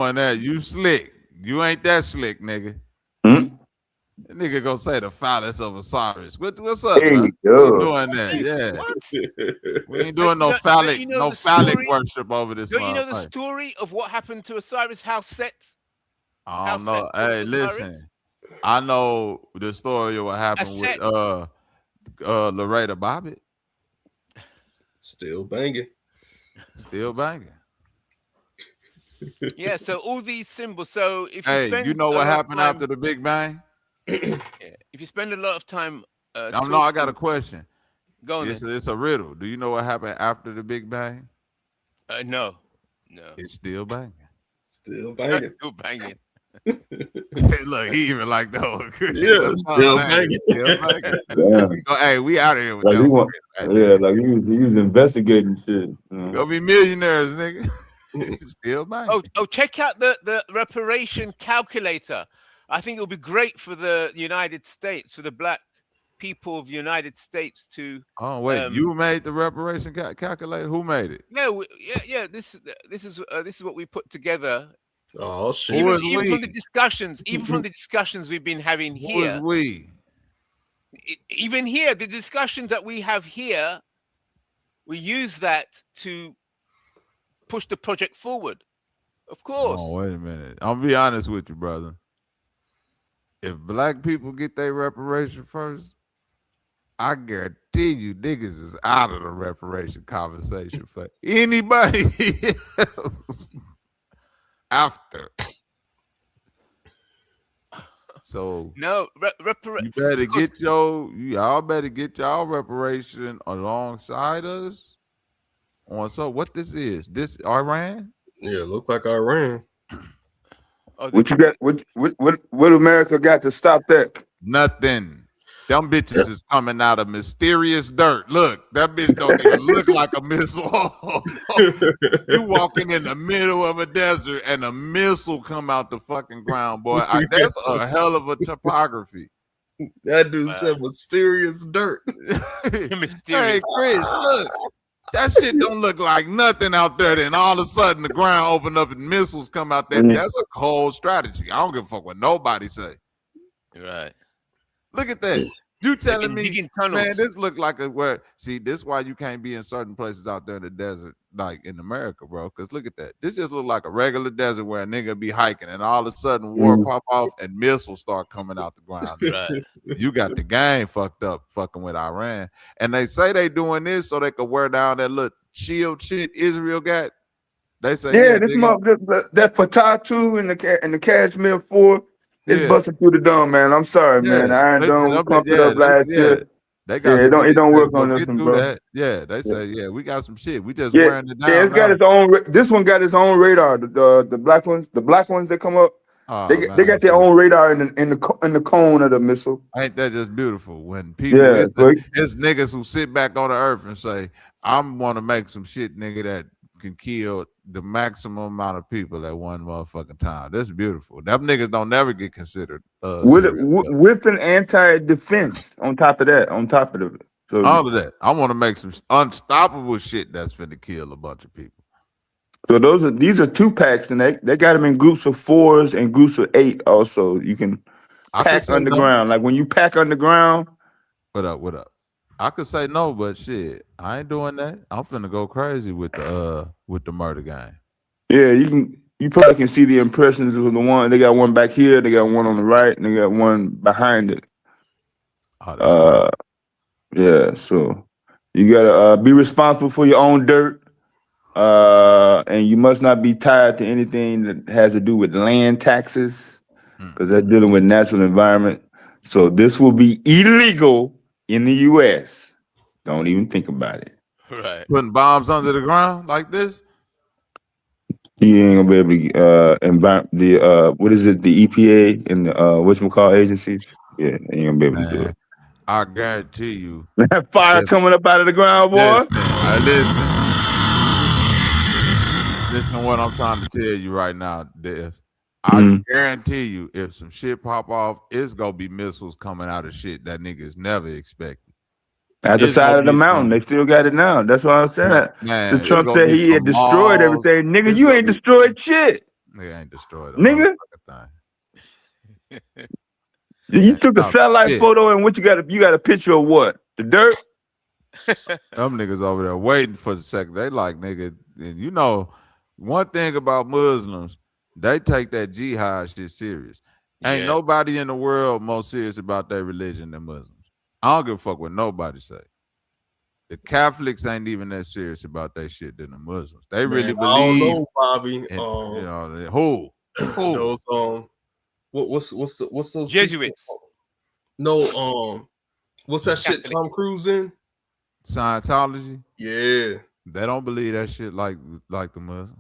On that, you slick. You ain't that slick, nigga. Hmm? That nigga gonna say the phallus of Osiris. What's up, There man? you We ain't go. doing that. Yeah. What? We ain't doing no Don't phallic, you know no the phallic story? worship over this Don't you know the motherfucker. story of what happened to Osiris? How set? I How don't know. set was Hey, Osiris? listen. I know the story of what happened with set. 𝘿𝙪𝙧𝙗𝙃. Still banging. Still banging. Yeah, so all these symbols. So if you Hey, spend you know a what lot of happened time- after the Big Bang? yeah, if you spend a lot of time, I know. I got a question. Go on. It's a riddle. Do you know what happened after the Big Bang? No. It's still banging. Still banging. Still banging. Look, he even like that. Yeah, still banging. Still banging. Yeah. Hey, we out of here with Like that. yeah, like he was investigating shit. Gonna be millionaires, nigga. Still banging. Oh, check out the reparation calculator. I think it'll be great for the United States, for the black people of the United States to. Oh wait, you made the reparation calculator? Who made it? No, yeah. This is what we put together. Oh shit! Even from the discussions we've been having here. Who is we? Even here, the discussions that we have here, we use that to push the project forward. Of course. Oh, wait a minute. I'm gonna be honest with you, brother. If black people get their reparation first, I guarantee you niggas is out of the reparation conversation for anybody else after. So no, you better get y'all better get y'all reparation alongside us. On so what this is? This Iran? Yeah, look like Iran. What you got? What America got to stop that? Nothing. Them bitches is coming out of mysterious dirt. Look, that bitch don't even look like a missile. You walking in the middle of a desert and a missile come out the fucking ground, boy. That's a hell of a topography. That dude said mysterious dirt. Hey, Chris, look. That shit don't look like nothing out there. Then all of a sudden the ground open up and missiles come out there. That's a cold strategy. I don't give a fuck what nobody say. Right. Look at that. You telling me, man, this look like a where? See, this why you can't be in certain places out there in the desert, like in America, bro. Because look at that. This just look like a regular desert where a nigga be hiking, and all of a sudden war pop off and missiles start coming out the ground. Right. You got the game fucked up, fucking with Iran, and they say they doing this so they could wear down that little shield shit Israel got. They say, that Fatah 2 and the Kashmir 4. It's busting through the dome, man. I'm sorry, man. Iron Dome pumped it up last year. They got it don't work on this one, bro. That. Yeah, they say, we got some shit. We just wearing it down. Yeah, it's got its own. This one got its own radar. The black ones, that come up, they got their own radar in the cone of the missile. Ain't that just beautiful? When people, it's niggas who sit back on the earth and say, "I'm want to make some shit, nigga, that can kill the maximum amount of people at one motherfucking time." That's beautiful. Them niggas don't never get considered with an anti-defense on top of it. So, all of that. I want to make some unstoppable shit that's finna kill a bunch of people. So these are 2-packs, and they got them in groups of 4s and groups of 8. Also, you can pack underground. Like when you pack underground. What up? I could say no, but shit, I ain't doing that. I'm finna go crazy with the murder game. Yeah, you probably can see the impressions of the one. They got one back here, they got one on the right, and they got one behind it. Oh, yeah, so you gotta be responsible for your own dirt. And you must not be tied to anything that has to do with land taxes, because they're dealing with natural environment. So this will be illegal in the U.S. Don't even think about it. Right. Putting bombs under the ground like this? You ain't gonna be able to what is it, the EPA and the whatchamacallit agencies? Yeah, ain't gonna be able to do it. I guarantee you. That fire coming up out of the ground, boy. Listen what I'm trying to tell you right now, Dev. I guarantee you, if some shit pop off, it's gonna be missiles coming out of shit that niggas never expected. At the side of the mountain, they still got it now. That's what I'm saying. Man, Trump said he had destroyed everything. Nigga, you ain't destroyed shit. Nigga ain't destroyed a Nigga, motherfucking thing. you took a Stop satellite shit. photo and what you got a picture of what? The dirt? Them niggas over there waiting for the second. They like, nigga, and you know, one thing about Muslims, they take that jihad shit serious. Ain't nobody in the world more serious about their religion than Muslims. I don't give a fuck what nobody say. The Catholics ain't even that serious about that shit than the Muslims. They really believe. I don't know, Bobby. In, you know, who? Those what's those Jesuits? people? No, what's that shit Tom Cruise in? Scientology. Yeah, they don't believe that shit like the Muslims.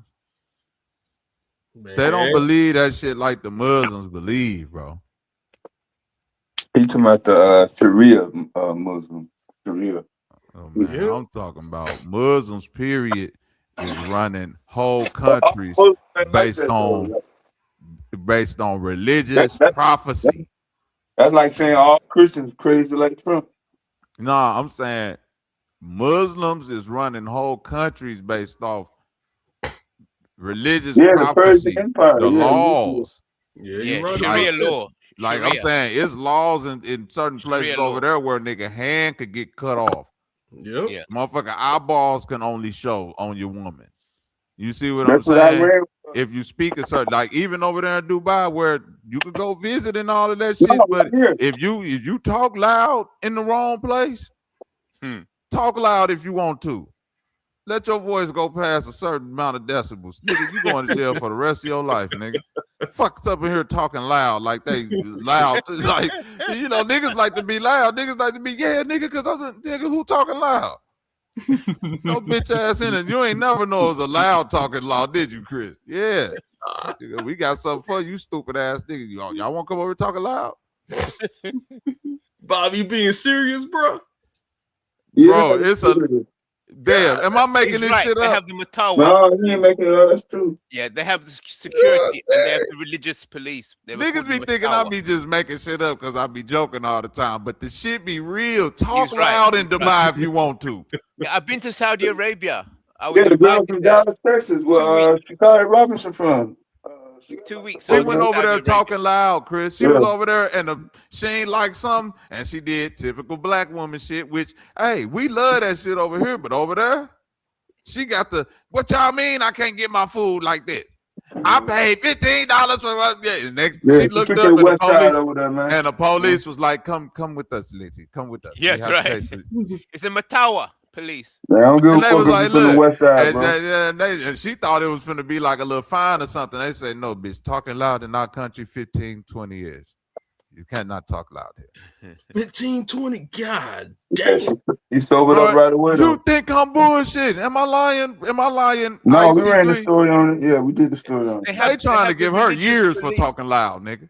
Man. They don't believe that shit like the Muslims believe, bro. You talking about the Sharia Muslim? Sharia. Oh man, I'm talking about Muslims. Period is running whole countries based on religious prophecy. That's like saying all Christians crazy like Trump. Nah, I'm saying Muslims is running whole countries based off religious prophecy, the laws. Sharia law. Like I'm saying, it's laws in certain places over there where a nigga hand could get cut off. Yeah. Motherfucker eyeballs can only show on your woman. You see what I'm saying? If you speak a certain, like even over there in Dubai where you could go visit and all of that shit, but if you talk loud in the wrong place, talk loud if you want to. Let your voice go past a certain amount of decibels. Nigga, you going to jail for the rest of your life, nigga. Fuck's up in here talking loud like they loud. Like, you know, niggas like to be loud. Niggas like to be, yeah, nigga, because other nigga who talking loud. No bitch ass in it. You ain't never know it was a loud talking law, did you, Chris? Yeah. We got something for you, stupid ass nigga. Y'all want to come over talking loud? Bobby being serious, bro? Bro, it's a... Damn, am I making this shit up? They have the Matawa. No, you ain't making it up. That's true. Yeah, they have the security and they have the religious police. Niggas be thinking I be just making shit up because I be joking all the time, but the shit be real. Talk loud in Dubai if you want to. Yeah, I've been to Saudi Arabia. The girl from Dallas, Texas, where Sh Robinson from. 2 weeks. She went over there talking loud, Chris. She was over there and she ain't like something, and she did typical black woman shit, which, hey, we love that shit over here, but over there, she got the, what y'all mean I can't get my food like that? I paid $15 for she looked up at the police, and the police was like, come with us, Lizzie. Come with us. Yes, right. It's the Matawa police. Man, I don't give a fuck like, look, the West Side, and she thought it was finna be like a little fine or something. They say, no, bitch, talking loud in our country 15, 20 years. You cannot talk loud here. 15, 20, God damn. You sobered up right away. You think I'm bullshit? Am I lying? No, we ran the story on it. Yeah, we did the story on it. They trying to give her years for talking loud, nigga.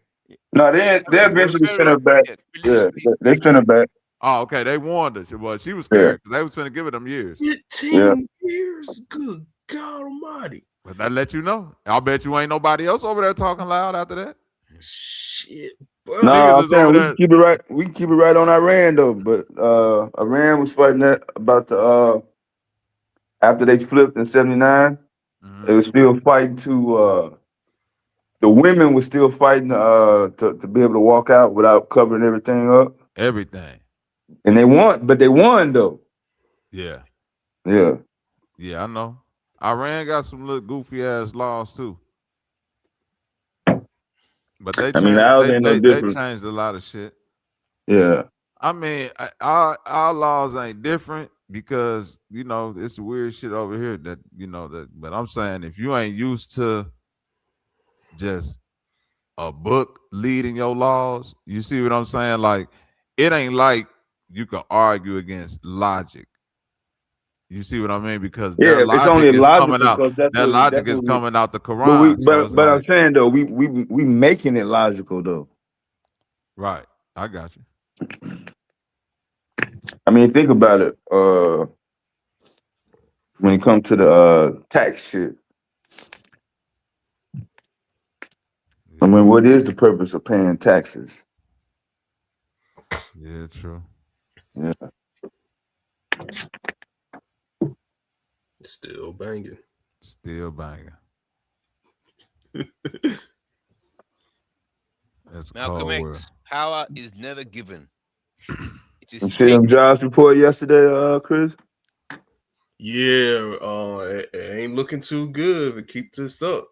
No, they eventually sent her back. Yeah, they sent her back. Oh, okay. They warned her. Well, she was scared because they was finna give it them years. 15 years? Good God Almighty. But that let you know. I'll bet you ain't nobody else over there talking loud after that. Shit. No, I'm saying we keep it right on Iran though. But Iran was fighting about the after they flipped in '79, they were still fighting to the women were still fighting to be able to walk out without covering everything up. Everything. And they won though. Yeah. Yeah. Yeah, I know. Iran got some little goofy ass laws too. But they changed a lot of shit. Yeah. I mean, our laws ain't different because, you know, it's weird shit over here that, you know, but I'm saying if you ain't used to just a book leading your laws, you see what I'm saying? Like, it ain't like you can argue against logic. You see what I mean? Because their logic is coming out. Their logic is coming out the Quran. But I'm saying though, we making it logical though. Right. I got you. I mean, think about it. When it comes to the tax shit. I mean, what is the purpose of paying taxes? Yeah, true. Yeah. Still banging. Still banging. That's Malcolm cold. X, power is never given. It is You see them taken. jobs report yesterday, Chris? Yeah, it ain't looking too good if it keeps this up.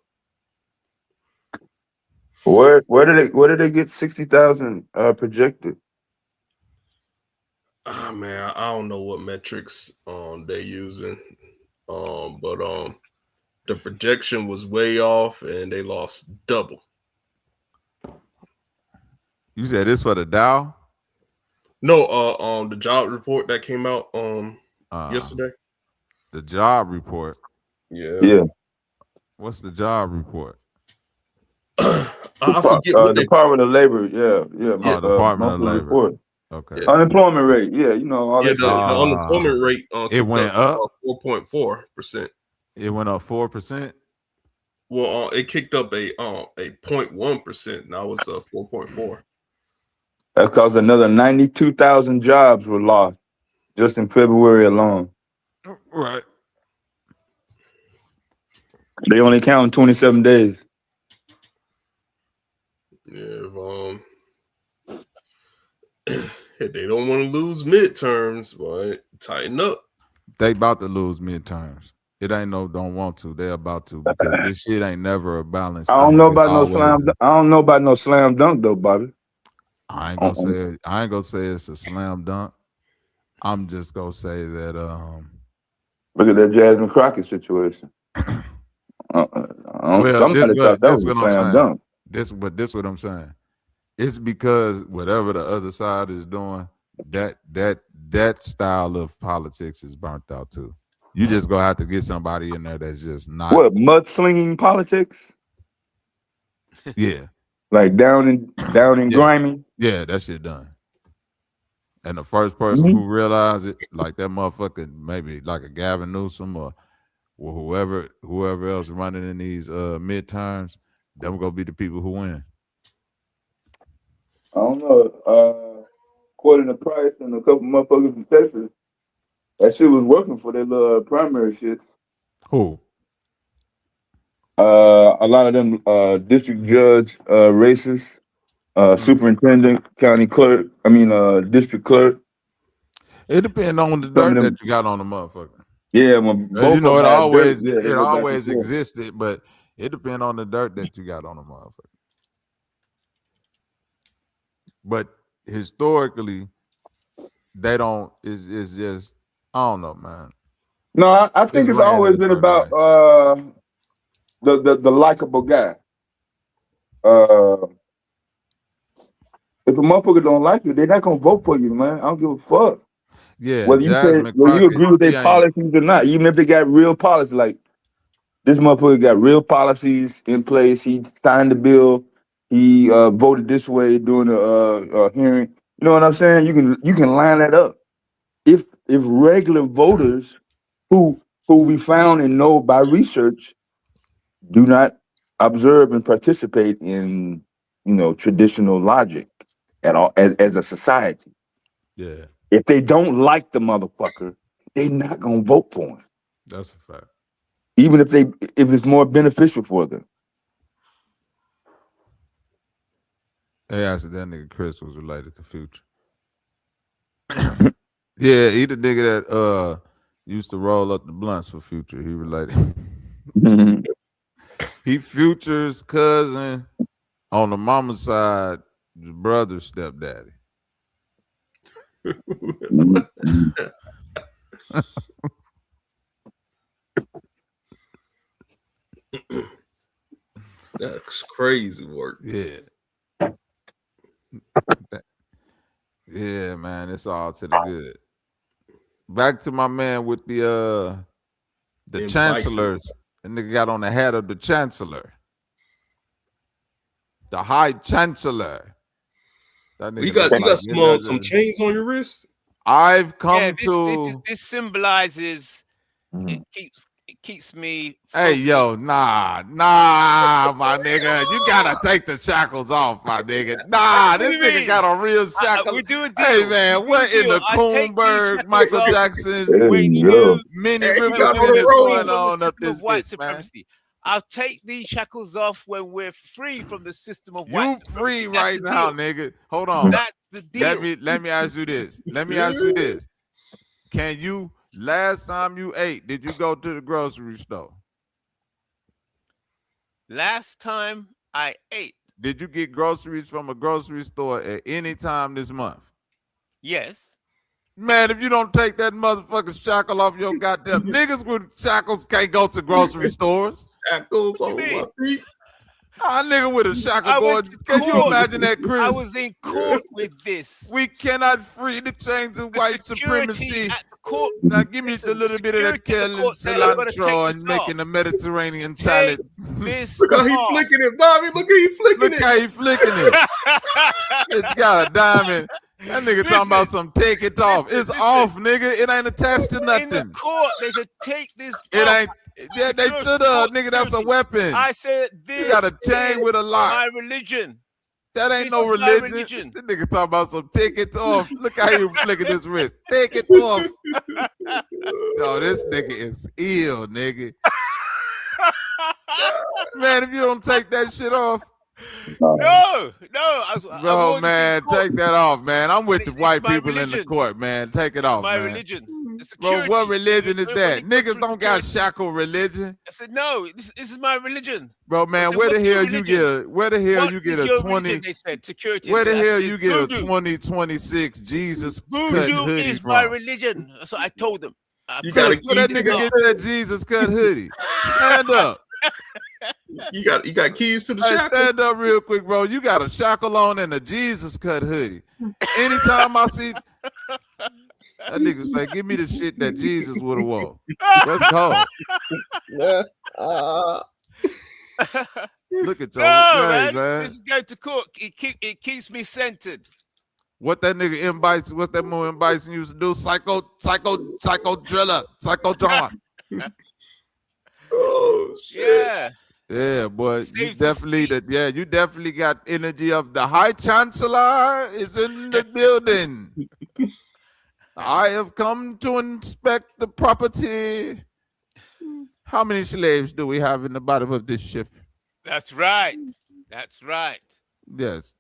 Where did they get 60,000 projected? Ah man, I don't know what metrics they using. But the projection was way off and they lost double. You said this for the Dow? No, the job report that came out yesterday. The job report. Yeah. What's the job report? I forget what they. Department of Labor. Yeah. Department of monthly Labor. report. Okay. Yeah. Unemployment rate. Yeah, you know all that. The unemployment rate. It went up 4.4%. It went up 4%. Well, it kicked up a 0.1%. Now it's 4.4. That's because another 92,000 jobs were lost just in February alone. Right. They only count 27 days. Yeah, if they don't want to lose midterms, but tighten up. They about to lose midterms. It ain't no don't want to. They about to, because this shit ain't never a balance. I don't know about no slam dunk though, Bobby. I ain't gonna say it's a slam dunk. I'm just gonna say that look at that Jasmine Crockett situation. Somebody thought that was a slam dunk. This what I'm saying. It's because whatever the other side is doing, that style of politics is burnt out too. You just gonna have to get somebody in there that's just not mudslinging politics. Yeah, like down and grimy. Yeah, that shit done. And the first person who realized it, like that motherfucker, maybe like a Gavin Newsom or whoever else running in these midterms, them gonna be the people who win. I don't know. According to Price and a couple motherfuckers from Texas, that shit was working for their little primary shit. Who? A lot of them district judge races, superintendent, county clerk, district clerk. It depends on the dirt that you got on the motherfucker. Yeah, you know, it always existed, but it depends on the dirt that you got on the motherfucker. But historically, they don't. It's just, I don't know, man. No, I think it's always been about the likable guy. If a motherfucker don't like you, they're not gonna vote for you, man. I don't give a fuck. Yeah, whether you agree with their policies or not, even if they got real policies, like this motherfucker got real policies in place. He signed the bill. He voted this way during the hearing. You know what I'm saying? You can line that up. If regular voters who we found and know by research do not observe and participate in traditional logic at all as a society. Yeah. If they don't like the motherfucker, they not gonna vote for him. That's a fact. Even if it's more beneficial for them. They asked that nigga Chris was related to Future. Yeah, he the nigga that used to roll up the blunts for Future. He related. He Future's cousin on the mama's side, the brother's stepdaddy. That's crazy work. Yeah. Yeah, man, it's all to the good. Back to my man with the chancellors. And nigga got on the hat of the chancellor. The high chancellor. That nigga you got some chains on your wrist? I've come to this symbolizes it keeps me Hey yo, nah, my nigga. You gotta take the shackles off, my nigga. Nah, this nigga got a real shackle. Hey man, what in the 𝘾𝙤𝙎𝙃, Michael Jackson, when you mini revolution is going on up this white bitch, supremacy. I'll take these shackles off when we're free from the system of You white free supremacy. That's right the now, deal. nigga. Hold on. That's the deal. Let me ask you this. Let me ask you this. Can you, last time you ate, did you go to the grocery store? Last time I ate. Did you get groceries from a grocery store at any time this month? Yes. Man, if you don't take that motherfucking shackle off your goddamn niggas with shackles can't go to grocery stores. Shackles on my feet. A nigga with a shackle I going. went to Can you court. imagine that, Chris? I was in court with this. We cannot free the chains of white Security supremacy. at the court. Now give me Listen, a little bit of that security at kale the and court said, "I'm gonna cilantro take and this making off." a Mediterranean Take salad. this Look how he off. flicking it, Bobby. Look how he flicking Look how he flicking it. It's got a diamond. That nigga talking about some take it off. It's off, nigga. It ain't attached to In nothing. the court, they said, "Take this It off." ain't. Yeah, they should have, nigga. That's a weapon. I said, "This You got a chain is with a lock. my religion." That ain't This no is my religion. religion. This nigga talking about some take it off. Look how you flicking his wrist. Take it off. Yo, this nigga is ill, nigga. Man, if you don't take that shit off, No. bro, man, take that off, man. I'm with the white my people in the religion. court, man. Take it off, My man. religion. The Bro, security. what religion is that? Everybody goes Niggas through don't got security. shackle religion. I said, "No, this is my religion." Bro, man, Then where the what's your hell you religion? get a What is your 20 religion? They said security. where the I hell said, you get a "Voodoo." 2026 Jesus cut Voodoo hoodie is my from? religion. So I told them. You Chris, gotta where that keep nigga it get that Jesus cut hoodie? Stand up. You got keys to the Hey, shackle. stand up real quick, bro. You got a shackle on and a Jesus cut hoodie. Anytime I see that nigga say, "Give me the shit that Jesus would have wore." Let's go. Look at your No, man. this is going to court. It keeps me centered. What that nigga M. Bison, what's that movie M. Bison used to do? Psycho driller, psycho drama. Oh shit. Yeah. Yeah, boy. You Saves the definitely speed. you definitely got energy of the High Chancellor is in the building. I have come to inspect the property. How many slaves do we have in the bottom of this ship? That's right. That's right. Yes.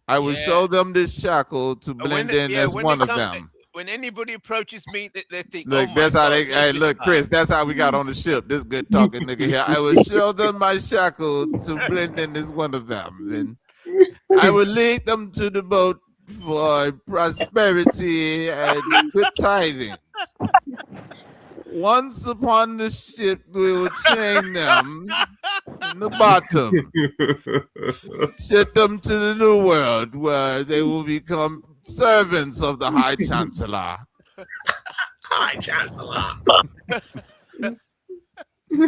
I will Yeah. show them this shackle to And blend when in as when one they of come- them. When anybody approaches me, they think, Look, "Oh my that's how God, they. look Hey, at look, this Chris. guy." That's how we got on the ship. This good talking nigga here. I will show them my shackle to blend in as one of them. Then I will lead them to the boat for prosperity and good tidings. Once upon the ship, we will chain them in the bottom, ship them to the new world where they will become servants of the High Chancellor. High Chancellor. Hey,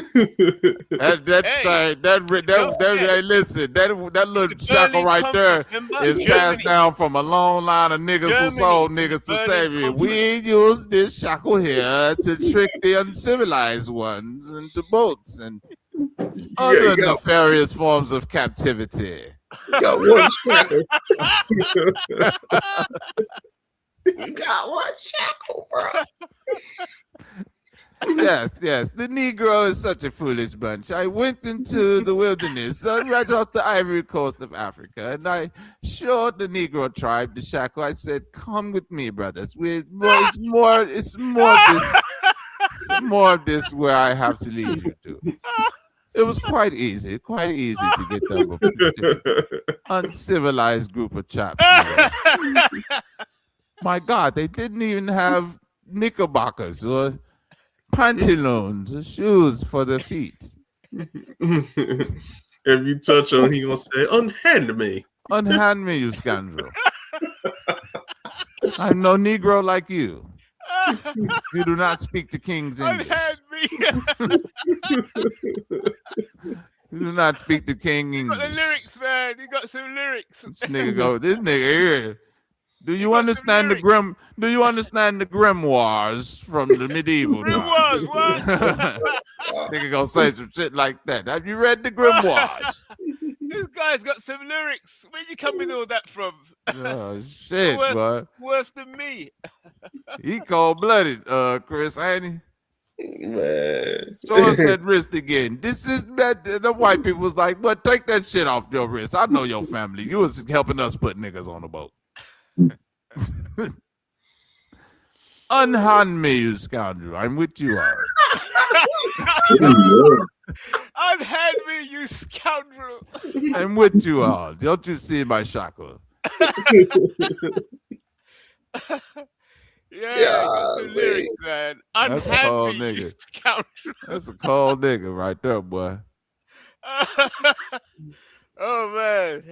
listen, that little shackle right there is passed down from a long line of niggas who sold niggas to slavery. We use this shackle here to trick the uncivilized ones into boats and other nefarious forms of captivity. You got one shackle. You got one shackle, bro. Yes. The Negro is such a foolish bunch. I went into the wilderness right off the ivory coast of Africa, and I showed the Negro tribe the shackle. I said, "Come with me, brothers. It's more of this where I have to lead you to." It was quite easy to get them with this uncivilized group of chaps. My God, they didn't even have knickerbockers or pantaloons or shoes for their feet. If you touch on, he gonna say, "Unhand me." Unhand me, you scoundrel. I'm no Negro like you. You do not speak the King's English. Unhand me. You do not speak the King You got the English. lyrics, man. You got some lyrics. This nigga here. Do you understand the lyrics. Do you understand the grimoires from the medieval times? Grimoires, what? Nigga gonna say some shit like that. Have you read the grimoires? This guy's got some lyrics. Where you come with all that from? Oh shit, boy. Worse than me. He cold-blooded, Chris, ain't he? Man. Show us that wrist again. This is that. The white people was like, "But take that shit off your wrist. I know your family. You was helping us put niggas on the boat." Unhand me, you scoundrel. I'm with you all. Unhand me, you scoundrel. I'm with you all. Don't you see my shackle? Yeah, the lyrics, man. That's a Unhand cold me, you nigga. scoundrel. That's a cold nigga right there, boy. Oh man!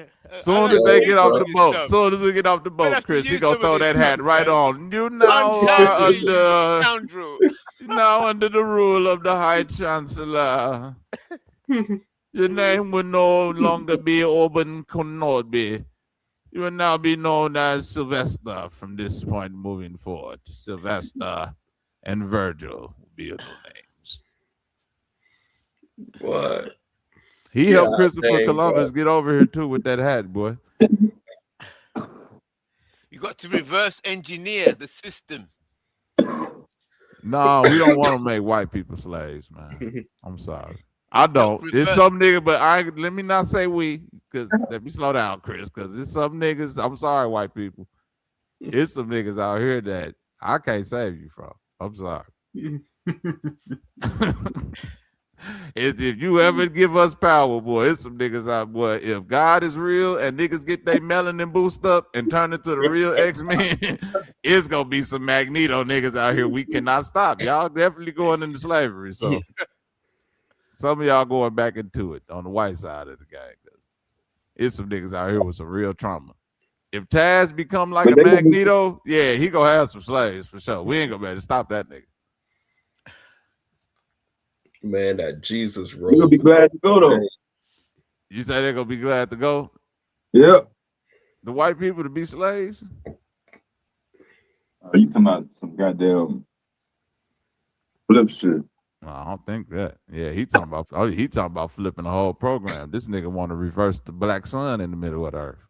Soon as they get off the boat, soon as we get off the boat, Chris, he gonna throw that hat right on. You now are under, now under the rule of the High Chancellor. Your name will no longer be Oban Konobi. You will now be known as Sylvester from this point moving forward. Sylvester and Virgil will be your new names. What? He helped Christopher Columbus get over here too with that hat, boy. You got to reverse engineer the system. No, we don't want to make white people slaves, man. I'm sorry. I don't. It's some nigga, but let me not say we, because let me slow down, Chris, because it's some niggas. I'm sorry, white people. It's some niggas out here that I can't save you from. I'm sorry. If you ever give us power, boy, it's some niggas out, boy. If God is real and niggas get their melanin boost up and turn into the real X-Men, it's gonna be some Magneto niggas out here we cannot stop. Y'all definitely going into slavery. So some of y'all going back into it on the white side of the game. It's some niggas out here with some real trauma. If Taz become like a Magneto, yeah, he gonna have some slaves for sure. We ain't gonna be able to stop that nigga. Man, that Jesus road. You'll be glad to go though. You say they're gonna be glad to go? Yep. The white people to be slaves? You talking about some goddamn flip shit? No, I don't think that. Yeah, he talking about flipping the whole program. This nigga want to reverse the black sun in the middle of the earth.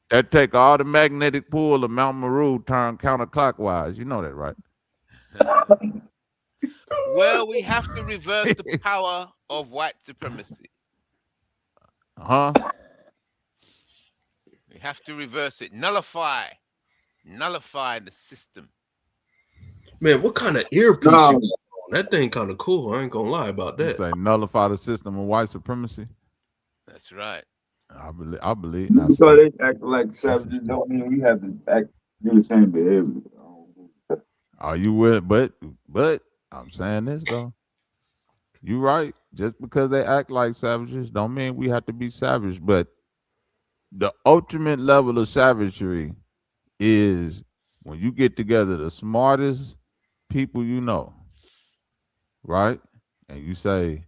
That take all the magnetic pull of Mount Meru turn counterclockwise. You know that, right? Well, we have to reverse the power of white supremacy. We have to reverse it. Nullify the system. Man, what kind of earpiece you got on? That thing kind of cool. I ain't gonna lie about that. You say nullify the system of white supremacy? That's right. I believe. So they act like savages don't mean we have to act do the same behavior. Are you with? But I'm saying this though. You right. Just because they act like savages don't mean we have to be savage. But the ultimate level of savagery is when you get together the smartest people you know, right? And you say,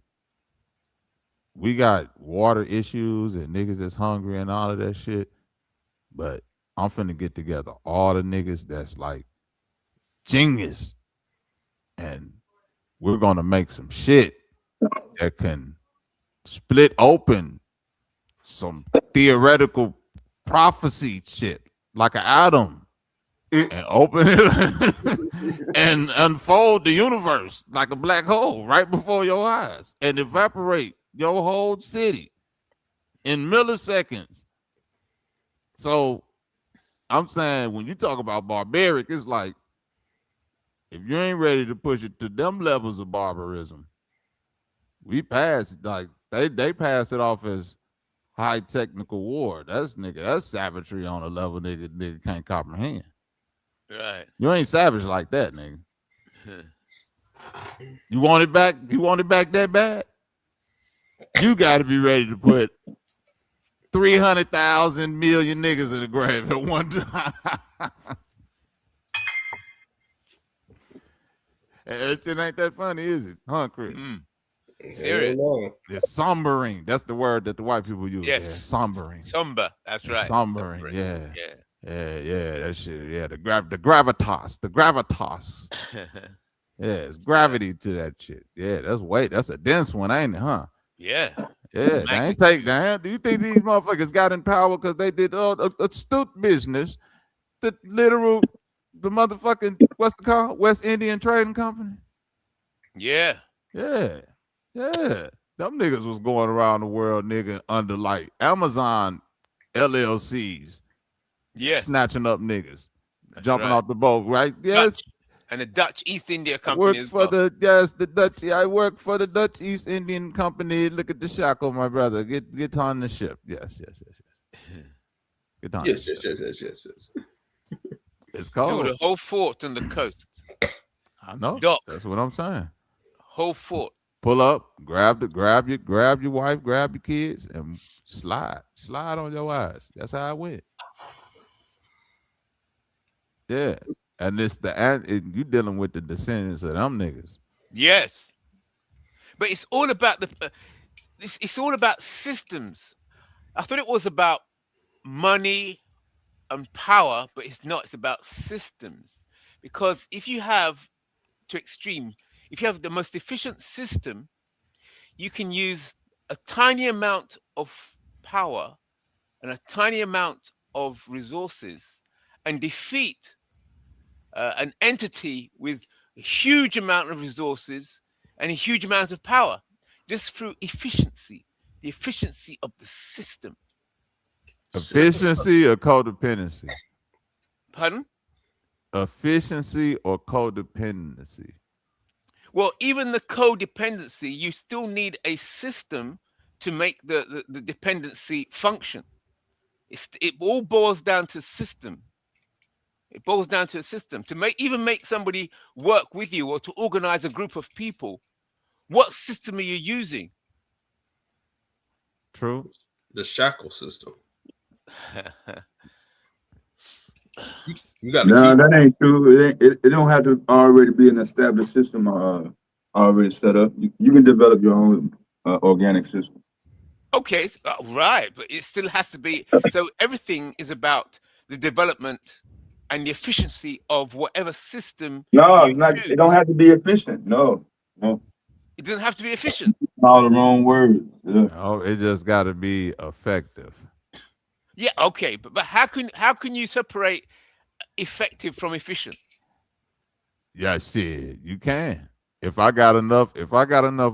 we got water issues and niggas that's hungry and all of that shit, but I'm finna get together all the niggas that's like genius, and we're gonna make some shit that can split open some theoretical prophecy shit like an atom and open it and unfold the universe like a black hole right before your eyes and evaporate your whole city in milliseconds. So I'm saying when you talk about barbaric, it's like if you ain't ready to push it to them levels of barbarism, we pass like they pass it off as high technical war. That's savagery on a level nigga can't comprehend. Right. You ain't savage like that, nigga. You want it back? You want it back that bad? You got to be ready to put 300,000 million niggas in the grave at one time. It ain't that funny, is it? Huh, Chris? Serious. It's sombering. That's the word that the white people use. Yes. Yeah, sombering. Somber. That's right. Sombering. Yeah. That shit. Yeah, the gravitas. Yeah, it's gravity to that shit. Yeah, that's a dense one, ain't it, huh? Yeah. Yeah, they ain't take that. Do you think these motherfuckers got in power because they did astute business, the literal The motherfucking, what's it called? West Indian Trading Company? Yeah. Yeah. Yeah. Them niggas was going around the world, nigga, under like Amazon LLCs. Yes. Snatching up niggas. That's jumping right. off the boat, right? Yes. Dutch. And the Dutch East India I Company work as for well. the Dutch. I work for the Dutch East Indian Company. Look at the shackle, my brother. Get on the ship. Yes. Get on the ship. Yes. It's There cold. was a whole fort on the coast. I know. Dock. That's what I'm saying. Whole fort. Pull up, grab your wife, grab your kids, and slide on your ass. That's how it went. Yeah, and you dealing with the descendants of them niggas. Yes, but it's all about it's all about systems. I thought it was about money and power, but it's not. It's about systems. Because if you have if you have the most efficient system, you can use a tiny amount of power and a tiny amount of resources and defeat an entity with a huge amount of resources and a huge amount of power just through efficiency, the efficiency of the system. Efficiency or codependency? Pardon? Efficiency or codependency? Well, even the codependency, you still need a system to make the dependency function. It all boils down to system. It boils down to a system. To make somebody work with you or to organize a group of people, what system are you using? True. The shackle system. You got no, that ain't true. It don't have to already be an established system already set up. You can develop your own organic system. Okay, right, but it still has to be. So everything is about the development and the efficiency of whatever system. No, it's not. It don't have to be efficient. No. It doesn't have to be efficient. All the wrong words. Yeah. No, it just got to be effective. Yeah, okay, but how can you separate effective from efficient? Yeah, shit, you can. If I got enough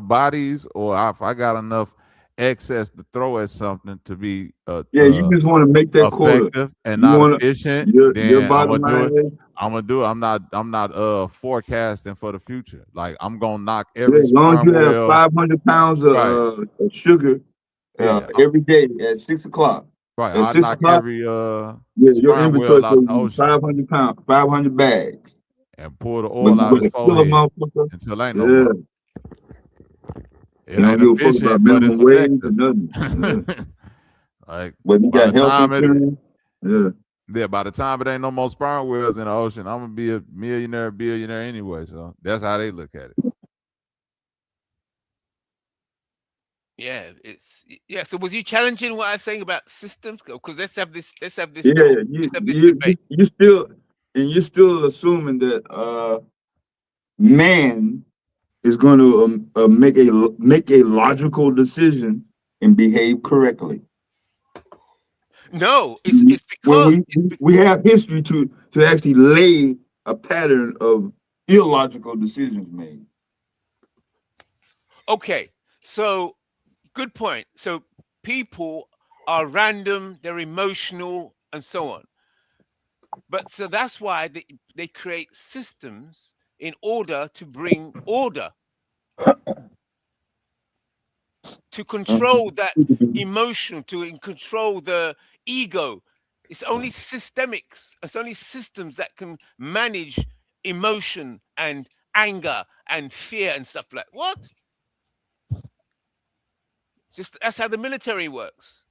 bodies, or if I got enough excess to throw at something to be You just want to make that effective quota. and not efficient, Your then I'm bottom gonna do line it. I'm gonna do it. I'm not forecasting for the future. Like I'm gonna knock every as long as sperm you have whale. 500 pounds of sugar every day at 6 o'clock. Right, At I 6 knock o'clock, every your sperm inventory whale out the is ocean 500 pounds, 500 bags. and pour the oil out his forehead until ain't no more. It You don't ain't give a fuck efficient, about but it's minimum wage effective. or nothing. Like, but you by got the health time insurance. by the time it ain't no more sperm whales in the ocean, I'm gonna be a billionaire anyway. So that's how they look at it. Yeah, So was you challenging what I was saying about systems? Because let's have this Yeah, debate. you're still assuming that man is going to make a logical decision and behave correctly. No, it's because we have history to actually lay a pattern of illogical decisions made. Okay, so good point. So people are random, they're emotional, and so on. But so that's why they create systems in order to bring order, to control that emotion, to control the ego. It's only systemics. It's only systems that can manage emotion and anger and fear and stuff like what? Just that's how the military works.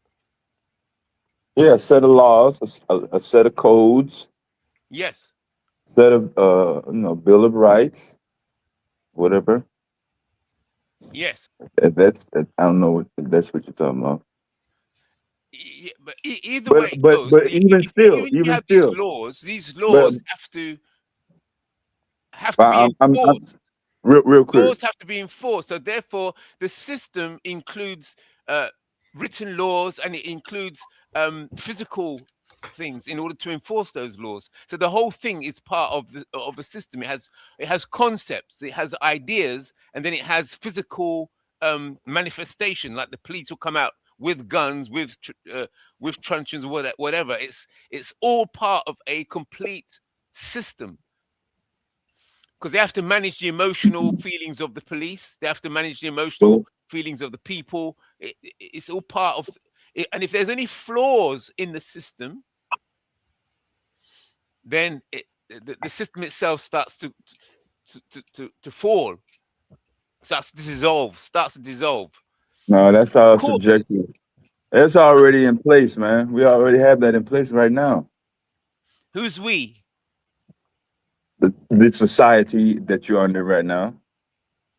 Yeah, a set of laws, a set of codes. Yes. Set of Bill of Rights, whatever. Yes. That's I don't know if that's what you're talking about. Yeah, but either way it goes. But even still, these laws have to be enforced. Real quick. Laws have to be enforced. So therefore, the system includes written laws and it includes physical things in order to enforce those laws. So the whole thing is part of a system. It has concepts, it has ideas, and then it has physical manifestation. Like the police will come out with guns, with truncheons, whatever. It's all part of a complete system, because they have to manage the emotional feelings of the police. They have to manage the emotional feelings of the people. It's all part of it. And if there's any flaws in the system, then the system itself starts to fall, starts to dissolve. No, that's all subjective. It's already in place, man. We already have that in place right now. Who's we? The society that you're under right now.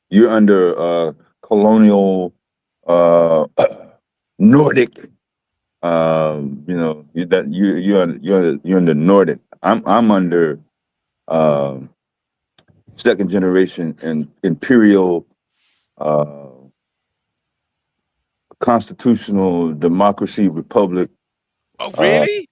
You're under colonial Nordic. You know, you're under Nordic. I'm under second generation and imperial constitutional democracy republic. Oh, really?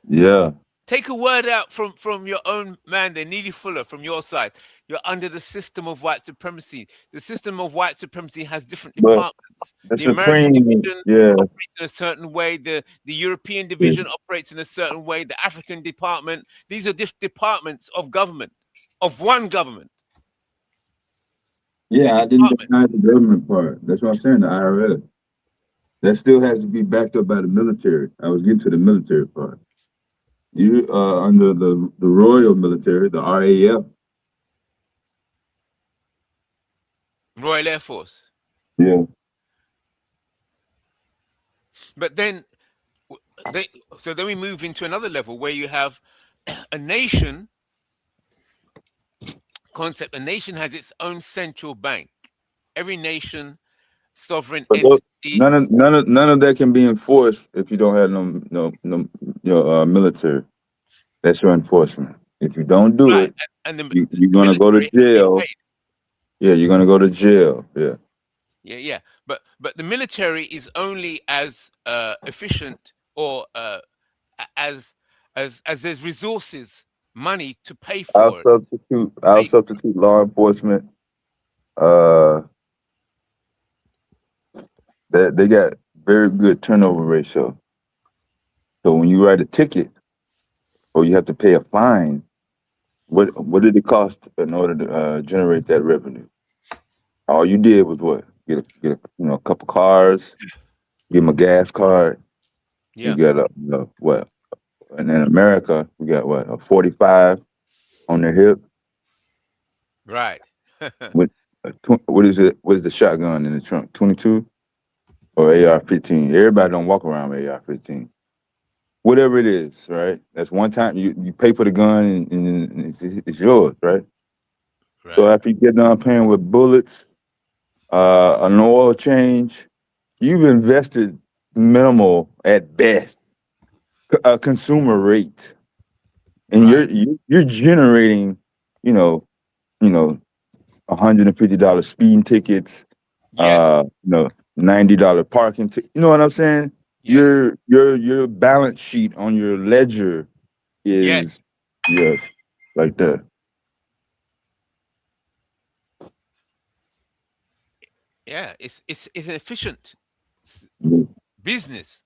Yeah. Take a word out from your own man there, Neely Fuller, from your side. You're under the system of white supremacy. The system of white supremacy has different departments. The American division operates in a certain way. The European division operates in a certain way. The African department. These are different departments of government, of one government. Yeah, I didn't deny the government part. That's what I'm saying, the IRS. That still has to be backed up by the military. I was getting to the military part. You under the Royal Military, the RAF. Royal Air Force. Yeah. But then, so then we move into another level where you have a nation concept. A nation has its own central bank. Every nation, sovereign entity. None of that can be enforced if you don't have no military. That's your enforcement. If you don't do it, you're gonna go to jail. Yeah, you're gonna go to jail. Yeah. Yeah. But the military is only as efficient or as there's resources, money to pay for it. I'll substitute law enforcement. They got very good turnover ratio. So when you write a ticket or you have to pay a fine, what did it cost in order to generate that revenue? All you did was what? Get a couple cars, give them a gas card. Yeah. You got what? And in America, we got what? A 45 on their hip. Right. What is it? What is the shotgun in the trunk? 22 or AR-15? Everybody don't walk around with AR-15. Whatever it is, right? That's one time you pay for the gun and it's yours, right? So after you get done paying with bullets, an oil change, you've invested minimal at best consumer rate, and you're generating, $150 speeding tickets, $90 parking. You know what I'm saying? Yes. Your balance sheet on your ledger is like that. Yeah, it's an efficient business.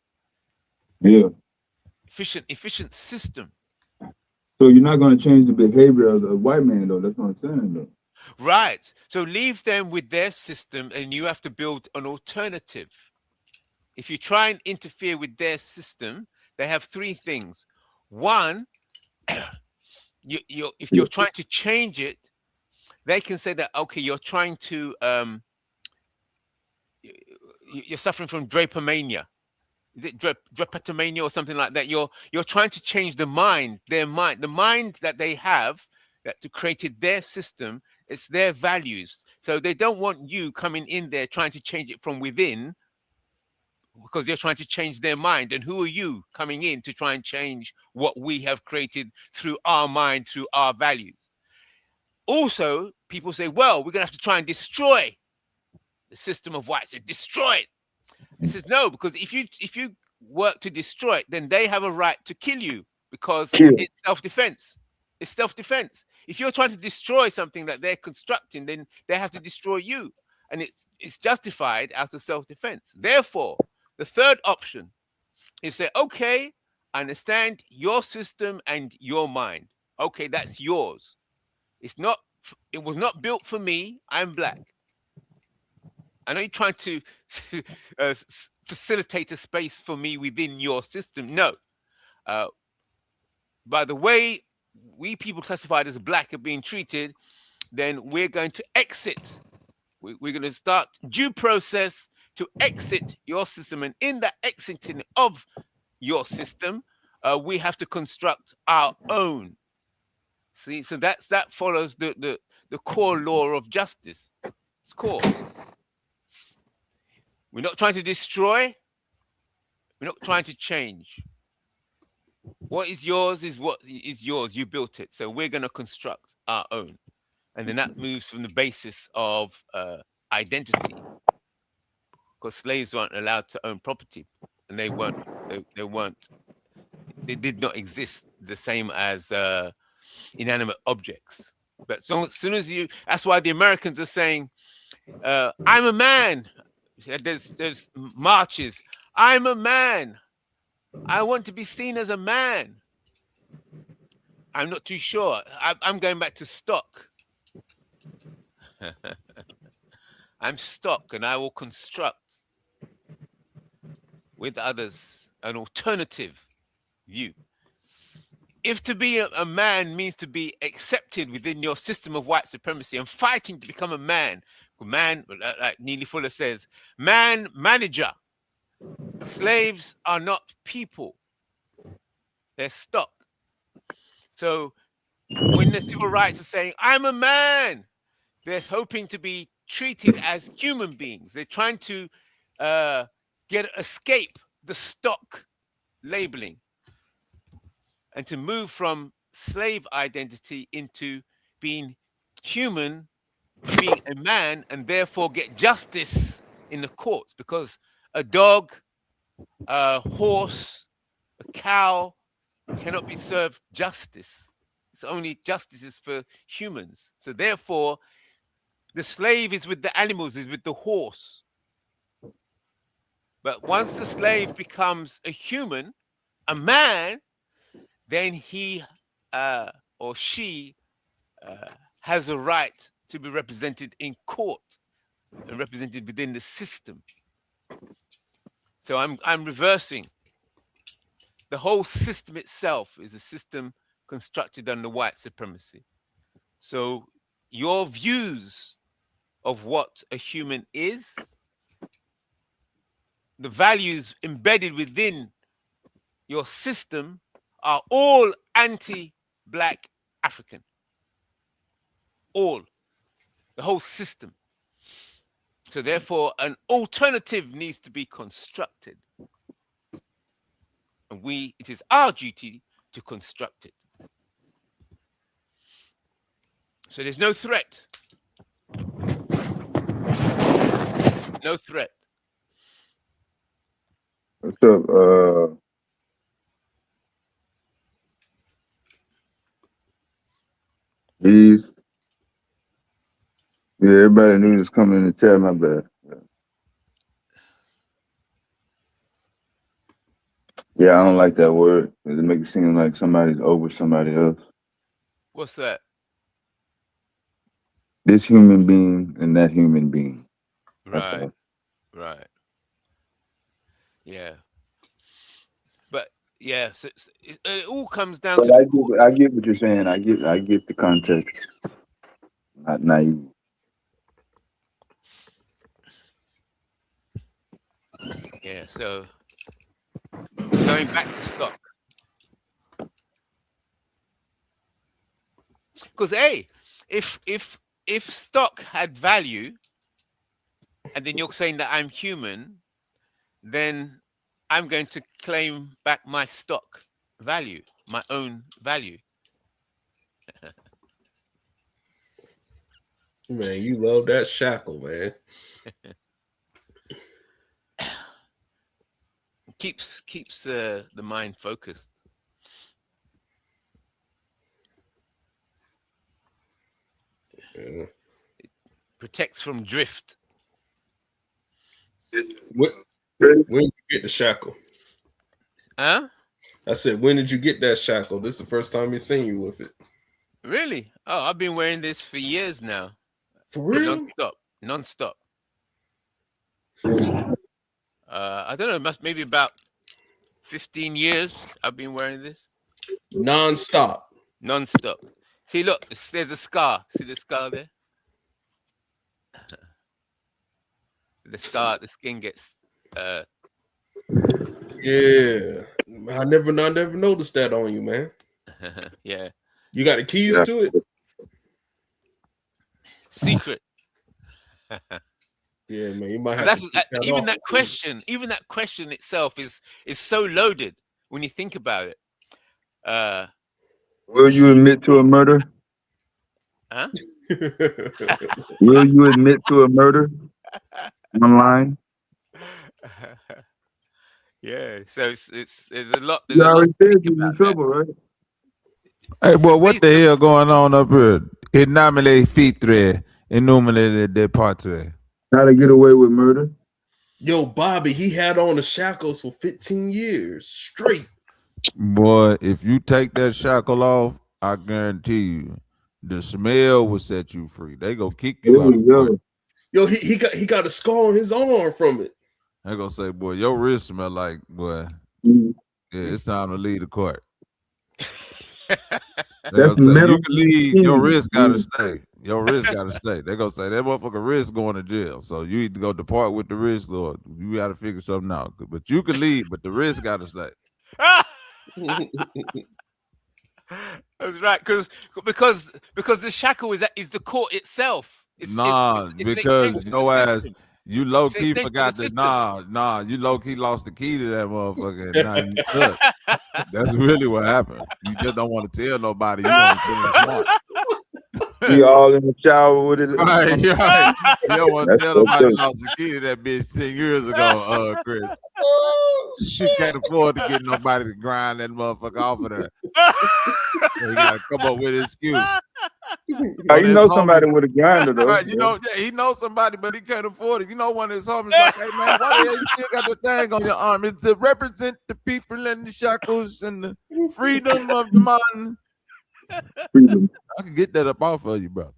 Yeah. Efficient system. So you're not going to change the behavior of the white man, though. That's what I'm saying, though. Right. So leave them with their system, and you have to build an alternative. If you try and interfere with their system, they have three things. One, if you're trying to change it, they can say that, okay, you're trying to you're suffering from drapetomania. Is it drapetomania or something like that? You're trying to change the mind that they have, that to created their system. It's their values. So they don't want you coming in there trying to change it from within, because they're trying to change their mind. And who are you coming in to try and change what we have created through our mind, through our values? Also, people say, well, we're gonna have to try and destroy the system of whites. Destroy it. It says no, because if you work to destroy it, then they have a right to kill you because Kill. it's self-defense. It's self-defense. If you're trying to destroy something that they're constructing, then they have to destroy you. And it's justified out of self-defense. Therefore, the third option is say, okay, I understand your system and your mind. Okay, that's yours. It was not built for me. I'm black. I know you're trying to facilitate a space for me within your system. No. By the way we people classified as black are being treated, then we're going to exit. We're going to start due process to exit your system. And in that exiting of your system, we have to construct our own. See, so that follows the core law of justice. It's core. We're not trying to destroy. We're not trying to change. What is yours is what is yours. You built it. So we're going to construct our own. And then that moves from the basis of identity. Because slaves weren't allowed to own property. And they did not exist the same as inanimate objects. But so as soon as that's why the Americans are saying, I'm a man. There's marches. I'm a man. I want to be seen as a man. I'm not too sure. I'm going back to stock. I'm stock, and I will construct with others an alternative view. If to be a man means to be accepted within your system of white supremacy and fighting to become a man, like Neely Fuller says, man manager. Slaves are not people. They're stock. So when the civil rights are saying, I'm a man, they're hoping to be treated as human beings. They're trying to escape the stock labeling and to move from slave identity into being human, being a man, and therefore get justice in the courts, because a dog, a horse, a cow cannot be served justice. It's only justice is for humans. So therefore, the slave is with the animals, is with the horse. But once the slave becomes a human, a man, then he or she has a right to be represented in court and represented within the system. So I'm reversing. The whole system itself is a system constructed under white supremacy. So your views of what a human is, the values embedded within your system are all anti-black African. All. The whole system. So therefore, an alternative needs to be constructed. And it is our duty to construct it. So there's no threat. No threat. What's up, Bees? Yeah, everybody knew this coming in the chat, my bad. Yeah, I don't like that word. It make it seem like somebody's over somebody else. What's that? This human being and that human being. Right. Right. Yeah. But yeah, so it all comes down But to I get what you're saying. I get the context. Not naive. Yeah, so going back to stock. Because if stock had value, and then you're saying that I'm human, then I'm going to claim back my stock value, my own value. Man, you love that shackle, man. keeps the mind focused. Yeah. Protects from drift. When did you get the shackle? Huh? I said, when did you get that shackle? This is the first time he's seen you with it. Really? Oh, I've been wearing this for years now. For real? Non-stop. I don't know, maybe about 15 years I've been wearing this. Non-stop. See, look, there's a scar. See the scar there? The scar, the skin gets yeah. I never noticed that on you, man. yeah. You got the keys to it? Secret. Yeah, man. You might have even that question itself is so loaded when you think about it. Will you admit to a murder? Huh? Will you admit to a murder online? Yeah, so it's there's a lot. You already said you're in trouble, right? Hey, boy, what the hell going on up here? 𝘾𝙤𝙤 𝘾𝙤𝙤𝙃. How to get away with murder? Yo, Bobby, he had on the shackles for 15 years straight. Boy, if you take that shackle off, I guarantee you, the smell will set you free. They gonna kick you out of court. Yo, he got a scar on his arm from it. They gonna say, boy, your wrist smell like, boy. Yeah, it's time to leave the court. They gonna say, you can leave, your wrist gotta stay. Your wrist gotta stay. They gonna say that motherfucker wrist going to jail. So you either go depart with the wrist or you gotta figure something out. But you can leave, but the wrist gotta stay. That's right, because the shackle is the court itself. Because your ass, you low key forgot that. You low key lost the key to that motherfucker. And now you stuck. That's really what happened. You just don't want to tell nobody. You want to feel smart. We all in the shower with it. Right. You don't want to tell nobody you lost the key to that bitch 10 years ago, Chris. She can't afford to get nobody to grind that motherfucker off of there. So he gotta come up with an excuse. You know somebody with a grinder though. Right, he knows somebody, but he can't afford it. You know, one of his homies like, hey man, why the hell you still got the thing on your arm? It's to represent the people and the shackles and the freedom of the mind. Freedom. I can get that up off of you, brother.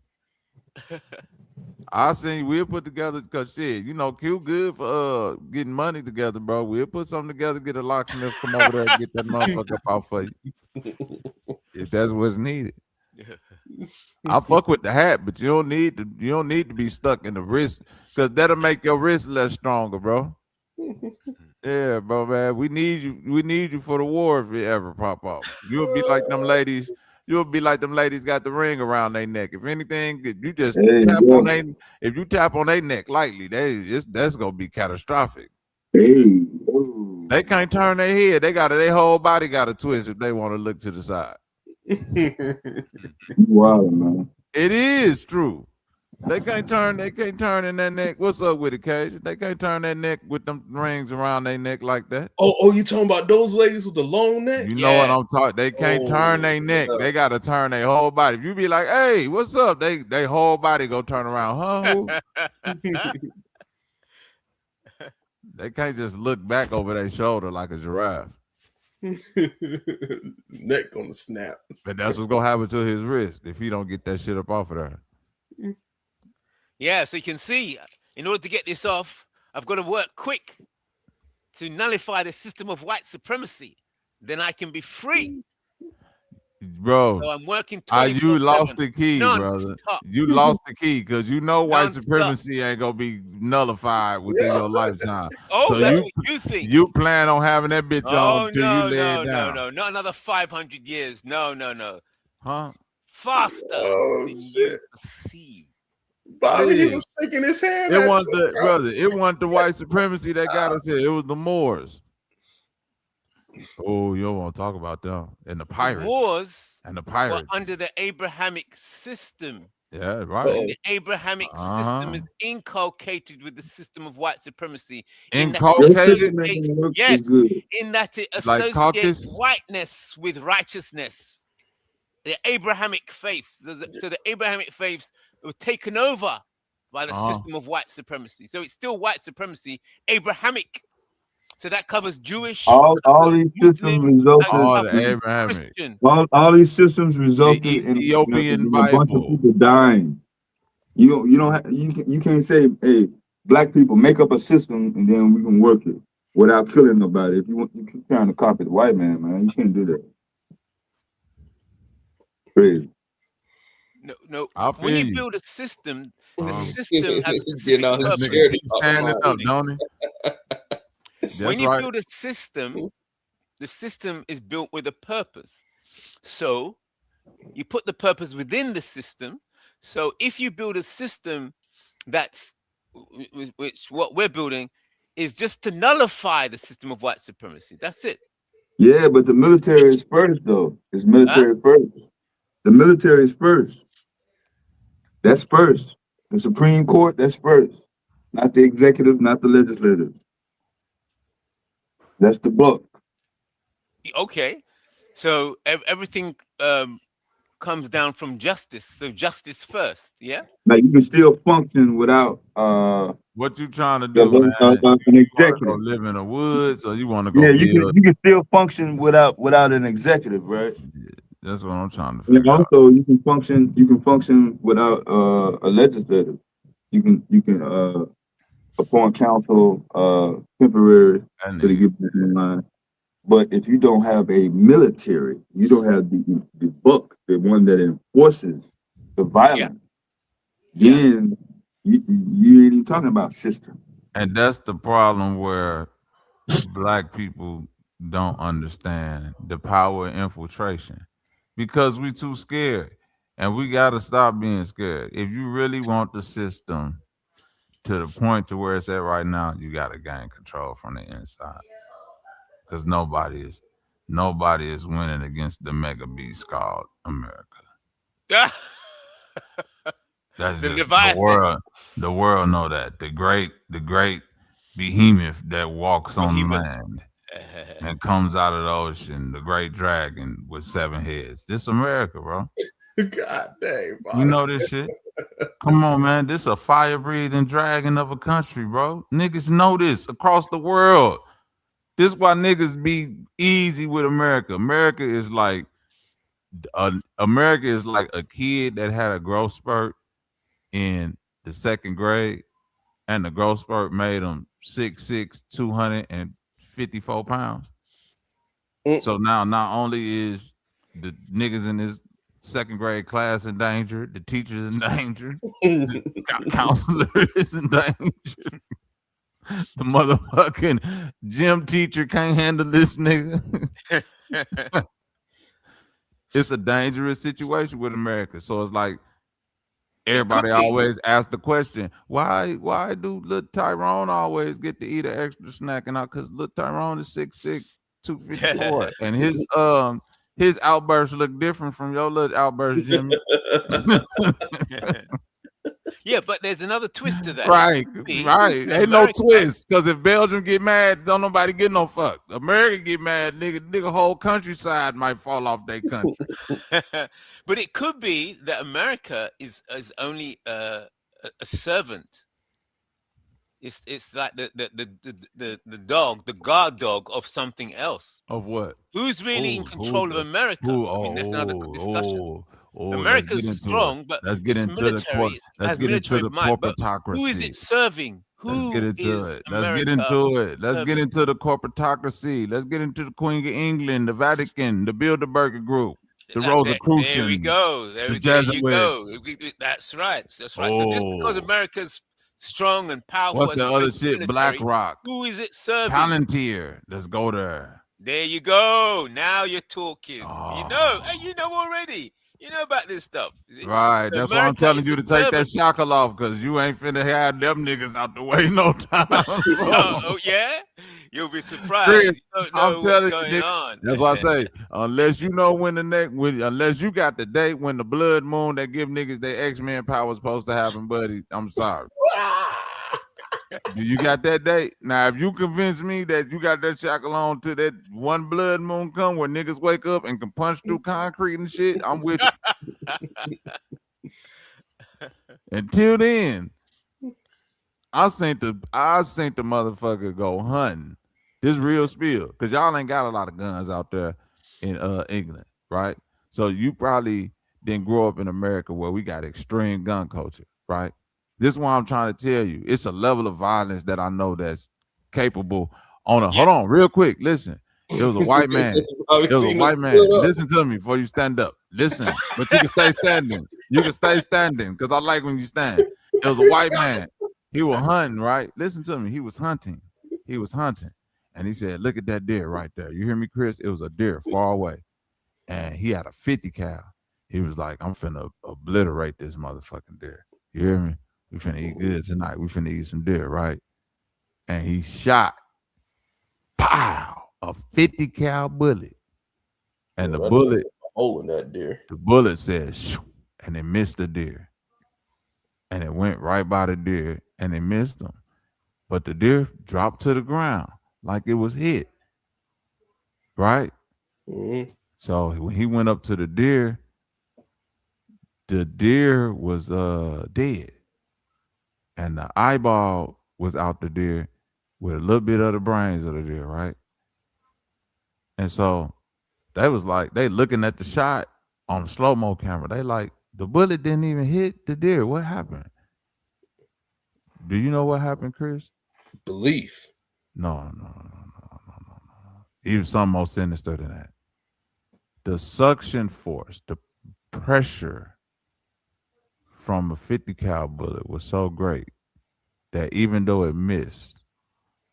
I seen we'll put together, because shit, Q good for getting money together, bro. We'll put something together, get a locksmith come over there and get that motherfucker up off for you. If that's what's needed. I fuck with the hat, but you don't need to be stuck in the wrist, because that'll make your wrist less stronger, bro. Yeah, bro, man. We need you for the war if it ever pop off. You'll be like them ladies. You'll be like them ladies got the ring around their neck. If anything, you just if you tap on their neck lightly, that's gonna be catastrophic. They can't turn their head. Their whole body got to twist if they want to look to the side. Wow, man. It is true. They can't turn in that neck. What's up with it, Cage? They can't turn that neck with them rings around their neck like that. Oh, you talking about those ladies with the long neck? You know what I'm talking. They can't turn their neck. They gotta turn their whole body. If you be like, hey, what's up? They whole body go turn around. Huh? They can't just look back over their shoulder like a giraffe. Neck gonna snap. But that's what's gonna happen to his wrist if he don't get that shit up off of there. Yeah, so you can see, in order to get this off, I've got to work quick to nullify the system of white supremacy. Then I can be free. Bro, so I'm working. You lost the key, brother. You lost the key, because white supremacy ain't gonna be nullified within your lifetime. Oh, so that's what you think. You plan on having that bitch on until you lay it down. No, not another 500 years. No. Huh? Faster than you perceive. Bobby, he was shaking his hand. It wasn't the white supremacy that got us here. It was the Moors. Oh, you don't want to talk about them and the pirates. The Moors and the pirates were under the Abrahamic system. Yeah, right. And the Abrahamic system is inculcated with the system of white supremacy. In that Your Inculcated, system ain't gonna work so yes, good. in that it like associates caucus. whiteness with righteousness. The Abrahamic faith. So the Abrahamic faiths were taken over by the system of white supremacy. So it's still white supremacy, Abrahamic. So that covers Jewish, All covers these systems Muslim, resulted. All covers the Abrahamic. Christian. All these systems The resulted in Ethiopian a bunch of Bible. people dying. You don't have, you can't say, hey, black people make up a system and then we can work it without killing nobody. If you keep trying to copy the white man, you can't do that. Crazy. No. I When you feel you. build a system, the system has a specific You know, This purpose. nigga keep standing up, don't he? That's When you right. build a system, the system is built with a purpose. So you put the purpose within the system. So if you build a system that's which what we're building is just to nullify the system of white supremacy. That's it. Yeah, but the military is first, though. It's military first. The military is first. That's first. The Supreme Court, that's first. Not the executive, not the legislative. That's the book. Okay. So everything comes down from justice. So justice first, yeah? Now you can still function without What you trying to do, man? an You want to go executive. live in the woods, or you want to go Yeah, build? you can still function without an executive, right? That's what I'm trying to And figure out. also you can function without a legislative. You can appoint council temporary That to nigga. get back in line. But if you don't have a military, you don't have the book, the one that enforces the violence, then you ain't even talking about system. And that's the problem where black people don't understand the power of infiltration because we too scared, and we got to stop being scared. If you really want the system to the point to where it's at right now, you got to gain control from the inside, because nobody is winning against the mega beast called America. That's The just Leviathan. the world. The world know that the great behemoth that walks on the land and comes out of the ocean, the great dragon with 7 heads. This America, bro. God dang, bro. You know this shit. Come on, man. This a fire-breathing dragon of a country, bro. Niggas know this across the world. This why niggas be easy with America. America is like a kid that had a growth spurt in the 2nd grade, and the growth spurt made him 6'6", 254 pounds. So now not only is the niggas in this 2nd grade class in danger, the teachers in danger, the counselor is in danger. The motherfucking gym teacher can't handle this nigga. It's a dangerous situation with America. So it's like everybody always asks the question, why do little Tyrone always get to eat an extra snack? And because little Tyrone is 6'6", 254, and his outbursts look different from your little outbursts, Jimmy. Yeah, but there's another twist to that. Right. Ain't no twist, because if Belgium get mad, don't nobody get no fuck. America get mad, nigga whole countryside might fall off their country. But it could be that America is only a servant. It's like the dog, the guard dog of something else. Of what? Who's really in control of America? I mean, that's another discussion. America's strong, but let's get into the corporatocracy. Who is it serving? Let's get into it. Let's get into the corporatocracy. Let's get into the Queen of England, the Vatican, the Bilderberg Group, the Rosicrucians. There we go. There you go. That's right. So just because America's strong and powerful. What's the other shit? Military, BlackRock. Who is it serving? Palantir. Let's go there. There you go. Now you're talking. You know already. You know about this stuff. Right. That's why I'm America telling is you to take that determined. shackle off, because you ain't finna have them niggas out the way no time. Oh yeah, you'll be surprised. Chris, You don't I'm know what's telling you, going nigga. on. That's why I say, unless you know when unless you got the date when the blood moon that give niggas their X-Men power is supposed to happen, buddy, I'm sorry. Do you got that date? Now, if you convince me that you got that shackle on to that one blood moon come where niggas wake up and can punch through concrete and shit, I'm with you. Until then, I seen the motherfucker go hunting. This real spiel, because y'all ain't got a lot of guns out there in England, right? So you probably didn't grow up in America where we got extreme gun culture, right? This is why I'm trying to tell you. It's a level of violence that I know that's capable on a hold on, real quick. Listen. It was a white man. It was a white man. Listen to me before you stand up. Listen, but you can stay standing. You can stay standing because I like when you stand. It was a white man. He was hunting, right? Listen to me. He was hunting. He was hunting. And he said, look at that deer right there. You hear me, Chris? It was a deer far away. And he had a 50 cal. He was like, I'm finna obliterate this motherfucking deer. You hear me? We finna eat good tonight. We finna eat some deer, right? And he shot, pow, a 50 cal bullet. And the bullet, hole in that deer. The bullet said, shoo, and it missed the deer. And it went right by the deer and it missed him. But the deer dropped to the ground like it was hit. Right? Mm-hmm. So when he went up to the deer was dead. And the eyeball was out the deer with a little bit of the brains of the deer, right? And so they was like, they looking at the shot on the slow-mo camera. They like, the bullet didn't even hit the deer. What happened? Do you know what happened, Chris? Belief. No. Even something more sinister than that. The suction force, the pressure from a 50 cal bullet was so great that even though it missed,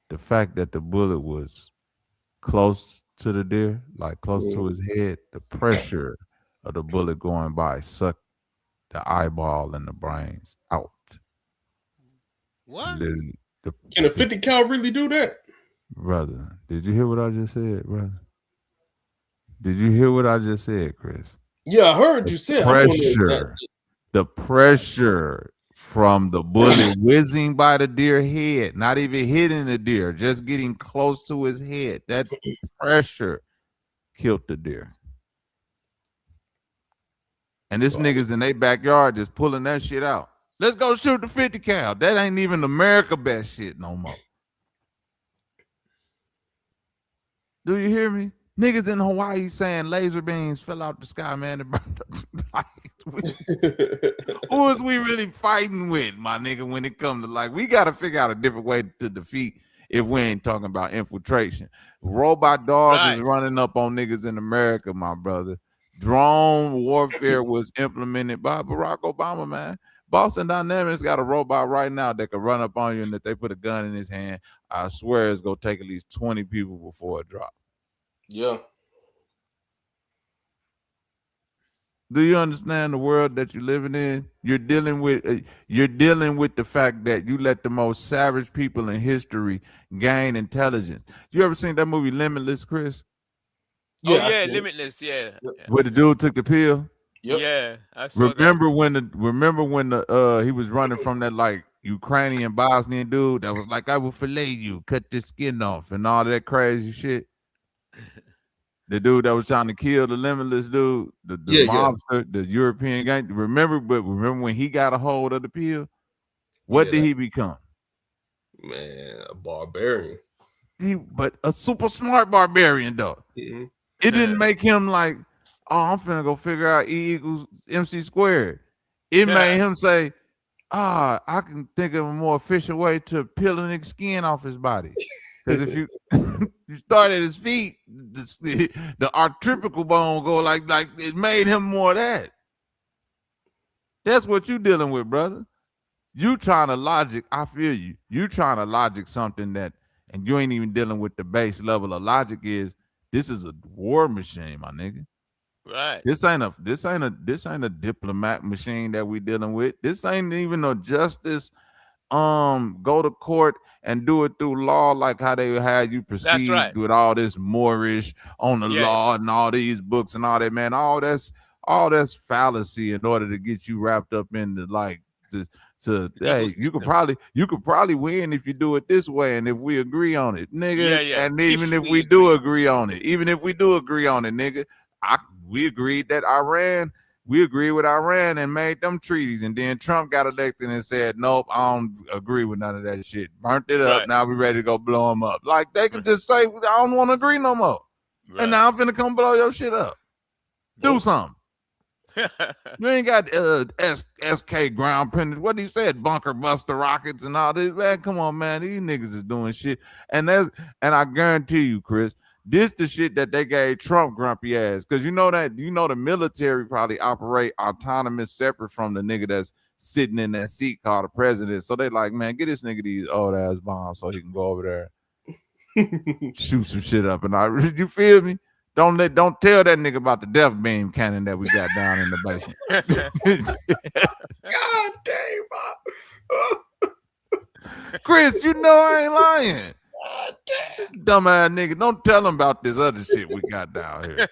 the fact that the bullet was close to the deer, like close to his head, the pressure of the bullet going by sucked the eyeball and the brains out. What? Can a 50 cal really do that? Brother, did you hear what I just said, brother? Did you hear what I just said, Chris? Yeah, I heard you said the pressure from the bullet whizzing by the deer head, not even hitting the deer, just getting close to his head. That pressure killed the deer. And this niggas in their backyard just pulling that shit out. Let's go shoot the 50 cal. That ain't even America best shit no more. Do you hear me? Niggas in Hawaii saying laser beams fell out the sky, man. And burned up. Who is we really fighting with, my nigga, when it comes to, like, we got to figure out a different way to defeat if we ain't talking about infiltration. Robot dog is running up on niggas in America, my brother. Drone warfare was implemented by Barack Obama, man. Boston Dynamics got a robot right now that can run up on you, and if they put a gun in his hand, I swear it's going to take at least 20 people before it drops. Yeah. Do you understand the world that you're living in? You're dealing with the fact that you let the most savage people in history gain intelligence. You ever seen that movie Limitless, Chris? Yeah, Limitless. Yeah. Where the dude took the pill. Yep. Yeah, I saw remember when he was running from that like Ukrainian Bosnian dude that was like, I will fillet you, cut the skin off, and all that crazy shit. The dude that was trying to kill the Limitless dude, the mobster, the European gang. Remember when he got a hold of the pill? What did he become? Man, a barbarian. But a super smart barbarian, though. Mm-hmm. It didn't make him like, oh, I'm finna go figure out E equals MC squared. It made him say, I can think of a more efficient way to peel a nigga's skin off his body. Because if you you start at his feet, the artificial bone go like it made him more of that. That's what you dealing with, brother. You trying to logic, I feel you. You trying to logic something that, and you ain't even dealing with the base level of logic is, this is a war machine, my nigga. Right. This ain't a diplomat machine that we dealing with. This ain't even no justice. Go to court and do it through law, like how they had you That's right. proceed with all this Moorish on the law and all these books and all that, man. All that's fallacy in order to get you wrapped up in the like to hey, you could probably win if you do it this way and if we agree on it, nigga. Yeah. And even if we do agree on it, nigga, we agreed that we agreed with Iran and made them treaties, and then Trump got elected and said, nope, I don't agree with none of that shit. Burnt it up. Right. Now we ready to go blow them up. Like they can just say, I don't want to agree no more. Right. And now I'm finna come blow your shit up. Do something. You ain't got SK ground pendant. What he said, bunker buster rockets and all this. Man, come on, man. These niggas is doing shit. And I guarantee you, Chris, this the shit that they gave Trump grumpy ass. Because you know the military probably operate autonomous separate from the nigga that's sitting in that seat called the president. So they like, man, get this nigga these old ass bombs so he can go over there, shoot some shit up. And you feel me? Don't tell that nigga about the death beam cannon that we got down in the basement. God damn, Chris, you know I ain't lying. God damn. Dumbass nigga, don't tell him about this other shit we got down here.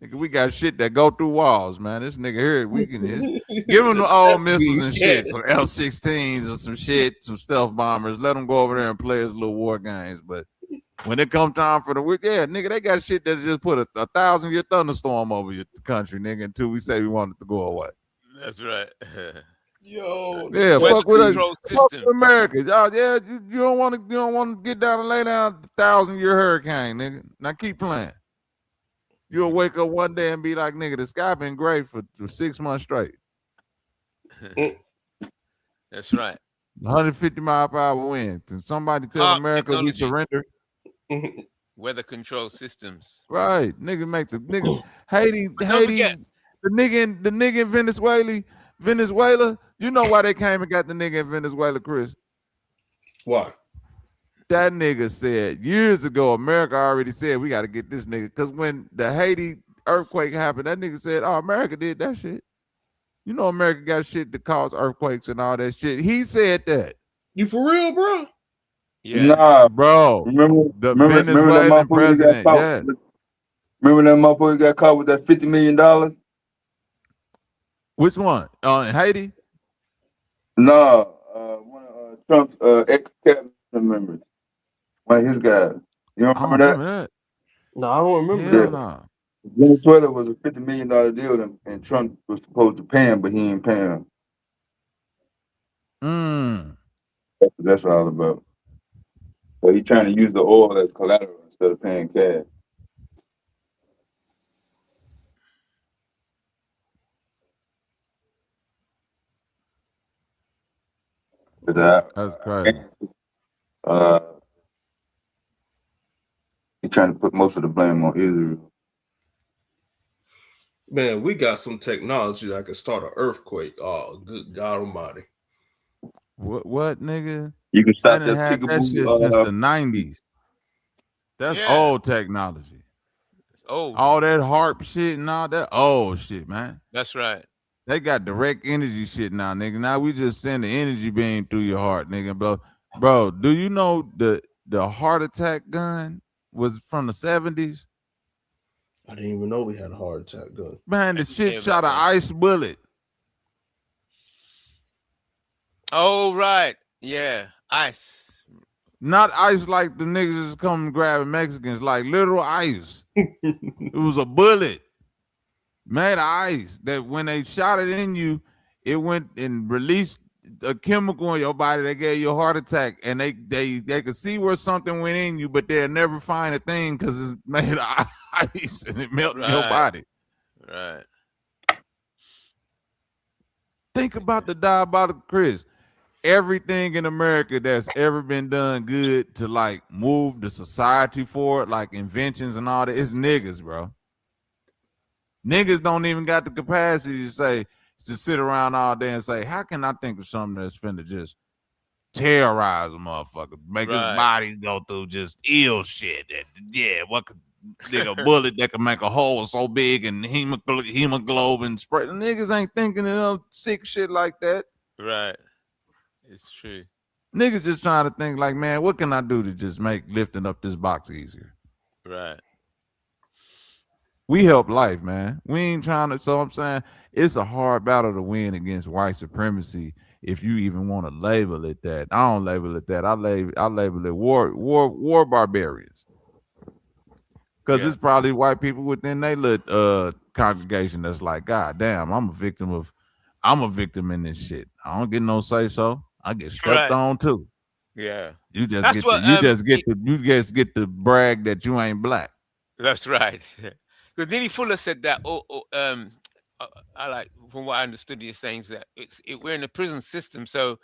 Nigga, we got shit that go through walls, man. This nigga here, we can give him the old missiles and shit, some F-16s or some shit, some stealth bombers. Let him go over there and play his little war games, but when it come time for the week, yeah, nigga, they got shit that just put a 1,000-year thunderstorm over your country, nigga, until we say we want it to go away. That's right. Yo, yeah, fuck with us. Fuck with America. Y'all, yeah, you don't want to get down and lay down the 1,000-year hurricane, nigga. Now keep playing. You'll wake up one day and be like, nigga, the sky been gray for 6 months straight. That's right. 150 mile per hour wind. Can somebody tell America we surrender? Weather control systems. Right. Nigga make the nigga Haiti, the nigga in Venezuela. You know why they came and got the nigga in Venezuela, Chris? Why? That nigga said years ago, America already said we got to get this nigga. Because when the Haiti earthquake happened, that nigga said, oh, America did that shit. You know America got shit that cause earthquakes and all that shit. He said that. You for real, bro? Yeah, nah, bro. Remember the Venezuelan president? Yes. Remember that motherfucker got caught with that $50 million? Which one? In Haiti? No, one of Trump's ex-cabinet members. One of his guys. You don't remember that? No, I don't remember that. No. Venezuela was a $50 million deal, and Trump was supposed to pay him, but he ain't paying him. That's what that's all about. So he's trying to use the oil as collateral instead of paying cash. That's crazy. He's trying to put most of the blame on Israel. Man, we got some technology that can start an earthquake. Oh, good God Almighty! What nigga? You can stop that shit since the 90s. That's old technology. Oh, all that harp shit and all that old shit, man. That's right. They got direct energy shit now, nigga. Now we just send the energy beam through your heart, nigga. Bro, do you know the heart attack gun was from the 70s? I didn't even know we had a heart attack gun. Man, the shit shot an ice bullet. Oh, right. Yeah, ice. Not ice like the niggas is coming grabbing Mexicans, like literal ice. It was a bullet made of ice that when they shot it in you, it went and released a chemical in your body that gave you a heart attack. And they could see where something went in you, but they'll never find a thing because it's made of ice and it melted your body. Right. Think about the diabolical Chris. Everything in America that's ever been done good to like move the society forward, like inventions and all that, it's niggas, bro. Niggas don't even got the capacity to sit around all day and say, how can I think of something that's finna just terrorize a motherfucker, make his body go through just ill shit? What could nigga bullet that can make a hole so big and hemoglobin spread. Niggas ain't thinking of sick shit like that. Right. It's true. Niggas just trying to think like, man, what can I do to just make lifting up this box easier? Right. We help life, man. We ain't trying to. So I'm saying it's a hard battle to win against white supremacy. If you even want to label it that, I don't label it that. I label it war barbarians. Because it's probably white people within their little congregation that's like, God damn, I'm a victim in this shit. I don't get no say so. I get stepped on too. Yeah. You just get to brag that you ain't black. That's right. Because Neely Fuller said that. I like, from what I understood, you're saying that we're in a prison system, so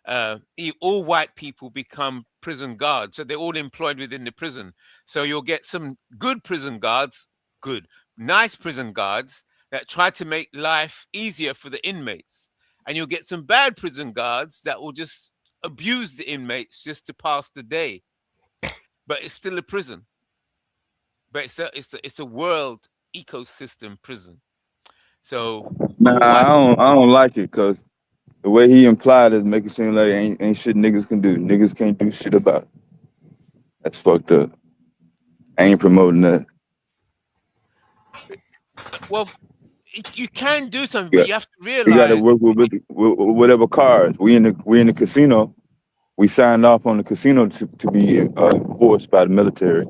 all white people become prison guards, so they're all employed within the prison. So you'll get some good prison guards, nice prison guards that try to make life easier for the inmates, and you'll get some bad prison guards that will just abuse the inmates just to pass the day. But it's still a prison. But it's a world ecosystem prison. So I don't like it because the way he implied it make it seem like ain't shit niggas can do. Niggas can't do shit about it. That's fucked up. I ain't promoting that. Well, you can do something, but you have to realize you got to work with whatever cards. We in the casino. We signed off on the casino to be enforced by the military.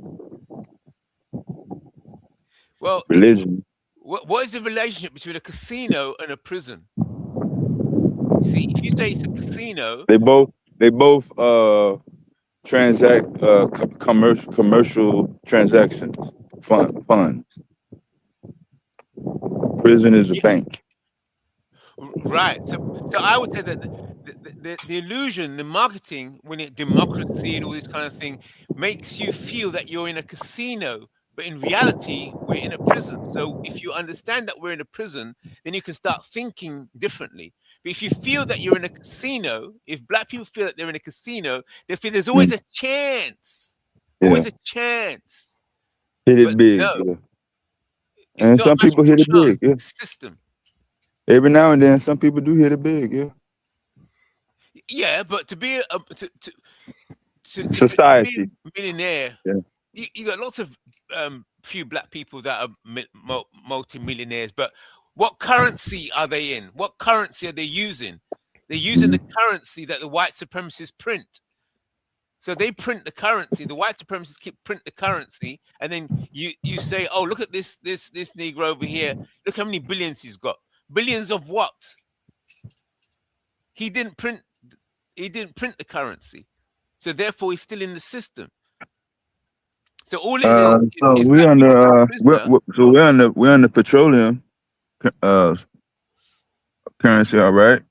Well, religion. What is the relationship between a casino and a prison? See, if you say it's a casino, they both transact commercial transactions, funds. Prison is a bank. Right. So I would say that the illusion, the marketing, democracy and all this kind of thing, makes you feel that you're in a casino. But in reality, we're in a prison. So if you understand that we're in a prison, then you can start thinking differently. But if you feel that you're in a casino, if black people feel that they're in a casino, they feel there's always a chance. Always a chance. Hit it big. No, and some people hit it big. Yeah. System. Every now and then, some people do hit it big. Yeah. Yeah, but to be society to be a millionaire, you got lots of few black people that are multi-millionaires, but what currency are they in? What currency are they using? They're using the currency that the white supremacists print. So they print the currency. The white supremacists print the currency, and then you say, "Oh, look at this Negro over here. Look how many billions he's got. Billions of what? He didn't print the currency, so therefore he's still in the system." So all it is so we're under petroleum currency, all right?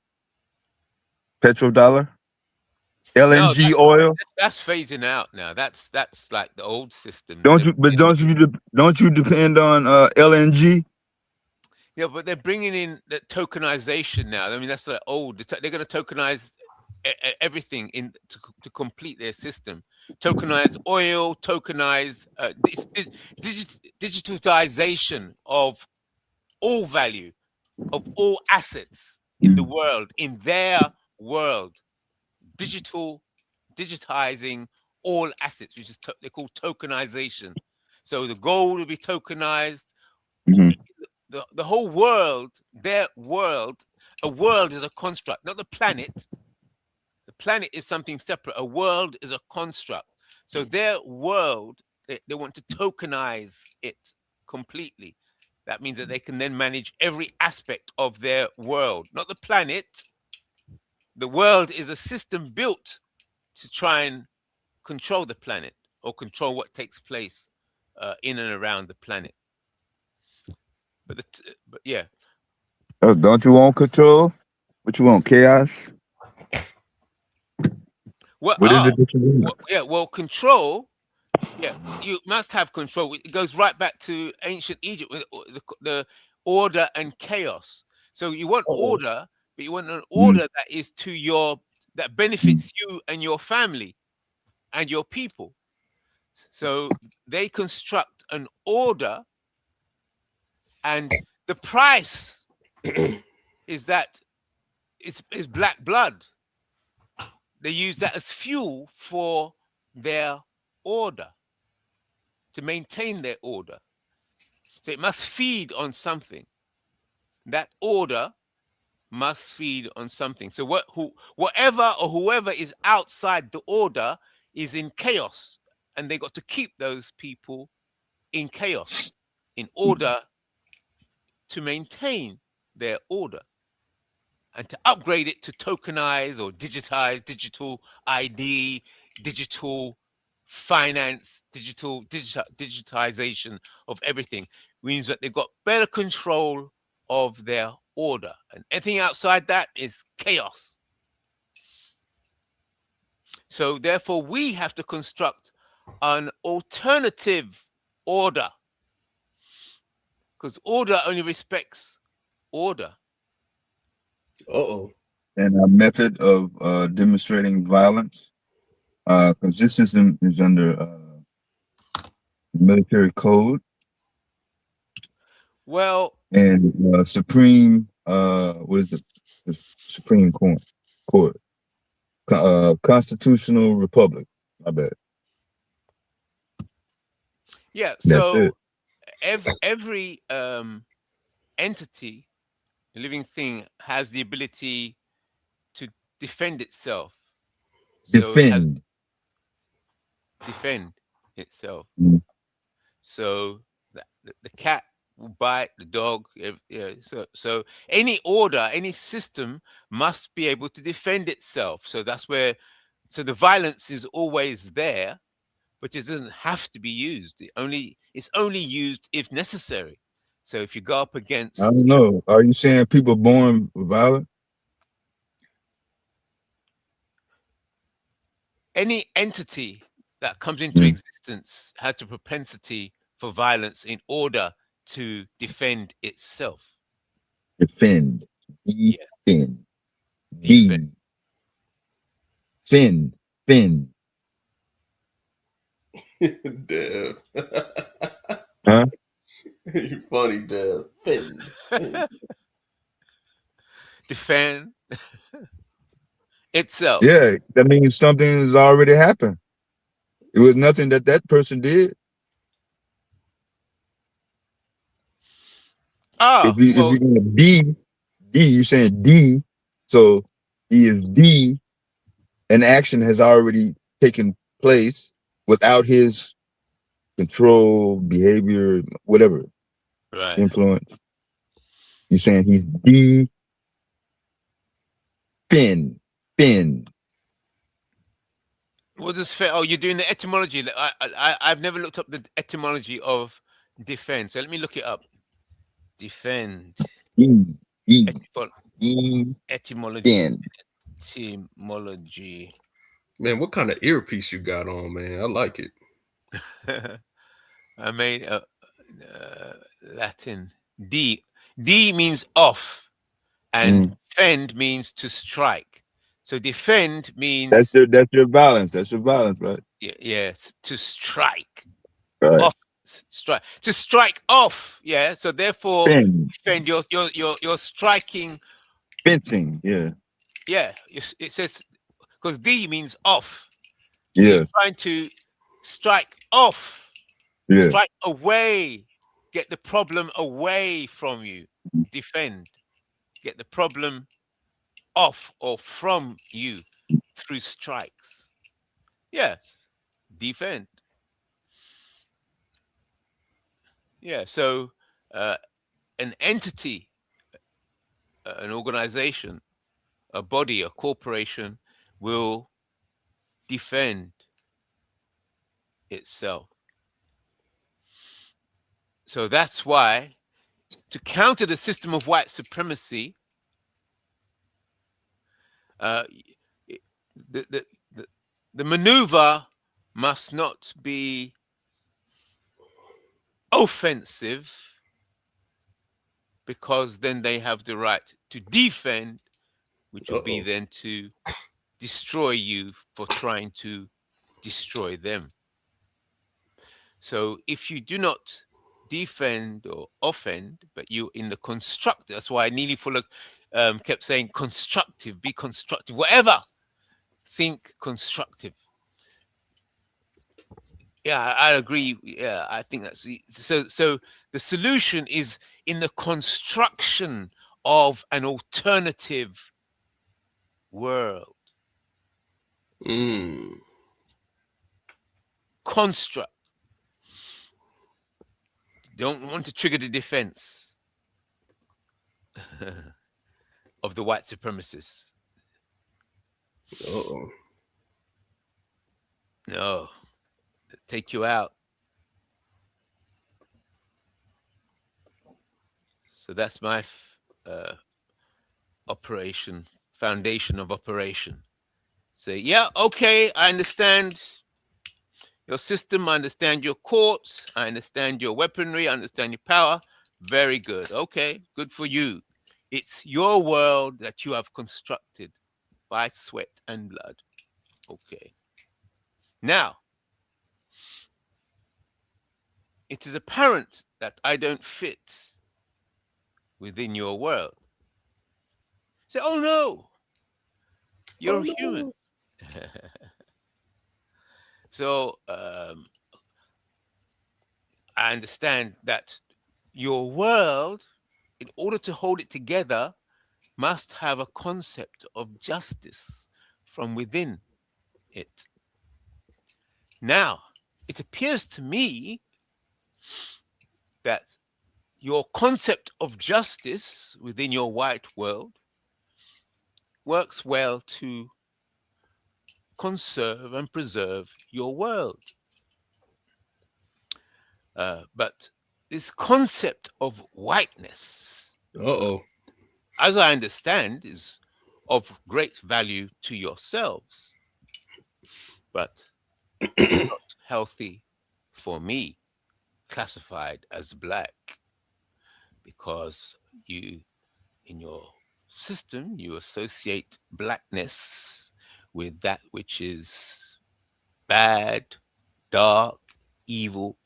Petrodollar, LNG oil. That's phasing out now. That's like the old system. Don't you depend on LNG? Yeah, but they're bringing in the tokenization now. I mean, that's like old. They're going to tokenize everything to complete their system. Tokenize oil, tokenize digitalization of all value, of all assets in the world, in their world. Digitizing all assets, which is they call tokenization. So the gold will be tokenized. The whole world, their world, a world is a construct, not the planet. The planet is something separate. A world is a construct. So their world, they want to tokenize it completely. That means that they can then manage every aspect of their world, not the planet. The world is a system built to try and control the planet or control what takes place in and around the planet. But yeah. Oh, don't you want control? What you want? Chaos? Well, control. Yeah, you must have control. It goes right back to ancient Egypt, the order and chaos. So you want order, but you want an order that is that benefits you and your family and your people. So they construct an order, and the price is that it's black blood. They use that as fuel for their order, to maintain their order. So it must feed on something. That order must feed on something. So whatever or whoever is outside the order is in chaos, and they got to keep those people in chaos in order to maintain their order and to upgrade it to tokenize or digitize, digital ID, digital finance, digitization of everything means that they've got better control of their order, and anything outside that is chaos. So therefore we have to construct an alternative order, because order only respects order. And a method of demonstrating violence, because this system is under military code. Well, and Supreme, what is the Supreme Court? Constitutional Republic. I bet. Yeah. That's So it. every entity, a living thing, has the ability to defend itself. So it has defend itself. Mm. So the cat will bite the dog. Yeah, so any order, any system must be able to defend itself. So that's where, so the violence is always there, but it doesn't have to be used. It's only used if necessary. So if you go up against, I don't know. Are you saying people born violent? any entity that comes into existence has a propensity for violence in order to defend itself. Defend. Yeah. Defend. Defend. Fin. Fin. Damn. Huh? You funny, damn. Fin. Defend itself. Yeah, that means something has already happened. It was nothing that person did. Oh, If you're gonna D, you're saying D, so he is D. An action has already taken place without his control, behavior, whatever, right. influence. You're saying he's D. Fin. What does fin? Oh, you're doing the etymology. I've never looked up the etymology of defend. So let me look it up. Defend. Etymology. Fin. Etymology. Man, what kind of earpiece you got on, man? I like it. I made Latin. D means off, and fend means to strike. So defend means that's your violence. That's your violence, right? Yes, to strike. Right. Off, strike. To strike off. Yeah. So therefore, defend. You're striking. Fencing. Yeah. Yeah. It says because D means off. So Yeah. you're trying to strike off. Yeah. Strike away. Get the problem away from you. Defend. Get the problem off or from you through strikes. Yes. Defend. Yeah. So an entity, an organization, a body, a corporation will defend itself. So that's why, to counter the system of white supremacy, the maneuver must not be offensive, because then they have the right to defend, which will be then to destroy you for trying to destroy them. So if you do not defend or offend, but you in the constructive, that's why Neely Fuller kept saying constructive, be constructive, whatever, think constructive. Yeah, I agree. Yeah, I think that's so. So the solution is in the construction of an alternative world. Construct. Don't want to trigger the defense of the white supremacists. Uh-oh. No, take you out. So that's my operation, foundation of operation. Say, yeah, okay, I understand your system, I understand your courts, I understand your weaponry, I understand your power. Very good. Okay, good for you. It's your world that you have constructed by sweat and blood. Okay. Now, it is apparent that I don't fit within your world. Say, oh no, you're human. So I understand that your world, in order to hold it together, must have a concept of justice from within it. Now, it appears to me that your concept of justice within your white world works well to conserve and preserve your world. But this concept of whiteness, as I understand, is of great value to yourselves, but not healthy for me, classified as black, because you, in your system, you associate blackness with that which is bad, dark, evil.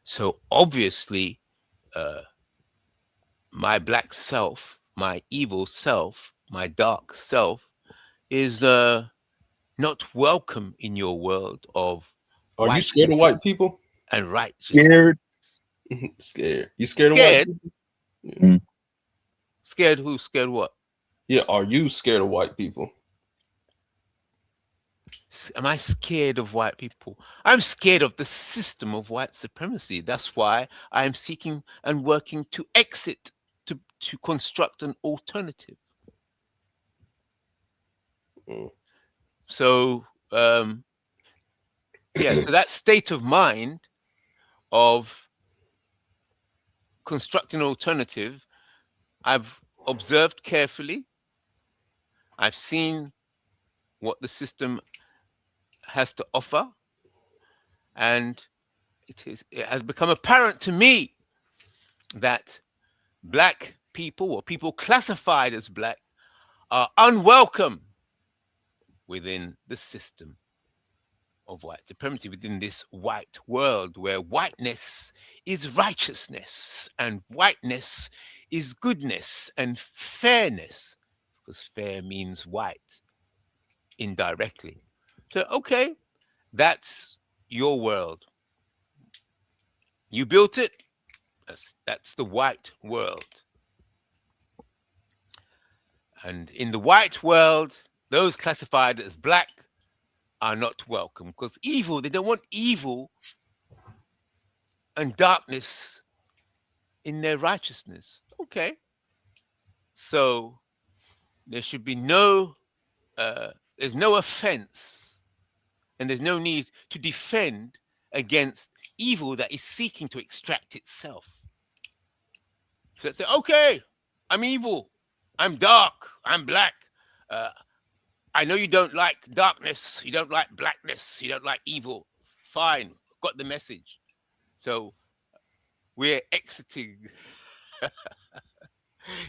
So obviously, my black self, my evil self, my dark self is not welcome in your world of. Are you scared of white people? And righteousness. Scared. Scared. You scared of white people? Yeah. Scared who? Scared what? Yeah, are you scared of white people? Am I scared of white people? I'm scared of the system of white supremacy. That's why I'm seeking and working to exit, to construct an alternative. So, yeah, so that state of mind of constructing an alternative, I've observed carefully. I've seen what the system has to offer, and it has become apparent to me that black people, or people classified as black, are unwelcome within the system of white supremacy, within this white world where whiteness is righteousness and whiteness is goodness and fairness, because fair means white indirectly. So, okay, that's your world. You built it. That's the white world. And in the white world, those classified as black are not welcome, because evil, they don't want evil and darkness in their righteousness. Okay. So there should be no, there's no offense, and there's no need to defend against evil that is seeking to extract itself. So say, okay, I'm evil, I'm dark, I'm black. I know you don't like darkness, you don't like blackness, you don't like evil. Fine, got the message. So we're exiting.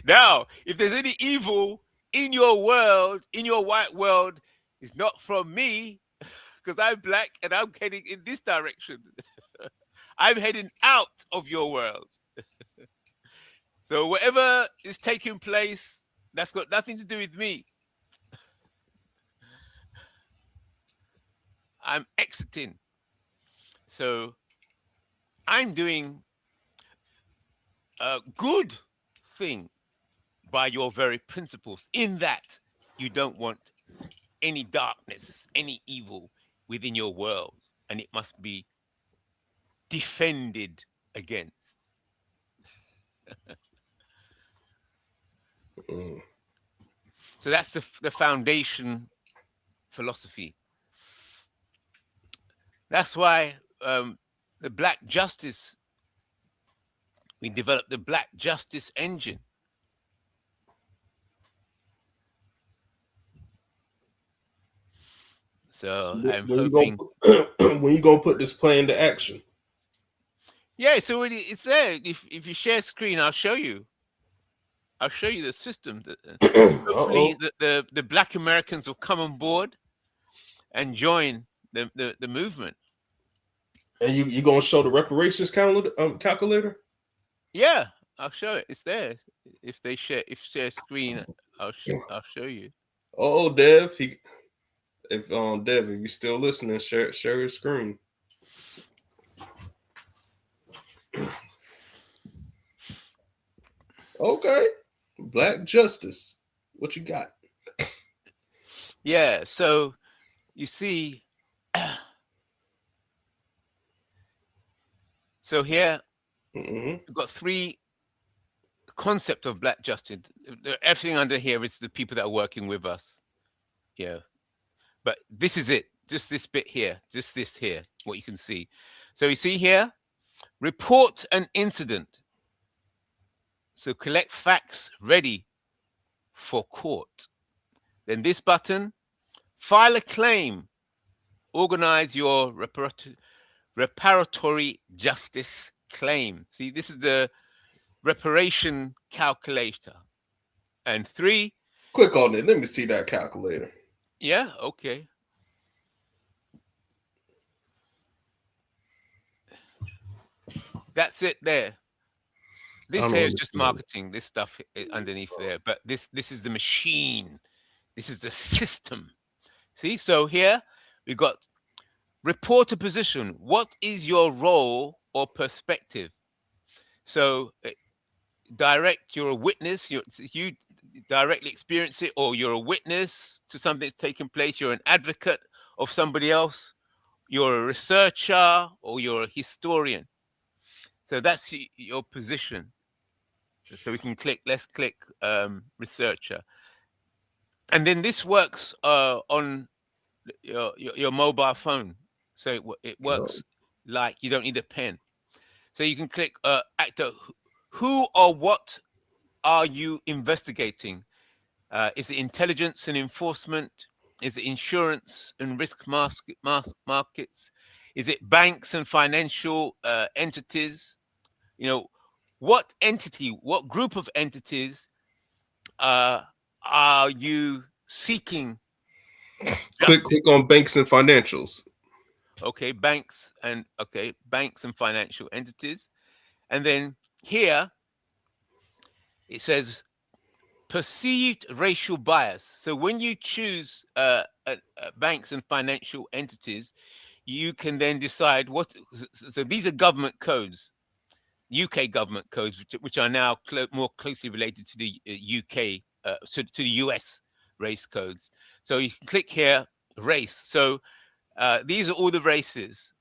Now, if there's any evil in your world, in your white world, it's not from me, because I'm black and I'm heading in this direction. I'm heading out of your world. So whatever is taking place, that's got nothing to do with me. I'm exiting. So I'm doing a good thing by your very principles, in that you don't want any darkness, any evil within your world, and it must be defended against. So that's the foundation philosophy. That's why the Black Justice, we developed the Black Justice engine. So I'm hoping. When you gonna put this plan into action? Yeah, it's already, it's there. If you share screen, I'll show you. I'll show you the system. Hopefully, the Black Americans will come on board and join the movement. And you gonna show the reparations calculator? Yeah, I'll show it. It's there. If they share screen, I'll show you. Oh, Dev, if you're still listening, share your screen. Okay, Black Justice. What you got? Yeah, so you see, so here we've got three concept of Black Justice. Everything under here is the people that are working with us. Yeah, but this is it. Just this bit here. Just this here. What you can see. So you see here, report an incident. So collect facts ready for court. Then this button, file a claim, organize your reparatory justice claim. See, this is the reparation calculator. And 3. Click on it. Let me see that calculator. Yeah, okay. That's it there. This here is just marketing, this stuff underneath there. But this is the machine. This is the system. See, so here we got report a position. What is your role or perspective? So direct, you're a witness. You directly experience it, or you're a witness to something that's taking place. You're an advocate of somebody else. You're a researcher, or you're a historian. So that's your position. So we can click, let's click researcher. And then this works on your mobile phone. So it works like you don't need a pen. So you can click actor. Who or what are you investigating? Is it intelligence and enforcement? Is it insurance and risk markets? Is it banks and financial entities? You know, what entity, what group of entities are you seeking? Click on banks and financials. Okay, banks and financial entities. And then here it says perceived racial bias. So when you choose banks and financial entities, you can then decide what. So these are government codes, UK government codes, which are now more closely related to the UK, to the US race codes. So you can click here, race. So these are all the races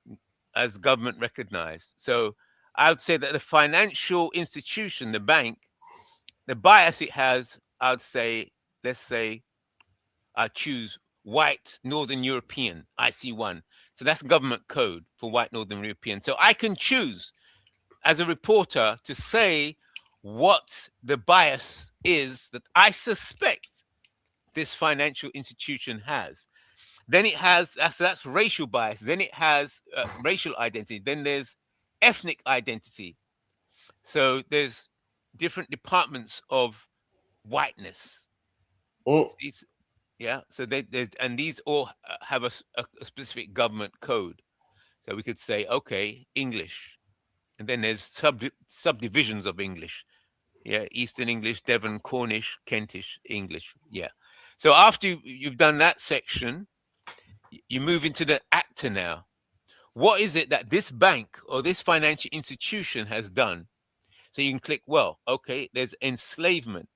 as government recognized. So I would say that the financial institution, the bank, the bias it has, I would say, let's say I choose white Northern European, IC1. So that's government code for white Northern European. So I can choose as a reporter to say what the bias is that I suspect this financial institution has. Then it has, that's racial bias. Then it has racial identity. Then there's ethnic identity. So there's different departments of whiteness. Yeah. So and these all have a specific government code. So we could say, okay, English. And then there's subdivisions of English. Yeah, Eastern English, Devon, Cornish, Kentish English. Yeah. So after you've done that section, you move into the actor now. What is it that this bank or this financial institution has done? So you can click, well, okay, there's enslavement.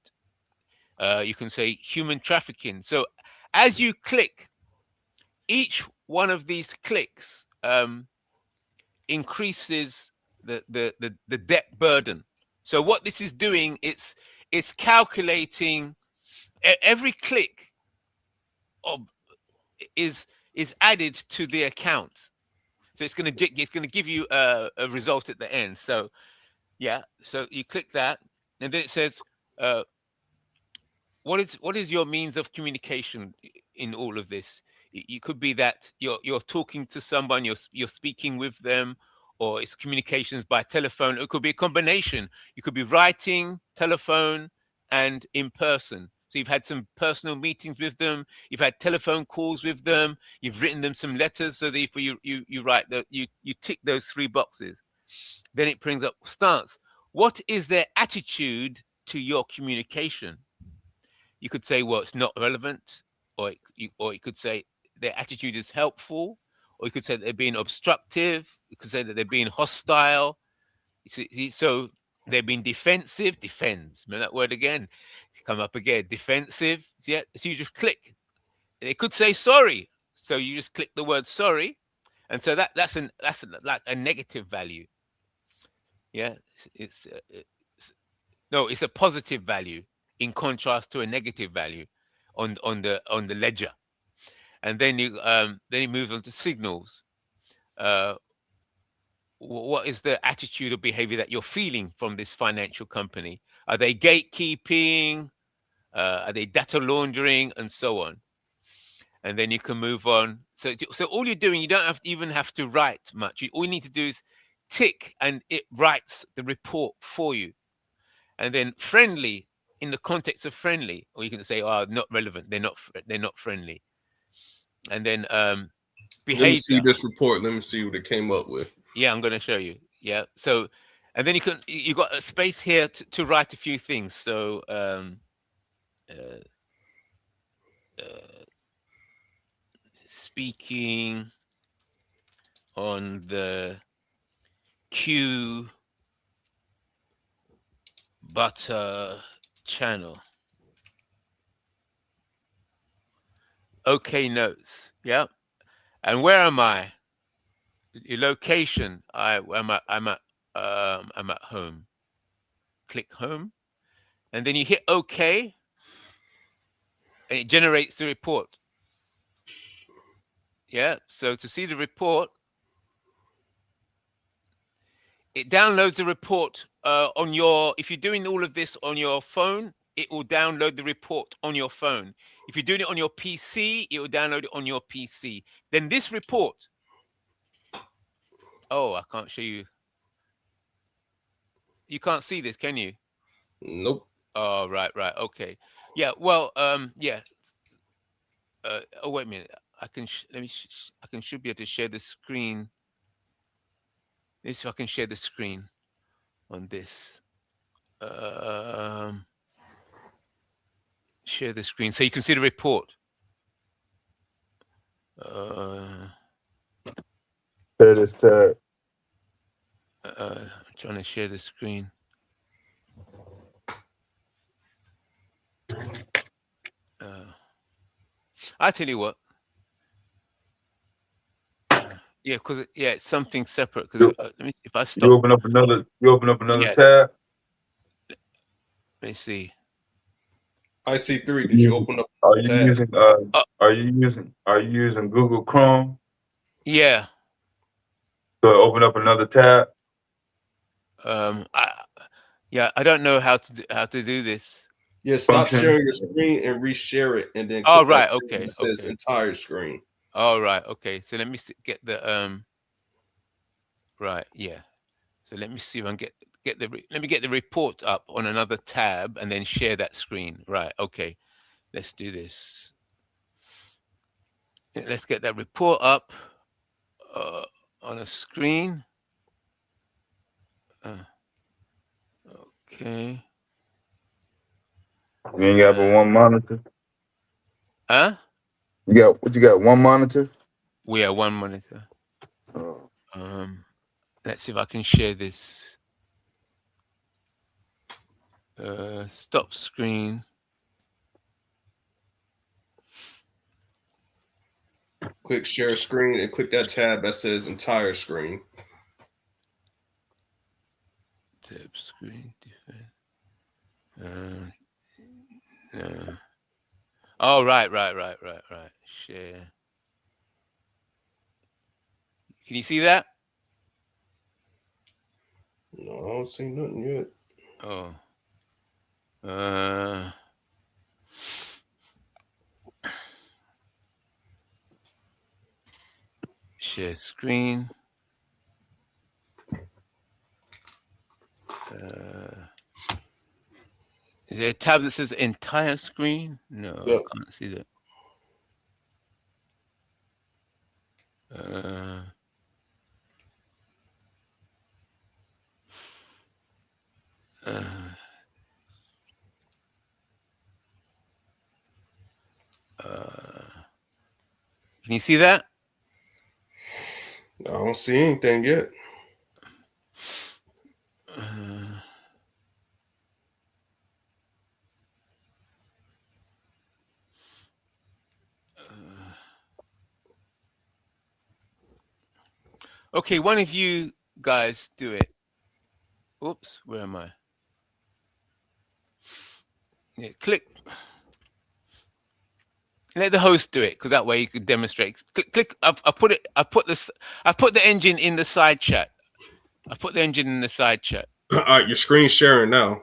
You can say human trafficking. So as you click, each one of these clicks increases the debt burden. So what this is doing, it's calculating every click of is added to the account. So it's going to give you a result at the end. So yeah, so you click that, and then it says what is your means of communication in all of this? It could be that you're talking to someone, you're speaking with them, or it's communications by telephone. It could be a combination. You could be writing, telephone, and in person. So you've had some personal meetings with them, you've had telephone calls with them, you've written them some letters. So therefore you write that you tick those 3 boxes. Then it brings up stance. What is their attitude to your communication? You could say, well, it's not relevant, or you could say their attitude is helpful, or you could say that they're being obstructive. You could say that they're being hostile. So they've been defensive. Defends. Remember that word again? Come up again. Defensive. Yeah. So you just click. They could say sorry. So you just click the word sorry, and so that's like a negative value. Yeah. It's a positive value in contrast to a negative value on the ledger. And then you move on to signals. What is the attitude or behavior that you're feeling from this financial company? Are they gatekeeping? Are they data laundering, and so on? And then you can move on. So all you're doing, you don't even have to write much. All you need to do is tick, and it writes the report for you. And then friendly, in the context of friendly, or you can say, oh, not relevant. They're not friendly. And then behavior. Let me see this report. Let me see what it came up with. Yeah, I'm going to show you. Yeah. So, and then you got a space here to write a few things. So, speaking on the 𝘾𝙤𝙎𝙃 channel. Okay, notes. Yeah. And where am I? Your location. I'm at home. Click home, and then you hit OK, and it generates the report. Yeah. So to see the report, it downloads the report on your. If you're doing all of this on your phone, it will download the report on your phone. If you're doing it on your PC, it will download it on your PC. Then this report. Oh, I can't show you. You can't see this, can you? Nope. Oh, right. Okay. Yeah. Well, yeah. Oh, wait a minute. I should be able to share the screen. Let me see if I can share the screen on this. Share the screen so you can see the report. I'm trying to share the screen. I tell you what. Yeah, because it's something separate. Because let me see if I stop. You open up another tab. Let me see. I see 3. Did you open up? Are you using Google Chrome? Yeah. So open up another tab. I don't know how to do this. Yeah, stop sharing your screen and reshare it, and then. Oh, right. Okay. It says entire screen. Oh, right. Okay. So let me get the right. Yeah. So let me see if I can let me get the report up on another tab and then share that screen. Right. Okay. Let's do this. Let's get that report up on a screen. Okay. You ain't got but one monitor? Huh? You got one monitor? We have one monitor. Oh. Let's see if I can share this. Stop screen. Click share screen and click that tab that says entire screen. Tab screen. No. Oh, right. Share. Can you see that? No, I don't see nothing yet. Oh. Share screen. Is there a tab that says entire screen? No, Yep. I can't see that. Can you see that? I don't see anything yet. Okay, one of you guys do it. Oops, where am I? Yeah, click. Let the host do it, because that way you could demonstrate. Click. I put the engine in the side chat. I put the engine in the side chat. All right, your screen sharing now.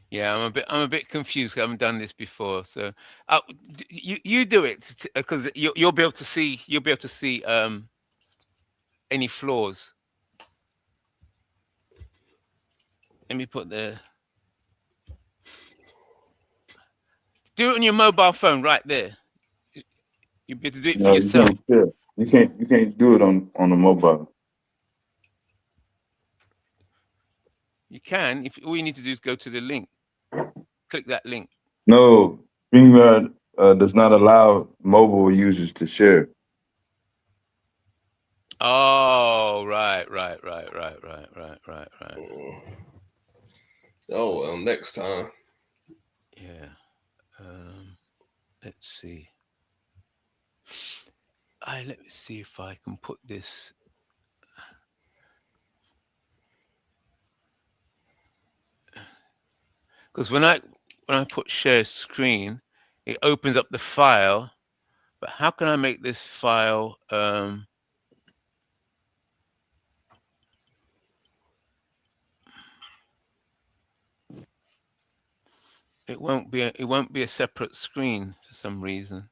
Yeah, I'm a bit confused. I haven't done this before, so you do it, because you'll be able to see any flaws. Let me put the. Do it on your mobile phone right there. You'll be able to do it for yourself. You can't do it on the mobile. You can, if all you need to do is go to the link. Click that link. No, StreamYard does not allow mobile users to share. Oh, right. Oh well, next time. Yeah. Let's see. Let me see if I can put this. Because when I put share screen, it opens up the file. But how can I make this file? It won't be a separate screen for some reason.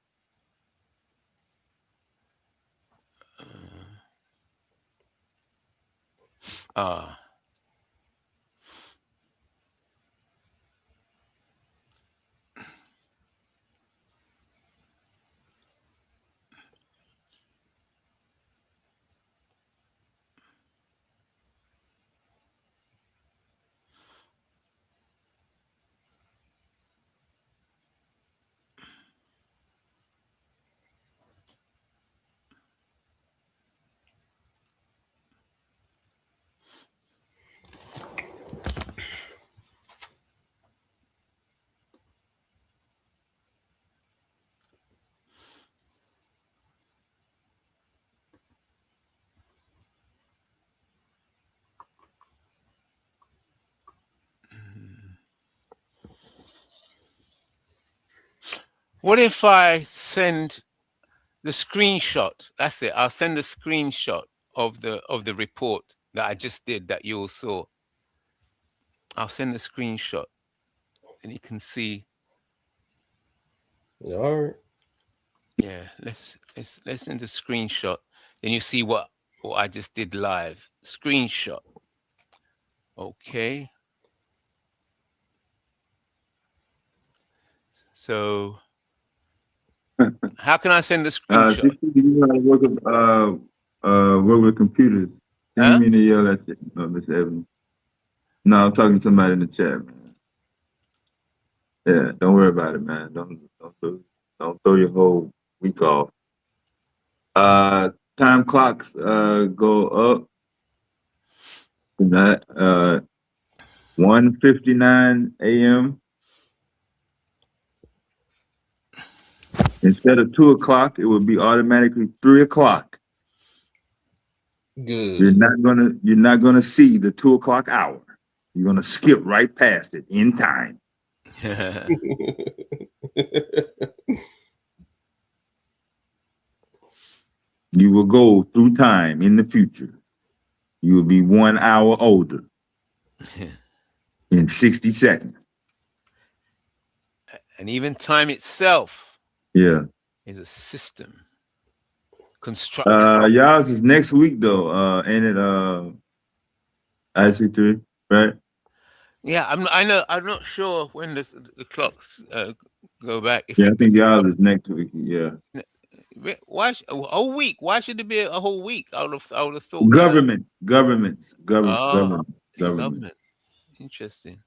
What if I send the screenshot? That's it. I'll send a screenshot of the report that I just did that you all saw. I'll send a screenshot, and you can see. All right. Yeah, let's send a screenshot. Then you see what I just did live. Screenshot. Okay. So how can I send the screenshot? You know how to work with computers. She didn't Huh? mean to yell at you, Miss Evans. No, I'm talking to somebody in the chat, man. Yeah, don't worry about it, man. Don't throw your whole week off. Time clocks go up tonight. 1:59 a.m. Instead of 2 o'clock, it would be automatically 3 o'clock. Good. You're not gonna see the 2 o'clock hour. You're gonna skip right past it in time. You will go through time in the future. You will be 1 hour older in 60 seconds. And even time itself, Yeah, is a system constructed. Y'all's is next week though. Ain't it IC3, right? Yeah, I'm not sure when the clocks go back. If Yeah, I think y'all's is next week. Yeah. why a whole week? Why should it be a whole week? I would have thought Government. government. Interesting.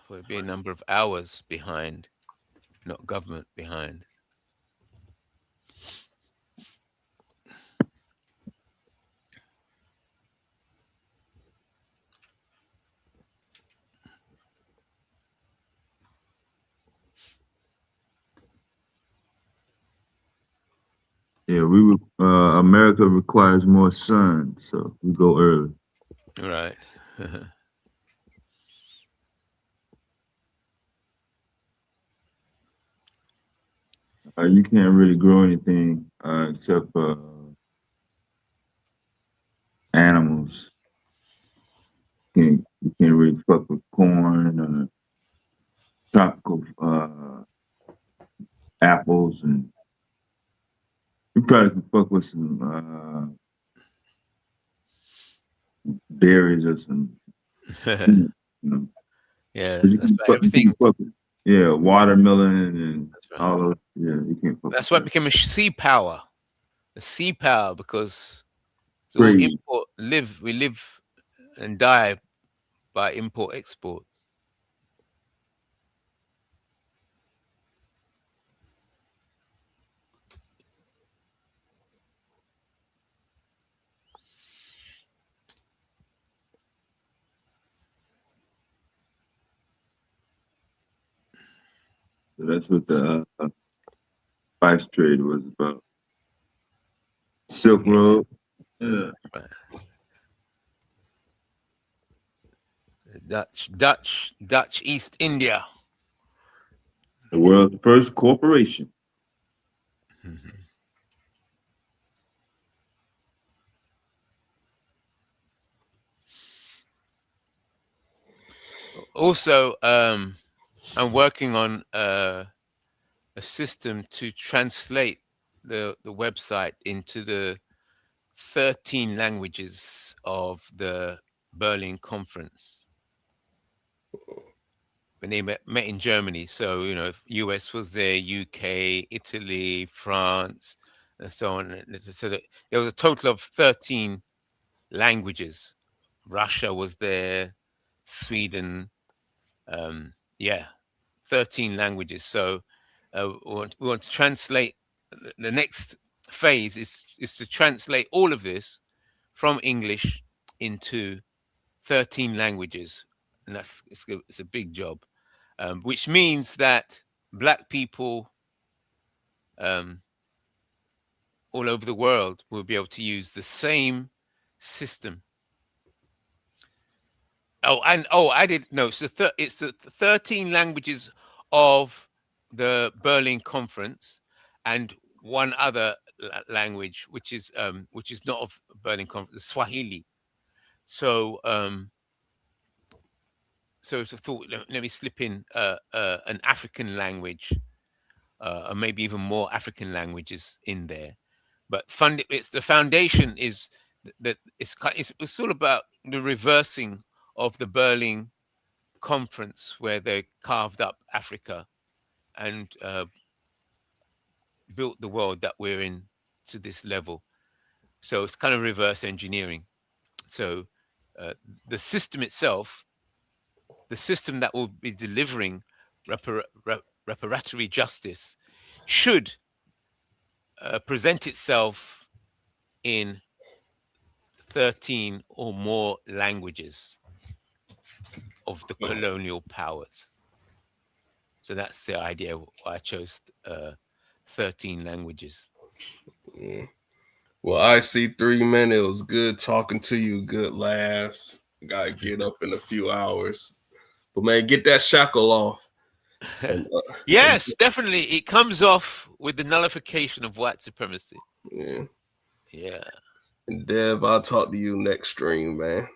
Would be a number of hours behind, not government behind. Yeah, America requires more sun, so we go early. Right. You can't really grow anything except animals. You can't really fuck with corn or tropical apples, and you probably can fuck with some berries or some, you know. Yeah, You that's can why everything. Yeah, watermelon and That's right. all those. Yeah, you can't fuck. That's why it became a sea power. A sea power, because it's all import. We live and die by import export. So that's what the spice trade was about. Silk Road. Yeah. Dutch East India. The world's first corporation. Also, I'm working on a system to translate the website into the 13 languages of the Berlin Conference. When they met in Germany, so US was there, UK, Italy, France, and so on. So that there was a total of 13 languages. Russia was there, Sweden, 13 languages. So we want to translate. The next phase is to translate all of this from English into 13 languages, and it's a big job, which means that Black people all over the world will be able to use the same system. I did know. So it's the 13 languages of the Berlin Conference, and one other language, which is not of Berlin Conference, the Swahili. So so I thought, let me slip in an African language, and maybe even more African languages in there. But it's the foundation is that it's all about the reversing of the Berlin Conference, where they carved up Africa and built the world that we're in to this level. So it's kind of reverse engineering. So the system itself, the system that will be delivering reparatory justice, should present itself in 13 or more languages of the colonial powers. So that's the idea why I chose 13 languages. Yeah. Well, I see 3 men. It was good talking to you. Good laughs. Gotta get up in a few hours. But man, get that shackle off. And, yes, definitely. It comes off with the nullification of white supremacy. Yeah. Yeah. And Dev, I'll talk to you next stream, man.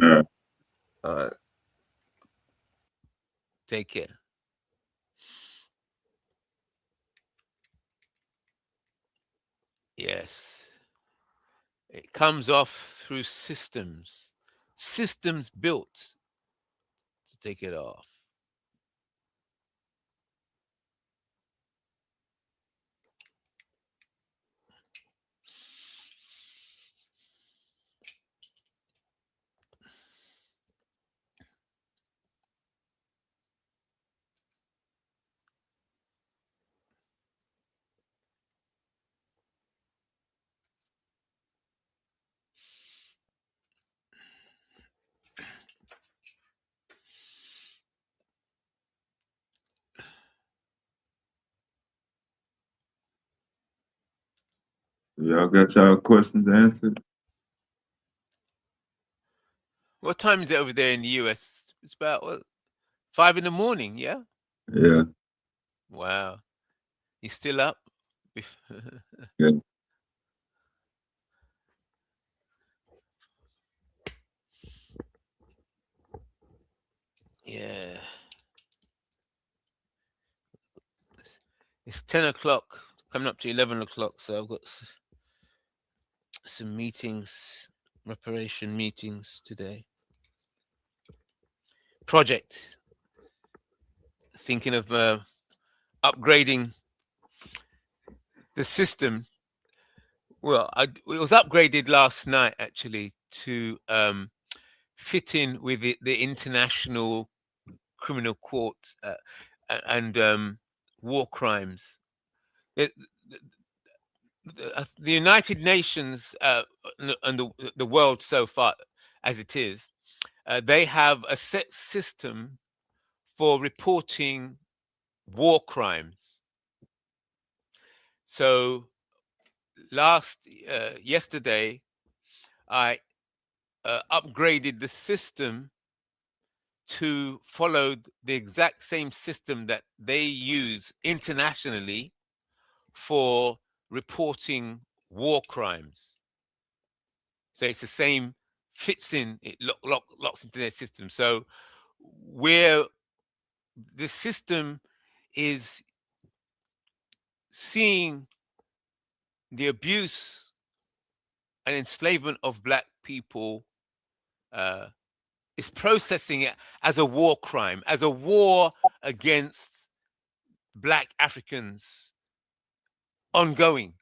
Yeah. All right. Take care. Yes. It comes off through systems built to take it off. Y'all got y'all questions answered? What time is it over there in the US? It's about 5 in the morning, yeah? Yeah. Wow. You still up? Yeah. Yeah. It's 10 o'clock, coming up to 11 o'clock, so I've got some meetings, reparation meetings today. Project. Thinking of upgrading the system. Well, it was upgraded last night, actually, to fit in with the International Criminal Court and war crimes. The United Nations and the world so far, as it is, they have a set system for reporting war crimes. So yesterday, I upgraded the system to follow the exact same system that they use internationally for reporting war crimes. So it's the same, fits in, it locks into their system. So where the system is seeing the abuse and enslavement of Black people, is processing it as a war crime, as a war against Black Africans ongoing.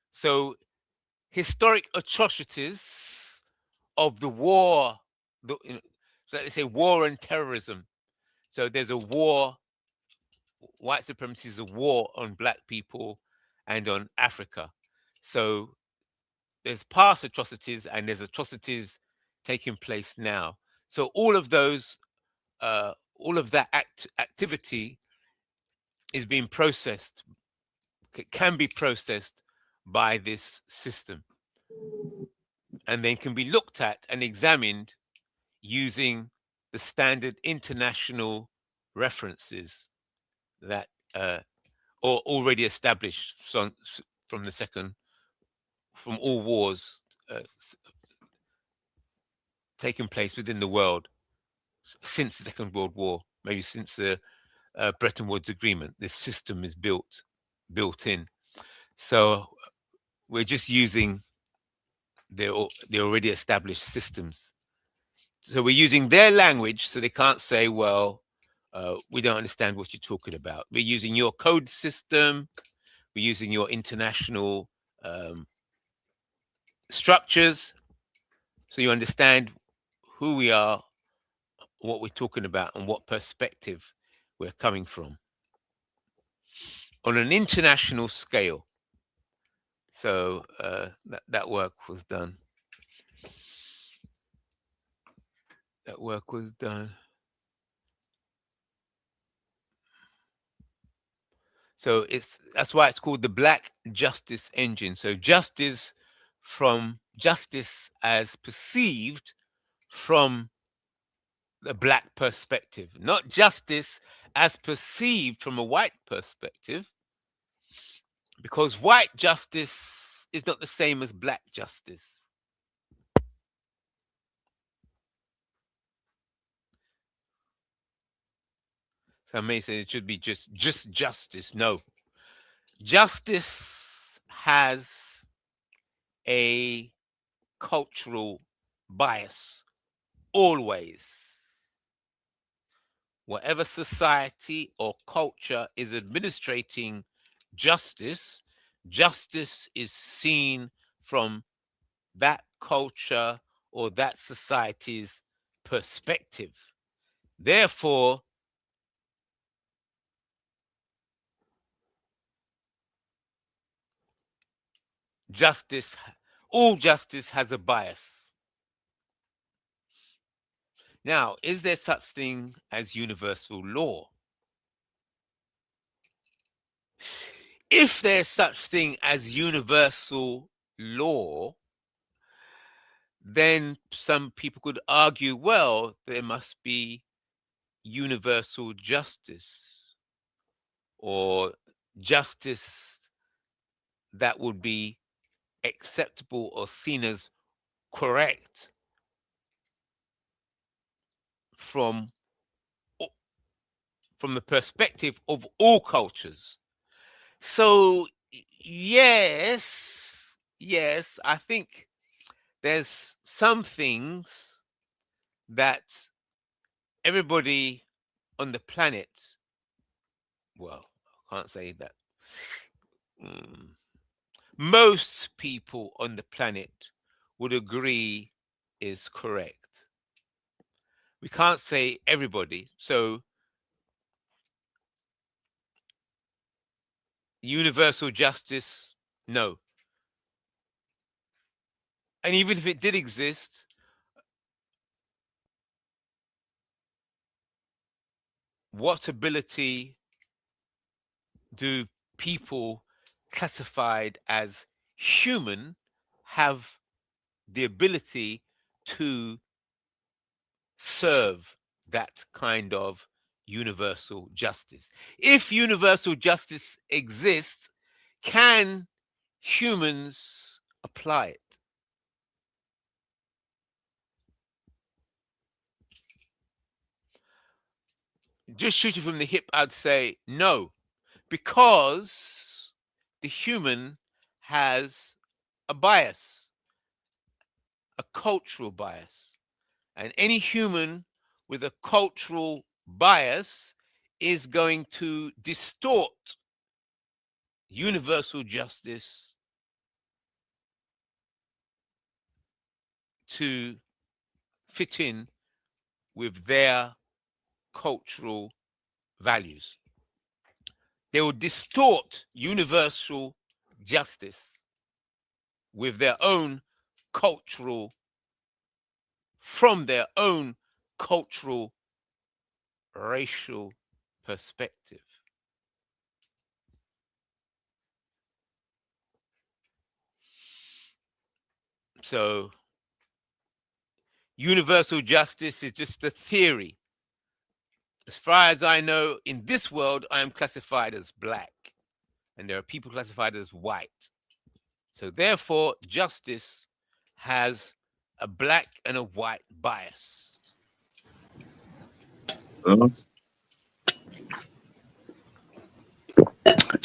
So historic atrocities of the war, so they say war and terrorism. So there's a war, white supremacy is a war on Black people and on Africa. So there's past atrocities and there's atrocities taking place now. So all of those, all of that activity is being processed, can be processed by this system, and then can be looked at and examined using the standard international references that are already established. So from all wars taking place within the world since the Second World War, maybe since the Bretton Woods Agreement. This system is built in. So we're just using the already established systems. So we're using their language, so they can't say, well, we don't understand what you're talking about. We're using your code system. We're using your international structures, so you understand who we are, what we're talking about, and what perspective we're coming from on an international scale. So that work was done. That work was done. So that's why it's called the Black Justice Engine. So justice as perceived from the black perspective, not justice as perceived from a white perspective, because white justice is not the same as black justice. So I may say it should be just justice. No. Justice has a cultural bias, always. Whatever society or culture is administrating justice, justice is seen from that culture or that society's perspective. Therefore, all justice has a bias. Now, is there such thing as universal law? If there's such thing as universal law, then some people could argue, well, there must be universal justice, or justice that would be acceptable or seen as correct from the perspective of all cultures. So yes, I think there's some things that everybody on the planet, well, I can't say that. Most people on the planet would agree is correct. We can't say everybody. So universal justice, no. And even if it did exist, what ability do people classified as human have the ability to serve that kind of universal justice? If universal justice exists, can humans apply it? Just shooting from the hip, I'd say no, because the human has a bias, a cultural bias. And any human with a cultural bias is going to distort universal justice to fit in with their cultural values. They will distort universal justice with their own cultural, from their own cultural, racial perspective. So universal justice is just a theory. As far as I know, in this world, I am classified as black, and there are people classified as white. So therefore, justice has a black and a white bias.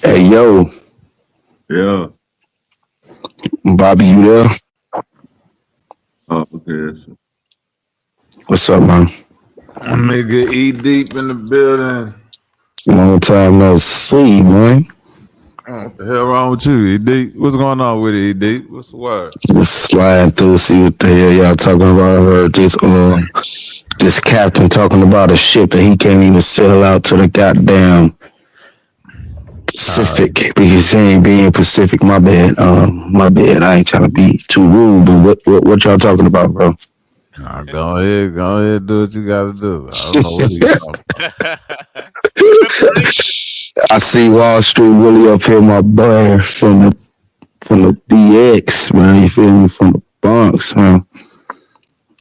Hey, yo. Yeah. Bobby, you there? Oh, okay. What's up, man? Nigga, eat deep in the building. Long time no see, man. What the hell wrong with you, E Deep? What's going on with it, E Deep? What's the word? Just slide through, see what the hell y'all talking about. I heard this captain talking about a ship that he can't even sail out to the goddamn Pacific because he ain't being Pacific. My bad. My bad. I ain't trying to be too rude, but what y'all talking about, bro? Nah, go ahead, do what you gotta do. I don't know what he's talking about. I see Wall Street Willie up here, my boy from the BX, man. You feel me? From the Bronx, man.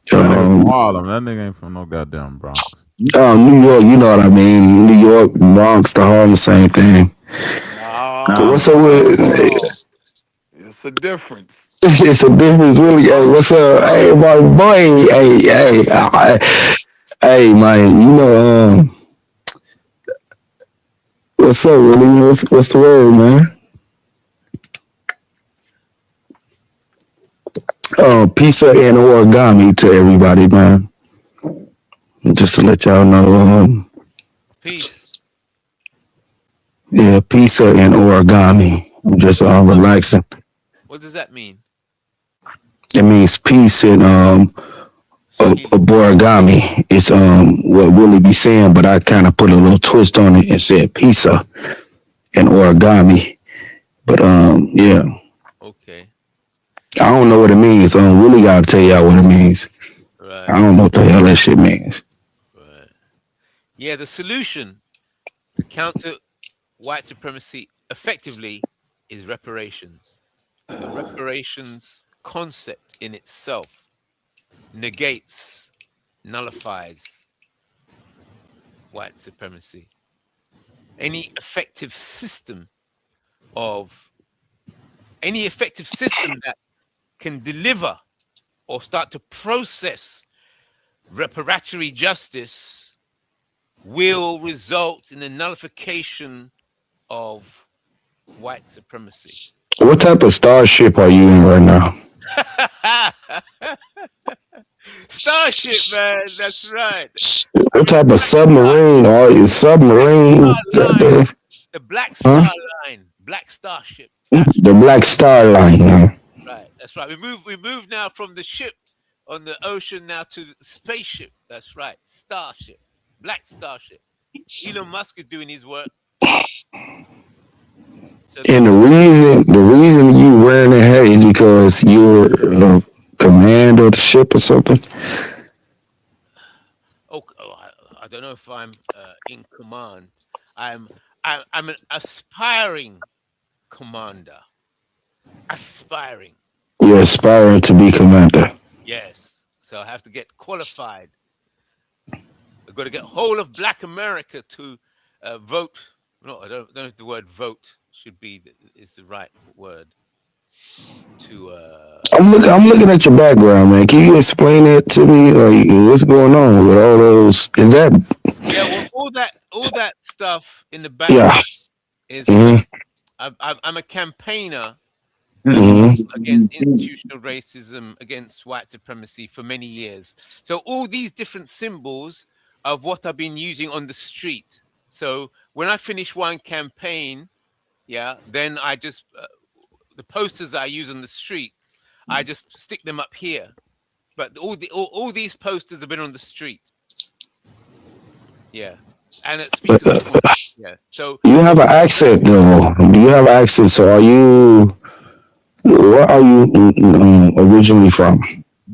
That nigga from Harlem. That nigga ain't from no goddamn Bronx. New York, you know what I mean. New York, Bronx, the Harlem, same thing. No, What's up with it's a difference. It's a difference, really. Hey, what's up? Hey, my boy. Hey, man. You know, what's up, really? What's the word, man? Pizza and origami to everybody, man. Just to let y'all know. Peace. Yeah, pizza and origami. I'm just relaxing. What does that mean? It means peace and origami. It's what Willie be saying, but I kind of put a little twist on it and said pizza and origami. But yeah. Okay. I don't know what it means. Willie gotta tell y'all what it means. Right. I don't know what the hell that shit means. Right. Yeah, the solution to counter white supremacy effectively is reparations. The reparations concept in itself negates, nullifies white supremacy. Any effective system that can deliver or start to process reparatory justice will result in the nullification of white supremacy. What type of starship are you in right now? Starship, man, that's right. What type of submarine are you? Submarine? The Black Star Line. Black Starship. The Black Star Line, huh? Right, that's right. We move now from the ship on the ocean now to the spaceship. That's right. Starship. Black Starship. Elon Musk is doing his work. So and the reason you wearing a hat is because you're commander of the ship or something? I don't know if I'm in command. I'm an aspiring commander. Aspiring. You're aspiring to be commander. Yes. So I have to get qualified. I've got to get whole of Black America to vote. No, I don't know if the word vote is the right word. I'm looking at your background, man. Can you explain that to me? Like, what's going on with all those? Is that? Yeah, well, all that stuff in the background is. I'm a campaigner against institutional racism, against white supremacy for many years. So all these different symbols of what I've been using on the street. So when I finish one campaign, then I just the posters I use on the street, I just stick them up here. But all these posters have been on the street. Yeah, and at speakers. So you have an accent, though. Do you have an accent? So where are you originally from?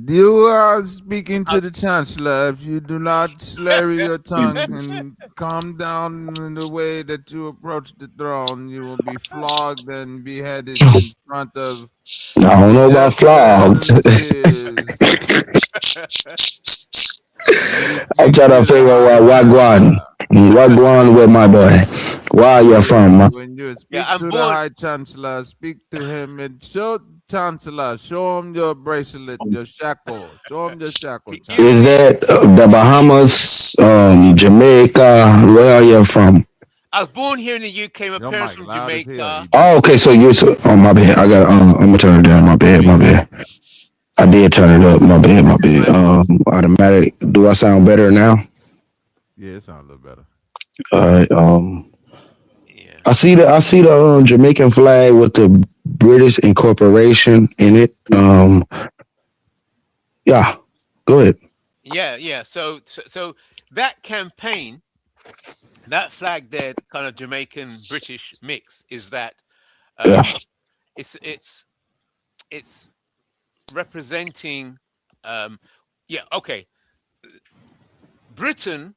You are speaking to the chancellor. If you do not slur your tongue and calm down in the way that you approach the throne, you will be flogged and beheaded in front of. I don't know about flogged. I'm trying to figure out Wagwan with my boy. Where are you from, man? When you speak Yeah, I'm to the born. High Chancellor, speak to him and show Chancellor, show him your bracelet, your shackle. Show him your shackle, You Is Chancellor. see, that the Bahamas, Jamaica? Where are you from? I was born here in the UK. My Your parents mic from loud as hell. Jamaica. You deep. Oh, okay. So you're oh my bad. I got I'm gonna turn it down. My bad. My bad. I did turn it up. My bad. My bad. Automatic. Do I sound better now? Yeah, it sounds a little better. All right. Yeah. I see the Jamaican flag with the British incorporation in it. Yeah. Go ahead. Yeah. So that campaign, that flag there, kind of Jamaican British mix, is that Yeah. it's representing okay. Britain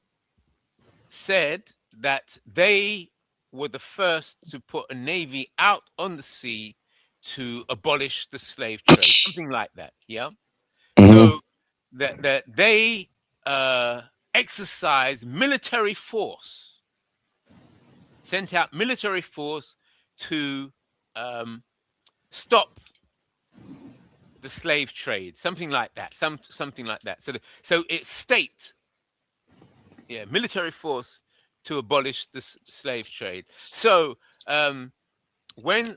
said that they were the first to put a navy out on the sea to abolish the slave trade, something like that. Yeah. Mm-hmm. So that they exercised military force, sent out military force to stop the slave trade, something like that, something like that. So it's state, military force to abolish the slave trade. So when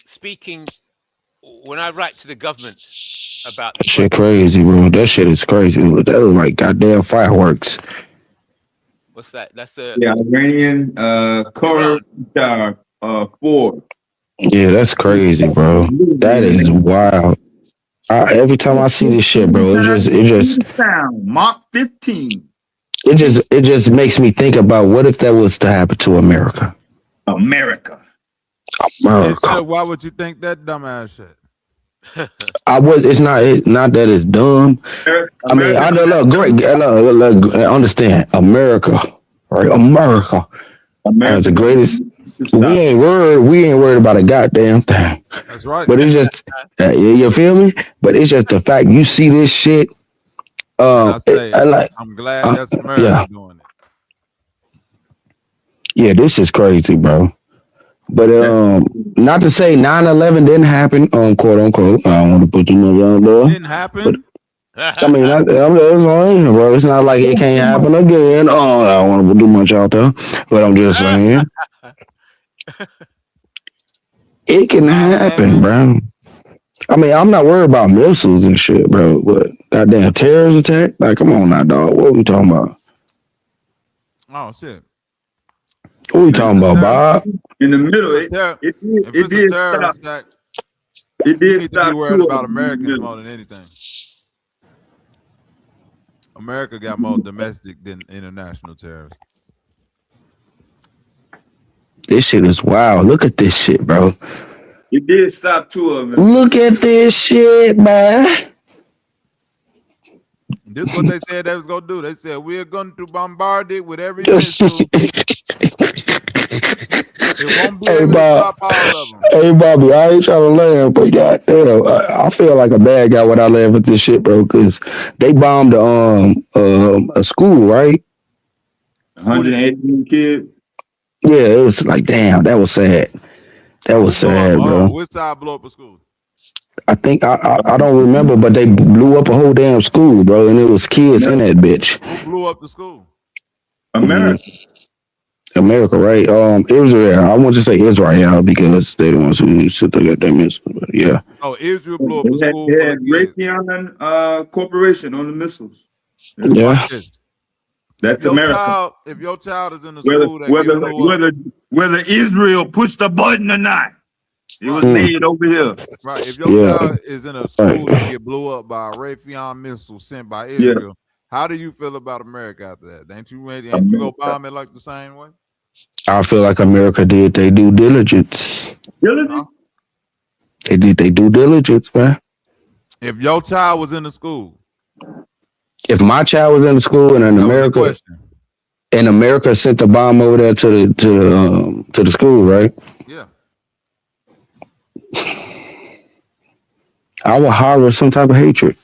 I write to the government about the Shit budget, crazy, bro. That shit is crazy. That was like goddamn fireworks. what's that? That's the Yeah, Iranian Iran. 𝘾𝙤𝙤 4. Yeah, that's crazy, bro. That is wild. Every time I see this shit, bro, sound Mach 15. it just makes me think about what if that was to happen to America. America. Hey, so why would you think that dumbass shit? It's not that it's dumb. I mean, I know. Look, great. Look, understand. America, right? America has the greatest. We ain't worried about a goddamn thing. That's right. But it's just, you feel me? But it's just the fact you see this shit. I say, I'm glad that's America doing it. Yeah, this is crazy, bro. But not to say 9/11 didn't happen, quote unquote. I don't want to put too much on there. Didn't happen. I mean, bro. It's not like it can't happen again. Oh, I don't want to do much out there, but I'm just saying it can happen, bro. I mean, I'm not worried about missiles and shit, bro. But goddamn terrorist attack, like, come on now, dog. What are we talking about? Oh shit. What are we talking about, Bob? In the middle, If it's a terrorist attack, you need to be worried about Americans more than anything. America got more domestic than international terrorists. This shit is wild. Look at this shit, bro. It did stop 2 of them. Look at this shit, man. This is what they said they was gonna do. They said we're going to bombard it with every missile. It won't be able to stop all of them. Hey, Bobby, I ain't trying to laugh, but goddamn, I feel like a bad guy when I laugh at this shit, bro, because they bombed a school, right? 180 kids. Yeah, it was like, damn, that was sad. That was sad, bro. Which side blew up a school? I think I don't remember, but they blew up a whole damn school, bro, and it was kids in that bitch. Who blew up the school? America. America, right? Israel. I want to say Israel because they the ones who should they got that missile. But yeah. Oh, Israel blew up a school. They had Raytheon Corporation on the missiles. Yeah. That's America. If your child is in the school that gets blew up, whether Israel pushed the button or not, it was made over here. Right. If your child is in a school that get blew up by a Raytheon missile sent by Israel, how do you feel about America after that? Ain't you ready? Ain't you go bomb it like the same way? I feel like America did their due diligence. Diligence? They did their due diligence, man. If your child was in the school, if my child was in the school and in America sent the bomb over there to the school, right? Yeah. I would harbor some type of hatred.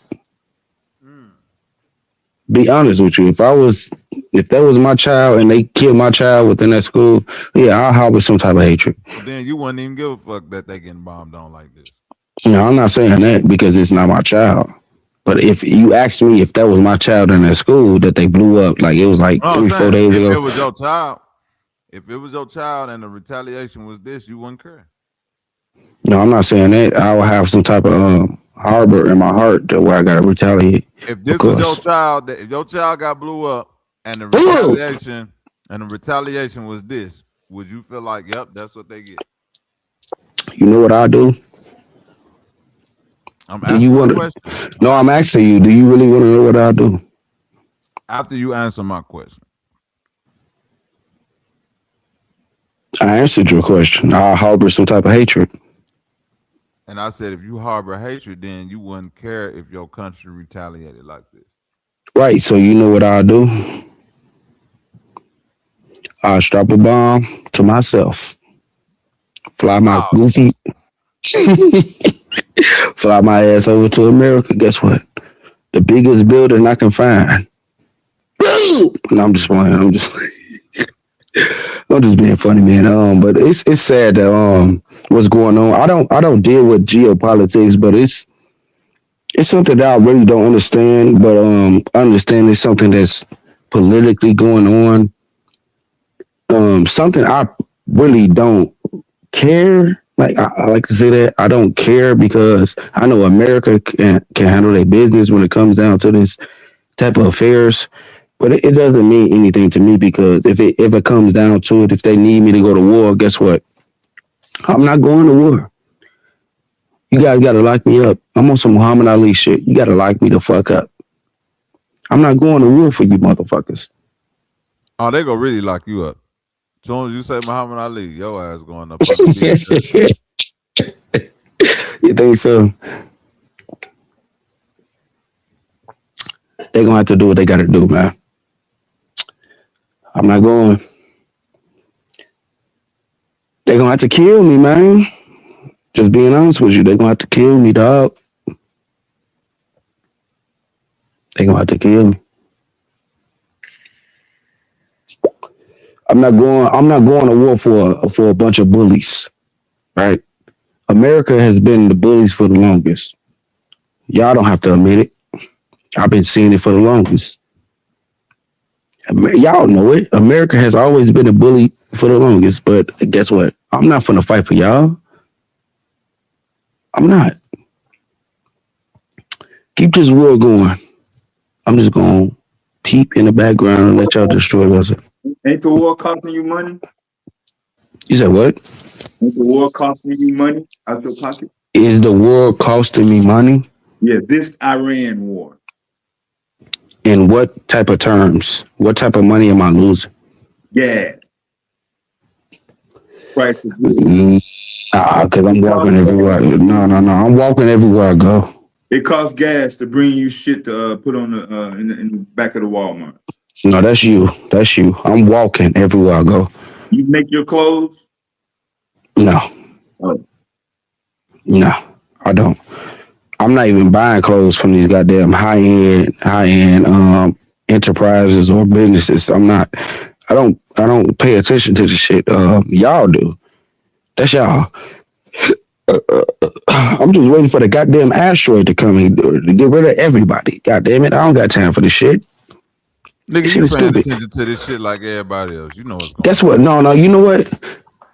Be honest with you. If I was if that was my child and they killed my child within that school, yeah, I'll harbor some type of hatred. So then you wouldn't even give a fuck that they getting bombed on like this. No, I'm not saying that because it's not my child. But if you ask me if that was my child in that school that they blew up, like it was like No, I'm 3-4 saying days if ago. it was your child, and the retaliation was this, you wouldn't care. No, I'm not saying that. I will have some type of harbor in my heart to where I gotta retaliate. If this was your child, if your child got blew up and the retaliation was this, would you feel like, yep, that's what they get? You know what I do? I'm asking you a question. No, I'm asking you. Do you really want to know what I do? After you answer my question. I answered your question. I harbor some type of hatred. And I said, if you harbor hatred, then you wouldn't care if your country retaliated like this. Right. So you know what I'll do? I'll strap a bomb to myself. Fly my goofy. Fly my ass over to America. Guess what? The biggest building I can find. And I'm just playing. I'm just being funny, man. But it's sad that what's going on. I don't deal with geopolitics, but it's something that I really don't understand. But I understand it's something that's politically going on. Something I really don't care. Like I like to say that I don't care because I know America can handle their business when it comes down to this type of affairs. But it doesn't mean anything to me because if it comes down to it, if they need me to go to war, guess what? I'm not going to war. You guys got to lock me up. I'm on some Muhammad Ali shit. You got to lock me the fuck up. I'm not going to war for you motherfuckers. Oh, they gonna really lock you up. As soon as you say Muhammad Ali, your ass going up. You think so? They're gonna have to do what they gotta do, man. I'm not going. They're gonna have to kill me, man. Just being honest with you, they're gonna have to kill me, dog. They're gonna have to kill me. I'm not going to war for a bunch of bullies, right? America has been the bullies for the longest. Y'all don't have to admit it. I've been seeing it for the longest. Y'all know it. America has always been a bully for the longest, but guess what? I'm not finna fight for y'all. I'm not. Keep this war going. I'm just gonna peep in the background and let y'all destroy us. Ain't the war costing you money? You said what? Ain't the war costing you money out your pocket? Is the war costing me money? Yeah, this Iran war. In what type of terms? What type of money am I losing? Yeah. Prices. Because I'm walking everywhere. No. I'm walking everywhere I go. It costs gas to bring you shit to put on the in the back of the Walmart. No, that's you. That's you. I'm walking everywhere I go. You make your clothes? No. Oh. No, I don't. I'm not even buying clothes from these goddamn high-end enterprises or businesses. I'm not. I don't pay attention to the shit. Y'all do. That's y'all. I'm just waiting for the goddamn asteroid to come in to get rid of everybody. God damn it, I don't got time for this shit. Nigga, you paying attention to this shit like everybody else. You know what's going on. Guess what? No, you know what?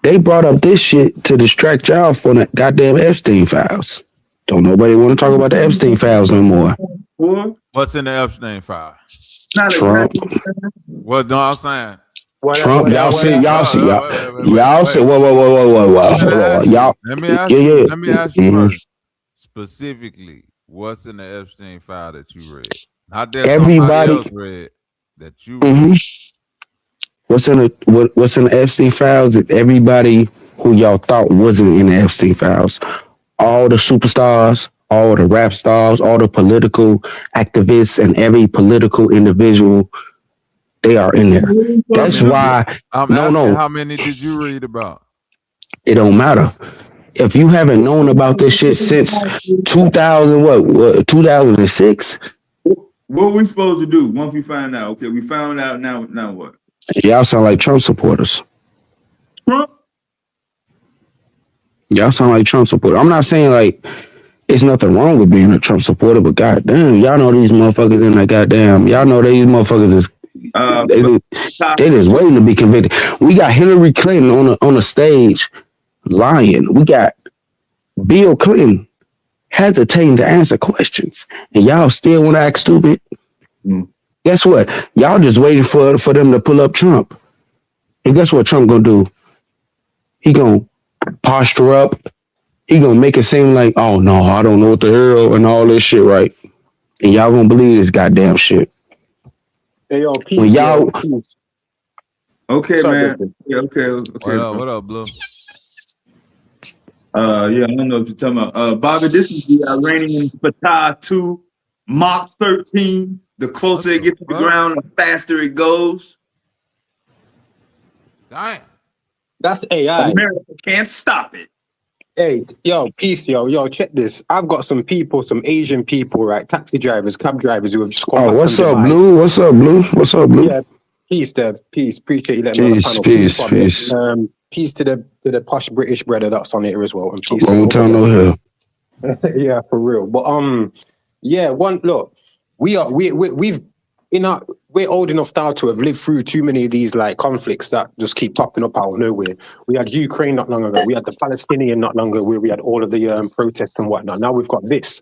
They brought up this shit to distract y'all from the goddamn Epstein files. Don't nobody want to talk about the Epstein files no more. What's in the Epstein file? Trump. What? No, I'm saying. Trump. Y'all see. Whoa. Y'all. Let me ask you first. Specifically, what's in the Epstein file that you read? Not that somebody else read that you read. What's in the Epstein files? That everybody who y'all thought wasn't in the Epstein files, all the superstars, all the rap stars, all the political activists, and every political individual, they are in there. That's why. I'm asking, how many did you read about? It don't matter. If you haven't known about this shit since 2006, What we supposed to do once we find out? Okay, we found out. Now what? Y'all sound like Trump supporters. Trump? Y'all sound like Trump supporters. I'm not saying like it's nothing wrong with being a Trump supporter, but goddamn, y'all know these motherfuckers in that goddamn. Y'all know these motherfuckers is they just waiting to be convicted. We got Hillary Clinton on a stage lying. We got Bill Clinton hesitating to answer questions, and y'all still want to act stupid. Guess what? Y'all just waiting for them to pull up Trump. And guess what Trump gonna do? He gonna posture up. He gonna make it seem like, oh no, I don't know what the hell and all this shit, right? And y'all gonna believe this goddamn shit. Hey, yo, peace, when y'all, peace. Okay, man. Yeah, okay. What up, Blue? Yeah, I don't know what you're talking about. Bobby, this is the Iranian Fatah 2 Mach 13. The closer it gets to the ground, the faster it goes. Damn. That's AI. America can't stop it. Hey, yo, peace, yo, check this. I've got some people, some Asian people, right? Taxi drivers, cab drivers who have just come back. What's up, Blue? What's up, Blue? What's up, Blue? Yeah, peace, Dev. Peace. Appreciate you letting me on the panel. Peace. Peace to the posh British brother that's on here as well. And peace. Long time no here. Yeah, for real. But yeah, we're old enough now to have lived through too many of these like conflicts that just keep popping up out of nowhere. We had Ukraine not long ago. We had the Palestinian not long ago, where we had all of the protests and whatnot. Now we've got this,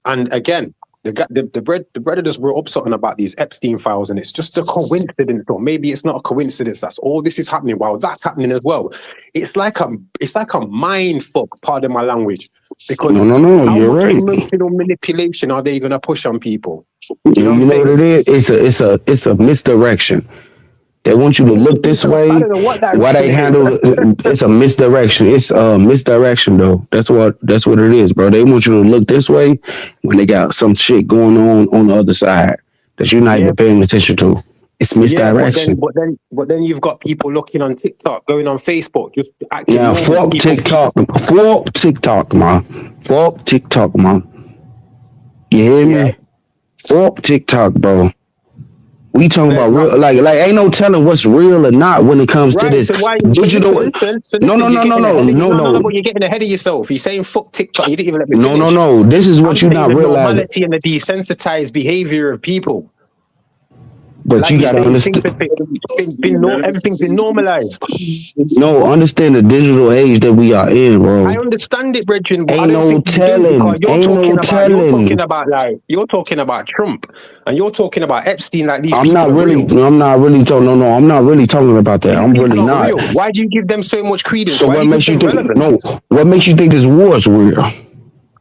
and again, the brother just brought up something about these Epstein files, and it's just a coincidence, or maybe it's not a coincidence. That's all this is happening while that's happening as well. It's like a mind fuck. Pardon my language, because no, how you're much right. emotional manipulation are they going to push on people? You know what it is? It's a misdirection. They want you to look this way. I don't know what that why they handle it's a misdirection. It's a misdirection though. That's what it is, bro. They want you to look this way when they got some shit going on the other side that you're not even paying attention to. It's misdirection. Yeah, but then you've got people looking on TikTok, going on Facebook, just acting. Yeah, fuck TikTok, man. You hear me? Fuck TikTok, bro. We talking about real, like ain't no telling what's real or not when it comes to this digital. No. But you're getting ahead of yourself. You're saying fuck TikTok. You didn't even let me finish. No. This is what you're not realizing. The normality and the desensitized behavior of people. But like you gotta understand. Everything's been normalized. No, understand the digital age that we are in, bro. I understand it, Brethren. Ain't no telling. You're talking about Trump, and you're talking about Epstein. Like these. I'm not really talking about that. I'm really not. Real. Why do you give them so much credence? So what makes you think? No, what makes you think this war is real?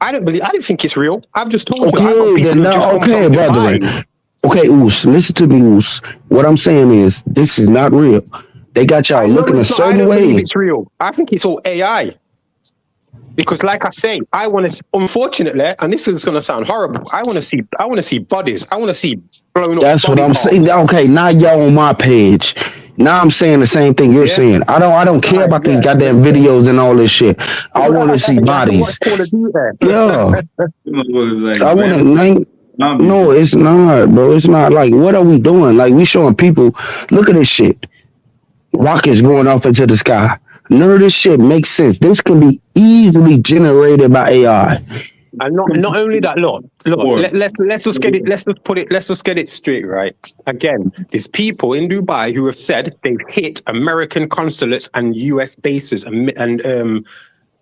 I didn't think it's real. I've just told you. Okay, brother. Okay, Oos, listen to me, Oos. What I'm saying is, this is not real. They got y'all looking a certain way. I don't believe it's real. I think it's all AI. Because, like I say, I want to. Unfortunately, and this is going to sound horrible. I want to see bodies. I want to see blown up. That's what I'm saying. Okay, now y'all on my page. Now I'm saying the same thing you're saying. I don't care about these goddamn videos and all this shit. I want to see bodies. Yeah. I want to. No, it's not, bro. It's not. Like, what are we doing? Like, we showing people, look at this shit. Rockets going off into the sky. None of this shit makes sense. This can be easily generated by AI. And not only that, look. Let's just get it straight, right? Again, there's people in Dubai who have said they've hit American consulates and US bases and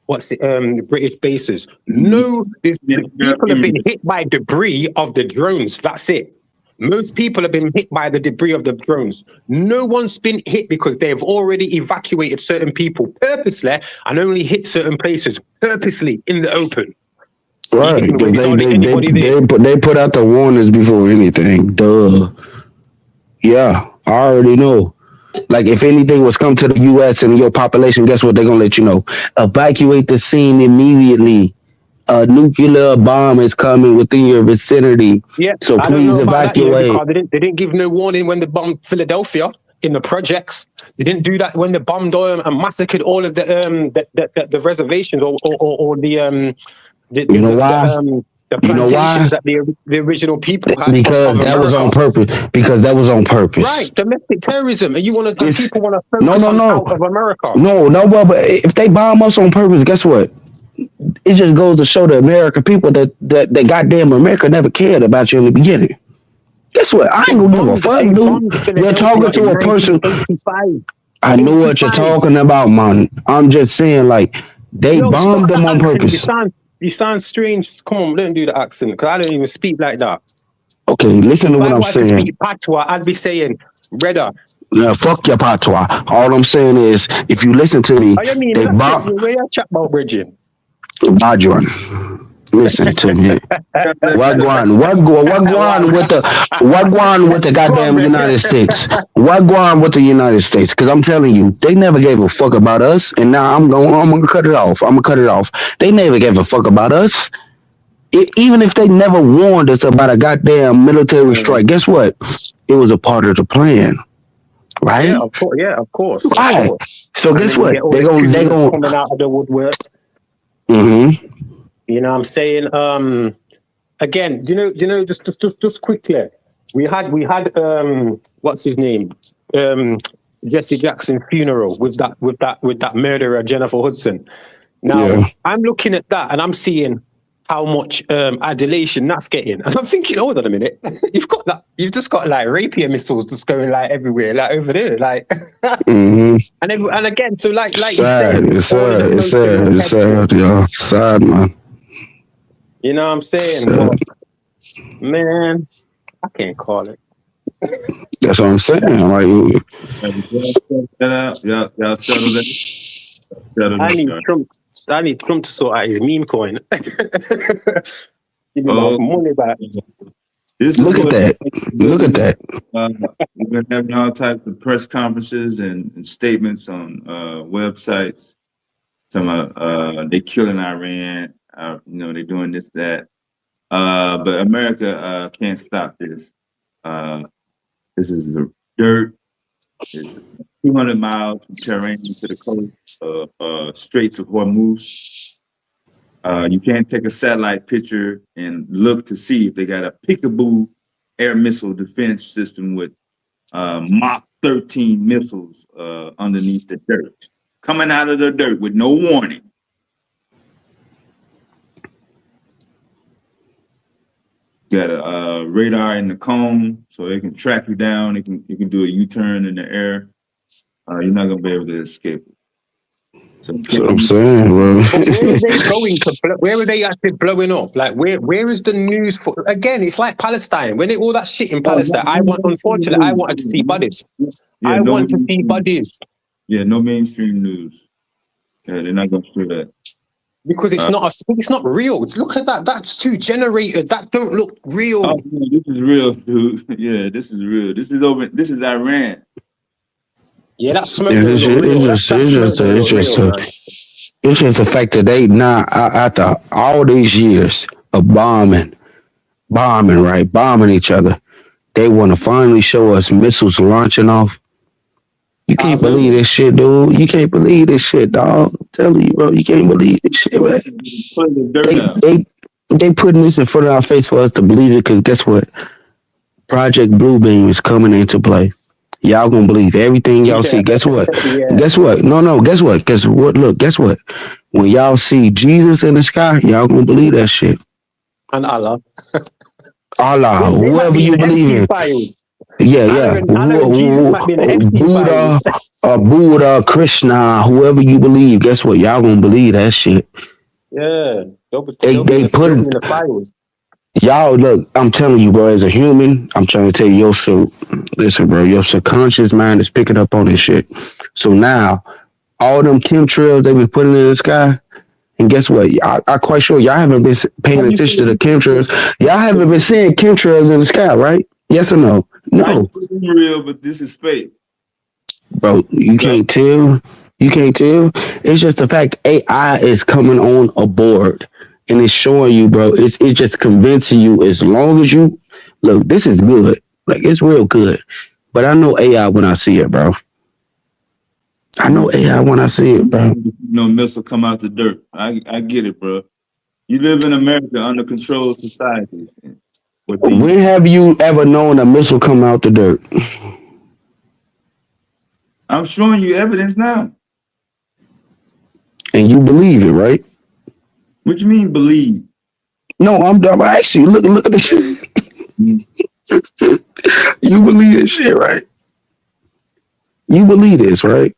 the British bases. No, people have been hit by debris of the drones. That's it. Most people have been hit by the debris of the drones. No one's been hit because they've already evacuated certain people purposely and only hit certain places purposely in the open. Right. They put out the warnings before anything. Duh. Yeah, I already know. Like, if anything was come to the U.S. and your population, guess what? They're going to let you know. Evacuate the scene immediately. A nuclear bomb is coming within your vicinity. Yeah, so please evacuate. They didn't give no warning when they bombed Philadelphia in the projects. They didn't do that when they bombed and massacred all of the reservations or the you know why? The You know why? plantations that the original people had Because of that was on America. purpose. Because that was on purpose. Right, domestic terrorism, and you want to? People want to No, focus no, on no. out of America. No, but if they bomb us on purpose, guess what? It just goes to show the American people that goddamn America never cared about you in the beginning. Guess what? I ain't gonna give a fuck, dude. You're talking to a person. I know what you're talking about, man. I'm just saying, like, they bombed them on purpose. You sound strange. Come on, don't do the accent, because I don't even speak like that. Okay, listen to what I'm saying. If I wanted to speak patois, I'd be saying, Redder. Yeah, fuck your patois. All I'm saying is, if you listen to me, they bomb. Where you chat about Bridget? Badron. Listen to me. Wagwan with the goddamn United States. Wagwan with the United States. Because I'm telling you, they never gave a fuck about us. And now I'm gonna cut it off. They never gave a fuck about us. Even if they never warned us about a goddamn military strike, guess what? It was a part of the plan. Right? Yeah, of course. Right. So guess what? They gonna coming out of the woodwork. Mm-hmm. You know what I'm saying? Again, just quickly, we had what's his name? Jesse Jackson's funeral with that murderer Jennifer Hudson. Now I'm looking at that and I'm seeing how much adulation that's getting, and I'm thinking, hold on a minute, you've just got like rapier missiles just going like everywhere, like over there, like. And again, so like sad, you said, it's sad, yeah, sad, man. You know what I'm saying? Well, man, I can't call it. That's what I'm saying. Like, y'all settle that. I need Trump to sort out his meme coin. Give me money back. Look at that. We've been having all types of press conferences and statements on websites. They killing Iran. They're doing this, that. But America can't stop this. This is the dirt. It's 200 miles from Tehran to the coast of Straits of Hormuz. You can't take a satellite picture and look to see if they got a peekaboo air missile defense system with Mach 13 missiles underneath the dirt, coming out of the dirt with no warning. Got a radar in the cone, so they can track you down. You can do a U-turn in the air. You're not gonna be able to escape it. So that's what I'm saying, bro. Where are they going to? Where are they actually blowing up? Like, where is the news for? Again, it's like Palestine. When all that shit in Palestine, unfortunately, I wanted to see bodies. I want to see bodies. Yeah, no mainstream news. Yeah, they're not gonna do that. Because it's not real. Look at that. That's too generated. That don't look real. Oh, yeah, this is real, dude. Yeah, this is real. This is Iran. Yeah, that's smoke. It's just the fact that they now, after all these years of bombing each other, they want to finally show us missiles launching off. You can't believe this shit, dude. You can't believe this shit, dog. I'm telling you, bro. You can't believe this shit, man. They putting this in front of our face for us to believe it, because guess what? Project Bluebeam is coming into play. Y'all gonna believe everything y'all see. Guess what? Guess what? No. Guess what? Look, guess what? When y'all see Jesus in the sky, y'all gonna believe that shit. And Allah. Whoever you believe in. Yeah. Buddha, Krishna, whoever you believe, guess what? Y'all gonna believe that shit. Yeah. They put it in the files. Y'all, look, I'm telling you, bro, as a human, I'm trying to tell you, listen, bro, your subconscious mind is picking up on this shit. So now, all them chemtrails they been putting in the sky, and guess what? I'm quite sure y'all haven't been paying attention to the chemtrails. Y'all haven't been seeing chemtrails in the sky, right? Yes or no? No. It's real, but this is fake. Bro, you can't tell. It's just the fact AI is coming on aboard. And it's showing you, bro, it's just convincing you, as long as you, look, this is good. Like, it's real good. But I know AI when I see it, bro. No missile come out the dirt. I get it, bro. You live in America under controlled society. When have you ever known a missile come out the dirt? I'm showing you evidence now. And you believe it, right? What you mean believe? No, I'm actually look at the shit. You believe this shit, right? You believe this, right?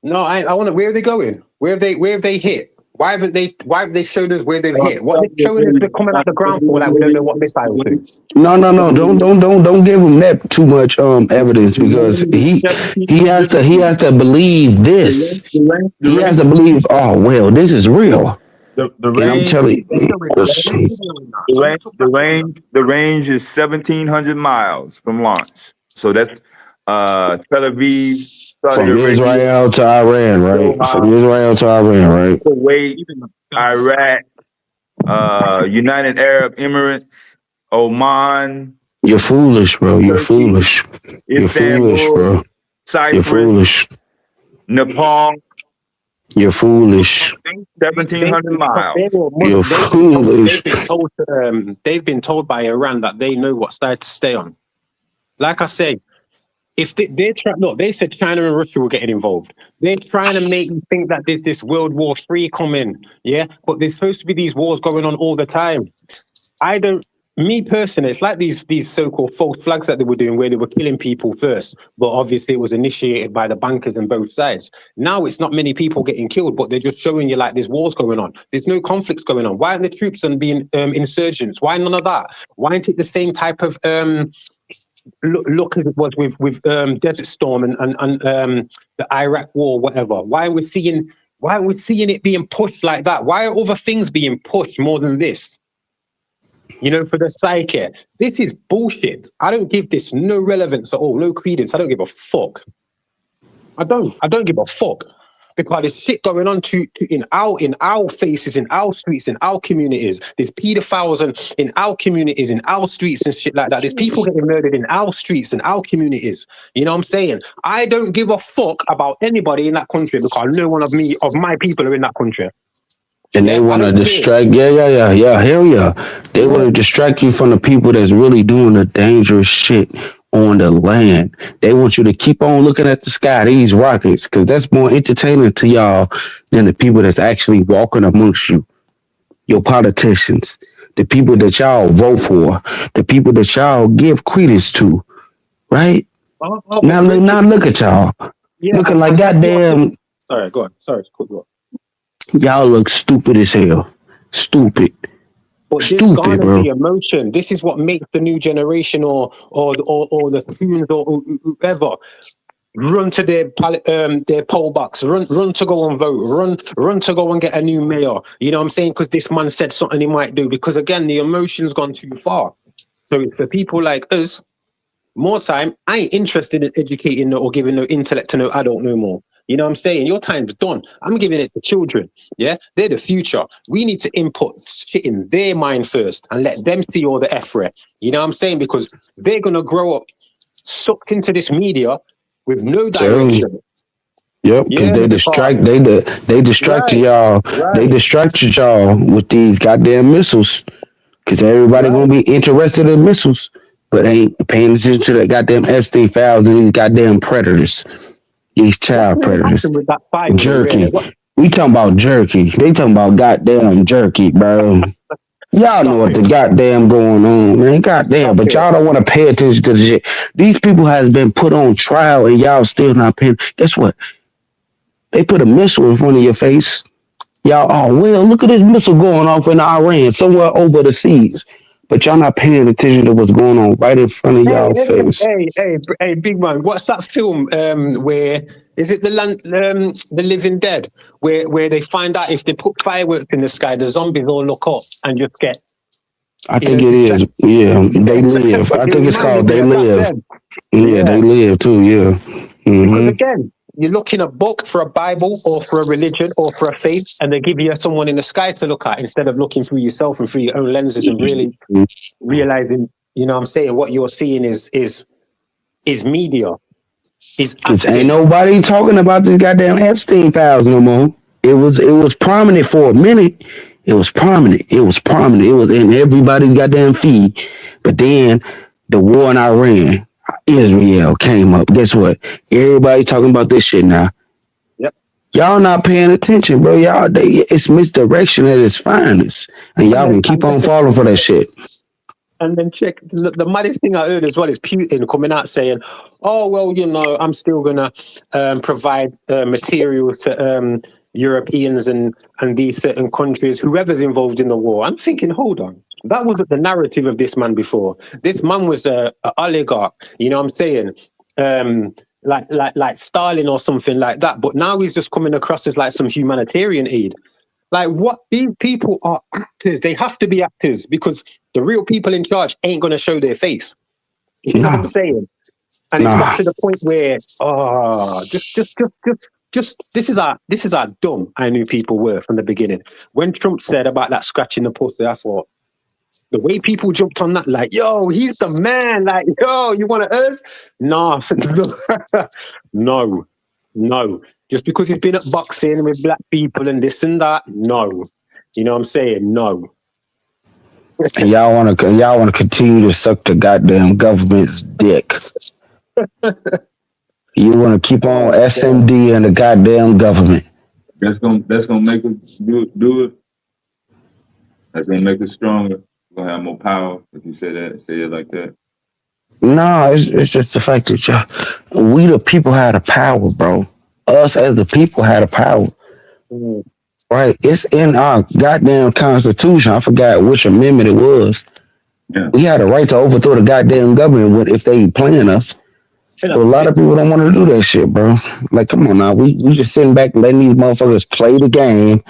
No, I want to. Where are they going? Where have they hit? Why haven't they showed us where they've hit? What they're showing us, they're coming out the ground for, like we don't know what missiles do. No. Don't give him that too much evidence, because he has to believe this. He has to believe, oh well, this is real. The And I'm range, telling you, the range is 1,700 miles from launch. So that's Tel Aviv, Saudi from Arabia, Israel to Iran, right? From Israel to Iran, right? Kuwait, Iraq, United Arab Emirates, Oman. You're foolish, bro. You're foolish. You're foolish, bro. You're foolish. Nepal. You're foolish. 1,700 miles. You're foolish. They've been told by Iran that they know what side to stay on. Like I say, if they're trying, look, they said China and Russia were getting involved. They're trying to make you think that there's this World War III coming, yeah? But there's supposed to be these wars going on all the time. Me personally, it's like these so-called false flags that they were doing, where they were killing people first, but obviously it was initiated by the bankers on both sides. Now it's not many people getting killed, but they're just showing you like there's wars going on. There's no conflicts going on. Why aren't the troops and being insurgents? Why none of that? Why aren't it the same type of look as it was with Desert Storm and the Iraq War, whatever? Why are we seeing it being pushed like that? Why are other things being pushed more than this? You know, for the psyche. This is bullshit. I don't give this no relevance at all, no credence. I don't give a fuck. I don't give a fuck. Because there's shit going on in our faces, in our streets, in our communities. There's pedophiles in our communities, in our streets and shit like that. There's people getting murdered in our streets and our communities. You know what I'm saying? I don't give a fuck about anybody in that country, because no one of my people are in that country. And they want to distract, hell yeah. They want to distract you from the people that's really doing the dangerous shit on the land. They want you to keep on looking at the sky, these rockets, because that's more entertaining to y'all than the people that's actually walking amongst you. Your politicians, the people that y'all vote for, the people that y'all give credence to, right? Now look at y'all. Yeah, looking like goddamn... Sorry, go on. Sorry, go on. Y'all look stupid as hell. Stupid. But stupid, bro. The emotion. This is what makes the new generation or the coons or whoever run to their poll box, run to go and vote, run to go and get a new mayor. You know what I'm saying? Because this man said something he might do. Because again, the emotion's gone too far. So for people like us, more time, I ain't interested in educating or giving no intellect to no adult no more. You know what I'm saying? Your time's done. I'm giving it to children. Yeah, they're the future. We need to input shit in their mind first and let them see all the effort. You know what I'm saying? Because they're gonna grow up sucked into this media with no direction. Yep, because they distract y'all. Right. They distracted y'all with these goddamn missiles. Because everybody gonna be interested in missiles, but ain't paying attention to the goddamn Epstein files and these goddamn predators. These child predators. Jerky. We talking about jerky. They talking about goddamn jerky, bro. Y'all know what the goddamn going on, man. Goddamn, but y'all don't want to pay attention to the shit. These people has been put on trial and y'all still not paying. Guess what? They put a missile in front of your face. Y'all, oh, well, look at this missile going off in Iran, somewhere over the seas. But y'all not paying attention to what's going on right in front of y'all face. Hey, big man, what's that film? Where is it? The Living Dead, where they find out if they put fireworks in the sky, the zombies all look up and just get. I think it is. Yeah, They Live. I think it's called They Live. Yeah, They Live too. Yeah. Mm-hmm. Because again, you look in a book for a Bible or for a religion or for a faith, and they give you someone in the sky to look at instead of looking through yourself and through your own lenses and really realizing, you know what I'm saying, what you're seeing is media. Ain't nobody talking about this goddamn Epstein files no more. It was prominent for a minute, It was prominent. It was prominent. It was in everybody's goddamn feed. But then the war in Iran, Israel came up. Guess what? Everybody talking about this shit now. Yep. Y'all not paying attention, bro. It's misdirection at its finest. And y'all can keep on falling for that shit. And then check, the maddest thing I heard as well is Putin coming out saying, oh, well, you know, I'm still going to provide materials to Europeans and these certain countries, whoever's involved in the war. I'm thinking, hold on. That wasn't the narrative of this man before. This man was an oligarch, you know what I'm saying? Like Stalin or something like that. But now he's just coming across as like some humanitarian aid. Like, what? These people are actors. They have to be actors because the real people in charge ain't going to show their face. You know what I'm saying? And it's got to the point where, this is how dumb I knew people were from the beginning. When Trump said about that scratching the pussy, I thought, the way people jumped on that, like, yo, he's the man. Like, yo, you want to us? No. No. Just because he's been at boxing with black people and this and that, no. You know what I'm saying? No. And y'all want to continue to suck the goddamn government's dick. You want to keep on SMD and the goddamn government. That's gonna make us do it. That's gonna make us stronger. We're gonna have more power if you say it like that. No, it's just the fact that we the people had the power, bro. Us as the people had the power. Right? It's in our goddamn Constitution. I forgot which amendment it was. Yeah. We had a right to overthrow the goddamn government if they playing us. But a lot of people don't want to do that shit, bro. Like, come on now. We just sitting back letting these motherfuckers play the game.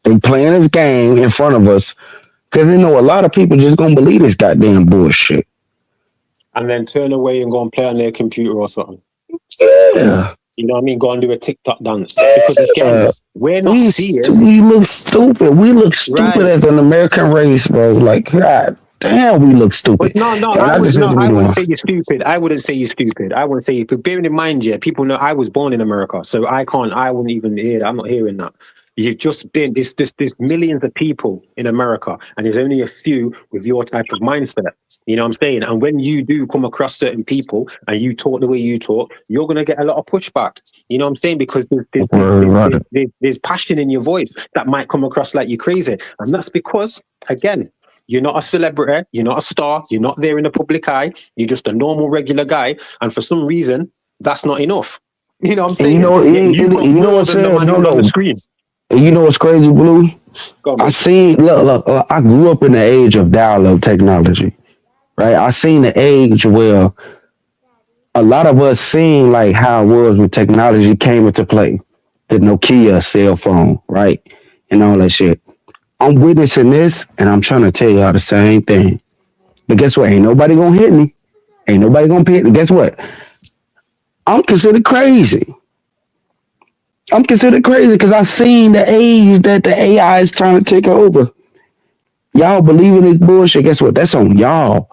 They playing this game in front of us. Because they know a lot of people just gonna believe this goddamn bullshit. And then turn away and go and play on their computer or something. Yeah. You know what I mean? Go and do a TikTok dance. Because again, we're not seeing. We look stupid. We look stupid as an American race, bro. Like, God damn, we look stupid. But I wouldn't say you're stupid. I wouldn't say you're stupid. I wouldn't say you. But bearing in mind, yeah, people know I was born in America, so I wouldn't even hear that. I'm not hearing that. You've just been, there's millions of people in America, and there's only a few with your type of mindset. You know what I'm saying? And when you do come across certain people and you talk the way you talk, you're going to get a lot of pushback. You know what I'm saying? Because there's passion in your voice that might come across like you're crazy. And that's because, again, you're not a celebrity, you're not a star, you're not there in the public eye, you're just a normal, regular guy. And for some reason, that's not enough. You know what I'm saying? You know what's saying? On the screen. You know what's crazy, Blue? Look, I grew up in the age of dial-up technology, right? I seen the age where a lot of us seen like how it was when technology came into play. The Nokia cell phone, right? And all that shit. I'm witnessing this, and I'm trying to tell y'all the same thing. But guess what? Ain't nobody gonna hit me. Ain't nobody gonna hit me. Guess what? I'm considered crazy. Because I seen the age that the AI is trying to take over. Y'all believe in this bullshit. Guess what? That's on y'all.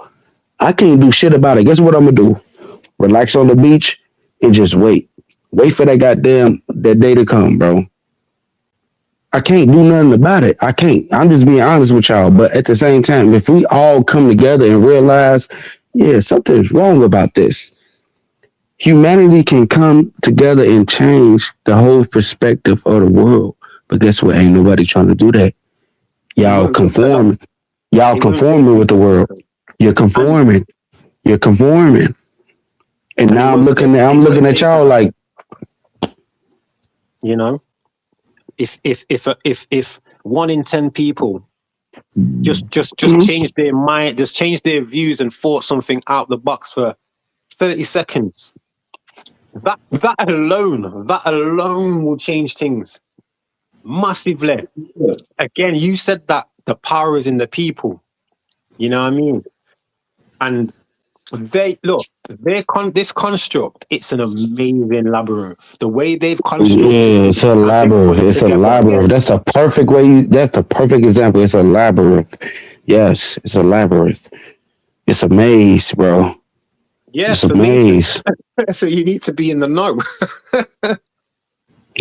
I can't do shit about it. Guess what I'm gonna do? Relax on the beach and just wait. Wait for that day to come, bro. I can't do nothing about it. I can't. I'm just being honest with y'all. But at the same time, if we all come together and realize, yeah, something's wrong about this. Humanity can come together and change the whole perspective of the world. But guess what? Ain't nobody trying to do that. Y'all conforming. Y'all conforming with the world. You're conforming. And now I'm looking at y'all like, you know, if 1 in 10 people just change their mind, just change their views and thought something out the box for 30 seconds. That alone will change things massively. Again, you said that the power is in the people. You know what I mean? And this construct, it's an amazing labyrinth. The way they've constructed. Yeah, it's a labyrinth. It's a labyrinth. That's the perfect way. That's the perfect example. It's a labyrinth. Yes, it's a labyrinth. It's a maze, bro. Yes, it's a maze. So you need to be in the know.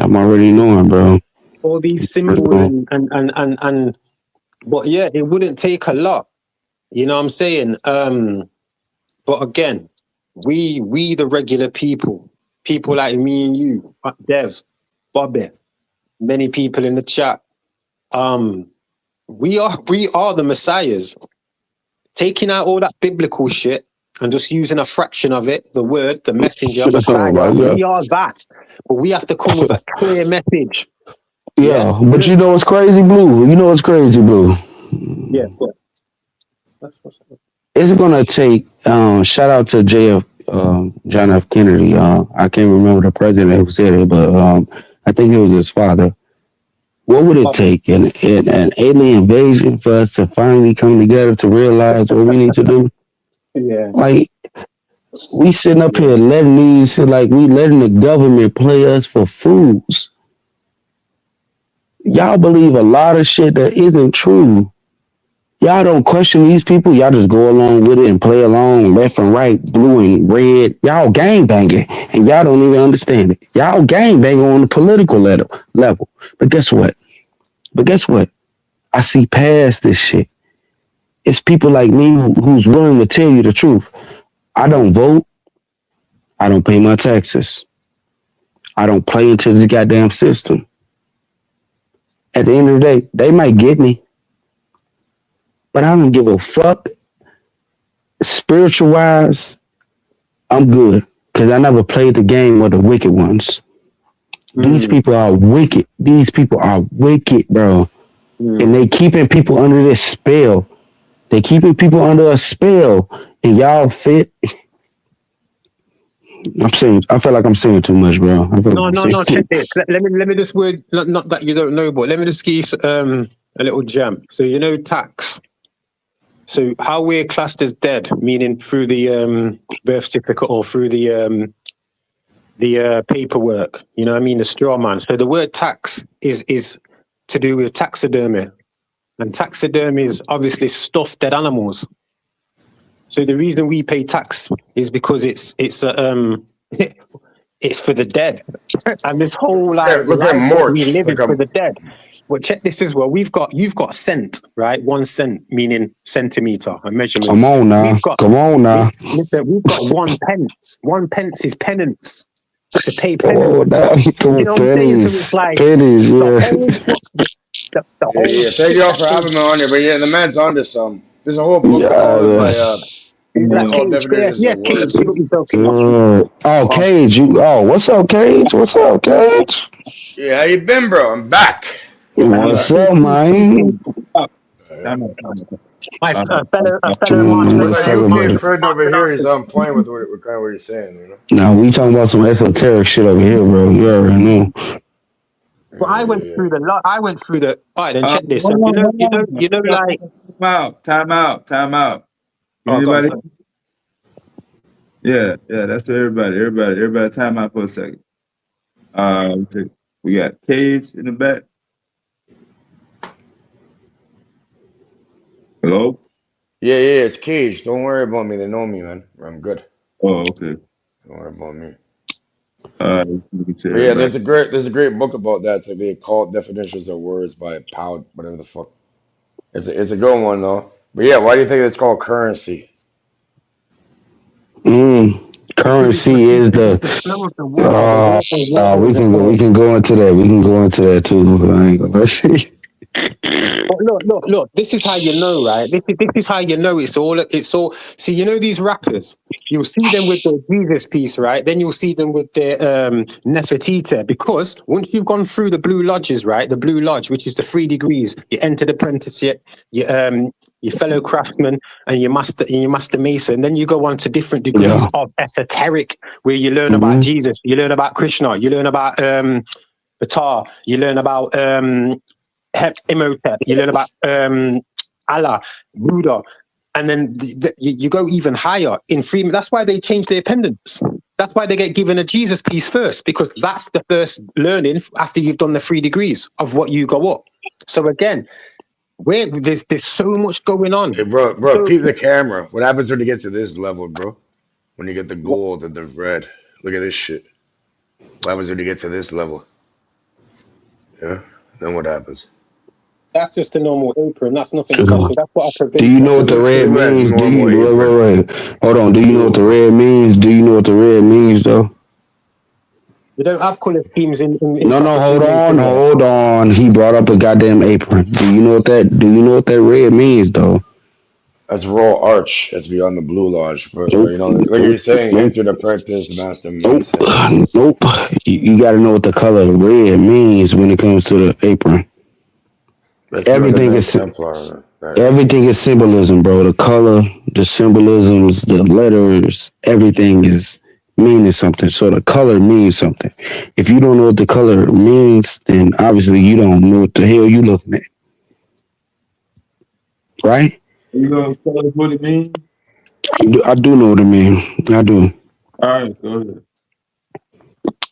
I'm already knowing, bro. All these symbols and But yeah, it wouldn't take a lot. You know what I'm saying? But again, we the regular people like me and you, Dev, Bobby, many people in the chat, we are the messiahs. Taking out all that biblical shit and just using a fraction of it, the word, the messenger, Messiah, we are that. But we have to come with a clear message. Yeah, but you know what's crazy, Blue? You know what's crazy, Blue? Yeah. It's gonna take shout out to John F. Kennedy. I can't remember the president who said it, but I think it was his father. What would it take an alien invasion for us to finally come together to realize what we need to do? Yeah. Like, we sitting up here letting we letting the government play us for fools. Y'all believe a lot of shit that isn't true. Y'all don't question these people. Y'all just go along with it and play along left and right, blue and red. Y'all gang banging, and y'all don't even understand it. Y'all gang banging on the political level. But guess what? I see past this shit. It's people like me who's willing to tell you the truth. I don't vote. I don't pay my taxes. I don't play into this goddamn system. At the end of the day, they might get me, but I don't give a fuck. Spiritual wise, I'm good because I never played the game with the wicked ones. These people are wicked. These people are wicked, bro. And they keeping people under this spell. They keeping people under a spell, and y'all fit. I feel like I'm saying too much, bro. No. Check this. Let me just word. Not that you don't know, but let me just give you a little gem. So you know tax. So how we're classed as dead, meaning through the birth certificate or through the paperwork. You know what I mean? The straw man. So the word tax is to do with taxidermy, and taxidermy is obviously stuffed dead animals. So the reason we pay tax is because it's for the dead, and this whole life we live is for the dead. But check this as well. You've got cent, right? 1 cent meaning centimeter, a measurement. Come on now. Listen, we've got 1 pence. 1 pence is penance to pay penance. You know what I'm saying? So it's like pennies, Yeah, thank y'all for having me on here. But yeah, the man's onto some. There's a whole book by definitions of words. Cage, what's up, Cage? Yeah, how you been, bro? I'm back. What's up, man? My fellow UK friend over here is playing with what you're saying, you know. No, we talking about some esoteric shit over here, bro. You already know. Well, I went through the. All right, then check this. So, you know, like. Time out. Anybody? Yeah, that's for everybody. Everybody, time out for a second. We got Cage in the back. Hello? Yeah, it's Cage. Don't worry about me. They know me, man. I'm good. Oh, okay. Don't worry about me. But yeah, there's a great book about that. It's like they call definitions of words by Pound, whatever the fuck. It's a good one though. But yeah, why do you think it's called currency? Currency is the. We can go into that. We can go into that too. I ain't gonna see. Look. This is how you know, right? This is how you know it's all. See, you know these rappers. You'll see them with their Jesus piece, right? Then you'll see them with their Nefertiti, because once you've gone through the Blue Lodges, right? The Blue Lodge, which is the 3 degrees, you entered apprenticeship, your fellow craftsman, and your master mason. Then you go on to different degrees of esoteric, where you learn about Jesus, you learn about Krishna, you learn about Batar, you learn about Imhotep, you learn about Allah, Buddha, and then you go even higher in freedom. That's why they change their pendants. That's why they get given a Jesus piece first, because that's the first learning after you've done the 3 degrees of what you go up. So again, there's so much going on. Hey, bro, peep the camera. What happens when you get to this level, bro? When you get the gold and the red. Look at this shit. What happens when you get to this level? Yeah. Then what happens? That's just a normal apron. That's nothing special. That's what a Do provincial. you know what the Blue red man, means? Do normal you apron. wait? Hold on. Do you know what the Blue. red means? Do you know what the red means though? You don't have colour schemes in No, proper hold Freemasonry. on. He brought up a goddamn apron. Do you know what that red means though? That's Royal Arch. That's beyond the Blue Lodge. But Nope. you know, like you're saying, Nope. entered apprentice, master Nope. mason. Nope. You got to know what the color red means when it comes to the apron. That's Everything the is Templar. Right. everything is symbolism, bro. The color, the symbolisms, the letters, everything is meaning something. So the color means something. If you don't know what the color means, then obviously you don't know what the hell you looking at. Right? You know what it means? I do know what I mean. I do. All right, go ahead.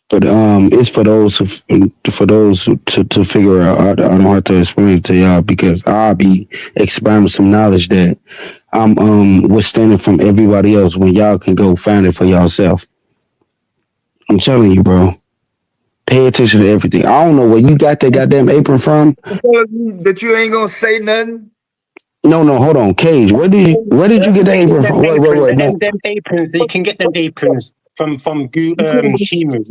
But it's for those to figure out. I don't have to explain it to y'all because I'll be expounding some knowledge that I'm withstanding from everybody else when y'all can go find it for yourself. I'm telling you, bro. Pay attention to everything. I don't know where you got that goddamn apron from. That you ain't gonna say nothing. No, hold on, Cage. Where did you get the apron from? Wait. No. Them aprons, you can get them aprons from Shimu.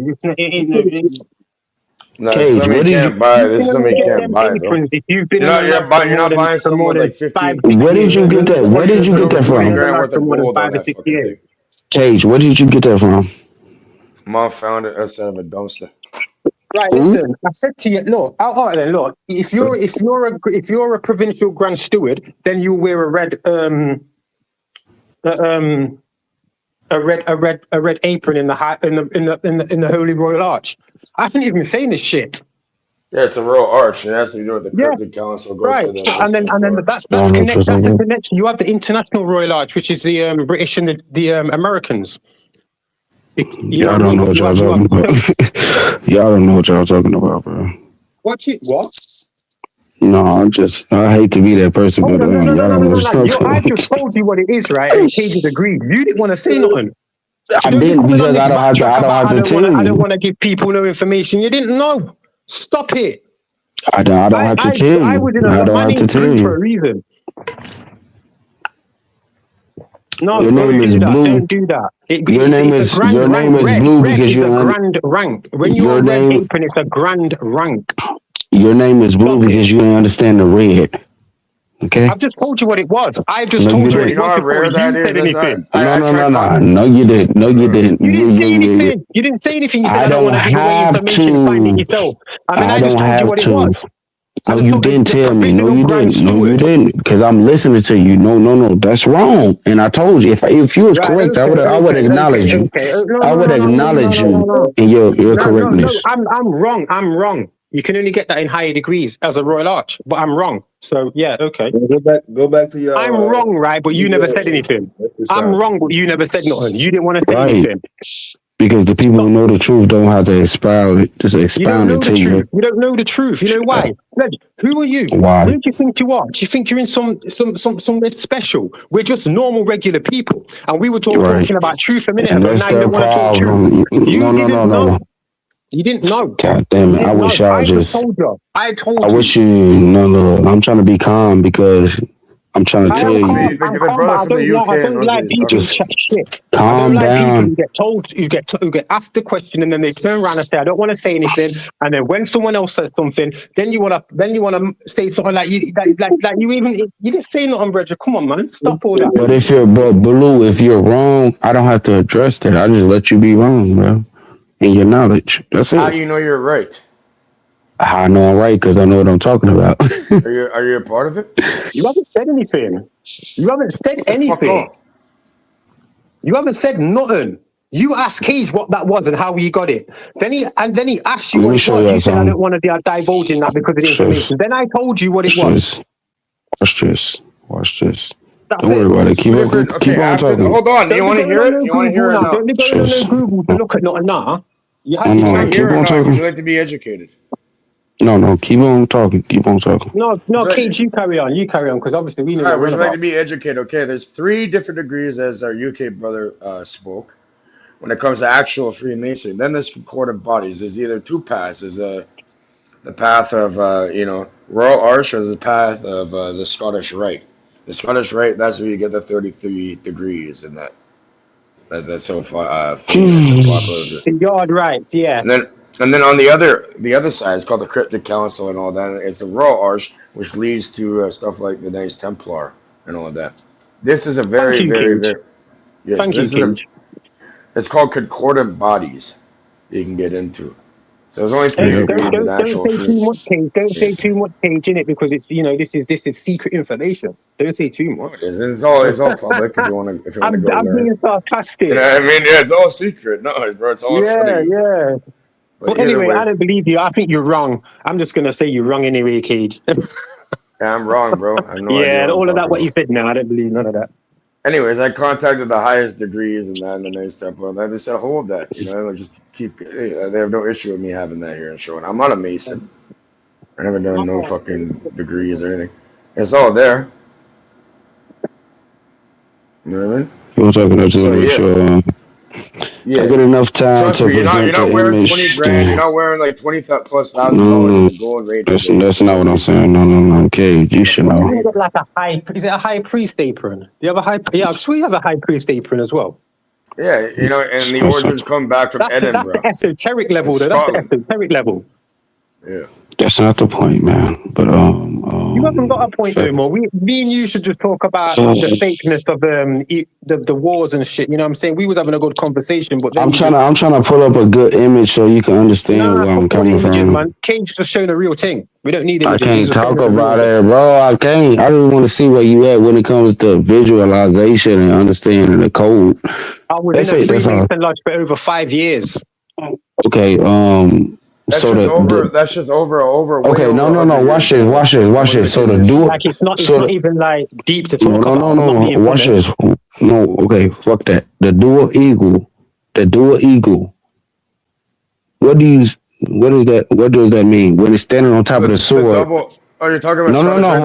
No, Cage, something where you did can't you buy. You This is can something only you get can't them buy, bro. aprons if you've been You're in not the you're lodge for buying you're more not than buying something with five, like 50. 6 where did years. you get that? Where did you get that Over 20 from? In the grand lodge worth for of more than gold on 5 or that 6 fucking years. thing. Cage, where did you get that from? Mom found it outside of a dumpster. Right, listen. I said to you, look. All right, then, look. If you're a provincial grand steward, then you wear a red apron in the Holy Royal Arch. I didn't even say this shit. Yeah, it's a Royal Arch, and that's to do with the Yeah, cryptic council goes right. to the So, and then Templar. that's I don't know what you're that's a talking connection. You have the International Royal Arch, which is the British and the Americans. You Y'all have don't know what y'all talking about. Y'all don't know what y'all talking about, bro. What? No, I hate to be that person, Hold but on, no. y'all don't know what y'all talking I about. just told you what it is, right? And Cage agreed. You didn't want to say nothing. I Don't be didn't coming on because this I don't have to. backtrack I don't about have to tell I don't you. want to give people no information. You didn't know. Stop it. I don't have to tell I you. was in a I lot. don't My have to name's tell Blue for you. a reason. No, Your don't name do is that. Blue. Don't do that. Your It's name a is grand rank. Blue Red because is you a don't. grand rank. When you're Your a red name apron, it's a grand rank. your name is Blue Stop it. because you don't understand the red. Okay. I've just told you what it was. I just No, you told you what But you it didn't. know was how before rare that you is? said That's not anything. I tried No, you didn't. No, you didn't. You didn't say Yeah. anything. You didn't say anything. You said I I don't don't want to give away have information. Find it to. yourself. And then I I just don't told you have what it to. was. No, I you told didn't the tell me. No, provisional you grand didn't. No, you steward. didn't. Because I'm listening to you. No, that's wrong. And I told you if you was Right. correct, I would acknowledge you. Okay. No. I would acknowledge you in your No. correctness. I'm wrong. I'm wrong. You can only get that in higher degrees as a Royal Arch, but I'm wrong. So yeah, okay. Go back to your. I'm wrong, right? But you never said anything. I'm wrong, but you never said nothing. You didn't want to say Right. anything. Because the people who know the truth don't have to expound it. Just You don't expound know it the to you. truth. You don't know the truth. You know why? Who are you? Why? Who do you think you are? Do you think you're in somewhere special? We're just normal, regular people, and we were talking about truth a minute And ago. that's Now you their don't want to talk truth. problem. You didn't No. know. You didn't know. God damn You it. I didn't wish know. y'all I just just. told you. I told I you. wish you. No. I'm trying to be calm because I'm trying to I tell am you. calm. I'm the calm, but brother I from the UK don't knows what like he's people talking who Just about. chat shit. I calm don't like people down. who get asked the question and then they turn around and say, "I don't want to say anything." And then when someone else says something, then you wanna say something like you didn't say nothing, Bridget. Come on, man, stop all that. But Blue, if you're wrong, I don't have to address that. I just let you be wrong, bro. In your knowledge. That's How do it. you know you're right? I know I'm right because I know what I'm talking about. Are you a part of it? You haven't said anything. You haven't said The fuck anything. up. You haven't said nothing. You asked Cage what that was and how he got it. Then he asked you Let what me it show was. y'all You said, "I don't something. want to divulge in that because of the Watch this. information." Then I told you what it Watch was. this. Watch this. Watch this. That's Don't worry it. about it. Keep Okay, on after talking. hold on. Do Don't you be want to going hear on it? no You want to Google hear it or now. no? Don't be going on no Just Google to look at nothing now. You had no, your You want no. to chance. Keep hear it or on not? Would you talking. like to be educated? No. Keep on talking. Keep on talking. No, Cage, you carry on. You carry on because obviously we know All right, what we're would on you like to about. be educated? Okay, there's 3 different degrees as our UK brother spoke. When it comes to actual Freemasonry, then there's concordant bodies. There's either 2 paths. There's a the path of Royal Arch is the path of the Scottish Rite. The Scottish Rite, that's where you get the 33 degrees, and that's so famous and popular. The yard rights, yeah. And then on the other side, it's called the Cryptic Council and all that. It's the Royal Arch, which leads to stuff like the Knights Templar and all of that. This is a very, very, very yes. Thank you, it's called concordant bodies that you can get into. So there's only 3 degrees of natural truth. Don't say too much, Cage, in it, because it's this is secret information. Don't say too much. It's all public if you want to go there. I'm being sarcastic. You know what I mean? Yeah, it's all secret. No, bro, it's all funny. Yeah. But anyway, I don't believe you. I think you're wrong. I'm just gonna say you're wrong anyway, Cage. Yeah, I'm wrong, bro. I have no idea. Yeah, all of that. What you said now, I don't believe none of that. Anyways, I contacted the highest degrees and that, and the Knights Templar, and they said, hold that, just keep. They have no issue with me having that here and showing. I'm not a Mason. I never done no fucking degrees or anything. It's all there. You know what I mean? You're talking about sure. Yeah. I get enough time to you're not wearing image. 20 grand. You're not wearing like $20,000+ in gold rate. That's not what I'm saying. No. Okay, you should know. Is it a high priest apron? Do you have a high? Yeah, I'm sure you have a high priest apron as well. Yeah, and the origins come back from Edinburgh. That's the esoteric level, though. That's the esoteric level. Yeah. That's not the point, man. But you haven't got a point anymore. Me and you should just talk about the fakeness of the wars and shit. You know what I'm saying? We was having a good conversation, but I'm trying to pull up a good image so you can understand where I'm coming from. Man. Cage just showing a real thing. We don't need images. I can't talk about it, bro. I can't. I just want to see where you at when it comes to visualization and understanding the code. I was in a Freemason lodge for over 5 years. Okay. That's just over. Okay, no. Watch this. So the dual, like it's not even like deep to talk about. No. Watch this. No, okay, fuck that. The dual eagle. What does that mean? When it's standing on top of the sword. You're talking about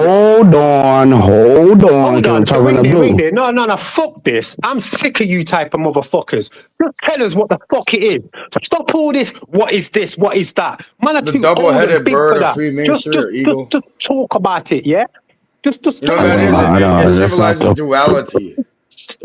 hold on. I'm talking about blue. No, fuck this. I'm sick of you type of motherfuckers. Just tell us what the fuck it is. Stop all this. What is this? What is that? Man, the double-headed bird of Freemasonry or eagle. Just talk about it, yeah? Just talk about it. It symbolizes duality.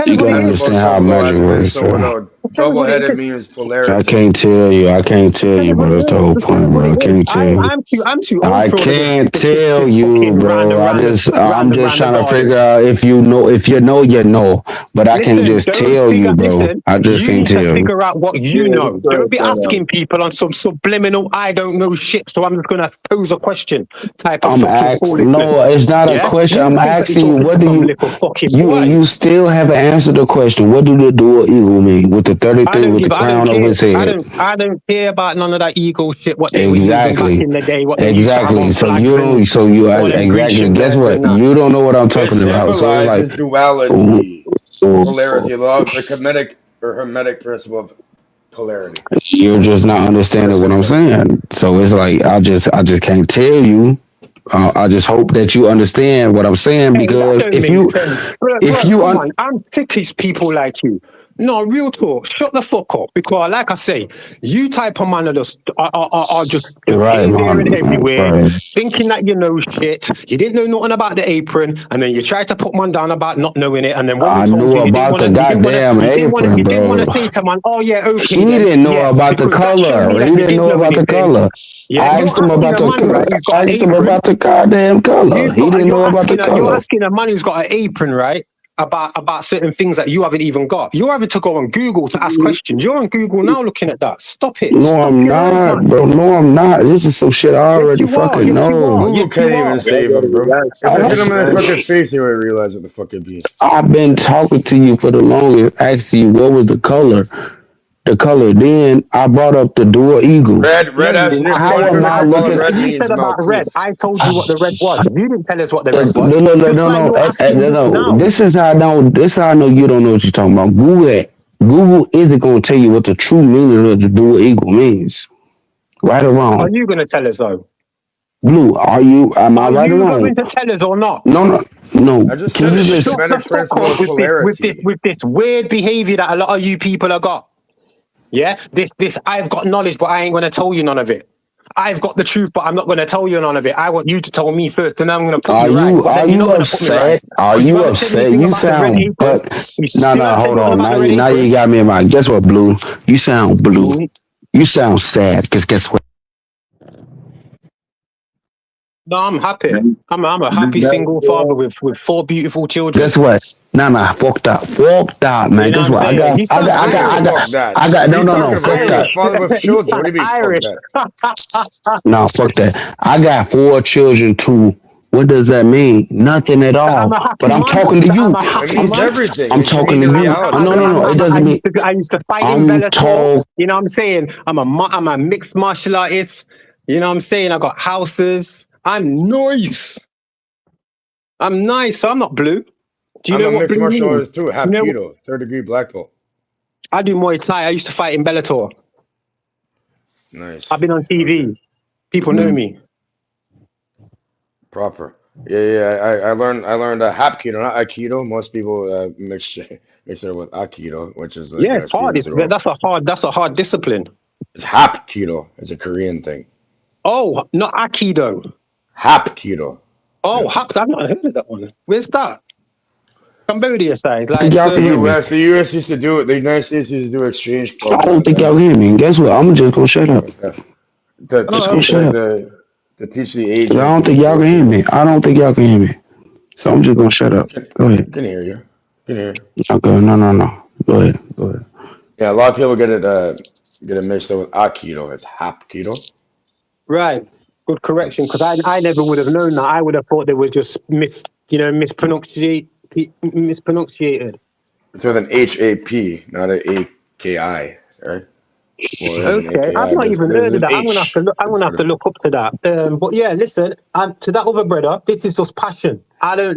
You can understand how magic works. So double-headed means polarity. I can't tell you, bro. That's the whole point, bro. Can you tell? I'm too old. I can't tell you, bro. I'm just trying to figure out if you know. If you know, you know. But I can't just tell you, bro. I just can't tell you. Figure out what you know. Don't be asking people on some subliminal I don't know shit. So I'm just gonna pose a question. I'm asking. No, it's not a question. I'm asking you. What do you still haven't answered the question? What do the dual eagle mean with the 33 with the crown over his head? I don't care about none of that ego shit. What they were using back in the day. What exactly. So you don't. So you exactly. Guess what? You don't know what I'm talking about. So it's like duality, polarity, the hermetic principle of polarity. You're just not understanding what I'm saying. So it's like I just can't tell you. I just hope that you understand what I'm saying, because I'm sick of people like you. No, real talk. Shut the fuck up. Because, like I say, you type of man are just right, everywhere, thinking that you know shit. You didn't know nothing about the apron, and then you tried to put man down about not knowing it, and then when I knew about the goddamn apron, bro. You didn't want to say to man, oh yeah, okay. He didn't know about the color. He didn't know about the color. I asked him about the goddamn color. He didn't know about the color. You're asking a man who's got an apron, right? About certain things that you haven't even got. You're having to go on Google to ask questions. You're on Google now looking at that. Stop it. No, I'm not, bro. No, I'm not. This is some shit I already fucking know. Google can't even save him, bro. If I hit him in his fucking face, he would realize what the fuck it means. I've been talking to you for the longest, asking you what was the color. Then I brought up the dual eagle. Red. How am I looking? You said about red. I told you what the red was. You didn't tell us what the red was. No. This is how I know you don't know what you're talking about. Google isn't going to tell you what the true meaning of the dual eagle means. Right or wrong? Are you going to tell us though? Blue, am I right or wrong? Are you going to tell us or not? No. I just said with this weird behavior that a lot of you people have got. Yeah, this I've got knowledge, but I ain't gonna tell you none of it. I've got the truth, but I'm not going to tell you none of it. I want you to tell me first, and then I'm going to put Are you right. you But are then you're you not going to put me right. upset? Are But you you haven't said upset? anything You about the red sound apron. You still no, haven't said hold nothing on. about the red Now apron. you got me in mind. Guess what, Blue? You sound blue. You sound sad, because guess what? No, I'm happy. I'm a happy single father with 4 beautiful children. Guess what? Nah, fuck that, man. You know Guess what what? I'm saying? You sound Irish. Fuck that. no, fuck You're a that. father with You children. What sound do you mean, Irish. fuck that? No, fuck that. I got 4 children too. What does that mean? Nothing at all. I'm a happy But I'm man. talking to you. I'm a happy It means man. everything. I'm It should talking mean to the you. reality. No. It doesn't mean. I used to fight in I'm Bellator. told. You know what I'm saying? I'm a mixed martial artist. You know what I'm saying? I got houses. I'm nice. I'm nice. So I'm not blue. Do you know I'm a what mixed blue martial means? artist too. Hapkido, 3rd degree black belt. I do Muay Thai. I used to fight in Bellator. Nice. I've been on TV. People know me. Proper. Yeah. I learned Hapkido, not Aikido. Most people mix it with Aikido, which is like Yeah, it's hard. That's a hard discipline. It's Hapkido. It's a Korean thing. Oh, not Aikido. Hapkido. Oh, yeah. I've not heard of that one. Where's that? Cambodia side. Like the US used to do it. The United States used to do exchange programs. I don't think y'all hear me. Guess what? I'm just gonna shut up. To teach the Asians. I don't think y'all can hear me. I don't think y'all can hear me. So I'm just gonna shut up. Go ahead. Can hear you. Okay, no. Go ahead. Yeah, a lot of people get it mixed up with Aikido. It's Hapkido. Right. Good correction, because I never would have known that. I would have thought they were just mispronunciated. It's with an HAP, not an AKI, right? Okay, I've not even heard of that. I'm gonna have to look up to that. But yeah, listen, to that other brother, this is just passion. I don't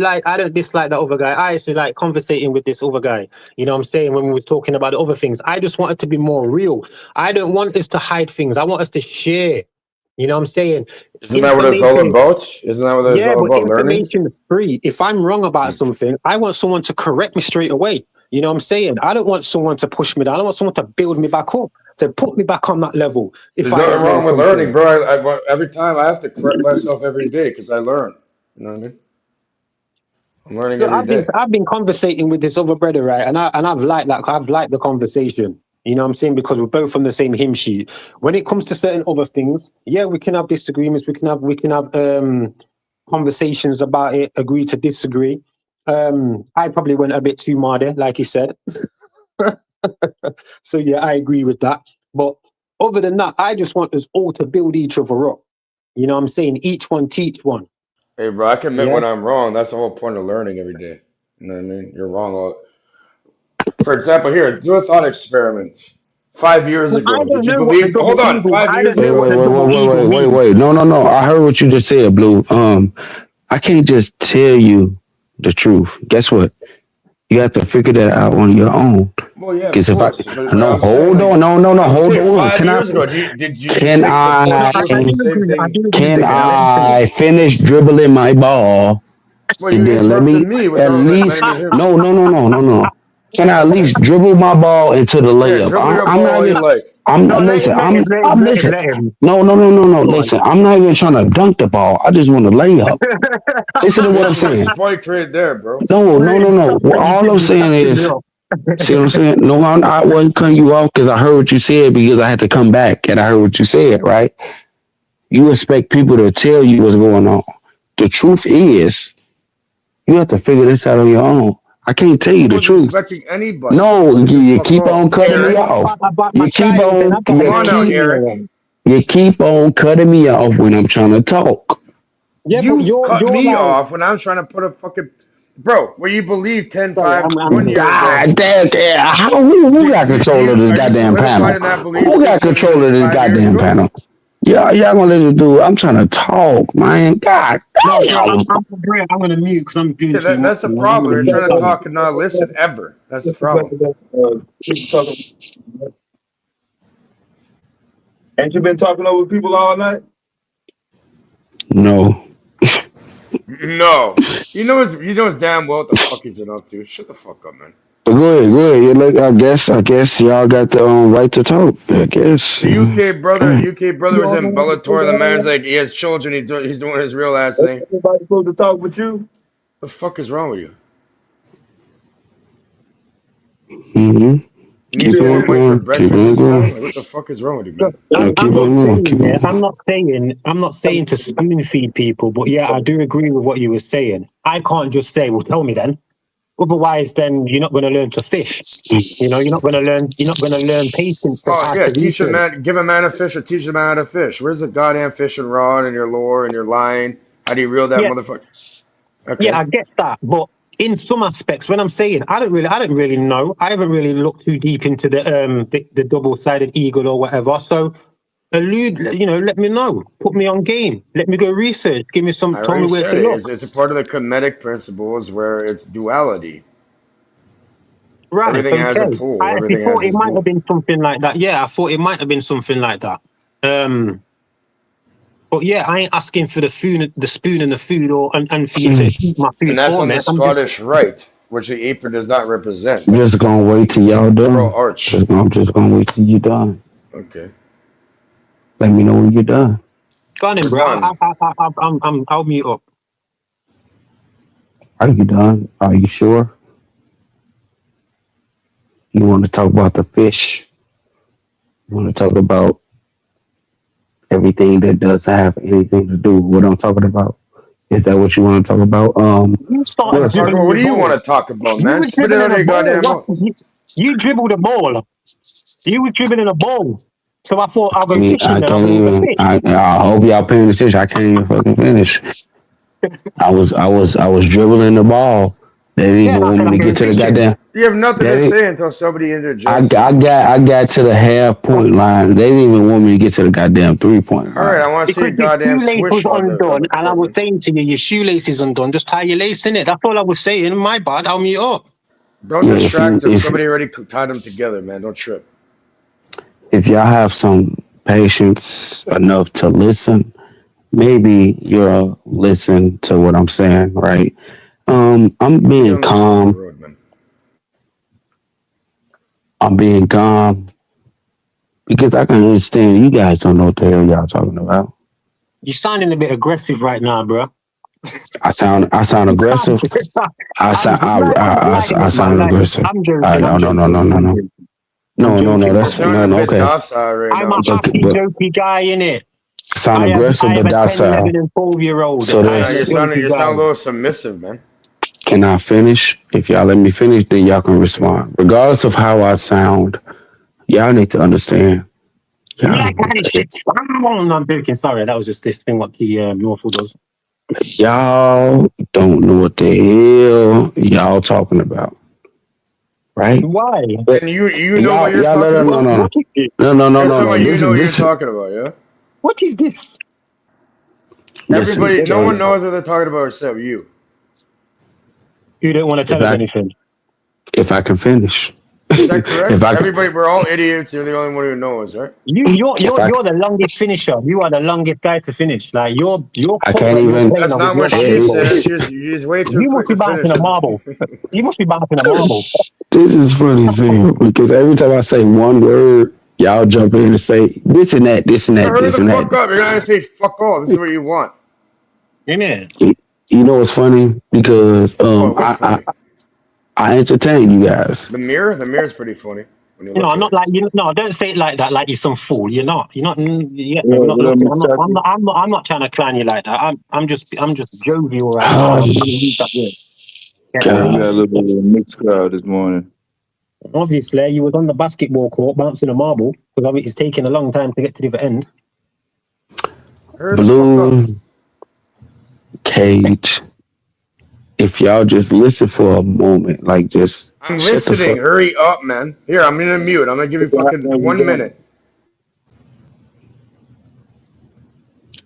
dislike that other guy. I actually like conversating with this other guy. You know what I'm saying? When we were talking about the other things, I just want it to be more real. I don't want us to hide things. I want us to share. You know what I'm saying? Isn't that what it's all about? Isn't that what it's all about? Information is free. If I'm wrong about something, I want someone to correct me straight away. You know what I'm saying? I don't want someone to push me down. I don't want someone to build me back up, to put me back on that level. There's nothing wrong with learning, bro. Every time I have to correct myself every day because I learn. You know what I mean? I'm learning every day. I've been conversating with this other brother, right? And I've liked that. I've liked the conversation. You know what I'm saying? Because we're both from the same hymn sheet. When it comes to certain other things, yeah, we can have disagreements. We can have conversations about it, agree to disagree. I probably went a bit too mardy, like he said. So yeah, I agree with that. But other than that, I just want us all to build each other up. You know what I'm saying? Each one teach one. Hey, bro, I can admit when I'm wrong. That's the whole point of learning every day. You know what I mean? You're wrong. For example, here, do a thought experiment. 5 years ago, did you believe? Hold on, 5 years ago. Wait. No. I heard what you just said, Blue. I can't just tell you the truth. Guess what? You have to figure that out on your own. Well, yeah, because hold on. Hold on. 5 years ago, did you think can I finish dribbling my ball? Well, you interrupted me at least no. Can I at least dribble my ball into the layup? Listen, I'm not even trying to dunk the ball. I just want to lay up. Listen to what I'm saying. Spike right there, bro. No. All I'm saying is, see what I'm saying? No, I wasn't cutting you off because I heard what you said, because I had to come back and I heard what you said, right? You expect people to tell you what's going on. The truth is, you have to figure this out on your own. I can't tell you the truth. Expecting anybody. No, you keep on cutting me off. You keep on cutting me off when I'm trying to talk. Yeah, you cut me off when I'm trying to put a fucking... Bro, where you believe 10, 5, 1 year God damn, who got control of this goddamn panel? Who got control of this goddamn panel? Y'all gonna let this dude? I'm trying to talk, man. God damn. I'm gonna mute because I'm doing too much. That's the problem. You're trying to talk and not listen ever. That's the problem. Ain't you been talking over people all night? No. No. You know it's damn well what the fuck he's been up to. Shut the fuck up, man. But go ahead. Yeah, look, I guess y'all got the right to talk. I guess. The UK brother was Yo, in Bellator. The man's like, he has children. He's doing his real ass thing. everybody supposed to talk with you? The fuck is wrong with you? Mm-hmm. You need someone wait for breakfast this time? Like, what the fuck is wrong with you, man? I'm not saying to spoon feed people, but yeah, I do agree with what you were saying. I can't just say, well, tell me then. Otherwise, then you're not going to learn to fish. You know, you're not going to learn patience. Oh yeah, give a man a fish or teach a man how to fish. Where's the goddamn fishing rod and your lure and your line? How do you reel that motherfucker? Okay. Yeah, I get that, but in some aspects, when I'm saying I don't really know. I haven't really looked too deep into the double-sided eagle or whatever. So let me know. Put me on game. Let me go research. Give me some. Tell me where to look. It's a part of the �'οιμedic principles where it's duality. Right. Everything has a pool. I actually thought it might have been something like that. Yeah, I thought it might have been something like that. But yeah, I ain't asking for the spoon and the food, and for you to eat my food. And that's on the Scottish rite, which the apron does not represent. I'm just gonna wait till y'all done. Arch. I'm just gonna wait till you done. Okay. Let me know when you're done. Go on in, bro. I'll mute up. Are you done? Are you sure? You want to talk about the fish? You want to talk about everything that doesn't have anything to do with what I'm talking about? Is that what you want to talk about? What do you want to talk about, man? Spit it out of your goddamn mouth. You dribbled a ball. You were dribbling a ball. So I thought I was fishing. I hope y'all paying attention. I can't even fucking finish. I was dribbling the ball. They didn't even want me to get to the goddamn. You have nothing to say until somebody interjects. I got to the half-point line. They didn't even want me to get to the goddamn 3-point line. All right, I want to see a goddamn switch. Was undone, and I was saying to you, your shoelace is undone. Just tie your lace in it. That's all I was saying. My bad. I'll mute up. Don't distract them. Somebody already tied them together, man. Don't trip. If y'all have some patience enough to listen, maybe you'll listen to what I'm saying, right? I'm being calm. I'm being calm because I can understand you guys don't know what the hell y'all talking about. You're sounding a bit aggressive right now, bro. I sound aggressive. I sound aggressive. I'm joking. No. That's okay. I'm a happy, jokey guy, innit? Sound aggressive, but docile. 11 and 12-year-old. So you sound a little submissive, man. Can I finish? If y'all let me finish, then y'all can respond. Regardless of how I sound, y'all need to understand. No, I'm joking. Sorry, that was just this thing what the Norfolk does. Y'all don't know what the hell y'all talking about. Right? Why? And you know what you're talking about? No. You know what you're talking about, yeah? What is this? Everybody, no one knows what they're talking about except you. You don't want to tell us anything. If I can finish. Is that correct? Everybody, we're all idiots. You're the only one who knows, right? You're the longest finisher. You are the longest guy to finish. Like you're. I can't even. That's not what she said. You just wait too. You must be bouncing a marble. You must be bouncing a marble. This is funny too because every time I say one word, y'all jump in and say this and that, this and that, hurry this the and fuck that. up! You're gonna say fuck all. This is what you want. Amen. You know what's funny because I entertain you guys. The mirror is pretty funny. No, not like you. No, don't say it like that. Like you're some fool. You're not. I'm not trying to clown you like that. I'm just jovial right now. We got a little bit of a mixed crowd this morning. Obviously, you was on the basketball court bouncing a marble because it's taking a long time to get to the other end. Blue Cage. If y'all just listen for a moment, like just. I'm listening. Hurry up, man. Here, I'm gonna mute. I'm gonna give you fucking 1 minute.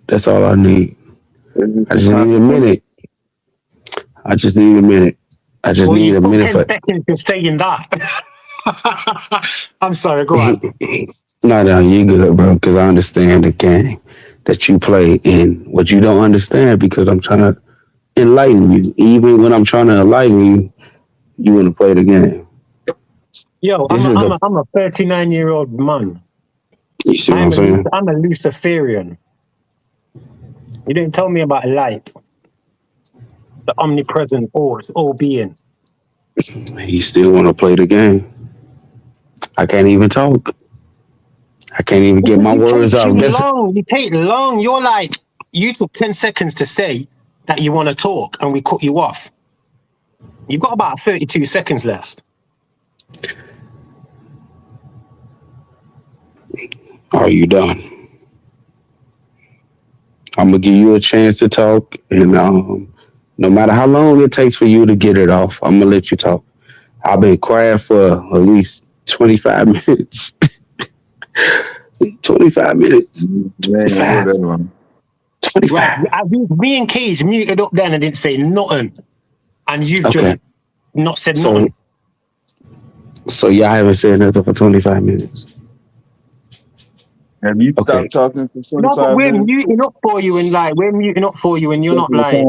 That's all I need. I just need a minute. I just need a minute. Need a minute 10 seconds to saying that. I'm sorry. Go on. No, you're good, bro. Because I understand the game that you play, and what you don't understand because I'm trying to enlighten you. Even when I'm trying to enlighten you, you want to play the game. Yo, This is the. I'm a 39-year-old man. You see what I'm saying? I'm a Luciferian. You didn't tell me about light, the omnipresent, all being. He still want to play the game. I can't even talk. I can't even get my words out. You take long. You're like, you took 10 seconds to say that you want to talk and we cut you off. You've got about 32 seconds left. Are you done? I'm going to give you a chance to talk. And no matter how long it takes for you to get it off, I'm going to let you talk. I've been quiet for at least 25 minutes. 25 minutes. 25. 25. Right. Me and Cage muted up then and didn't say nothing. And you've just not said nothing. So y'all haven't said nothing for 25 minutes. Have you stopped talking for 25 No, but we're minutes? muting up for you and you're not like.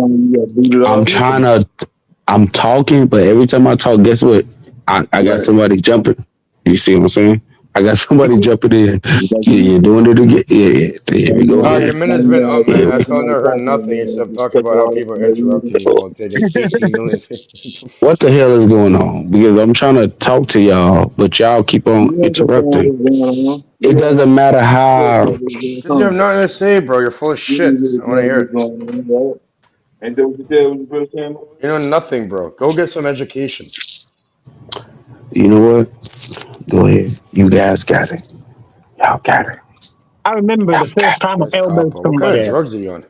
I'm talking, but every time I talk, guess what? I got somebody jumping. You see what I'm saying? I got somebody jumping in. You're doing it again. Yeah. Here we go. Your minute's been up, man. I still never heard nothing except talk about how people interrupting you while taking 18 million. What the hell is going on? Because I'm trying to talk to y'all, but y'all keep on interrupting. It doesn't matter how. You have nothing to say, bro. You're full of shit. I want to hear it. You know nothing, bro. Go get some education. You know what? Go ahead. You guys got it. Y'all got it. I remember the first time I elbowed somebody. What kind of drugs are you on?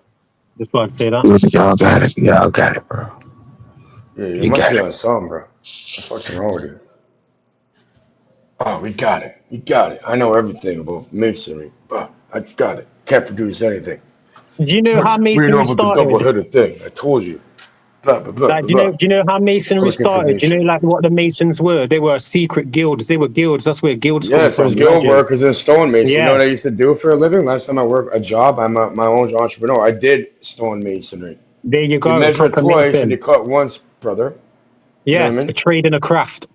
Just want to say that. Y'all got it. Y'all got it, bro. Yeah, you must be on something, bro. What's fucking wrong with you? Oh, we got it. We got it. I know everything about masonry. I got it. Can't produce anything. Do you know how masonry started? The double-headed thing. I told you. Blah, blah, blah, like, do you know how masonry started? Do you know like what the masons were? They were secret guilds. They were guilds. That's where guilds come from. Yes, there's guild workers in stonemason. You know what I used to do for a living? Last time I worked a job, I'm my own entrepreneur. I did stonemasonry. There you go. You measure twice and you cut once, brother. Yeah, you know what I mean? A trade and a craft.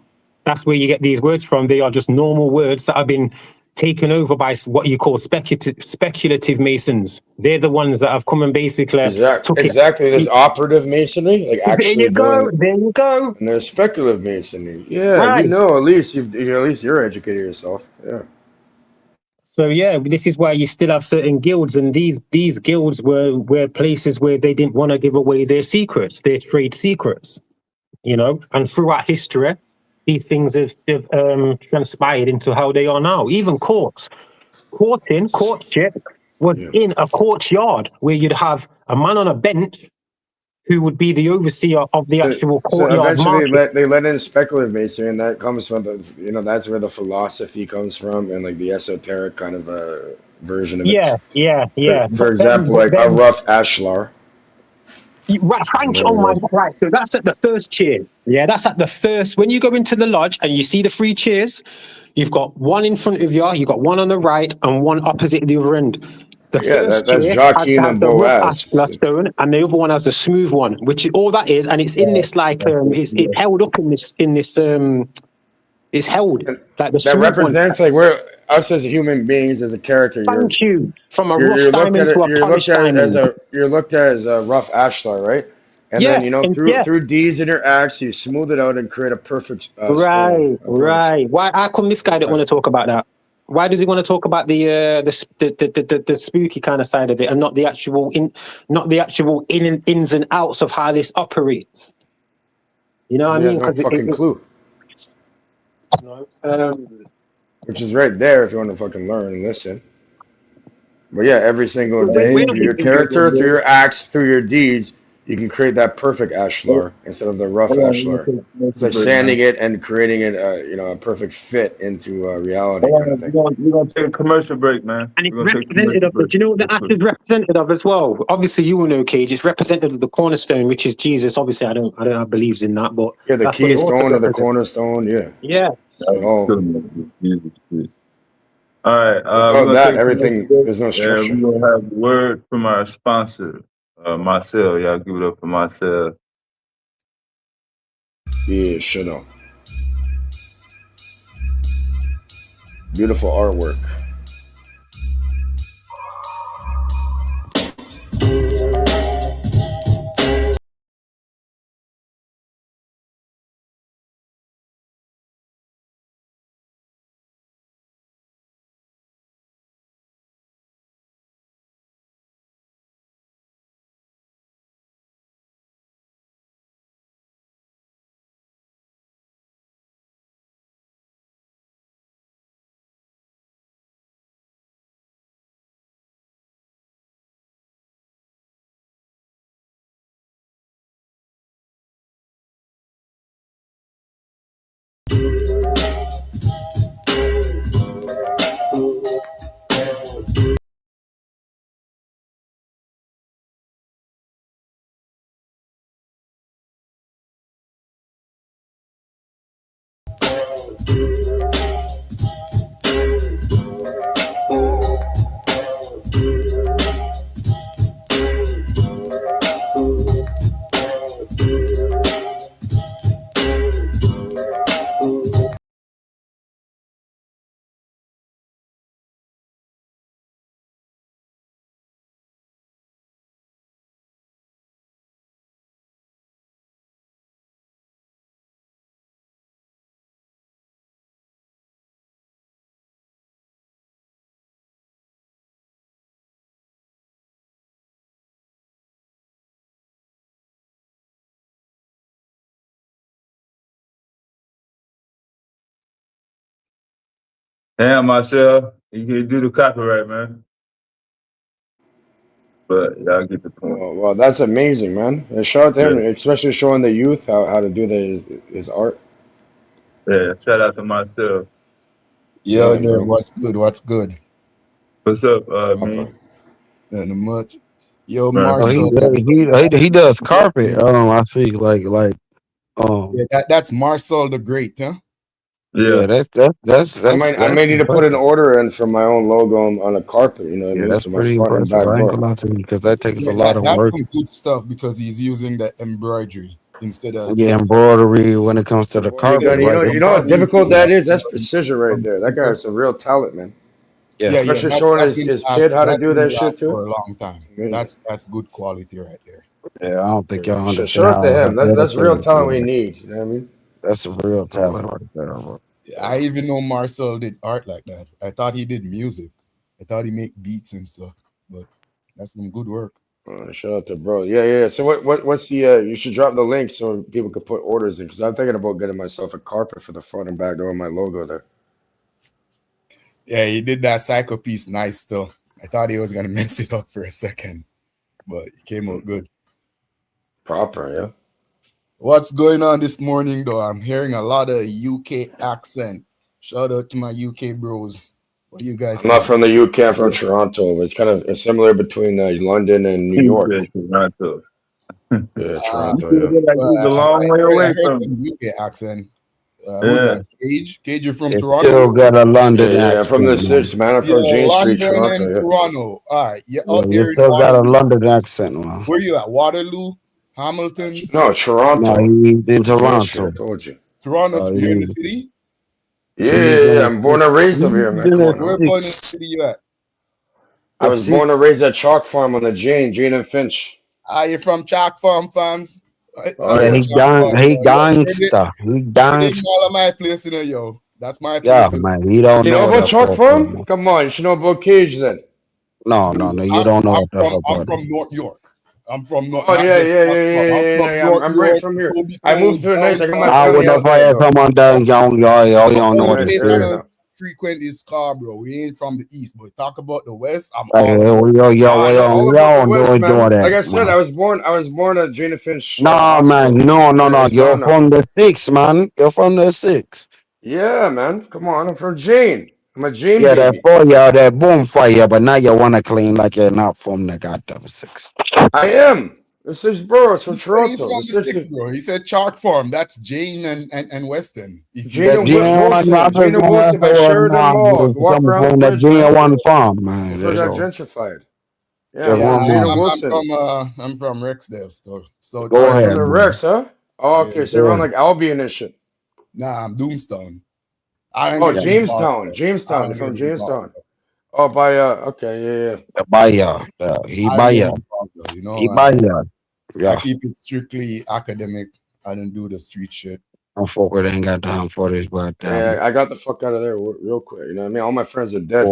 That's where you get these words from. They are just normal words that have been taken over by what you call speculative masons. They're the ones that have come and basically exactly. There's operative masonry, like actually. There you go. And there's speculative masonry. Yeah, right. You know, at least you're educated yourself. Yeah. So yeah, this is why you still have certain guilds, and these guilds were places where they didn't want to give away their secrets, their trade secrets. You know, and throughout history, these things have transpired into how they are now. Even courtship was in a courtyard where you'd have a man on a bench who would be the overseer of the actual courtyard. So eventually they let in speculative masonry, and that comes from that's where the philosophy comes from, and like the esoteric kind of version of it. Yeah. For example, like a rough ashlar. Right, Frank, oh my God, right. So that's at the first chair. Yeah, that's at the first. When you go into the lodge and you see the 3 chairs, you've got one in front of you, you've got one on the right, and one opposite the other end. The first that's Joaquin and Boaz. Stone, and the other one has the smooth one, which is all that is, and it's in this like it's held up in this it's held like the that represents one. Like where us as human beings, as a character. Thank you. From a rough diamond to a polished diamond. You're looked at as a rough ashlar, right? And then through deeds and your acts, you smooth it out and create a perfect stone. Right. Why? How come this guy didn't want to talk about that? Why does he want to talk about the spooky kind of side of it, and not the actual ins and outs of how this operates? You know what I mean? No fucking clue. Which is right there if you want to fucking learn and listen. But yeah, every single day, through your character, through your acts, through your deeds, you can create that perfect ashlar instead of the rough ashlar. It's like sanding it and creating it, a perfect fit into reality. Kind of thing. We're gonna take a commercial break, man. And it's represented of. Do you know what the ash is represented of as well? Obviously, you will know, Cage. It's represented of the cornerstone, which is Jesus. Obviously, I don't believe in that, but the keystone or the cornerstone. Yeah. All right. Everything. There's no structure. We're gonna have a word from our sponsor. Marcel, y'all give it up for Marcel. Yeah, shut up. Beautiful artwork. Damn, Marcel, you can do the copyright, man. But y'all get the point. Well, that's amazing, man. And shout out to him, especially showing the youth how to do his art. Yeah, shout out to Marcel. Yo, Yeah, Dave, bro. what's good? What's good? What's up, me? Nothing much. Yo, Man. So Marcel. he does carpet. I see like Yeah, that's Marcel the Great, huh? yeah, that's I may need to put an impressive. order in for my own logo on a carpet. You know what I mean? That's For my pretty front and impressive. back I ain't gonna door. lie to you because that takes Yeah, a lot of that's work. some good stuff because he's using the embroidery instead of Yeah, embroidery when it comes to the carpet, right? You know how difficult that is? That's precision right there. That guy has some real talent, man. Yeah. Especially showing that's his kid how to do that shit too. for a long time. Amazing. That's good quality right there. Yeah, I don't think y'all understand Shout out to how him. That's real dedicated talent he we is. need. You know what I mean? That's a real talent right there, bro. I even know Marcel did art like that. I thought he did music. I thought he make beats and stuff, but that's some good work. Shout out to bro. Yeah. So what's the you should drop the link so people could put orders in because I'm thinking about getting myself a carpet for the front and back door and my logo there. Yeah, he did that psycho piece nice though. I thought he was gonna mess it up for a second, but it came out good. Proper, yeah. What's going on this morning though? I'm hearing a lot of UK accent. Shout out to my UK bros. What do you guys I'm not from the UK, I'm from Toronto. But it's kind of similar between London and New York. Toronto. Yeah, Toronto, yeah. He's a long way away from UK accent. Who's that? Cage? Cage, you're from It Toronto? still got a London accent. I'm from the 6th, man. I'm from Jane Street, London Toronto. and Yeah. Toronto. All right. You're Yeah, out you there still in got a Waterloo. London accent, man. Where you at? Waterloo? Hamilton? No, Toronto. No, he's in Jane Toronto. Street, I told you. Toronto, you're in the city? Yeah, I'm born and raised over here, man. Come on now. Where in the city you at? I was born and raised at Chalk Farm on the Jane and Finch. You're from Chalk Farm, fams? Yeah, he gangsta. He gangsta. All of my place, you know, yo. That's my place. Yeah, man. You don't You know about that Chalk fuck, Farm? man. Come on, you should know about Cage then. No, you don't know what the fuck. I'm from North York. I'm from North. Oh yeah. I'm right from here. I moved to a nice. I got my I would family out never there. come on down, you don't know what Place this I is. don't frequent is Scarborough. We ain't from the east, but talk about the west. I'm Like, all we don't doing that. Like I said, I was born at Jane and Finch. No, man, no. You're from the 6, man. You're from the 6. Yeah, man. Come on, I'm from Jane. I'm a Jane Yeah, baby. that boom fire, but now you want to claim like you're not from the goddamn 6. I am. The 6 boroughs from Toronto. He's from the 6, bro. He said Chalk Farm. That's Jane and Weston. Jane and Wilson by Sheridan Mall. Walk around the bridge. Jane one farm, man. Before it got gentrified. I'm from Rexdale store. So go ahead. From the Rex, huh? Oh, okay. So you're around like Albion and shit. Nah, I'm Doomstone. I don't Oh, get you involved. Jamestown. I Jamestown. don't They're from get involved. Jamestown. Oh, by okay, yeah. Bahia. He I don't get Bahia. involved though, you know. He Bahia. I Yeah. keep it strictly academic. I don't do the street shit. I'm fucker ain't got time for this, but Yeah, I got the fuck out of there real quick. You know what I mean? All my friends are dead.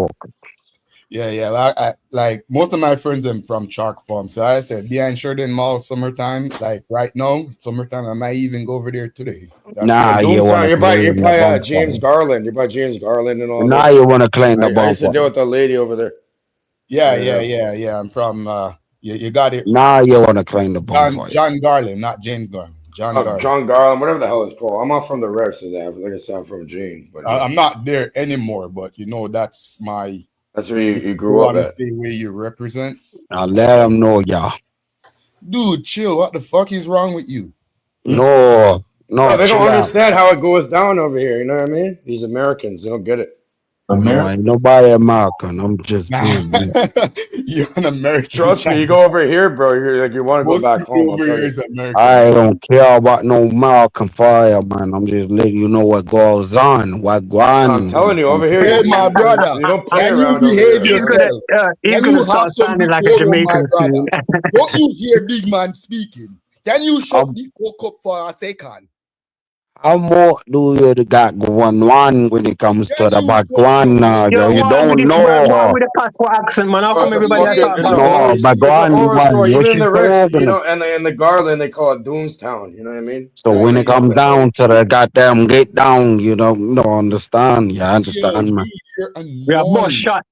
Yeah. I like most of my friends are from Chalk Farm. So I said, behind Sheridan Mall summertime. Like right now, summertime, I might even go over there today. Nah, you wanna You're claim the by bumper. James Garland. You're by James Garland and all Now that. you wanna claim the I used to bumper. deal with a lady over there. Yeah. I'm from you got it. Now you wanna claim the bumper. John Garland, not James Garland. Garland. John Garland, whatever the hell it's called. I'm not from the Rex, so like I said, I'm from Jane. But I'm not there anymore, but you know that's my. That's where you grew up at. Say where you represent. I'll let them know, y'all. Dude, chill. What the fuck is wrong with you? No, they don't understand how it goes down over here. You know what I mean? These Americans, they don't get it. No, ain't nobody American. I'm just being You're an American. Trust me, you go over here, bro. You're like you want to go back home. I don't care about no American fire, man. I'm just letting you know what goes on. What goes on. I'm telling you, over here, hey, my brother, you don't play can around. You behave yourself? He's gonna start sounding like a Jamaican soon. Don't you hear big man speaking? Can you shut the fuck up for a second? How more do you got going on when it comes to the background? You don't know. Why with the passport accent, man? How come everybody talk about background? Even in the Rex, you know, and the Garland, they call it Doomstown. You know what I mean? So when it comes down to the goddamn get down, you don't understand. You understand, man? We are both shot.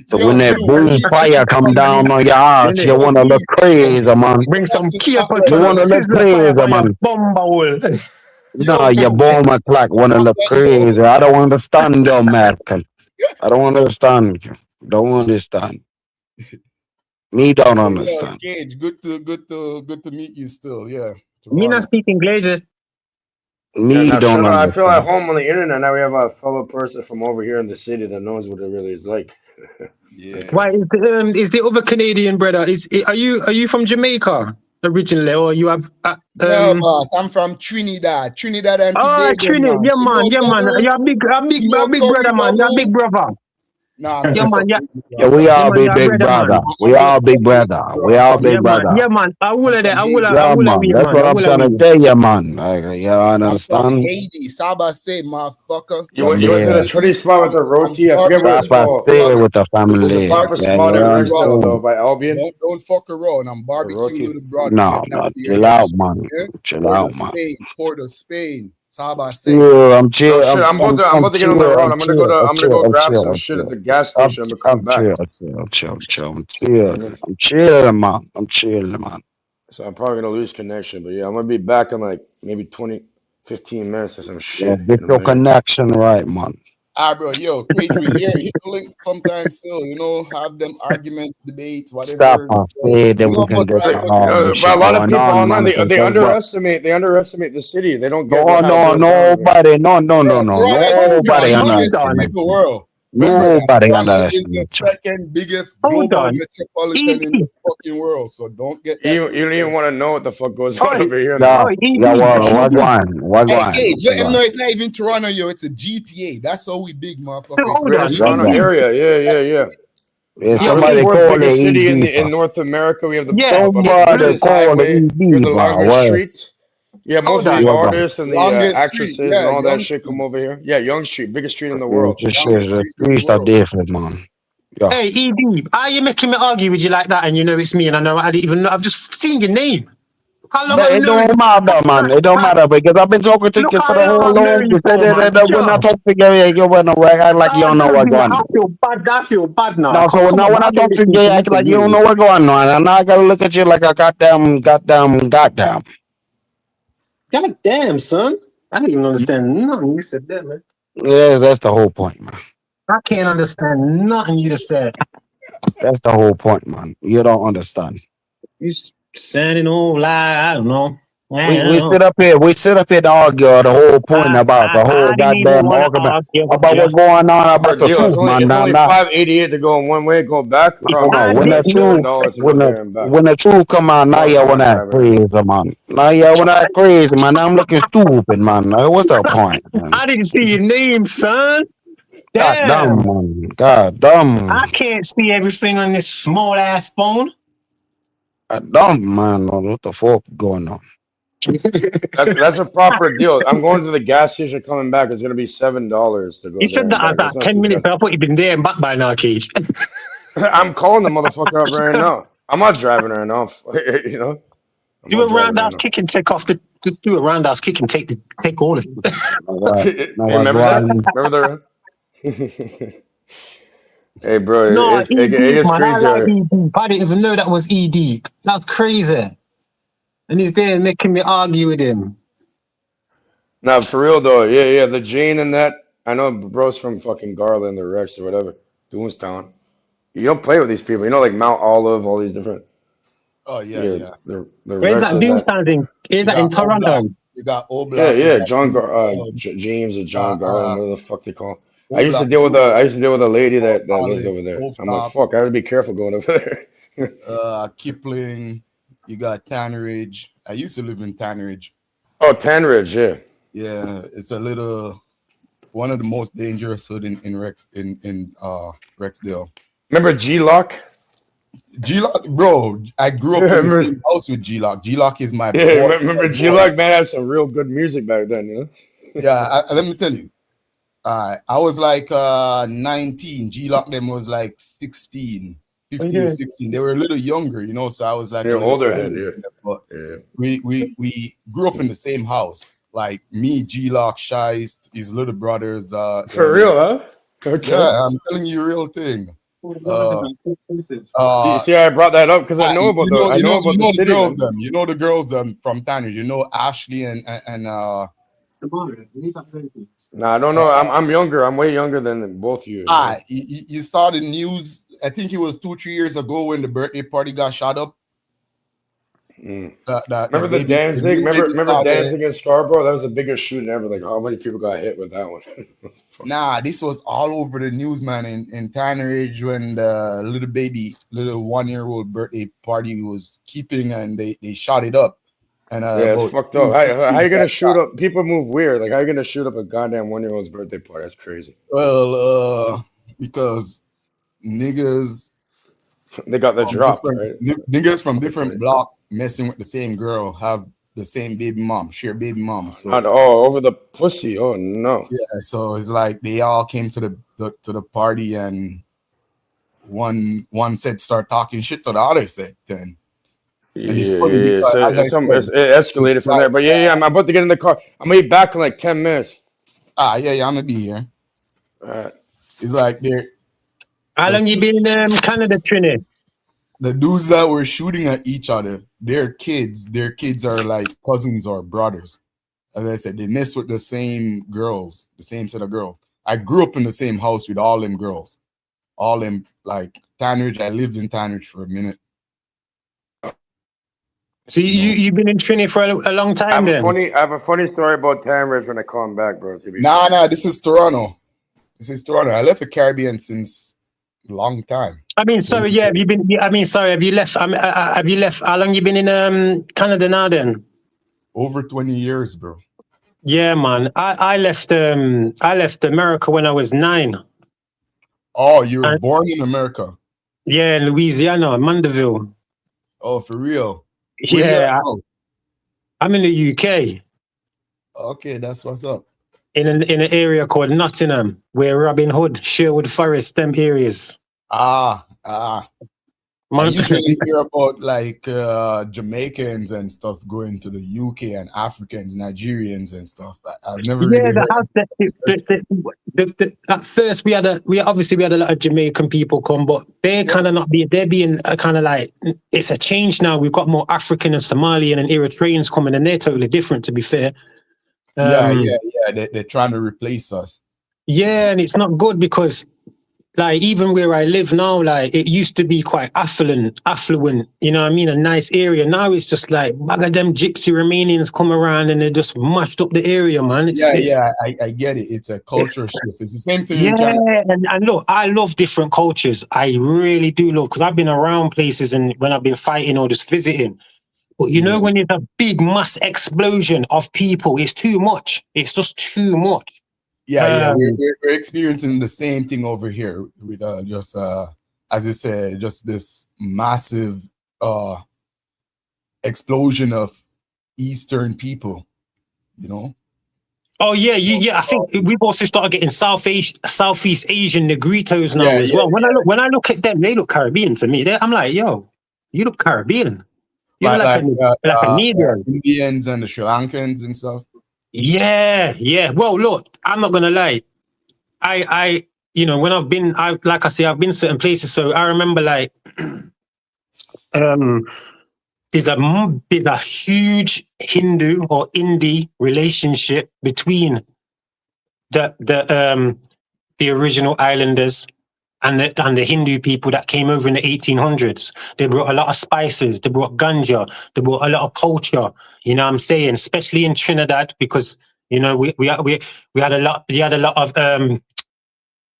So when that boom fire come down on your ass, you wanna look crazy, man. Bring some cape you wanna look crazy, man. No, your bomb o'clock wanna look crazy. I don't understand you, American. I don't understand you. Don't understand. Me don't understand. Gage, good to meet you still. Yeah. Me not speak English. Me don't understand. I feel at home on the internet now. We have a fellow person from over here in the city that knows what it really is like. Yeah. Why is the other Canadian brother? Are you from Jamaica originally, or you have? No, boss. I'm from Trinidad and Tobago. Oh, Trinidad, yeah, man. You're a big brother, man. You're a big brother. Nah, yeah, man. Yeah, we all be big brother. We all big brother. We all big brother. Yeah, man. I will. That's what I'm trying to tell you, man. Like, you understand? Haiti, Saba say, motherfucker. You went to the trendy spot with the roti. I forget what it's called. Say with the family. It's a proper spot in Rexdale, though, by Albion. Don't fuck around. I'm barbecuing with the brother. No, chill out, man. Chill out, man. Port of Spain. Saba say. Yeah, I'm chill. I'm about to get on the road. I'm gonna go grab some shit at the gas station. I'm coming back. I'm chilling, man. So I'm probably gonna lose connection, but yeah, I'm gonna be back in like maybe 15 minutes or some shit. Get your connection right, man. Bro, yo, Cage, we hit the link sometimes still, you know, have them arguments, debates, whatever. Stop and say that we can get a lot of people online, they underestimate the city. They don't get nobody underestimates the world. Nobody underestimates the second biggest global metropolitan in the fucking world, so don't get that. You don't even want to know what the fuck goes on over here. What Hey, let him know it's not even Toronto, yo. It's a GTA. That's how we big, motherfucker. Toronto area, yeah. Yeah, somebody call it city in North America. We have the somebody call it the longest street. Yeah, most of the artists and the actresses and all that shit come over here. Yeah, Yonge Street, biggest street in the world. The streets are different, man. Yeah. Hey, ED, are you making me argue with you like that? And you know it's me, and I know I didn't even know. I've just seen your name. How long it don't matter, man. It don't matter because I've been talking to you for the whole long. You said that when I talk to you, you wanna act like you don't know what's going on. I feel bad now. No, so now when I talk to you, act like you don't know what's going on, and I gotta look at you like a goddamn. God damn, son. I didn't even understand nothing you said there, man. Yeah, that's the whole point, man. I can't understand nothing you just said. That's the whole point, man. You don't understand. You sounding all like, I don't know. We sit up here to argue the whole point about the whole I didn't even goddamn want to argument argue with about you. what's going on For about a the deal, truth, man. it's Nah, only nah. $5.88 to go one way, go back. It's I'm No, gonna when pay the the truth, $7 to go there and back. when the truth come out, now Fuck, you I'm wanna not act driving around. crazy, man. Now you wanna act crazy, man. Now I'm looking stupid, man. What's the point, man? I didn't see your name, son. God damn, Damn. man. God damn. I can't see everything on this small ass phone. God damn, man. What the fuck going on? That's a proper deal. I'm going to the gas station coming back. It's gonna be $7 to You go there said and that back. That's about not 10 too minutes. bad. I thought you'd been there and back by now, Cage. I'm calling the motherfucker up right now. I'm not driving right now. You know, I'm Do not a driving right roundhouse now. kick and take off the. Just do a roundhouse kick and take all of it. Hey, No, remember that? go on. Remember the? Hey, bro, No, it ED, gets man. I crazy. like ED. I didn't even know that was ED. That's crazy. And he's there making me argue with him. Nah, for real though. Yeah, the Jane and that. I know bros from fucking Garland or Rex or whatever, Doomstown. You don't play with these people. You know, like Mount Olive, all these different. Oh yeah, Yeah, yeah. the Where's that Rexes that. Doomstown in? Is You that in got O Block. Toronto? You got O Yeah, Block. You got James or John got Garland, whatever the fuck they call. I O used to Block, deal with a lady that lived Olive, over there. O I'm like, Stop, fuck, I gotta be careful going over there. Kipling. You got Tanneridge. I used to live in Tanneridge. Oh, Tanridge, yeah. Yeah, it's a little one of the most dangerous hood in Rexdale. Remember G-Lock? G-Lock, bro. I grew up in the Remember, same house with G-Lock. G-Lock is my yeah, boy. remember G-Lock, man, had some real good music back then, you know? Yeah, let me tell you. I was like 19. G-Lock them was like 16, 15, 16. They were a little younger, you know, so I was like Yeah, a little older older. then, But yeah. we grew up in the same house. Like me, G-Lock, Shiest, his little brothers. For real, huh? Okay. Yeah, I'm telling you a real thing. See, I brought that up because I know about the city, girls man. them. You know the girls them from Tanner. You know Ashley and Nah, I don't know. I'm younger. I'm way younger than both of you. You started news. I think it was 2-3 years ago when the birthday party got shot up. Remember the Danzig? Remember Danzig in Scarborough? That was the biggest shooting ever. Like, how many people got hit with that one? Nah, this was all over the news, man. In Tanneridge when the little 1-year-old birthday party was keeping, and they shot it up. And yeah, it's fucked up. How you gonna shoot up? People move weird. Like, how you gonna shoot up a goddamn 1-year-old's birthday party? That's crazy. Well, because niggas they got the drop, right? Niggas from different block messing with the same girl have the same baby mom, share baby mom. So over the pussy. Oh no. Yeah, so it's like they all came to the party, and one said start talking shit to the other said then. And it's funny because, it escalated from there. But yeah, I'm about to get in the car. I'm gonna be back in like 10 minutes. Yeah, I'm gonna be here. It's like they're. How long you been in Canada, Trini? The dudes that were shooting at each other, their kids are like cousins or brothers. As I said, they mess with the same girls, the same set of girls. I grew up in the same house with all them girls. All them, like Tanneridge. I lived in Tanneridge for a minute. So you've been in Trini for a long time then? I have a funny story about Tanneridge when I come back, bro. Nah, this is Toronto. I left the Caribbean since a long time. I mean, sorry, yeah. Have you been? I mean, sorry. Have you left? Have you left? How long you been in Canada now? Then over 20 years, bro. Yeah, man. I left America when I was 9. Oh, you were born in America? Yeah, in Louisiana, Mandeville. Oh, for real? Yeah, I'm in the UK. Okay, that's what's up. In an area called Nottingham, where Robin Hood, Sherwood Forest, them areas. I usually hear about like Jamaicans and stuff going to the UK and Africans, Nigerians and stuff. I've never really heard at first we had a lot of Jamaican people come, but they're kind of not being, they're being kind of like, it's a change now. We've got more African and Somalian and Eritreans coming, and they're totally different, to be fair. They're trying to replace us. Yeah, and it's not good because like even where I live now, like it used to be quite affluent, you know what I mean? A nice area. Now it's just like bag of them gypsy Romanians come around and they just mashed up the area, man. I get it. It's a culture shift. It's the same thing in Canada. And look, I love different cultures. I really do love, because I've been around places and when I've been fighting or just visiting. But you know, when there's a big mass explosion of people, it's too much. It's just too much. We're experiencing the same thing over here with just as I said, just this massive explosion of Eastern people, you know. Oh yeah. I think we've also started getting Southeast Asian Negritos now as well. When I look at them, they look Caribbean to me. I'm like, yo, you look Caribbean. You look like a Negro. Indians and the Sri Lankans and stuff. Yeah. Well, look, I'm not gonna lie. I you know, when I've been certain places. So I remember like there's a huge Hindu or Indie relationship between the original islanders and the Hindu people that came over in the 1800s. They brought a lot of spices, they brought ganja, they brought a lot of culture, you know what I'm saying? Especially in Trinidad, because, you know, we had a lot of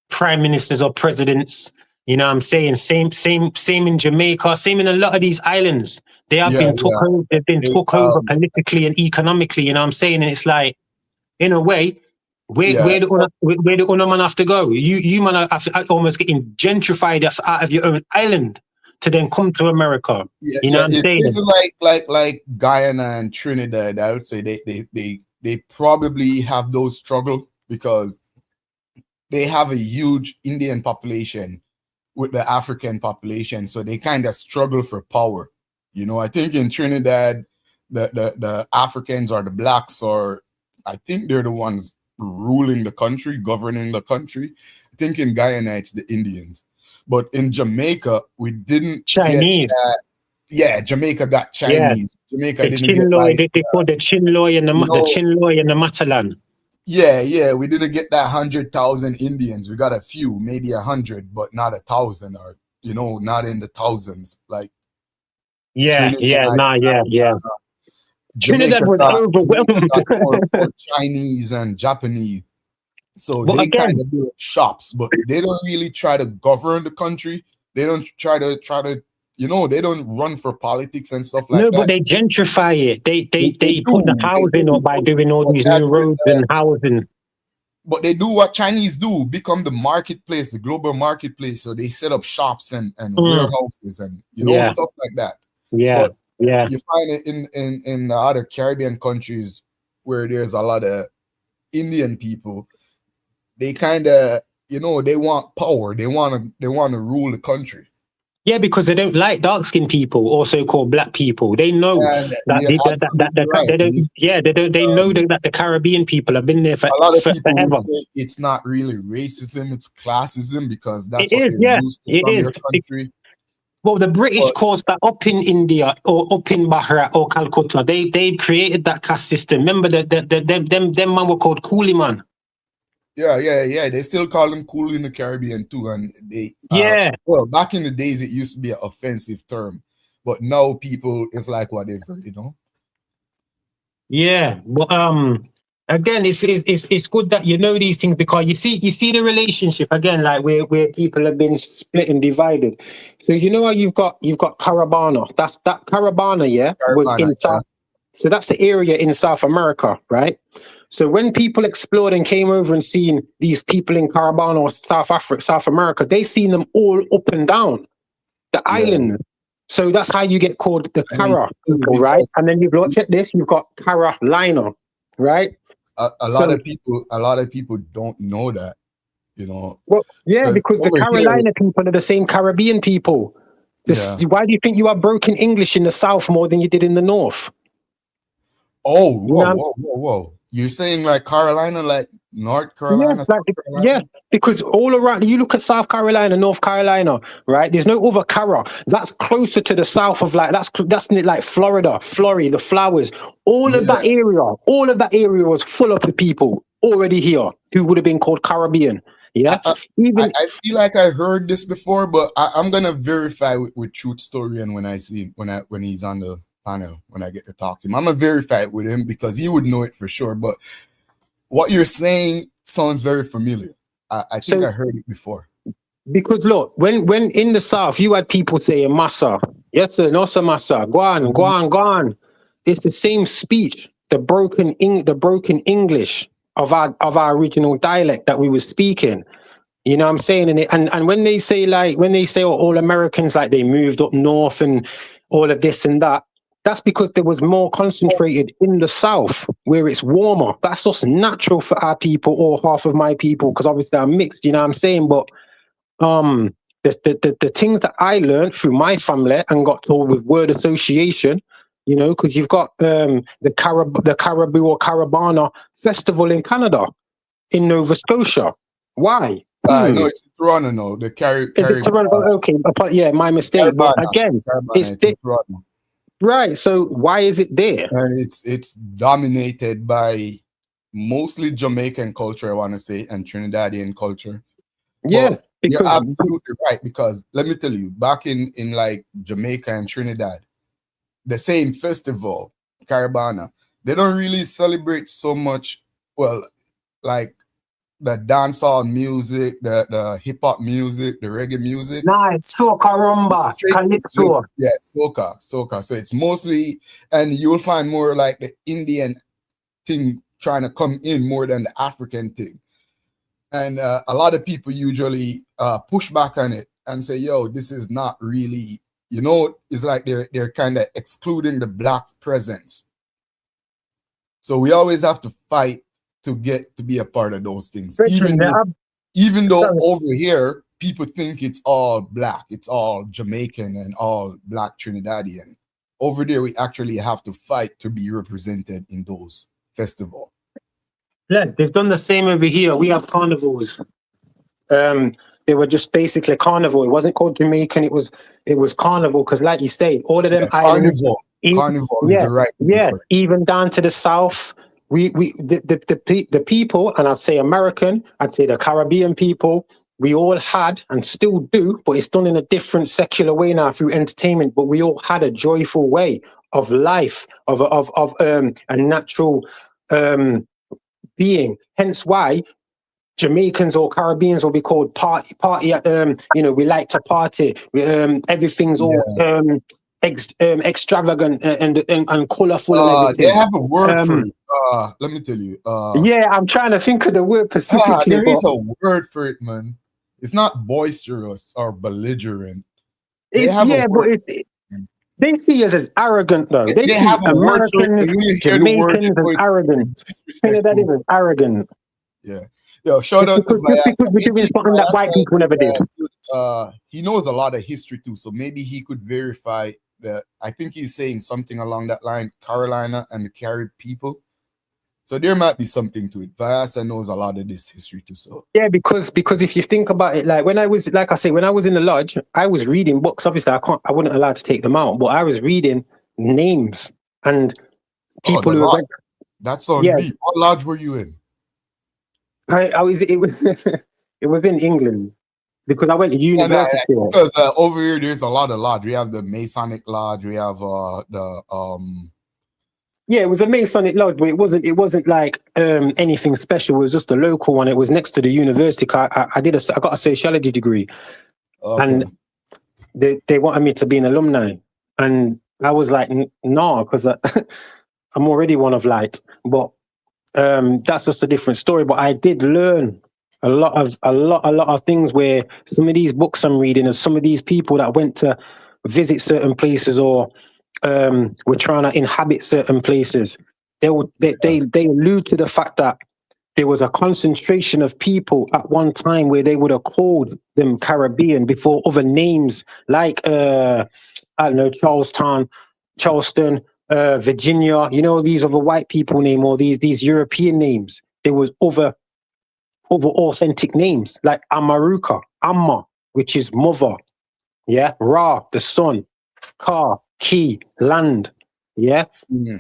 prime ministers or presidents, you know what I'm saying? Same in Jamaica, same in a lot of these islands. They have been took over politically and economically, you know what I'm saying? And it's like, in a way, where the other man have to go? You man have to almost getting gentrified out of your own island to then come to America. You know what I'm saying? This is like Guyana and Trinidad. I would say they probably have those struggles because they have a huge Indian population with the African population, so they kind of struggle for power. You know, I think in Trinidad, the Africans or the blacks, or I think they're the ones ruling the country, governing the country. I think in Guyana it's the Indians, but in Jamaica we didn't Chinese. Jamaica got Chinese. Jamaica the didn't get they call the Chinloy and the Chinloy and the Matalan. We didn't get that 100,000 Indians. We got a few, maybe 100, but not 1,000, or you know, not in the thousands. Like Trinidad was overwhelmed. or Chinese and Japanese. So they kind of build shops, but they don't really try to govern the country. They don't try to, you know, they don't run for politics and stuff like that. No, but they gentrify it. They put the housing up by doing all these new roads and housing. But they do what Chinese do, become the marketplace, the global marketplace. So they set up shops and warehouses and, you know, stuff like that. But you find it in the other Caribbean countries where there's a lot of Indian people. They kind of, you know, they want power. They want to rule the country. Yeah, because they don't like dark-skinned people or so-called black people. They know they know that the Caribbean people have been there for a lot of people forever. Say it's not really racism; it's classism, because that's what they're used to from your country. Well, the British caused that up in India or up in Bharat or Calcutta. They created that caste system. Remember them man were called coolie man. Yeah. They still call them cool in the Caribbean too, and they well, back in the days it used to be an offensive term, but now people it's like whatever, you know. Yeah, but again, it's good that you know these things, because you see the relationship again, like where people have been split and divided. So you know how you've got Caribana. That Caribana, was in South. So that's the area in South America, right? So when people explored and came over and seen these people in Caribana or South America, they seen them all up and down the island. So that's how you get called the Cara people, right? And then you've looked at this, you've got Carolina, right? A lot of people don't know that, you know. Well, because the Carolina people are the same Caribbean people. Why do you think you have broken English in the South more than you did in the North? Oh, whoa. You're saying like Carolina, like North Carolina? Because all around, you look at South Carolina, North Carolina, right? There's no other Cara. That's closer to the south of that's like Florida, the flowers. All of that area was full of the people already here who would have been called Caribbean. Yeah, even I feel like I heard this before, but I'm gonna verify with Truth Story, and when I see him, when he's on the panel, when I get to talk to him, I'm gonna verify it with him because he would know it for sure. But what you're saying sounds very familiar. I think I heard it before. because look, when in the South you had people saying massa, yes sir, no sir, massa, go on, go on, go on. It's the same speech, the broken English of our original dialect that we were speaking. You know what I'm saying? And when they say all Americans, like they moved up north and all of this and that, that's because there was more concentrated in the South where it's warmer. That's just natural for our people or half of my people, because obviously I'm mixed, you know what I'm saying? But the things that I learned through my family and got told with word association, you know, because you've got the Caribou or Carabana festival in Canada, in Nova Scotia. Why? No, it's in Toronto. No, the Toronto. Okay, yeah, my mistake. But again, it's in Toronto. Right. So why is it there? And it's dominated by mostly Jamaican culture, I want to say, and Trinidadian culture. Yeah, you're absolutely right, because let me tell you, back in like Jamaica and Trinidad, the same festival, Carabana, they don't really celebrate so much, well, like the dancehall music, the hip hop music, the reggae music. Nice, soca, rumba, calypso. Yeah, soca. So it's mostly, and you'll find more like the Indian thing trying to come in more than the African thing. And a lot of people usually push back on it and say, yo, this is not really, you know, it's like they're kind of excluding the Black presence. So we always have to fight to get to be a part of those things. Even though over here, people think it's all Black, it's all Jamaican and all Black Trinidadian. Over there, we actually have to fight to be represented in those festivals. Yeah, they've done the same over here. We have carnivals. They were just basically carnival. It wasn't called Jamaican. It was carnival, because, like you say, all of them islands. Carnival is the right. Yeah, even down to the south. The people, and I'd say American, I'd say the Caribbean people, we all had and still do, but it's done in a different secular way now through entertainment. But we all had a joyful way of life, of a natural being. Hence why Jamaicans or Caribbeans will be called party. You know, we like to party. Everything's all extravagant and colorful and everything. They have a word for it. Let me tell you. Yeah, I'm trying to think of the word specifically. There is a word for it, man. It's not boisterous or belligerent. They see us as arrogant, though. They see Americans, Jamaicans as arrogant. Trinidad is arrogant. Yeah. Yo, shout out to because we're doing something that white people never did. He knows a lot of history too, so maybe he could verify that. I think he's saying something along that line, Carolina and the Carib people. So there might be something to it. Vyasa knows a lot of this history too. So yeah, because if you think about it, like when I was in the lodge, I was reading books. Obviously, I wasn't allowed to take them out, but I was reading names and people who were. That's on deep. What lodge were you in? It was in England, because I went to university. Because over here there's a lot of lodge. We have the Masonic Lodge. We have Yeah, it was a Masonic lodge, but it wasn't like anything special. It was just a local one. It was next to the university. I got a sociology degree, and they wanted me to be an alumni, and I was like, no, because I'm already one of light. But that's just a different story. But I did learn a lot of things, where some of these books I'm reading, and some of these people that went to visit certain places or were trying to inhabit certain places, they allude to the fact that there was a concentration of people at one time where they would have called them Caribbean before other names like I don't know, Charleston, Virginia, you know, these other white people name, or these European names. There was other authentic names like Amaruka, Amma, which is mother, yeah, Ra, the sun, Ka, key, land, yeah.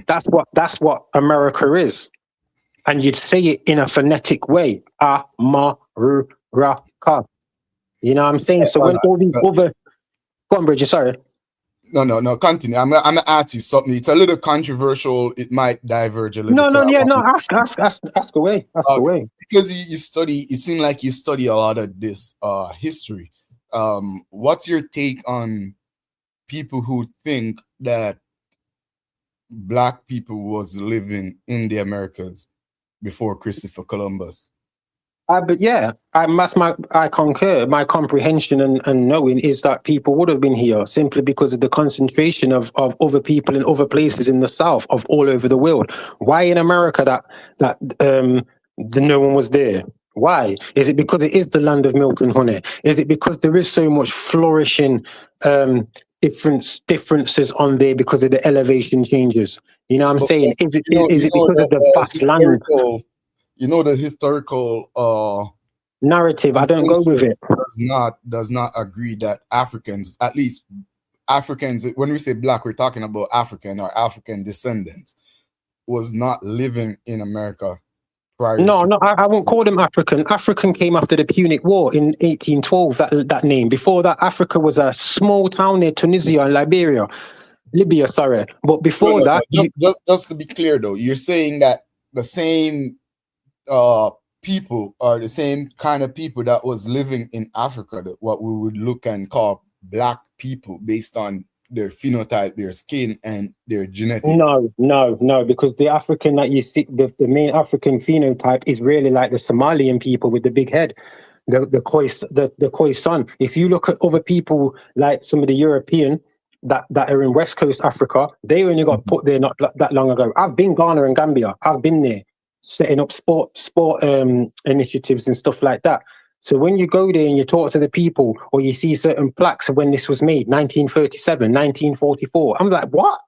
That's what America is, and you'd say it in a phonetic way, Amaruka, Raka. You know what I'm saying? So when all these other... Go on, Bridget, sorry. No, continue. I'm gonna ask you something. It's a little controversial. It might diverge a little. Ask away. Ask away. Because you study, it seems like you study a lot of this history. What's your take on people who think that Black people was living in the Americas before Christopher Columbus? But yeah, I concur. My comprehension and knowing is that people would have been here simply because of the concentration of other people in other places in the South, of all over the world. Why in America that no one was there? Why? Is it because it is the land of milk and honey? Is it because there is so much flourishing differences on there because of the elevation changes? You know what I'm saying? Is it because of the vast land? You know, the historical narrative, I don't go with it. Does not agree that Africans, at least Africans, when we say Black, we're talking about African or African descendants, was not living in America prior. I won't call them African. African came after the Punic War in 1812, that name. Before that, Africa was a small town near Tunisia and Libya, sorry. But before that... Just to be clear though, you're saying that the same people are the same kind of people that was living in Africa, that what we would look and call Black people based on their phenotype, their skin, and their genetics. No, because the African that you see, the main African phenotype is really like the Somalian people with the big head, the Khoisan. If you look at other people like some of the European that are in West Coast Africa, they only got put there not that long ago. I've been Ghana and Gambia. I've been there, setting up sport initiatives and stuff like that. So when you go there and you talk to the people, or you see certain plaques of when this was made, 1937, 1944, I'm like, what?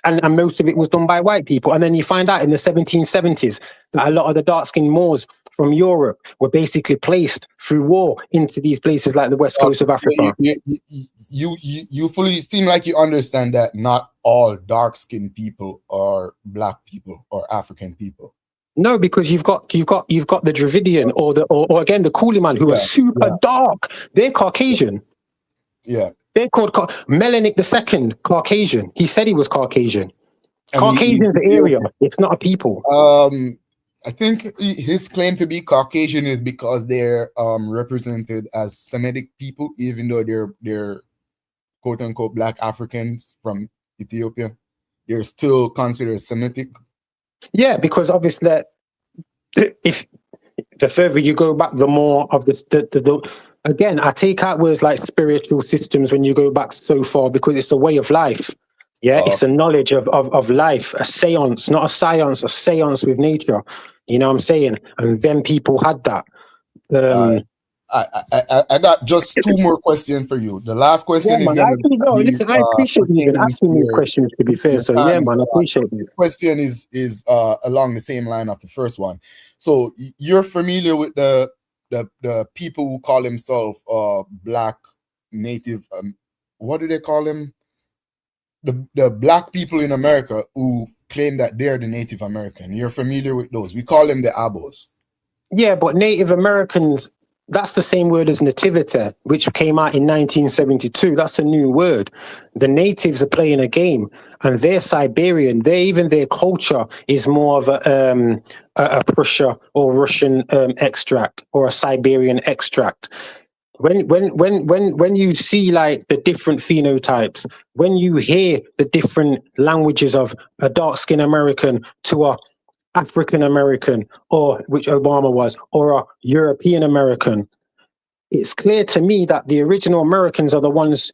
And most of it was done by white people. And then you find out in the 1770s that a lot of the dark-skinned Moors from Europe were basically placed through war into these places like the West Coast of Africa. You fully seem like you understand that not all dark-skinned people are Black people or African people. No, because you've got the Dravidian or again the Cooliman who are super dark. They're Caucasian. Yeah. They're called Melanich II, Caucasian. He said he was Caucasian. Caucasian is the area. It's not a people. I think his claim to be Caucasian is because they're represented as Semitic people, even though they're quote unquote Black Africans from Ethiopia. They're still considered Semitic. Yeah, because obviously, if the further you go back, the more of the again, I take out words like spiritual systems when you go back so far, because it's a way of life. Yeah, it's a knowledge of life, a seance, not a science, a seance with nature. You know what I'm saying? And then people had that. I got just two more questions for you. The last question is I appreciate you even asking these questions, to be fair. So yeah, man, I appreciate it. This question is along the same line of the first one. So you're familiar with the people who call themselves Black Native, what do they call them? The Black people in America who claim that they're the Native American. You're familiar with those. We call them the Abos. Yeah, but Native Americans, that's the same word as nativity, which came out in 1972. That's a new word. The natives are playing a game, and they're Siberian. Their culture is more of a Prussia or Russian extract, or a Siberian extract. When you see like the different phenotypes, when you hear the different languages of a dark-skinned American to a African American, or which Obama was, or a European American, it's clear to me that the original Americans are the ones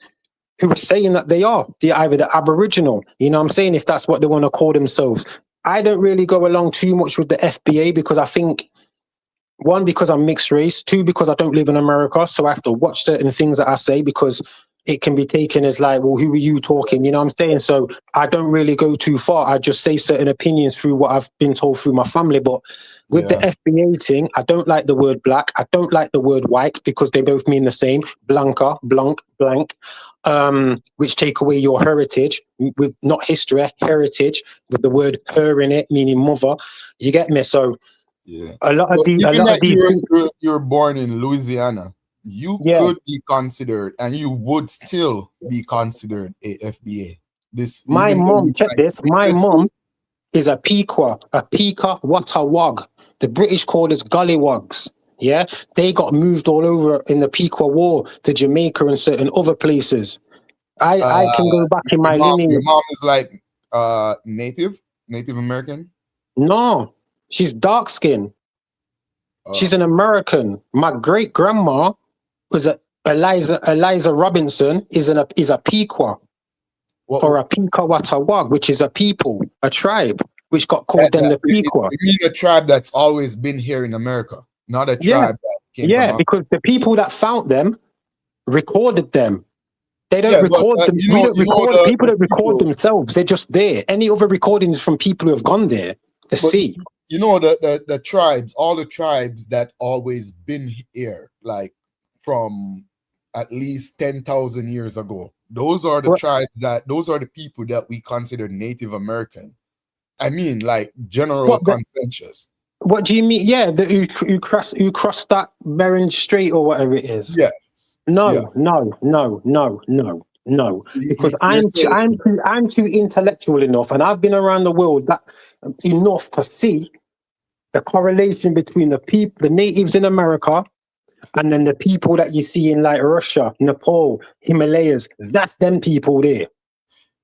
who are saying that they are either the Aboriginal, you know what I'm saying, if that's what they want to call themselves. I don't really go along too much with the FBA because I think, one, because I'm mixed race, two, because I don't live in America, so I have to watch certain things that I say because it can be taken as like, well, who are you talking? You know what I'm saying? So I don't really go too far. I just say certain opinions through what I've been told through my family. But with the FBA thing, I don't like the word black. I don't like the word white because they both mean the same. Blanca, blanc, blank, which take away your heritage with not history, heritage, with the word her in it, meaning mother. You get me? So Yeah. A lot of But these, a given lot of that these. you're born in Louisiana, you Yeah, could be considered, and you would still be considered a FBA. This, my even though mom, you check might this. switch My your name. mom is a Pequot Watawag. The British called us Gollywogs. Yeah, they got moved all over in the Pequot War to Jamaica and certain other places. I can go back in my Your lineage. mom is like Native American. No, she's dark skinned. She's an American. My great grandma was Eliza Robinson is a Pequot or a Pequot Watawag, which is a people, a tribe, which got called then the Pequot. You mean a tribe that's always been here in America, not a tribe that came from Africa. Because the people that found them recorded them. They don't record them. People don't record themselves. They're just there. Any other recordings from people who have gone there to see. You know, the tribes, all the tribes that always been here, like from at least 10,000 years ago. Those are the tribes those are the people that we consider Native American. I mean, like general consensus. What do you mean? Yeah, who crossed that Bering Strait or whatever it is. Yes. No. Because I'm too intellectual enough, and I've been around the world enough to see the correlation between the natives in America and then the people that you see in like Russia, Nepal, Himalayas. That's them people there.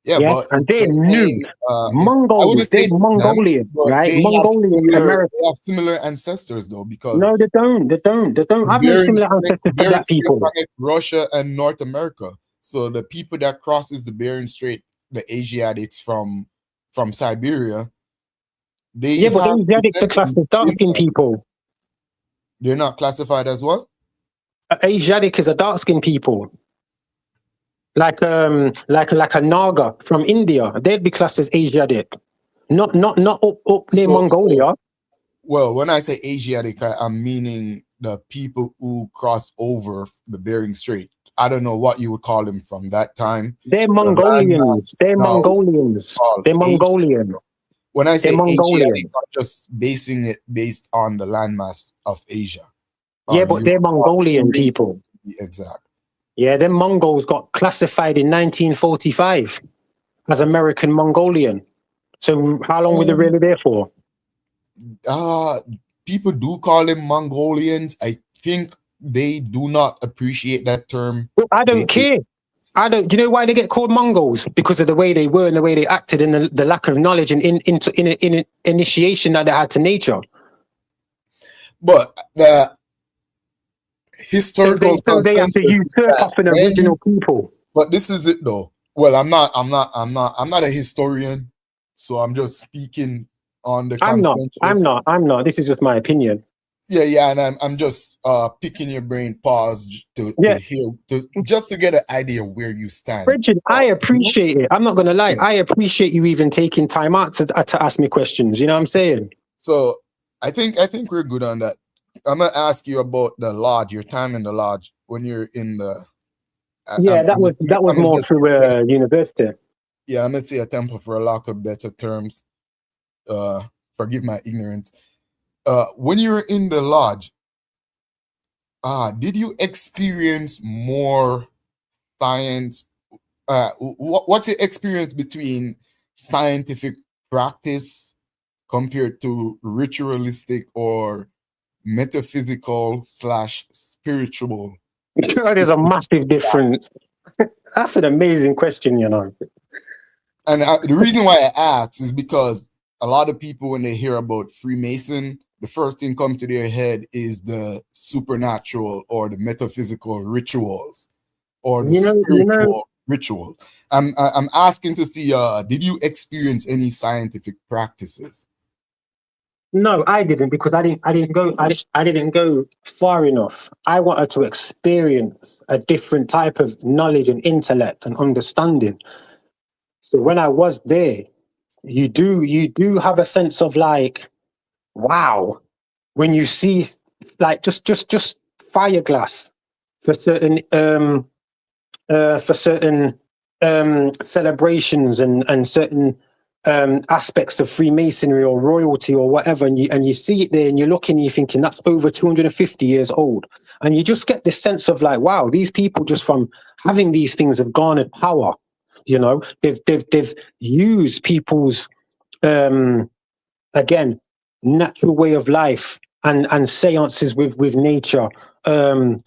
Yeah, but and they're new. Mongols, they're Mongolian, right? Mongolian American. They have similar ancestors though, because no, they don't. I've no similar ancestors to black people. Russia and North America. So the people that crosses the Bering Strait, the Asiatics from Siberia, but the Asiatics are classed as dark-skinned people. They're not classified as what? Asiatic is a dark-skinned people. Like a Naga from India, they'd be classed as Asiatic, not up near Mongolia. Well, when I say Asiatic, I'm meaning the people who crossed over the Bering Strait. I don't know what you would call them from that time. They're Mongolians. They're Mongolians. They're Mongolian. When I say Asiatic, I'm just basing it based on the landmass of Asia. Yeah, but they're Mongolian people. Exactly. Yeah, them Mongols got classified in 1945 as American Mongolian. So how long were they really there for? People do call them Mongolians. I think they do not appreciate that term. Well, I don't care. Do you know why they get called Mongols? Because of the way they were and the way they acted and the lack of knowledge and in initiation that they had to nature. But the historical so they have to usurp off an original people. But this is it though. Well, I'm not a historian, so I'm just speaking on the consensus. I'm not. This is just my opinion. Yeah, and I'm just picking your brain, pause to hear, just to get an idea where you stand. Richard, I appreciate it. I'm not gonna lie. I appreciate you even taking time out to ask me questions. You know what I'm saying? So I think we're good on that. I'm gonna ask you about the lodge, your time in the lodge when you're in the. That was more through university. Yeah, I'm gonna say a temple for a lack of better terms. Forgive my ignorance. When you were in the lodge, did you experience more science? What's your experience between scientific practice compared to ritualistic or metaphysical/spiritual? There's a massive difference. That's an amazing question, you know. And the reason why I ask is because a lot of people, when they hear about Freemason, the first thing come to their head is the supernatural or the metaphysical rituals or the spiritual ritual. I'm asking to see, did you experience any scientific practices? No, I didn't, because I didn't go far enough. I wanted to experience a different type of knowledge and intellect and understanding. So when I was there, you do have a sense of like, wow, when you see like just fire glass for certain celebrations and certain aspects of Freemasonry or royalty or whatever, and you see it there, and you're looking, and you're thinking that's over 250 years old, and you just get this sense of like, wow, these people just from having these things have garnered power. You know, they've used people's again natural way of life and seances with nature,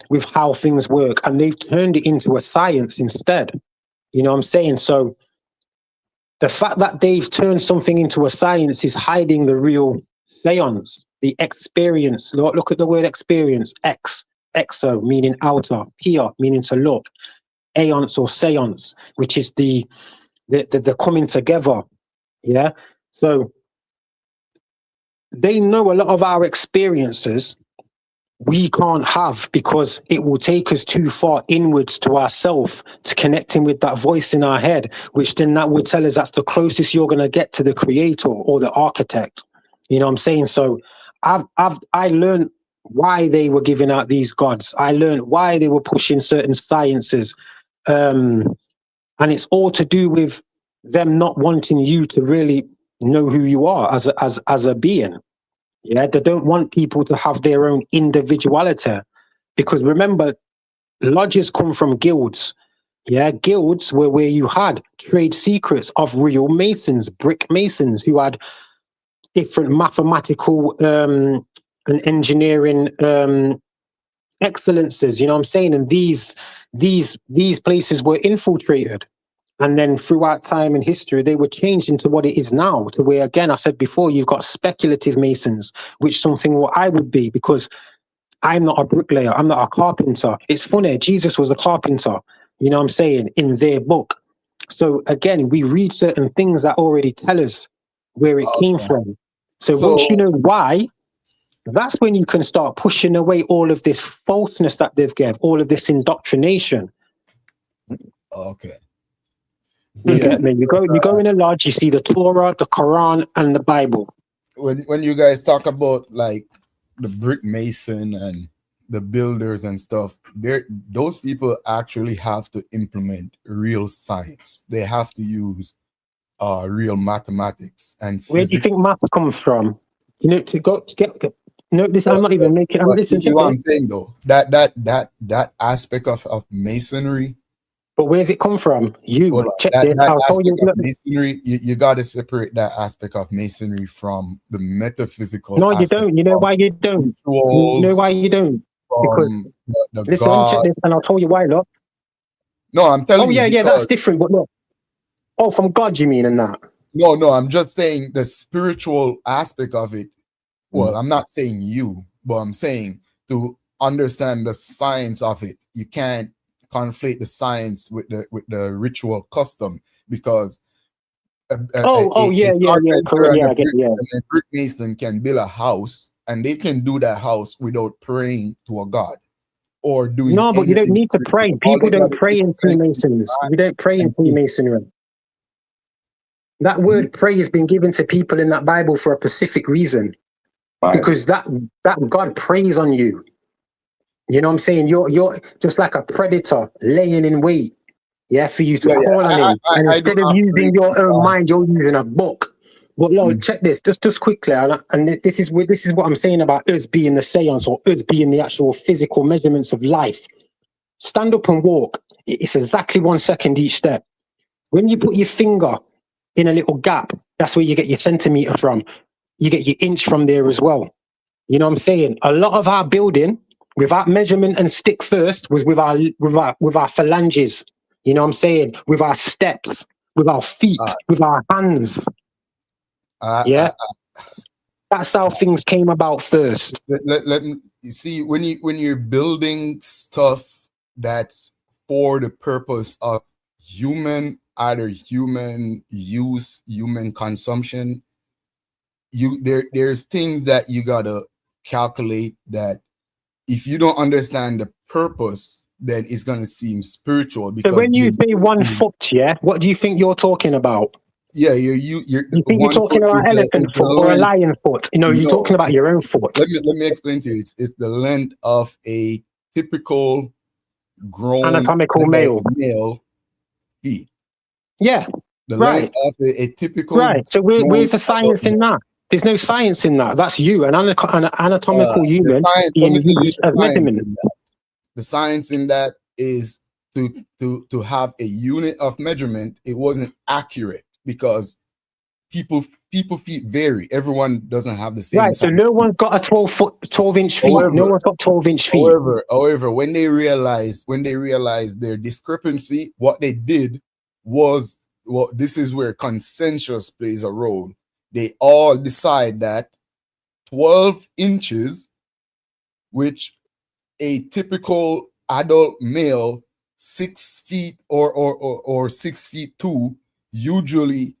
with how things work, and they've turned it into a science instead. You know what I'm saying? So the fact that they've turned something into a science is hiding the real seance, the experience. Look at the word experience. Exo meaning outer, pia meaning to look, aeance or seance, which is the coming together. Yeah. So they know a lot of our experiences we can't have, because it will take us too far inwards to ourselves, to connecting with that voice in our head, which then that would tell us that's the closest you're going to get to the creator or the architect. You know what I'm saying? So I learned why they were giving out these gods. I learned why they were pushing certain sciences. And it's all to do with them not wanting you to really know who you are as a being. Yeah, they don't want people to have their own individuality, because remember, lodges come from guilds. Yeah, guilds were where you had trade secrets of real masons, brick masons, who had different mathematical and engineering excellences. You know what I'm saying? And these places were infiltrated. And then throughout time and history, they were changed into what it is now, to where, again, I said before, you've got speculative masons, which something what I would be, because I'm not a bricklayer, I'm not a carpenter. It's funny, Jesus was a carpenter, you know what I'm saying, in their book. So again, we read certain things that already tell us where it came from. So once you know why, that's when you can start pushing away all of this falseness that they've given, all of this indoctrination. Okay. You get me? You go in a lodge, you see the Torah, the Quran, and the Bible. When you guys talk about like the brick mason and the builders and stuff, those people actually have to implement real science. They have to use real mathematics and physics. Where do you think math comes from? You know, to get no, this I'm not even making. I'm listening to what I'm saying though. That aspect of masonry. But where's it come from? Check this. I'll tell you. Masonry, you got to separate that aspect of masonry from the metaphysical. No, you don't. You know why you don't? You know why you don't? Because listen, let me check this, and I'll tell you why. Look. No, I'm telling you. Oh yeah, that's different. But look. Oh, from God, you mean, and that? No, I'm just saying the spiritual aspect of it. Well, I'm not saying you, but I'm saying to understand the science of it, you can't conflate the science with the ritual custom, because yeah, correct. Yeah, I get, yeah. A brick mason can build a house, and they can do that house without praying to a god or doing. No, but you don't need to pray. People don't pray in Freemasons. You don't pray in Freemasonry. That word "pray" has been given to people in that Bible for a specific reason, because that God preys on you. You know what I'm saying? You're just like a predator laying in wait, for you to call on him. And instead of using your own mind, you're using a book. But Lord, check this, just quickly, and this is what I'm saying about us being the seance, or us being the actual physical measurements of life. Stand up and walk. It's exactly 1 second each step. When you put your finger in a little gap, that's where you get your centimeter from. You get your inch from there as well. You know what I'm saying? A lot of our building, without measurement and stick first, was with our phalanges. You know what I'm saying? With our steps, with our feet, with our hands. That's how things came about first. Let me, you see, when you're building stuff that's for the purpose of either human use, human consumption, there's things that you gotta calculate, that if you don't understand the purpose, then it's gonna seem spiritual. Because so when you say 1 foot, what do you think you're talking about? Yeah, you think you're talking about elephant foot or a lion foot? You know, you're talking about your own foot. Let me explain to you. It's the length of a typical grown anatomical male feet. Yeah. The Right. length of a typical. Right. So where's the science in that? There's no science in that. That's you, an anatomical human being used as measurement. The science in that is to have a unit of measurement. It wasn't accurate because people feet vary. Everyone doesn't have the same. Right. So no one's got a 12-inch feet. However, no one's got 12-inch feet. However, when they realized their discrepancy, what they did was, well, this is where consensus plays a role. They all decide that 12 inches, which a typical adult male 6 feet or 6 feet 2 usually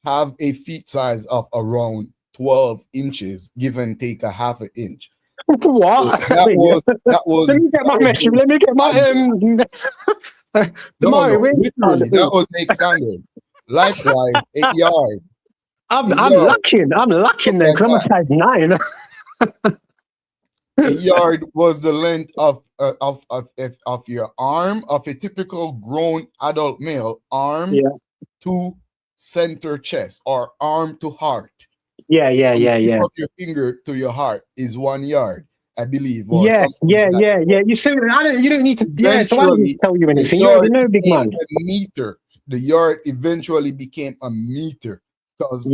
have a feet size of around 12 inches, give and take a half an inch. What? So that was. Let me get my measurement. Let me get my literally, that was the standard. Likewise, 8 yard. I'm lacking then because I'm a size 9. 8 yard was the length of your arm of a typical grown adult male, arm to center chest or arm to heart. Yeah. Of your finger to your heart is 1 yard, I believe. Yeah. You say you don't need to. Yeah, so I didn't tell you anything. You already know, big man. Meter. The yard eventually became a meter because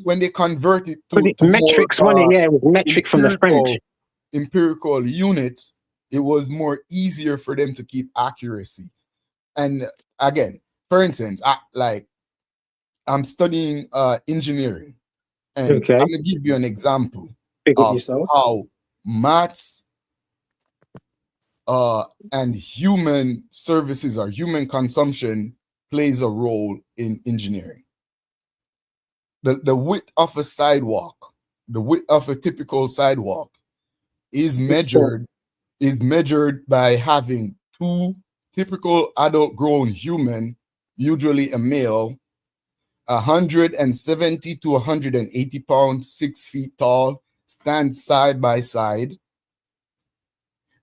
when they converted to metrics, more, it was metric from the French. Empirical units, it was more easier for them to keep accuracy. And again, for instance, I'm studying engineering, and I'm gonna give you an example of how maths and human services or human consumption plays a role in engineering. The width of a sidewalk, the width of a typical sidewalk is measured by having 2 typical adult grown human, usually a male, 170 to 180 pounds, 6 feet tall, stand side by side.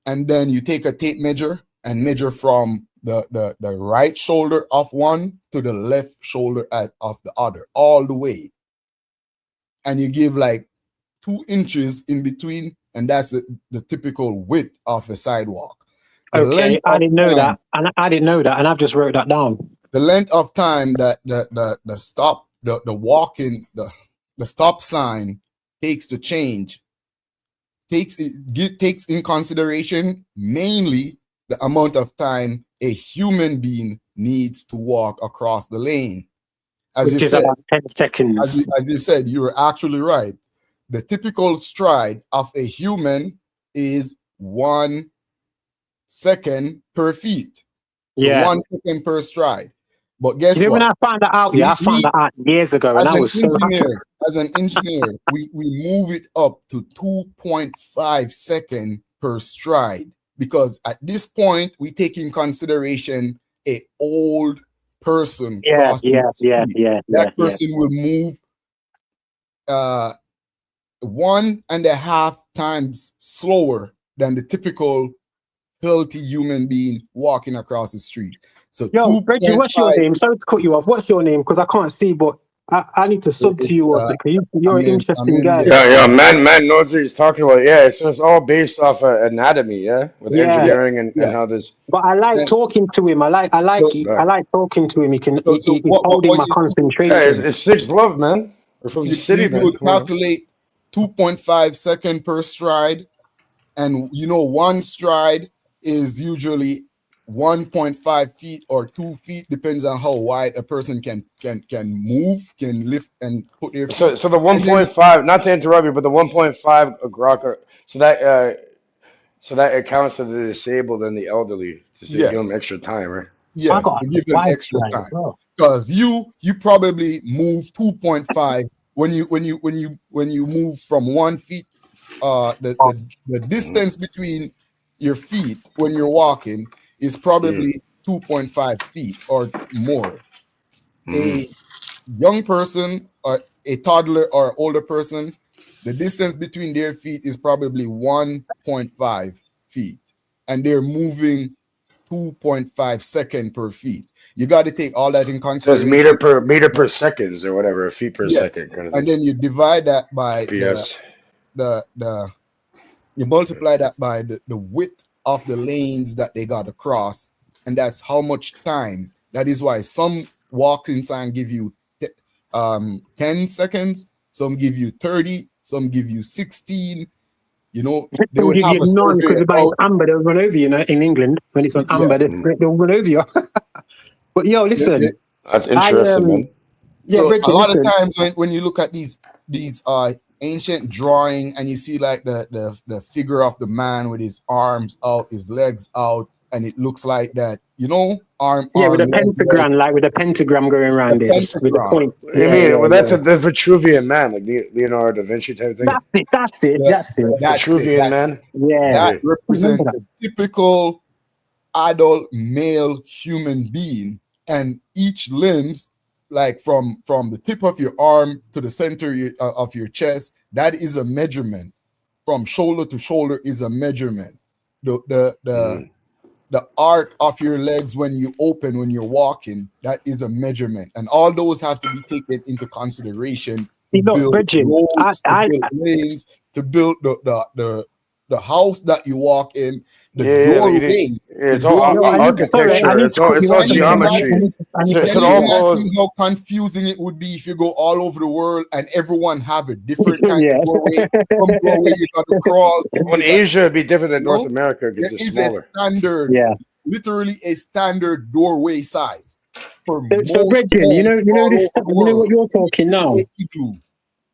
And then you take a tape measure and measure from the right shoulder of one to the left shoulder of the other, all the way. And you give like 2 inches in between, and that's the typical width of a sidewalk. I didn't know that, and I've just wrote that down. The length of time that the stop sign takes to change takes in consideration mainly the amount of time a human being needs to walk across the lane. Which is about 10 seconds. As you said, you were actually right. The typical stride of a human is 1 second per feet. So 1 second per stride. But guess what? When I found that out, I found that out years ago, and I was so happy. As an engineer, we move it up to 2.5 seconds per stride, because at this point we take in consideration a old person crossing the street. That person will move 1.5 times slower than the typical healthy human being walking across the street. So, Reggie, what's your name? Sorry to cut you off. What's your name? Because I can't see, but I need to sub to you also, because you're an interesting guy. Yeah, man knows what he's talking about. Yeah, it's all based off anatomy, with engineering and how this. But I like talking to him. I like talking to him. He's holding my concentration. Yeah, it's 6 love, man. We're from the city, man. You calculate 2.5 seconds per stride, and 1 stride is usually 1.5 feet or 2 feet, depends on how wide a person can move, can lift and put their feet. So the 1.5, not to interrupt you, but the 1.5 grok, so that accounts to the disabled and the elderly, to give them extra time, right? Yes, to give them extra time, because you probably move 2.5 when you move from 1 feet. The distance between your feet when you're walking is probably 2.5 feet or more. A young person or a toddler or older person, the distance between their feet is probably 1.5 feet, and they're moving 2.5 seconds per feet. You got to take all that in So it's consideration. meter per seconds or whatever, feet per second kind of thing. And then you divide that by FPS. you multiply that by the width of the lanes that they got to cross, and that's how much time. That is why some walking sign give you 10 seconds, some give you 30, some give you 16. You know, they They'll would give have you a none survey because by amber they'll run over you. In England, when it's on amber, they'll run over you. But yo, listen, that's interesting, man. Yeah, so Richard, a lot of times when you look at these ancient drawing and you see like the figure of the man with his arms out, his legs out, and it looks like that, you know, with a pentagram, like with a pentagram going around it, with the point. That's the Vitruvian man, like Leonardo da Vinci type thing. That's it. Vitruvian man. Yeah, that represents the typical adult male human being, and each limbs, like from the tip of your arm to the center of your chest, that is a measurement. From shoulder to shoulder is a measurement. The arc of your legs when you're walking, that is a measurement, and all those have to be taken into consideration to build roads, to build lanes, to build the house that you walk in, the doorway. It's all architecture. It's all geometry. How confusing it would be if you go all over the world and everyone have a different kind of doorway. Some doorway you got to crawl. In Asia, it'd be different than North America because it's smaller. A standard, literally a standard doorway size. So, Bridget, you know what you're talking now.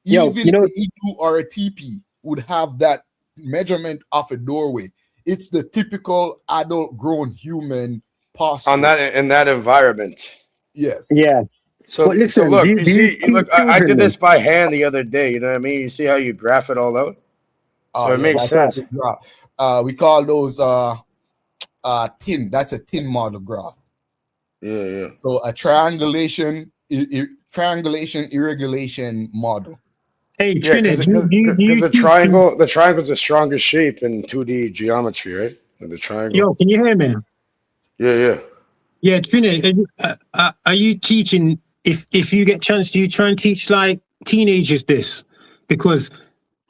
Even an igloo or a teepee would have that measurement of a doorway. It's the typical adult grown human posture in that environment. Yes. Yeah. So listen, look, I did this by hand the other day. You know what I mean? You see how you graph it all out? So it makes sense. We call those tin. That's a tin model graph. Yeah. So a triangulation irregulation model. Hey, Trinity, the triangle is the strongest shape in 2D geometry, right? Like the triangle. Yo, can you hear me? Yeah. Yeah, Trinity, are you teaching? If you get chance, do you try and teach like teenagers this? Because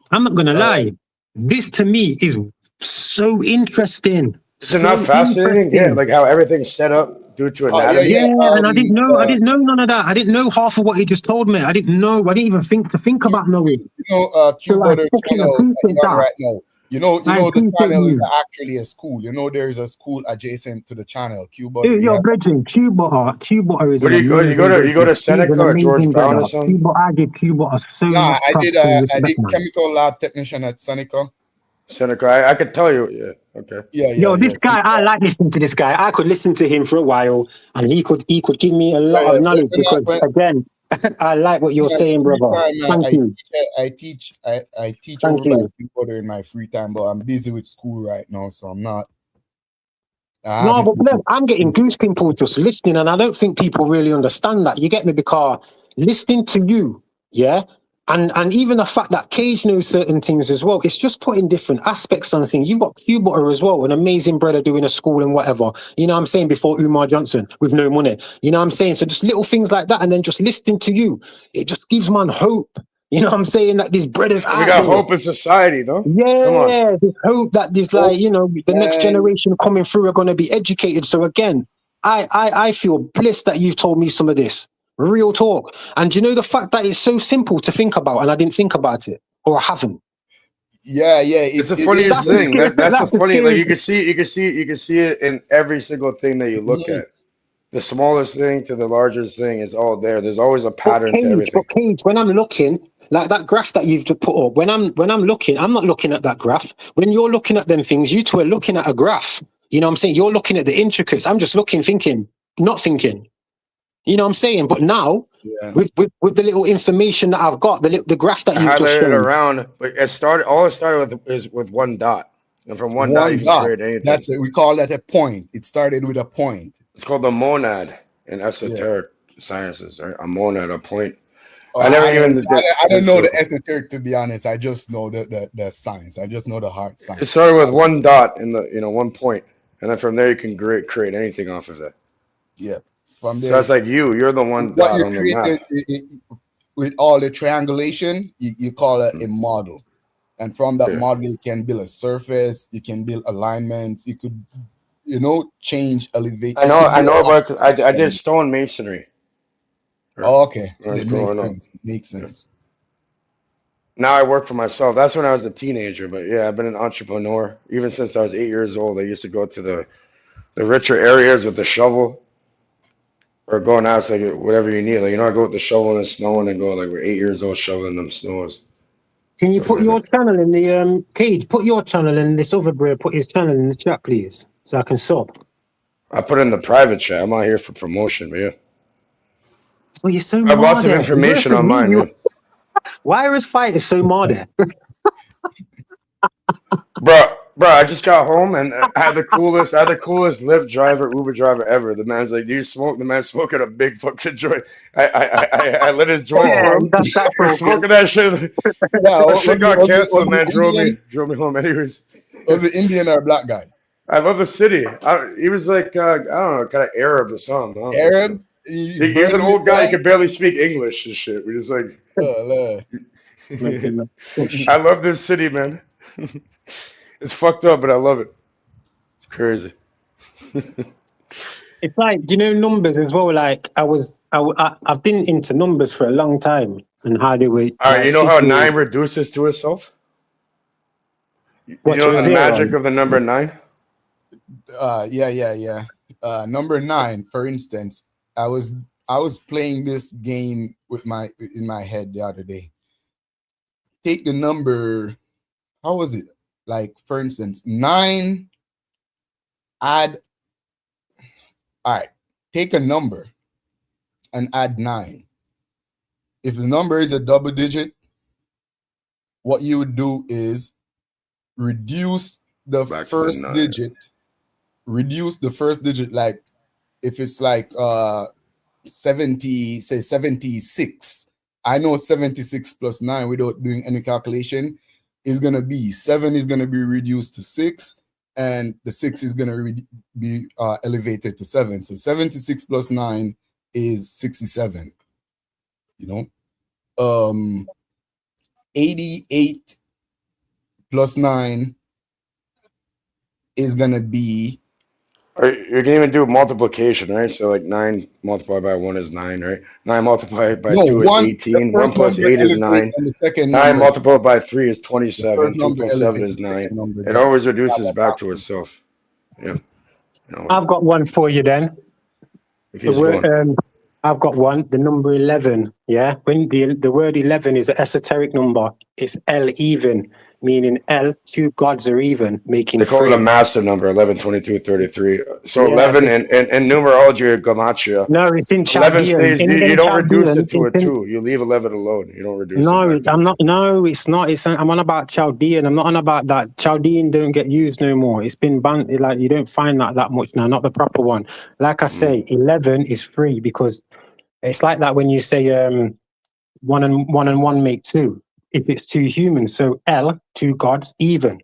I'm not gonna lie, this to me is so interesting. Is it not fascinating? Yeah, like how everything's set up due to anatomy. And I didn't know none of that. I didn't know half of what he just told me. I didn't even think about knowing. You know, 𝘾𝙤𝙎𝙃 channel right now. You know the channel is actually a school. You know, there is a school adjacent to the channel. 𝘾𝙤𝙎𝙃. Yo, Bridget, 𝘾𝙤𝙎 is. Where do you go to Seneca or George Brown or something? 𝘾𝙤𝙎𝙃 so much. I did chemical lab technician at Seneca. I could tell you. Yeah. Okay. Yeah. This guy, I like listening to this guy. I could listen to him for a while, and he could give me a lot of knowledge because again, I like what you're saying, brother. Thank you. I teach over 𝘾𝙤𝙎 in my free time, but I'm busy with school right now, so I'm not. No, but look, I'm getting goose pimples just listening, and I don't think people really understand that. You get me? Because listening to you, and even the fact that Cage knows certain things as well, it's just putting different aspects on things. You've got 𝘾𝙤𝙎 as well, an amazing brother doing a school and whatever. You know what I'm saying? Before Umar Johnson with no money. You know what I'm saying? So just little things like that, and then just listening to you, it just gives man hope. You know what I'm saying? That these brothers we got hope in society, no? Yeah, there's hope that there's the next generation coming through are going to be educated. So again, I feel blessed that you've told me some of this. Real talk. And you know the fact that it's so simple to think about and I didn't think about it, or I haven't. Yeah. It's the funniest thing. That's the funny. Like you can see it in every single thing that you look at. The smallest thing to the largest thing is all there. There's always a pattern to everything. But Cage, when I'm looking, like that graph that you've just put up, when I'm looking, I'm not looking at that graph. When you're looking at them things, you two are looking at a graph. You know what I'm saying? You're looking at the intricacies. I'm just looking, thinking, not thinking. You know what I'm saying? But now, with the little information that I've got, the graph that you've just shown. Around, but it started with one dot. And from one dot, you can create anything. That's it. We call that a point. It started with a point. It's called the monad in esoteric sciences, right? A monad, a point. I don't know the esoteric, to be honest. I just know the science. I just know the hard science. It started with one dot in the 1 point. and then from there you can create anything off of that. Yeah. From there, So that's like you're the one what dot you on the created map. with all the triangulation, you call it a model. And from that model, you can build a surface, you can build alignments, you could, change, elevate. I know about, I did stone masonry. Oh, okay. When I was It growing makes up. sense. Makes sense. Now I work for myself. That's when I was a teenager, but yeah, I've been an entrepreneur. Even since I was 8 years old, I used to go to the richer areas with the shovel. Or going out, it's like whatever you need. Like, I go with the shovel in the snow and then go like we're 8 years old shoveling them snows. Can you put your channel in the Cage? Put your channel in this other bro. Put his channel in the chat, please, so I can sub. I put it in the private chat. I'm not here for promotion, but yeah. Oh, you're so I have lots of information on mine. Yeah. Why is fighting so mad? Bro, I just got home and I had the coolest Lyft driver, Uber driver ever. The man's like, "Do you smoke?" The man's smoking a big fucking joint. I lit his joint for him. We're smoking that shit. That shit got canceled, man. Drove me home anyways. Was it Indian or a black guy? I love the city. He was like, I don't know, kind of Arab or something. Arab? He was an old guy. He could barely speak English and shit. We just like, I love this city, man. It's fucked up, but I love it. It's crazy. It's like, numbers as well. Like I've been into numbers for a long time and how they were. All right, you know how 9 reduces to itself? You know the magic of the number 9? Yeah. Number 9, for instance, I was playing this game in my head the other day. Take the number, how was it? Like, for instance, 9, all right, take a number and add 9. If the number is a double digit, what you would do is reduce the first digit. Reduce the first digit, like if it's like 70, say 76. I know 76 plus 9 without doing any calculation is going to be 7 is going to be reduced to 6, and the 6 is going to be elevated to 7. So 76 plus 9 is 67. 88 plus 9 is going to be... You can even do multiplication, right? So like 9 multiplied by 1 is 9, right? 9 multiplied by 2 is 18. 1 plus 8 is 9. 9 multiplied by 3 is 27. 2 plus 7 is 9. It always reduces back to itself. Yeah. I've got one for you then. I've got one. The number 11. Yeah. When the word 11 is an esoteric number, it's L even. Meaning L, 2 gods are even, making. They call it a master number, 11, 22, 33. So 11 in numerology or gematria. No, it's in 11 Chaldean. stays. You don't reduce it to a 2. You leave 11 alone. You don't reduce it. No, I'm not. No, it's not. I'm on about Chaldean. I'm not on about that. Chaldean don't get used no more. It's been banned. Like, you don't find that much now. Not the proper one. Like I say, 11 is free because it's like that when you say 1 and 1 make 2. If it's 2 humans, so L, 2 gods, even.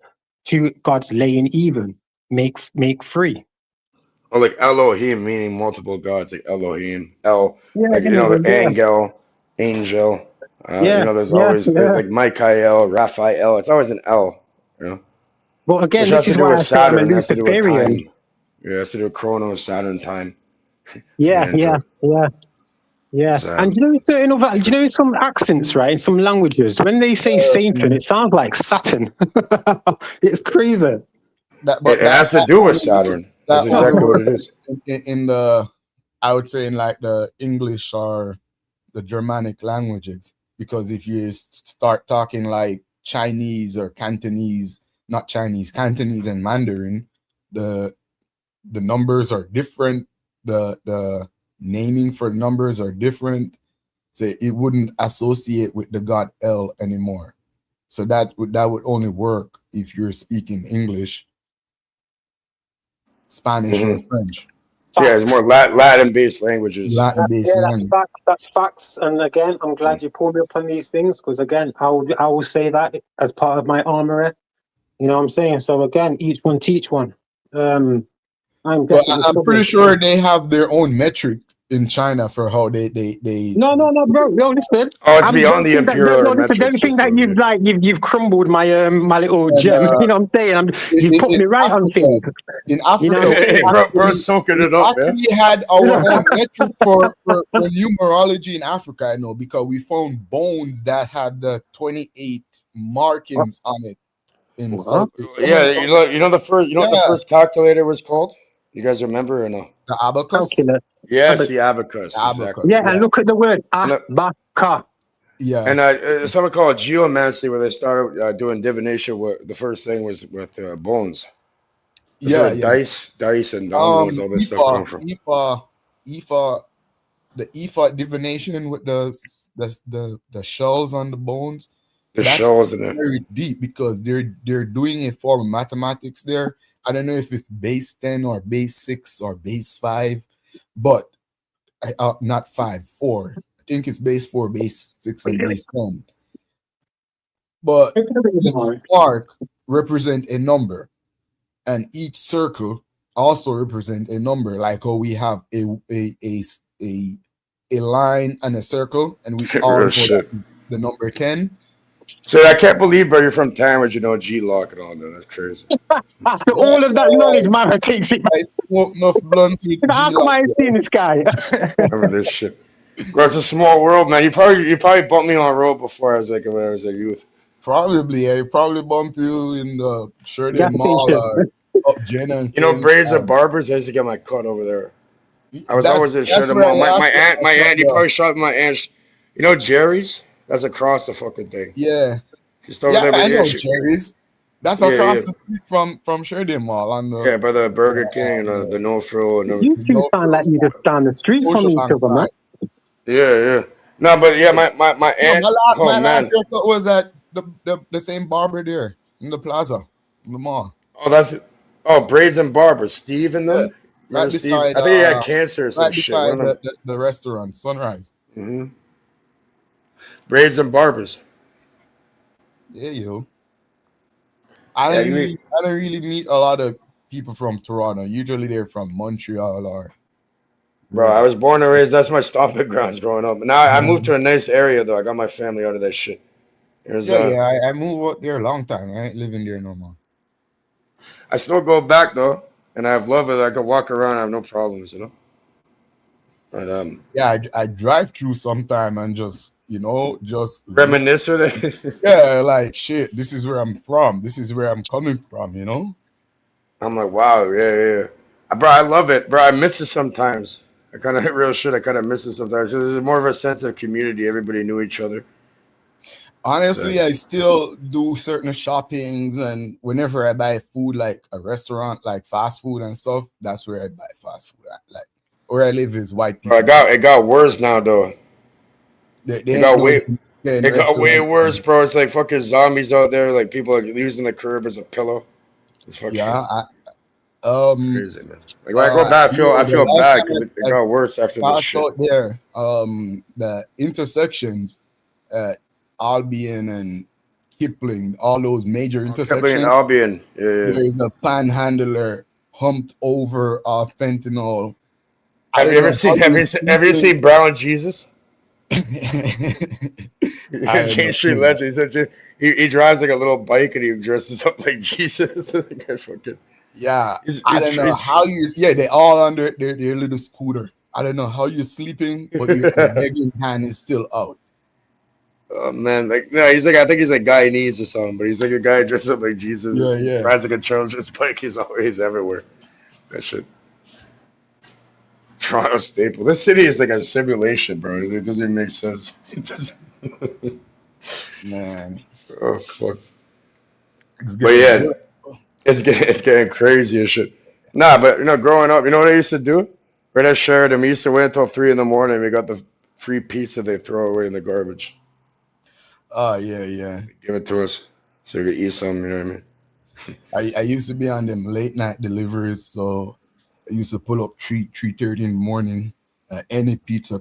2 gods laying even, make 3. Or like Elohim, meaning multiple gods, like Elohim, El, the angel. There's always like Michael, Raphael. It's always an L. Well, again, this is why I say I'm a Luciferian. Yeah, it has to do with Chronos, Saturn time. Yeah. So, and some accents, right? In some languages, when they say Satan, it sounds like Saturn. It's crazy. It has to do with Saturn. That's exactly what it is. I would say in like the English or the Germanic languages, because if you start talking like Chinese or Cantonese, not Chinese, Cantonese and Mandarin, the numbers are different. The naming for numbers are different, so it wouldn't associate with the god El anymore. So that would only work if you're speaking English, Spanish, or French. Yeah, it's more Latin-based languages. That's facts. And again, I'm glad you pulled me up on these things because again, I will say that as part of my armory. You know what I'm saying? So again, each one teach one. I'm But definitely I'm pretty struggling. sure they have their own metric in China for how they No, bro. No, listen. Oh, it's I'm beyond don't the think that. imperial No, listen. metric Don't think that system. you've like you've crumbled my my little and gem. You know what I'm saying? You've put in me right on Africa. things. In You know Africa, what I'm Hey, saying? bro, soaking we it up, man. actually had our own metric for numerology in Africa, I know, because we found bones that had the 28 markings on it in South. Yeah, you know the first, you know what the first calculator was called? You guys remember or no? The abacus. Calculus. Yes, the abacus, The exactly. abacus, Yeah, and look at the word abaka. Yeah, And something called geomancy, where they started doing divination. What the first thing was with bones. So dice and dominoes, all this stuff coming from. Ifa, the Ifa divination with the shells on the bones. The that's shells in it. very deep because they're doing a form of mathematics there. I don't know if it's base 10 or base 6 or base 5, but not 5, 4. I think it's base 4, base 6, and base 10. But the mark represent a number, and each circle also represent a number. Like how we have a line and a circle, and we all know that the number 10. So I can't believe, bro, you're from Tamworth, you know G-Lock and all that. That's crazy. After all of that knowledge, man, takes it. I smoke enough blunts with How come I ain't seen this guy? Remember this shit. Bro, it's a small world, man. You probably bumped me on a road before when I was a youth. Probably, I probably bump you in the Sheridan Mall or up Jenna. You know, Braids and Barbers. I used to get my cut over there. I was always in Sheridan Mall. My aunt. You probably shot my aunt. You know Jerry's? That's across the fucking thing. Yeah. Just over there. I know Jerry's. That's across the street from Sheridan Mall on the by the Burger King and the No Frill and You two sound like you just down the street from each other, man. Yeah. No, but yeah, my aunt. My last haircut was at the same barber there in the plaza, in the mall. Oh, Braids and Barbers, Steve and them. Right beside, I think he had cancer or some shit. Right beside the restaurant, Sunrise. Mm-hmm. Braids and Barbers. Yeah, yo. I don't really meet a lot of people from Toronto. Usually they're from Montreal or. Bro, I was born and raised. That's my stomping grounds growing up. Now I moved to a nice area though. I got my family out of that shit. I moved out there a long time. I ain't living there no more. I still go back though, and I have love it. I can walk around. I have no problems, you know. But I drive through sometime and just reminisce with it. Yeah, like shit. This is where I'm from. This is where I'm coming from. You know. I'm like, wow, yeah. Bro, I love it, bro. I miss it sometimes. I kind of real shit. I kind of miss it sometimes. There's more of a sense of community. Everybody knew each other. Honestly, I still do certain shoppings, and whenever I buy food, like a restaurant, like fast food and stuff, that's where I buy fast food at. Like where I live is white people. It got worse now though. It got way worse, bro. It's like fucking zombies out there. Like people are using the curb as a pillow. It's fucking crazy, man. Like when I go back, I feel bad because it got worse after this shit. Out there, the intersections at Albion and Kipling, all those major intersections. Albion, yeah. There's a panhandler humped over fentanyl. Have you ever seen Brown Jesus? King Street Legend. He drives like a little bike and he dresses up like Jesus. Yeah, I don't know how you. Yeah, they're all under their little scooter. I don't know how you're sleeping, but your begging hand is still out. Oh man, I think he's like Guyanese or something, but he's like a guy dressed up like Jesus. Yeah. Rides like a children's bike. He's always everywhere. That shit. Toronto staple. This city is like a simulation, bro. It doesn't make sense. It doesn't. Man. Oh fuck. It's getting crazy and shit. Nah, but growing up, you know what I used to do? Right at Sheridan, we used to wait until 3 a.m. We got the free pizza they throw away in the garbage. Oh yeah. Give it to us so we could eat something. You know what I mean? I used to be on them late night deliveries, so I used to pull up 3:30 in the morning, any pizza,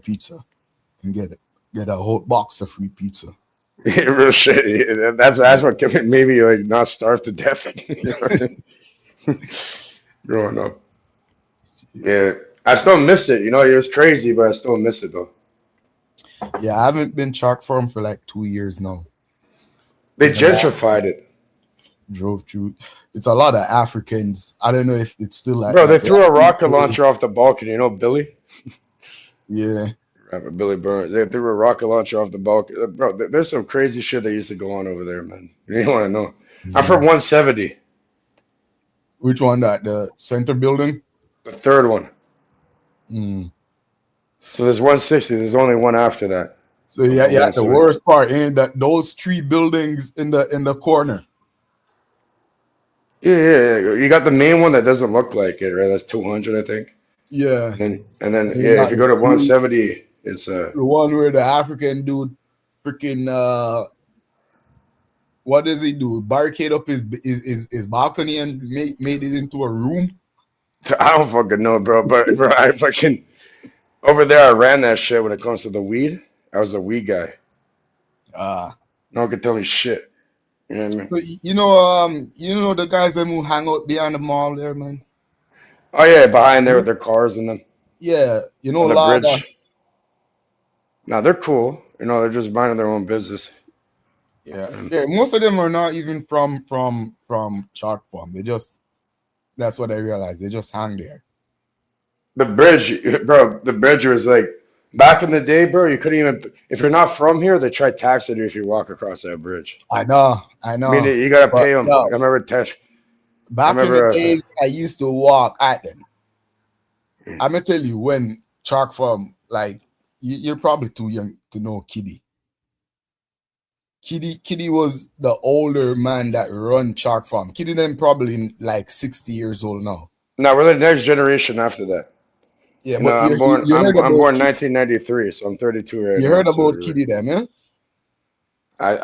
and get a whole box of free pizza. Real shit. That's what kept maybe like not starve to death. Growing up. Yeah, I still miss it. You know, it was crazy, but I still miss it though. Yeah, I haven't been Chalk Farm for like 2 years now. They The last gentrified it. drove through. It's a lot of Africans. I don't know if it's still like Bro, they that. threw a rocket launcher off the balcony. You know Billy? Yeah. Rapper Billy Burns. They threw a rocket launcher off the balcony. Bro, there's some crazy shit that used to go on over there, man. You don't want to know. Yeah. I'm from 170. Which one? That the center building? The third one. Mm. So there's 160. There's only one after that. So yeah. The worst part ain't that those 3 buildings in the corner. Yeah. You got the main one that doesn't look like it, right? That's 200, I think. Yeah. And then if you go to 170, it's the one where the African dude freaking what does he do? Barricade up his balcony and made it into a room? I don't fucking know, bro. But bro, I fucking over there I ran that shit when it comes to the weed. I was a weed guy. No one can tell me shit. You know what I mean? So you know the guys that who hang out behind the mall there, man. Oh yeah, behind there with their cars and them. Yeah, you know, on a the lot bridge. No, they're cool. You know, they're just minding their own business. Yeah, most of them are not even from Chalk Farm. That's what I realized. They just hang there. The bridge, bro. The bridge was like back in the day, bro. You couldn't even if you're not from here. They try taxing you if you walk across that bridge. I know. I mean, you gotta pay them. No. I remember Back in the days, I used to walk at them. I'm gonna tell you when Chalk Farm, like you're probably too young to know Kiddy. Kiddy was the older man that run Chalk Farm. Kiddy then probably like 60 years old now. No, we're the next generation after that. Yeah, but I'm born 1993, so I'm 32 right now. You heard about Kiddy then, yeah? I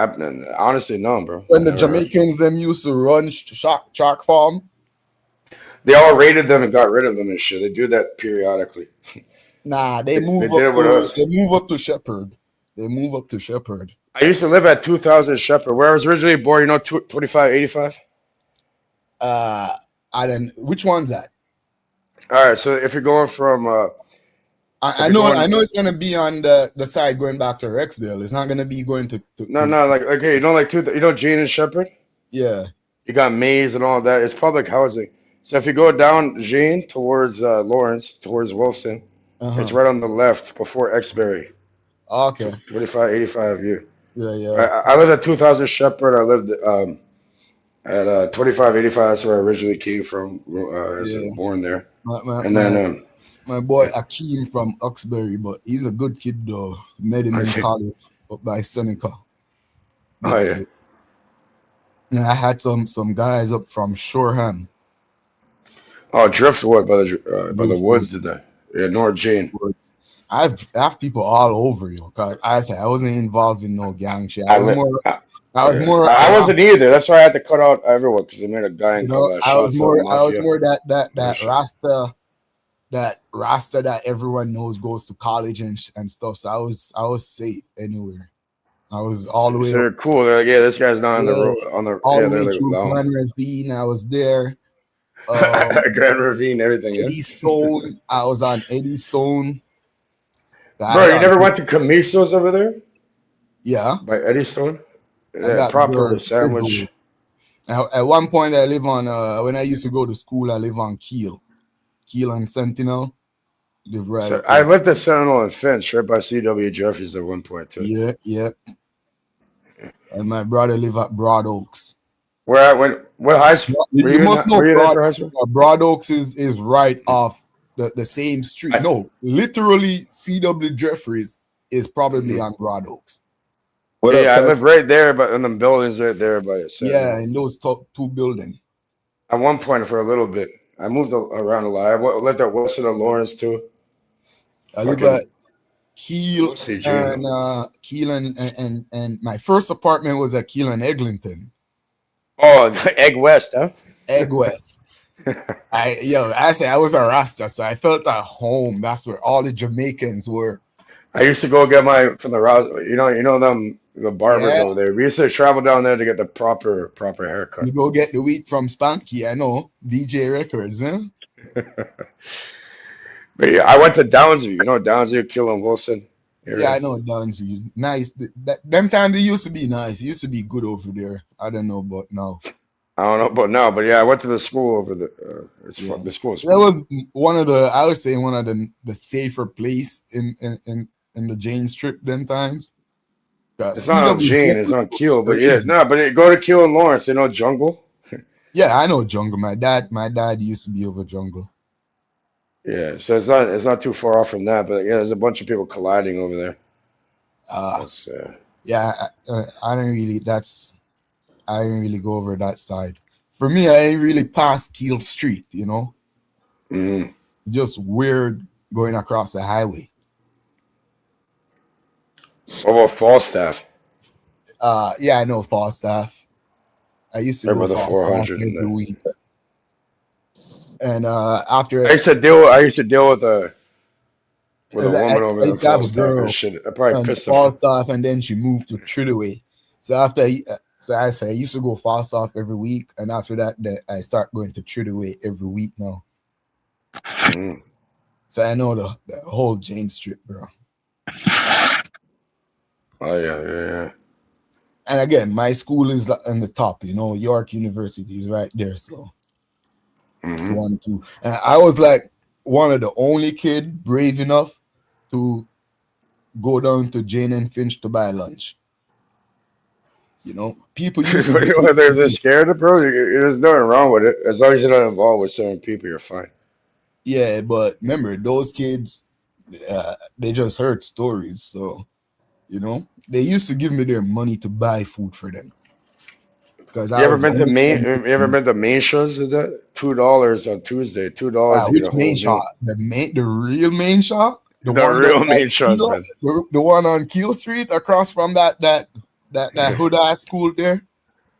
honestly no, bro. When the Jamaicans them used to run Chalk Farm, they all raided them and got rid of them and shit. They do that periodically. Nah, they move up to Shepherd. They move up to Shepherd. I used to live at 2000 Shepherd, where I was originally born. You know, 2585. Which one's that? All right, so if you're going from, I know it's gonna be on the side going back to Rexdale. It's not gonna be going to no, like okay, you know Jane and Shepherd. Yeah, you got Maze and all that. It's public housing. So if you go down Jane towards Lawrence, towards Wilson, it's right on the left before Exbury. Okay. 2585. Yeah. I lived at 2000 Shepherd. I lived at 2585. That's where I originally came from. I was born there. My boy Akeem from Uxbury, but he's a good kid though. Met him in college up by Seneca. Oh yeah. And I had some guys up from Shoreham. Oh, Driftwood by the woods did that. Yeah, North Jane. I have people all over you. Cause I wasn't involved in no gang shit. I wasn't either. That's why I had to cut out everyone because they made a guy. I was more that Rasta that everyone knows goes to college and stuff. So I was safe anywhere. I was all the way. So they're cool. They're like, yeah, this guy's not on the road. All the way through Grand Ravine. I was there. Grand Ravine, everything. Eddie Stone. I was on Eddie Stone. Bro, you never went to Camiso's over there? Yeah. By Eddie Stone? Yeah, proper sandwich. At one point, I live on, when I used to go to school, I live on Keel and Sentinel. I lived at Sentinel and Finch, right by C.W. Jeffries at one point, too. Yeah. And my brother live at Broad Oaks. Where I went, what high school? You must know Broad Oaks is right off the same street. No, literally C.W. Jeffries is probably on Broad Oaks. I live right there, but in the buildings right there by it. Yeah, in those top 2 buildings. At one point for a little bit. I moved around a lot. I lived at Wilson and Lawrence too. I lived at Keel and my first apartment was at Keel and Eglinton. Oh, Egg West, huh? Egg West. I say I was a Rasta, so I felt at home. That's where all the Jamaicans were. I used to go get mine from the barbers over there. We used to travel down there to get the proper haircut. You go get the wheat from Spanky, I know. DJ Records, huh? But yeah, I went to Downsview. You know Downsview, Kill and Wilson area? Yeah, I know Downsview. Nice. Them times it used to be nice. It used to be good over there. I don't know about now. I don't know about now, but yeah, I went to the school over the. Yeah. The school is That was one of the, I would say, one of the safer place in the Jane Strip them times. It's not on Jane, it's on Keel, but yeah, no, but go to Keel and Lawrence, you know Jungle. Yeah, I know Jungle. My dad used to be over Jungle. Yeah, so it's not too far off from that, but yeah, there's a bunch of people colliding over there. Yeah, I didn't really. I didn't really go over that side. For me, I ain't really past Keel Street. You know, Mm-hmm. It's just weird going across the highway. What about Falstaff? Yeah, I know Falstaff. I used to go the Falstaff 400 every week. And after I used to deal with a woman over there. Falstaff and shit. I probably pissed her off. Falstaff, and then she moved to Tridaway. So after, I used to go Falstaff every week, and after that, I start going to Tridaway every week now. Mm. So I know the whole Jane Strip, bro. Oh yeah. And again, my school is on the top. You know, York University is right there, so it's 1, 2. And I was like one of the only kid brave enough to go down to Jane and Finch to buy lunch. You know, people used to they're scared of, bro. There's nothing wrong with it as long as you're not involved with certain people. You're fine. Yeah, but remember, those kids, they just heard stories. So, you know, they used to give me their money to buy food for them. Because you ever been to Main shows? Is that $2 on Tuesday? $2. Which Main shop? The real Main shop? The real Main shop, man. The one on Keel Street across from that hood ass school there.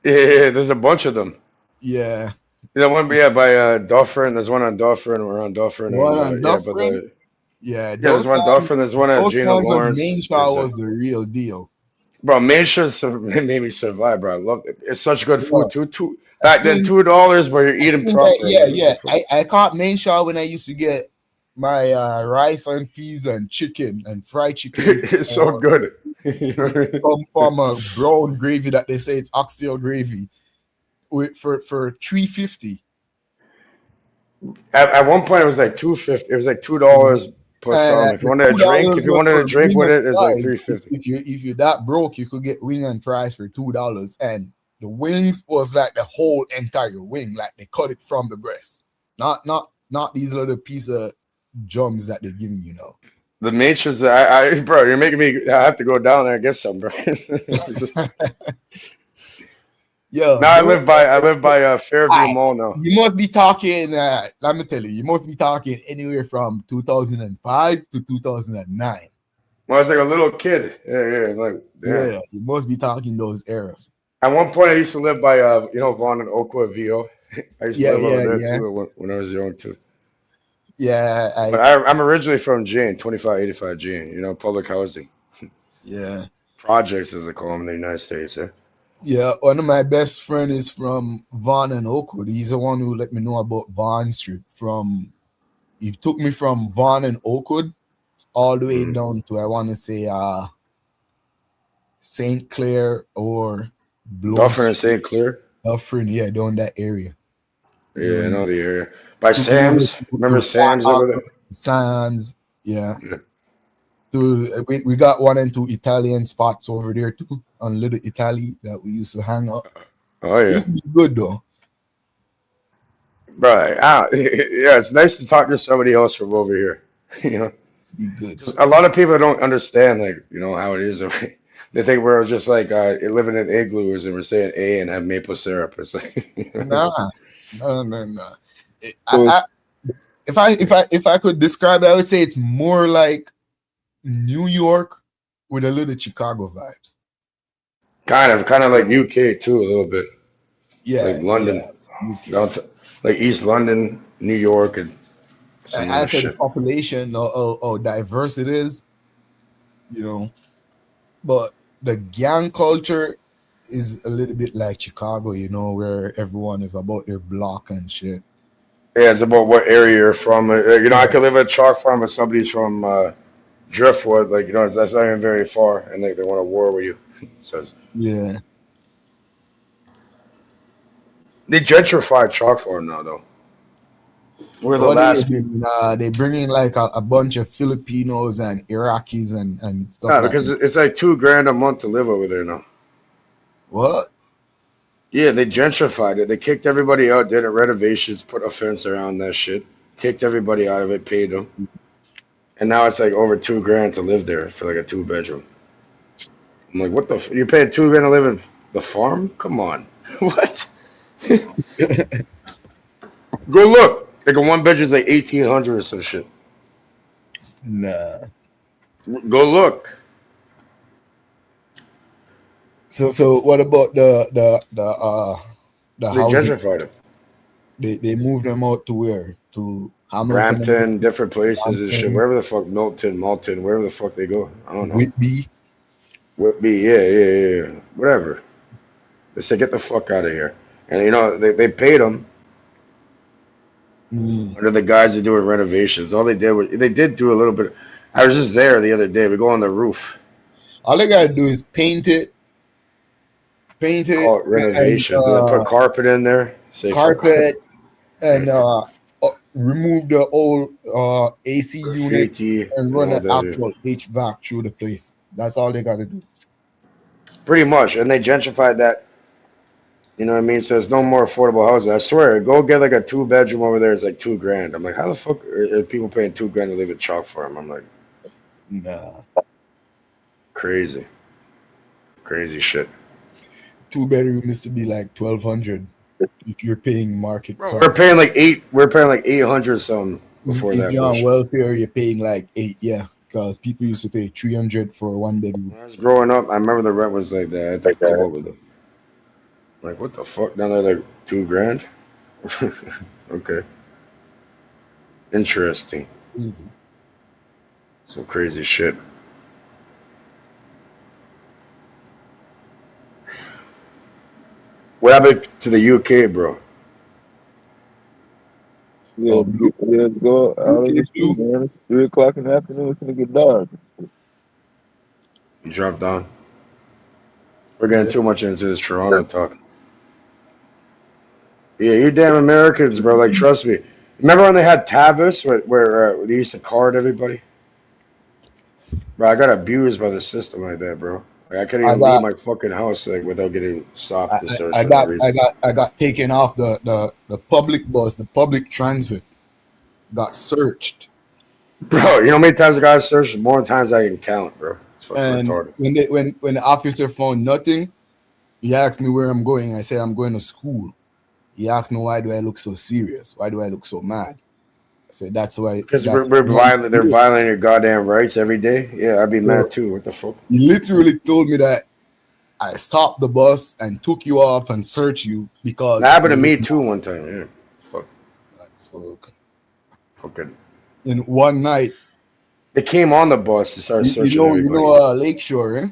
Yeah, there's a bunch of them. Yeah. The one by Dufferin. There's one on Dufferin. We're on Dufferin. One on Dufferin? Yeah, there's one Dufferin. There's one at Gina Lawrence. Main shop was the real deal. Bro, Main Shaw's made me survive, bro. I love it. It's such good food too. Back then, $2, but you're eating proper. Yeah. I caught Main Shaw when I used to get my rice and peas and chicken and fried chicken. It's so good. From a brown gravy that they say it's oxtail gravy for $3.50. At one point, it was like $2.50. It was like $2 plus some. If you wanted a drink with it, it's like $3.50. If you're that broke, you could wing and fries for $2, and the wings was like the whole entire wing, like they cut it from the breast, not these little piece of jums that they're giving you now. The Matrix, bro, you're making me. I have to go down there and get some, bro. Yeah. Now I live by Fairview Mall now. You must be talking. Let me tell you, you must be talking anywhere from 2005 to 2009. When I was like a little kid. Yeah, you must be talking those eras. At one point, I used to live by Vaughn and Oakwood VO. I used to live over there too when I was young too. Yeah, I'm originally from Jane, 2585 Jane. Public housing. Yeah. Projects, as they call them in the United States. Yeah, one of my best friends is from Vaughan and Oakwood. He's the one who let me know about Vaughan Street. He took me from Vaughan and Oakwood all the way down to, I want to say, St. Clair or Dufferin and St. Clair? Dufferin, yeah, down that area. Yeah, I know the area. By Sam's. Remember Sam's over there? Sam's, yeah. We got 1 and 2 Italian spots over there too, on Little Italy that we used to hang out. Oh yeah, it used to be good though. Right. Yeah, it's nice to talk to somebody else from over here. It's be good. A lot of people don't understand, how it is. They think we're just like living in igloos and we're saying A and have maple syrup. It's like no. If I could describe it, I would say it's more like New York with a little Chicago vibes. Kind of like UK too, a little bit. Yeah, like London, like East London, New York, and I said the population, how diverse it is, But the gang culture is a little bit like Chicago, where everyone is about their block and shit. Yeah, it's about what area you're from. You know, I could live at a chalk farm, but somebody's from Driftwood. Like, you know, that's not even very far, and they want to war with you. Says Yeah. they gentrified chalk farm now, though. We're the What last. they bring in like a bunch of Filipinos and Iraqis and stuff Yeah, like because that. it's like $2,000 a month to live over there now. What? Yeah, they gentrified it. They kicked everybody out, did it renovations, put a fence around that shit, kicked everybody out of it, paid them, and now it's like over $2,000 to live there for like a 2-bedroom. I'm like, what the? You paying $2,000 to live in the farm? Come on, what? Go look. Like a 1-bedroom is like 1,800 or some shit. Nah. Go look. So what about the They housing? gentrified it. They moved them out to where? To Hamilton, Brampton, different places and shit. Wherever the fuck, Milton, wherever the fuck they go. I don't know. Whitby. Whitby, yeah. Whatever. They said, get the fuck out of here. And, you know, they paid them under the guys who doing renovations. All they did was, they did do a little bit. I was just there the other day. We go on the roof. All they gotta do is paint it. Call it renovations. And, Put carpet in there. Say carpet and remove the old AC units and run an actual HVAC through the place. That's all they gotta do. Pretty much. And they gentrified that. You know what I mean? So it's no more affordable housing. I swear, go get like a 2-bedroom over there. It's like $2,000. I'm like, how the fuck are people paying $2,000 to live at chalk farm? I'm like, nah, crazy shit. 2-bedroom used to be like $1,200 if you're paying market price. We're paying like 800 something before that. If you're on welfare, you're paying like 8, yeah. Because people used to pay $300 for a 1-bedroom. When I was growing up, I remember the rent was like that. I had to come up with it. Like, what the fuck? Down there, like $2,000? Okay. Interesting. Easy. Some crazy shit. What happened to the UK, bro? Yeah, go out of the street, man. It's 3 o'clock in the afternoon. It's gonna get dark. You dropped down. We're getting too much into this Toronto talk. Yeah, you damn Americans, bro. Like, trust me. Remember when they had Tavis, where they used to card everybody? Bro, I got abused by the system like that, bro. Like, I couldn't even leave my fucking house like without getting stopped to search. I got taken off the public bus, the public transit. Got searched. Bro, you know how many times I got searched? More times I can count, bro. It's fucking retarded. When the officer found nothing, he asked me where I'm going. I said I'm going to school. He asked me, why do I look so serious? Why do I look so mad? I said, that's why. Because they're violating your goddamn rights every day. Yeah, I'd be mad too. What the fuck? He literally told me that I stopped the bus and took you off and searched you because. That happened to me too one time. Yeah. Fuck. Fuck. Fucking. In one night. They came on the bus to start searching everybody. You know Lakeshore, eh?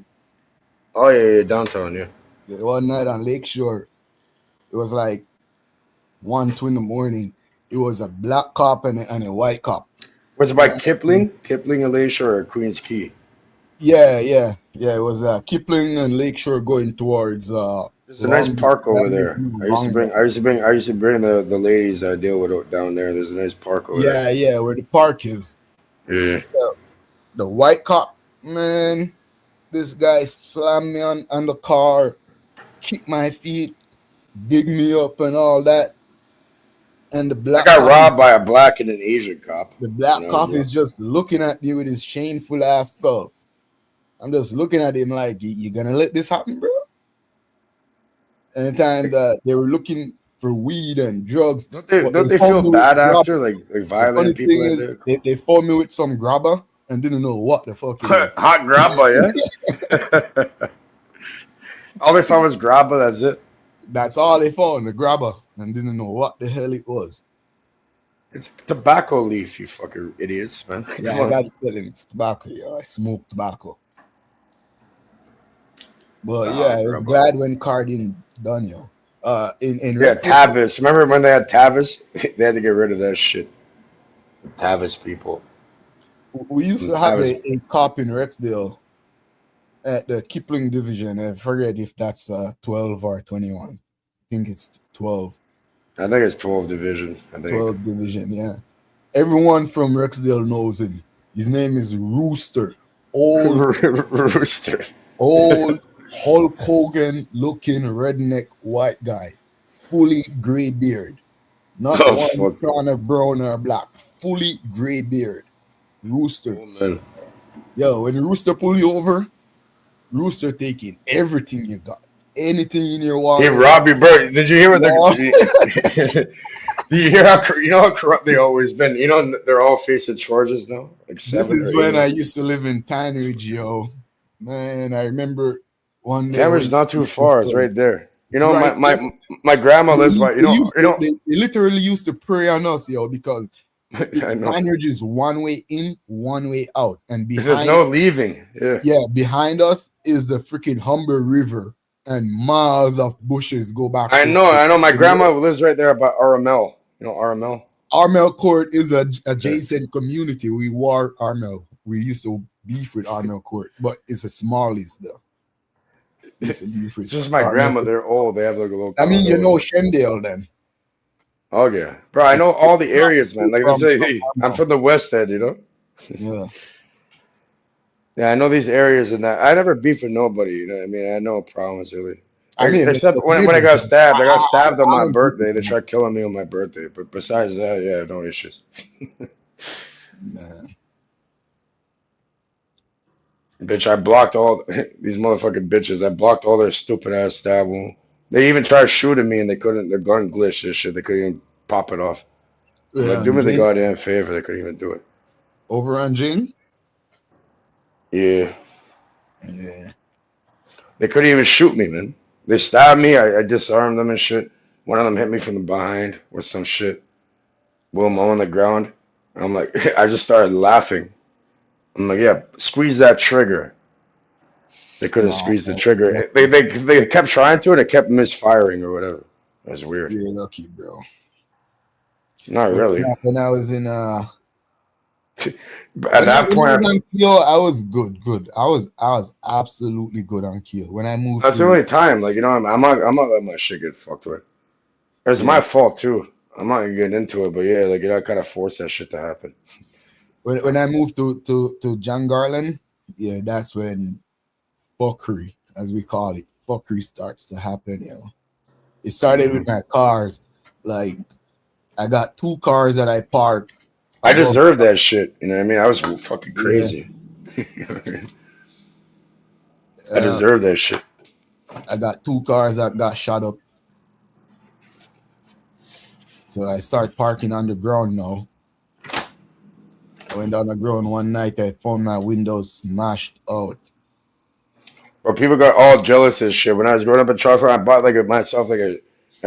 Oh, yeah, downtown, yeah. One night on Lakeshore, it was like 1, 2 in the morning. It was a black cop and a white cop. Was it by Kipling? Kipling and Lakeshore or Queens Quay? Yeah. It was Kipling and Lakeshore going towards. There's a nice park over there. I used to bring the ladies I deal with down there. There's a nice park over there. Yeah, where the park is. Yeah. The white cop, man, this guy slammed me on the car, kicked my feet, dig me up and all that. And the black I got robbed by a black and an Asian cop. The black cop is just looking at me with his shameful ass stuff. I'm just looking at him like, you gonna let this happen, bro? Anytime that they were looking for weed and drugs. Don't they feel bad after, like violent people like that? They found me with some grabber and didn't know what the fuck it was. Hot grabber, yeah? All they found was grabber, that's it? That's all they found, the grabber, and didn't know what the hell it was. It's tobacco leaf, you fucking idiots, man. Yeah, I gotta tell him it's tobacco, yeah. I smoke tobacco. But yeah, I was glad when Cardin done, yo. In Yeah, Rexdale, Tavis. Remember when they had Tavis? They had to get rid of that shit. The Tavis people. we used And to have Tavis. a cop in Rexdale at the Kipling division. I forget if that's 12 or 21. I think it's 12. I think it's 12 division. I think 12 division, yeah. Everyone from Rexdale knows him. His name is Rooster. Rooster. Old Hulk Hogan looking redneck white guy. Fully gray beard. Not Oh, one fuck. kind of brown or black. Fully gray beard. Rooster. Oh, man. Yo, when Rooster pull you over, Rooster taking everything you got. Anything in your wallet. Hey, Robbie Bird, did you hear what the? Do you hear how corrupt they always been? You know they're all facing charges now. Like This 7 is or 8. when I used to live in Ridge, yo. Man, I remember one day. Cameron's not too far. It's right there. You know, right my grandma lives by. They literally used to prey on us, yo, because I know. Ridge is one way in, one way out, and behind There's no leaving. Yeah, behind us is the freaking Humber River, and miles of bushes go back. I know. My grandma lives right there by RML. You know RML. Armel Court is a adjacent community. We war Armel. We used to beef with Armel Court, but it's a smallies though. It's just my grandma. They're old. They have like a little. I mean, you know Shendale then. Oh yeah, bro. I know all the areas, man. Like I'm from the West End, you know. Yeah. Yeah, I know these areas and that. I never beef with nobody. You know what I mean? I had no problems really. I mean, except when I got stabbed. I got stabbed on my birthday. They tried killing me on my birthday. But besides that, yeah, no issues. Nah. Bitch, I blocked all these motherfucking bitches. I blocked all their stupid ass stab wound. They even tried shooting me and they couldn't. Their gun glitched and shit. They couldn't even pop it off. I'm like, do me the goddamn favor. They couldn't even do it. Over on Jane? Yeah. Yeah. They couldn't even shoot me, man. They stabbed me. I disarmed them and shit. One of them hit me from the behind with some shit. Boom, I'm on the ground. I'm like, I just started laughing. I'm like, yeah, squeeze that trigger. They couldn't squeeze the trigger. They kept trying to, and it kept misfiring or whatever. That's weird. You're lucky, bro. Not really. When I was in At that point, on Keel, I was good. I was absolutely good on Keel. When I moved, that's the only time. Like, you know, I'm not letting my shit get fucked with. It's my fault too. I'm not gonna get into it, but yeah, like, you know, I kind of forced that shit to happen. When I moved to John Garland, yeah, that's when fuckery, as we call it, fuckery starts to happen. You know, it started with my cars. Like, I got 2 cars that I parked. I deserve that shit. You know what I mean? I was fucking crazy. Yeah. I deserve that shit. I got 2 cars that got shot up. So I start parking on the ground now. I went on the ground one night. I found my windows smashed out. Well, people got all jealous and shit. When I was growing up in Charlotte, I bought myself an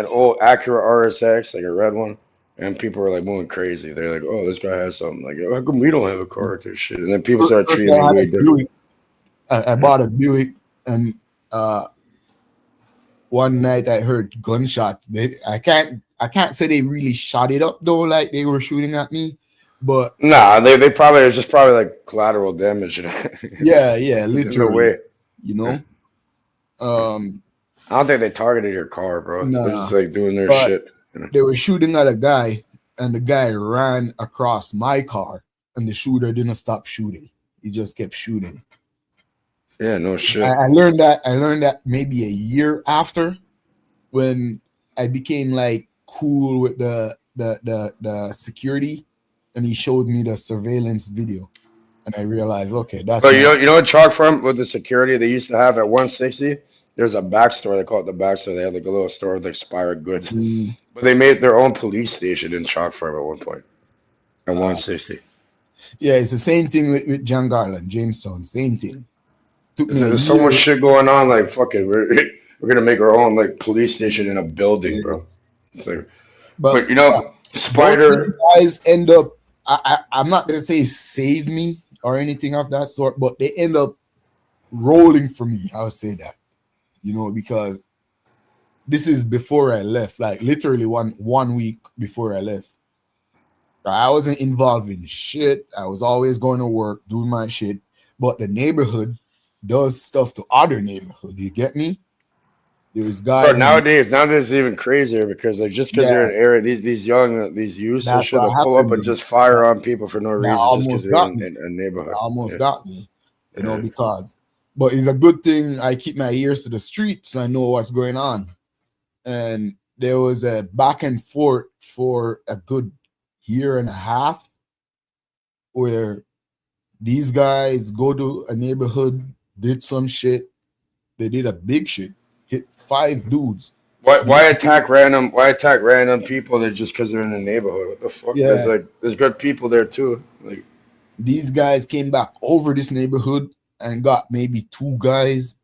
old Acura RSX, like a red one. And people were like moving crazy. They're like, "Oh, this guy has something." Like, "How come we don't have a car or shit?" And then people started treating me way different. I bought a Buick, and one night I heard gunshots. I can't say they really shot it up though, like they were shooting at me. But nah, they probably, it was just probably like collateral damage. yeah, literally. There's no way. You know. I don't think they targeted your car, bro. Nah, They're just like doing their shit. They were shooting at a guy, and the guy ran across my car, and the shooter didn't stop shooting. He just kept shooting. Yeah, no shit. I learned that maybe a year after, when I became like cool with the security, and he showed me the surveillance video, and I realized, okay, that's. But you know what Chalk Farm with the security they used to have at 160? There's a back store. They call it the back store. They have like a little store with expired goods. But they made their own police station in Chalk Farm at one point. At 160. Yeah, it's the same thing with John Garland, Jamestown. Same thing. There's so much shit going on. Like, fuck it, we're gonna make our own like police station in a building, bro. It's like, but you know, Spider guys end up. I'm not gonna say save me or anything of that sort, but they end up rolling for me. I would say that, you know, because this is before I left, like literally one week before I left. I wasn't involved in shit. I was always going to work, doing my shit. But the neighborhood does stuff to other neighborhood. You get me? There's guys. But nowadays it's even crazier because like just because they're in an area, these youths and shit, they'll pull up and just fire on people for no reason just because they're in a neighborhood. Almost got me, you know, because. But it's a good thing I keep my ears to the streets. So I know what's going on. And there was a back and forth for a good year and a half where these guys go to a neighborhood, did some shit. They did a big shit, hit 5 dudes. Why attack random people that just because they're in the neighborhood? What the fuck? Yeah. There's good people there too. Like these guys came back over this neighborhood and got maybe 2 guys,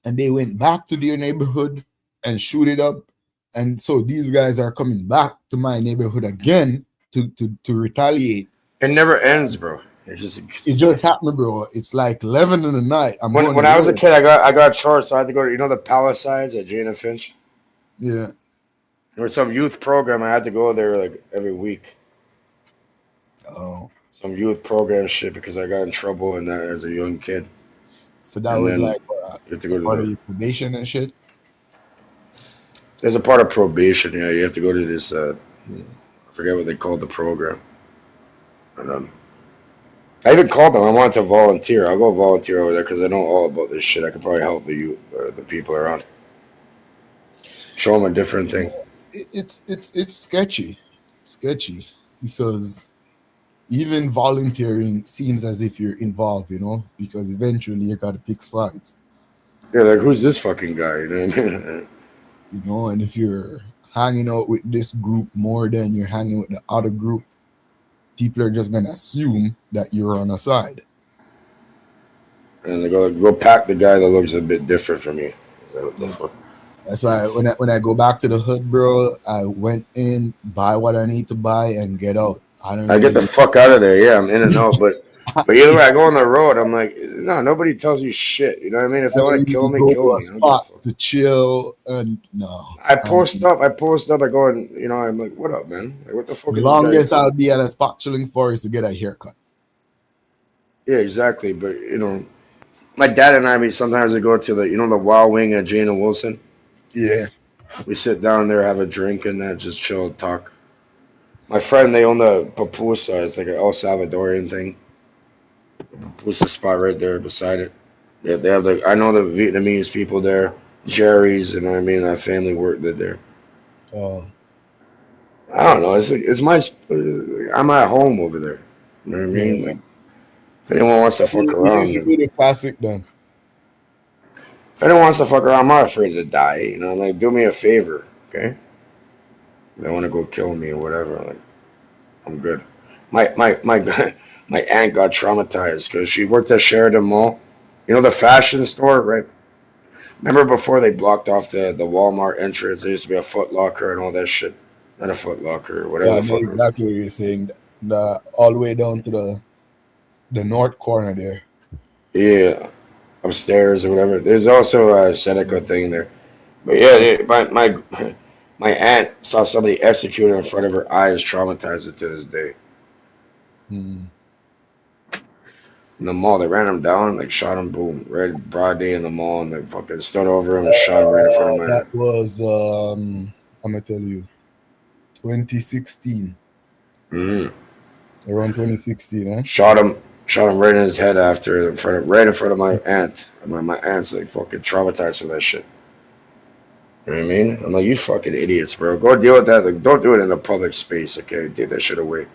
and they went back to their neighborhood and shoot it up. And so these guys are coming back to my neighborhood again to retaliate. It never ends, bro. It just happened, bro. It's like 11 in the night. When I was a kid, I got charged, so I had to go to the Palisades at Jane and Finch. Yeah. There was some youth program. I had to go there like every week. Oh. Some youth program shit because I got in trouble in that as a young kid. So that was like you have to go to part of your probation and shit. There's a part of probation. Yeah, you have to go to this. I forget what they called the program. And I even called them. I wanted to volunteer. I'll go volunteer over there because I know all about this shit. I could probably help the people around. Show them a different thing. It's sketchy. It's sketchy because even volunteering seems as if you're involved, you know, because eventually you got to pick sides. Yeah, like who's this fucking guy? You know, and if you're hanging out with this group more than you're hanging with the other group, people are just gonna assume that you're on a side. And they go pack the guy that looks a bit different from you. That's why when I go back to the hood, bro, I went in, buy what I need to buy, and get out. I get the fuck out of there. Yeah, I'm in and out. But either way, I go on the road. I'm like, no, nobody tells you shit. You know what I mean? If they want to kill me, kill me. Spot to chill and no. I post up. I go and I'm like, what up, man? Like, what the fuck? The longest I'll be at a spot chilling for is to get a haircut. Yeah, exactly. But my dad and I, sometimes we go to the Wild Wing at Jane and Wilson. Yeah. We sit down there, have a drink, and just chill, talk. My friend, they own the Pupusa. It's like an El Salvadorian thing. The Pupusa spot right there beside it. They have I know the Vietnamese people there, Jerry's, you know what I mean? That family worked there. Oh. I don't know. It's my. I'm at home over there. You know what I mean? Yeah. Like, if anyone wants to fuck around, the classic then. If anyone wants to fuck around, I'm not afraid to die. You know, like do me a favor, okay? They want to go kill me or whatever. Like, I'm good. My aunt got traumatized because she worked at Sheridan Mall. You know the fashion store, right? Remember before they blocked off the Walmart entrance? There used to be a Foot Locker and all that shit. Not a Foot Locker or whatever. Yeah, I know exactly what you're saying. All the way down to the north corner there. Yeah, upstairs or whatever. There's also a Seneca thing there. But yeah, my aunt saw somebody executed in front of her eyes, traumatized her to this day. In the mall, they ran him down, like shot him, boom, right broad day in the mall, and they fucking stood over him and shot him right in front of my That was, I'm gonna tell you, 2016. Around 2016, eh? Shot him right in his head right in front of my aunt. My aunt's like fucking traumatized from that shit. You know what I mean? I'm like, you fucking idiots, bro. Go deal with that. Like, don't do it in a public space, okay? Take that shit away.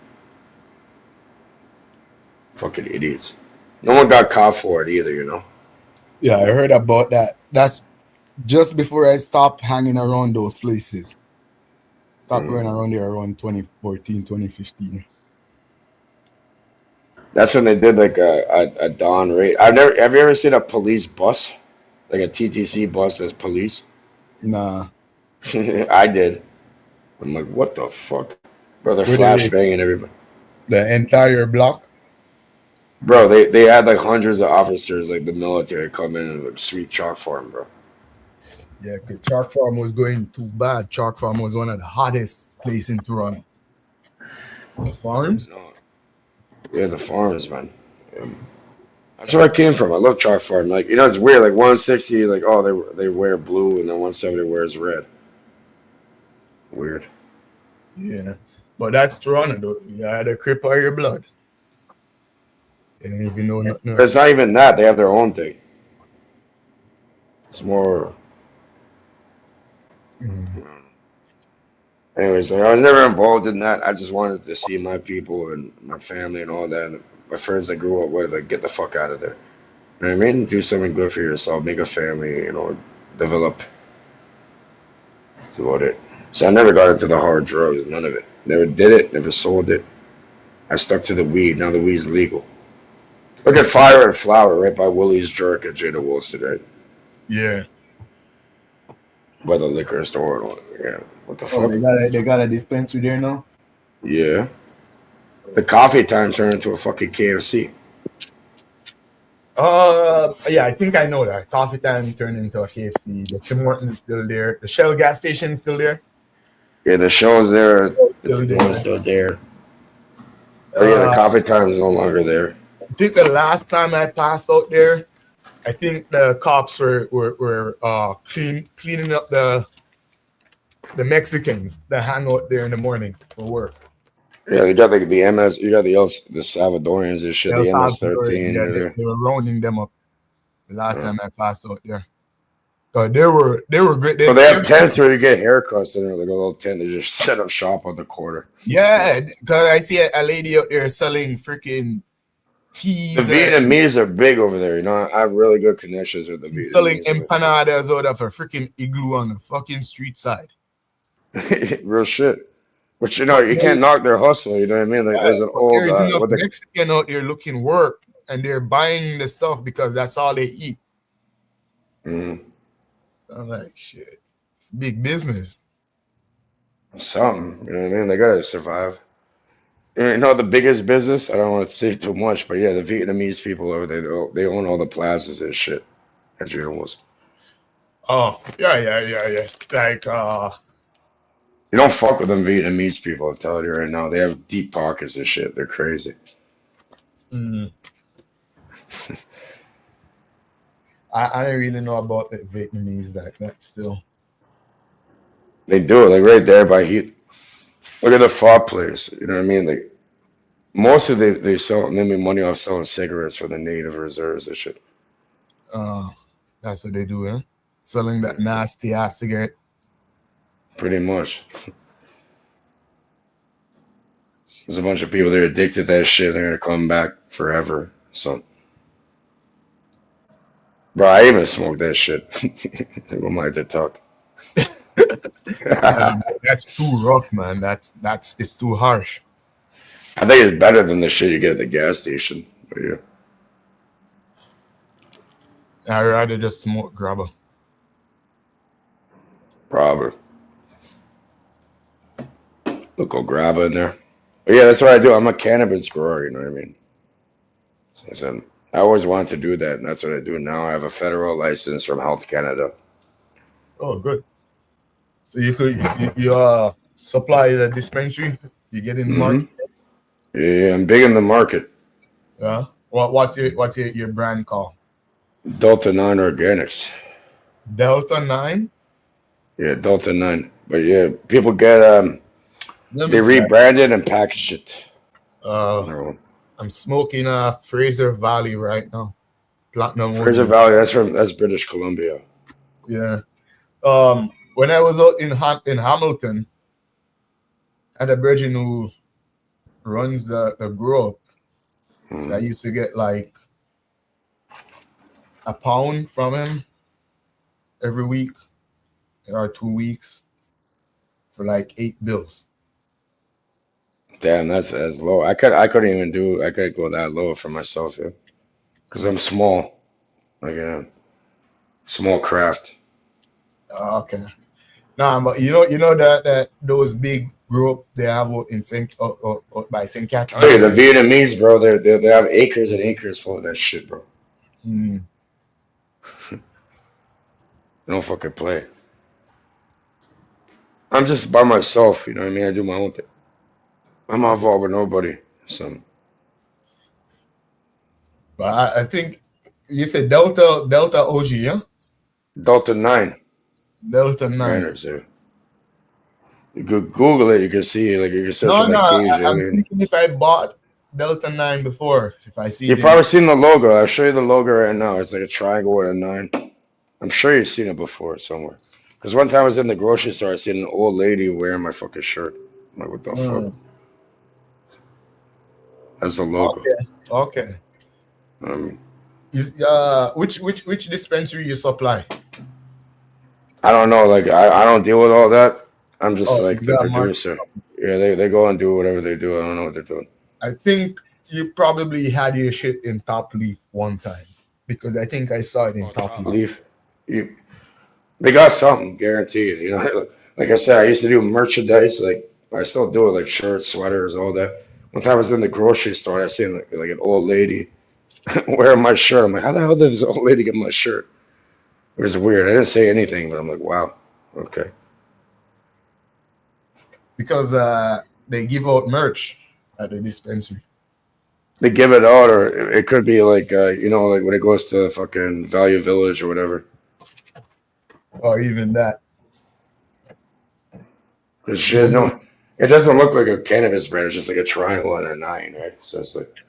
Fucking idiots. No one got caught for it either, you know? Yeah, I heard about that. That's just before I stopped hanging around those places. Stopped going around there around 2014, 2015. That's when they did like a dawn raid. Have you ever seen a police bus? Like a TTC bus that's police? Nah. I did. I'm like, what the fuck? Bro, they're flashbanging everybody. The entire block? Bro, they had like hundreds of officers, like the military, come in and like sweep chalk for them, bro. Yeah, because Chalk Farm was going too bad. Chalk Farm was one of the hottest places in Toronto. The farms? No. Yeah, the farms, man. That's where I came from. I love Chalk Farm. Like, you know, it's weird. Like 160, like, oh, they wear blue, and then 170 wears red. Weird. Yeah. But that's Toronto, though. You had a crip of your blood. They don't even know nothing But it's not even that. They have their own thing. It's more. Anyways, like, I was never involved in that. I just wanted to see my people and my family and all that. And my friends I grew up with, like, get the fuck out of there. You know what I mean? Do something good for yourself. Make a family, you know, develop. That's about it. So I never got into the hard drugs, none of it. Never did it, never sold it. I stuck to the weed. Now the weed's legal. Look at Fire and Flower right by 𝘾𝙤𝙎𝙃 and Jada Wilson, right? Yeah. By the liquor store and all that. Yeah. What the fuck? They got a dispensary there now? Yeah. The Coffee Time turned into a fucking KFC. Yeah, I think I know that. Coffee Time turned into a KFC. The Tim Hortons is still there. The Shell gas station is still there. Yeah, the show's there. Still The there. one's still there. Oh yeah, the Coffee Time is no longer there. I think the last time I passed out there, I think the cops were cleaning up the Mexicans that hang out there in the morning for work. Yeah, you got the MS, you got the Salvadorians and shit. El The Salvador, MS-13. yeah, they were rounding them up the last time I passed out there. They were great. They have tents where you get haircuts in there, like a little tent. They just set up shop on the corner. Yeah, because I see a lady out there selling freaking teas. The Vietnamese are big over there. You know, I have really good connections with the Vietnamese. Selling empanadas out of a freaking igloo on the fucking street side. Real shit. But you know, you can't knock their hustle. You know what I mean? Like there's an old. There's enough Mexican out there looking work, and they're buying the stuff because that's all they eat. Mm-hmm. I'm like, shit, it's big business. Something, you know what I mean? They gotta survive. You know the biggest business? I don't want to say too much, but yeah, the Vietnamese people over there, they own all the plazas and shit. As you know. Oh, yeah. Like, you don't fuck with them Vietnamese people, I'm telling you right now. They have deep pockets and shit. They're crazy. I don't really know about the Vietnamese like that still. They do it, like right there by Heath. Look at the pho place. You know what I mean? Like mostly they make money off selling cigarettes for the native reserves and shit. That's what they do, eh? Selling that nasty ass cigarette. Pretty much. There's a bunch of people that are addicted to that shit. They're gonna come back forever. So, bro, I even smoked that shit. I don't like to talk. That's too rough, man. It's too harsh. I think it's better than the shit you get at the gas station. But yeah. I'd rather just smoke grabber. Probably. Look, go grab in there. But yeah, that's what I do. I'm a cannabis grower, you know what I mean? So I said, I always wanted to do that, and that's what I do now. I have a federal license from Health Canada. Oh, good. So you supply the dispensary, you get in the market? Yeah, I'm big in the market. Yeah. What's your brand called? Delta 9 Organics. Delta 9? Yeah, Delta 9. But yeah, people get they rebrand it and package it. I'm smoking Fraser Valley right now. Platinum. Fraser Valley, that's British Columbia. Yeah. When I was out in Hamilton, I had a virgin who runs the grow up. So I used to get like a pound from him every week or 2 weeks for like $8. Damn, that's low. I couldn't go that low for myself, yeah. Because I'm small. Like small craft. Okay. Nah, but you know that those big group they have out in by St. Catherine. Oh yeah, the Vietnamese, bro, they have acres and acres full of that shit, bro. The I don't fucking play. I'm just by myself, you know what I mean? I do my own thing. I'm not involved with nobody. So. But I think you said 𝘿𝙬𝙤, yeah? Delta 9. Delta 9. You could Google it, you can see like you can search No, it like Asia. I'm thinking if I bought Delta 9 before, if I see You've probably seen the logo. I'll show you the logo right now. It's like a triangle with a 9. I'm sure you've seen it before somewhere. Because one time I was in the grocery store, I seen an old lady wearing my fucking shirt. I'm like, what the fuck? That's the logo. Okay. Which dispensary you supply? I don't know. Like I don't deal with all that. I'm just like the producer. Yeah, they go and do whatever they do. I don't know what they're doing. I think you probably had your shit in Top Leaf one time because I think I saw it in Top Leaf. They got something guaranteed. You know, like I said, I used to do merchandise. Like I still do it, like shirts, sweaters, all that. One time I was in the grocery store and I seen like an old lady wearing my shirt. I'm like, how the hell did this old lady get my shirt? It was weird. I didn't say anything, but I'm like, wow, okay. Because they give out merch at the dispensary. They give it out, or it could be like, you know, like when it goes to fucking Value Village or whatever. Or even that. Because shit, no, it doesn't look like a cannabis brand. It's just like a triangle and a 9, right? So it's like,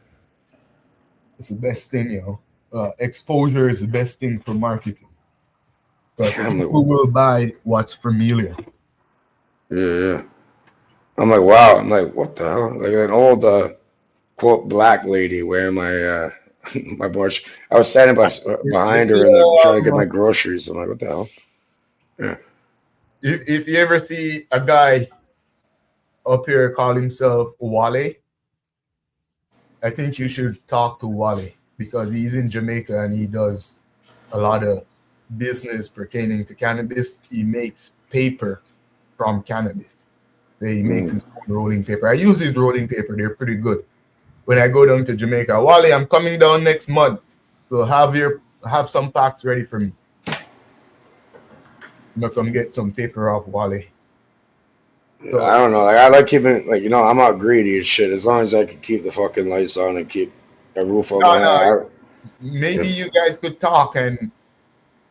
it's the best thing, you know. Exposure is the best thing for marketing. Because people will buy what's familiar. Yeah. I'm like, wow. I'm like, what the hell? Like an old, quote, black lady wearing my my brush. I was standing behind her and trying to get my groceries. I'm like, what the hell? Yeah. If you ever see a guy up here call himself Wale, I think you should talk to Wale because he's in Jamaica and he does a lot of business pertaining to cannabis. He makes paper from cannabis. He makes his own rolling paper. I use his rolling paper. They're pretty good. When I go down to Jamaica, Wale, I'm coming down next month. So have some packs ready for me. I'm gonna come get some paper off Wale. So, I don't know. Like I like keeping, like, you know, I'm not greedy and shit. As long as I can keep the fucking lights on and keep a roof over my head. Maybe you guys could talk and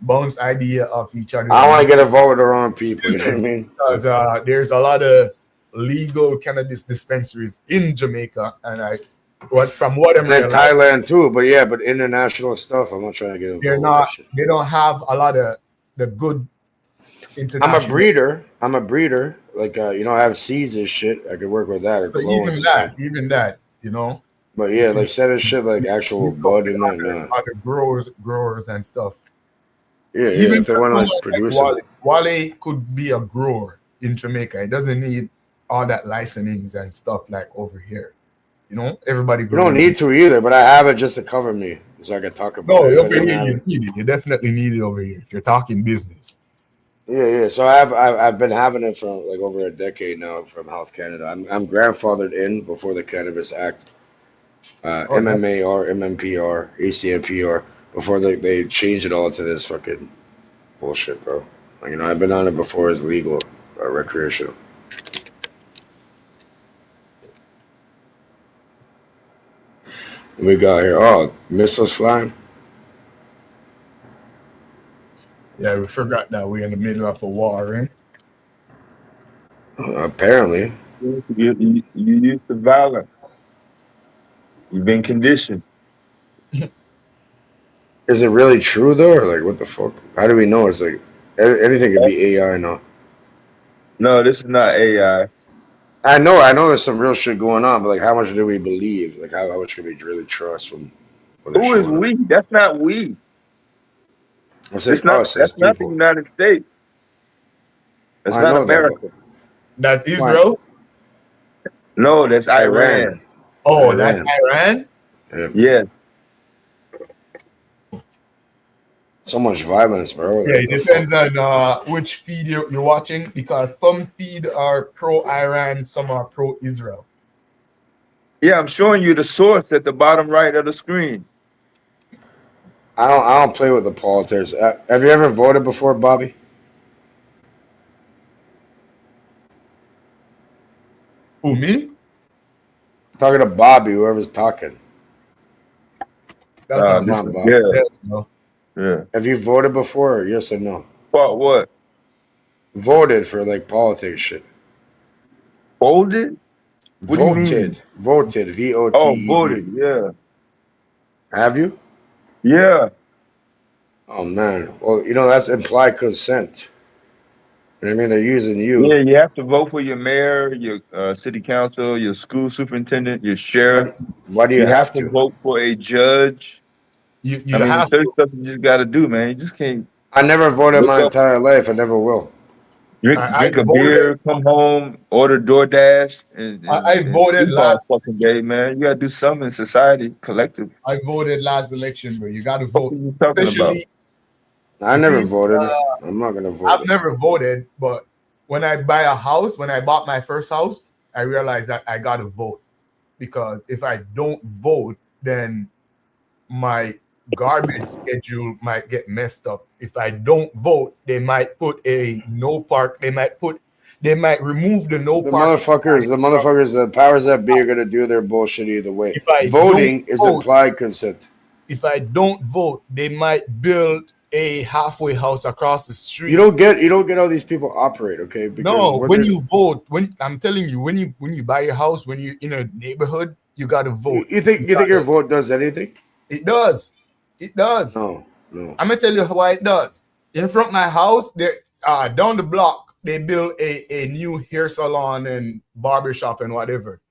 bounce idea off each other. I don't want to get involved with the wrong people. You know what I mean? Because there's a lot of legal cannabis dispensaries in Jamaica, and from what I'm in Thailand too. But yeah, but international stuff, I'm not trying to get involved. They're not. They don't have a lot of the good. I'm a breeder. Like you know, I have seeds and shit. I could work with that. Or so even that, you know. But yeah, like setting shit like actual bud and that. Other growers and stuff. Yeah, if they want to like produce it. Wale could be a grower in Jamaica. It doesn't need all that licensings and stuff like over here. You know, everybody. You don't need to either, but I have it just to cover me, so I can talk about it. No, over here you need it. You definitely need it over here if you're talking business. Yeah. So I've been having it for like over a decade now from Health Canada. I'm grandfathered in before the Cannabis Act, MMAR, MMPR, ACMPR. Before they changed it all to this fucking bullshit, bro. Like, you know, I've been on it before as legal, recreational. We got here. Missiles flying. Yeah, we forgot that we're in the middle of a war, right? Apparently. You used to violence. You've been conditioned. Is it really true though, or like what the fuck? How do we know? It's like anything could be AI now. No, this is not AI. I know there's some real shit going on, but like how much do we believe? Like how much can we really trust from? Who is we? That's not we. That's not the United States. That's not America. That's Israel? No, that's Iran. Oh, that's Iran? Yeah. So much violence, bro. Yeah, it depends on which feed you're watching, because some feed are pro-Iran, some are pro-Israel. Yeah, I'm showing you the source at the bottom right of the screen. I don't play with the politics. Have you ever voted before, Bobby? Who, me? I'm talking to Bobby, whoever's talking. That's It's a not different. Bob. Yeah, No. yeah. Have you voted before? Yes or no? What? Voted for like politics shit. Folded? What do you mean? Voted. Oh, VOTED. voted. Yeah, Have you? yeah. Oh man. Well, you know that's implied consent. You know what I mean? They're using Yeah, you. you have to vote for your mayor, your city council, your school superintendent, your Why? sheriff. Why do you You have have to to? vote for a judge. You I mean, have there's to. stuff you just got to do, man. You just can't I never voted look my up, entire life. I never will. I drink a voted. beer, come home, order DoorDash, I and voted sleep all last. fucking day, man. You got to do something in society, collective. I voted last election, bro. You got to What are vote, you talking about? especially. I You never see, voted. I'm not gonna I've vote. never voted, but when I buy a house, when I bought my first house, I realized that I got to vote because if I don't vote, then my garbage schedule might get messed up. If I don't vote, they might put a no park. They might remove the no The parking sign. motherfuckers, the powers that be are gonna do their bullshit either way. If I don't Voting is vote, implied consent. they might build a halfway house across the street. You don't get how these people operate, okay? Because No, what when they're- you vote, when I'm telling you, when you buy your house, when you're in a neighborhood, you got to vote. you think your vote does anything? It does. It does. No. I'm gonna tell you why it does. In front of my house, there down the block, they built a new hair salon and barber shop and whatever.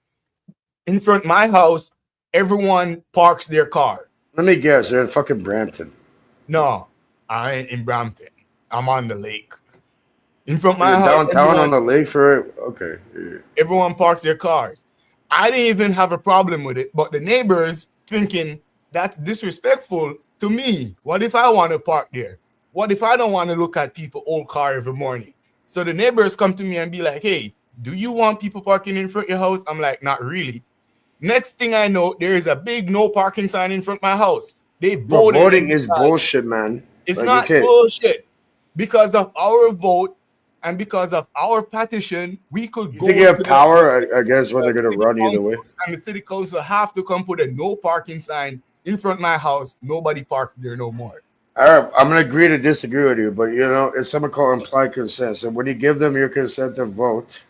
In front of my house, everyone parks their car. Let me guess, they're in fucking Brampton. No, I ain't in Brampton. I'm on the lake. In front of my You're house, downtown on the lake for it? Okay. Yeah. everyone parks their cars. I didn't even have a problem with it, but the neighbors thinking that's disrespectful to me. What if I want to park there? What if I don't want to look at people old car every morning? So the neighbors come to me and be like, hey, do you want people parking in front of your house? I'm like, not really. Next thing I know, there is a big no parking sign in front of my house. They voted. Voting is bullshit, man. It's like, not okay. bullshit. Because of our vote and because of our petition, we could You go think you have to power against when they're gonna run either way? and the city council have to come put a no parking sign in front of my house. Nobody parks there no more. All right, I'm gonna agree to disagree with you, but you know, it's something called implied consent. So when you give them your consent to vote,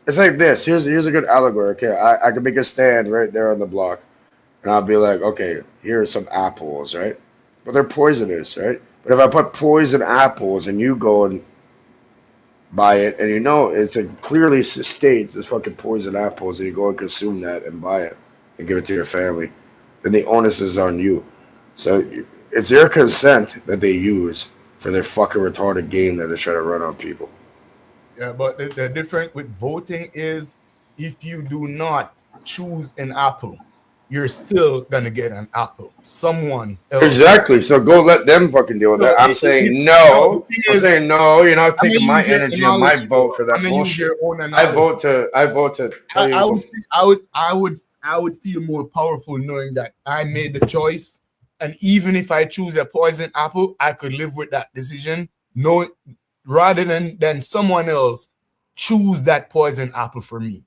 it's like this. Here's a good allegory. Okay, I can make a stand right there on the block, and I'll be like, okay, here are some apples, right? But they're poisonous, right? But if I put poison apples and you go and buy it, and you know it's clearly states it's fucking poison apples, and you go and consume that and buy it and give it to your family, then the onus is on you. So it's their consent that they use for their fucking retarded game that they're trying to run on people. Yeah, but the difference with voting is if you do not choose an apple, you're still gonna get an apple. Someone else. Exactly. So go let them fucking deal with that. I'm saying no. I'm saying no. You're not taking my energy and my vote for that bullshit. I vote to tell you. I would feel more powerful knowing that I made the choice, and even if I choose a poison apple, I could live with that decision. No, rather than someone else choose that poison apple for me.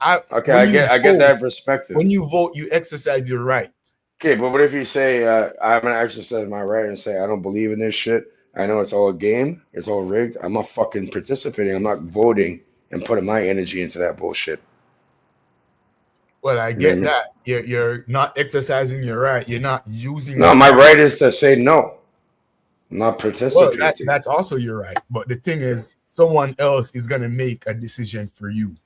I get that perspective. When you vote, you exercise your right. Okay, but what if you say I'm gonna exercise my right and say I don't believe in this shit? I know it's all a game, it's all rigged. I'm not fucking participating. I'm not voting and putting my energy into that bullshit. Well, I get that. You're not exercising your right. You're not using. No, my right is to say no. I'm not participating. Well, that's also your right. But the thing is, someone else is gonna make a decision for you.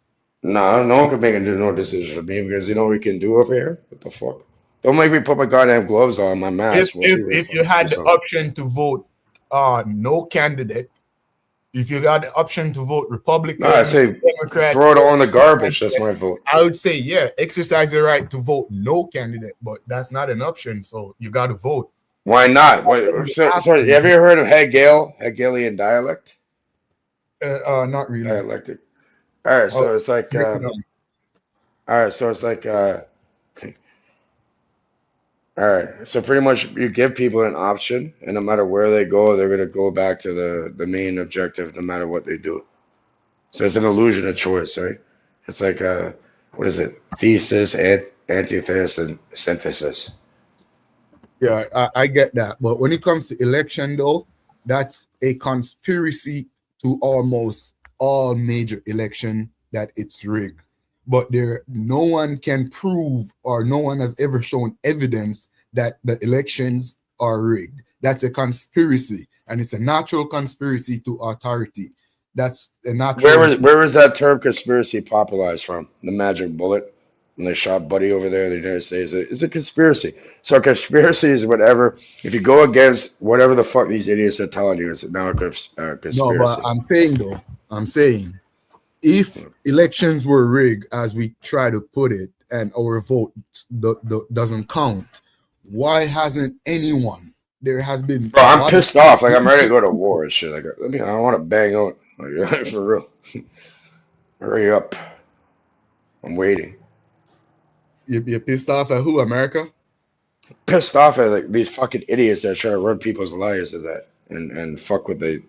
No one can make no decision for me because you know what we can do over here? What the fuck? Don't make me put my goddamn gloves on, my mask. If you had the option to vote no candidate, if you got the option to vote Republican, I say Democrat, throw it all in the garbage. That's my vote. I would say, yeah, exercise the right to vote no candidate, but that's not an option, so you got to vote. Why not? Sorry, have you ever heard of Hegelian dialect? Not really. Dialectic. All right, so it's like, all right, so it's like, All right. So pretty much you give people an option, and no matter where they go, they're gonna go back to the main objective, no matter what they do. So it's an illusion of choice, right? It's like what is it? Thesis, antithesis, and synthesis. Yeah, I get that. But when it comes to election, though, that's a conspiracy to almost all major election that it's rigged. But no one can prove, or no one has ever shown evidence that the elections are rigged. That's a conspiracy, and it's a natural conspiracy to authority. That's a natural. Where was that term conspiracy popularized from? The magic bullet, when they shot Buddy over there in the United States. It's a conspiracy. So conspiracy is whatever. If you go against whatever the fuck these idiots are telling you, it's now a conspiracy. No, but I'm saying, if elections were rigged, as we try to put it, and our vote doesn't count, why hasn't anyone? There has been. Bro, I'm pissed off. Like, I'm ready to go to war and shit. Like, I want to bang out. Like, for real. Hurry up. I'm waiting. You're pissed off at who? America? Pissed off at like these fucking idiots that are trying to run people's lives to that and fuck with the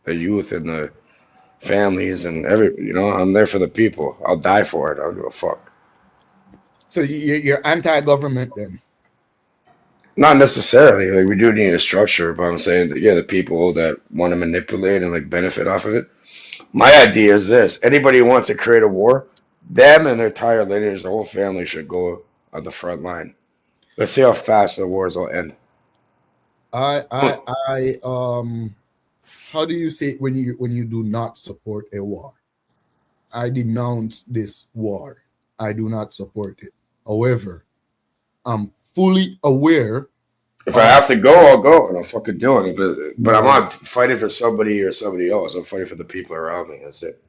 youth and the families and I'm there for the people. I'll die for it. I don't give a fuck. So you're anti-government then? Not necessarily. Like, we do need a structure, but I'm saying that, yeah, the people that want to manipulate and like benefit off of it. My idea is this: anybody who wants to create a war, them and their entire lineage, the whole family should go on the front line. Let's see how fast the wars will end. How do you say it when you do not support a war? I denounce this war. I do not support it. However, I'm fully aware. If I have to go, I'll go, and I'll fucking do it. But I'm not fighting for somebody or somebody else. I'm fighting for the people around me. That's it.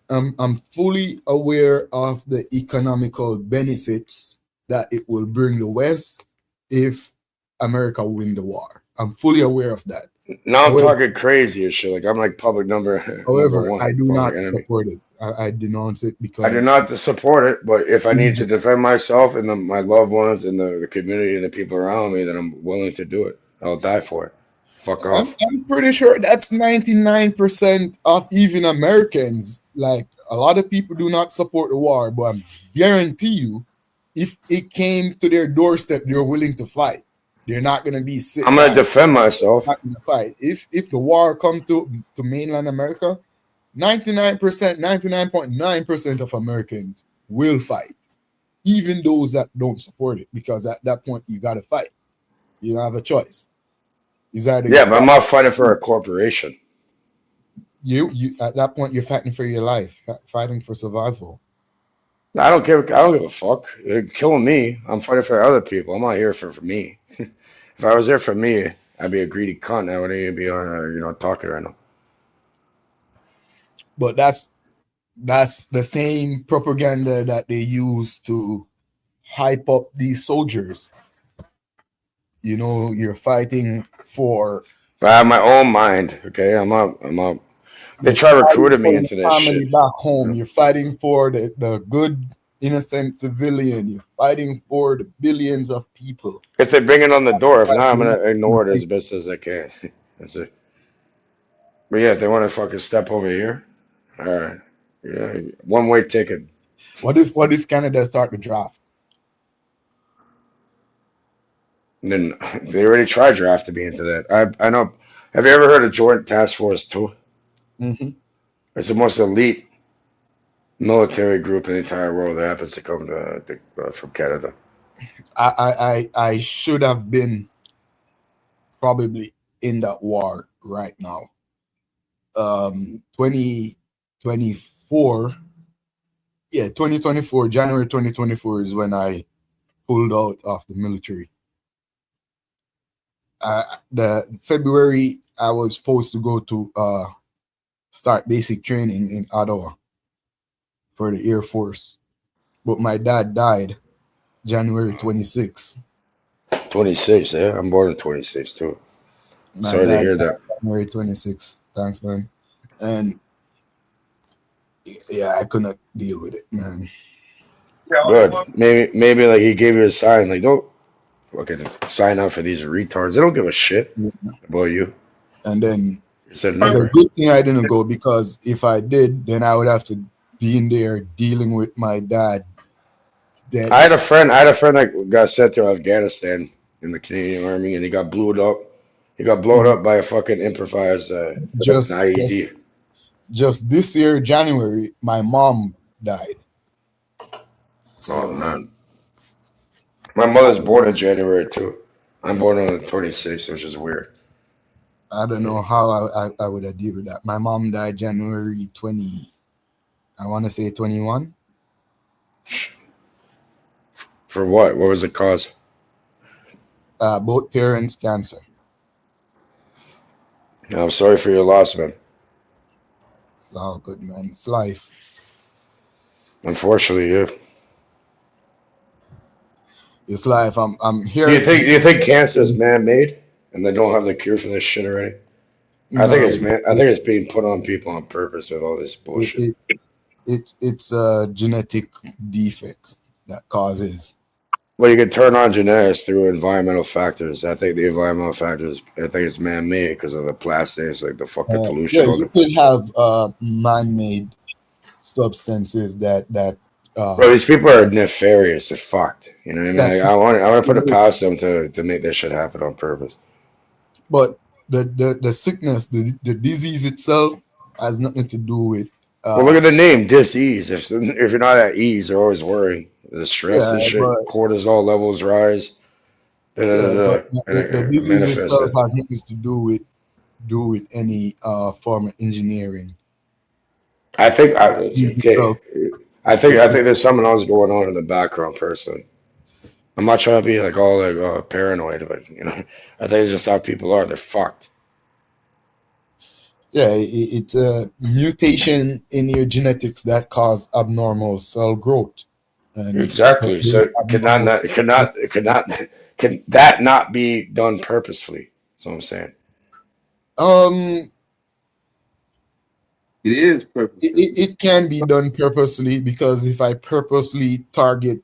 I'm fully aware of the economical benefits that it will bring the West if America win the war. I'm fully aware of that. Now I'm talking crazy and shit. Like, I'm like public number. However, number one, I do not enemy. support it. I denounce it because I do not support it. But if I need to defend myself and my loved ones and the community and the people around me, then I'm willing to do it. I'll die for it. Fuck off. I'm pretty sure that's 99% of even Americans. Like, a lot of people do not support the war, but I guarantee you, if it came to their doorstep, they're willing to fight. They're not gonna be sick. I'm gonna defend myself. Not gonna fight. If the war come to mainland America, 99.9% of Americans will fight, even those that don't support it, because at that point you gotta fight. You don't have a choice. But I'm not fighting for a corporation. You at that point you're fighting for your life, fighting for survival. I don't give a fuck. They're killing me. I'm fighting for other people. I'm not here for me. If I was there for me, I'd be a greedy cunt. I wouldn't even be on talking right now. But that's the same propaganda that they use to hype up these soldiers. You're fighting for. But I have my own mind. Okay, I'm not. They try recruiting me into this shit. Back home, you're fighting for the good, innocent civilian. You're fighting for the billions of people. If they bring it on the door, if not, I'm gonna ignore it as best as I can. That's it. But yeah, if they want to fucking step over here, all right. Yeah, one-way ticket. What if Canada start the draft? And then they already tried drafting me into that. I know. Have you ever heard of Joint Task Force 2? Mm-hmm. It's the most elite military group in the entire world that happens to come from Canada. I should have been probably in that war right now. 2024, January 2024 is when I pulled out of the military. The February I was supposed to go to start basic training in Ottawa for the Air Force, but my dad died January 26. 26, yeah, I'm born in 26 too. Sorry to hear that. January 26. Thanks, man. And yeah, I couldn't deal with it, man. Good. Maybe like he gave you a sign, like don't fucking sign up for these retards. They don't give a shit about you. And then It's a it's a number. good thing I didn't go, because if I did, then I would have to be in there dealing with my dad. I had a friend that got sent to Afghanistan in the Canadian Army, and he got blown up. He got blown up by a fucking improvised IED. Just this year, January, my mom died. Oh man, my mother's born in January too. I'm born on the 26th, which is weird. I don't know how I would have dealt with that. My mom died January 20. I want to say 21. For what? What was the cause? Both parents cancer. I'm sorry for your loss, man. It's all good, man. It's life. Unfortunately, yeah. It's life. I'm here. Do you think cancer is man-made, and they don't have the cure for this shit already? I think it's being put on people on purpose with all this bullshit. It's a genetic defect that causes. Well, you can turn on genetics through environmental factors. I think the environmental factors, I think it's man-made because of the plastics, like the fucking pollution. Yeah, you could have man-made substances that. Well, these people are nefarious. They're fucked. You know what I mean? I want to put it past them to make this shit happen on purpose. But the sickness, the disease itself, has nothing to do with. Well, look at the name, disease. If you're not at ease, they're always worrying. The stress and shit, cortisol levels rise. The disease itself has nothing to do with any form of engineering. I think there's something else going on in the background, personally. I'm not trying to be like all like paranoid, but you know, I think it's just how people are. They're fucked. Yeah, it's a mutation in your genetics that cause abnormal cell growth. And exactly. So can that not be done purposefully? That's what I'm saying. It is purposely. It can be done purposely, because if I purposely target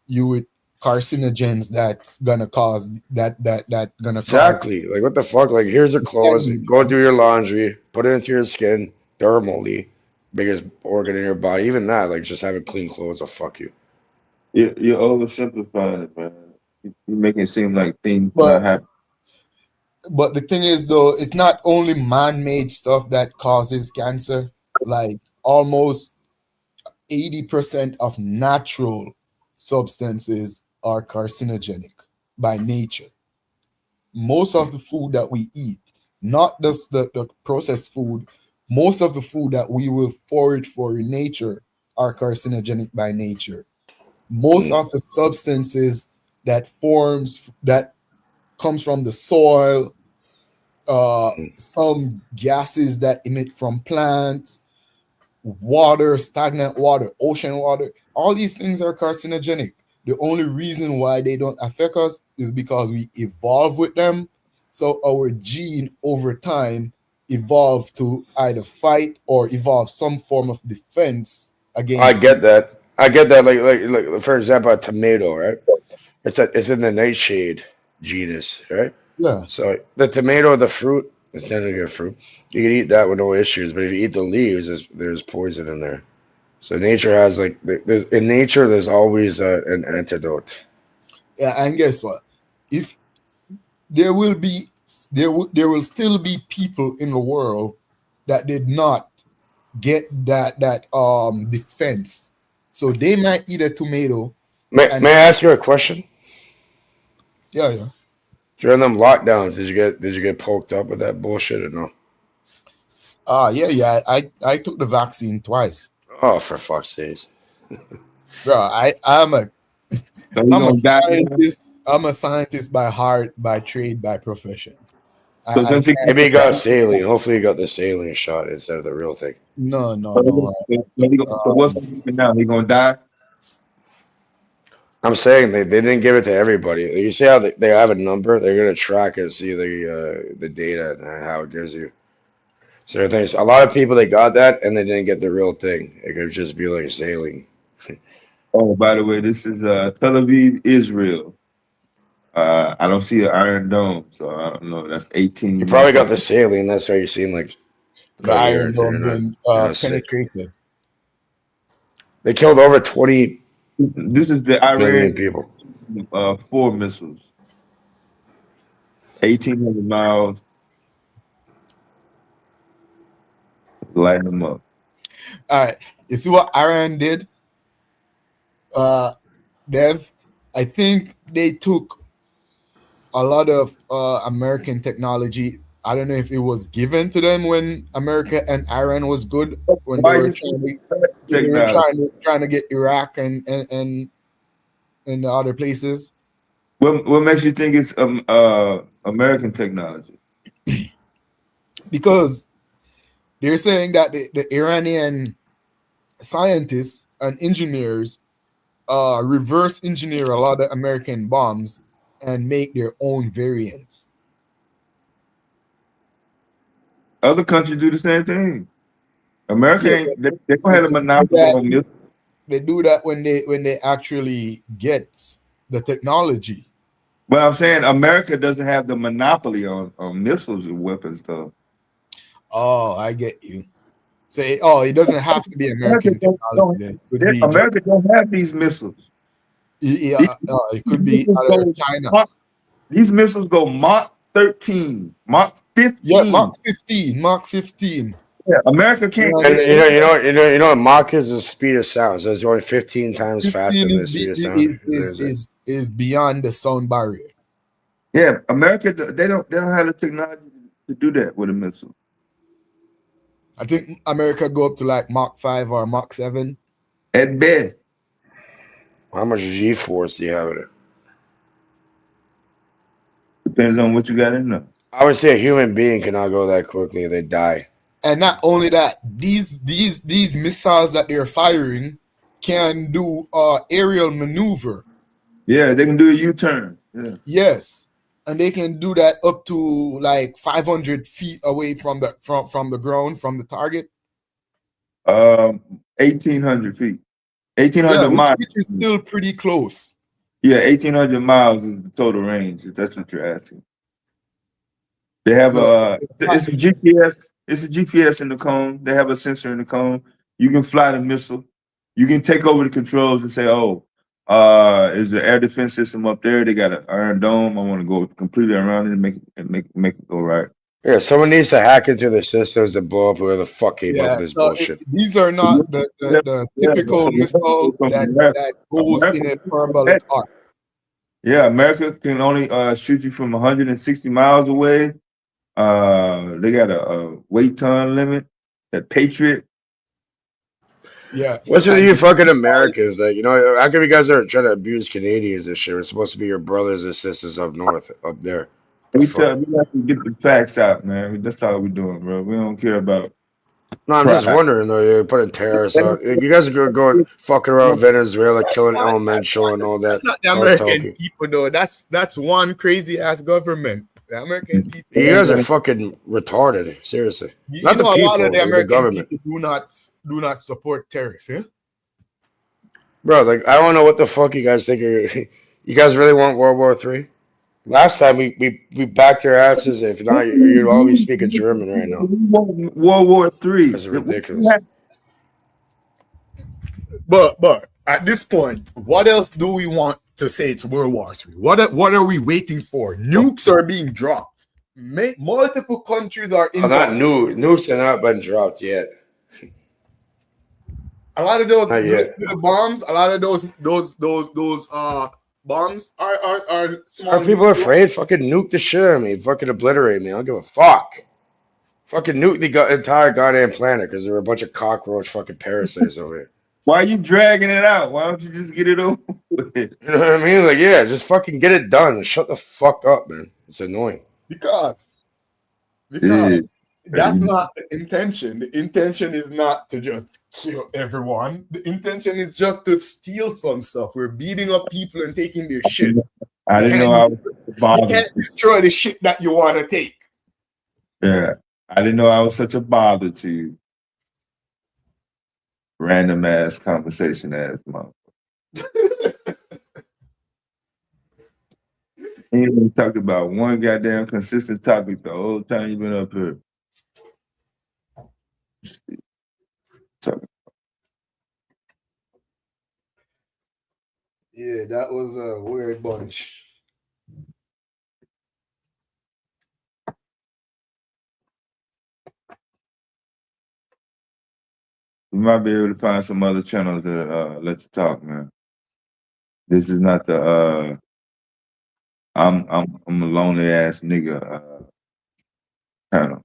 you with carcinogens, that's gonna cause exactly. Like what the fuck? Like here's your clothes. Go do your laundry. Put it into your skin thermally. Biggest organ in your body. Even that, like just having clean clothes will fuck you. You're oversimplifying it, man. You're making it seem like things not happen. But the thing is, though, it's not only man-made stuff that causes cancer. Like almost 80% of natural substances are carcinogenic by nature. Most of the food that we eat, not just the processed food, most of the food that we will forage for in nature are carcinogenic by nature. Most of the substances that comes from the soil, some gases that emit from plants, water, stagnant water, ocean water, all these things are carcinogenic. The only reason why they don't affect us is because we evolve with them. So our gene over time evolved to either fight or evolve some form of defense against. I get that. Like for example, a tomato, right? It's in the nightshade genus, right? Yeah. So the tomato, the fruit, it's technically a fruit. You can eat that with no issues, but if you eat the leaves, there's poison in there. So nature has in nature, there's always an antidote. Yeah, and guess what? If there will still be people in the world that did not get that defense. So they might eat a tomato. May I ask you a question? Yeah. During them lockdowns, did you get poked up with that bullshit or no? Yeah. I took the vaccine twice. Oh, for fuck's sake. Bro, I'm a scientist. I'm a scientist by heart, by trade, by profession. Maybe you got saline. Hopefully you got the saline shot instead of the real thing. No. So what's now? He gonna die? I'm saying they didn't give it to everybody. You see how they have a number? They're gonna track and see the data and how it gives you. So there's a lot of people that got that and they didn't get the real thing. It could just be like saline. Oh, by the way, this is Tel Aviv, Israel. I don't see an Iron Dome, so I don't know. That's 18. You probably got the saline. That's why you seem like The quite Iron ignorant. Dome being Sick. penetrated. They killed over 20 This is the million Iran people. 4 missiles. 1,800 miles. Light them up. All right. You see what Iran did? Dev, I think they took a lot of American technology. I don't know if it was given to them when America and Iran was good, when they were trying to get Iraq and the other places. What makes you think it's American technology? Because they're saying that the Iranian scientists and engineers reverse engineer a lot of American bombs and make their own variants. Other countries do the same thing. America ain't they don't have a monopoly on missiles. They do that when they actually get the technology. But I'm saying America doesn't have the monopoly on missiles and weapons, though. Oh, I get you. Say, it doesn't have to be American technology. America don't have these missiles. It could be out of China. These missiles go Mach 13, Mach 15. Yeah, Mach 15. Yeah, America can't. And you know what Mach is the speed of sound. So it's only 15 times faster than the speed of sound. Is beyond the sound barrier. Yeah, America they don't have the technology to do that with a missile. I think America go up to like Mach 5 or Mach 7. At best. How much G-force do you have with it? Depends on what you got in there. I would say a human being cannot go that quickly; they die. And not only that, these missiles that they're firing can do aerial maneuver. Yeah, they can do a U-turn. Yeah. Yes, and they can do that up to like 500 feet away from the ground, from the target. 1,800 feet. 1,800 miles. Which is still pretty close. Yeah, 1,800 miles is the total range, if that's what you're asking. They have it's a GPS. It's a GPS in the cone. They have a sensor in the cone. You can fly the missile. You can take over the controls and say, is the air defense system up there? They got an Iron Dome. I want to go completely around it and make it go right. Yeah, someone needs to hack into their systems and blow up whoever the fuck came up with this bullshit. These are not the typical missile that goes in a parabolic arc. Yeah, America can only shoot you from 160 miles away. They got a weight ton limit. That Patriot. Yeah. What's with you fucking Americans? Like, how come you guys are trying to abuse Canadians and shit? We're supposed to be your brothers and sisters up north, up there. We have to get the facts out, man. That's all we're doing, bro. We don't care about. No, I'm just wondering though. You're putting terrorists out. You guys are going fucking around Venezuela, killing elemental and all that. That's not the American people, though. That's one crazy ass government. The American people. You guys are fucking retarded. Seriously. Not the people. A lot of the American people do not support tariffs. Yeah. Bro, like I don't know what the fuck you guys think. You guys really want World War III? Last time we backed your asses. If not, you'd all be speaking German right now. World War III. That's ridiculous. But at this point, what else do we want to say it's World War III? What are we waiting for? Nukes are being dropped. Multiple countries are in. Not nukes have not been dropped yet. A lot of those bombs. A lot of those bombs are small. Are people afraid? Fucking nuke the shit out of me. Fucking obliterate me. I don't give a fuck. Fucking nuke the entire goddamn planet because there were a bunch of cockroach fucking parasites over here. Why are you dragging it out? Why don't you just get it over with? You know what I mean? Like, yeah, just fucking get it done and shut the fuck up, man. It's annoying. Because that's not the intention. The intention is not to just kill everyone. The intention is just to steal some stuff. We're beating up people and taking their shit. I didn't know I was bothered. You can't destroy the shit that you want to take. Yeah. I didn't know I was such a bother to you. Random ass conversation ass motherfucker. He ain't talked about one goddamn consistent topic the whole time you been up here. Yeah, that was a weird bunch. You might be able to find some other channels that let you talk, man. This is not the I'm a lonely ass nigga channel.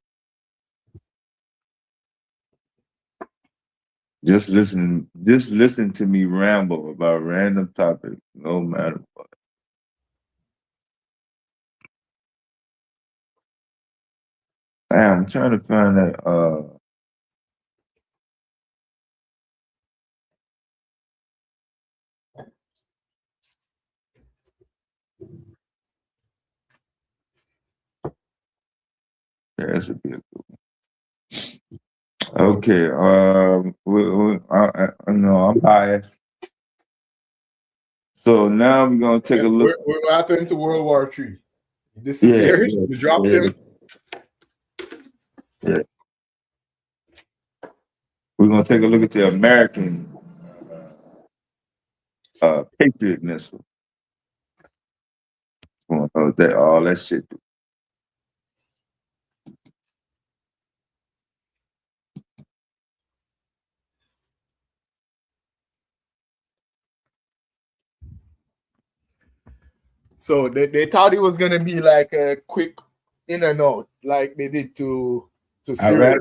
Just listen to me ramble about random topics, no matter what. Damn, I'm trying to find that yeah, that's a good one. Okay, I know I'm biased. So now we're gonna take a look. What happened to World War III? He disappeared? You dropped him? Yeah. We're gonna take a look at the American Patriot missile. All that shit. So they thought it was gonna be like a quick in and out, like they did to Syria,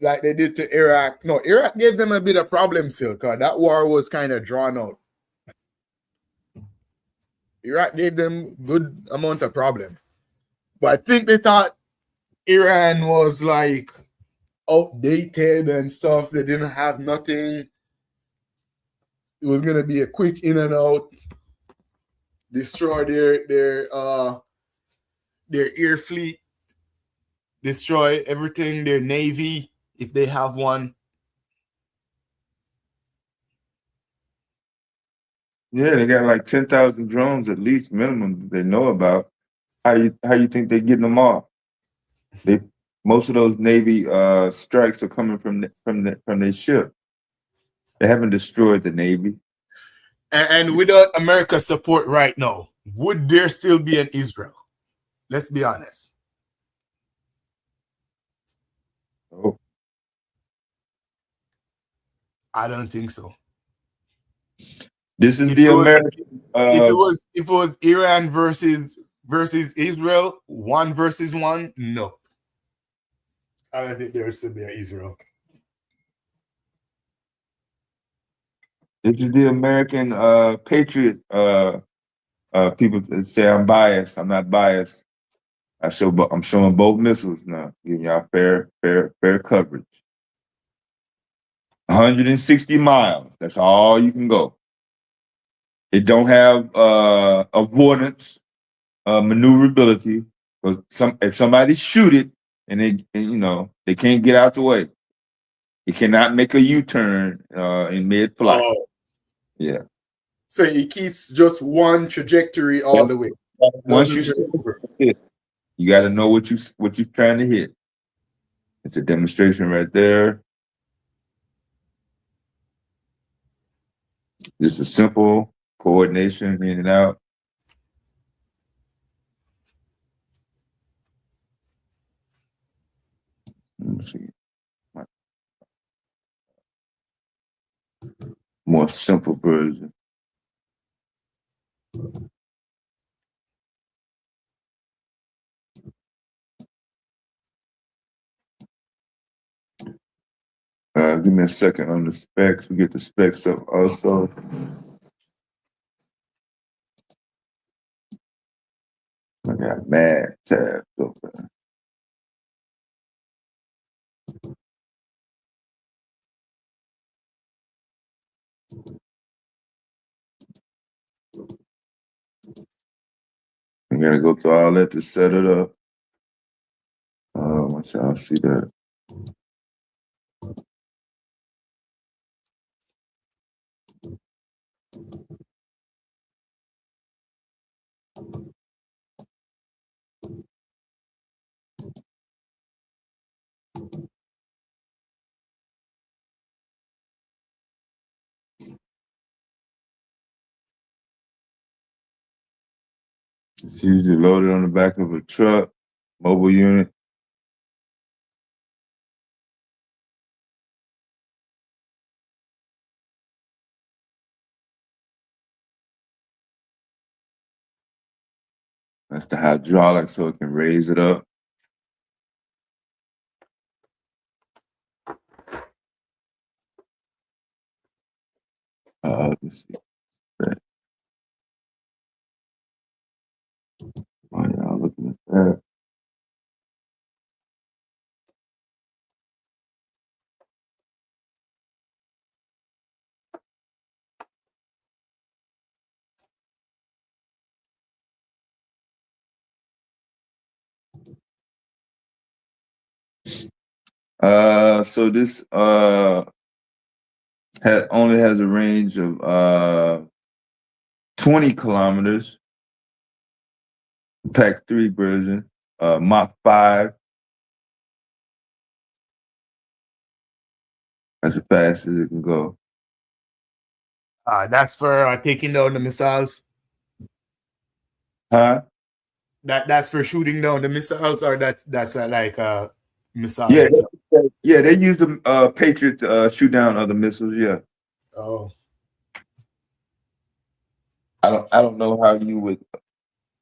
like they did to Iraq. No, Iraq gave them a bit of problem still, because that war was kind of drawn out. Iraq gave them good amount of problem, but I think they thought Iran was like outdated and stuff. They didn't have nothing. It was gonna be a quick in and out, destroy their air fleet, destroy everything, their navy if they have one. Yeah, they got like 10,000 drones at least minimum that they know about. How you think they're getting them off? Most of those Navy strikes are coming from their ship. They haven't destroyed the Navy. And without America's support right now, would there still be an Israel? Let's be honest. Oh. I don't think so. This is the American. If it was Iran versus Israel, 1 versus 1, no. I don't think there should be an Israel. This is the American Patriot people that say I'm biased. I'm not biased. I'm showing both missiles now, giving y'all fair coverage. 160 miles. That's all you can go. It don't have avoidance, maneuverability. But if somebody shoot it and they can't get out the way, it cannot make a U-turn in mid-flight. Oh. Yeah. So it keeps just one trajectory all the way. Once you hit, you got to know what you're trying to hit. It's a demonstration right there. Just a simple coordination in and out. Let me see. More simple version. Give me a second on the specs. We get the specs up also. I got mad tabs open. I gotta go through all that to set it up. Once y'all see that. It's usually loaded on the back of a truck, mobile unit. That's the hydraulic, so it can raise it up. Let's see. While y'all looking at that. So this only has a range of 20 kilometers. Pack 3 version, Mach 5. That's as fast as it can go. That's for taking down the missiles. Huh? That's for shooting down the missiles, or that's like missile. Yeah, yeah. They use the Patriot to shoot down other missiles. Yeah. Oh. I don't know how you would.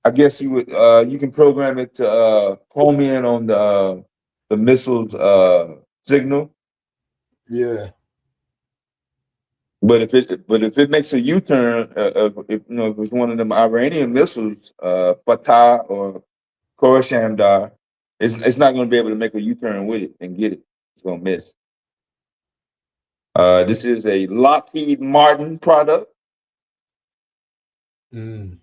I guess you would. You can program it to home in on the missile's signal. Yeah. But if it makes a U-turn, if it's one of them Iranian missiles, Fatah or 𝘾𝙤𝙥𝙃, it's not going to be able to make a U-turn with it and get it. It's going to miss. This is a Lockheed Martin product. Mm.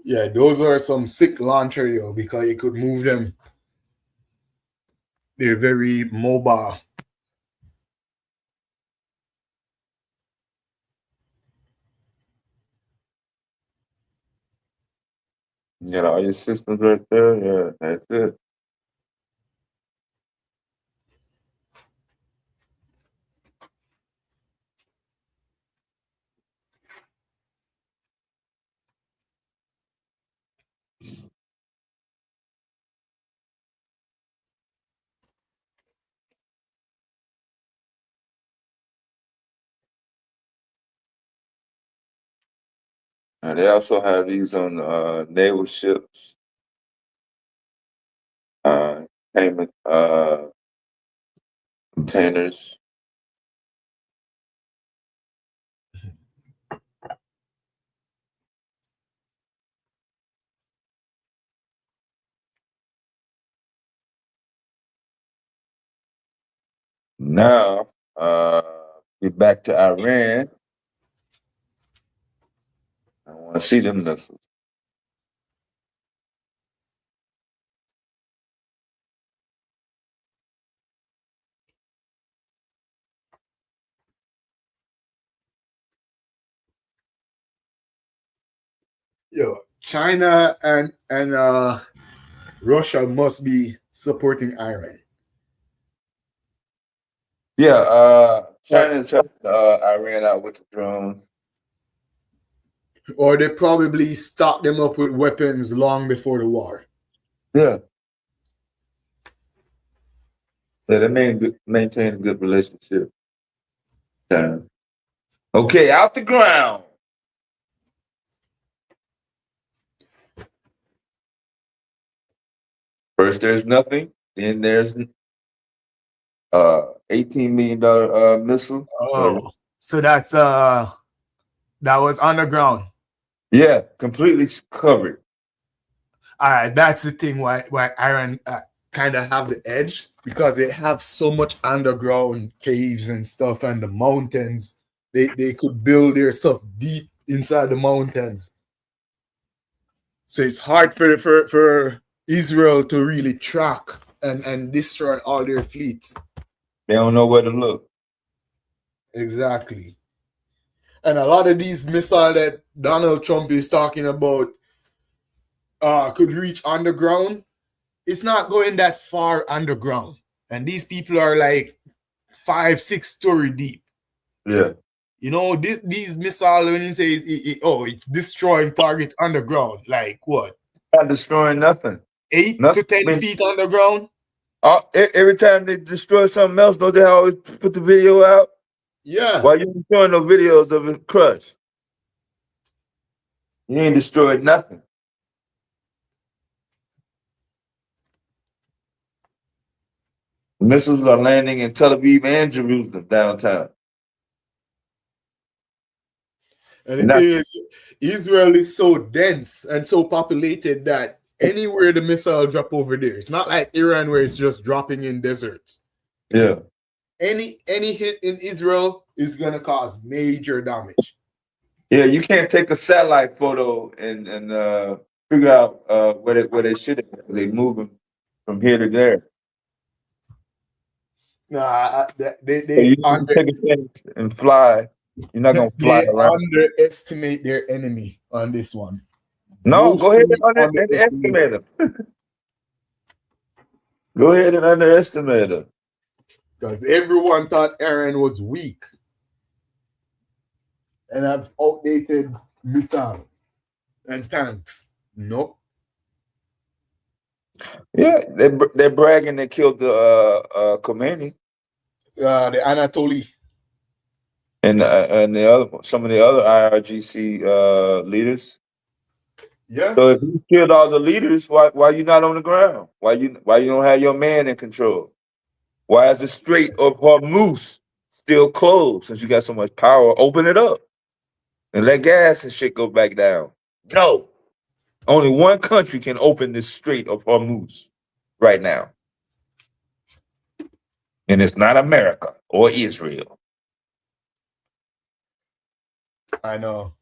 Yeah, those are some sick launcher, yo, because you could move them. They're very mobile. You got all your systems right there. Yeah, that's it. And they also have these on naval ships, payment containers. Now, get back to Iran. I want to see them missiles. Yo, China and Russia must be supporting Iran. Yeah, China's helping Iran out with the drones. Or they probably stocked them up with weapons long before the war. Yeah. Yeah, they maintain a good relationship. Yeah. Okay, out the ground. First, there's nothing. Then there's $18 million missile. Oh, so that's that was underground. Yeah, completely covered. All right, that's the thing why Iran kind of have the edge, because they have so much underground caves and stuff, and the mountains. They could build their stuff deep inside the mountains. So it's hard for Israel to really track and destroy all their fleets. They don't know where to look. Exactly. And a lot of these missiles that Donald Trump is talking about could reach underground. It's not going that far underground. And these people are like 5-6 story deep. Yeah. You know, these missiles, when you say, it's destroying targets underground, like what? Not destroying nothing. 8 Nothing. to 10 feet underground? Every time they destroy something else, don't they always put the video out? Yeah. Why you ain't showing no videos of it crushed? You ain't destroyed nothing. Missiles are landing in Tel Aviv and Jerusalem downtown. And the thing is, Israel is so dense and so populated that anywhere the missile drop over there, it's not like Iran where it's just dropping in deserts. Yeah. Any hit in Israel is gonna cause major damage. Yeah, you can't take a satellite photo and figure out where they should have. They move them from here to there. Nah, So you can take a chance and fly. You're not gonna fly around. Underestimate their enemy on this one. No, go ahead and underestimate them. Go ahead and underestimate them. Because everyone thought Iran was weak and have outdated missiles and tanks. Nope. Yeah, they're bragging they killed the Khomeini. The Anatoly. And some of the other IRGC leaders. Yeah. So if you killed all the leaders, why you not on the ground? Why you don't have your man in control? Why is the Strait of Hormuz still closed since you got so much power? Open it up and let gas and shit go back down. No. Only one country can open this Strait of Hormuz right now. And it's not America or Israel. I know.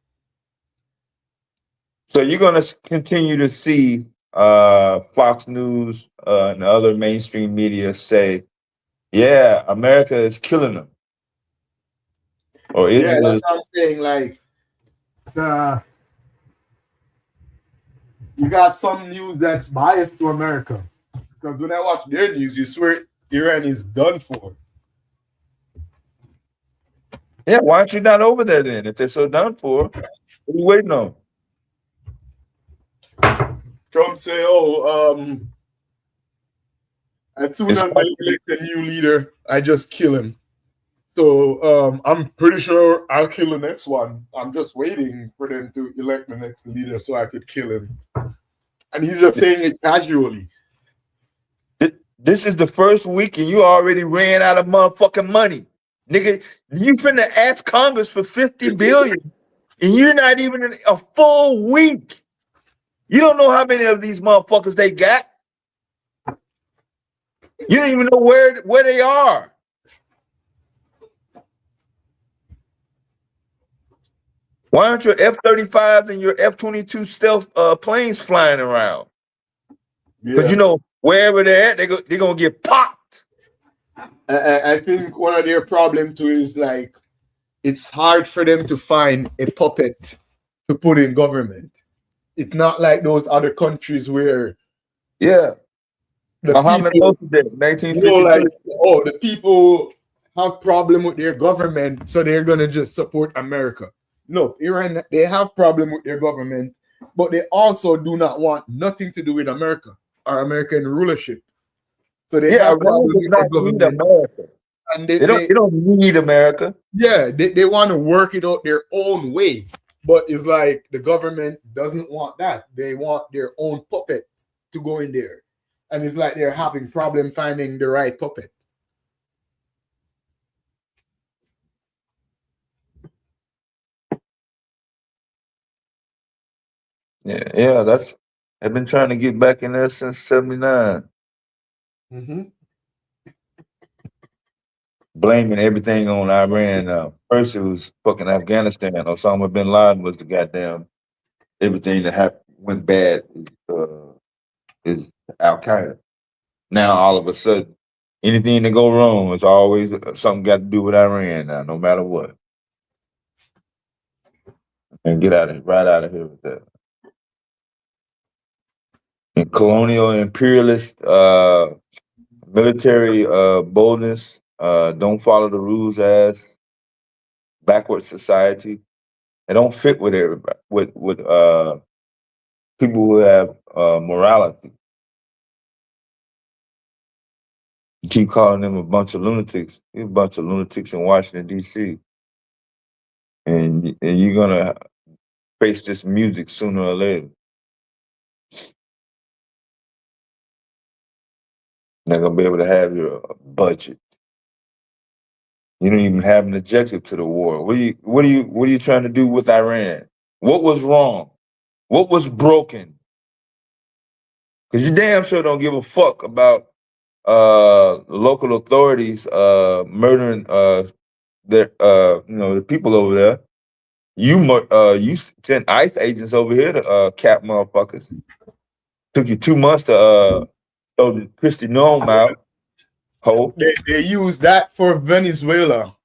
So you're going to continue to see Fox News and other mainstream media say, yeah, America is killing them. Or Yeah, Israel that's what I'm saying. Like, you got some news that's biased to America. Because when I watch their news, you swear Iran is done for. Yeah, why aren't you not over there then? If they're so done for, what are you waiting on? Trump say, as soon as I elect a new leader, I just kill him. So I'm pretty sure I'll kill the next one. I'm just waiting for them to elect the next leader so I could kill him. And he's just saying it casually. This is the first week and you already ran out of motherfucking money. Nigga, you finna ask Congress for $50 billion and you're not even in a full week. You don't know how many of these motherfuckers they got. You don't even know where they are. Why aren't your F-35s and your F-22 stealth planes flying around? Because you know, wherever they're at, they're going to get popped. I think one of their problems too is like, it's hard for them to find a puppet to put in government. It's not like those other countries where Muhammad Mossadegh, 1952. You know, like, the people have problem with their government, so they're gonna just support America. No, Iran, they have problem with their government, but they also do not want nothing to do with America or American rulership. So they have problem with their government. And they don't need America. Yeah, they want to work it out their own way. But it's like the government doesn't want that. They want their own puppet to go in there. And it's like they're having problem finding the right puppet. Yeah, I've been trying to get back in there since 79. Blaming everything on Iran now. First it was fucking Afghanistan. Osama bin Laden was the goddamn everything that went bad is Al-Qaeda. Now all of a sudden, anything that go wrong is always something got to do with Iran now, no matter what. And get out of here, right out of here with that. And colonial imperialist military boldness, don't follow the rules ass backward society. They don't fit with everybody, with people who have morality. You keep calling them a bunch of lunatics. You're a bunch of lunatics in Washington, D.C. And you're gonna face this music sooner or later. Not gonna be able to have your budget. You don't even have an objective to the war. What are you trying to do with Iran? What was wrong? What was broken? Because you damn sure don't give a fuck about local authorities murdering the people over there. You sent ICE agents over here to cap motherfuckers. Took you 2 months to throw the Christy Nome out. They use that for Venezuela,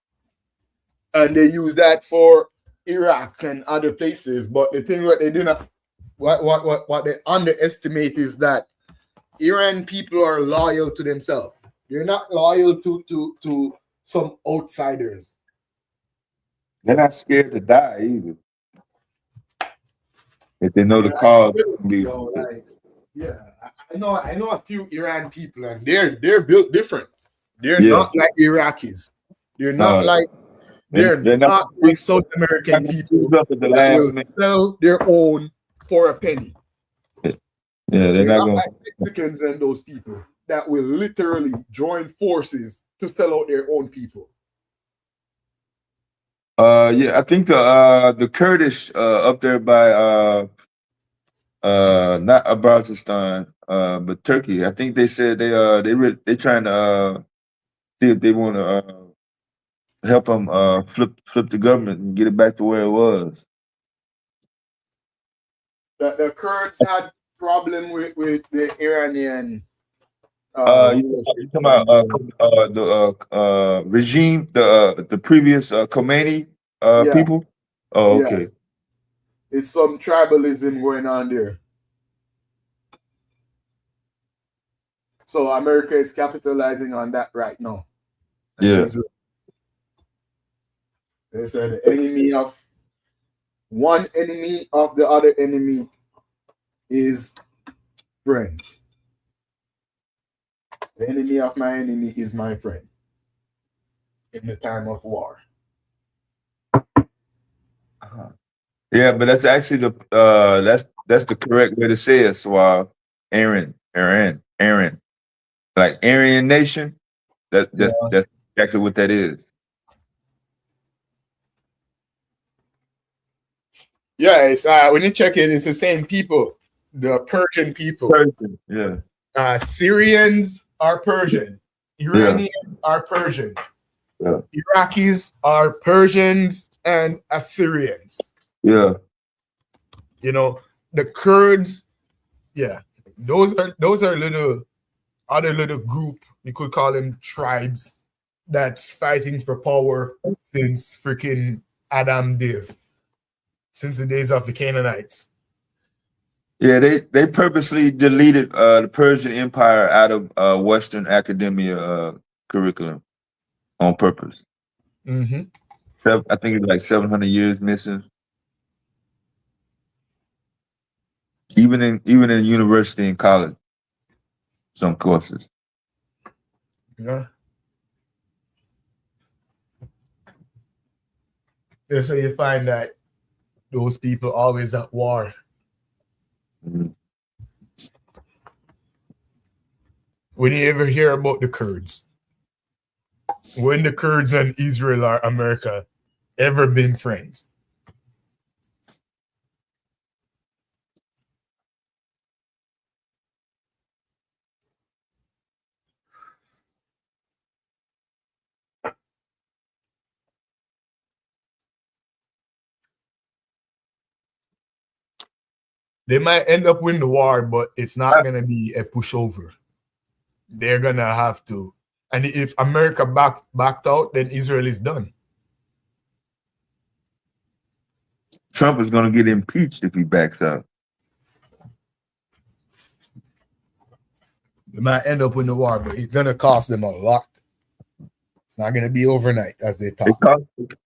and they use that for Iraq and other places. But the thing what they do not, what they underestimate is that Iran people are loyal to themselves. They're not loyal to some outsiders. They're not scared to die either. If they know the cause. I know a few Iran people, and they're built different. They're not like Iraqis. They're not like South American people that will sell their own for a penny. Yeah, they're not like Mexicans and those people that will literally join forces to sell out their own people. I think the Kurdish up there by not Afghanistan, but Turkey. I think they said they trying to see if they want to help them flip the government and get it back to where it was. The Kurds had problem with the Iranian. You talking about the regime, the previous Khomeini people? Oh, okay. Yeah. It's some tribalism going on there. So America is capitalizing on that right now. Yeah. They said the enemy of one enemy of the other enemy is friends. The enemy of my enemy is my friend in the time of war. Yeah, but that's actually the that's the correct way to say it. So Aaron. Like Aryan nation. That's exactly what that is. Yeah, it's when you check it, it's the same people. The Persian people. Persian, yeah. Syrians are Persian. Iranians are Persian. Yeah. Iraqis are Persians and Assyrians. Yeah. You know, the Kurds, those are other little group, you could call them tribes, that's fighting for power since freaking Adam days, since the days of the Canaanites. Yeah, they purposely deleted the Persian Empire out of Western academia curriculum on purpose. Mm-hmm. I think it's like 700 years missing. Even in university and college, some courses. Yeah. So you find that those people always at war. Mm-hmm. When you ever hear about the Kurds, when the Kurds and Israel or America ever been friends? They might end up winning the war, but it's not going to be a pushover. They're going to have to. And if America backed out, then Israel is done. Trump is going to get impeached if he backs out. They might end up winning the war, but it's going to cost them a lot. It's not going to be overnight, as they talk.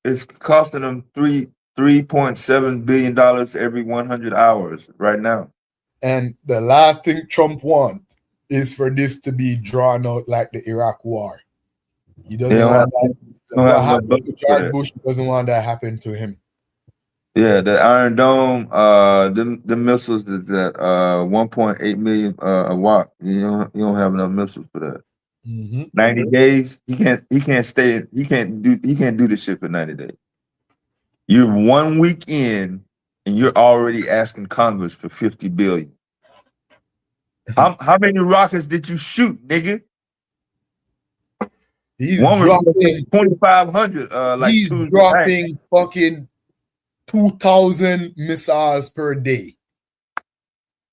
It's costing them $3.7 billion every 100 hours right now. And the last thing Trump wants is for this to be drawn out like the Iraq War. He doesn't want that. What happened to George Bush doesn't want that happen to him. Yeah, the Iron Dome, the missiles is at 1.8 million a watt. You don't have enough missiles for that. 90 days, he can't do this shit for 90 days. You're 1 week in and you're already asking Congress for 50 billion. How many rockets did you shoot, nigga? He's One dropping 2,500 like he's Tuesday dropping night. fucking 2,000 missiles per day.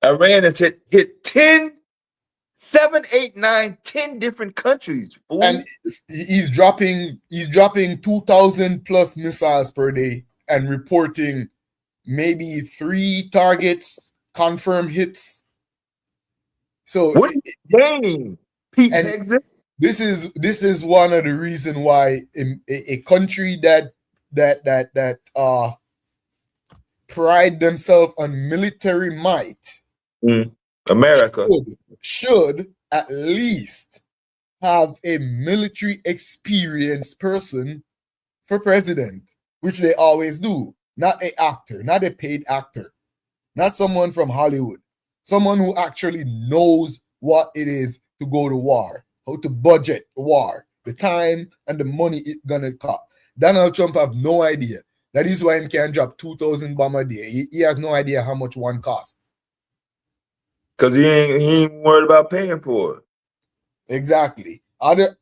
Iran has hit 10, 7, 8, 9, 10 different countries. Fool. And he's dropping 2,000 plus missiles per day and reporting maybe 3 targets, confirmed hits. So what are you gaining, Pete Hexer? This is one of the reasons why a country that pride themselves on military might, America should at least have a military experienced person for president, which they always do. Not an actor, not a paid actor, not someone from Hollywood, someone who actually knows what it is to go to war, how to budget war, the time and the money it's gonna cost. Donald Trump have no idea. That is why he can drop 2,000 bombs a day. He has no idea how much one costs. Because he ain't worried about paying for it. Exactly.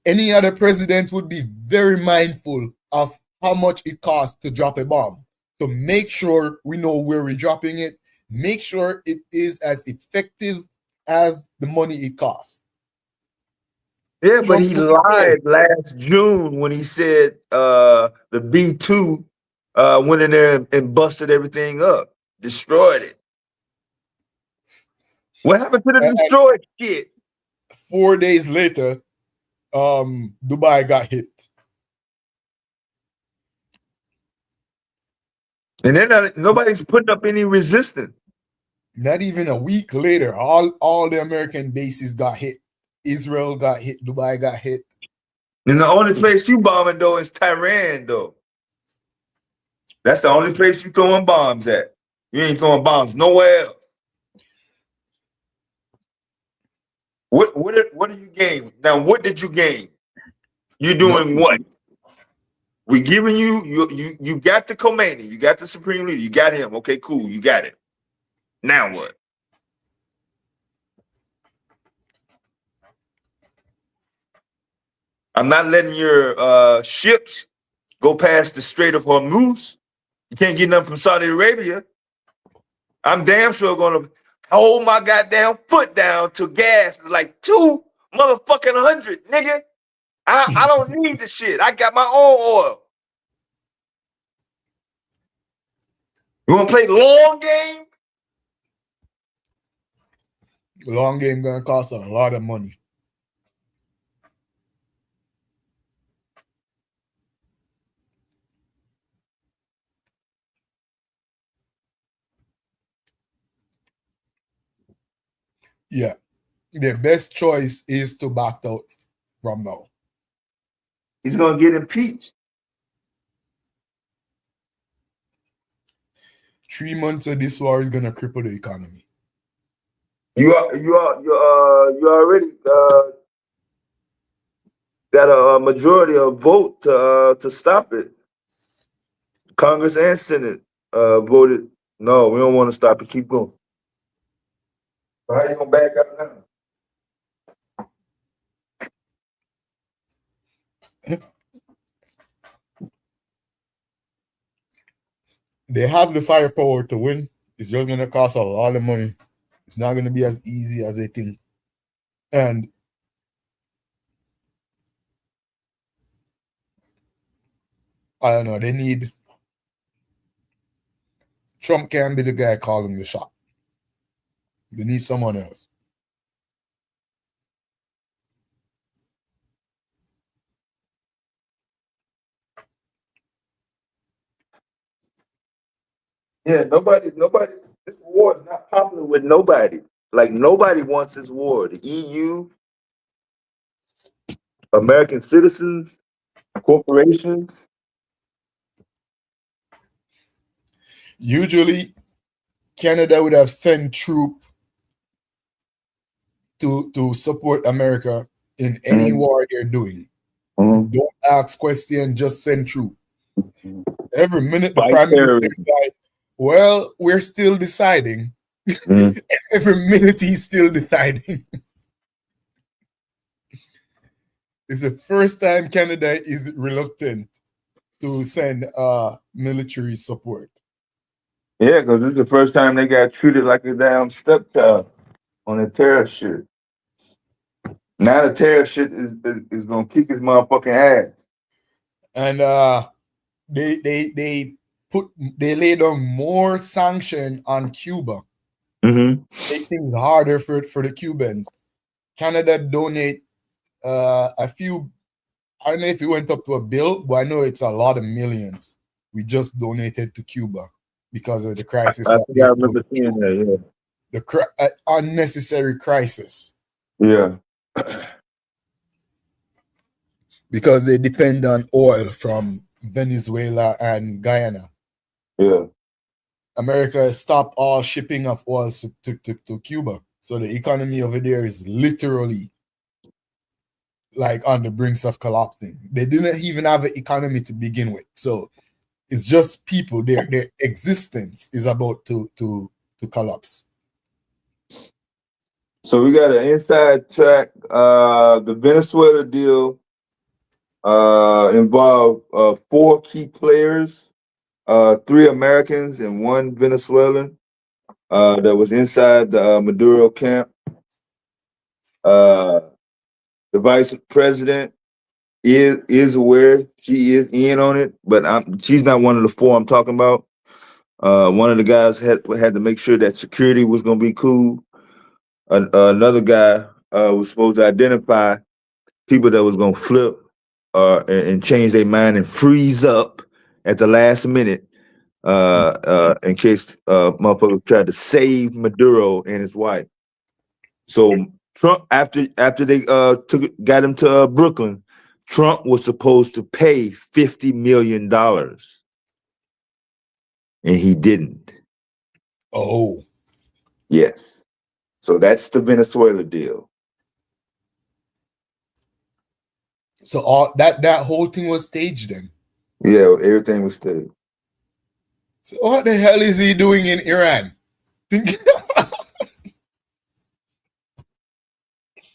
Any other president would be very mindful of how much it costs to drop a bomb. So make sure we know where we're dropping it. Make sure it is as effective as the money it costs. Yeah, but he lied last June when he said the B-2 went in there and busted everything up, destroyed it. What happened to the destroyed shit? 4 days later, Dubai got hit. And then nobody's putting up any resistance. Not even a week later, all the American bases got hit. Israel got hit. Dubai got hit. And the only place you bombing, though, is Tehran, though. That's the only place you throwing bombs at. You ain't throwing bombs nowhere else. What do you gain? Now, what did you gain? You're doing what? We giving you got the Khomeini, you got the Supreme Leader, you got him. Okay, cool, you got it. Now what? I'm not letting your ships go past the Strait of Hormuz. You can't get nothing from Saudi Arabia. I'm damn sure gonna hold my goddamn foot down till gas is like 2 motherfucking 100, nigga. I don't need the shit. I got my own oil. You wanna play long game? Long game gonna cost a lot of money. Yeah, the best choice is to back out from now. He's gonna get impeached. 3 months of this war is gonna cripple the economy. You already got a majority of vote to stop it. Congress and Senate voted no. We don't want to stop it. Keep going. So how you gonna back up now? They have the firepower to win. It's just gonna cost a lot of money. It's not gonna be as easy as they think. And I don't know. They need Trump can't be the guy calling the shot. They need someone else. Yeah, nobody. This war is not popular with nobody. Like nobody wants this war. The EU, American citizens, corporations. Usually, Canada would have sent troops to support America in any war they're doing. Don't ask questions, just send troops. Every minute the prime minister is like, well, we're still deciding. Every minute he's still deciding. It's the first time Canada is reluctant to send military support. Yeah, because this is the first time they got treated like a damn stepchild on the tariff shit. Now the tariff shit is gonna kick his motherfucking ass. And they laid on more sanction on Cuba. Make things harder for the Cubans. Canada donate a few. I don't know if it went up to $1 billion, but I know it's a lot of millions. We just donated to Cuba because of the crisis. I think I remember seeing that. Yeah, the unnecessary crisis. Yeah, because they depend on oil from Venezuela and Guyana. Yeah, America stopped all shipping of oil to Cuba, so the economy over there is literally like on the brinks of collapsing. They didn't even have an economy to begin with, so it's just people. Their existence is about to collapse. So we got an inside track. The Venezuela deal involved 4 key players, 3 Americans and 1 Venezuelan that was inside the Maduro camp. The vice president is aware. She is in on it, but she's not one of the 4 I'm talking about. One of the guys had to make sure that security was going to be cool. Another guy was supposed to identify people that was going to flip and change their mind and freeze up at the last minute in case motherfuckers tried to save Maduro and his wife. So Trump, after they got him to Brooklyn, Trump was supposed to pay $50 million, and he didn't. Oh, yes. So that's the Venezuela deal. So all that whole thing was staged then? Yeah, everything was staged. So what the hell is he doing in Iran? He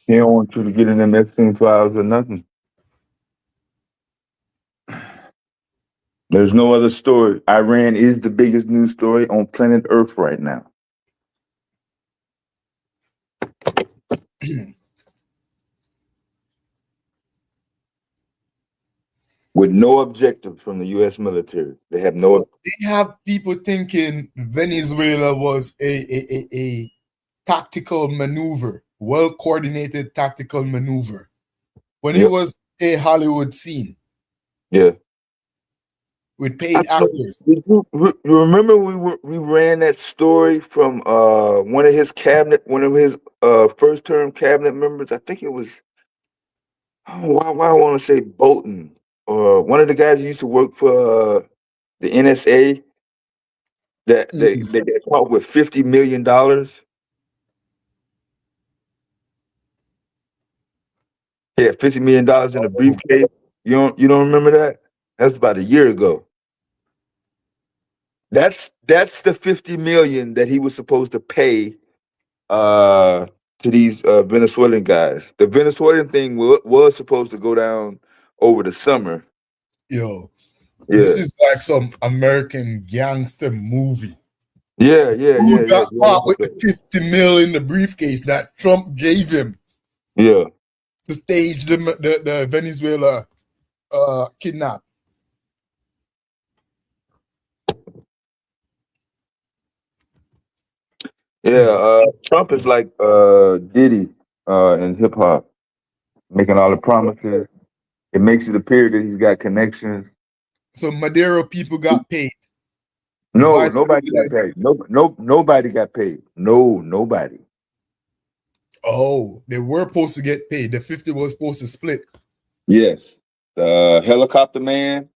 don't want you to get in them Epstein files or nothing. There's no other story. Iran is the biggest news story on planet Earth right now. With no objective from the U.S. military. They have no. So they have people thinking Venezuela was a tactical maneuver, well-coordinated tactical maneuver, when it was a Hollywood scene. Yeah. With paid actors. You remember we ran that story from one of his first-term cabinet members? I think it was, why I want to say Bolton, or one of the guys who used to work for the NSA that they got caught with $50 million. Yeah, $50 million in a briefcase. You don't remember that? That's about a year ago. That's the $50 million that he was supposed to pay to these Venezuelan guys. The Venezuelan thing was supposed to go down over the summer. Yo, this is like some American gangster movie. Yeah. Who got caught with the $50 million in the briefcase that Trump gave him? Yeah. To stage the Venezuela kidnap. Yeah, Trump is like Diddy in hip hop, making all the promises. It makes it appear that he's got connections. So Maduro people got paid. The No, vice nobody got president. paid. Nobody got paid. No, nobody. Oh, they were supposed to get paid. The 50 was supposed to split. Yes, the helicopter man,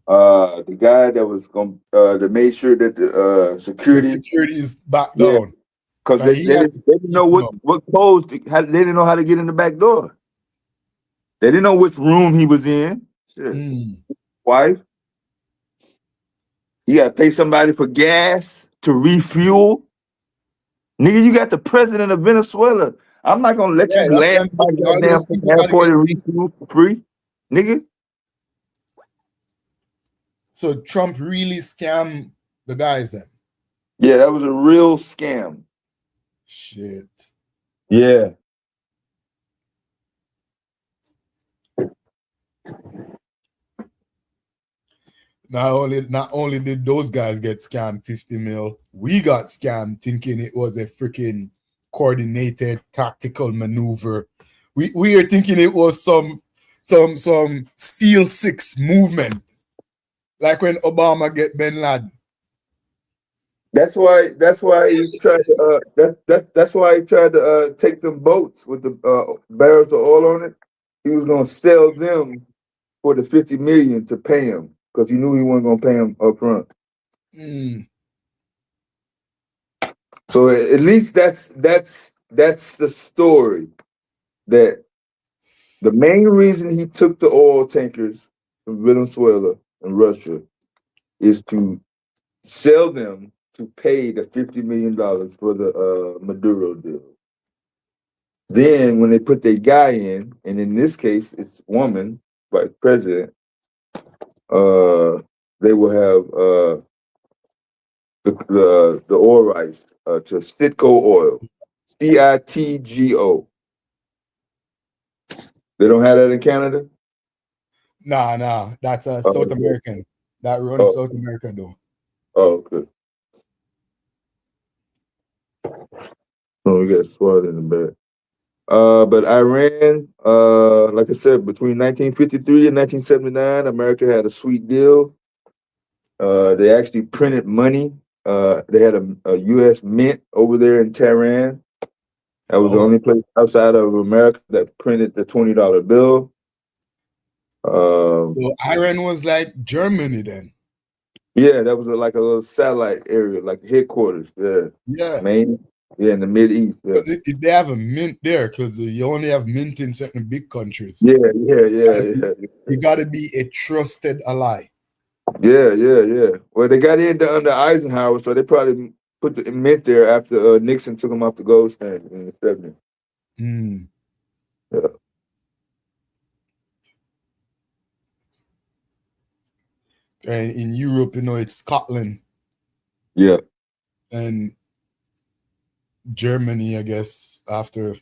the guy that was going, that made sure that the The security, security is back yeah, down. because He has they didn't know what codes, they didn't know how to get in the back door. They didn't know which room he was in. Shit. Wife, you got to pay somebody for gas to refuel. Nigga, you got the president of Venezuela. I'm not gonna let you that's land what my I'm saying. All goddamn those people gotta airport get and paid. refuel for free, nigga. So Trump really scammed the guys then. Yeah, that was a real scam. Shit. Yeah. Not only did those guys get scammed 50 mil, we got scammed thinking it was a freaking coordinated tactical maneuver. We are thinking it was some SEAL 6 movement, like when Obama get Bin Laden. That's why he tried to that's why he tried to take them boats with the barrels of oil on it. He was gonna sell them for the 50 million to pay him because he knew he wasn't gonna pay him up front. So at least that's the story, that the main reason he took the oil tankers from Venezuela and Russia is to sell them to pay the $50 million for the Maduro deal. Then when they put their guy in, and in this case it's woman, vice president, they will have the oil rights to Citgo Oil, CITGO. They don't have that in Canada? Nah, that's South American. That run South America though. Oh, good. Oh, we got swat in the back. But Iran, like I said, between 1953 and 1979, America had a sweet deal. They actually printed money. They had a U.S. mint over there in Tehran. That was the only place outside of America that printed the $20 bill. So Iran was like Germany then. Yeah, that was like a little satellite area, like headquarters. Yeah. Main. Yeah, in the Mideast. Because if they have a mint there, because you only have mint in certain big countries. Yeah. You got to be a trusted ally. Yeah. Well, they got in under Eisenhower, so they probably put the mint there after Nixon took him off the gold standard in the 70s. Yeah. And in Europe, it's Scotland. Yeah. And Germany, I guess, after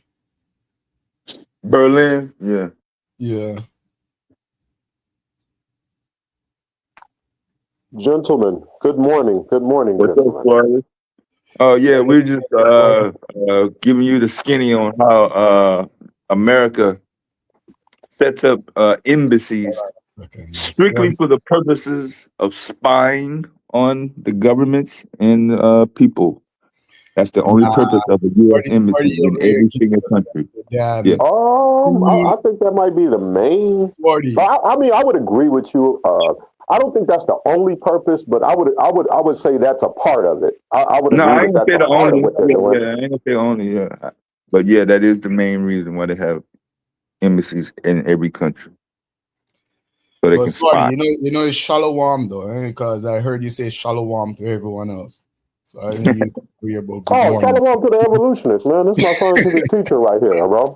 Berlin. Yeah. Yeah. Gentlemen, good morning. Good morning, What's gentlemen. up, Suarez? Oh, yeah, we're just giving you the skinny on how America sets up embassies strictly for the purposes of spying on the governments and people. That's the only purpose of a U.S. embassy in every single country. Yeah. I think that might be the main. But I mean, I would agree with you. I don't think that's the only purpose, but I would say that's a part of it. I would No, agree I that ain't that's say a the part only. of what they're doing. I ain't gonna say only. Yeah, but yeah, that is the main reason why they have embassies in every country, so they But can sorry, spy. it's shalom though, because I heard you say shalom to everyone else. So I think you hear about good morning. Shalom to the evolutionist, man. This is my scientific teacher right here, bro.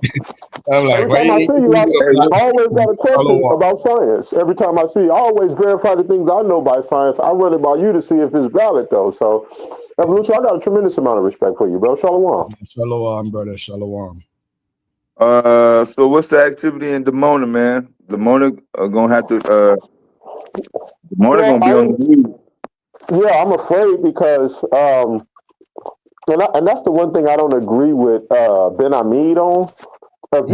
I'm like, Every time I see you, I always got a question about science. Every time I see you, I always verify the things I know by science. I run it by you to see if it's valid, though. So, evolution, I got a tremendous amount of respect for you, bro. Shalom. Shalom, brother. Shalom. So what's the activity in Demona, man? Demona gonna have to. Demona gonna be on the news. Yeah, I'm afraid because, and that's the one thing I don't agree with Ben Hamid on. If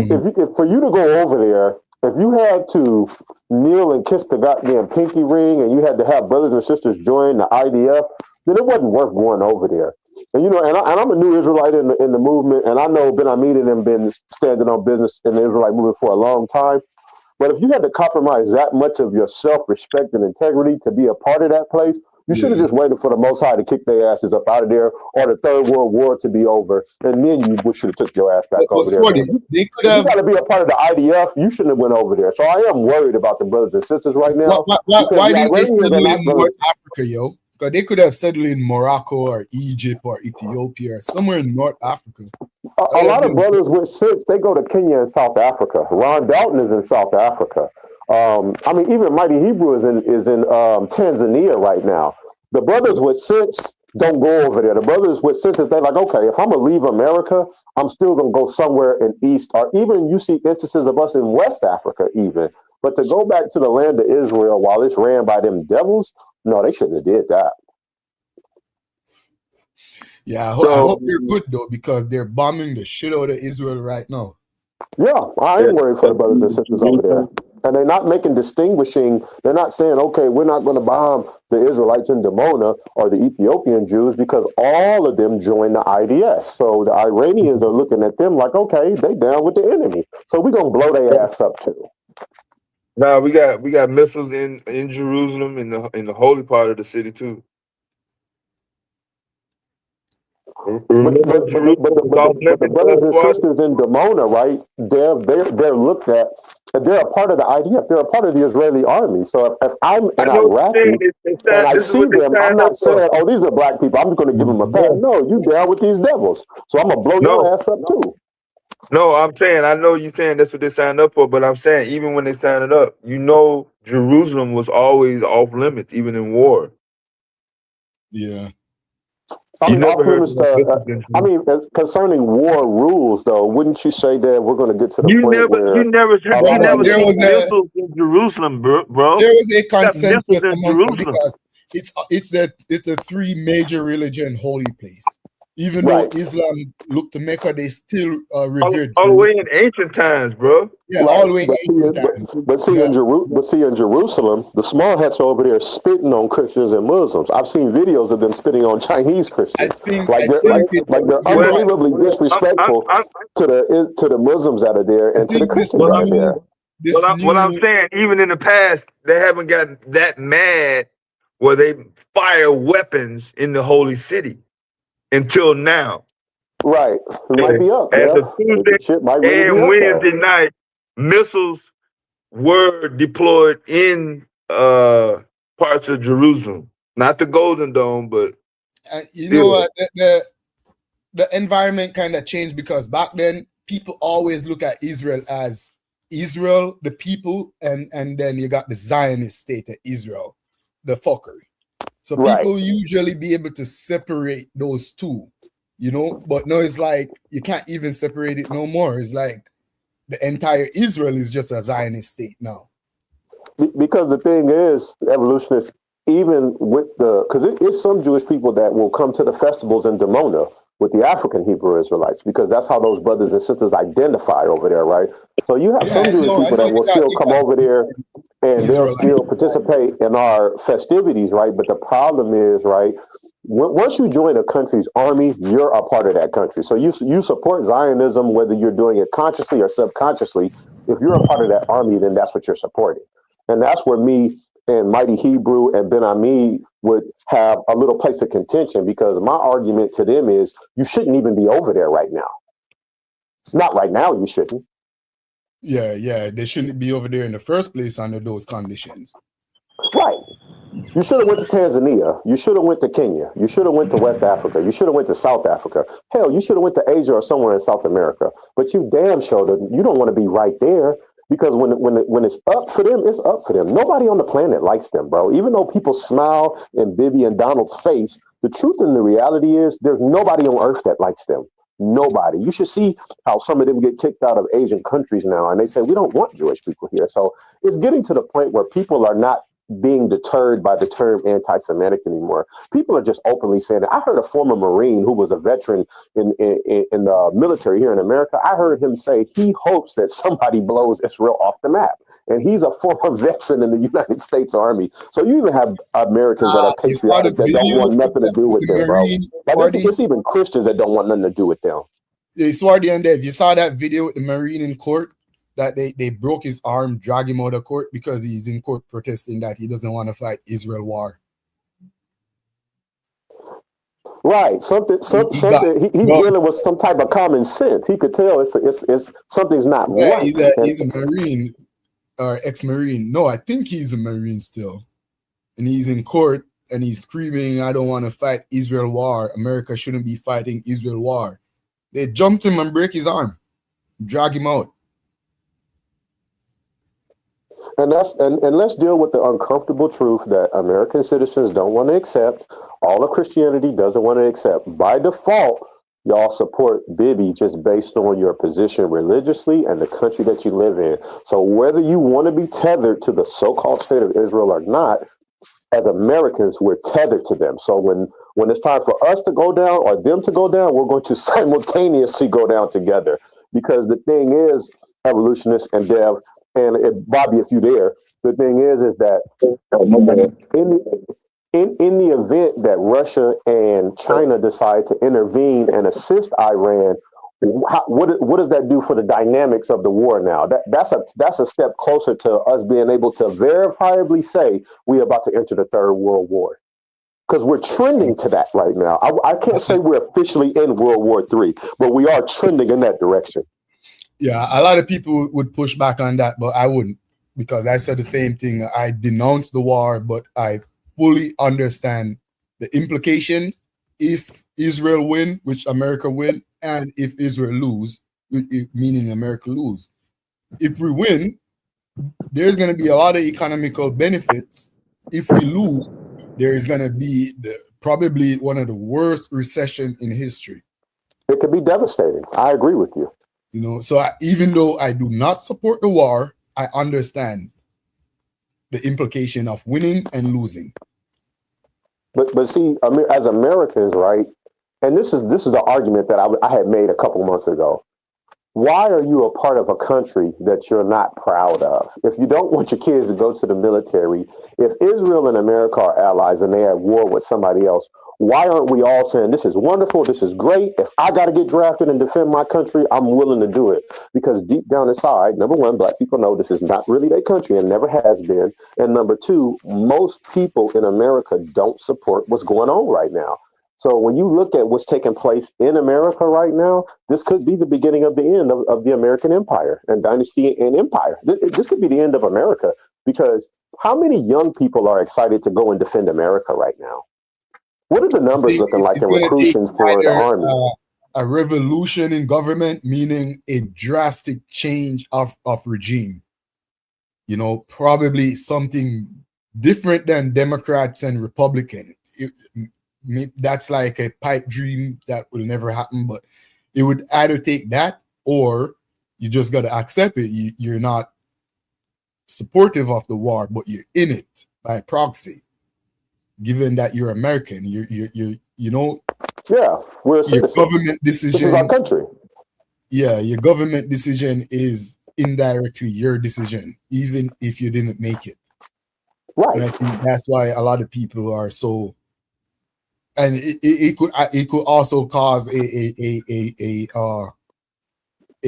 for you to go over there if you had to kneel and kiss the goddamn pinky ring and you had to have brothers and sisters join the IDF, then it wasn't worth going over there. And you know, and I'm a new Israelite in the movement, and I know Ben Amid and them been standing on business in the Israelite movement for a long time. But if you had to compromise that much of your self-respect and integrity to be a part of that place, you should have just waited for the Most High to kick their asses up out of there, or the Third World War to be over, and then you should have took your ass back over there. They could have, you got to be a part of the IDF. You shouldn't have went over there. So I am worried about the brothers and sisters right now. Why didn't they settle in North Africa, yo? Because they could have settled in Morocco or Egypt or Ethiopia or somewhere in North Africa. A lot of brothers with sense, they go to Kenya and South Africa. Ron Dalton is in South Africa. I mean, even Mighty Hebrew is in Tanzania right now. The brothers with sense don't go over there. The brothers with sense, they're like, okay, if I'm going to leave America, I'm still going to go somewhere in East, or even you see instances of us in West Africa even. But to go back to the land of Israel while it's ran by them devils, no, they shouldn't have did that. Yeah, I hope they're good, though, because they're bombing the shit out of Israel right now. Yeah, I am worried for the brothers and sisters over there. And they're not distinguishing. They're not saying, okay, we're not going to bomb the Israelites in Dimona or the Ethiopian Jews, because all of them joined the IDS. So the Iranians are looking at them like, okay, they down with the enemy. So we're going to blow their ass up too. Now we got missiles in Jerusalem in the holy part of the city too. But the brothers and sisters in Dimona, right? They're looked at. They're a part of the IDF. They're a part of the Israeli army. So if I'm an Iraqi and I see them, I'm not saying, "Oh, these are black people. I'm just going to give them a pat." No, you down with these devils. So I'm gonna blow your ass up too. No, I'm saying, I know you're saying that's what they signed up for, but I'm saying even when they signed it up, you know, Jerusalem was always off limits, even in war. Yeah. I mean, concerning war rules, though, wouldn't you say that we're going to get to the point where you never seen missiles in Jerusalem, bro? There was a consensus amongst them because it's a three major religion holy place. Even though Islam looked to Mecca, they still revered all the way in ancient times, bro. Yeah, all the way in ancient times. But see, in Jerusalem, the small hats are over there spitting on Christians and Muslims. I've seen videos of them spitting on Chinese Christians. They're unbelievably disrespectful to the Muslims that are there and to the Christians that are there. What I'm saying, even in the past, they haven't gotten that mad where they fire weapons in the holy city. Until now. Right. It might be up. Tuesday and Wednesday night, missiles were deployed in parts of Jerusalem. Not the Golden Dome, but... you know what? The environment kind of changed because back then, people always look at Israel as Israel, the people, and then you got the Zionist state of Israel, the fuckery. So people usually be able to separate those two, you know, but no, it's like you can't even separate it no more. It's like the entire Israel is just a Zionist state now. Because the thing is, evolutionists, even with because it's some Jewish people that will come to the festivals in Dimona with the African Hebrew Israelites, because that's how those brothers and sisters identify over there, right? So you have some Jewish people that will still come over there and they'll still participate in our festivities, right? But the problem is, right, once you join a country's army, you're a part of that country. So you support Zionism, whether you're doing it consciously or subconsciously. If you're a part of that army, then that's what you're supporting. And that's where me and Mighty Hebrew and Ben Amid would have a little place of contention, because my argument to them is you shouldn't even be over there right now. Not right now, you shouldn't. Yeah, they shouldn't be over there in the first place under those conditions. Right. You should have went to Tanzania. You should have went to Kenya. You should have went to West Africa. You should have went to South Africa. Hell, you should have went to Asia or somewhere in South America. But you damn sure that you don't want to be right there, because when it's up for them, it's up for them. Nobody on the planet likes them, bro. Even though people smile in Bibi and Donald's face, the truth and the reality is there's nobody on earth that likes them. Nobody. You should see how some of them get kicked out of Asian countries now, and they say we don't want Jewish people here. So it's getting to the point where people are not being deterred by the term anti-Semitic anymore. People are just openly saying it. I heard a former Marine who was a veteran in the military here in America. I heard him say he hopes that somebody blows Israel off the map. And he's a former veteran in the United States Army. So you even have Americans that are patriotic that don't want nothing to do with them, bro. Like it's even Christians that don't want nothing to do with them. Yeah, Swarty and Dev, you saw that video with the Marine in court that they broke his arm, drag him out of court because he's in court protesting that he doesn't want to fight Israel war. Right, he's dealing with some type of common sense. He could tell it's something's not right. He's a Marine or ex-Marine. No, I think he's a Marine still, and he's in court and he's screaming, "I don't want to fight Israel war. America shouldn't be fighting Israel war." They jumped him and break his arm, drag him out. And let's deal with the uncomfortable truth that American citizens don't want to accept. All of Christianity doesn't want to accept. By default, y'all support Bibi just based on your position religiously and the country that you live in. So whether you want to be tethered to the so-called state of Israel or not, as Americans, we're tethered to them. So when it's time for us to go down or them to go down, we're going to simultaneously go down together. Because the thing is, evolutionists and Dev, and Bobby, if you there, the thing is that in the event that Russia and China decide to intervene and assist Iran, what does that do for the dynamics of the war now? That's a step closer to us being able to verifiably say we're about to enter the Third World War. Because we're trending to that right now. I can't say we're officially in World War III, but we are trending in that direction. Yeah, a lot of people would push back on that, but I wouldn't, because I said the same thing. I denounce the war, but I fully understand the implication if Israel win, which America win, and if Israel lose, meaning America lose. If we win, there's going to be a lot of economical benefits. If we lose, there is going to be probably one of the worst recession in history. It could be devastating. I agree with you. You know, so even though I do not support the war, I understand the implication of winning and losing. But see, as Americans, right? And this is the argument that I had made a couple months ago. Why are you a part of a country that you're not proud of? If you don't want your kids to go to the military, if Israel and America are allies and they're at war with somebody else, why aren't we all saying, this is wonderful, this is great. If I got to get drafted and defend my country, I'm willing to do it. Because deep down inside, number one, Black people know this is not really their country and never has been. And number two, most people in America don't support what's going on right now. So when you look at what's taking place in America right now, this could be the beginning of the end of the American empire and dynasty and empire. This could be the end of America, because how many young people are excited to go and defend America right now? What are the numbers looking like in recruiting for the army? A revolution in government, meaning a drastic change of regime. You know, probably something different than Democrats and Republicans. That's like a pipe dream that will never happen, but it would either take that or you just got to accept it. You're not supportive of the war, but you're in it by proxy. Given that you're American, you know, yeah, we're a citizen. Your government decision. This is our country. Yeah, your government decision is indirectly your decision, even if you didn't make it. Right. And I think that's why a lot of people are so. And it could also cause a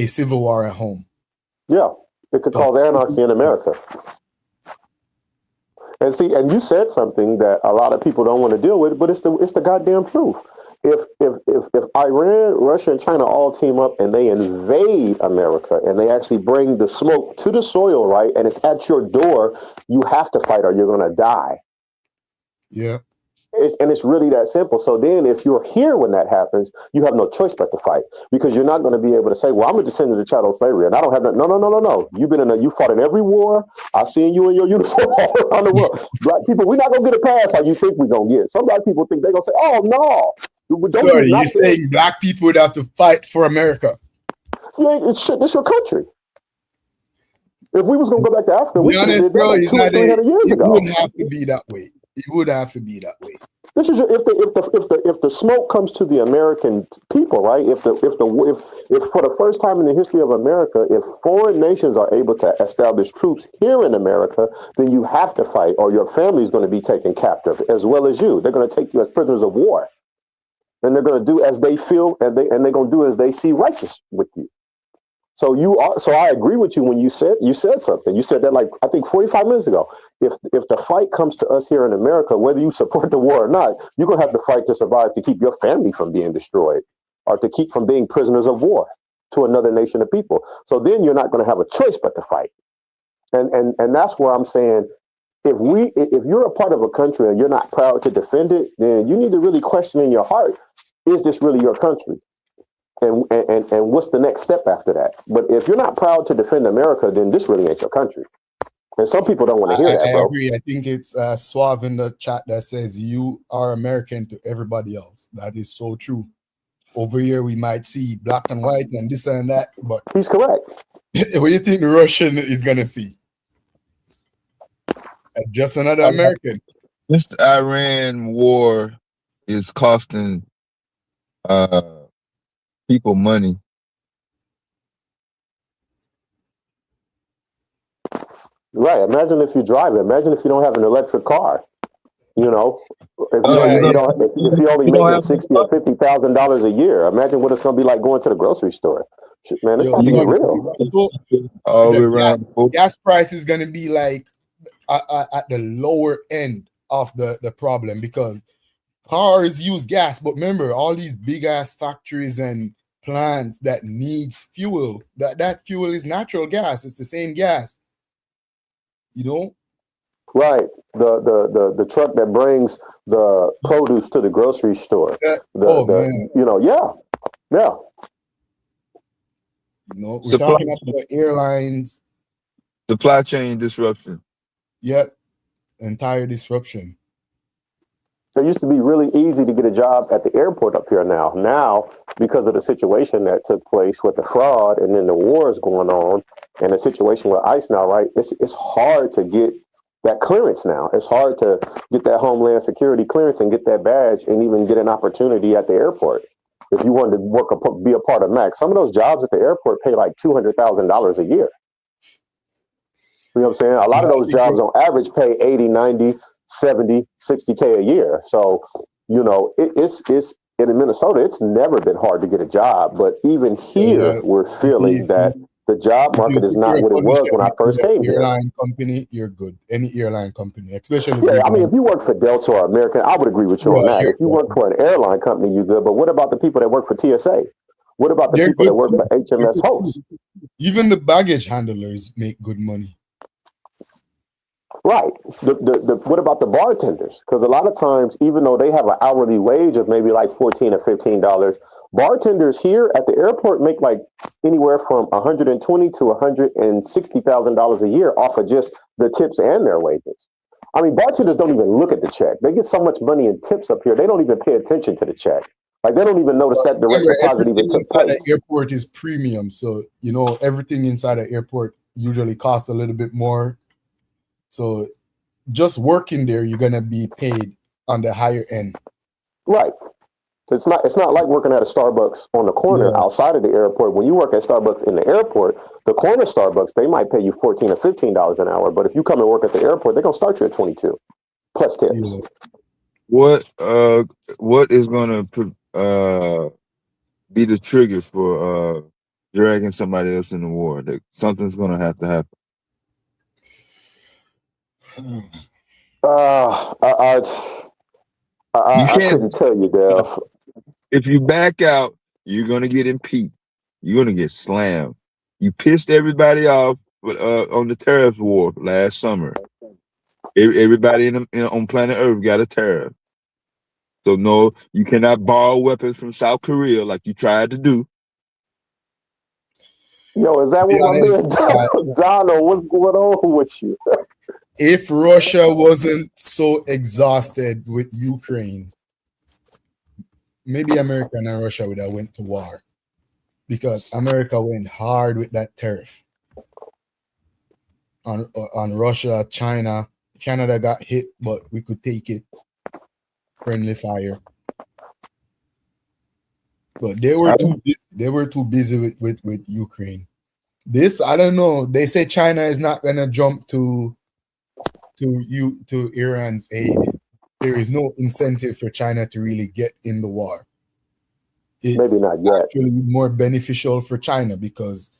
civil war at home. Yeah, it could cause anarchy in America. And see, and you said something that a lot of people don't want to deal with, but it's the goddamn truth. If Iran, Russia, and China all team up and they invade America and they actually bring the smoke to the soil, right, and it's at your door, you have to fight or you're going to die. Yeah. It's really that simple. So then if you're here when that happens, you have no choice but to fight, because you're not going to be able to say, well, I'm a descendant of chattel slavery and I don't have no. You fought in every war. I've seen you in your uniform all around the world. Black people, we're not going to get a pass like you think we're going to get. Some black people think they're going to say, oh, no. Sorry, you're saying black people would have to fight for America? It's your country. If we was gonna go back to Africa, To we be should have honest, did that bro, like it's 200 or not 300 years it ago. would have to be that way. It would have to be that way. This is if the smoke comes to the American people, right? If for the first time in the history of America, if foreign nations are able to establish troops here in America, then you have to fight, or your family is going to be taken captive, as well as you. They're going to take you as prisoners of war, and they're going to do as they feel, and they're going to do as they see righteous with you. So I agree with you when you said something. You said that like I think 45 minutes ago. If the fight comes to us here in America, whether you support the war or not, you're gonna have to fight to survive, to keep your family from being destroyed, or to keep from being prisoners of war to another nation of people. So then you're not gonna have a choice but to fight. And that's where I'm saying, if you're a part of a country and you're not proud to defend it, then you need to really question in your heart, is this really your country? And what's the next step after that? But if you're not proud to defend America, then this really ain't your country. And some people don't want to hear that, bro. I agree. I think it's Suave in the chat that says you are American to everybody else. That is so true. Over here, we might see black and white and this and that, but he's correct. What do you think the Russian is going to see? Just another American. This Iran war is costing people money. Right. Imagine if you drive it. Imagine if you don't have an electric car. You know, if you're only making $60,000 or $50,000 a year, imagine what it's going to be like going to the grocery store. Man, it's about to get real. Gas price is going to be like at the lower end of the problem, because cars use gas. But remember, all these big ass factories and plants that needs fuel, that fuel is natural gas. It's the same gas. You know? Right. The truck that brings the produce to the grocery store. Yeah. Yeah. You know, we're talking about airlines. Supply chain disruption. Yep. Entire disruption. It used to be really easy to get a job at the airport up here now. Now, because of the situation that took place with the fraud and then the wars going on and the situation with ICE now, right? It's hard to get that clearance now. It's hard to get that Homeland Security clearance and get that badge and even get an opportunity at the airport. If you wanted to be a part of MAX, some of those jobs at the airport pay like $200,000 a year. You know what I'm saying? A lot of those jobs on average pay 80, 90, 70, 60K a year. So, you know, it's in Minnesota, it's never been hard to get a job. But even here, we're feeling that the job market is not what it was when I first came here. Airline company, you're good. Any airline company, especially. Yeah, I mean, if you work for Delta or American, I would agree with you on that. If you work for an airline company, you're good. But what about the people that work for TSA? What about the people that work for HMS Host? Even the baggage handlers make good money. Right. What about the bartenders? Because a lot of times, even though they have an hourly wage of maybe like $14 or $15, bartenders here at the airport make like anywhere from $120,000 to $160,000 a year off of just the tips and their wages. I mean, bartenders don't even look at the check. They get so much money in tips up here, they don't even pay attention to the check. Like, they don't even notice that direct deposit even took place. The airport is premium, so you know everything inside the airport usually costs a little bit more. So just working there, you're gonna be paid on the higher end. Right. It's not like working at a Starbucks on the corner outside of the airport. When you work at Starbucks in the airport, the corner Starbucks, they might pay you $14 or $15 an hour. But if you come and work at the airport, they're gonna start you at 22 plus tips. Yeah. What is gonna be the trigger for dragging somebody else in the war? Like, something's gonna have to happen. I couldn't tell you, Dev. If you back out, you're gonna get impeached. You're gonna get slammed. You pissed everybody off on the tariff war last summer. Everybody on planet Earth got a tariff. So no, you cannot borrow weapons from South Korea like you tried to do. Yo, is that what my man Donald? What's going on with you? If Russia wasn't so exhausted with Ukraine, maybe America and Russia would have went to war, because America went hard with that tariff. on Russia, China. Canada got hit, but we could take it. Friendly fire. But they were too busy. They were too busy with Ukraine. This, I don't know. They say China is not gonna jump to Iran's aid. There is no incentive for China to really get in the war. It's maybe not yet. actually more beneficial for China, because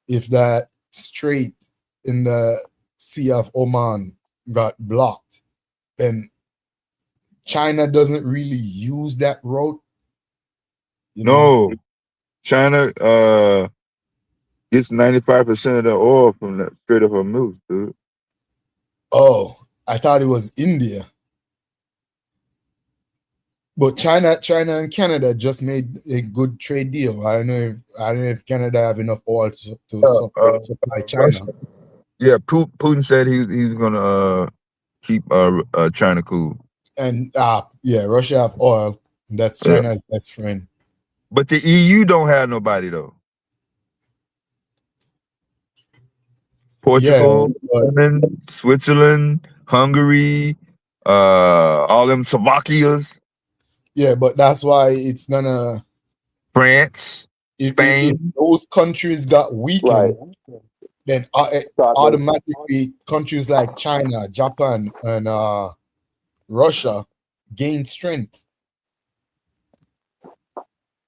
if that strait in the Sea of Oman got blocked, then China doesn't really use that route. You know? No, China gets 95% of the oil from that Strait of Hormuz, dude. Oh, I thought it was India. But China and Canada just made a good trade deal. I don't know if Canada have enough oil to supply China. Yeah, Putin said he was gonna keep China cool. And yeah, Russia have oil, and that's China's best friend. But the EU don't have nobody though. Portugal, Switzerland, Hungary, all them Slovakias. Yeah, but that's why it's gonna France, Spain. If those countries got weakened, then automatically countries like China, Japan, and Russia gain strength.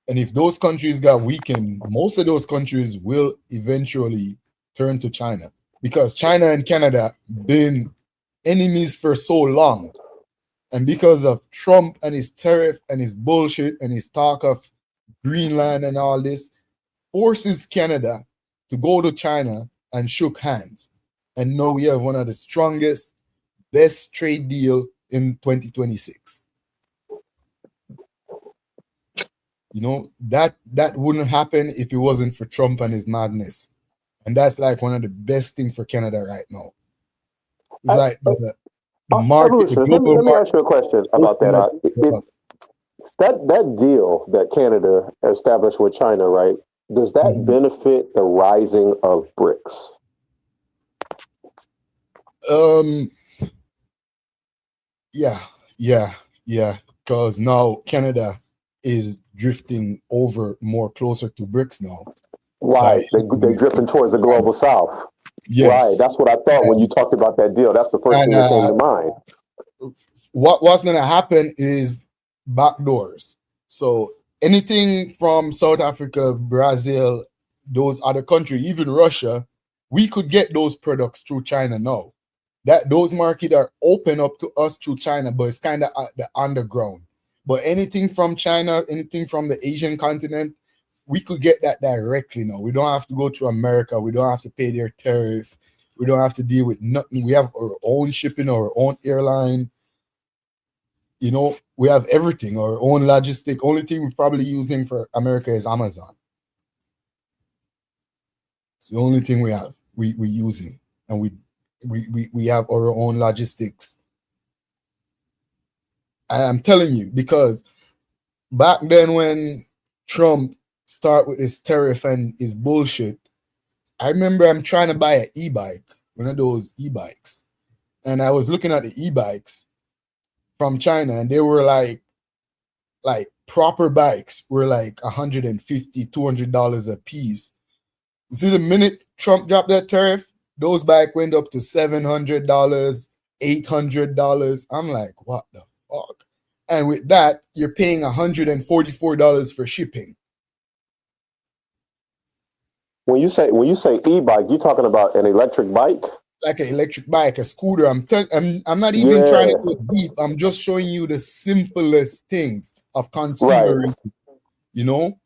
And if those countries got weakened, most of those countries will eventually turn to China, because China and Canada been enemies for so long. And because of Trump and his tariff and his bullshit and his talk of Greenland and all this, forces Canada to go to China and shook hands. And now we have one of the strongest, best trade deal in 2026. You know, that wouldn't happen if it wasn't for Trump and his madness. And that's like one of the best things for Canada right now. It's like the market. The global let me ask you a question about that. That deal that Canada established with China, right? Does that benefit the rising of BRICS? Yeah. Because now Canada is drifting over more closer to BRICS now. Right. They're drifting towards the global south. Yes. Right. That's what I thought when you talked about that deal. That's the first thing that came to mind. What's going to happen is backdoors. So anything from South Africa, Brazil, those other countries, even Russia, we could get those products through China now. Those markets are open up to us through China, but it's kind of the underground. But anything from China, anything from the Asian continent, we could get that directly now. We don't have to go through America. We don't have to pay their tariff. We don't have to deal with nothing. We have our own shipping, our own airline. You know, we have everything, our own logistic. Only thing we're probably using for America is Amazon. It's the only thing we have. We're using, and we have our own logistics. I'm telling you, because back then when Trump started with his tariff and his bullshit, I remember I'm trying to buy an e-bike, one of those e-bikes, and I was looking at the e-bikes from China, and they were like proper bikes were like $150, $200 a piece. You see, the minute Trump dropped that tariff, those bikes went up to $700, $800. I'm like, what the fuck? And with that, you're paying $144 for shipping. When you say e-bike, you're talking about an electric bike? Like an electric bike, a scooter. I'm not even trying to go deep. I'm just showing you the simplest things of consumerism, you know?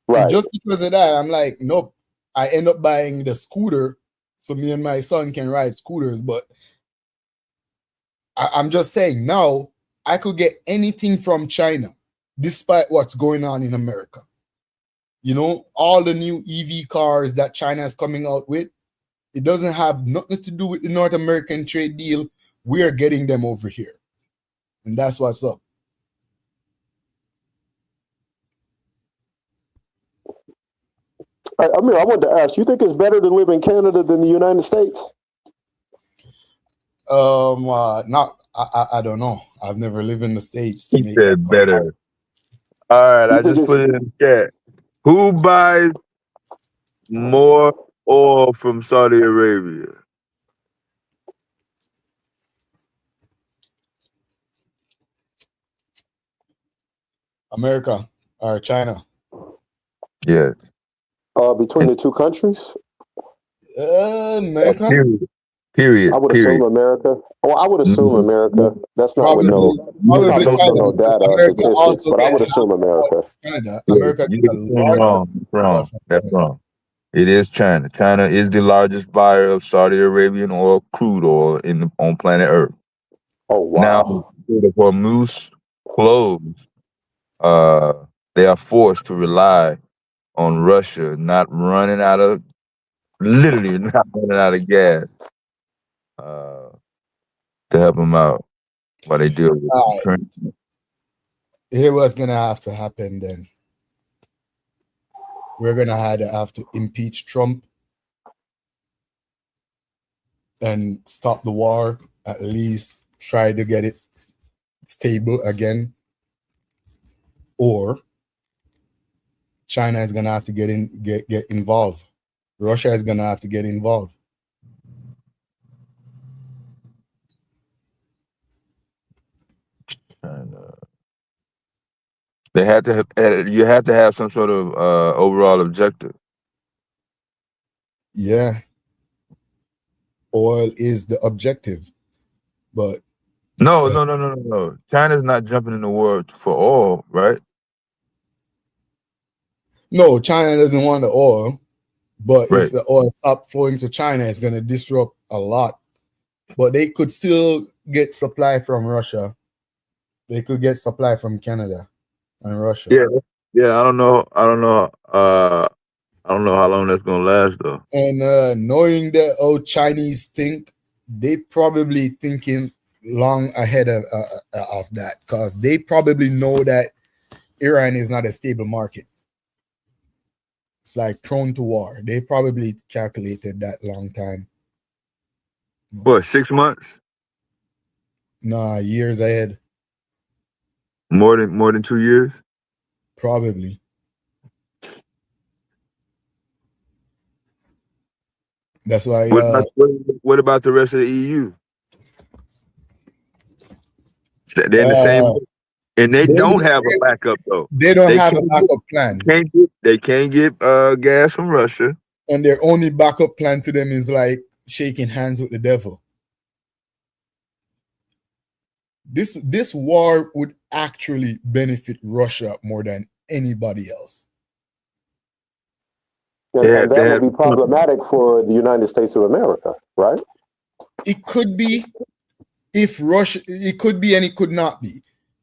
Right. And just because of that, I'm like, nope. I end up buying the scooter so me and my son can ride scooters. But I'm just saying, now I could get anything from China despite what's going on in America. You know, all the new EV cars that China is coming out with, it doesn't have nothing to do with the North American trade deal. We are getting them over here. And that's what's up. I mean, I wanted to ask, you think it's better to live in Canada than the United States? Not. I don't know. I've never lived in the States to He make that said better. All right, You I think just it's put it in the chat. Who buys more oil from Saudi Arabia? America or China? Yes. between the two countries? America. I would assume America. Well, I would assume America. That's not with Probably, that's not based on China no because data or America statistics, also but I get would assume half of America. Canada. Yeah, America you get a get the thing large wrong. oil from That's Canada. wrong. It is China. China is the largest buyer of Saudi Arabian oil, crude oil, on planet Earth. Oh wow! Now, the Hormuz closed. They are forced to rely on Russia literally not running out of gas, to help them out while they deal with the current. Here what's gonna have to happen then. We're gonna have to impeach Trump and stop the war. At least try to get it stable again. Or China is gonna have to get involved. Russia is gonna have to get involved. They have to have, you have to have some sort of overall objective. Yeah. Oil is the objective. But no. China's not jumping in the war for oil, right? No, China doesn't want the oil. But right. If the oil stops flowing to China, it's going to disrupt a lot. But they could still get supply from Russia. They could get supply from Canada and Russia. Yeah. I don't know how long that's gonna last though. And knowing that how Chinese think, they probably thinking long ahead of that, because they probably know that Iran is not a stable market. It's like prone to war. They probably calculated that long time. What, 6 months? Nah, years ahead. More than 2 years? Probably. That's why. What about the rest of the EU? They're in the same, and they don't have a backup though. They don't have a backup plan. They can't get gas from Russia, and their only backup plan to them is like shaking hands with the devil. This war would actually benefit Russia more than anybody else. And that would be problematic for the United States of America, right? It could be if Russia, it could be and it could not be.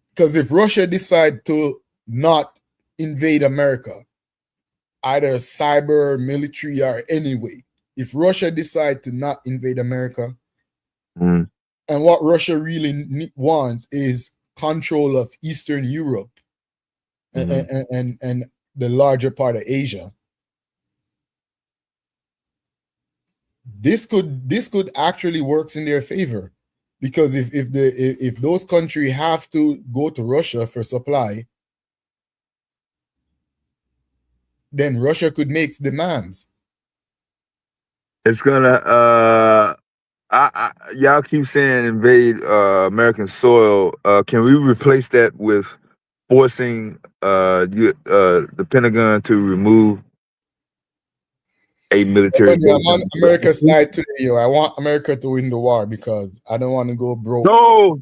Because if Russia decide to not invade America, either cyber, military, or anyway, if Russia decide to not invade America, and what Russia really wants is control of Eastern Europe and the larger part of Asia, this could actually works in their favor, because if those countries have to go to Russia for supply, then Russia could make demands. It's gonna y'all keep saying invade American soil. Can we replace that with forcing the Pentagon to remove a military base? I'm on America's side today. I want America to win the war because I don't want to go broke. No.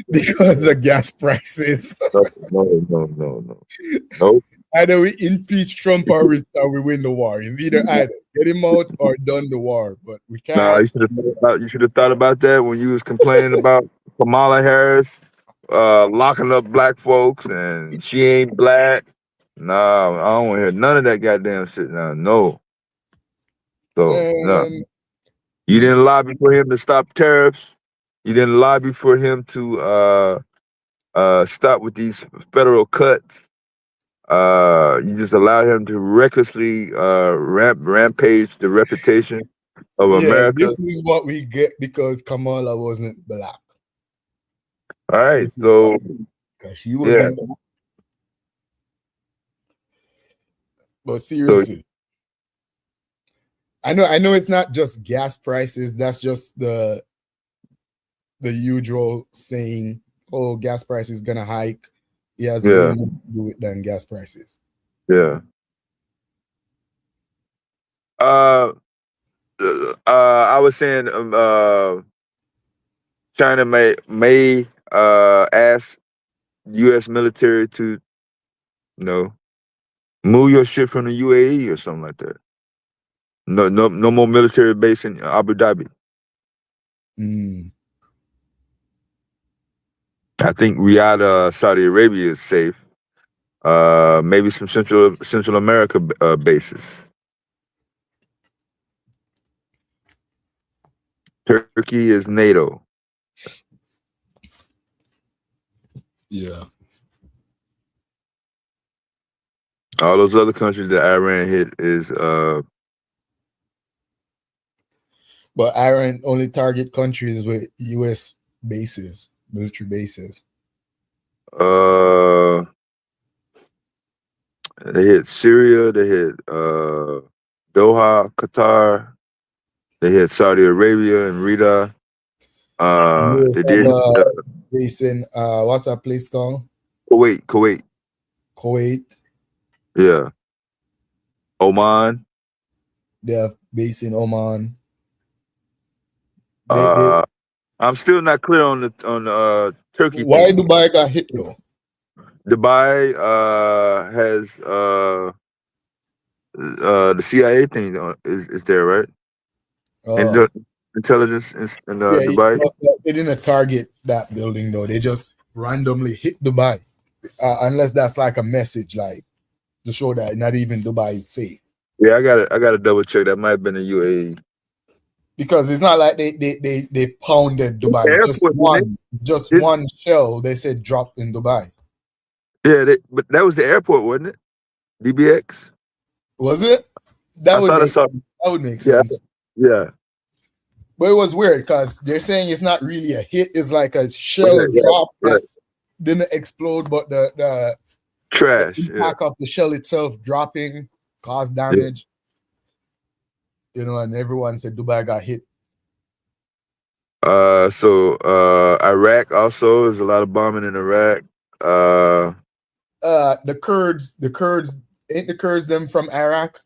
Because of gas prices. No. Either we impeach Trump or we win the war. It's either get him out or done the war. But we can't. No, you should have thought about that when you was complaining about Kamala Harris locking up black folks and she ain't black. No, I don't want to hear none of that goddamn shit now. No. So no. You didn't lobby for him to stop tariffs. You didn't lobby for him to stop with these federal cuts. You just allow him to recklessly rampage the reputation of Yeah, America. this is what we get because Kamala wasn't black. All right, This is so what- 'cause she yeah, wasn't black. But seriously, I know it's not just gas prices. That's just the usual saying, oh, gas price is gonna hike. It has way yeah, more to do with than gas prices. yeah. I was saying, China may ask U.S. military to, move your ship from the UAE or something like that. No more military base in Abu Dhabi. Mm. I think Riyadh, Saudi Arabia is safe. Maybe some Central America bases. Turkey is NATO. Yeah. All those other countries that Iran hit is But Iran only target countries with U.S. bases, military bases. they hit Syria, they hit Doha, Qatar, they hit Saudi Arabia and Riyadh. US They did have a base in what's that place called? Kuwait. Kuwait. Yeah. Oman. They have base in Oman. I'm still not clear on the Turkey why thing. Dubai got hit though? Dubai has the CIA thing is there, right? And the intelligence in Dubai. They didn't target that building though. They just randomly hit Dubai, unless that's like a message, like to show that not even Dubai is safe. Yeah, I gotta double check. That might have been the UAE. Because it's not like they pounded Dubai. It's just one shell they said dropped in Dubai. Yeah, but that was the airport, wasn't it? DBX. Was it? That would make sense. Yeah. But it was weird because they're saying it's not really a hit. It's like a shell drop that didn't explode, but the trash, the impact of the shell itself dropping caused damage. And everyone said Dubai got hit. So Iraq also, there's a lot of bombing in Iraq. The Kurds, ain't the Kurds them from Iraq?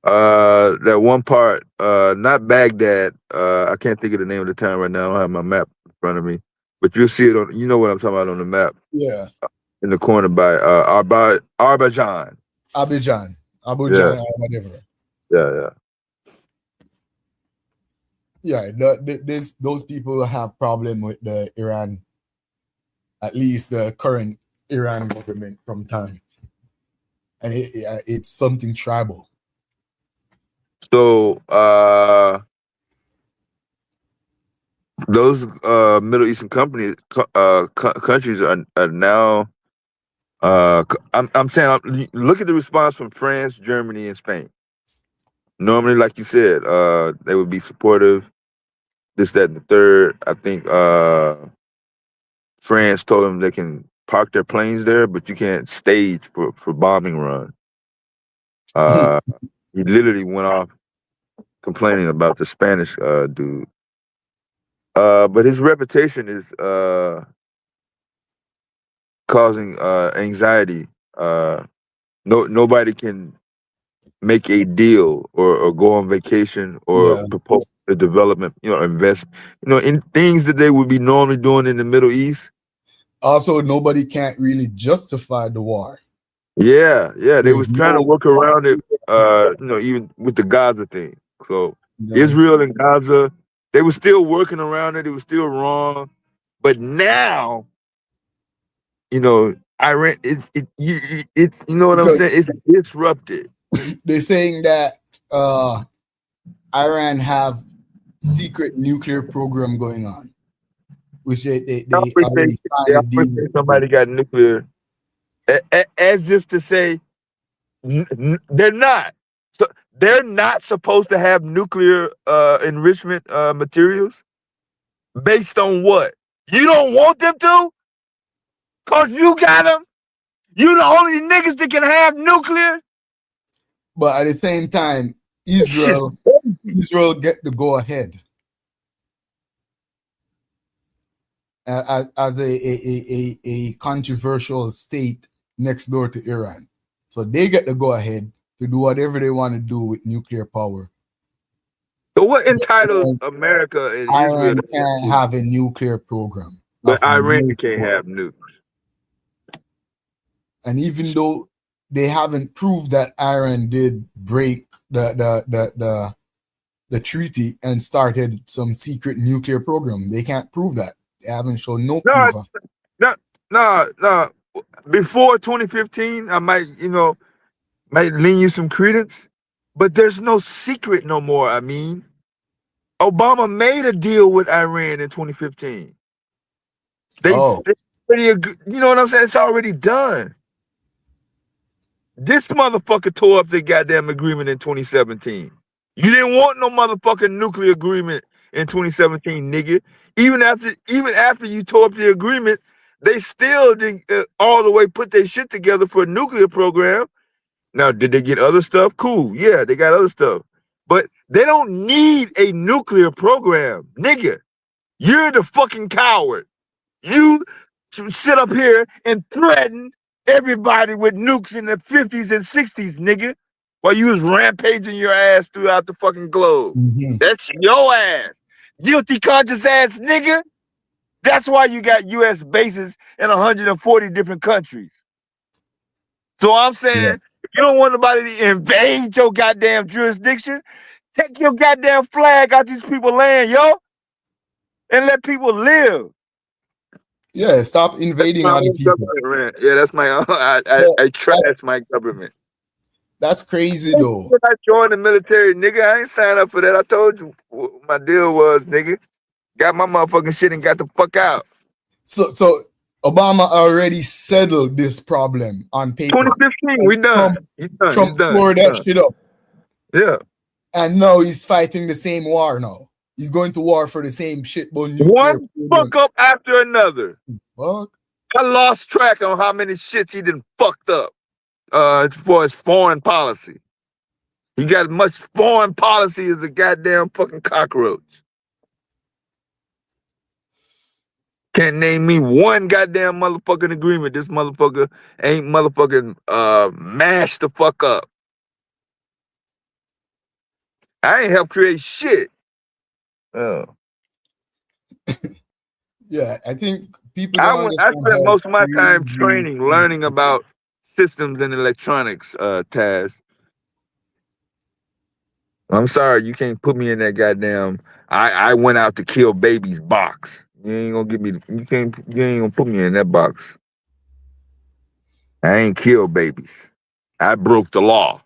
That one part, not Baghdad. I can't think of the name of the town right now. I don't have my map in front of me, but you'll see it on. You know what I'm talking about on the map. Yeah. In the corner by Azerbaijan. Abidjan, or whatever. Yeah. Yeah, those people have problem with the Iran, at least the current Iran government from time, and it's something tribal. So those Middle Eastern countries are now. I'm saying, look at the response from France, Germany, and Spain. Normally, like you said, they would be supportive. This, that, and the third. I think France told them they can park their planes there, but you can't stage for bombing run. He literally went off complaining about the Spanish dude. But his reputation is causing anxiety. Nobody can make a deal or go on vacation or propose a development, invest, in things that they would be normally doing in the Middle East. Also, nobody can't really justify the war. Yeah, they was trying to work around it, even with the Gaza thing. So Israel and Gaza, they were still working around it. It was still wrong, but now, Iran, it's you know what I'm saying? It's disrupted. They're saying that Iran have secret nuclear program going on, which they already signed a deal. Somebody got nuclear, as if to say they're not. So they're not supposed to have nuclear enrichment materials? Based on what? You don't want them to? Cause you got them? You the only niggas that can have nuclear? But at the same time, Israel get to go ahead as a controversial state next door to Iran. So they get to go ahead to do whatever they want to do with nuclear power. So what entitles America and Israel? Iran can't have a nuclear program. But Iran can't have nukes. And even though they haven't proved that Iran did break the treaty and started some secret nuclear program, they can't prove that. They haven't shown no proof of it. No. Before 2015, I might lend you some credence, but there's no secret no more. I mean, Obama made a deal with Iran in 2015. They already, you know what I'm saying? It's already done. This motherfucker tore up the goddamn agreement in 2017. You didn't want no motherfucking nuclear agreement in 2017, nigga. Even after you tore up the agreement, they still didn't all the way put their shit together for a nuclear program. Now, did they get other stuff? Cool. Yeah, they got other stuff. But they don't need a nuclear program, nigga. You're the fucking coward. You sit up here and threaten everybody with nukes in the 50s and 60s, nigga, while you was rampaging your ass throughout the fucking globe. That's your ass. Guilty conscious ass nigga. That's why you got U.S. bases in 140 different countries. So I'm saying, if you don't want nobody to invade your goddamn jurisdiction, take your goddamn flag out these people's land, yo, and let people live. Yeah, stop invading other people. Yeah, that's my. I trash my government. That's crazy though. I joined the military, nigga. I ain't signed up for that. I told you what my deal was, nigga. Got my motherfucking shit and got the fuck out. So Obama already settled this problem on paper. 2015, we done. Trump tore that shit up. Yeah. And now he's fighting the same war now. He's going to war for the same shit. But one fuck up after another. Fuck. I lost track on how many shits he done fucked up for his foreign policy. He got as much foreign policy as a goddamn fucking cockroach. Can't name me one goddamn motherfucking agreement this motherfucker ain't motherfucking mashed the fuck up. I ain't helped create shit. Oh. Yeah, I think people I spent most of my time training, learning about systems and electronics, Taz. I'm sorry, you can't put me in that goddamn I went out to kill babies box. You ain't gonna give me you ain't gonna put me in that box. I ain't killed babies. I broke the law.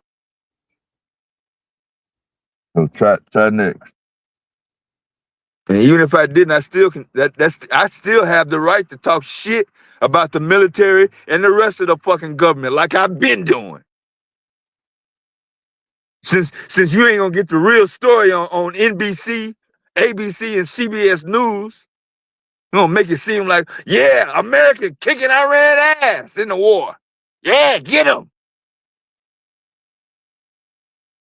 So try next. And even if I didn't, I still can. I still have the right to talk shit about the military and the rest of the fucking government, like I've been doing. Since you ain't gonna get the real story on NBC, ABC, and CBS News, you gonna make it seem like, yeah, America kicking Iran ass in the war. Yeah, get them.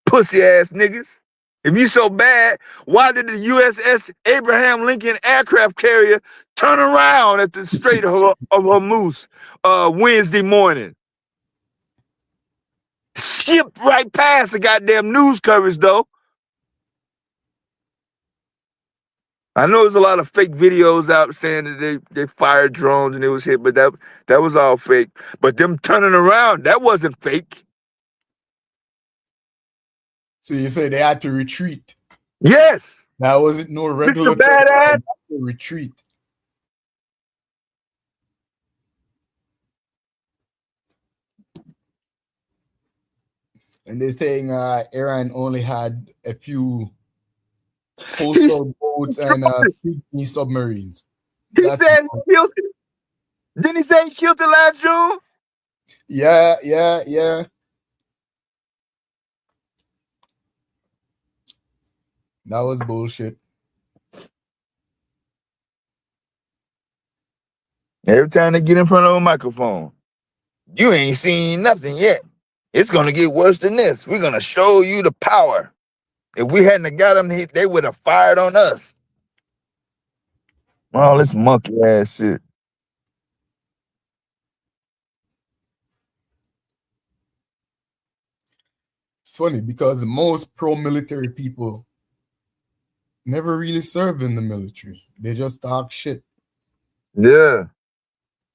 Pussy ass niggas. If you so bad, why did the USS Abraham Lincoln aircraft carrier turn around at the Strait of Hormuz Wednesday morning? Skipped right past the goddamn news coverage, though. I know there's a lot of fake videos out saying that they fired drones and it was hit, but that was all fake. But them turning around, that wasn't fake. So you say they had to retreat? Yes. That wasn't no regular retreat. And they're saying Iran only had a few coastal boats and submarines. He said he killed it. Didn't he say he killed it last June? Yeah. That was bullshit. Every time they get in front of a microphone, you ain't seen nothing yet. It's gonna get worse than this. We're gonna show you the power. If we hadn't have got them, they would have fired on us. All this monkey ass shit. It's funny because most pro-military people never really served in the military. They just talk shit. Yeah.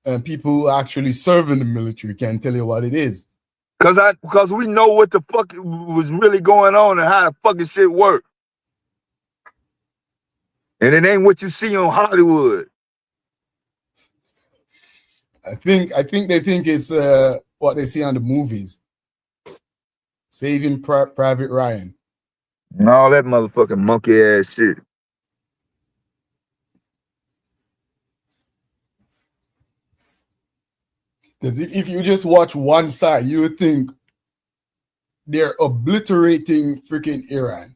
And people who actually serve in the military can't tell you what it is. Because we know what the fuck was really going on and how the fucking shit worked. And it ain't what you see on Hollywood. I think they think it's what they see on the movies. Saving Private Ryan. And all that motherfucking monkey ass shit. Because if you just watch one side, you would think they're obliterating freaking Iran.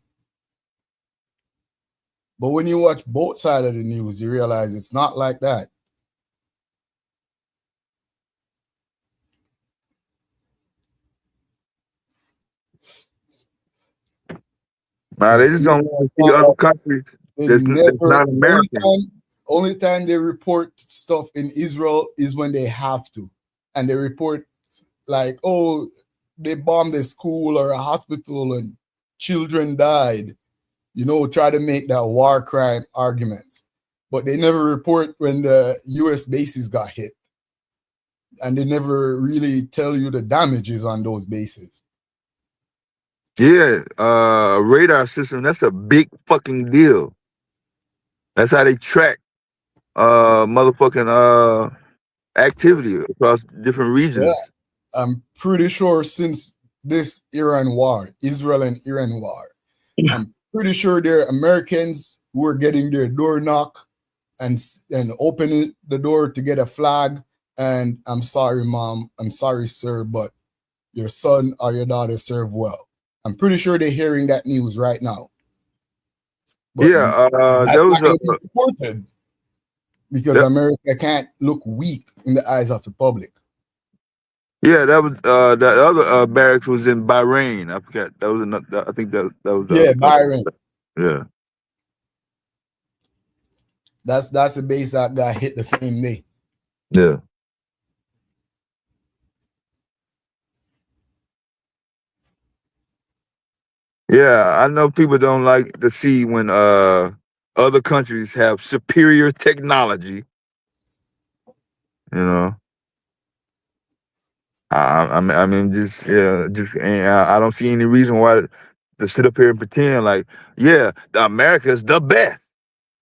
But when you watch both sides of the news, you realize it's not like that. Nah, they just don't want to see other countries that's not American. Only time they report stuff in Israel is when they have to. And they report like, oh, they bombed a school or a hospital and children died. You know, try to make that war crime argument. But they never report when the US bases got hit. And they never really tell you the damages on those bases. Yeah, radar system, that's a big fucking deal. That's how they track motherfucking activity across different regions. Yeah. I'm pretty sure since this Iran war, Israel and Iran war, I'm pretty sure there are Americans who are getting their door knock and opening the door to get a flag. And I'm sorry, mom. I'm sorry, sir, but your son or your daughter served well. I'm pretty sure they're hearing that news right now. But yeah, that's not going to be reported because America can't look weak in the eyes of the public. Yeah, that was the other barracks was in Bahrain. I forgot. That was another. I think that was Bahrain. Yeah. That's the base that got hit the same day. Yeah. Yeah, I know people don't like to see when other countries have superior technology. You know. I mean, I don't see any reason why to sit up here and pretend like, yeah, America's the best.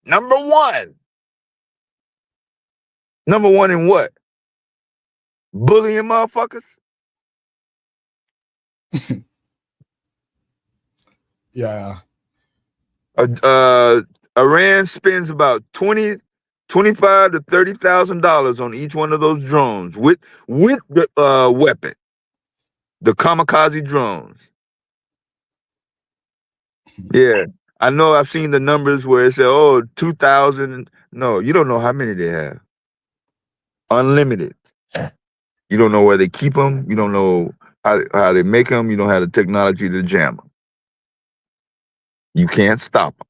Number one. Number one in what? Bullying motherfuckers? Yeah. Iran spends about $25,000 to $30,000 on each one of those drones with the weapon, the kamikaze drones. Yeah, I know. I've seen the numbers where it said, "Oh, 2,000." No, you don't know how many they have. Unlimited. You don't know where they keep them. You don't know how they make them. You don't have the technology to jam them. You can't stop them.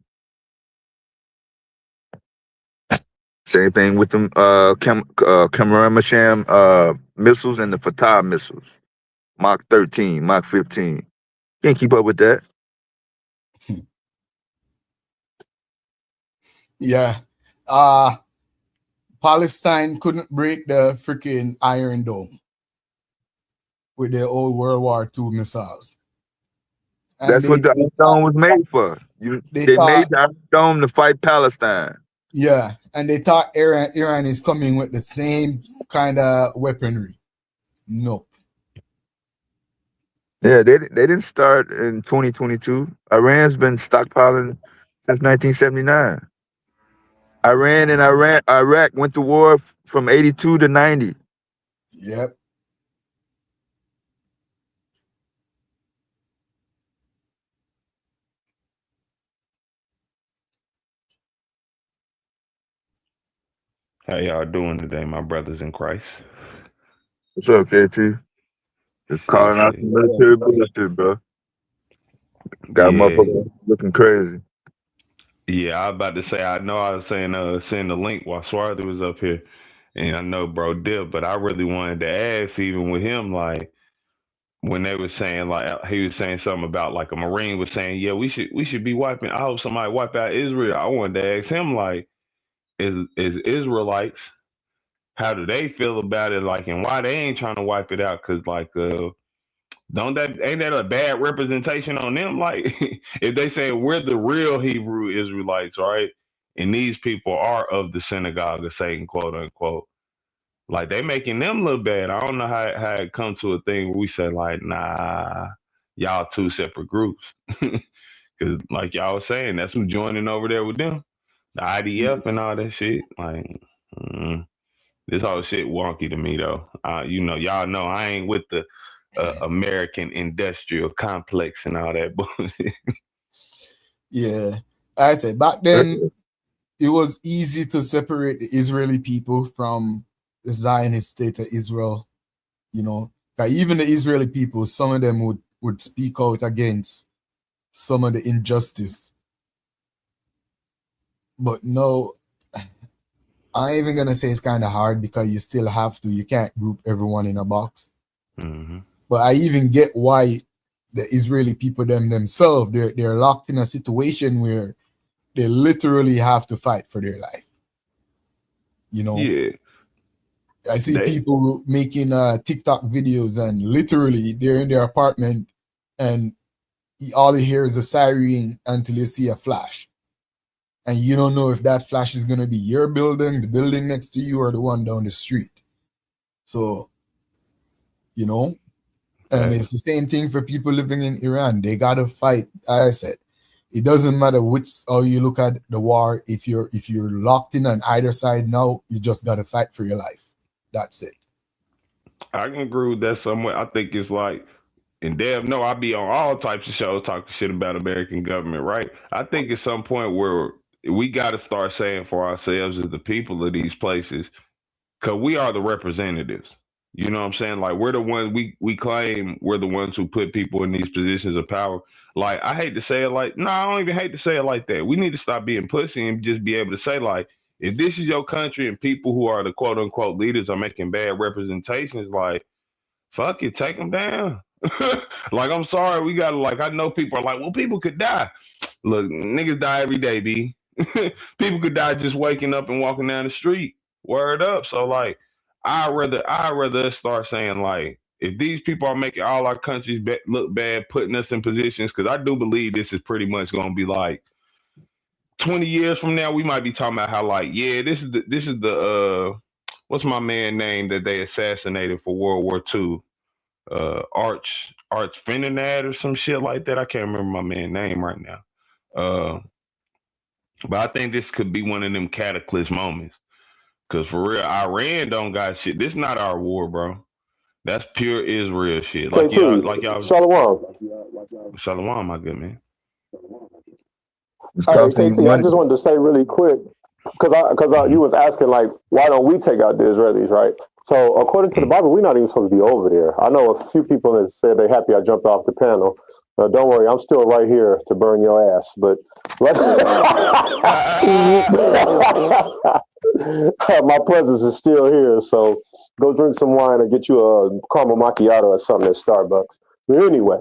Same thing with them 𝘾𝙼𝙎𝙃 missiles and the Fatah missiles. Mach 13, Mach 15. Can't keep up with that. Yeah. Palestine couldn't break the freaking Iron Dome with their old World War II missiles. And that's what the Iron Dome was made for. They made the Iron Dome to fight Palestine. Yeah, and they thought Iran is coming with the same kind of weaponry. Nope. Yeah, they didn't start in 2022. Iran's been stockpiling since 1979. Iran and Iraq went to war from 82 to 90. Yep. How y'all doing today, my brothers in Christ? What's up, KT? Just calling out Shit. some military bullshit, bro. Got Yeah. motherfuckers looking crazy. Yeah, I was about to say, I know I was saying send the link while Swarthy was up here. And I know bro did, but I really wanted to ask, even with him, like when they were saying, like he was saying something about like a Marine was saying, yeah, we should be wiping. I hope somebody wipe out Israel. I wanted to ask him, like, is Israelites, how do they feel about it, like, and why they ain't trying to wipe it out? Cause like ain't that a bad representation on them? Like if they say we're the real Hebrew Israelites, right? And these people are of the synagogue of Satan, quote unquote. Like they making them look bad. I don't know how it comes to a thing where we say like, nah, y'all two separate groups. Cause like y'all was saying, that's who's joining over there with them, the IDF and all that shit. Like, this whole shit wonky to me though. Y'all know I ain't with the American industrial complex and all that bullshit. Yeah, I said back then it was easy to separate the Israeli people from the Zionist state of Israel. You know, that even the Israeli people, some of them would speak out against some of the injustice. But no, I ain't even gonna say it's kind of hard because you still have to. You can't group everyone in a box. Mm-hmm. But I even get why the Israeli people themselves, they're locked in a situation where they literally have to fight for their life. You know? Yeah. I see people making TikTok videos and literally they're in their apartment and all you hear is a siren until you see a flash. And you don't know if that flash is going to be your building, the building next to you, or the one down the street. So, you know, and it's the same thing for people living in Iran. They got to fight. As I said, it doesn't matter how you look at the war. If you're locked in on either side now, you just got to fight for your life. That's it. I can agree with that somewhat. I think it's like, and Dev, no, I be on all types of shows talking shit about American government, right? I think at some point where we got to start saying for ourselves as the people of these places, because we are the representatives. You know what I'm saying? Like, we're the ones, we claim we're the ones who put people in these positions of power. Like, I hate to say it like, no, I don't even hate to say it like that. We need to stop being pussy and just be able to say, like, if this is your country and people who are the quote unquote leaders are making bad representations, like, fuck it, take them down. Like, I'm sorry, we gotta, like, I know people are like, well, people could die. Look, niggas die every day, B. People could die just waking up and walking down the street. Word up. So, like, I'd rather us start saying, like, if these people are making all our countries look bad, putting us in positions, because I do believe this is pretty much going to be like 20 years from now, we might be talking about how, like, yeah, this is the what's my man name that they assassinated for World War II? 𝘾𝙤𝙎𝙃 or some shit like that. I can't remember my man's name right now. But I think this could be one of them cataclysm moments. Cause for real, Iran don't got shit. This not our war, bro. That's pure Israel shit. Like y'all. Shalom, my good man. Hey, KT, I just wanted to say really quick, because you was asking, like, why don't we take out the Israelis, right? So according to the Bible, we're not even supposed to be over there. I know a few people that said they're happy I jumped off the panel. Don't worry, I'm still right here to burn your ass. But my presence is still here, so go drink some wine or get you a caramel macchiato or something at Starbucks. But anyway,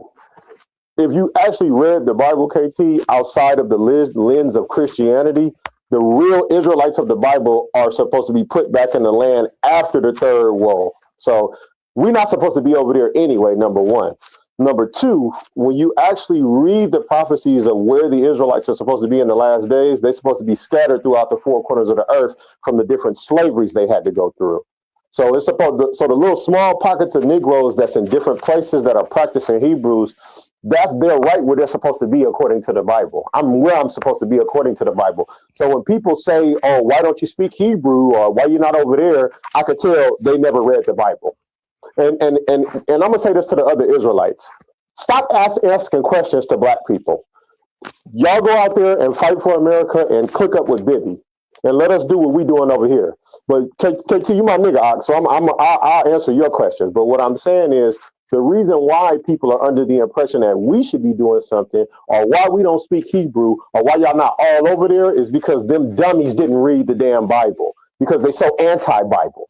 if you actually read the Bible, KT, outside of the lens of Christianity, the real Israelites of the Bible are supposed to be put back in the land after the third woe. So we're not supposed to be over there anyway, number one. Number two, when you actually read the prophecies of where the Israelites are supposed to be in the last days, they're supposed to be scattered throughout the four corners of the earth from the different slaveries they had to go through. So it's supposed to, so the little small pockets of Negroes that's in different places that are practicing Hebrews, that's their right where they're supposed to be according to the Bible. I'm where I'm supposed to be according to the Bible. So when people say, oh, why don't you speak Hebrew, or why you're not over there, I could tell they never read the Bible. And I'm going to say this to the other Israelites. Stop asking questions to black people. Y'all go out there and fight for America and click up with Bibi. and let us do what we doing over here. But KT, you my nigga, so I'll answer your question. But what I'm saying is the reason why people are under the impression that we should be doing something, or why we don't speak Hebrew, or why y'all not all over there, is because them dummies didn't read the damn Bible, because they so anti-Bible.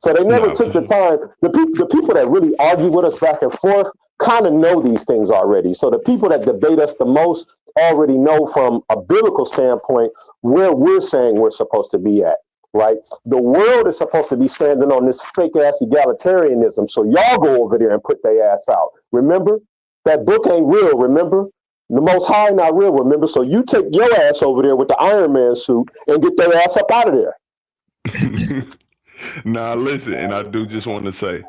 So they never took the time. The people that really argue with us back and forth kind of know these things already. So the people that debate us the most already know from a biblical standpoint where we're saying we're supposed to be at, right? The world is supposed to be standing on this fake ass egalitarianism. So y'all go over there and put their ass out. Remember? That book ain't real, remember? The Most High not real, remember? So you take your ass over there with the Iron Man suit and get their ass up out of there. Nah, listen, and I do just want to say,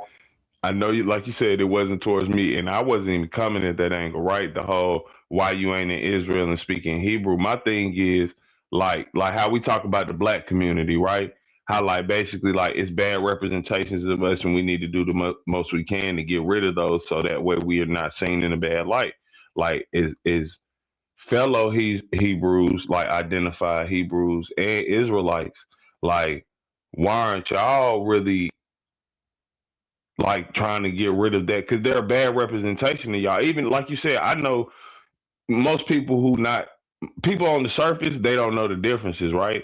I know you, like you said, it wasn't towards me, and I wasn't even coming at that angle, right? The whole why you ain't in Israel and speaking Hebrew. My thing is like how we talk about the black community, right? How like basically like it's bad representations of us, and we need to do the most we can to get rid of those, so that way we are not seen in a bad light. Like is fellow Hebrews, like identified Hebrews and Israelites, like why aren't y'all really like trying to get rid of that? Because they're a bad representation of y'all. Even like you said, I know most people people on the surface, they don't know the differences, right?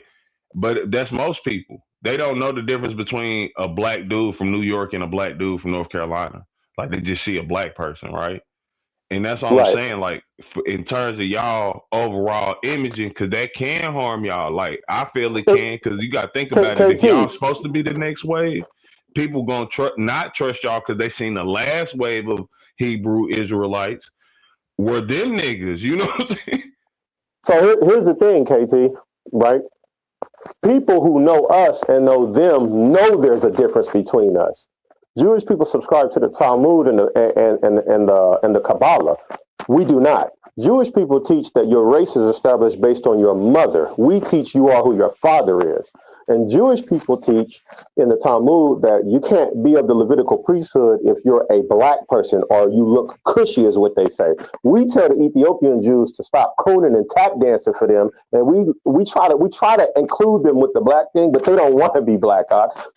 But that's most people. They don't know the difference between a black dude from New York and a black dude from North Carolina. Like they just see a black person, right? And that's all I'm saying, like, in terms of y'all overall imaging, because that can harm y'all. Like, I feel it can, because you got to think about it. If y'all supposed to be the next wave, people going to not trust y'all because they seen the last wave of Hebrew Israelites were them niggas. You know what I'm saying? So here's the thing, KT, right? People who know us and know them know there's a difference between us. Jewish people subscribe to the Talmud and the Kabbalah. We do not. Jewish people teach that your race is established based on your mother. We teach you are who your father is. And Jewish people teach in the Talmud that you can't be of the Levitical priesthood if you're a black person or you look cushy, is what they say. We tell the Ethiopian Jews to stop cooning and tap dancing for them, and we try to include them with the black thing, but they don't want to be black.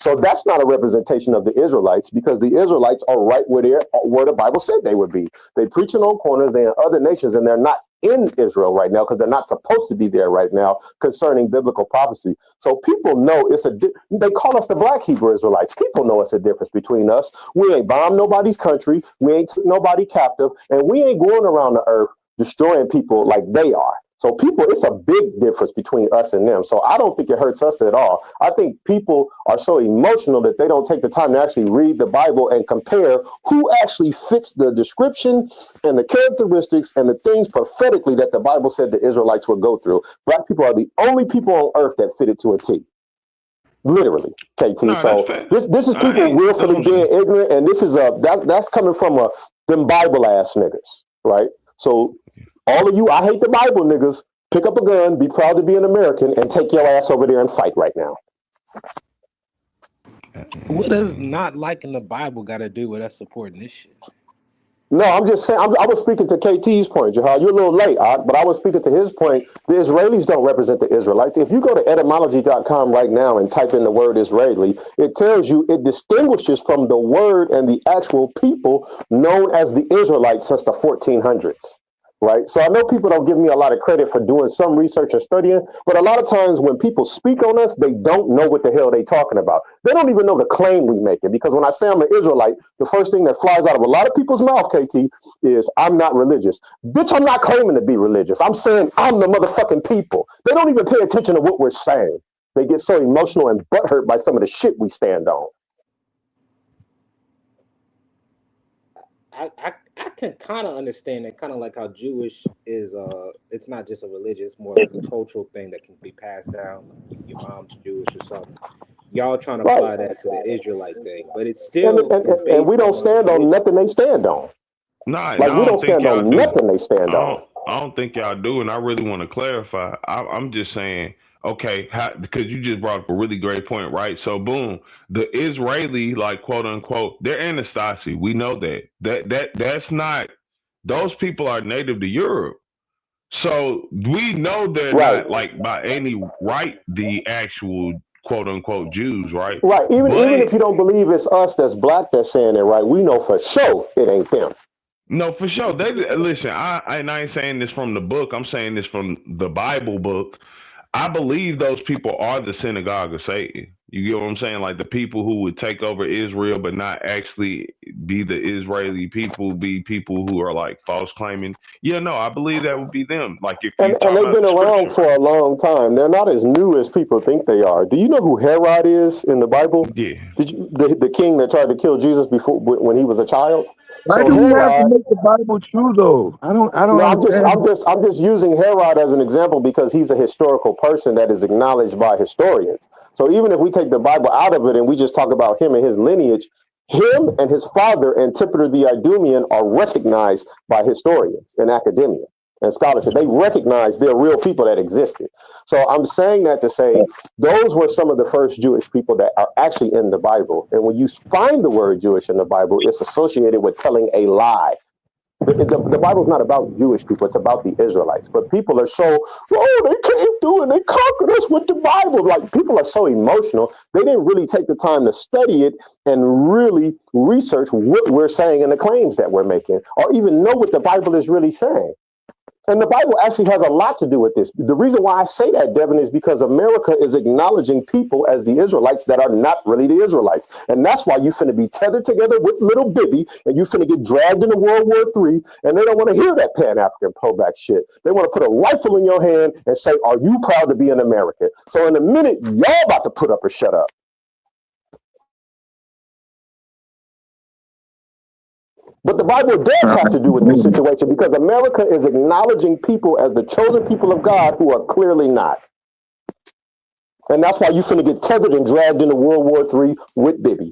So that's not a representation of the Israelites, because the Israelites are right where the Bible said they would be. They preaching on corners, they're in other nations, and they're not in Israel right now because they're not supposed to be there right now concerning biblical prophecy. So people know they call us the black Hebrew Israelites. People know it's a difference between us. We ain't bombed nobody's country. We ain't took nobody captive, and we ain't going around the earth destroying people like they are. So people, it's a big difference between us and them. So I don't think it hurts us at all. I think people are so emotional that they don't take the time to actually read the Bible and compare who actually fits the description and the characteristics and the things prophetically that the Bible said the Israelites would go through. Black people are the only people on earth that fit it to a T. Literally, KT. No, so this is people willfully being ignorant, and this is that's coming from them Bible ass niggas, right? So all of you, I hate the Bible niggas, pick up a gun, be proud to be an American, and take your ass over there and fight right now. What does not liking the Bible got to do with us supporting this shit? No, I'm just saying, I was speaking to KT's point, Jahal. You're a little late, but I was speaking to his point. The Israelis don't represent the Israelites. If you go to etymology.com right now and type in the word Israeli, it tells you it distinguishes from the word and the actual people known as the Israelites since the 1400s. Right. So I know people don't give me a lot of credit for doing some research and studying, but a lot of times when people speak on us, they don't know what the hell they talking about. They don't even know the claim we make it, because when I say I'm an Israelite, the first thing that flies out of a lot of people's mouth, KT, is I'm not religious. Bitch, I'm not claiming to be religious. I'm saying I'm the motherfucking people. They don't even pay attention to what we're saying. They get so emotional and butthurt by some of the shit we stand on. I can kind of understand it, kind of like how Jewish is, it's not just a religion, it's more like a cultural thing that can be passed down. Like your mom's Jewish or something. Y'all trying to apply that to the Israelite thing, but it's still... And we don't stand on nothing they stand on. Nah, like, we don't stand on nothing they stand on. I don't think y'all do, and I really want to clarify. I'm just saying, okay, because you just brought up a really great point, right? So, boom, the Israeli, like, quote unquote, they're Anastasi. We know that. That's not. Those people are native to Europe. So we know they're Right. not like by any right the actual quote unquote Jews, right? Right. Even But if you don't believe it's us that's black that's saying it, right? We know for sure it ain't them. no, for sure. They listen. I ain't saying this from the book. I'm saying this from the Bible book. I believe those people are the synagogue of Satan. You get what I'm saying? Like the people who would take over Israel, but not actually be the Israeli people, be people who are like false claiming. Yeah, no, I believe that would be them. Like if you And they've been around for a long time. They're not as new as people think they are. Do you know who Herod is in the Bible? Yeah. Did you, the king that tried to kill Jesus before when he was a child? Why So do we have to Herod. make the Bible true though? I don't No, understand. I'm just using Herod as an example because he's a historical person that is acknowledged by historians. So even if we take the Bible out of it and we just talk about him and his lineage, him and his father Antipater the Idumean are recognized by historians and academia and scholarship. They recognize they're real people that existed. So I'm saying that to say those were some of the first Jewish people that are actually in the Bible. And when you find the word Jewish in the Bible, it's associated with telling a lie. The Bible's not about Jewish people, it's about the Israelites. But people are so, oh, they came through and they conquered us with the Bible. Like, people are so emotional, they didn't really take the time to study it and really research what we're saying and the claims that we're making, or even know what the Bible is really saying. And the Bible actually has a lot to do with this. The reason why I say that, Devin, is because America is acknowledging people as the Israelites that are not really the Israelites. And that's why you finna be tethered together with little Bibby and you finna get dragged into World War III. And they don't want to hear that Pan-African pro-black shit. They want to put a rifle in your hand and say, are you proud to be an American? So in a minute, y'all about to put up or shut up. But the Bible does have to do with this situation because America is acknowledging people as the chosen people of God who are clearly not. And that's why you finna get tethered and dragged into World War III with Bibby.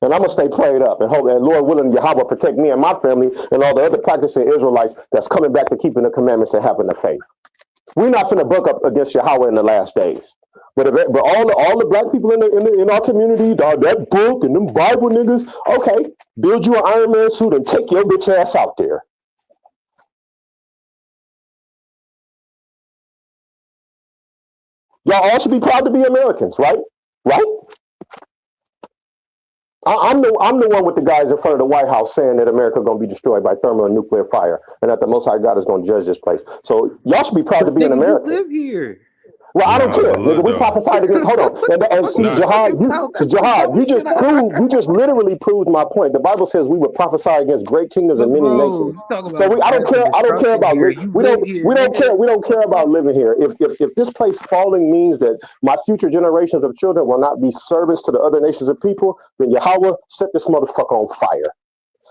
And I'm gonna stay prayed up and hope that Lord willing, Yahweh protect me and my family and all the other practicing Israelites that's coming back to keeping the commandments and having the faith. We're not finna buck up against Yahweh in the last days. But all the black people in our community, that book and them Bible niggas, okay, build you an Iron Man suit and take your bitch ass out there. Y'all all should be proud to be Americans, right? Right? I'm the one with the guys in front of the White House saying that America is going to be destroyed by thermal and nuclear fire, and that the Most High God is going to judge this place. So y'all should be proud to be an American. You live here. Well, I don't care, nigga. We prophesied against. Hold on, and see, Jihad, you just literally proved my point. The Bible says we would prophesy against great kingdoms and many nations. So I don't care about we don't care about living here. If this place falling means that my future generations of children will not be servants to the other nations of people, then Yahweh set this motherfucker on fire.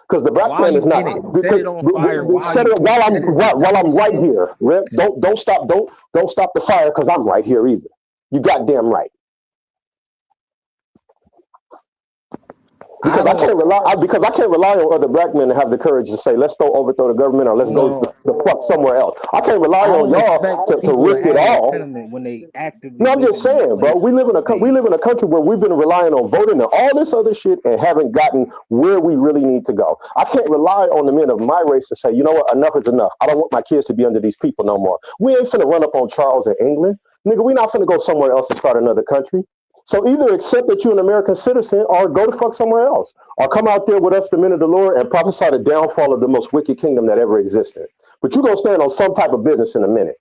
Because the black man is not set it on fire while I'm right here. Don't stop the fire because I'm right here either. You goddamn right. Because I can't rely on other black men to have the courage to say, let's go overthrow the government or let's go the fuck somewhere else. I can't rely on y'all to risk it all. When they actively no, I'm just saying, bro. We live in a country where we've been relying on voting and all this other shit and haven't gotten where we really need to go. I can't rely on the men of my race to say, you know what, enough is enough. I don't want my kids to be under these people no more. We ain't finna run up on Charles in England. Nigga, we not finna go somewhere else and start another country. So either accept that you're an American citizen or go to fuck somewhere else. Or come out there with us, the men of the Lord, and prophesy the downfall of the most wicked kingdom that ever existed. But you're going to stand on some type of business in a minute.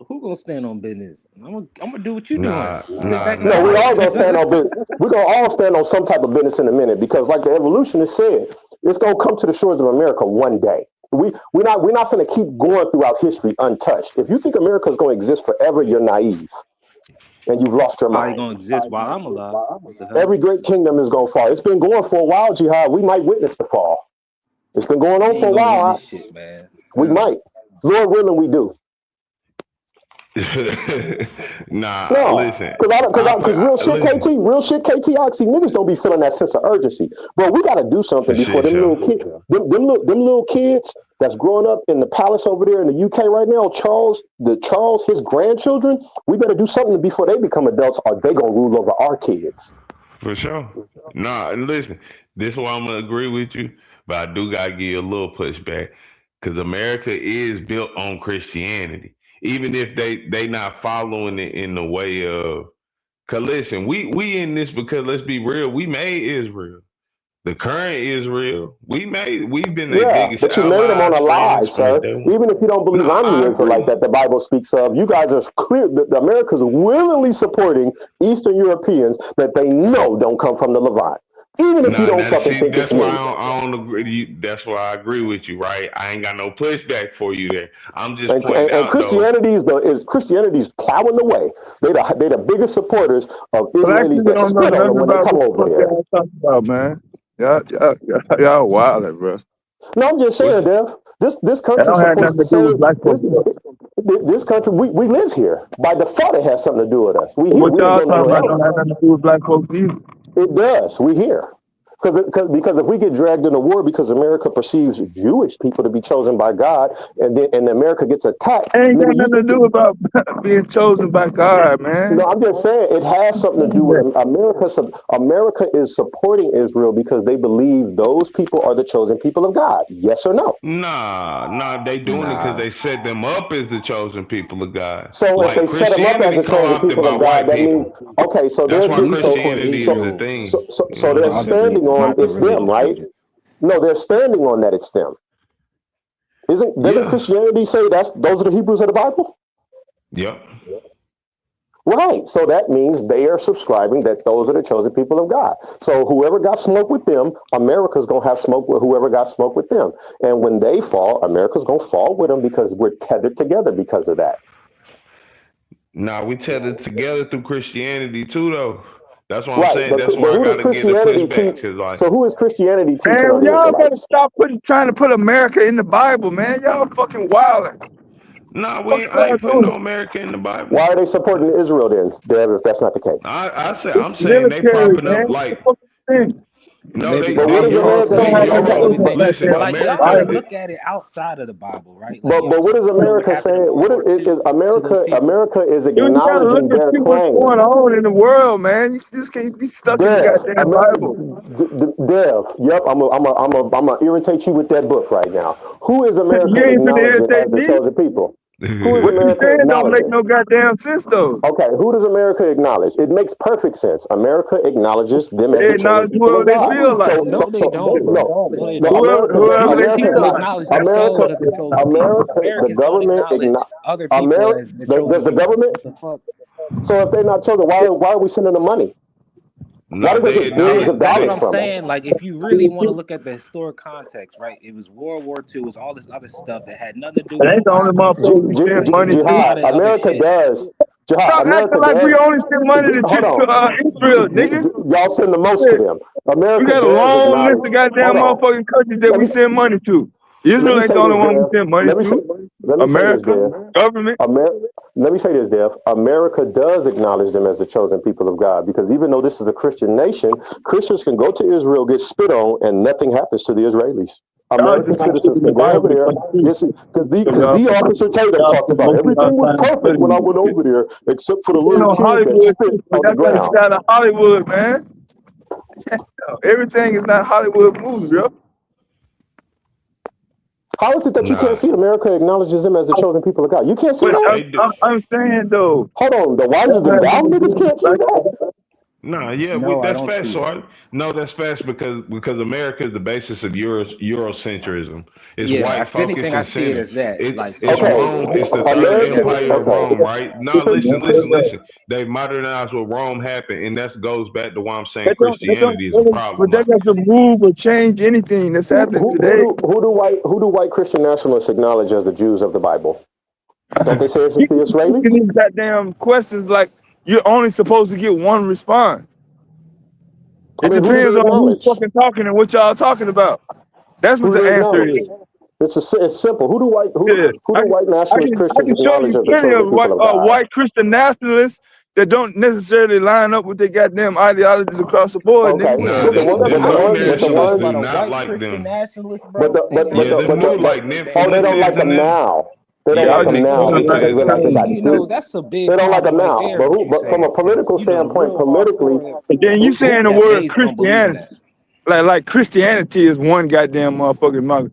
Who going to stand on business? I'm going to do what you're doing. No, we all going to stand on business. We're going to all stand on some type of business in a minute because like the evolutionist said, it's going to come to the shores of America one day. We're not going to keep going throughout history untouched. If you think America is going to exist forever, you're naive. And you've lost your mind. Going to exist while I'm alive. Every great kingdom is going to fall. It's been going for a while, Jihad. We might witness the fall. It's been going on for a while. Shit, man. We might. Lord willing, we do. No, listen. Because real shit, KT, Oxy, niggas don't be feeling that sense of urgency. Bro, we got to do something before them little kids, them little kids that's growing up in the palace over there in the UK right now, Charles, his grandchildren, we better do something before they become adults or they gonna rule over our kids. For sure. Nah, and listen, this is why I'm gonna agree with you, but I do gotta give you a little pushback. because America is built on Christianity, even if they not following it in the way of. Cause listen, we in this because let's be real, we made Israel. The current Israel, we've been their biggest but you made them on a allies, lie, friends from the sir. day one. Even if you don't believe No, I'm the I Israelite agree. that the Bible speaks of, you guys are clear that America's willingly supporting Eastern Europeans that they know don't come from the Levant. Even if you don't fucking think it's That's why me. I don't agree. That's why I agree with you, right? I ain't got no pushback for you there. I'm just And pointing out though. Christianity's plowing the way. They the biggest supporters of Black Israelis people that don't know spit on them nothing when they about come what the over fuck there. y'all talking about, man. Y'all wildin', bro. No, I'm just saying, Dev. This That country don't have supports nothing the to do with same. black folks. This country, we live here. By default, it has something to do with us. We here. What We didn't y'all go talking nowhere about don't else. have nothing to do with black folks either. It does. We here. Because if we get dragged into war because America perceives Jewish people to be chosen by God, and America gets attacked, Ain't got nothing to do about being chosen by God, man. No, I'm just saying it has something to do with America. America is supporting Israel because they believe those people are the chosen people of God. Yes or no? Nah, they doing it because they set them up as the chosen people of God. So if Like they set them up as Christianity the chosen co-opted people by of God, white that means people. okay. So That's they're why We support Christianity is the Israel thing. so they're standing on it's them, right? No, they're standing on that it's them. Doesn't Christianity say those are the Hebrews of the Bible? Yep. Right. So that means they are subscribing that those are the chosen people of God. So whoever got smoke with them, America's going to have smoke with whoever got smoke with them. And when they fall, America's going to fall with them because we're tethered together because of that. Nah, we tethered together through Christianity too, though. That's what I'm Right. saying. But That's why I who does got to get the Christianity pushback. teach? Cause like, So who is Christianity teaching Man, on the y'all better Israelites? stop trying to put America in the Bible, man. Y'all fucking wildin'. nah, I ain't putting no America in the Bible. Why are they supporting Israel then, Dev, if that's not the case? I'm saying they popping up like. No, they But what is Euro. America? Listen, But like y'all America. gotta look at it outside of the Bible, right? Like But what is America saying? What is America? America is You gotta look acknowledging and their see what's claim. going on in the world, man. You just can't be stuck in the goddamn Bible. Dev, yep, I'm gonna irritate you with that book right now. Who is America You ain't finna acknowledging as irritate the me. chosen people? Who is What you America saying don't make acknowledging? no goddamn sense, though. Okay, who does America acknowledge? It makes perfect sense. America acknowledges them as They the chosen acknowledge people whoever of they God. feel like. No, they don't, bro. No, they No, don't. Whoever Jewish they people feel like. acknowledge themselves as the chosen people. The Americans don't government, acknowledge other people as the chosen does the people. government? What the fuck? So if they're not chosen, why are we sending them money? Why Nah, do they they get billions acknowledge. of That's what dollars I'm from us? saying. Like, if you really want to look at the historic context, right? It was World War II, it was all this other stuff that had nothing to do That with the ain't the only Bible. motherfucker we send Like, money it was a lot to. of other shit. Stop acting like we only send money to Hold on. Israel, nigga. Y'all send the most to them. We America got a does long list acknowledge. of goddamn Hold on. motherfucking countries that Let we me send money to. let Israel me ain't say the only this, one we Dev. send money Let me say to. this, America, Dev. government. Let me say this, Dev. America does acknowledge them as the chosen people of God because even though this is a Christian nation, Christians can go to Israel, get spit on, and nothing happens to the Israelis. Y'all American just not citizens keeping the can go over Bible there. because Because the Officer Tatum y'all talked put about most of y'all everything was time perfect when I studying went this shit. over there, except for the You little know, kid that Hollywood, spit but on the y'all gotta ground. stay out of Hollywood, man. Everything is not Hollywood movie, bro. How is it that you Nah, can't see America acknowledges them as the chosen people of God? You can't see But that? they do. I'm saying though, Hold on, the wiser that than has thou nothing to niggas do with can't see black that? folks. Nah, yeah, No, I that's don't fast, see that. Sword. No, that's fast because America is the basis of Eurocentrism. It's Yeah, white if focus anything, I and see it centered. as that. It's Like, so it's Okay, Rome. It's the third empire of Rome, right? Now listen. They modernized what Rome happened, and that goes back to why I'm saying Christianity is a problem. But that Like, doesn't move or change anything that's happening today. Who do white Christian nationalists acknowledge as the Jews of the Bible? Don't they say it's the You asking Israelis? these goddamn questions like you're only supposed to get one response. I It mean, who do depends they on who's acknowledge? fucking talking and what y'all talking about. That's what Who do the they answer acknowledge? is. It's simple. Yeah. Who do white nationalist I Christians can show acknowledge you as the plenty chosen of people of God? white Christian nationalists that don't necessarily line up with their goddamn ideologies across the board, Okay, nigga. nah, but the them ones, them but the new ones, but the you talking nationalists ones, do about a not white like Christian them. nationalist, but bro? the They Yeah, not. them new like oh, they don't like Nymph them now. They don't Yeah, like Y'all them just now feeling because like they That's a realize they big, got. that's a They big don't like problem them right now. there. But What you but from a saying? Because political the standpoint, real politically, hardcore and then you saying the that word base don't believe in Christianity. that. Like Christianity is one goddamn motherfucking mother.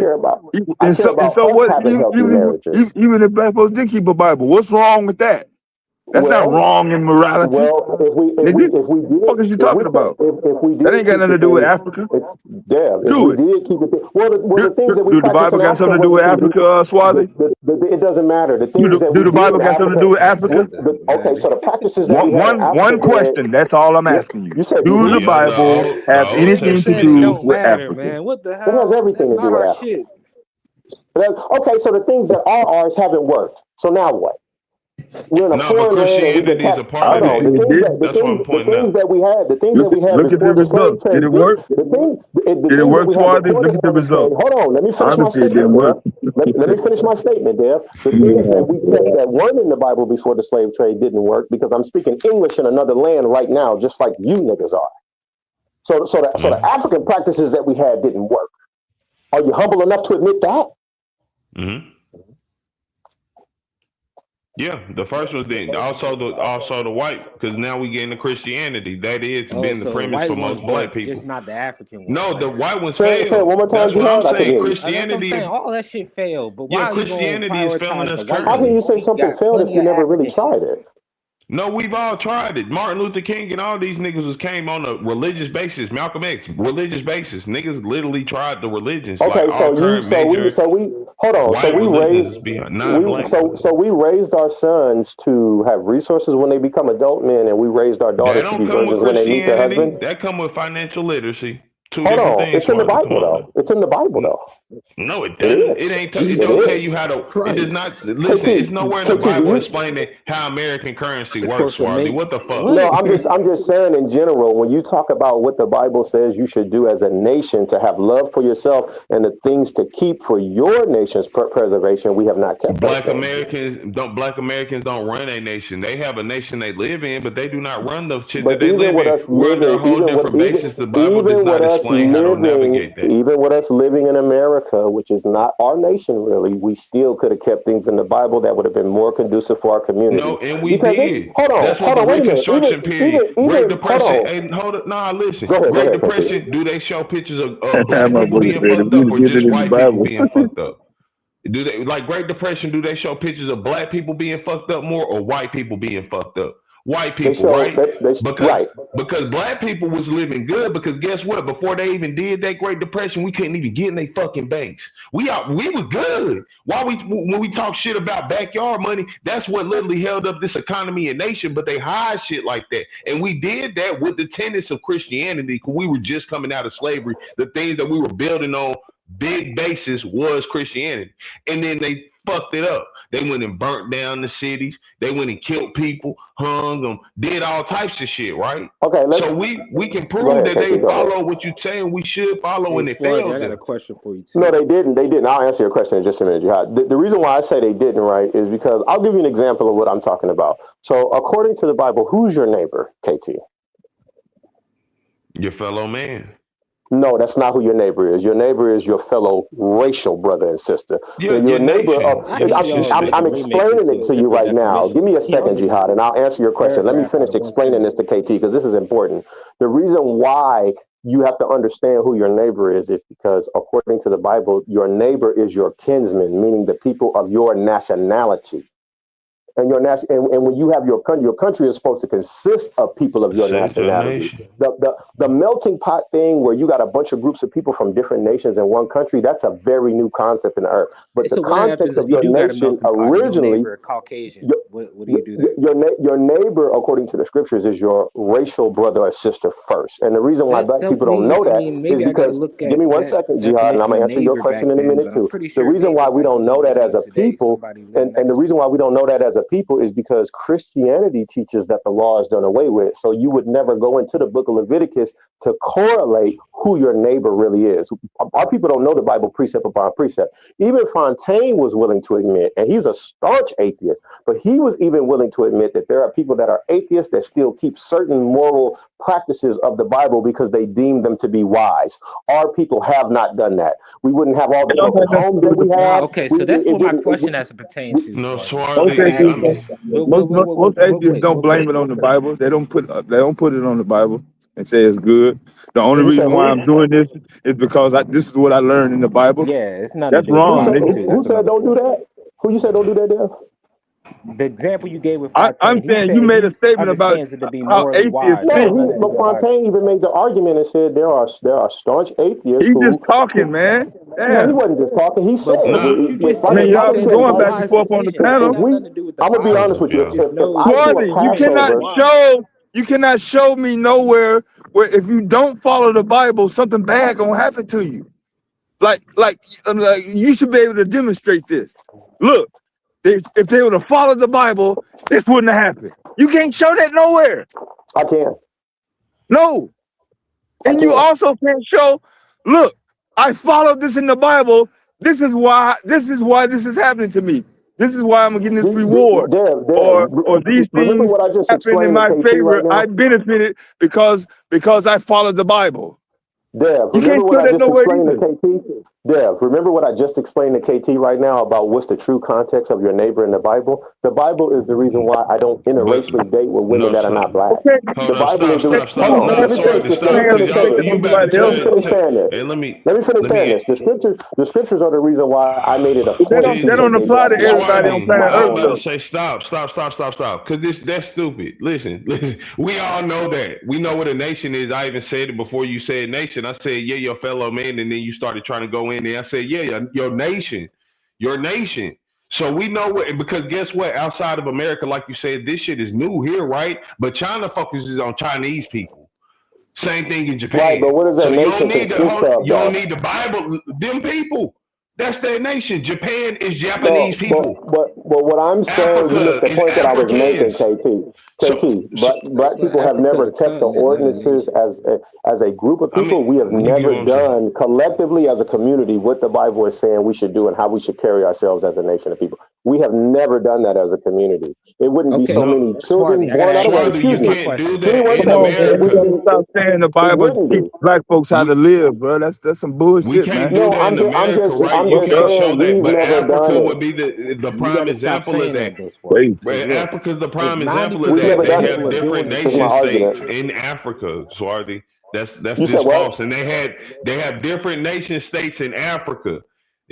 care about. I And care so about us what? having healthy marriages. Even if black folks did keep a Bible, what's wrong with that? That's not wrong in morality. Well, if we did, what is you talking about? if we did, That ain't got nothing to do with Africa. If we did keep it, the things that we do the Bible got something to do with Africa, Swarthy? It doesn't matter. The things that do the Bible got something to do with Africa? Okay, so the practices that one question. That's all I'm asking you. You said, do the Bible have anything to do with Africa? Man, what the hell? It has everything to do with our Africa. shit. Okay, so the things that are ours haven't worked. So now what? We're in a No, but foreign land and we get Christianity is a taxed. part of Hold on, that. the That's what I'm things pointing out. that we had, the things that we had Look at before the the slave results. Did trade, it work? the things Did it that work we had for others? before the Look at the slave trade. results. Hold on, let me finish my Obviously, it didn't statement, work. Dev. Let me finish my statement, Dev. The things that we kept that weren't in the Bible before the slave trade didn't work because I'm speaking English in another land right now, just like you niggas are. So the African practices that we had didn't work. Are you humble enough to admit that? Mm-hmm. Yeah, the first one didn't. Also the white, because now we get into Christianity. That is been the premise for most black people. Just not the African one. No, the white ones Say failed. it one more time, That's what Jihad. I'm saying. That's what I'm Christianity. saying. All that shit failed. But why Yeah, are you Christianity gonna is failing prioritize us the white How can currently. you say something failed if you never really tried it? No, we've all tried it. Martin Luther King and all these niggas came on a religious basis. Malcolm X, religious basis. Niggas literally tried the religions. Okay, like so we raised our sons to have resources when they become adult men, and we raised our daughters to be virgins when they meet their husbands. That come with financial literacy. Hold on, it's in the Bible though. It's in the Bible though. No, it doesn't. It ain't. It don't tell you how to. It does not. Listen, it's nowhere in the Bible explaining how American currency works, Swarthy. What the fuck? No, I'm just saying in general. When you talk about what the Bible says you should do as a nation to have love for yourself and the things to keep for your nation's preservation, we have not kept. Black Americans don't run a nation. They have a nation they live in, but they do not run the shit that they live in. We're on a whole different basis. The Bible does not explain how to navigate that. Even with us living in America, which is not our nation really, we still could have kept things in the Bible that would have been more conducive for our community. No, and we did. That's what the Reconstruction period, Great Depression. Listen. Great Depression, do they show pictures of black people being fucked up or just white people being fucked up? Do they, like Great Depression, do they show pictures of black people being fucked up more or white people being fucked up? White people, right? Because black people was living good. Because guess what? Before they even did that Great Depression, we couldn't even get in their fucking banks. We was good. When we talk shit about backyard money, that's what literally held up this economy and nation. But they hide shit like that, and we did that with the tenets of Christianity. Because we were just coming out of slavery. The things that we were building on big basis was Christianity, and then they fucked it up. They went and burnt down the cities. They went and killed people, hung them, did all types of shit, right? Okay, so we can prove that they follow what you're saying we should follow, and they failed. I got a question for you too. No, they didn't. I'll answer your question in just a minute, Jihad. The reason why I say they didn't, right, is because I'll give you an example of what I'm talking about. So according to the Bible, who's your neighbor, KT? Your fellow man. No, that's not who your neighbor is. Your neighbor is your fellow racial brother and sister. Your neighbor. I'm explaining it to you right now. Give me a second, Jihad, and I'll answer your question. Let me finish explaining this to KT because this is important. The reason why you have to understand who your neighbor is because according to the Bible, your neighbor is your kinsman, meaning the people of your nationality. And and when you have your country is supposed to consist of people of your nationality. The melting pot thing where you got a bunch of groups of people from different nations in one country, that's a very new concept in the earth. But the context of your nation originally, Caucasian. What do you do there? Your neighbor, according to the scriptures, is your racial brother or sister first. And the reason why black people don't know that is because, give me one second, Jihad, and I'm gonna answer your question in a minute too. The reason why we don't know that as a people, and the reason why we don't know that as a people is because Christianity teaches that the law is done away with. So you would never go into the book of Leviticus to correlate who your neighbor really is. Our people don't know the Bible precept upon precept. Even Fontaine was willing to admit, and he's a staunch atheist, but he was even willing to admit that there are people that are atheists that still keep certain moral practices of the Bible because they deem them to be wise. Our people have not done that. We wouldn't have all the broken homes that we have. Okay, so that's what my question has to pertain to. No, most atheists don't blame it on the Bible. They don't put it on the Bible and say it's good. The only reason why I'm doing this is because this is what I learned in the Bible. Yeah, it's not. That's wrong. Who said don't do that? Who you said don't do that, Dev? The example you gave with Fontaine, I'm saying you made a statement about how atheists think. But Fontaine even made the argument and said there are staunch atheists. He's just talking, man. No, he wasn't just talking. He said. Y'all been going back and forth on the panel. I'm gonna be honest with you. You cannot show me nowhere where if you don't follow the Bible, something bad gonna happen to you. Like you should be able to demonstrate this. Look, if they would have followed the Bible, this wouldn't have happened. You can't show that nowhere. I can. No. And you also can't show, look, I followed this in the Bible. This is why this is happening to me. This is why I'm getting this reward. Or these things happen in my favor. I benefited because I followed the Bible. Dev, remember what I just explained to KT? Dev, remember what I just explained to KT right now about what's the true context of your neighbor in the Bible? The Bible is the reason why I don't interracially date with women that are not black. The Bible is the reason. Hold on, let me finish this. Let me finish saying this. Let me finish saying this. The scriptures are the reason why I made it a point. They don't apply to everybody on planet Earth. I'm about to say stop. Because that's stupid. Listen. We all know that. We know what a nation is. I even said it before you said nation. I said, yeah, your fellow man, and then you started trying to go in there. I said, yeah, your nation. So we know what, because guess what? Outside of America, like you said, this shit is new here, right? But China focuses on Chinese people. Same thing in Japan. Right, but what does that nation consist of? You don't need the Bible. Them people. That's their nation. Japan is Japanese people. But what I'm saying, you missed the point that I was making, KT. Black people have never kept the ordinances as a group of people. We have never done collectively as a community what the Bible is saying we should do and how we should carry ourselves as a nation of people. We have never done that as a community. It wouldn't be so many children born out of it. Excuse me. We gotta stop saying the Bible teach black folks how to live, bro. That's some bullshit, man. No, I'm just saying we've never done it. Would be the prime example of that. Africa's the prime example of that. They have different nation states in Africa, Swarthy. That's just false. And they have different nation states in Africa.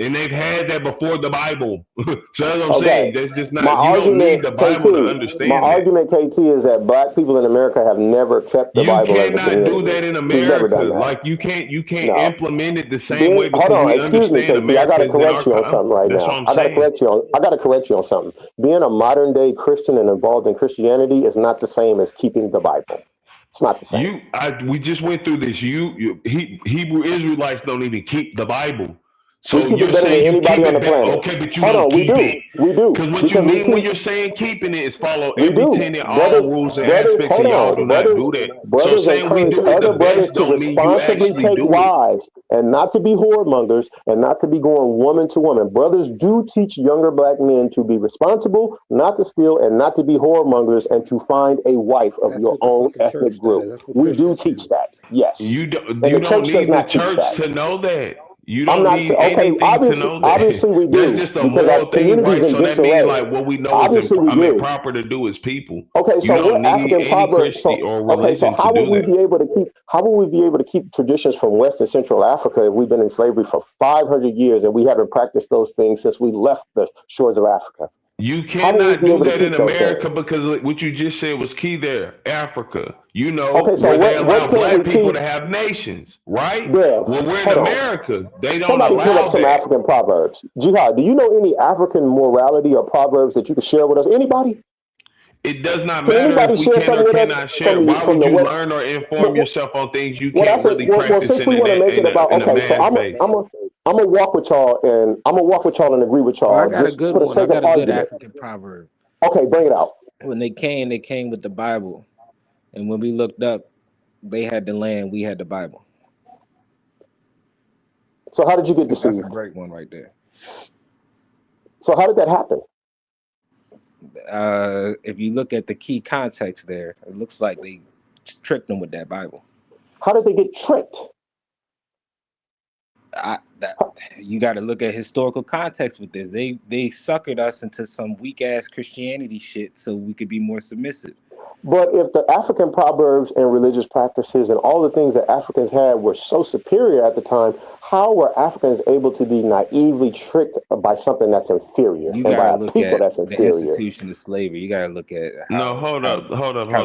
And they've had that before the Bible. So that's what I'm saying. That's just not, you don't need the Bible to understand. My argument, KT, is that black people in America have never kept the Bible as a community. You cannot do that in America. Like you can't implement it the same way because hold on, we excuse me, KT. I gotta correct you on something right now. I gotta correct you on something. Being a modern day Christian and involved in Christianity is not the same as keeping the Bible. It's not the same. We just went through this. Hebrew Israelites don't even keep the Bible. So we keep it better than anybody on the planet. Okay, but you don't keep it. We do. Because what you mean when you're saying keeping it is follow every tenet, all rules and aspects, and y'all do not do that. Brothers encourage other brothers to responsibly take wives and not to be whoremongers and not to be going woman to woman. Brothers do teach younger black men to be responsible, not to steal, and not to be whoremongers, and to find a wife of your own ethnic group. We do teach that. Yes. You don't need the church to know that. You don't need anything to know that. Obviously we do. That's just a moral thing, right? So that means like what we know is proper to do as people. Okay, so what African proverbs? So how would we be able to keep? How would we be able to keep traditions from West and Central Africa if we've been in slavery for 500 years and we haven't practiced those things since we left the shores of Africa? You cannot do that in America because what you just said was key there. Africa, you know, where they allow black people to have nations, right? Yeah. Well, we're in America. They don't Somebody allow pull up some that. African proverbs. Jihad, do you know any African morality or proverbs that you could share with us? Anybody? It does not matter if we can or cannot share. Why would you learn or inform yourself on things you can't really practice in a space? I'm gonna walk with y'all and agree with y'all. I got a good one. I got a good African proverb. Okay, bring it out. When they came with the Bible, and when we looked up, they had the land, we had the Bible. So how did you get deceived? That's a great one right there. So how did that happen? If you look at the key context there, it looks like they tricked them with that Bible. How did they get tricked? You got to look at historical context with this. They suckered us into some weak ass Christianity shit so we could be more submissive. But if the African proverbs and religious practices and all the things that Africans had were so superior at the time, how were Africans able to be naively tricked by something that's inferior and by a people that's inferior? The institution of slavery. You got to look at how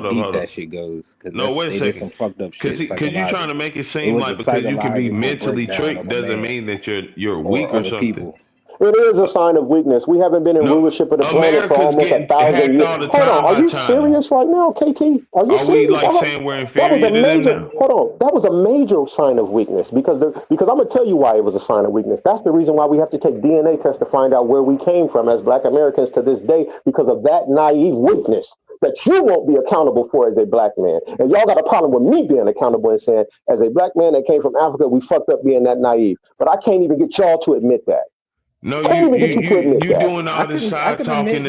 deep that shit goes. No, wait a second. Some fucked up shit. Because you're trying to make it seem like because you can be mentally tricked doesn't mean that you're weak or something. It is a sign of weakness. We haven't been in rulership of the planet for almost 1,000 years. Hold on, are you serious right now, KT? Are you serious? We like saying we're That was inferior a to them major. now? Hold on, that was a major sign of weakness because I'm gonna tell you why it was a sign of weakness. That's the reason why we have to take DNA tests to find out where we came from as Black Americans to this day because of that naive weakness that you won't be accountable for as a Black man. And y'all got a problem with me being accountable and saying, as a Black man that came from Africa, we fucked up being that naive. But I can't even get y'all to admit that. No, Can't even get you to admit you that. doing all this side talking.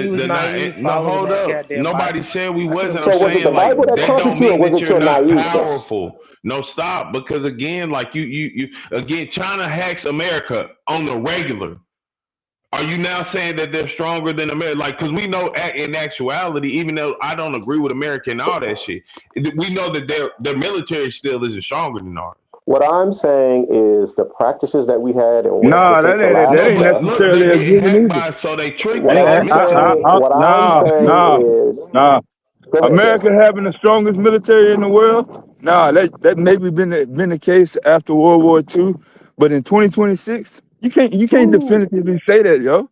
No, hold up. Nobody said we wasn't. So I'm was it the saying like Bible that that prompted don't you, or mean was that it you're your not naiveness? powerful. No, stop. Because again, like you again, China hacks America on the regular. Are you now saying that they're stronger than America? Like, because we know in actuality, even though I don't agree with America and all that shit, we know that their military still isn't stronger than ours. What I'm saying is the practices that we had in West Nah, that Central ain't Africa. Look, they're necessarily a getting given hacked either. by, so they trick What they I'm saying, what I'm saying is, Nah. go ahead, America Jeff. having the strongest military in the world. Nah, that maybe been the case after World War II, but in 2026, you can't definitively say that, yo.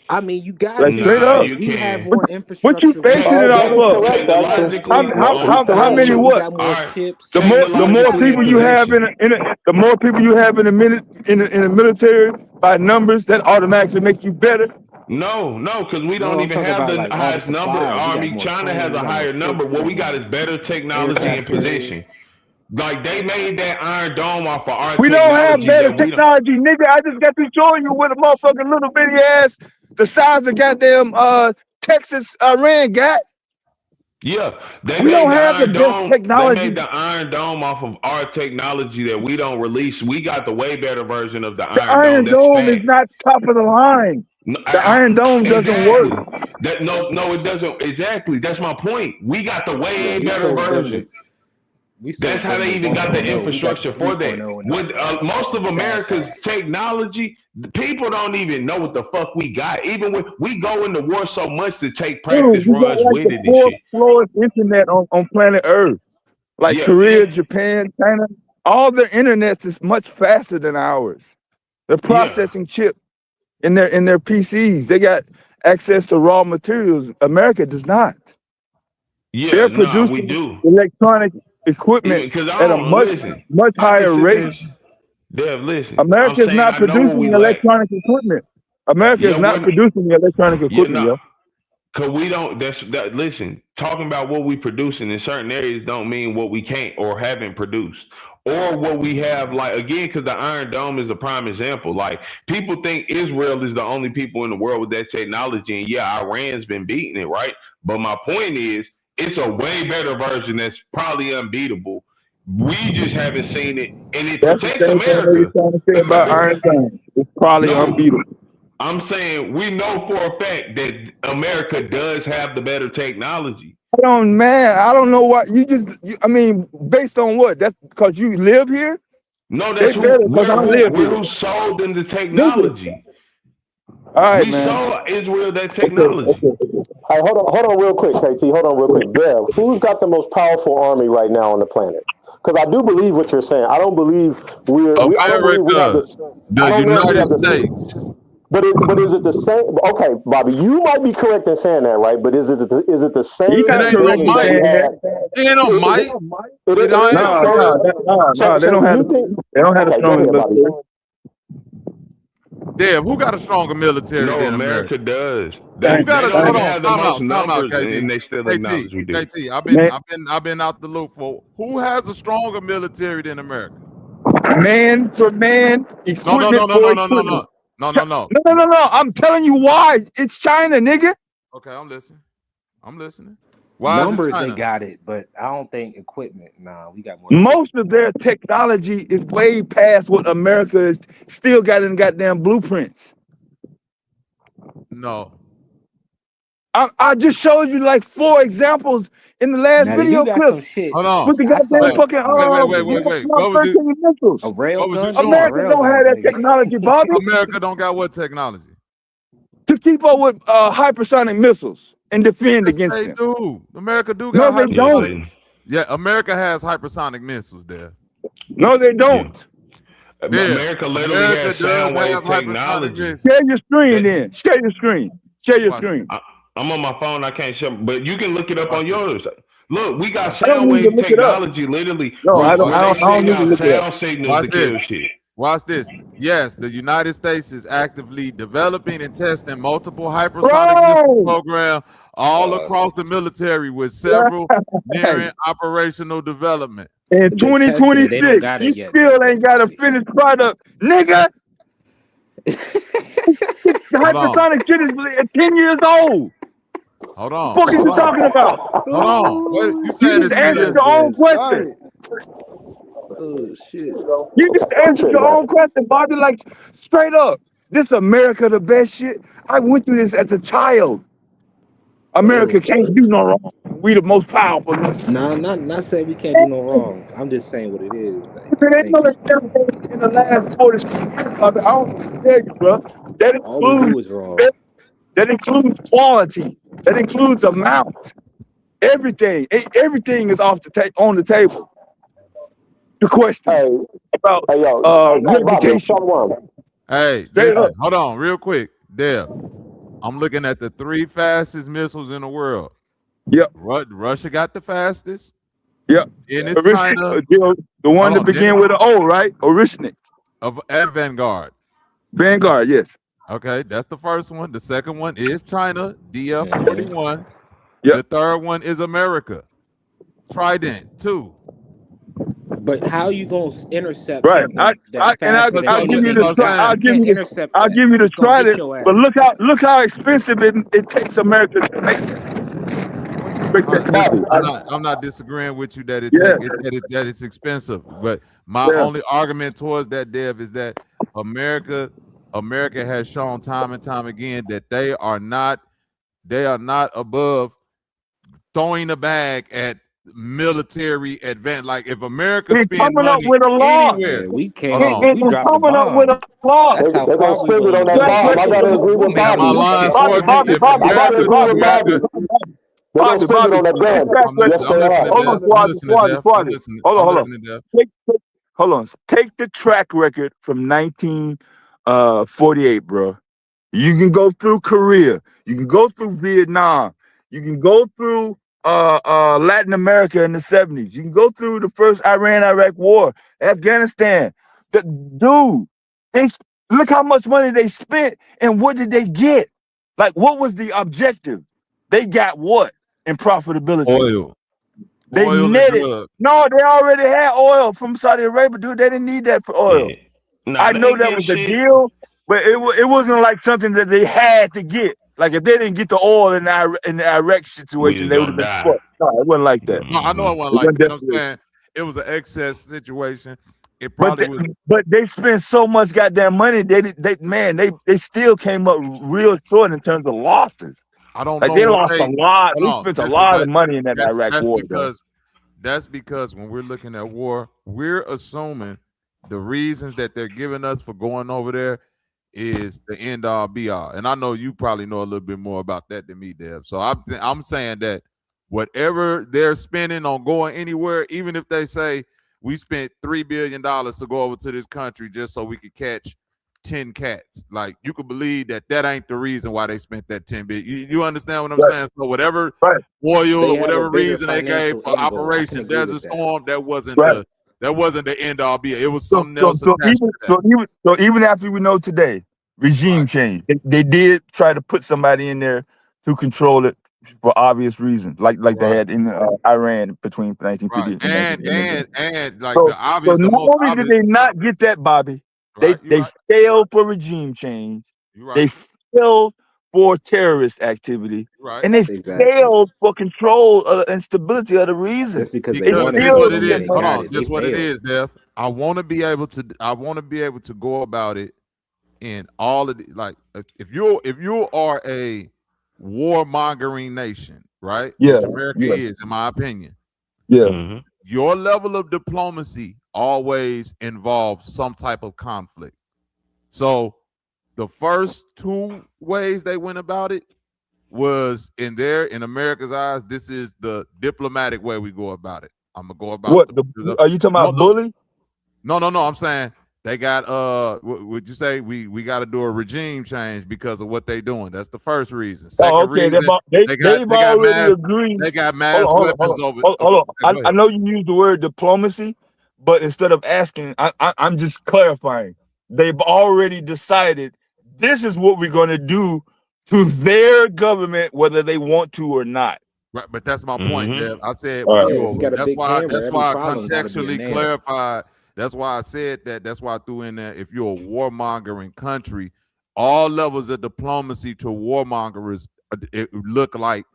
I mean, you got Like to straight up. You we have can. more What you infrastructure right basing it now. off That is of? correct, actually. Technologically, How many We what? got more Alright. ships. The more people you have in the more people you have in the military by numbers, that automatically make you better. No, because we No, don't I'm even talking have about the like all the highest number supplies. We got army. more China planes, has we a got more higher number. ships, What we got got more is better technology aircraft and carriers. position. Like they made that Iron Dome off of our We don't have technology better that we don't. technology, nigga. I just got to showing you with a motherfucking little bitty ass, the size of goddamn Texas Iran got. Yeah, they We made don't the have the Iron best Dome. They technology. made the Iron Dome off of our technology that we don't release. We got the way better version of the The Iron Dome. Iron That's Dome is fact. not top of the line. No, The Iron Dome doesn't work. exactly. No, it doesn't. Exactly. That's my point. We got the Yeah, way we better so good version. with That's how they even got the 1.0. We got the infrastructure for that. 3.0 and With most of America's fast. technology, the people don't even know what the fuck we got. Even when we go into war so much to take Dude, practice we got runs like with the it and fourth shit. slowest internet on planet Earth. Like Yeah, Korea, Japan, China, all their internets is much faster than ours. The processing chip in their PCs, they got access to raw materials. America does not. yeah. They're Nah, we producing do. electronic equipment Because I at a don't much listen. I can higher sit rate. there. Dev, listen. I'm America is saying not I know what we producing lack. electronic equipment. America Yeah, is not we're producing the electronic yeah, equipment, yo. Cause we don't. Listen. Talking about what we producing in certain areas don't mean what we can't or haven't produced, or what we have. Like again, because the Iron Dome is a prime example. Like people think Israel is the only people in the world with that technology, and yeah, Iran's been beating it, right? But my point is, it's a way better version that's probably unbeatable. We just haven't seen it, and it That's the protects same thing they were America. trying to say about Iron Dome. It's probably No, unbeatable. I'm saying we know for a fact that America does have the better technology. I don't know what I mean, based on what? That's because you live here? No, They that's better because I live we're here. who sold them the Listen. technology. All right, We man. sold Israel that technology. Hey, hold on real quick, KT. Hold on real quick. Dev, who's got the most powerful army right now on the planet? Because I do believe what you're saying. I don't believe I don't believe we have America, this. the I don't know if we have United this. States. But is it the same? Okay, Bobby, you might be correct in saying that, right? But is it the same? You're not It ain't no correct in mic. saying that. It ain't no mic. It It ain't ain't the no same. No, they don't have the Okay, go strongest ahead, Bobby. military. Dev, who got a stronger military No, than America America? does. Who got They a don't hold even on? have the Time most out, numbers, KD. and they still acknowledge we do. KT, Man, I've been out the loop for who has a stronger military than America? man for man, equipment for equipment. No. No. I'm telling you why. It's China, nigga. Okay, I'm listening. Why is it Numbers, they China? got it, but I don't think equipment. Nah, we got more. Most of their technology is way past what America is still got in goddamn blueprints. No. I just showed you like 4 examples in the last Now video you got clip some shit. Hold on. with the I saw goddamn it. fucking Wait. What was it? 13 missiles. A rail What was you gun. showing? America Rail don't have guns, that nigga. technology, Bobby, America don't got what technology? to keep up with hypersonic missiles and defend Yes, against they them. do. America do No, got they don't. hypersonic. Yeah, America has hypersonic missiles there. No, they don't. America literally America has does sound wave have hypersonic technology. missiles. Share your screen then. Share your screen. Share your Watch screen. I'm on my phone. I can't show, but you can look it up on yours. Look, we got I don't sound need to wave look it up. technology, literally, No, I where they don't send need to out look it up. sound signals Watch to this. kill shit. Watch this. Yes, the United States is actively developing and testing multiple hypersonic missile programs all across the military with several nearing operational development. In 2026, you still ain't got a finished product, nigga. The hypersonic shit is 10 years old. Hold on. What are you talking about? Hold on. What you You saying just is answered your own question. Oh shit! You just answered your own question, Bobby. Like straight up, this America the best shit. I went through this as a child. America can't do no wrong. We the most powerful. Nah, not saying we can't do no wrong. I'm just saying what it is. In the last 40 I don't tell you, bro. That includes quality. That includes amount. Everything. Everything is on the table. The question about replication. Hey, listen, hold on, real quick. There. I'm looking at the 3 fastest missiles in the world. Yep. Russia got the fastest. Yep. And it's China. The one that began with an O, right? Orishnik. At Vanguard. Vanguard, yes. Okay, that's the first one. The second one is China, DF-41. Yep. The third one is America, Trident 2. But how you gonna intercept? Right. I'll give you the Trident. But look how expensive it takes America to make it. I'm not disagreeing with you that that it's expensive, but my only argument towards that, Dev, is that America has shown time and time again that they are not above throwing a bag at military advance. Like if America spend money anywhere, we can't. We dropping coming up with a law. They're gonna spend it on that bomb. I gotta agree with Bobby. They're gonna spend it on that bomb. Hold on. Take the track record from 1948, bro. You can go through Korea. You can go through Vietnam. You can go through Latin America in the 70s. You can go through the first Iran-Iraq war, Afghanistan. Dude, look how much money they spent and what did they get? Like, what was the objective? They got what in profitability? Oil. They netted. No, they already had oil from Saudi Arabia, dude. They didn't need that for oil. I know that was the deal, but it wasn't like something that they had to get. Like if they didn't get the oil in the Iraq situation, they would have been fucked. No, it wasn't like that. No, I know it wasn't like that. I'm saying it was an excess situation. It probably was. But they spent so much goddamn money. They still came up real short in terms of losses. I don't know. They lost a lot. They spent a lot of money in that Iraq war. That's because when we're looking at war, we're assuming the reasons that they're giving us for going over there is the end all be all. And I know you probably know a little bit more about that than me, Dev. So I'm saying that whatever they're spending on going anywhere, even if they say we spent $3 billion to go over to this country just so we could catch 10 cats, like you could believe that ain't the reason why they spent that 10 billion. You understand what I'm saying? So whatever oil or whatever reason they gave for Operation Desert Storm, that wasn't the end all be. It was something else. So even after we know today, regime change. They did try to put somebody in there to control it for obvious reasons, like they had in Iran between 1950 and like the obvious. So not only did they not get that, Bobby, they failed for regime change. They failed for terrorist activity, and they failed for control and stability of the reason. Because this what it is. Hold on, this what it is, Dev. I want to be able to go about it in all of the, like if you are a warmongering nation, right? Which America is, in my opinion. Yeah. Your level of diplomacy always involves some type of conflict. So the first 2 ways they went about it was in America's eyes, this is the diplomatic way we go about it. I'm gonna go about what? Are you talking about bully? No. I'm saying They got would you say we got to do a regime change because of what they doing? That's the first reason. Second reason, They've already agreed. They got Hold mass on, weapons over. hold on. Go I ahead. know you use the word diplomacy, but instead of asking, I'm just clarifying. They've already decided this is what we're going to do to their government, whether they want to or not. Right, but that's my point, Dev. I said that's why I contextually clarified. That's why I said that. That's why I threw in there. If you're a warmongering country, all levels of diplomacy to warmongers it look like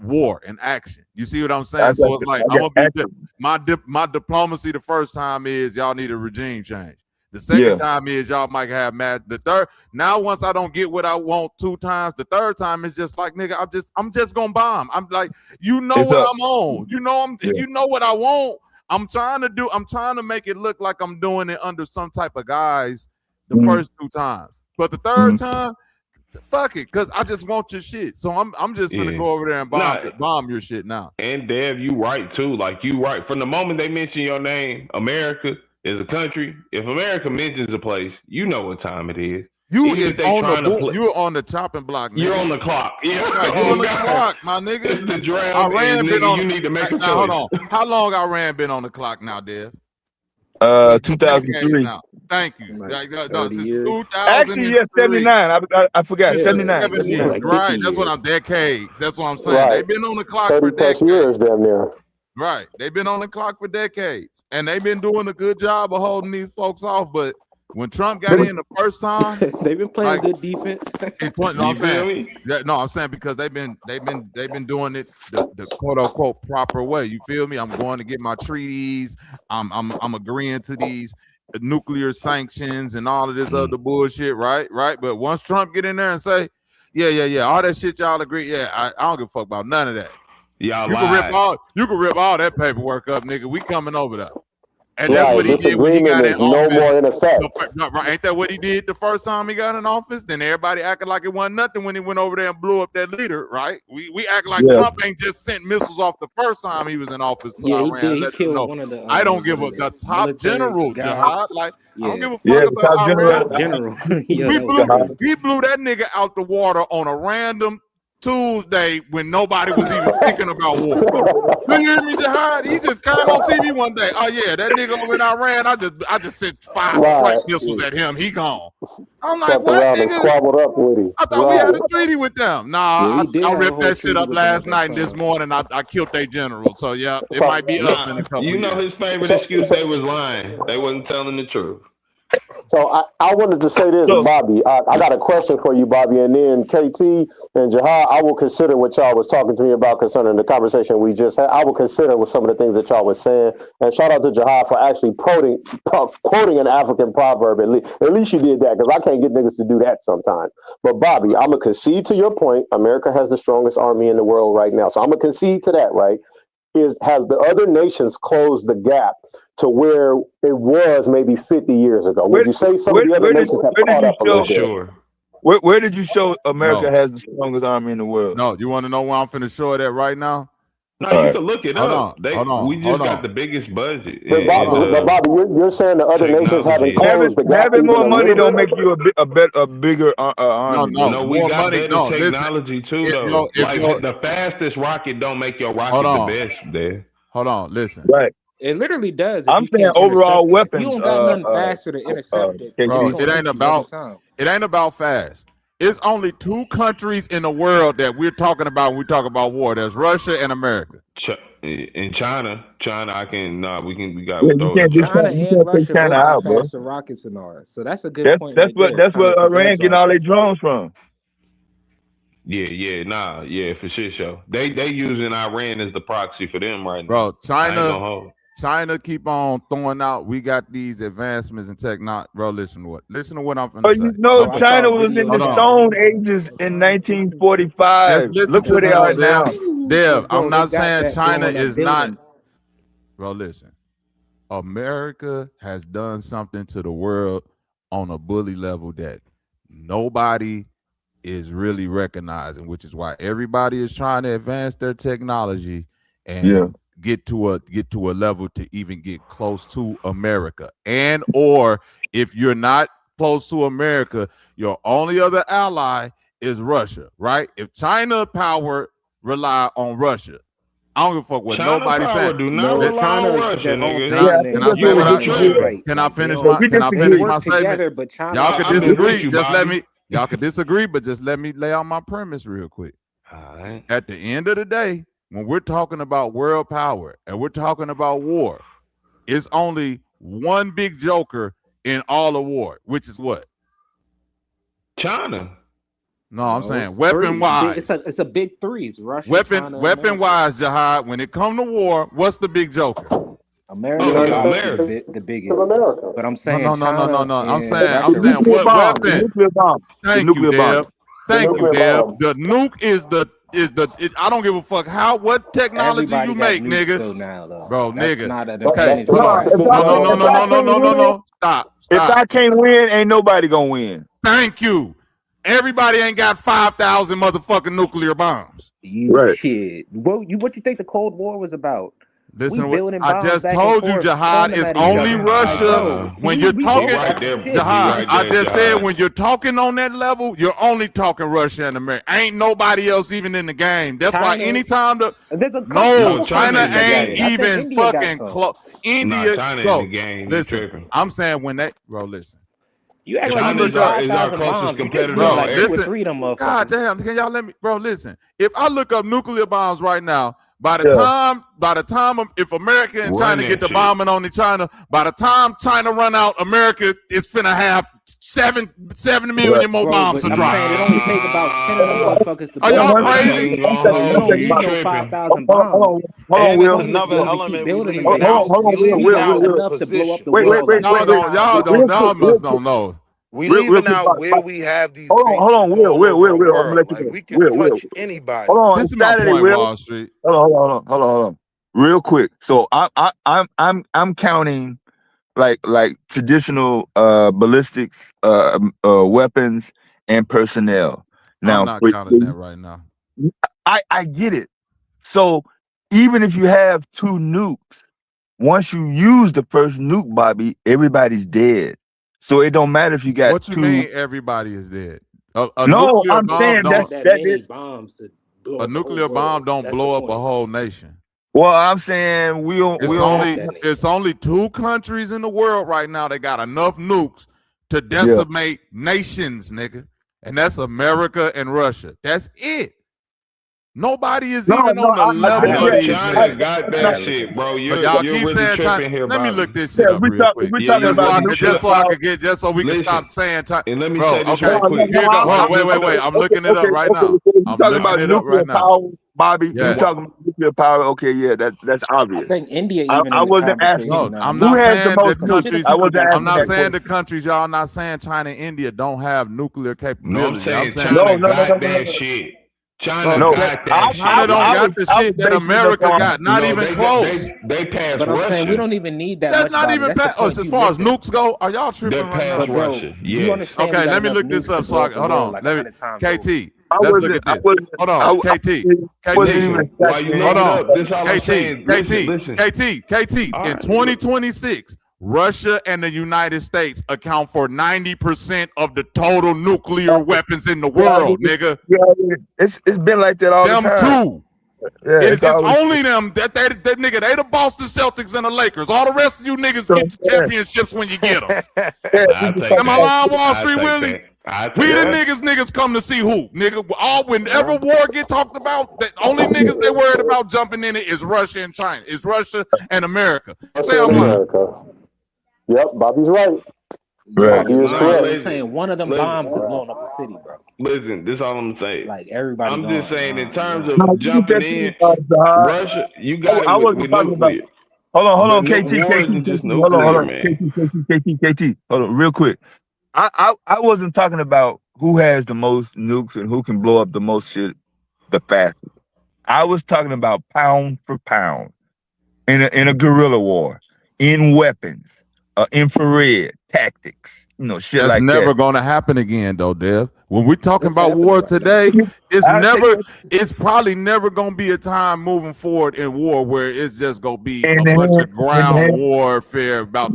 war and action. You see what I'm saying? So it's like I'm gonna be my diplomacy the first time is y'all need a regime change. The second time is y'all might have mad. The third, now once I don't get what I want 2 times, the third time is just like, nigga, I'm just gonna bomb. I'm like, you know what I'm on. You know you know what I want. I'm trying to make it look like I'm doing it under some type of guise the first 2 times. But the third time, fuck it, because I just want your shit. So I'm just gonna go over there and bomb your shit now. And Dev, you right too. Like you right. From the moment they mention your name, America is a country. If America mentions a place, you know what time it is. You're on the chopping block. Nigga. You're on the clock. Yeah, you're on the clock, my nigga. It's the draft. Iran been on. You need to make a choice. Hold on. How long Iran been on the clock now, Dev? 2003. Thank you. No, since 2000. Actually, 79. I forgot. 79. Right. That's what I'm. Decades. That's what I'm saying. Right. They've been on the clock for decades. Years, damn near. Right. They've been on the clock for decades, and they've been doing a good job of holding these folks off. But when Trump got in the first time, they've been playing good defense. I'm saying because they've been doing it the quote unquote proper way. You feel me? I'm going to get my treaties. I'm agreeing to these nuclear sanctions and all of this other bullshit. Right. But once Trump get in there and say, yeah, all that shit y'all agree. I don't give a fuck about none of that. Y'all you can rip all that paperwork up, nigga. We coming over there. And that's what he did when he got in office. No more in effect. Ain't that what he did the first time he got in office? Then everybody acted like it wasn't nothing when he went over there and blew up that leader, right? We act like Trump ain't just sent missiles off the first time he was in office. He killed one of the. I don't give the top general, Jihad. Like I don't give a fuck about Iran. General. He blew that nigga out the water on a random Tuesday when nobody was even thinking about war. Do you hear me, Jihad? He just came on TV one day. Oh yeah, that nigga over in Iran. I just sent 5 strike missiles at him. He gone. I'm like, what, nigga? Squabbled up with him. I thought we had a treaty with them. Nah, I ripped that shit up last night and this morning. I killed their general. So yeah, it might be up in a couple. You know his favorite excuse? They was lying. They wasn't telling the truth. So I wanted to say this, Bobby. I got a question for you, Bobby, and then KT and Jihad. I will consider what y'all was talking to me about concerning the conversation we just had. I will consider with some of the things that y'all was saying. And shout out to Jihad for actually quoting an African proverb. At least you did that, because I can't get niggas to do that sometimes. But Bobby, I'm gonna concede to your point. America has the strongest army in the world right now, so I'm gonna concede to that. Right? Has the other nations closed the gap to where it was maybe 50 years ago? Would you say some of the other nations have caught up a little bit? Sure. Where did you show America has the strongest army in the world? No, you want to know where I'm finna show it at right now? No, you can look it up. We just got the biggest budget. But Bobby, you're saying the other nations haven't closed the gap. Having more money don't make you a bigger army. No, we got better technology too, though. Like the fastest rocket don't make your rocket the best there. Hold on, listen. Right. It literally does. I'm saying overall weapons. You don't got nothing faster to intercept it. Bro, it ain't about fast. It's only 2 countries in the world that we're talking about when we talk about war. There's Russia and America. In China, we got China and Russia out, bro. faster rockets than ours. So that's a good point. That's what Iran getting all their drones from. Yeah, for shit show. They using Iran as the proxy for them right now. Bro, China keep on throwing out. We got these advancements in technology. Bro, listen to what I'm finna say. You know, China was in the Stone Ages in 1945. Look where they are now. Dev, I'm not saying China is not. Bro, listen. America has done something to the world on a bully level that nobody is really recognizing, which is why everybody is trying to advance their technology. And get to a level to even get close to America. And or if you're not close to America, your only other ally is Russia, right? If China power rely on Russia, I don't give a fuck what China nobody's power saying. do not rely on Russia, their own nigga. Can I say what I right. can I Like, finish they my can I finish work my statement? together, but China, Y'all can I've been with disagree. you, Just let Bobby. me y'all can disagree, but just let me lay out my premise real quick. All right. At the end of the day, when we're talking about world power and we're talking about war, it's only one big joker in all of war, which is what? China. No, I'm saying weapon wise. It's a big three. It's Russia, weapon China, wise, Jihad. When it come to war, what's the big joker? America, the biggest. America. But I'm saying No. I'm saying Russia, what weapon? Nuclear bomb. Thank you, Deb. Thank you, Deb. The nuke is I don't give a fuck what technology you make, nigga. Bro, nigga. Okay. No. Stop. If I can't win, ain't nobody gonna win. Thank you. Everybody ain't got 5,000 motherfucking nuclear bombs. Shit. What you think the Cold War was about? Listen, I just told you, Jihad, it's only Russia. When you're talking, Jihad, I just said when you're talking on that level, you're only talking Russia and America. Ain't nobody else even in the game. That's why anytime China ain't even fucking close. India, listen, I'm saying when they, listen. You act like is our closest competitor. Listen, God damn, can y'all let me, listen. If I look up nuclear bombs right now, by the time, if America and China get the bombing on China, by the time China run out, America is finna have 7 million more bombs to drop. It only take about 10 of them motherfuckers to Are y'all crazy? You don't need no 5,000 bombs. And another element we leaving out. Enough to blow up the world. Y'all must don't know. We leaving out where we have these. Hold on, Will. I'm gonna let you go. We can touch anybody. Hold on, this is my point, Wall Street. Hold on. Real quick. So I'm counting like traditional ballistics weapons and personnel. Now I'm not counting that right now. I get it. So even if you have 2 nukes, once you use the first nuke, Bobby, everybody's dead. So it don't matter if you got what you 2. mean everybody is dead? No, I'm saying a nuclear bomb don't blow up a whole nation. Well, I'm saying it's only 2 countries in the world right now that got enough nukes to decimate nations, nigga. And that's America and Russia. That's it. Nobody is even on the level of these China got that shit, bro. Y'all keep really saying China. Here, let me look this shit up real quick. Just so we can stop saying China. And let me say this real quick. Wait. I'm looking it up right now. I'm looking it up right now. Bobby, you talking about nuclear power? Okay, yeah, that's obvious. I think India even. I wasn't asking. No, I'm not saying the countries. I'm not saying the countries. Y'all not saying China and India don't have nuclear capability. No, I'm saying China got that shit. China got that. China don't got the shit that America got. Not even close. They passed But I'm saying we don't even need that. That's not even past. As far as nukes go, are y'all tripping right now? Russia. Yeah. Okay, let me look this up. So hold on. Let me. KT. Let's look at this. Hold on, KT. Hold on, KT. In 2026. Russia and the United States account for 90% of the total nuclear weapons in the world, nigga. Yeah, it's been like that all the time. Them 2. Yeah, it's only them that nigga. They the Boston Celtics and the Lakers. All the rest of you niggas get the championships when you get them. Am I lying, Wall Street Willie? We the niggas come to see who, nigga. Whenever war get talked about, the only niggas they worried about jumping in it is Russia and China. It's Russia and America. Say I'm lying. Yep, Bobby's right. Bobby is correct. I'm saying one of them bombs is blowing up the city, bro. Listen, this is all I'm saying. Like everybody. I'm just saying in terms of jumping in, Russia, you got it with nuclear. Hold on, KT. Hold on, real quick. I wasn't talking about who has the most nukes and who can blow up the most shit the fastest. I was talking about pound for pound in a guerrilla war, in weapons, infrared tactics. shit That's like never that. gonna happen again, though, Dev. When we're talking about war today, it's probably never gonna be a time moving forward in war where it's just gonna be a bunch of ground warfare about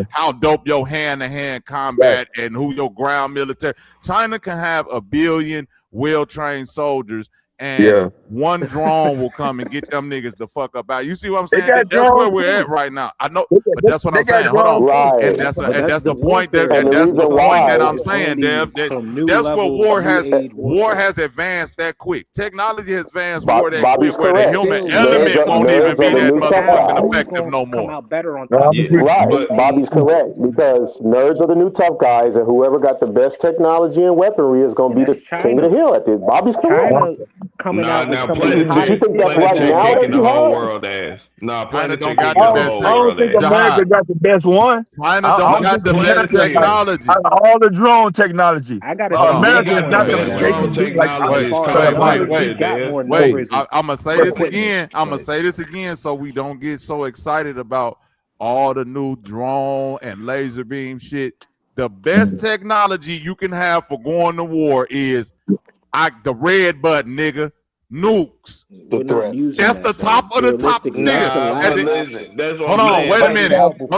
how dope your hand-to-hand combat and who your ground military. China can have 1 billion well-trained soldiers, and one drone will come and get them niggas the fuck up out. You see what I'm saying? That's where we're at right now. I know, but that's what I'm saying. Hold on, Right. and that's the point that I'm saying, Dev. That's what war has advanced that quick. Technology has advanced war that quick, where the human element won't even be that motherfucking effective no more. Come out better on top. Right, Bobby's correct, because nerds are the new tough guys, and whoever got the best technology and weaponry is going to be the king of the hill at this. Bobby's correct. Coming out with some Planet Tech kicking the whole world ass. Nah, Planet Tech got the best. I don't think America got the best one. China don't got the best technology. All the drone technology. I got America is not the drone technology. Wait. I'm gonna say this again. I'm gonna say this again, so we don't get so excited about all the new drone and laser beam shit. The best technology you can have for going to war is the red button, nigga. Nukes. That's the top of the top, nigga. Hold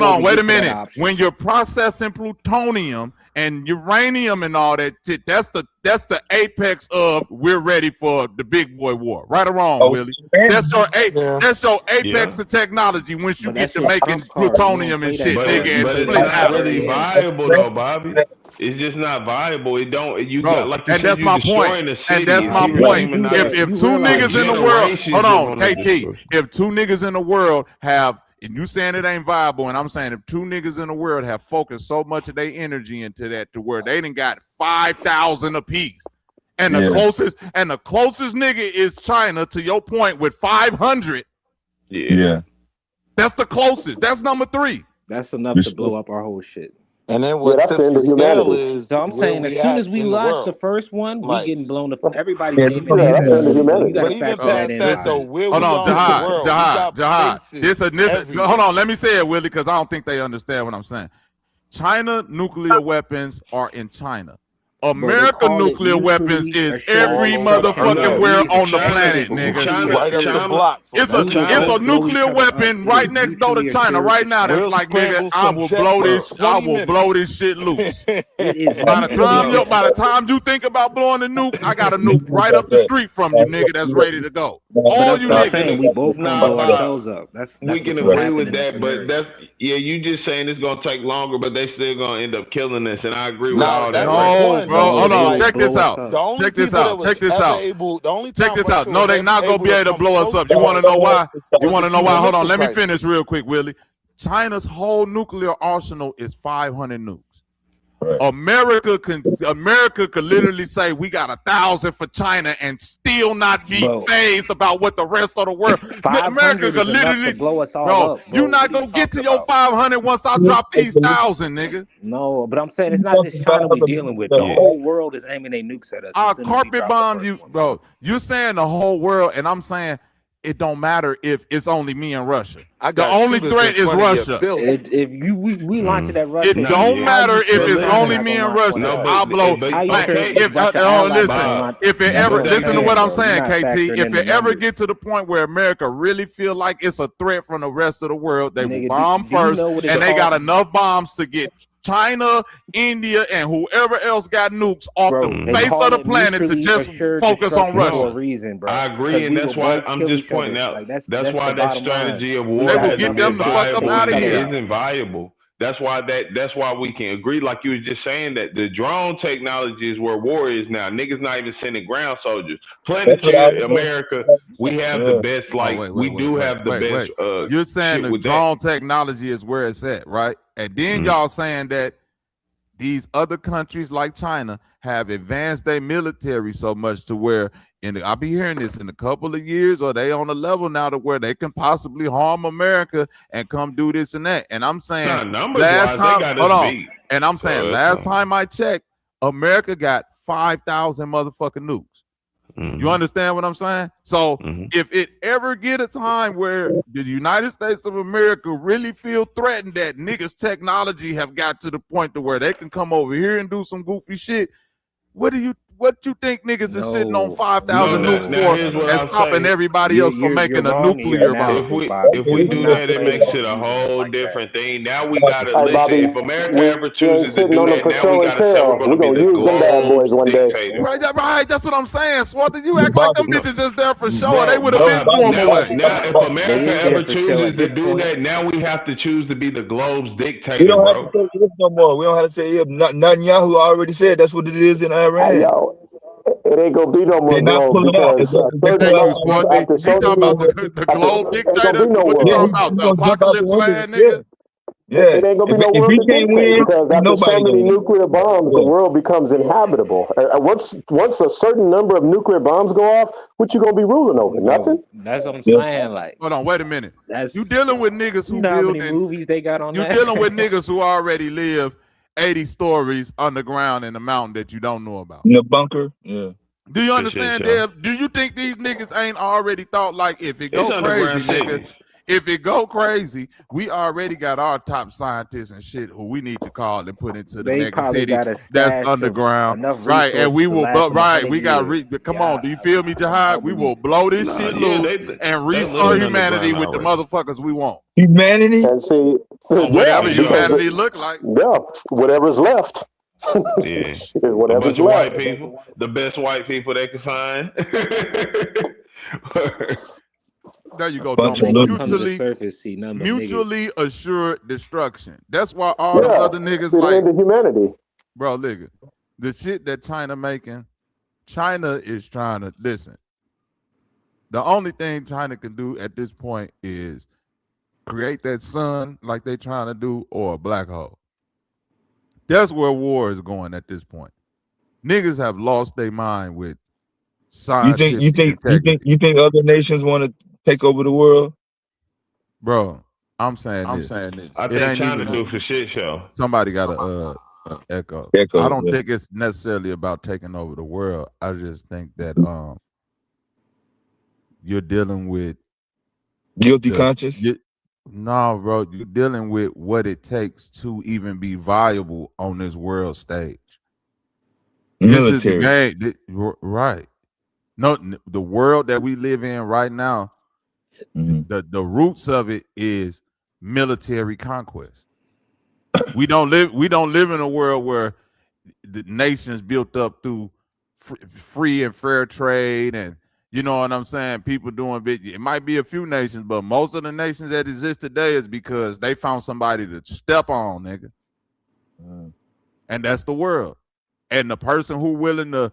on, wait a minute. When you're processing plutonium and uranium and all that shit, that's the apex of we're ready for the big boy war. Right or wrong, Willie? That's your apex of technology once you get to making plutonium and shit, nigga, and but split it's not out. really viable though, Bobby. It's just not viable. It don't. You got like you and said, that's you my destroying point. the city. And that's my point. If two niggas in the world, hold on, KT. If two niggas in the world have, and you saying it ain't viable, and I'm saying if two niggas in the world have focused so much of their energy into that to where they done got 5,000 apiece, and the closest nigga is China, to your point, with 500. Yeah. That's the closest. That's number 3. That's enough to blow up our whole shit. And then what that's the end of humanity. is, so I'm saying as soon as we launch the first one, we getting blown up. Everybody's aiming at that's the end of it. humanity. You gotta factor that in. So where hold on, Jahad. Hold on, let me say it, Willie, because I don't think they understand what I'm saying. China nuclear weapons are in China. America nuclear weapons is every motherfucking where on the planet, nigga. right up the block. It's a nuclear weapon right next door to China right now. That's like, nigga, I will blow this shit loose. By the time you think about blowing the nuke, I got a nuke right up the street from you, nigga, that's ready to go. All you niggas. We both gonna blow ourselves up. We can agree with that, but that's you just saying it's gonna take longer, but they still gonna end up killing us, and I agree with all that. No, bro, hold on. Check this out. No, they not gonna be able to blow us up. You want to know why? Hold on. Let me finish real quick, Willie. China's whole nuclear arsenal is 500 nukes. Right. America could literally say we got 1,000 for China and still not be phased about what the rest of the world. America could literally blow us all up. You're not gonna get to your 500 once I drop these 1,000, nigga. No, but I'm saying it's not just China we're dealing with. The whole world is aiming their nukes at us. I'll carpet bomb you, bro. You're saying the whole world, and I'm saying it don't matter if it's only me and Russia. The only threat is Russia. If we launch it at Russia, it don't matter if it's only me and Russia. I'll blow. If it ever listen to what I'm saying, KT. If it ever get to the point where America really feel like it's a threat from the rest of the world, they will bomb first, and they got enough bombs to get China, India, and whoever else got nukes off the face of the planet to just focus on Russia. I agree, and that's why I'm just pointing out. That's why that strategy of war isn't viable. That's why we can agree, like you was just saying, that the drone technology is where war is now. Niggas not even sending ground soldiers. Planetary America, we have the best. We do have the best. You're saying the drone technology is where it's at, right? And then y'all saying that these other countries like China have advanced their military so much to where, I'll be hearing this in a couple of years, or they on a level now to where they can possibly harm America and come do this and that. And I'm saying last time I checked, America got 5,000 motherfucking nukes. You understand what I'm saying? So if it ever get a time where the United States of America really feel threatened that niggas technology have got to the point to where they can come over here and do some goofy shit, what you think niggas is sitting on 5,000 nukes for and stopping everybody else from making a nuclear bomb? If we do that, it makes it a whole different thing. Now we gotta listen. Bobby, If America ever chooses to sitting do on them that, for now show we and gotta say tell. we're gonna be We're the gonna use them bad boys globe one day. dictator. Right, that's what I'm saying, Swarthy. You act like them bitches just there for show, or they would have been threw them away. Now, if America ever chooses to do that, now we have to choose to be the globe's dictator, We don't bro. have to say if no more. We don't have to say if. Netanyahu already said that's what it is in Iran. Yo, it ain't gonna be no more globe because Thank you, Swarthy. You talking about the globe dictator? What you talking about? The apocalypse land, nigga? It ain't gonna be no world to dictate because after so many nuclear bombs, the world becomes inhabitable. Once a certain number of nuclear bombs go off, what you gonna be ruling over? Nothing. That's what I'm saying. Like, hold on, wait a minute. You dealing with niggas who build movies they got on. You dealing with niggas who already live 80 stories underground in a mountain that you don't know about. In the bunker, yeah. Do you understand, Dev? Do you think these niggas ain't already thought like if it go crazy, nigga? If it go crazy, we already got our top scientists and shit who we need to call and put into the mega city that's underground, right? And we will, we got. Come on, do you feel me, Jihad? We will blow this shit loose and restart humanity with the motherfuckers we want. Humanity, and see whatever humanity look like. Yeah, whatever's left. Yeah, whatever's a bunch of left. white people, the best white people they can find. There you go. Mutually assured destruction. That's why all the other niggas like humanity. Bro, nigga, the shit that China making, China is trying to listen. The only thing China can do at this point is create that sun like they trying to do, or a black hole. That's where war is going at this point. Niggas have lost their mind with science. You think other nations want to take over the world? Bro, I'm saying this. I think China do for shit show. Somebody got a echo. I don't think it's necessarily about taking over the world. I just think that you're dealing with guilty conscience. No, bro, you're dealing with what it takes to even be viable on this world stage. Military. This is the game, right? No, the world that we live in right now, the roots of it is military conquest. We don't live in a world where the nations built up through free and fair trade, and you know what I'm saying, people doing big. It might be a few nations, but most of the nations that exist today is because they found somebody to step on, nigga. And that's the world. And the person who willing to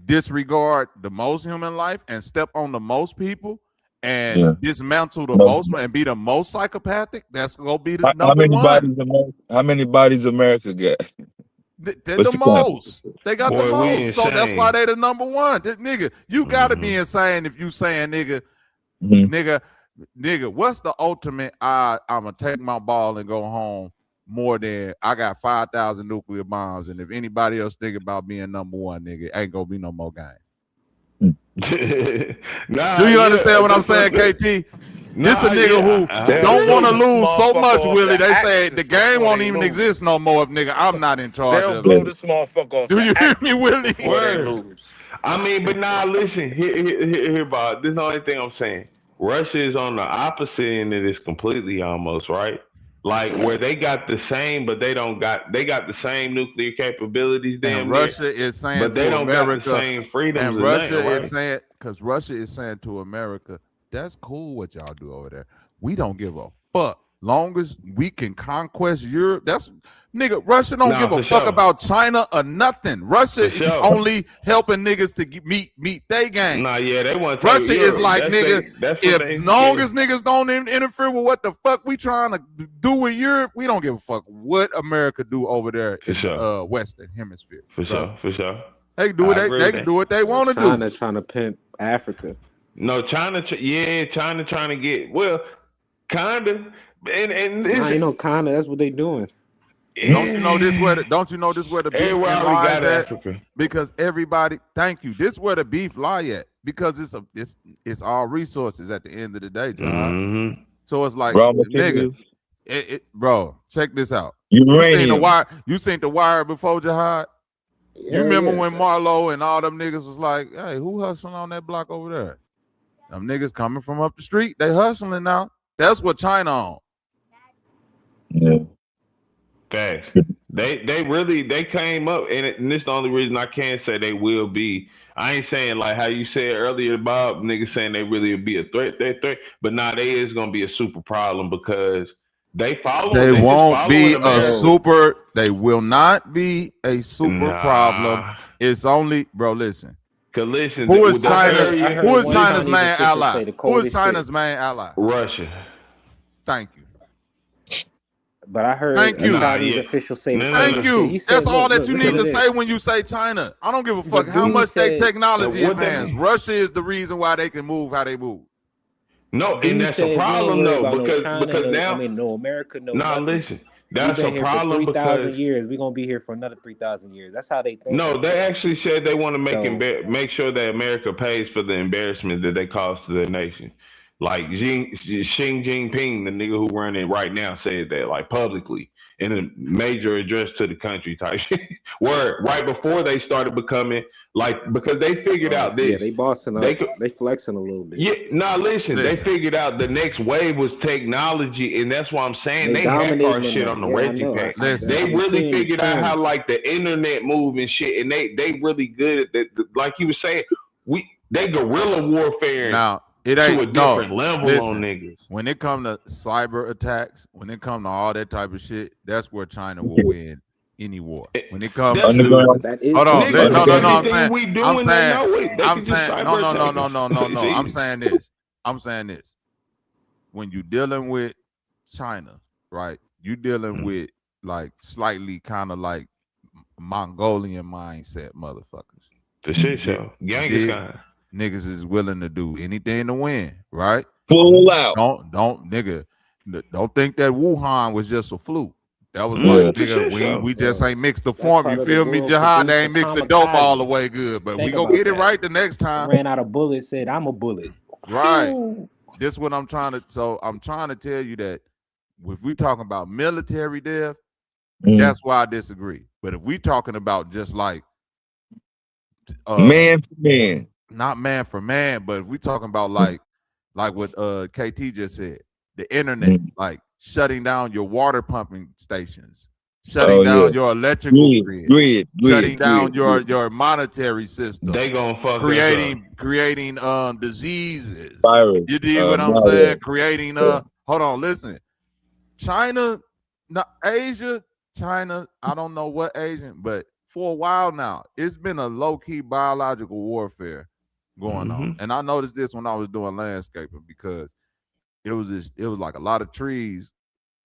disregard the most human life and step on the most people and dismantle the most and be the most psychopathic, that's gonna be the number one. How many bodies America got? They're the most. They got the most. So that's why they the number one. Nigga, you gotta be insane if you saying nigga, what's the ultimate I'm gonna take my ball and go home more than I got 5,000 nuclear bombs, and if anybody else think about being number one, nigga, ain't gonna be no more game. Do you understand what I'm saying, KT? This a nigga who don't want to lose so much, Willie. They say the game won't even exist no more if nigga I'm not in charge of it. They'll blow this motherfucker off. Do you hear me, Willie? I mean, but nah, listen, here, Bob. This is the only thing I'm saying. Russia is on the opposite end of this completely, almost, right? Like where they got the same, but they got the same nuclear capabilities. And Russia is saying, but they don't America, got the same freedoms. And Russia is saying, because Russia is saying to America, that's cool what y'all do over there. We don't give a fuck. Long as we can conquest Europe, that's nigga. Russia don't give a fuck about China or nothing. Russia is only helping niggas to meet they game. Nah, yeah, they want. Russia is like nigga. If long as niggas don't interfere with what the fuck we trying to do with Europe, we don't give a fuck what America do over there in the Western Hemisphere. For sure. They can do what they can do what they want to do. China trying to pimp Africa. No, China trying to get kinda. And you know, kinda. That's what they doing. Don't you know this where the beef Everywhere and we lies got at? Africa. Because everybody, thank you. This where the beef lie at. Because it's all resources at the end of the day, John. Mm-hmm. So it's like, Raw nigga, materials. bro, check this out. Uranium. You seen the wire before, Jihad? You remember when Marlo and all them niggas was like, hey, who hustling on that block over there? Them niggas coming from up the street. They hustling now. That's what China on. Yeah. Facts. They came up, and this the only reason I can't say they will be. I ain't saying like how you said earlier, Bob, niggas saying they really will be a threat, but now they is gonna be a super problem because they follow. They won't be a super. They will not be a super problem. It's only, bro. Listen. Cause listen, who is China's main ally? Who is China's main ally? Russia. Thank you. But I heard Chinese officials say thank you. That's all that you need to say when you say China. I don't give a fuck how much they technology advanced. Russia is the reason why they can move how they move. No, and that's a problem though, because now no America, no. Nah, listen, that's a problem for 3,000 because years we're gonna be here for another 3,000 years. That's how they think. No, they actually said they want to make sure that America pays for the embarrassment that they caused to their nation. Like Xi Jinping, the nigga who run it right now, said that like publicly in a major address to the country type shit. Where right before they started becoming like, because they figured out this. Yeah, they bossing up. They flexing a little bit. Yeah, listen, they figured out the next wave was technology, and that's why I'm saying they hack our shit on the Reggie. They really figured out how like the internet move and shit, and they really good at that. Like you were saying, they guerrilla warfare. Now it ain't to a different level on niggas. When it come to cyber attacks, when it come to all that type of shit, that's where China will win any war. When it comes to I'm saying this. When you dealing with China, right? You dealing with like slightly kind of like Mongolian mindset motherfuckers. The shit show. Genghis Khan. Niggas is willing to do anything to win, right? Full out. Don't think that Wuhan was just a fluke. That was like, nigga, we just ain't mixed the form. You feel me, Jihad? They ain't mixed the dope all the way good, but we gonna get it right the next time. Ran out of bullets, said I'm a bullet. Right. This is what I'm trying to. So I'm trying to tell you that if we talking about military death, that's why I disagree. But if we talking about just like man for man. Not man for man, but if we talking about like what KT just said, the internet, like shutting down your water pumping stations, shutting down your electrical grid, shutting down your monetary system. They gonna fuck creating diseases. Virus. You dig what I'm saying? Creating hold on, listen. China, Asia, China, I don't know what Asian, but for a while now, it's been a low-key biological warfare going on. And I noticed this when I was doing landscaping because it was like a lot of trees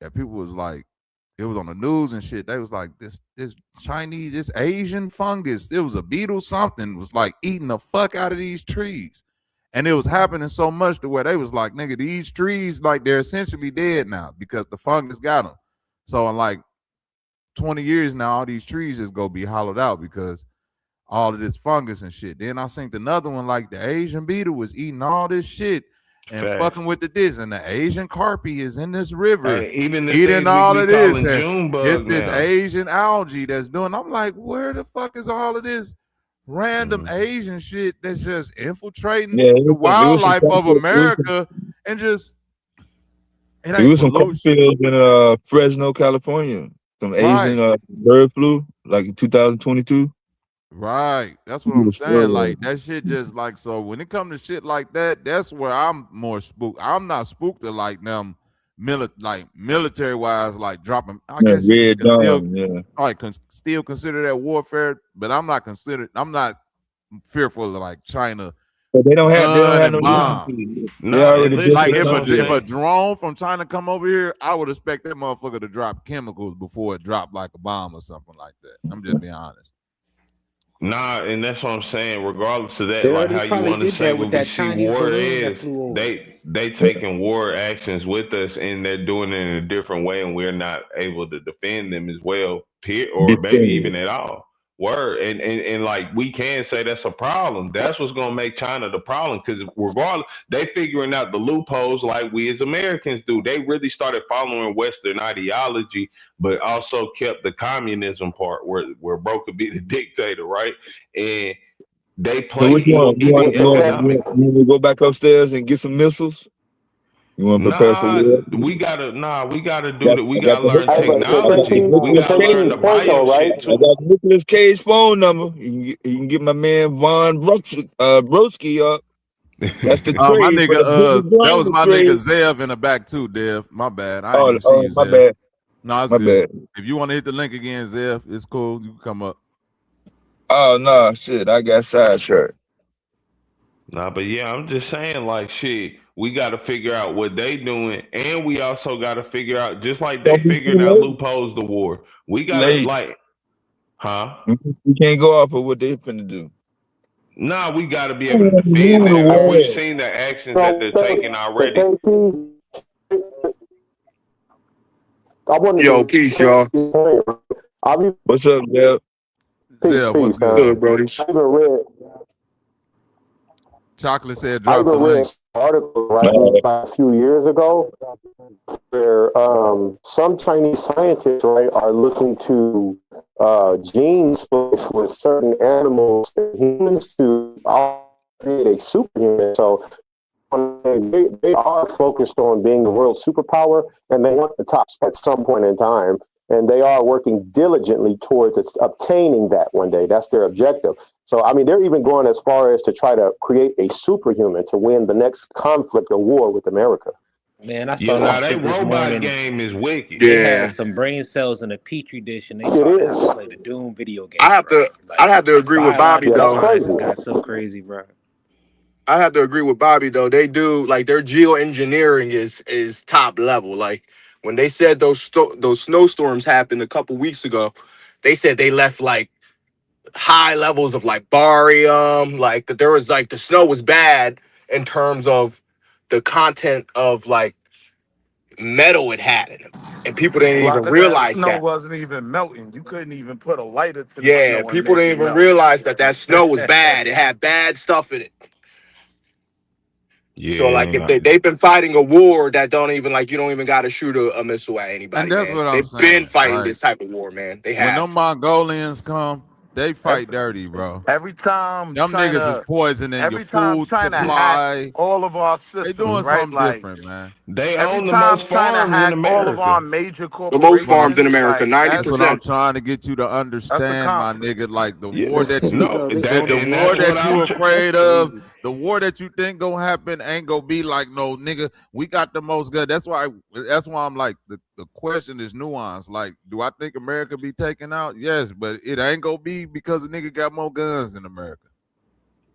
that people was like, it was on the news and shit. They was like, this Chinese, this Asian fungus, it was a beetle, something was like eating the fuck out of these trees. And it was happening so much to where they was like, nigga, these trees, like they're essentially dead now because the fungus got them. So in like 20 years now, all these trees is gonna be hollowed out because all of this fungus and shit. Then I seen another one like the Asian beetle was eating all this shit and fucking with this, and the Asian carpy is in this river eating all of this, and it's this Asian algae that's doing. I'm like, where the fuck is all of this random Asian shit that's just infiltrating the wildlife of America and just it was some cornfields in Fresno, California. Some Asian bird flu, like in 2022. Right. That's what I'm saying. Like that shit just like, so when it comes to shit like that, that's where I'm more spooked. I'm not spooked at like them military wise, like dropping. I guess you can still consider that warfare, but I'm not fearful of like China. But they don't have no bombs. Like if a drone from China come over here, I would expect that motherfucker to drop chemicals before it dropped like a bomb or something like that. I'm just being honest. Nah, and that's what I'm saying. Regardless of They that, like already how you probably want to did say that what with we that see Chinese war balloon that is, flew over. they taking war actions with us, and they're doing it in a different way, and we're not able to defend them as well, or maybe even at all. Word, and like we can say that's a problem. That's what's gonna make China the problem, because regardless, they figuring out the loopholes like we as Americans do. They really started following Western ideology, but also kept the communism part where bro could be the dictator, right? And they So play what you want? little bitty economic. You want to go back upstairs and get some missiles? You want to prepare for war? We gotta do Got, that. We I got gotta learn technology. We Nicholas gotta learn the Cage. bio shit I too. got Nicholas Cage phone number. You can get my man Von Broski up. That's the My trade for the nigga, biggest that was blind my trade. nigga Zev in the back too, Dev. My bad. I didn't even see Oh, you, my Zev. bad. No, it's My good. bad. If you want to hit the link again, Zev, it's cool. You can come up. Oh no, shit! I got sidetracked. Nah, but yeah, I'm just saying, like, shit, we got to figure out what they doing, and we also got to figure out, just like they Don't be figuring too out late. loopholes to war. We got to, Late. like, huh? We can't go off of what they finna do. Nah, we got to be able to defend them. We've seen the actions that they're taking already. Yo, peace, y'all. What's up, Deb? Zev, what's good? Good, Brody. I even read. Chocolate said I drop the even read link. an article a few years ago where some Chinese scientists are looking to gene splits with certain animals and humans to create a superhuman. So they are focused on being the world superpower, and they want the top at some point in time. And they are working diligently towards obtaining that one day. That's their objective. So, I mean, they're even going as far as to try to create a superhuman to win the next conflict or war with America. Man, I Yeah, saw now that they shit this robot morning. game is wicked. They had some brain cells in a petri dish, and they taught how to play the Doom video game. I have to agree with Bobby though. Science got so crazy, bro. I have to agree with Bobby though. They do like their geoengineering is top level. Like when they said those snowstorms happened a couple weeks ago, they said they left like high levels of like barium, like that there was like the snow was bad in terms of the content of like metal it had in them, and people didn't even realize snow that. wasn't even melting. You couldn't even put a lighter to the Yeah, snow. people didn't even realize that snow was bad. It had bad stuff in it. Yeah, So like if they've been fighting a war that don't even like you don't even got to shoot a missile at anybody. And that's man. what I'm They've saying. been fighting Like, this type of war, man. They when have. them Mongolians come, they fight dirty, bro. Every time them China, niggas is poisoning your every time food China supply. hacked all of our systems, They doing right? something Like different, man. They every own the time most China farms in hacked all of our America. major The corporations, most farms in America, like, That's what I'm 90%. trying to get you to understand, my nigga. Like the Yeah. war that you, No, the that- and war that's what that you I'm afraid of, the war that you think gonna happen ain't gonna be like no nigga. We got the most good. That's why I'm like the question is nuanced. Like, do I think America be taken out? Yes, but it ain't gonna be because a nigga got more guns than America.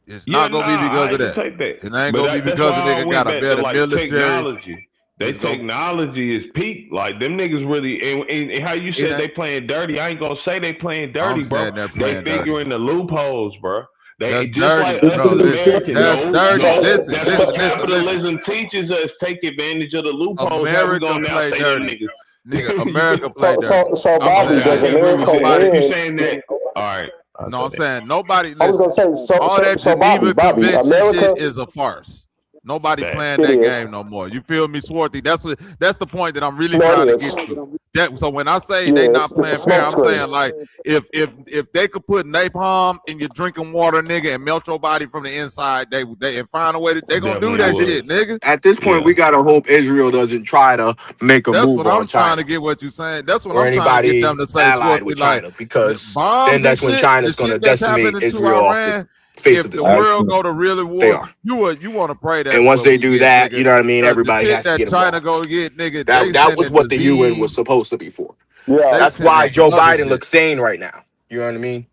It's not gonna be because of that. It ain't gonna be because a nigga got a better military. Technology. They technology is peak. Like them niggas really and how you said they playing dirty. I ain't gonna say they playing dirty, bro. They figuring the loopholes, bro. They just like us as Americans. Listen, that's what capitalism teaches us. Take advantage of the loopholes. America now we gonna play say dirty. them niggas. Nigga, America play dirty. So Bobby, does America win? You saying that? All right. No, I'm saying nobody. I was Listen, gonna say all that Geneva Bobby, Convention America shit is a farce. Nobody playing that game no more. You feel me, Swarthy? That's the point that I'm really trying to get to. So when I say they not playing fair, I'm saying like if they could put napalm in your drinking water, nigga, and melt your body from the inside, they and find a way that they gonna do that shit, nigga. At this point, we gotta hope Israel doesn't try to make a That's move what on I'm China. trying to get what you're saying. That's what or I'm trying to get anybody them to say, allied Swarthy, with like China, because bombs then that's and when shit, China's the gonna shit that's decimate happening to Israel off Iran. the face If of the the earth. world go to really They war, are. you want to pray that's And once what they we do get, that, nigga. you know what I mean? 'Cause Everybody the shit has to that get China involved. go get, nigga, That was what the UN was supposed to be for. Yeah. That's why Joe Biden looks sane right now. You know what I mean?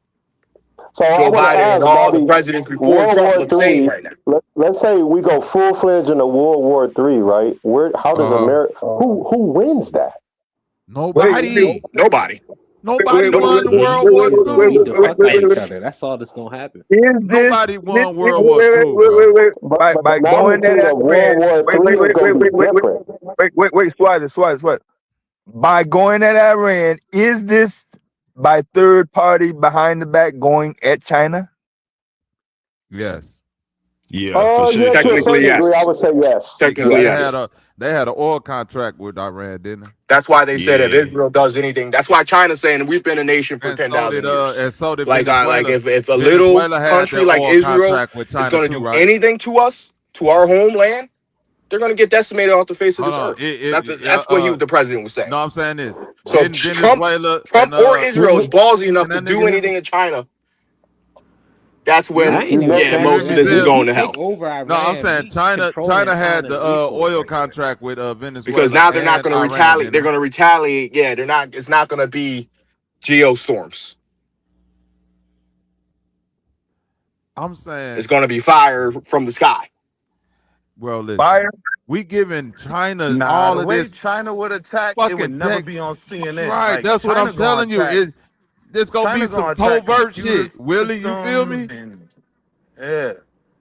So I Joe want to Biden and ask all Bobby, the presidents before World Trump War look sane III. right now. Let's say we go full fledged into World War III, right? How does America? Who wins that? Nobody. Nobody. Nobody won World War Niggas gonna beat the II. fuck out of each other. That's all that's gonna happen. Nobody won World War II, bro. But the magnitude of World War III is going to be different. Swat. By going at Iran, is this by third party behind the back going at China? Yes. Yeah, for sure. Yeah, to a certain degree, I would say yes. Technically, Because yes. they had an oil contract with Iran, didn't they? That's why they said if Yeah. Israel does anything, that's why China's saying we've been a nation for And 10,000 years. And so did Like Venezuela. if a Venezuela little had country their like oil Israel contract with China is going to too, do right? anything to us, to our homeland, they're going to get decimated off the face of Hold this on. earth. That's what the president was saying. No, I'm saying this. So Venezuela Trump and, or Israel is ballsy enough can to that do nigga anything to China. That's I when, ain't even backing most of this is Iran. going to Take hell. over Iran. No, I'm saying China had the oil contract with Venezuela. Because now they're not and going to Iran, retaliate. They're going to retaliate. Yeah, they're not. It's not going to be geostorms. I'm saying It's going to be fire from the sky. Well, listen, Fire. We giving China Nah, all the of way this. China would attack, it would never be on CNN. Right, Like, that's what I'm China gonna telling you. attack- There's gonna be China some gonna attack covert computer shit. Willie, you feel me? systems Yeah.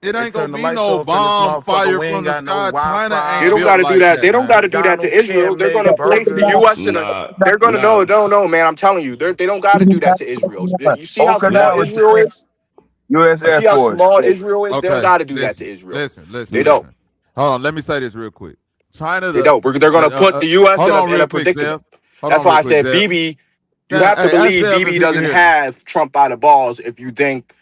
It They ain't gonna turn the be lights no off in this bomb motherfucker. fire We ain't from the got no sky. China Wi-Fi. ain't They don't got to built do like that. They don't man. got to do that to Israel. They're going to place the U.S. in a. Nah, They're going to nah. no, man. I'm telling you, they don't got to do that to Israel. You see how small Okinawa, Israel is. U.S. You Air see how Force. small Israel is. They don't Okay, got to do that to Israel. Listen. They don't. Hold on, let me say this real quick. China, They don't. They're going to put the U.S. hold on in real a quick, predicament. Zev. Hold That's on why real I quick, said, Zev. Bibi. You have to ask believe Zev if Bibi he can doesn't hear me. have Trump by the balls if you think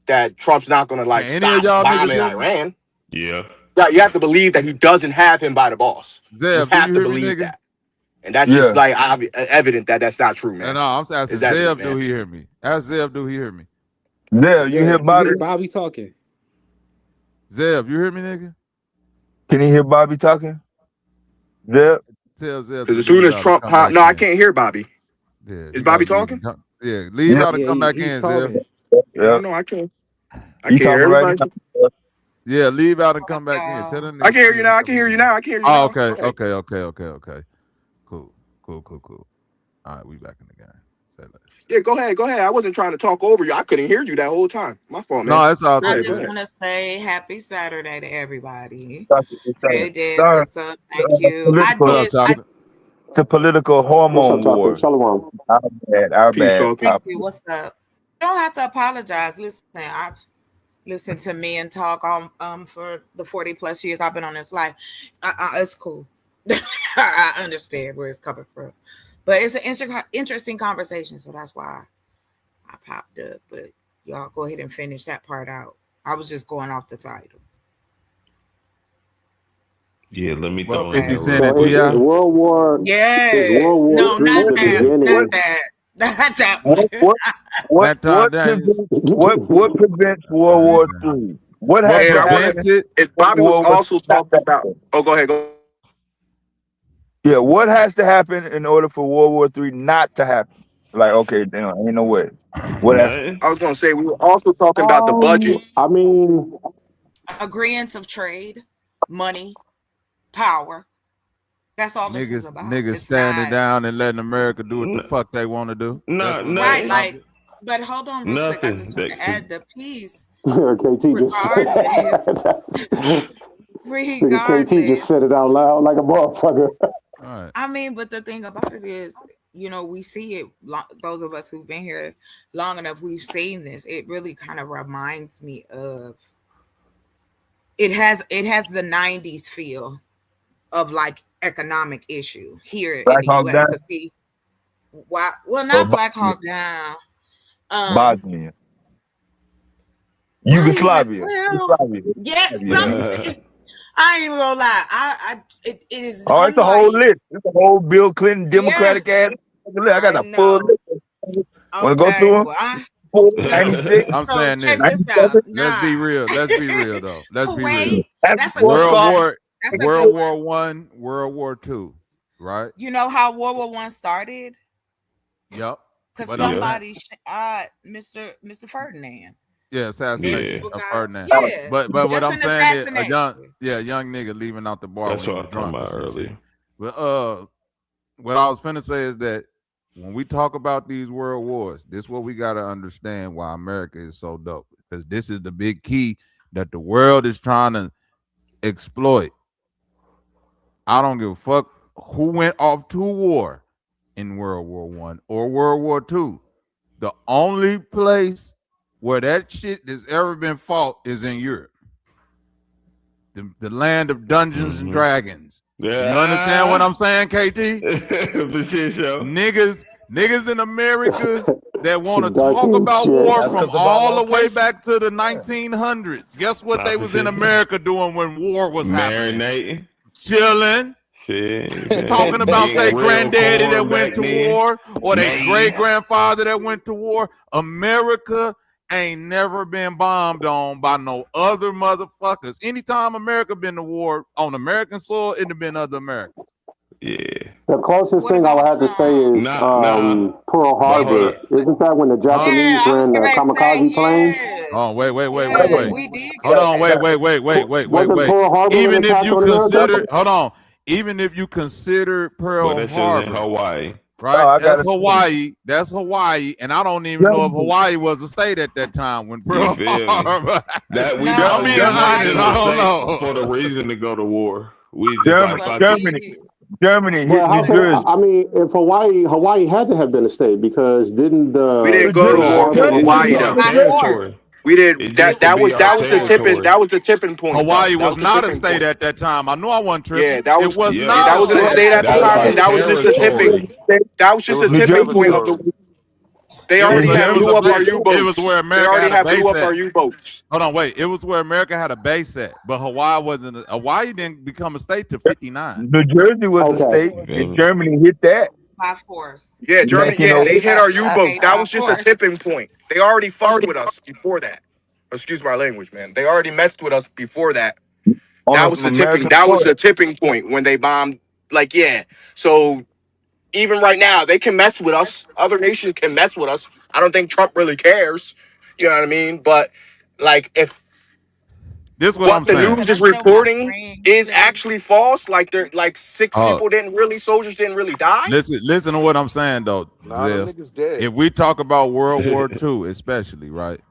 that Trump's not going to Can any of stop y'all niggas bombing hear me? Iran. Yeah. Yeah, you have to believe that he doesn't have him by the balls. Zev, You do have you to hear me, believe nigga? that. And that's just like evident that that's not true, man. No, I'm asking It's evident, Zev, do he hear me? Ask Zev, do he hear me? Zev, you hear Bobby? Bobby talking. Zev, you hear me, nigga? Can you hear Bobby talking? Zev? Tell Zev because to as soon leave as out Trump, and come back no, I in. can't hear Bobby. Yeah, Is Bobby talking? Leave out and Yeah, come back he's in, talking. Zev. Yeah, no, I can't. I You can't hear talking right everybody. now? Yeah, leave out and come back in. Tell them I niggas can hear please you now. I come can hear back you in. now. I can hear you Oh, now. okay. Cool. All right, we back in the game. Say less. Yeah, go ahead. I wasn't trying to talk over you. I couldn't hear you that whole time. My fault, man. No, it's all I good. just Go want to say happy Saturday to everybody. Sorry. Hey, Dad, what's up? Thank you. It's a political hormone war. Shalom. Our Peace, bad. Salty. Thank you. What's up? You don't have to apologize. Listen, I've listened to men talk on for the 40 plus years I've been on this life. It's cool. I understand where it's coming from, but it's an interesting conversation, so that's why I popped up. But y'all go ahead and finish that part out. I was just going off the title. Yeah, let me What, throw 50 in Cent and So T.I.? is World War Yes. is World War No, III not the that. beginning? Not that. Not that one. What prevents World War III? What has to happen? If Bobby was also talking about, go ahead. Yeah, what has to happen in order for World War III not to happen? Like, okay, ain't no way. What has? I was gonna say we were also talking about the budget. I mean, agreements of trade, money, power. That's all this is about. Niggas It's standing not down and letting America do what the fuck they want to do. right. Like, but hold on real quick. I just want to add the piece. KT just KT just said it out loud like a motherfucker. I mean, but the thing about it is, we see it. Those of us who've been here long enough, we've seen this. It really kind of reminds me of. It has the 90s feel of like economic issue here Black in the Hawk US. Down? Cause see, why? Well, not Black Hawk Down. Bosnia. Yugoslavia. Yes, I ain't even gonna lie. It is. Oh, it's a whole list. It's a whole Bill Clinton Democratic ass. I got a full list. Want to go through them? 96. I'm saying this. Check this out. Let's be real. Let's be real though. Let's be real. That's a World good War I, World War II, right? You know how World War I started? Yep. Because somebody, Mr. Ferdinand. Yeah, assassination of Ferdinand. Yeah, but what I'm saying is a young nigga leaving out the bar. That's what I was talking about earlier. But what I was finna say is that when we talk about these world wars, this is what we got to understand why America is so dope. Because this is the big key that the world is trying to exploit. I don't give a fuck who went off to war in World War I or World War II. The only place where that shit has ever been fought is in Europe. The land of Dungeons and Dragons. Yeah. You understand what I'm saying, KT? For sure. Niggas in America that want to talk about war from all the way back to the 1900s. Guess what they was in America doing when war was happening? Marinating. Chilling. Talking about their granddaddy that went to war or their great-grandfather that went to war. America ain't never been bombed on by no other motherfuckers. Anytime America been to war on American soil, it have been other Americans. Yeah. The closest thing I would have to say is Pearl Harbor. Isn't that when the Japanese ran the kamikaze planes? Oh, wait. Hold on, wait. Even if you consider, hold on. Even if you consider Pearl Harbor, in Hawaii, right? That's Hawaii. That's Hawaii, and I don't even know if Hawaii was a state at that time when Pearl Harbor. That we I don't know for the reason to go to war. We Germany hit Well, New Jersey. I mean, if Hawaii had to have been a state because didn't the We didn't go to war for Hawaii though. We did that was the tipping point. Hawaii was not a state at that time. I know I wasn't tripping. Yeah, that was not that wasn't a state at the time. That was just a tipping. That was just a tipping point of the. They already had blew up our U-boats. It was where America had blew up our U-boats. Hold on, wait. It was where America had a base at, but Hawaii wasn't. Hawaii didn't become a state till '59. New Jersey was a state, and Germany hit that. By force. Yeah, Germany. Yeah, they hit our U-boats. That was just a tipping point. They already fucked with us before that. Excuse my language, man. They already messed with us before that. That was the tipping. That was the tipping point when they bombed. Like, yeah. So even right now, they can mess with us. Other nations can mess with us. I don't think Trump really cares. You know what I mean? But like, if this what the news is reporting is actually false, like they're like soldiers didn't really die. Listen to what I'm saying though. If we talk about World War II, especially, right?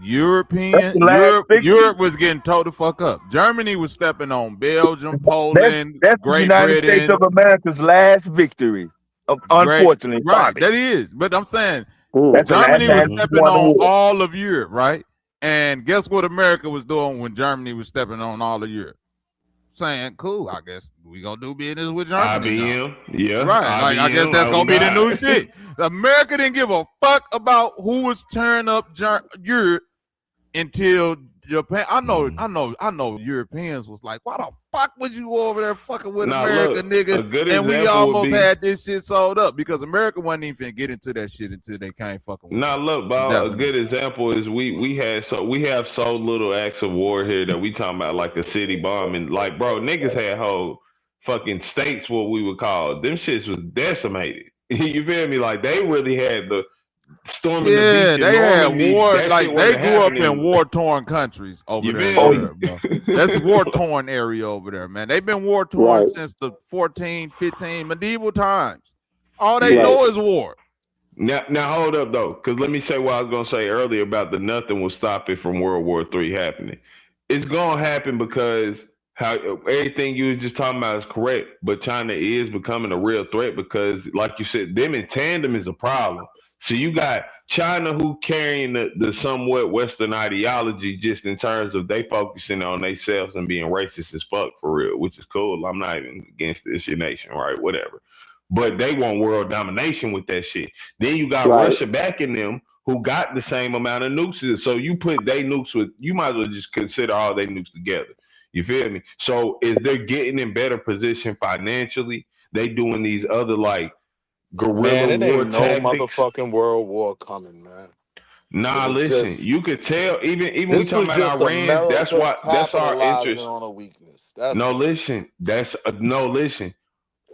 Europe was getting towed the fuck up. Germany was stepping on Belgium, Poland, that's Great the United Britain. States of America's last victory. Unfortunately, right? That is. But I'm saying Germany was stepping on all of Europe, right? And guess what America was doing when Germany was stepping on all of Europe? Saying, cool, I guess we gonna do business with Germany. IBM, yeah, right. Like I guess that's gonna be the new shit. America didn't give a fuck about who was tearing up Europe until Japan. I know. Europeans was like, why the fuck was you over there fucking with America, nigga? And we almost had this shit sold up because America wasn't even get into that shit until they came fucking with a good example is we have so little acts of war here that we talking about like a city bombing. Like, bro, niggas had whole fucking states, what we would call them shits was decimated. You feel me? Like they really had the storming the beach. They had war. Like they grew up in war-torn countries over there, bro. That's war-torn area over there, man. They've been war-torn since the 14, 15 medieval times. All they know is war. Now hold up though, because let me say what I was gonna say earlier about the nothing will stop it from World War III happening. It's gonna happen because how everything you were just talking about is correct, but China is becoming a real threat because, like you said, them in tandem is a problem. So you got China who carrying the somewhat Western ideology just in terms of they focusing on themselves and being racist as fuck for real, which is cool. I'm not even against this, your nation, right? Whatever. But they want world domination with that shit. Then you got Russia backing them who got the same amount of nukes. So you put they nukes with, you might as well just consider all they nukes together. You feel me? So is they're getting in better position financially, they doing these other like guerrilla war no tactics. Motherfucking world war coming, man. Nah, listen, you could tell even we talking about Iran. That's why that's our interest. On a weakness. Listen.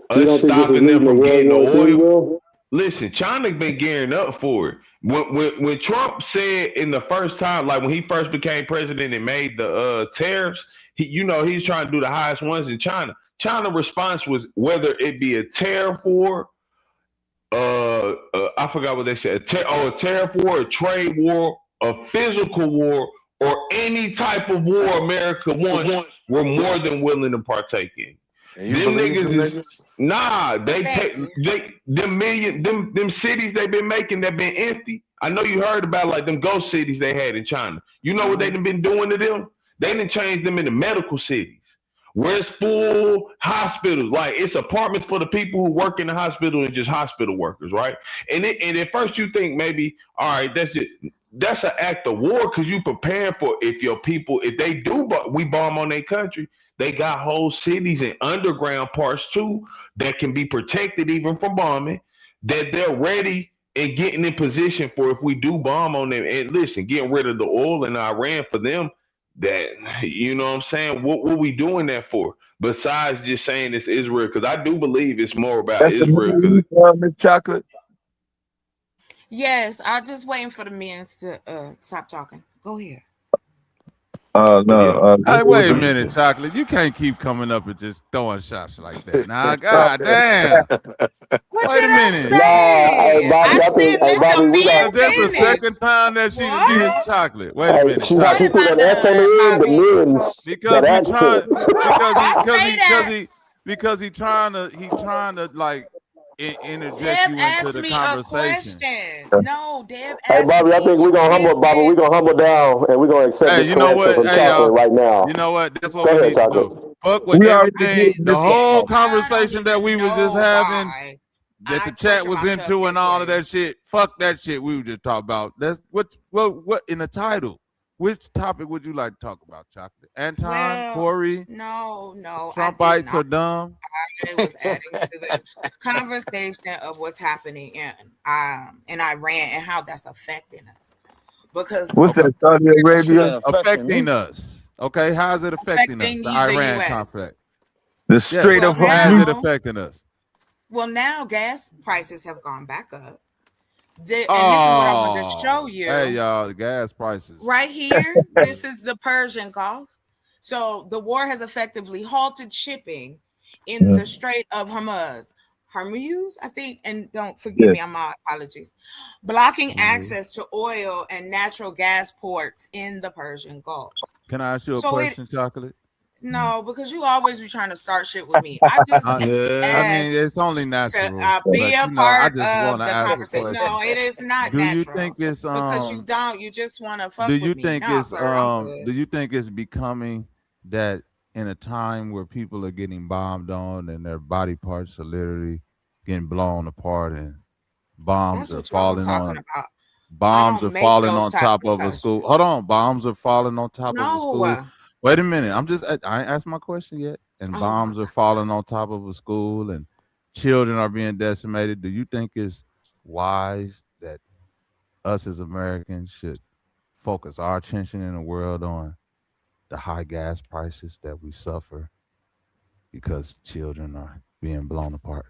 Us stopping them from getting the oil. Listen, China been gearing up for it. When Trump said in the first time, like when he first became president and made the tariffs, he's trying to do the highest ones in China. China response was whether it be a tariff war I forgot what they said. A tariff war, a trade war, a physical war, or any type of war America wants, we're more than willing to partake in. And you Them believe niggas them is niggas? nah. They Thank pay you. them cities they've been making that been empty. I know you heard about like them ghost cities they had in China. You know what they done been doing to them? They done changed them into medical cities. Where it's full hospitals, like it's apartments for the people who work in the hospital and just hospital workers, right? And at first you think maybe, all right, that's an act of war because you prepare for if your people, if they do, we bomb on their country, they got whole cities and underground parts too that can be protected even from bombing, that they're ready and getting in position for if we do bomb on them. And listen, getting rid of the oil in Iran for them, that, you know what I'm saying? What we doing that for? Besides just saying it's Israel, because I do believe it's more about That's Israel. Miss Chocolate. Yes, I'm just waiting for the men to stop talking. Go ahead. No. Hey, wait a minute, Chocolate. You can't keep coming up and just throwing shots like that. Nah, god damn. What Wait did a minute. I say? Bobby, I said let Bobby, the we got. men That's the finish. second time that she did Chocolate. Wait a minute, She got Chocolate. you put an S on the end, the men's, Because that he accent. trying because he trying to like interject Deb you into asked the me conversation. a question. No, Deb Hey, asked Bobby, I think we're gonna humble Bobby. We're gonna humble down and we're gonna accept Hey, this you know correction what? from Hey, Chocolate y'all. right now. You know what? That's what Go we ahead, need to Chocolate. do. Fuck with We already everything. did The this. whole I conversation that we was just having, why that I the chat torture was myself into this and all of way. that shit. Fuck that shit we were just talking about. That's what in the title. Which topic would you like to talk about, Chocolate? Anton, Well, Corey, no, I did Trumpites not. are dumb. It was adding to the conversation of what's happening in Iran and how that's affecting us. Because What's that, Saudi Arabia? affecting us. Okay, how is it affecting us? The Iran US. conflict. The Strait of How is it Hormuz? affecting us? Well, now gas prices have gone back up. And this is what I wanted to show you. Hey, y'all, the gas prices. Right here, this is the Persian Gulf. So the war has effectively halted shipping in the Strait of Hormuz, I think, and don't forgive me, my apologies, blocking access to oil and natural gas ports in the Persian Gulf. Can I ask you a question, Chocolate? No, because you always be trying to start shit with me. I just I mean, it's only natural. to be a I part just want of to the ask a conversation. question. No, it is not Do natural. you think it's because you don't? You just want to fuck do with you me. think No, it's sir, I'm good. do you think it's becoming that in a time where people are getting bombed on and their body parts are literally getting blown apart and bombs are falling on top of a school? Hold on, bombs are falling on top of a school. Wait a minute, I ain't asked my question yet. And bombs are falling on top of a school and children are being decimated. Do you think it's wise that us as Americans should focus our attention in the world on the high gas prices that we suffer because children are being blown apart?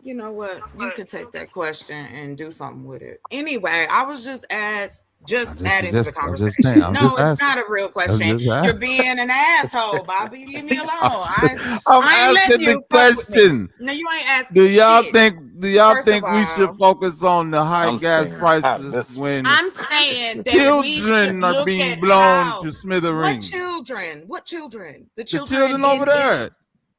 You know what? You could take that question and do something with it. Anyway, I was just adding to the conversation. No, it's not a real question. You're being an asshole, Bobby. Leave me alone. I ain't letting you fuck with me. No, you ain't asking. Do y'all think we should focus on the high gas prices when I'm saying that children are being blown to smithereens? What children? The children over there.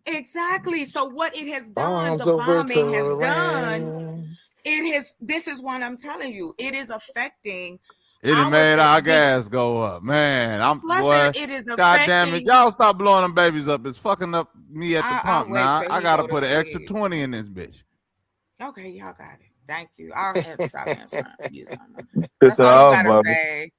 Exactly. So what it has done, the bombing has done, this is what I'm telling you. It is affecting. It made our gas go up. Man, it is God damn it. Y'all stop blowing them babies up. It's fucking up me at the pump now. I gotta put an extra 20 in this bitch. Okay, y'all got it. Thank you. I'll have to stop answering you. That's all you gotta say.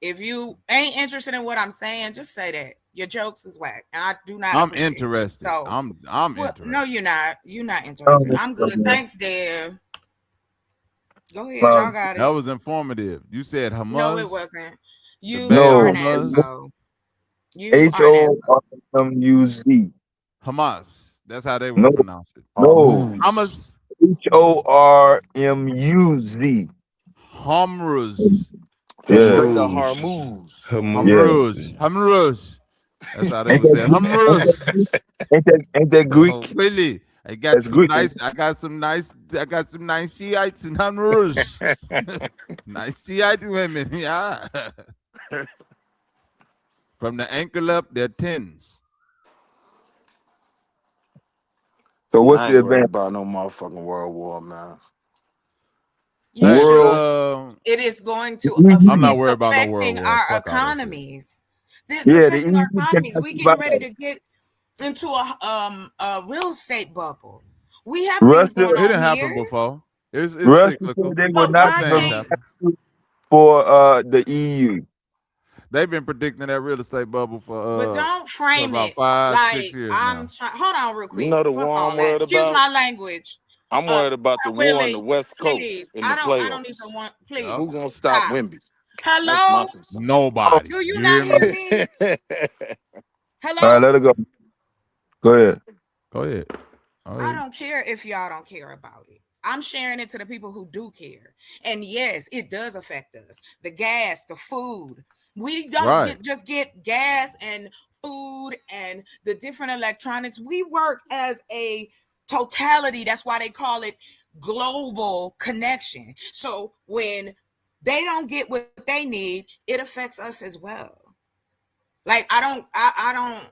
If you ain't interested in what I'm saying, just say that. Your jokes is whack, and I do not. I'm interested. So I'm interested. No, you're not. You're not interested. I'm good. Thanks, Deb. Go ahead. Y'all got it. That was informative. You said Hamas. No, it wasn't. You are an asshole. HORMUZ. Hamas. That's how they would pronounce it. No. Hamas. HORMUZ. Hormuz. The Strait of Hormuz. Hormuz. That's how they would say it. Hormuz. Ain't that Greek? Really? I got some nice Shiites in Honduras. Nice Shiite women, yeah. From the ankle up, they're 10s. So what's I the ain't worried advantage? about no motherfucking world war, man. You World. it is going to I'm not worried about no world affecting wars. our Fuck all that shit. economies. It's Yeah, the affecting our EU economies. cannot We getting survive. ready to get into a real estate bubble. We have things Russia, going It didn't on happen here. before. It's Russia cyclical. said they will But not why Things can't happen. for the EU. They've been predicting that real estate bubble but for don't frame about it 5-6 like years I'm now. trying. Hold on, real You quick. know the Fuck war all I'm that. worried Excuse about? my language. I'm worried about the war on the Willie, West Coast please. in the I don't playoffs. even want. Yup. Please Who gonna stop stop. Wemby? That's my Hello. concern. Nobody. Do you You not hear hear me? me? All right, Hello. let her go. Go ahead. Go ahead. I don't care if y'all don't care about it. I'm sharing it to the people who do care. And yes, it does affect us. The gas, the food. We don't just get gas and food and the different electronics. We work as a totality. That's why they call it global connection. So when they don't get what they need, it affects us as well. Like I don't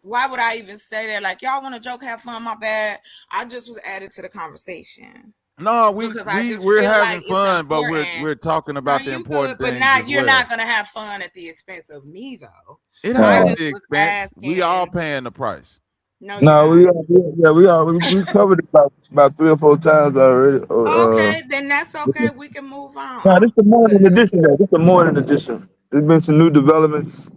why would I even say that? Like, y'all want to joke, have fun, my bad. I just was added to the conversation. No, because I just we're feel having like fun, it's but important. we're talking about the you important could, but things not as you're well. not gonna have fun at the expense of me though. It I ain't just the was expense. asking. We all paying the price. No, we covered it about 3 or 4 times already. Okay, then that's okay. We can move on. No, this is the morning edition. This is the morning edition. There's been some new developments.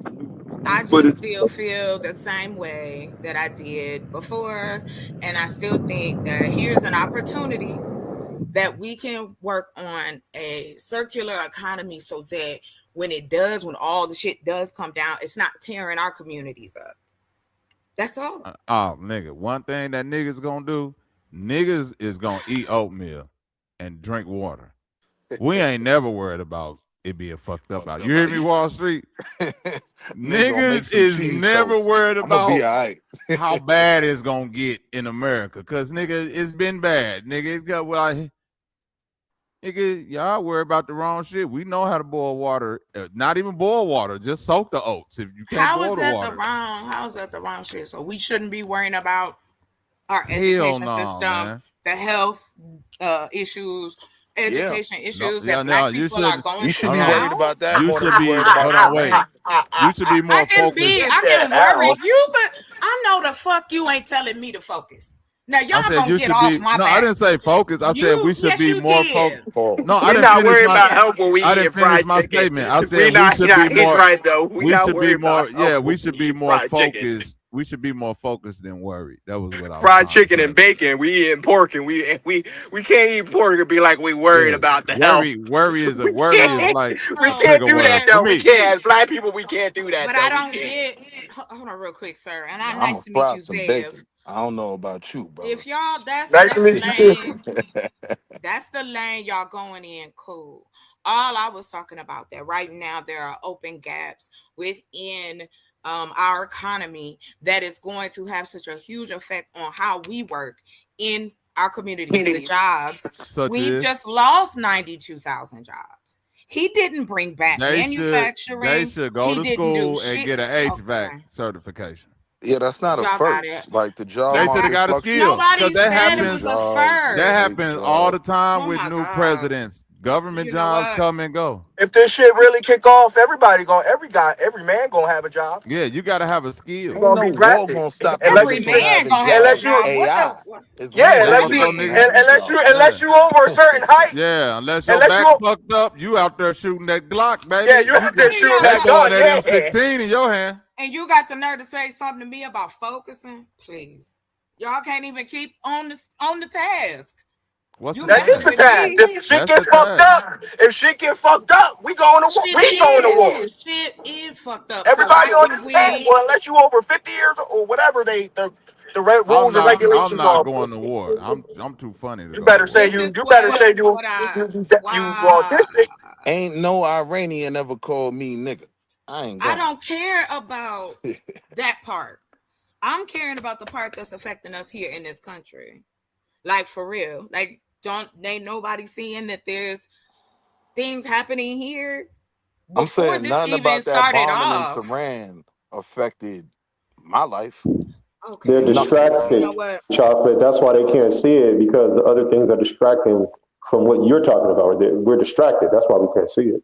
I just still feel the same way that I did before, and I still think that here's an opportunity that we can work on a circular economy so that when all the shit does come down, it's not tearing our communities up. That's all. Oh, nigga. One thing that niggas gonna do, niggas is gonna eat oatmeal and drink water. We ain't never worried about it being fucked up out. You hear me, Wall Street? Niggas is never worried about how bad it's gonna get in America. Cause nigga, it's been bad. Nigga, it's got nigga, y'all worry about the wrong shit. We know how to boil water. Not even boil water. Just soak the oats. If you can't boil the water. How is that the wrong shit? So we shouldn't be worrying about our Hell education no, system, man. the health issues, education issues No, that black people are going You through should be now. worried about that. You more should than be. worried about Hold on, wait. You should be more focused. I can worry. You could. I know the fuck you ain't telling me to focus. Now y'all gonna get off my back. I didn't say focus. I said we should be more focused. No, I We're didn't not finish worried my. about help when we I eat didn't finish fried my chicken. statement. I said we should be He's more. right though. We should be more. Yeah, we when should we be eat more fried chicken. focused. We should be more focused than worried. That was what I was Fried trying to chicken say. and bacon. We eating pork and we can't eat pork and be like we worried Yeah. about the health. Worry is We like can't trigger do that word for though. We me. can't as black people. We can't do that But though. I don't get. Hold on, real quick, sir. And I'm nice gonna to meet fry you, some Zev. bacon. I don't know about you, brother. If y'all, that's Nice to meet the you lane. That's the lane y'all going in. Cool. All I was talking about that right now there are open gaps within our economy that is going to have such a huge effect on how we work in our communities, the jobs. We've just lost 92,000 jobs. He didn't bring back manufacturing. They should go to school and get an HVAC certification. Yeah, that's not a Y'all got first. it. Like the job They should have market got a fluctuates. skill. Nobody that said it was a first. That happens all the time Oh with my new God. presidents. Government You know jobs what? come and go. If this shit really kick off, every man gonna have a job. Yeah, you got to have a skill. Ain't no war gonna stop Every niggas from man having gonna have a jobs. job. AI is Yeah, one unless motherfucker you having unless jobs. you over a certain height. Yeah, unless your Unless back you- fucked up, you out there shooting that Glock, baby. Yeah, you out there shooting They that throwing gun. that Yeah. M16 in your hand. And you got the nerve to say something to me about focusing? Please. Y'all can't even keep on the task. What's You the That is the with task. me. If shit get fucked up, we going to war. We going to war. Shit is fucked up. Everybody So on this panel, well, unless you over 50 years or whatever the rules and regulations I'm not are. going to war. I'm too funny to You go better to say war. you autistic. Ain't no Iranian ever called me nigga. I ain't going. I don't care about that part. I'm caring about the part that's affecting us here in this country. Like, for real. Like, ain't nobody seeing that there's things happening here I'm before saying this nothing even about that started bombing in off. Tehran affected my life. Okay. They're You distracted, know what? chocolate. That's why they can't see it, because the other things are distracting from what you're talking about. We're distracted. That's why we can't see it.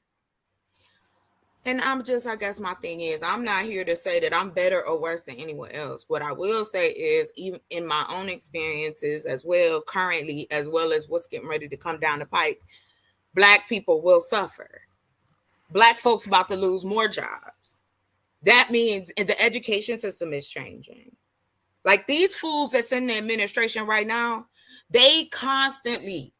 And I guess my thing is, I'm not here to say that I'm better or worse than anyone else. What I will say is, even in my own experiences as well, currently, as well as what's getting ready to come down the pipe, Black people will suffer. Black folks about to lose more jobs. That means the education system is changing. Like, these fools that's in the administration right now, they constantly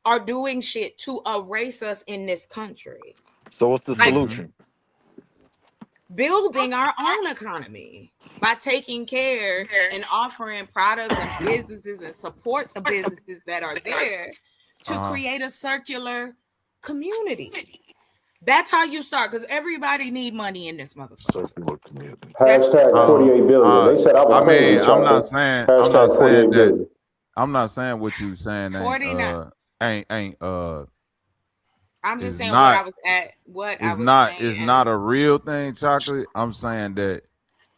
are doing shit to erase us in this country. So what's the Like, solution? building our own economy by taking care and offering products and businesses and support the businesses that are there to create a circular community. That's how you start, because everybody need money in this motherfucker. Circular community. Hashtag 48 billion. They said I was crazy. I'm not saying Hashtag 48 billion. I'm not saying what you saying ain't I'm just saying not, what I was saying. It's not a real thing, chocolate. I'm saying that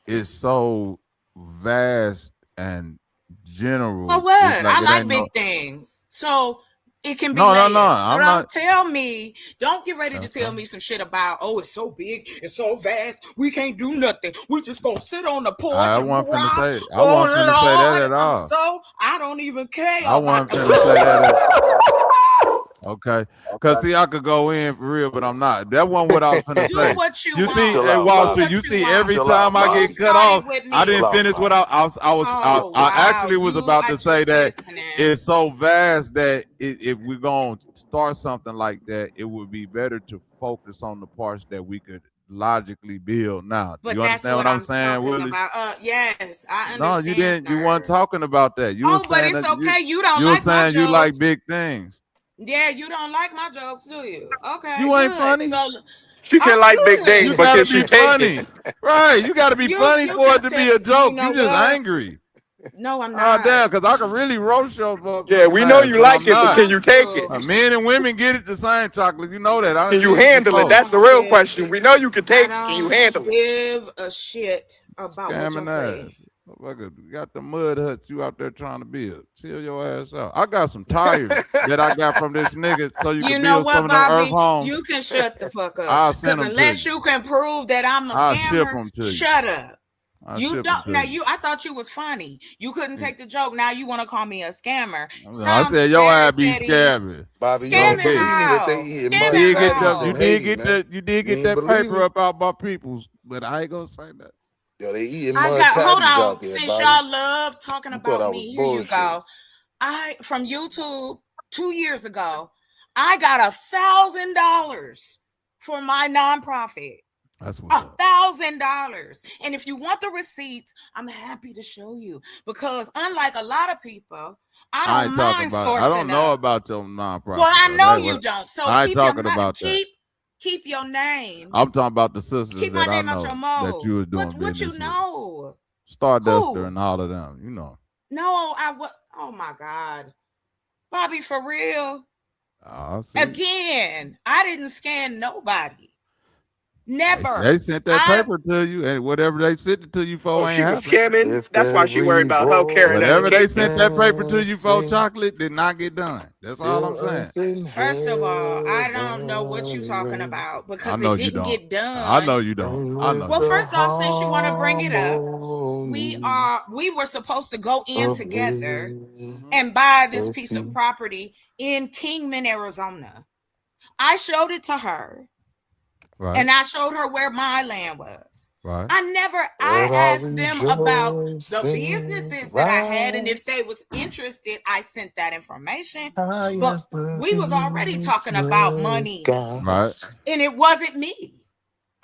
it's so vast and general. So what? I like big things. So it can be layered. So don't get ready to tell me some shit about, oh, it's so big, it's so vast, we can't do nothing. We just gonna sit on the porch. I wasn't finna say that at all. So I don't even care. I wasn't finna say that at all. Okay, because see, I could go in for real, but I'm not. That wasn't what I was finna say. Do what you see, want. at Wall Street, you see, every time I get cut off, I didn't finish what I actually was about to say that it's so vast that if we're gonna start something like that, it would be better to focus on the parts that we could logically build now. But you understand what I'm saying, Willie? Yes, I understand. No, you didn't. Sir. You weren't talking about that. You were saying but it's okay. You don't you like were saying my jokes. You like big things. Yeah, you don't like my jokes, do you? Okay, you ain't funny. So she can like big things, but can she take it? Right, you got to be funny for it to be a joke. You just angry. No, I'm not. Oh, damn, because I can really roast your. Yeah, we know you like it, but can you take it? Men and women get it the same, chocolate. You know that. Can you handle it? That's the real question. We know you can take it. Can you handle it? Give a shit about what you say. You got the mud huts you out there trying to build. Chill your ass out. I got some tires that I got from this nigga, so you can build some of them earth homes. You can shut the fuck up. I'll send them unless you can prove that I'm a I'll scammer, ship them to you. Shut up. You don't now. I thought you was funny. You couldn't take the joke. Now you want to call me a scammer. I said your ass be scamming. Bobby, scamming how? You did get that paper up out my peoples, but I ain't gonna say that. Yo, they eating hold on. out there, Since Bobby. y'all love talking about me, here you go. From YouTube 2 years ago, I got $1,000 for my nonprofit. That's $1,000. And if you want the receipts, I'm happy to show you, because unlike a lot of people, I don't mind sourcing. I don't know about your nonprofit. Well, I know you don't. So I ain't talking about that. Keep your name. I'm talking about the sisters Keep that my I name know out your mouth. that you was doing what business you know? With. Starduster and all of them, you know. No, oh my God. Bobby, for real? Again, I didn't scan nobody. Never. They sent that paper to you, and whatever they sent it to you for ain't happening. Scamming. That's why she worried about her carrying that. Whatever they sent that paper to you for, chocolate did not get done. That's all I'm saying. First of all, I don't know what you're talking about, because it didn't get done. I know you don't. I know. Well, first off, since you want to bring it up, we were supposed to go in together and buy this piece of property in Kingman, Arizona. I showed it to her. Right. And I showed her where my land was. Right. I asked them about the businesses that I had, and if they was interested, I sent that information. But we was already talking about money. Right. And it wasn't me.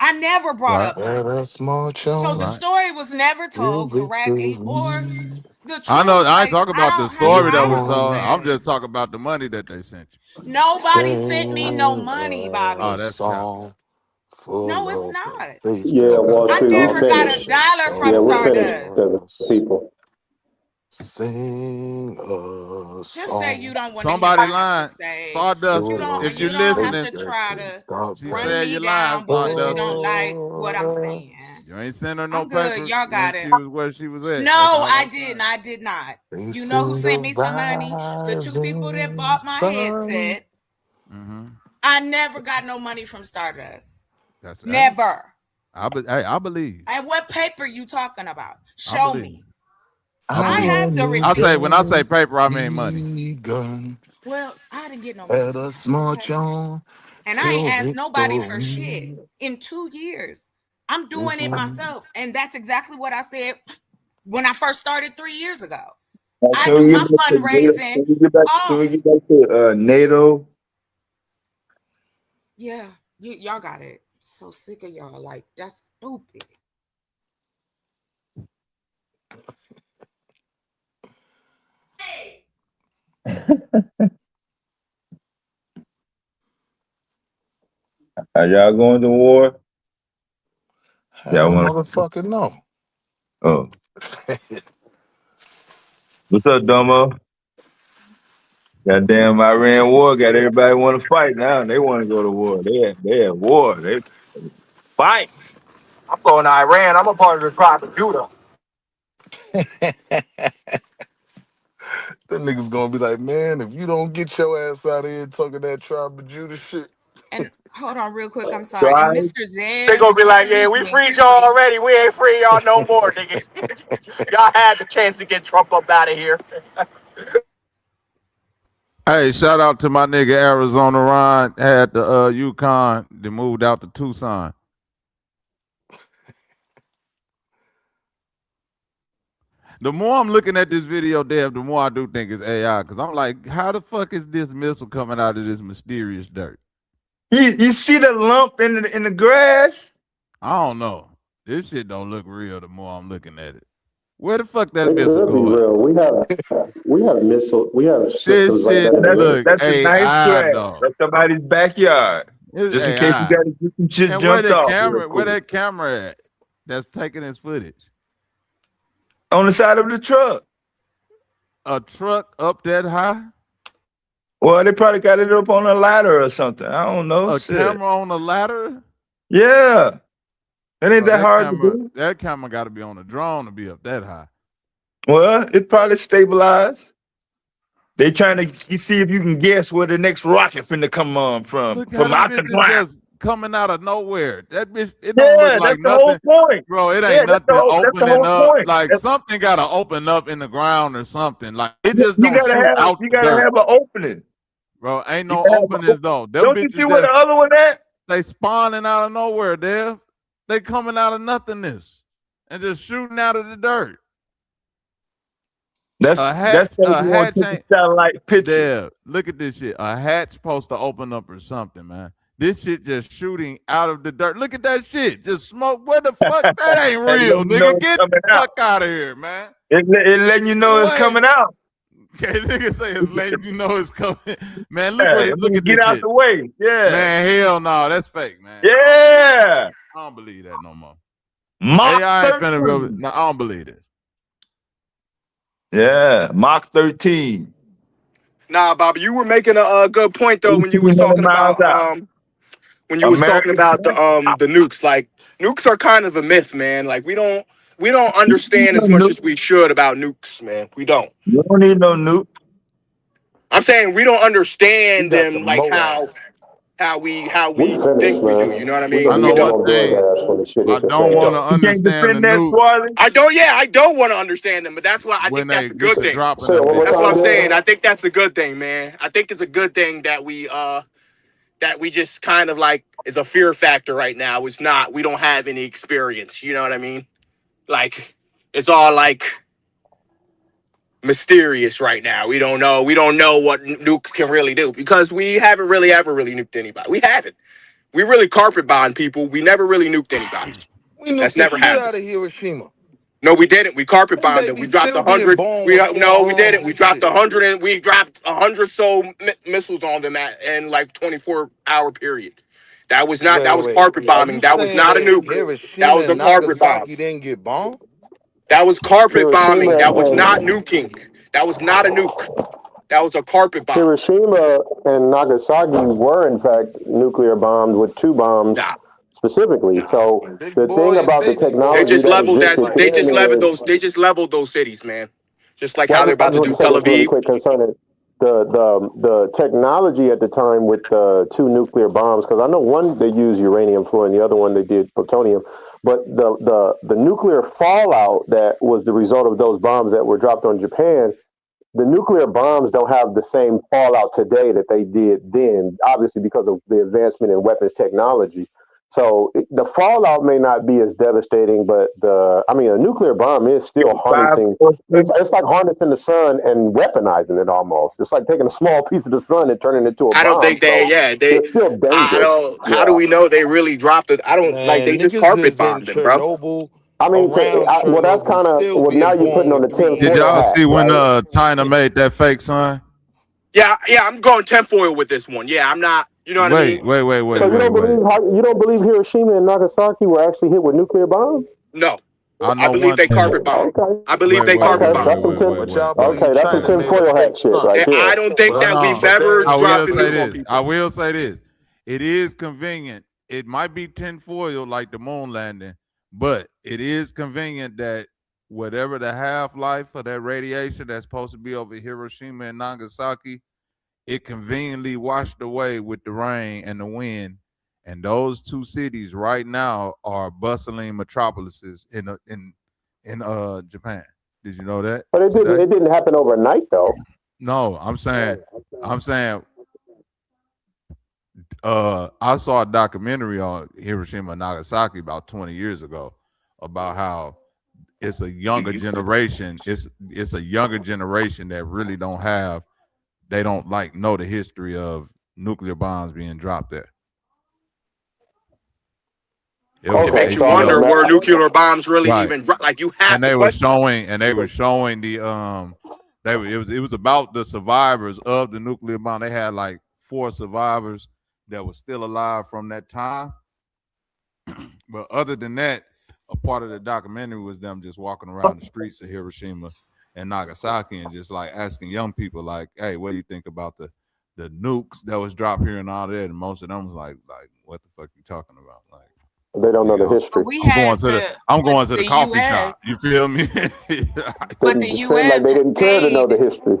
I never brought up money. So the story was never told correctly or the truth. I know. I ain't talking about the story that was told. I'm just talking about the money that they sent you. Nobody sent me no money, Bobby. Oh, that's all. Full No, it's of not. faith Yeah, that Wall I I Street, we never got finished. a dollar from Yeah, we're finished, Stardust. people. sing a Just say you song. don't want to hear Somebody what I have to lying. say. Stardust, You Full don't if of you're you don't have faith to listening, that try can to stop she run said me you're lying, down because you Stardust. don't like what I'm saying. You ain't send her no I'm good. paper Y'all when got it. she was where she was at. No, That's all I I'm didn't. saying. I did not. They You know who sing the sent me some money? The two people that rising bought my sun. headset. Mm-hmm. I never got no money from Stardust. That's right. Never. I believe. And what paper you talking about? I Show believe. me. I I believe. have the am I say when I receipt. say just paper, I mean money. begun. Well, I didn't get no money Let from us them. march Okay. on And I ain't till asked nobody for shit victory in 2 years. I'm doing is it won. myself. And that's exactly what I said when I first started 3 years ago. I Can do we my get back to fundraising Can we off. get back to NATO? Yeah, y'all got it. So sick of y'all. Like, that's stupid. Are y'all going to war? Y'all Hell want? motherfucker no. Oh, what's up, Domo? Goddamn Iran war got everybody want to fight now. They want to go to war. They at war. They fight. I'm going to Iran. I'm a part of the tribe of Judah. Them niggas gonna be like, man, if you don't get your ass out of here talking that tribe of Judah shit. And hold on real quick. I'm sorry. And Right? Mr. They Zev, gonna be like, yeah, excuse we me. freed y'all already. We ain't free y'all no more, nigga. Y'all had the chance to get Trump up out of here. Hey, shout out to my nigga Arizona Ron. Had the UConn. They moved out to Tucson. The more I'm looking at this video, Dev, the more I do think it's AI. Because I'm like, how the fuck is this missile coming out of this mysterious dirt? You see the lump in the grass? I don't know. This shit don't look real the more I'm looking at it. Where the fuck that It missile could be go at? real. We have This systems like shit that in the look military. That's a nice AI grass. though. That's somebody's backyard. It's Just in case you AI. got to get some shit And where jumped that off real camera? Where quick. that camera at? That's taking his footage. On the side of the truck. A truck up that high? Well, they probably got it up on a ladder or something. I don't know. A Shit. camera on a ladder? Yeah. It ain't Bro, that hard to do. that camera got to be on a drone to be up that high. Well, it probably stabilized. They trying to see if you can guess where the next rocket finna come on from Look how them out the bitches ground. just coming out of nowhere. That bitch, it don't Yeah, look like that's the whole nothing. point. Bro, it Yeah, ain't that's nothing the opening whole up. point. Like something got to open up in the ground or something. Like it just You don't gotta shoot have out the dirt. an opening. Bro, ain't You no gotta have openings though. Them Don't you see bitches where the just, other one at? they spawning out of nowhere, Dev. They coming out of nothingness and just shooting out of the dirt. That's A you want hatch to take ain't. a satellite picture. Dev, look at this shit. A hatch supposed to open up or something, man. This shit just shooting out of the dirt. Look at that shit. Just smoke. Where the fuck? That ain't real, nigga. Get the fuck out of here, man. It letting you know it's coming out. Okay, nigga say it's letting you know it's coming. Man, look what look at Get this out shit. the way. Yeah. Man, hell no, that's fake, man. Yeah. I don't believe that no more. Mach AI ain't finna 13. go. No, I don't believe it. Yeah, Mach 13. Nah, Bobby, you were making a good point though when you was 1,800 talking miles about out. the American. nukes. Like nukes are kind of a myth, man. Like we don't understand as much as we should about nukes, man. We don't. You don't need no nuke. I'm saying we don't We understand got the them like Moab. how We we finished, think we do. man. You know what I We mean? I gonna We know get them don't. one on thing. DoorDash when the shit I hit the don't We want fan. to don't. You can't understand the defend that, nuke Swarley. I don't. Yeah, I don't want to understand them, but that's why I when think they that's a get good to thing. dropping Say it them one more That's bitches. what time, I'm saying. Dad. I think that's a good thing, man. I think it's a good thing that we just kind of like is a fear factor right now. It's not. We don't have any experience. You know what I mean? Like it's all like mysterious right now. We don't know. We don't know what nukes can really do because we haven't really ever really nuked anybody. We haven't. We really carpet bomb people. We never really nuked anybody. We nuked That's the never shit happened. out of Hiroshima. No, we didn't. We carpet Them bombed them. We babies dropped still being 100. born with foreign No, we didn't. arms We and dropped shit. 100 and we dropped 100 missiles on them in like 24-hour period. That was not. That was Wait. carpet Are bombing. you That was not a saying nuke. That Hiroshima was a and carpet bomb. Nagasaki didn't get bombed? That was carpet bombing. Hiroshima That was and not nuking. That was not a nuke. That was a carpet bomb. Hiroshima and Nagasaki were in fact nuclear bombed with 2 bombs Nah. specifically. So Big the boy thing and about the baby They boy. technology just that leveled that. existed They then just leveled is, those. They just leveled those cities, man. Just like how well, they're I about just to want do to say Tel this really Aviv. quick concerning the technology at the time with the 2 nuclear bombs, because I know one they used uranium for and the other one they did plutonium, but the nuclear fallout that was the result of those bombs that were dropped on Japan, the nuclear bombs don't have the same fallout today that they did then, obviously because of the advancement in weapons technology. So the fallout may not be as devastating, but a nuclear bomb is still harnessing. It's like harnessing the sun and weaponizing it almost. It's like taking a small piece of the sun and turning it into a I don't bomb. think they. So Yeah, they're still I dangerous. don't. How do Yeah. we know they really dropped it? I don't like. Man, They just niggas carpet is in bombed them, bro. Chernobyl, I mean, around well, that's Chernobyl, kind of, still well, now being you're putting born on with the 3 Did tinfoil y'all hat, see when right? China made that fake sign? Yeah, I'm going tinfoil with this one. Yeah, I'm not. You know what I mean? Wait. So you don't believe Hiroshima and Nagasaki were actually hit with nuclear bombs? No, I I know believe one they thing. carpet bombed. Okay. I believe they Okay, carpet bombed. that's some But y'all believe okay, that's some China made a tinfoil fake hat shit sun. right there. I don't think Hold that we've on. ever I will dropped a say nuke on this. people. I will say this. It is convenient. It might be tinfoil like the moon landing, but it is convenient that whatever the half-life of that radiation that's supposed to be over Hiroshima and Nagasaki, it conveniently washed away with the rain and the wind. And those 2 cities right now are bustling metropolises in Japan. Did you know that? But it didn't happen overnight though. No, I'm saying I saw a documentary on Hiroshima and Nagasaki about 20 years ago about how it's a younger generation. It's a younger generation that really don't know the history of nuclear bombs being dropped there. It makes you wonder where nuclear bombs really even drop. Like you have and to they question. were showing the it was about the survivors of the nuclear bomb. They had like 4 survivors that were still alive from that time. But other than that, a part of the documentary was them just walking around the streets of Hiroshima and Nagasaki and just like asking young people like, hey, what do you think about the nukes that was dropped here and all that? And most of them was like what the fuck you talking about? Like, they don't know the history. I'm going to the coffee shop. You feel me? But the U.S. seemed like they didn't care to know the history.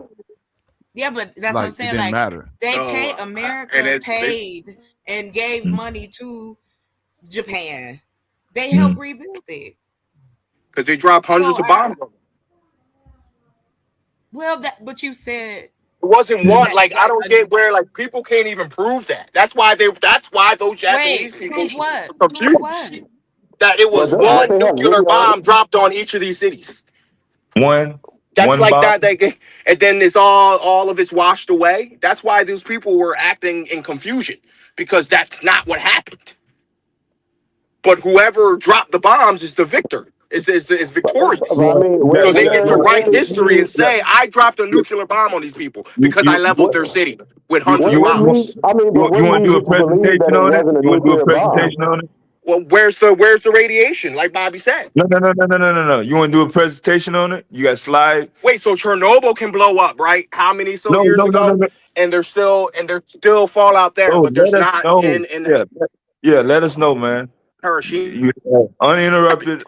Yeah, but that's what I'm saying. It didn't Like matter. they paid, America paid and gave money to Japan. They helped rebuild it because they dropped hundreds of bombs. Well, but you said it wasn't one. Like I don't get where like people can't even prove that. That's why those Japanese people what? confused that it was one nuclear bomb dropped on each of these cities. That's like bomb. that. And then it's all of it's washed away. That's why those people were acting in confusion because that's not what happened. But whoever dropped the bombs is the victor. Is victorious. So they get to write history and say, I dropped a nuclear bomb on these people because I leveled their city with hundreds of bombs. You want to do a presentation on it? You want to do a presentation on it? Well, where's the radiation? Like Bobby said. No. You want to do a presentation on it? You got slides? Wait, so Chernobyl can blow up, right? How many years ago? No. And there's still fallout there, but there's not in let us know, man. Hiroshima. Uninterrupted,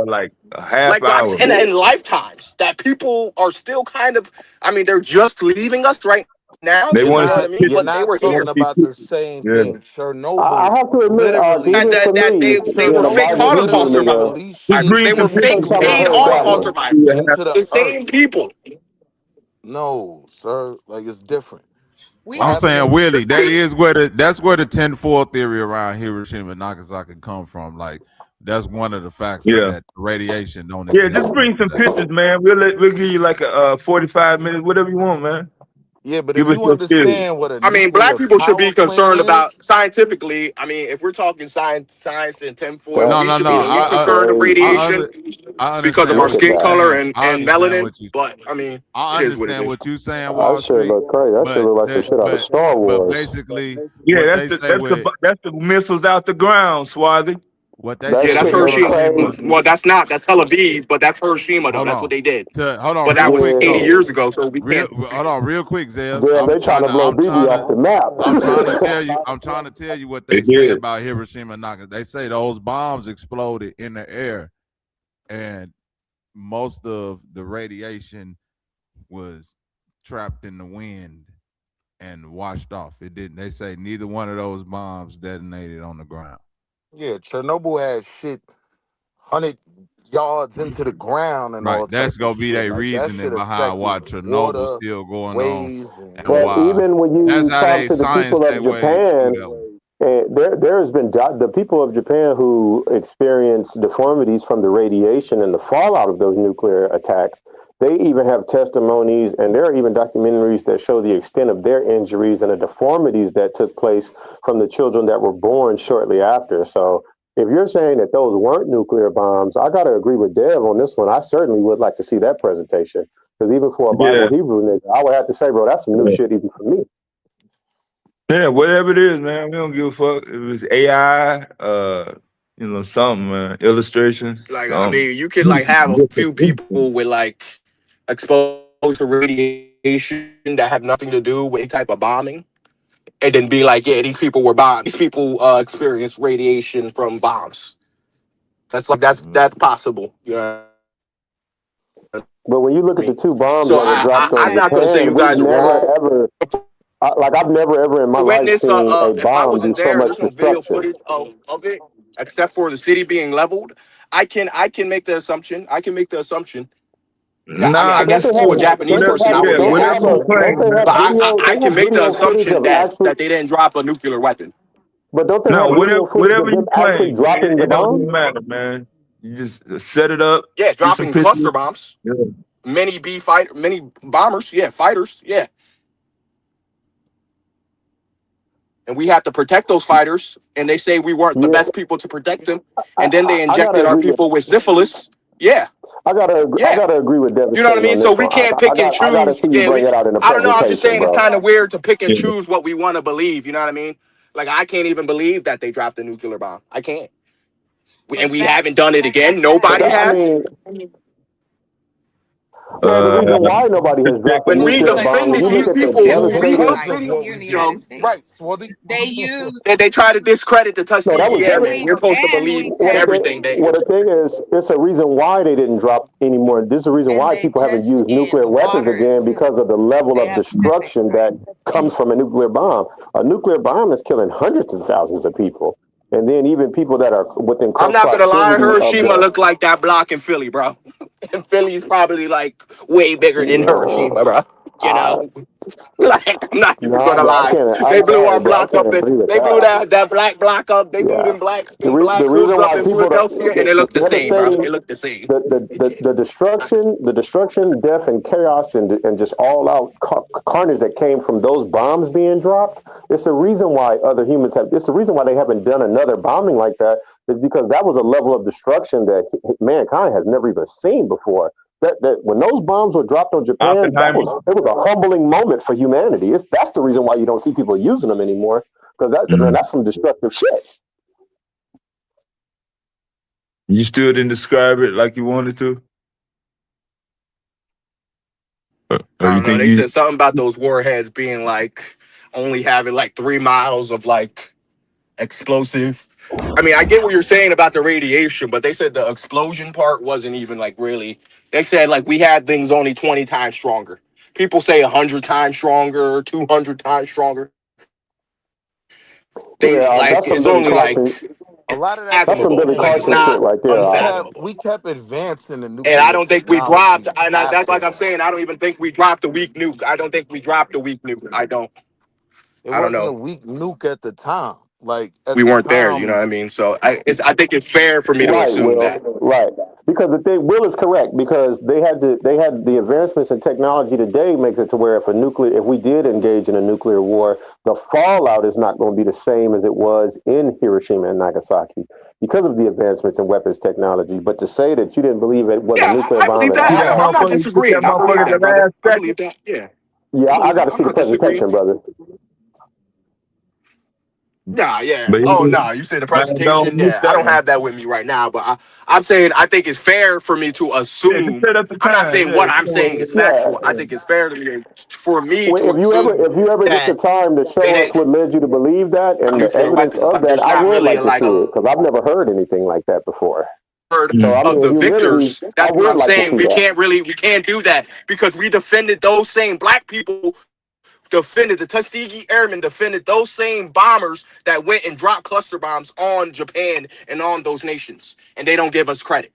like a half hour. And lifetimes that people are still kind of. I mean, they're just leaving us right now. They want to. You're not talking about the same thing. Chernobyl. I have to admit, that they were fake Holocaust survivors. They were fake paid Holocaust survivors. The same people. No, sir. Like it's different. I'm saying, Willie, that's where the tinfoil theory around Hiroshima and Nagasaki come from. Like, that's one of the factors that radiation don't exist. Yeah, just bring some pictures, man. We'll give you like a 45 minutes, whatever you want, man. Yeah, but Give if us you your theory. understand what a I mean, black nuclear people should be power plant concerned is, about scientifically. I mean, if we're talking science and tinfoil, That we should No. be at least is concerned of crazy. radiation I because of understand our Look what at you're skin that. color saying. and, I and understand melanin. what you. But I mean, I it is what it understand is. what you saying, That Wall shit Street. look crazy. That shit But look like some that, shit out of Star but Wars. basically, Yeah, what they say with that's the missiles out the ground, Swarthy. what they That Yeah, say that's with shit look Hiroshima. Hiroshima. crazy. Well, that's not. That's Tel Aviv, but that's Hiroshima though. Hold That's what on. they did. Hold on, But real that quick was 80 though. Yeah. years ago, so we can't. Hold on, real quick, Zev. Damn, they trying to blow BB off the map. I'm trying to tell you what They they say did. about Hiroshima and Nagasaki. They say those bombs exploded in the air, and most of the radiation was trapped in the wind and washed off. It didn't. They say neither one of those bombs detonated on the ground. yeah, Chernobyl had shit 100 yards into the ground and all Right. type That's of gonna be shit. their Like that reasoning shit behind why affected Chernobyl's water, still going on waves, and and But why. even when That's you how talk they to the science people their of way through Japan, that one. there has been the people of Japan who experience deformities from the radiation and the fallout of those nuclear attacks. They even have testimonies, and there are even documentaries that show the extent of their injuries and the deformities that took place from the children that were born shortly after. So, if you're saying that those weren't nuclear bombs, I got to agree with Dev on this one. I certainly would like to see that presentation because even for a Yeah. Bible Hebrew nigga, I would have to say, bro, that's some new shit even for me. Yeah, whatever it is, man. We don't give a fuck. If it's AI, something, man. Illustration, Like, I something. mean, you could like have a few people with like exposed to radiation that have nothing to do with any type of bombing, and then be like, yeah, these people were bombed. These people experienced radiation from bombs. That's possible. Yeah. But when you look at the two bombs So that were dropped on I'm not gonna say Japan, you we've guys are never wrong. ever, I've never ever in my life Witness, seen a if I bomb do wasn't so there, much there's no video destruction. footage of it except for the city being leveled. I can make the assumption. That I mean, Nah, I But don't guess they that's have to a a Japanese don't they person, have I a would be don't an they have whatever a you asshole. don't claim, they man. have But video I they can have make the video footage assumption of that actually they didn't drop a nuclear weapon. but don't they No, have video footage whatever of them you actually claim, dropping the it don't bomb? even matter, man. You just set it up, Yeah, get some dropping cluster pictures. bombs, Yeah. many bombers, yeah, fighters, yeah, and we have to protect those fighters. And they say we weren't the Yeah, best people to protect them, and then they I gotta injected our agree with people with syphilis. Yeah, I yeah. gotta agree with You know what I Devastating mean? on So this we one. can't pick and I gotta choose. see you Yeah, bring it out in a I don't know. I'm just presentation, saying it's bro. kind of weird to pick and Yeah. choose what we want to believe. You know what I mean? Like I can't even believe that they dropped a nuclear bomb. I can't. But And we haven't done it facts are again. But Nobody facts. I has. mean, man, the reason why nobody has dropped a When we nuclear But bomb, when defended you look you at the people in who this we devastating, because of society what here in we the you know, United did. Right, States, Swarty. they use they try to discredit the no, that was Tuskegee and Airmen. we We're supposed to and believe we what test everything they. the thing is, it's a reason why they didn't drop anymore. This is the reason and why they people haven't test used in nuclear weapons water as again well. because of the level They of have testing destruction for that comes from a nuclear bomb. A nuclear bomb is killing hundreds of thousands of people. And then even people that are within I'm close not gonna lie, proximity of Hiroshima the looked like that block in Philly, bro. And Philly's probably like way bigger than Hiroshima, uh, bro. You I, know, like I'm not even nah, gonna bro, lie. I'm They blew sorry, our bro, I block can't up, and agree with they blew that. that black block up. They blew Yeah, them black the hoods reason up why in people Philadelphia, and it looked the same, bro. devastating It looked the same. It did. the destruction, death, and chaos, and just all out carnage that came from those bombs being dropped. It's the reason why other humans have. It's the reason why they haven't done another bombing like that. Is because that was a level of destruction that mankind has never even seen before. That when those bombs were dropped on Japan, Oppenheimer. it was a humbling moment for humanity. That's the reason why you don't see people using them anymore. Because man, Mhm. that's some destructive shit. You still didn't describe it like you wanted to? Or I you don't know. think They you said something about those warheads being like only having like 3 miles of like explosive. I mean, I get what you're saying about the radiation, but they said the explosion part wasn't even like really. They said like we had things only 20 times stronger. People say 100 times stronger, 200 times stronger. They Yeah, like that's some it's Billy only Carson. like A lot of that That's some shit fathomable. Billy Like it's Carson came. shit not right there. unfathomable. We kept advancing the And I nuclear don't think we dropped. technology And that's like after I'm that. saying. I don't even think we dropped a weak nuke. I don't think we dropped a weak nuke. I don't. It I don't wasn't a know. weak nuke at the time. Like We at the weren't there. You know what time, I mean? So I think it's fair for me to Right, assume Will. that. Right. Because the thing, Will is correct, because they had the advancements in technology today makes it to where if we did engage in a nuclear war, the fallout is not going to be the same as it was in Hiroshima and Nagasaki because of the advancements in weapons technology. But to say that you didn't believe it was a nuclear I bomb believe at that. all. I'm not disagreeing. I believe that, brother. I believe that. Yeah. Yeah, I got to I'm see the not disagreeing. presentation, brother. Nah, yeah. But Oh, no. You say the don't presentation? miss Yeah. I that don't one. have that with me right now, but I'm saying I think it's fair for me to Yeah, just assume. set up the I'm not time. saying Yeah, what I'm saying is factual. I think it's fair for me Well, to assume if you ever get the that time to they show us didn't what led you to believe that and the nuclear evidence weapons. of Like, that, there's I not would really like to like see it a because I've never heard anything like that before. word So I mean, of in the humility, victors. I That's what would I'm like to saying. see that. We can't do that because we defended those same black people. Defended the Tuskegee Airmen, defended those same bombers that went and dropped cluster bombs on Japan and on those nations, and they don't give us credit.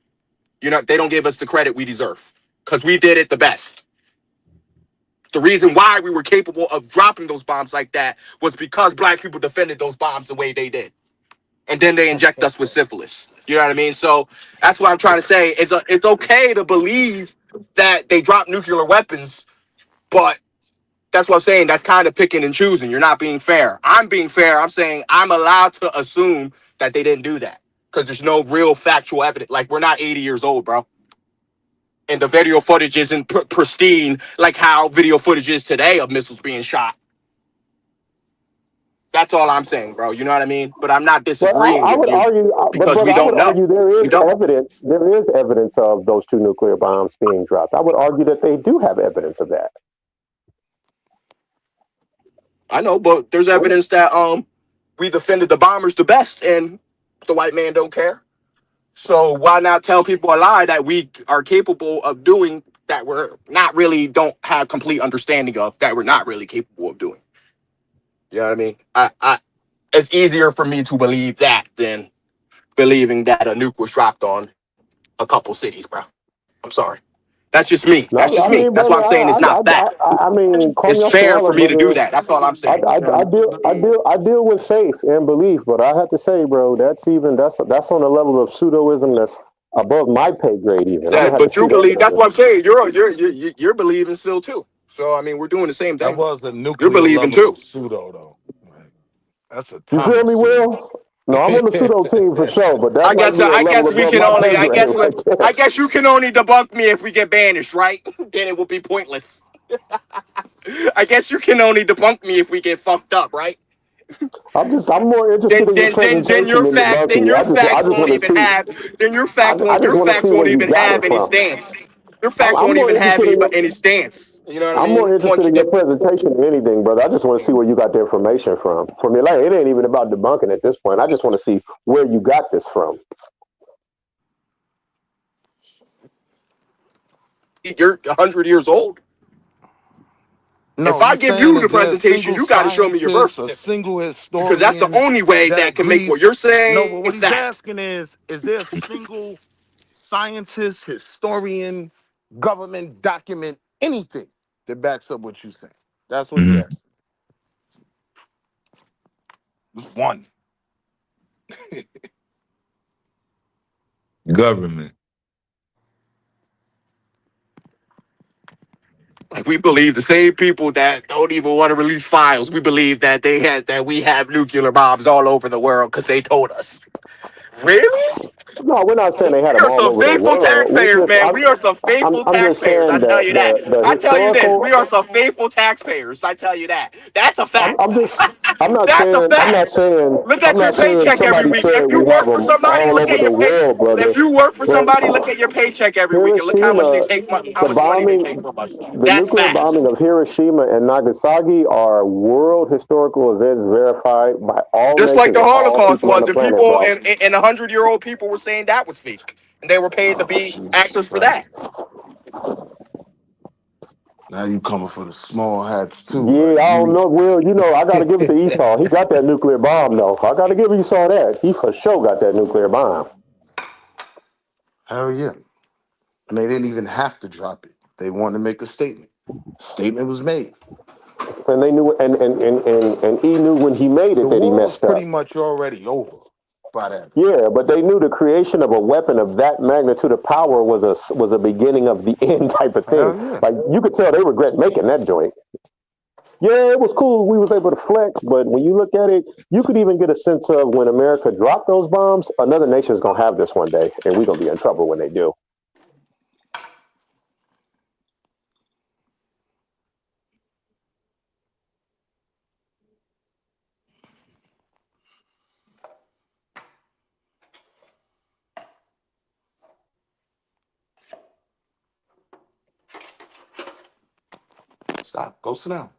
They don't give us the credit we deserve because we did it the best. The reason why we were capable of dropping those bombs like that was because black people defended those bombs the way they did, and then they inject us with syphilis. You know what I mean? So that's what I'm trying to say. It's okay to believe that they dropped nuclear weapons, but that's what I'm saying. That's kind of picking and choosing. You're not being fair. I'm being fair. I'm saying I'm allowed to assume that they didn't do that because there's no real factual evidence. Like, we're not 80 years old, bro. And the video footage isn't pristine like how video footage is today of missiles being shot. That's all I'm saying, bro. You know what I mean? But I'm not But disagreeing I with would you argue, but because brother, we I would don't know. argue there We is don't. evidence. There is evidence of those 2 nuclear bombs being dropped. I would argue that they do have evidence of that. I know, but there's evidence that we defended the bombers the best, and the white man don't care. So why not tell people a lie that we are capable of doing that we're not really don't have complete understanding of that we're not really capable of doing? You know what I mean? It's easier for me to believe that than believing that a nuke was dropped on a couple cities, bro. I'm sorry. That's just me. That's No, just I me. mean, That's brother, why I'm saying it's not fact. I mean, call me It's off the fair for wallet, me to do brother. that. That's all I'm saying. I deal with faith and belief, but I have to say, bro, that's on a level of pseudoism that's above my pay grade. Even I'm gonna have to But see you that, believe. That's brother. what I'm saying. You're believing still too. So I mean, we're doing the same That thing. was the You're nuclear believing level too. of pseudo, though. Like, that's You feel atomic me, pseudo. Will? No, I'm on the pseudo team for sure, but that I might guess be a I level guess we above can my only pay grade right there. I guess you can only debunk me if we get banished, right? Then it will be pointless. I guess you can only debunk me if we get fucked up, right? I'm more interested in your Then presentation your than debunking you. I fact just won't want to even see. have I just your want to facts see won't where you even got it have any from. stance. Your fact I'm won't more even have interested in your. any stance. You know what I I'm more mean? interested in your presentation than anything, brother. I just want to see where you got the information from. For me, like, it ain't even about debunking at this point. I just want to see where you got this from. You're 100 years old. If No, I I'm give saying, you is the there a presentation, single you got to show me your birth scientist, a certificate single because that's the historian only way that that can make agrees? what you're No, but saying what a he's fact. asking is there a single scientist, historian, government document, anything that backs up what you're saying? That's what he Mhm. asked. Just one. Government. Like, we believe the same people that don't even want to release files. We believe that we have nuclear bombs all over the world because they told us. Really? No, we're not saying they had We them are all some over the faithful world. taxpayers, man. We are some faithful I'm just taxpayers. I saying tell that you that. the I tell you this. We historical. are some faithful taxpayers. I tell you that. That's a fact. I'm just. I'm not That's a saying. I'm not fact. saying. Look I'm at your not saying paycheck every somebody week. said If you we have work for them somebody, all look over at the your pay. world, brother. If you work for But somebody, look at your paycheck every week and look how much they Hiroshima, take money, how the much money they bombing, take from us. the That's nuclear facts. bombing of Hiroshima and Nagasaki are world historical events verified by all Just like nations the and all Holocaust people on was, the and planet, people bro. and 100-year-old people were saying that was fake, and they were paid to Oh, be Jesus actors for that. Christ. Now you coming for the small hats too. Yeah, Like I don't you. know, Will. You know, I got to give it to Esau. He got that nuclear bomb, though. I got to give Esau that. He for sure got that nuclear bomb. Hell yeah. And they didn't even have to drop it. They wanted to make a statement. Statement was made. And they knew, and he knew when he made The it that he war was messed up. pretty much already over. by that. Yeah, but they knew the creation of a weapon of that magnitude of power was a beginning of the end type of thing. Yeah. Like you could tell they regret making that joint. Yeah, it was cool. We was able to flex, but when you look at it, you could even get a sense of when America dropped those bombs, another nation's gonna have this one day, and we're gonna be in trouble when they do. Stop. Go sit down.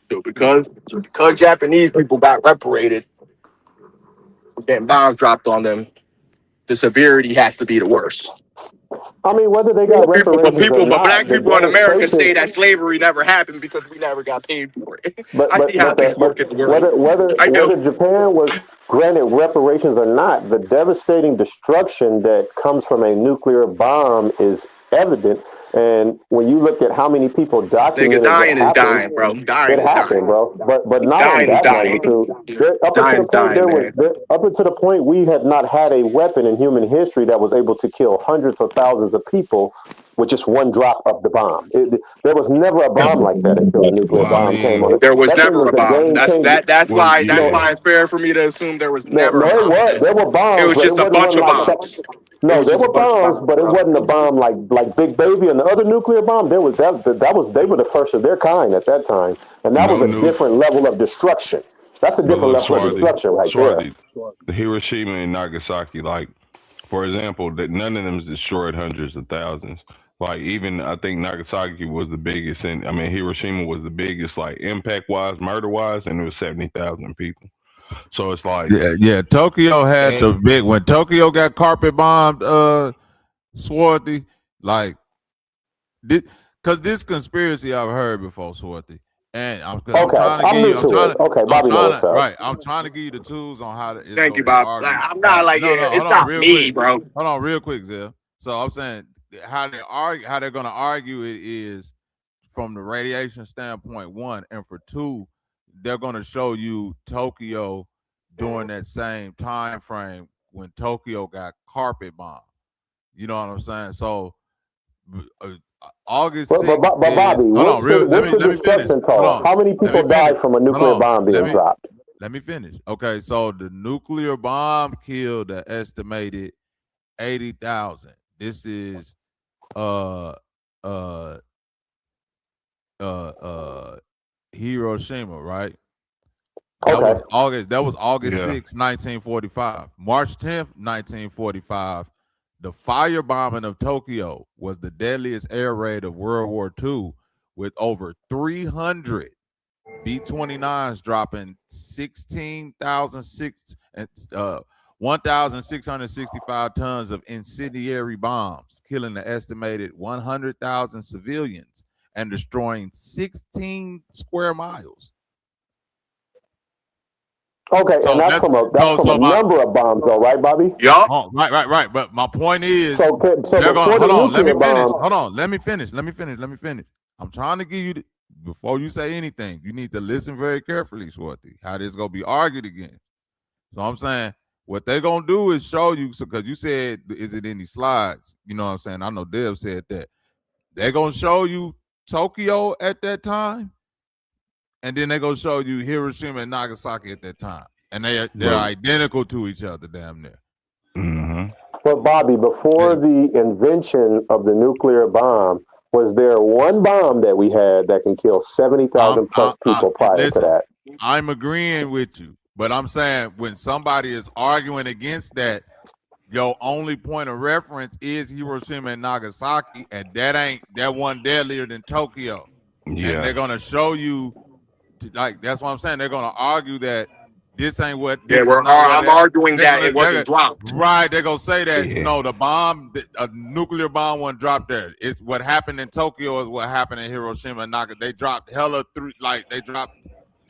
So because Japanese people got reparated, getting bombs dropped on them, the severity has to be the worst. I mean, whether they got reparations or But black not, the people in America say devastation. that slavery never happened because we never got paid for it. But I see how things work in the world. whether Japan was granted reparations or not, the devastating destruction that comes from a nuclear bomb is evident. And when you look at how many people documented Nigga, dying it is happened, dying, bro. Dying it is happened, dying. bro. But not Dying on is that dying. magnitude. Up Dying until is the point dying, man. up until the point we had not had a weapon in human history that was able to kill hundreds of thousands of people with just one drop of the bomb. There was never a bomb like that until the nuclear Well, I bomb came on. mean, There was That thing never was a the bomb. game changer. That's well, why yeah. it's fair for me to assume there was No, never a it bomb. was. There were It bombs, was but it just a wasn't bunch one of like that. bombs. It No, was there just a were bunch of bombs, bombs, but it bro. wasn't a bomb like Big Baby and the other nuclear bomb. There was that was they were the first of their kind at that time, and that was No a nuke. different level of destruction. That's a But different look, level of destruction right there. the Hiroshima and Nagasaki, like, for example, that none of them destroyed hundreds of thousands. Like, even I think Nagasaki was the biggest, and I mean Hiroshima was the biggest, like impact wise, murder wise, and it was 70,000 people. So it's like, yeah. Tokyo had the big when Tokyo got carpet bombed, Swarthy, like, because this conspiracy I've heard before, Swarthy, and I'm trying to give you, I'm trying to give you the tools on how to. Thank you, Bob. Like, I'm not like, it's not me, bro. Hold on, real quick, Zell. So I'm saying how they're going to argue it is from the radiation standpoint, one, and for two, they're going to show you Tokyo during that same time frame when Tokyo got carpet bombed. You know what I'm saying? So August 6th. But Bobby, what's the destruction called? How many people died from a nuclear bomb being dropped? Let me finish. Okay, so the nuclear bomb killed an estimated 80,000. This is Hiroshima, right? That was August 6th, 1945. March 10th, 1945. The firebombing of Tokyo was the deadliest air raid of World War II, with over 300 B-29s dropping 1,665 tons of incendiary bombs, killing an estimated 100,000 civilians and destroying 16 square miles. Okay, so and that's from a number of bombs, though, right, Bobby? Yeah. Oh, right. But my point is, so they're going. Hold on, let me finish. Hold on, let me finish. I'm trying to give you before you say anything. You need to listen very carefully, Swarthy. How this gonna be argued against? So I'm saying what they're gonna do is show you. So because you said, is it in these slides? You know what I'm saying? I know Dev said that. They're gonna show you Tokyo at that time. And then they go show you Hiroshima and Nagasaki at that time, and they're identical to each other, damn near. Mm-hmm. But Bobby, before the invention of the nuclear bomb, was there one bomb that we had that can kill 70,000 plus people prior to that? I'm agreeing with you, but I'm saying when somebody is arguing against that, your only point of reference is Hiroshima and Nagasaki, and that one deadlier than Tokyo. Yeah. And they're gonna show you. Like, that's what I'm saying. They're gonna argue that this ain't what. I'm arguing that it wasn't dropped. Right? They're gonna say that no, the bomb, a nuclear bomb, wasn't dropped there. It's what happened in Tokyo is what happened in Hiroshima and Nagasaki. They dropped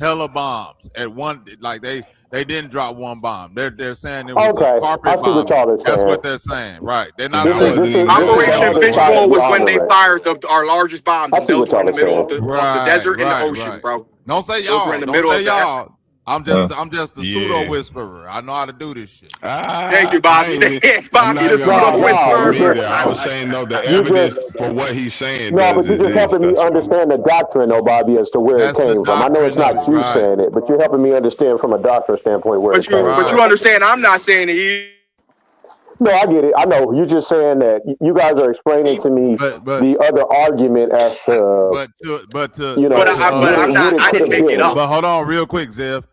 hella bombs at one. Like they didn't drop one bomb. They're saying it was a Okay, I carpet see what bombing. y'all are That's saying. what they're saying, right? They're And not This that is saying. wasn't this is even this is Operation actually retaliatory. Fishbowl privately was when they honoring. fired our largest bombs, I and see those what were in y'all the are middle saying. of the Right, desert and the right, ocean, right. bro. Don't say Those were in y'all. the Don't middle say of the. y'all. I'm just the pseudo Yeah. whisperer. I know how to do this shit. Thank you, I Bobby. ain't, I'm Bobby, not the even about pseudo No, to no, call you him whisperer. just either. I was saying though the you evidence just for what he's saying no, does but you're just exist. helping me That's all. understand the doctrine, though, Bobby, as to where it That's the came from. I know it's doctrine of not it, you right? saying it, but you're helping me understand from a doctrine standpoint where it came But from. you Right. understand, I'm not saying it. No, I get it. I know. You're just saying that you guys are explaining to me But the other argument as to, but to but to you but know, to But I'm what not. it I could didn't have make it been. up. but hold on real quick, Zev.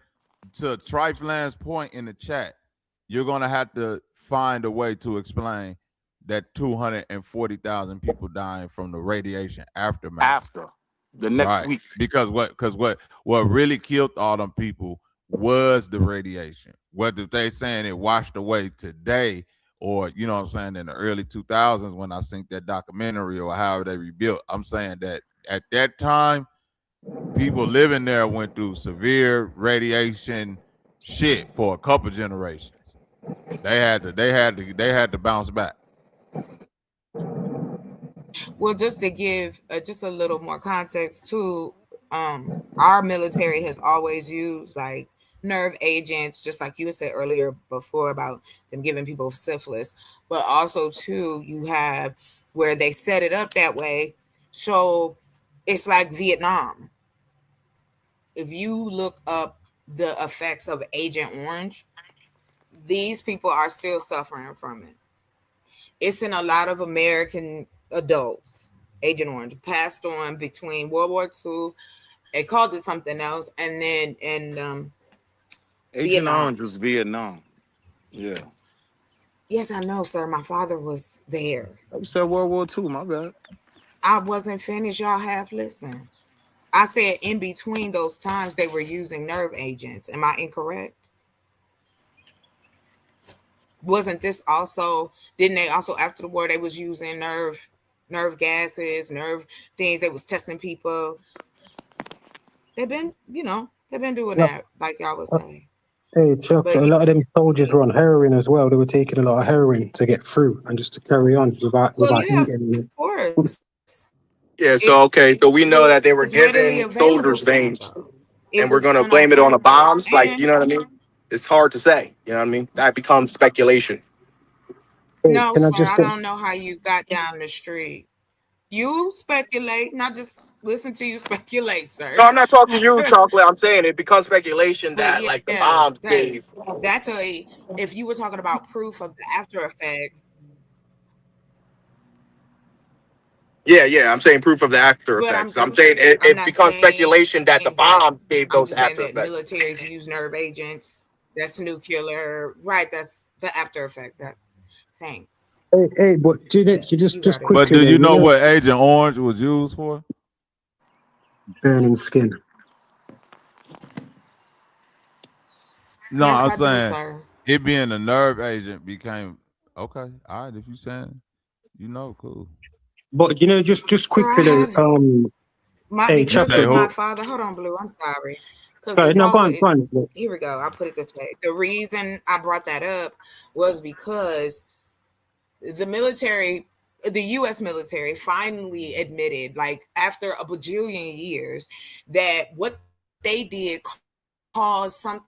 To Trifland's point in the chat, you're gonna have to find a way to explain that 240,000 people dying from the radiation aftermath. After the next Right. week. Because what really killed all them people was the radiation. Whether they saying it washed away today or, you know what I'm saying, in the early 2000s when I seen that documentary or however they rebuilt, I'm saying that at that time, people living there went through severe radiation shit for a couple generations. They had to bounce back. Well, just to give just a little more context too, our military has always used like nerve agents, just like you had said earlier before about them giving people syphilis, but also too you have where they set it up that way, so it's like Vietnam. If you look up the effects of Agent Orange, these people are still suffering from it. It's in a lot of American adults. Agent Orange passed on between World War II. They called it something else, and then in Agent Vietnam. Orange was Vietnam. Yeah. Yes, I know, sir. My father was there. You said World War II, my bad. I wasn't finished. Y'all have listened. I said in between those times they were using nerve agents. Am I incorrect? Wasn't this also? Didn't they also after the war they was using nerve gases, nerve things? They was testing people. They've been, they've been doing Yeah. that, like y'all was saying. Hey, Chuck, But a lot of them soldiers were on heroin as well. They were taking a lot of heroin to get through and just to carry on without yeah, eating. of course. Yeah. It So okay. So we know that they were was readily giving available soldiers to them, veins, though. and It we're was gonna blame it on the unavailable, bombs. Like, and you know what I mean? It's hard to say. You know what I mean? That becomes speculation. Hey, no, can I sir, just I get don't know how you got down the street. You speculate, not just listen to you speculate, sir. No, I'm not talking to you, Chocolate. I'm saying it becomes speculation But that like the yeah, bombs gave. that's if you were talking about proof of the after effects. Yeah. I'm saying proof of the after But effects. I'm saying it, I'm it not becomes saying speculation that the that. bomb gave I'm those just saying after that effects. militaries use nerve agents. That's nuclear, right? That's the after effects. Thanks. hey, but you just got it. But quickly do you then, know what Agent Orange was used for? burning skin. No, Yes, I'm I do, saying sir. it being a nerve agent became okay. All right, if you saying, cool. But just Sir, I quickly though, have it. hey, You Because say of Chocolate. my who? father. Hold on, Blue. I'm sorry. Because Sorry, it's no, go always on. here we go. I'll put it this way. The reason I brought that up was because the military, the US military finally admitted, like after a bajillion years, that what they did caused something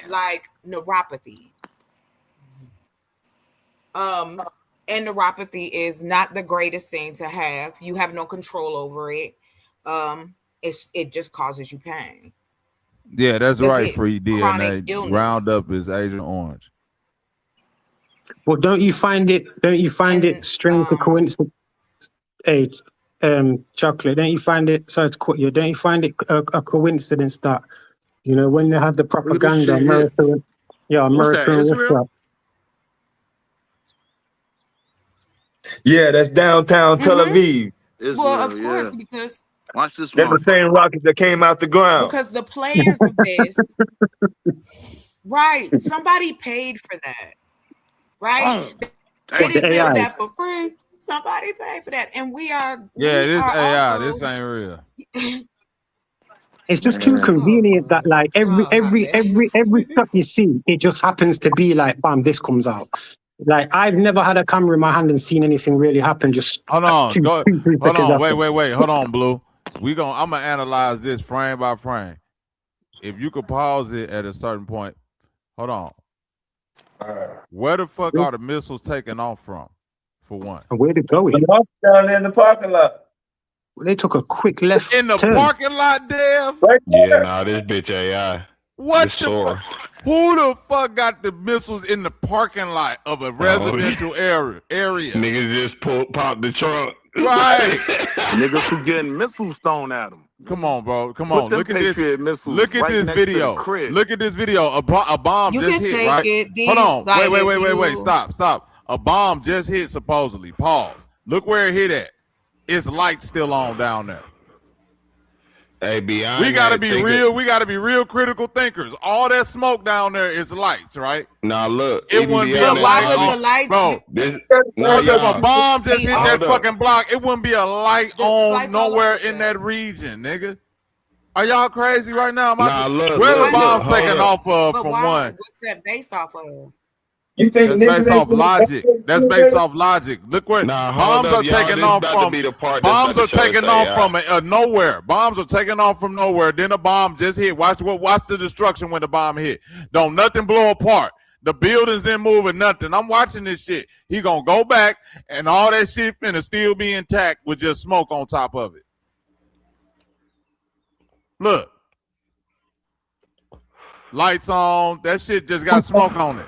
like neuropathy. And neuropathy is not the greatest thing to have. You have no control over it. It just causes you pain. Yeah, that's That's right. it. Free Chronic DNA. illness. Roundup is Agent Orange. But don't you find it strange a coincidence? Hey, Chocolate, don't you find it? Sorry to cut you. Don't you find it a coincidence that when they have the Look at this propaganda, shit here. What's that, America and Israel? Russia. Yeah, that's downtown Tel Aviv. Israel, Well, of course, because watch this That's the motherfucker. same rockets that came out the ground. the players of this, right? Somebody paid for that, right? They didn't build that for free. Somebody paid for that, and we are Yeah, this AI. This ain't real. It's just too convenient that like every shot you see, it just happens to be like, bam, this comes out. Like I've never had a camera in my hand and seen anything really happen. Just hold on, two, go, 3 hold seconds on, after. wait, hold on, Blue. I'm gonna analyze this frame by frame. If you could pause it at a certain point, hold on. Where the fuck are the missiles taking off from? For one, and where'd it go? Down in the parking lot. They took a quick left in the turn. parking lot, Dev. Yeah, nah, this bitch AI. What It's the sore. fuck? Who the fuck got the missiles in the parking lot of a residential area? Niggas just pop the trunk. Right. Niggas who getting missiles thrown at them. Come on, bro. Come on. Put Look them at this. Patriot missiles Look at right this next to the video. crib. Look at this video. A bomb You just can hit, take right? it. These, Hold on. like, Wait. you- Stop. A bomb just hit supposedly. Pause. Look where it hit at. It's light still on down there. Hey, We gotta be real. We gotta be real critical thinkers. All that smoke down there is lights, right? Nah, look. It wouldn't be a But why light would on, the lights? bro. Nah, If a bomb just hit that Hold up. fucking block, it wouldn't be a light The on lights all nowhere over in there. that region, nigga. Are y'all crazy right now? Nah, look, where look, the bombs hold taking up. off of But from why? one? What's that based off of? You think That's based off logic. That's based off logic. Look where Nah, hold bombs up, are y'all. taking This off about to from. be the part that's Bombs are about to show taking us off AI. from nowhere. Bombs are taking off from nowhere. Then a bomb just hit. Watch the destruction when the bomb hit. Don't nothing blow apart. The buildings didn't move or nothing. I'm watching this shit. He gonna go back and all that shit finna still be intact with just smoke on top of it. Look. Lights on. That shit just got smoke on it.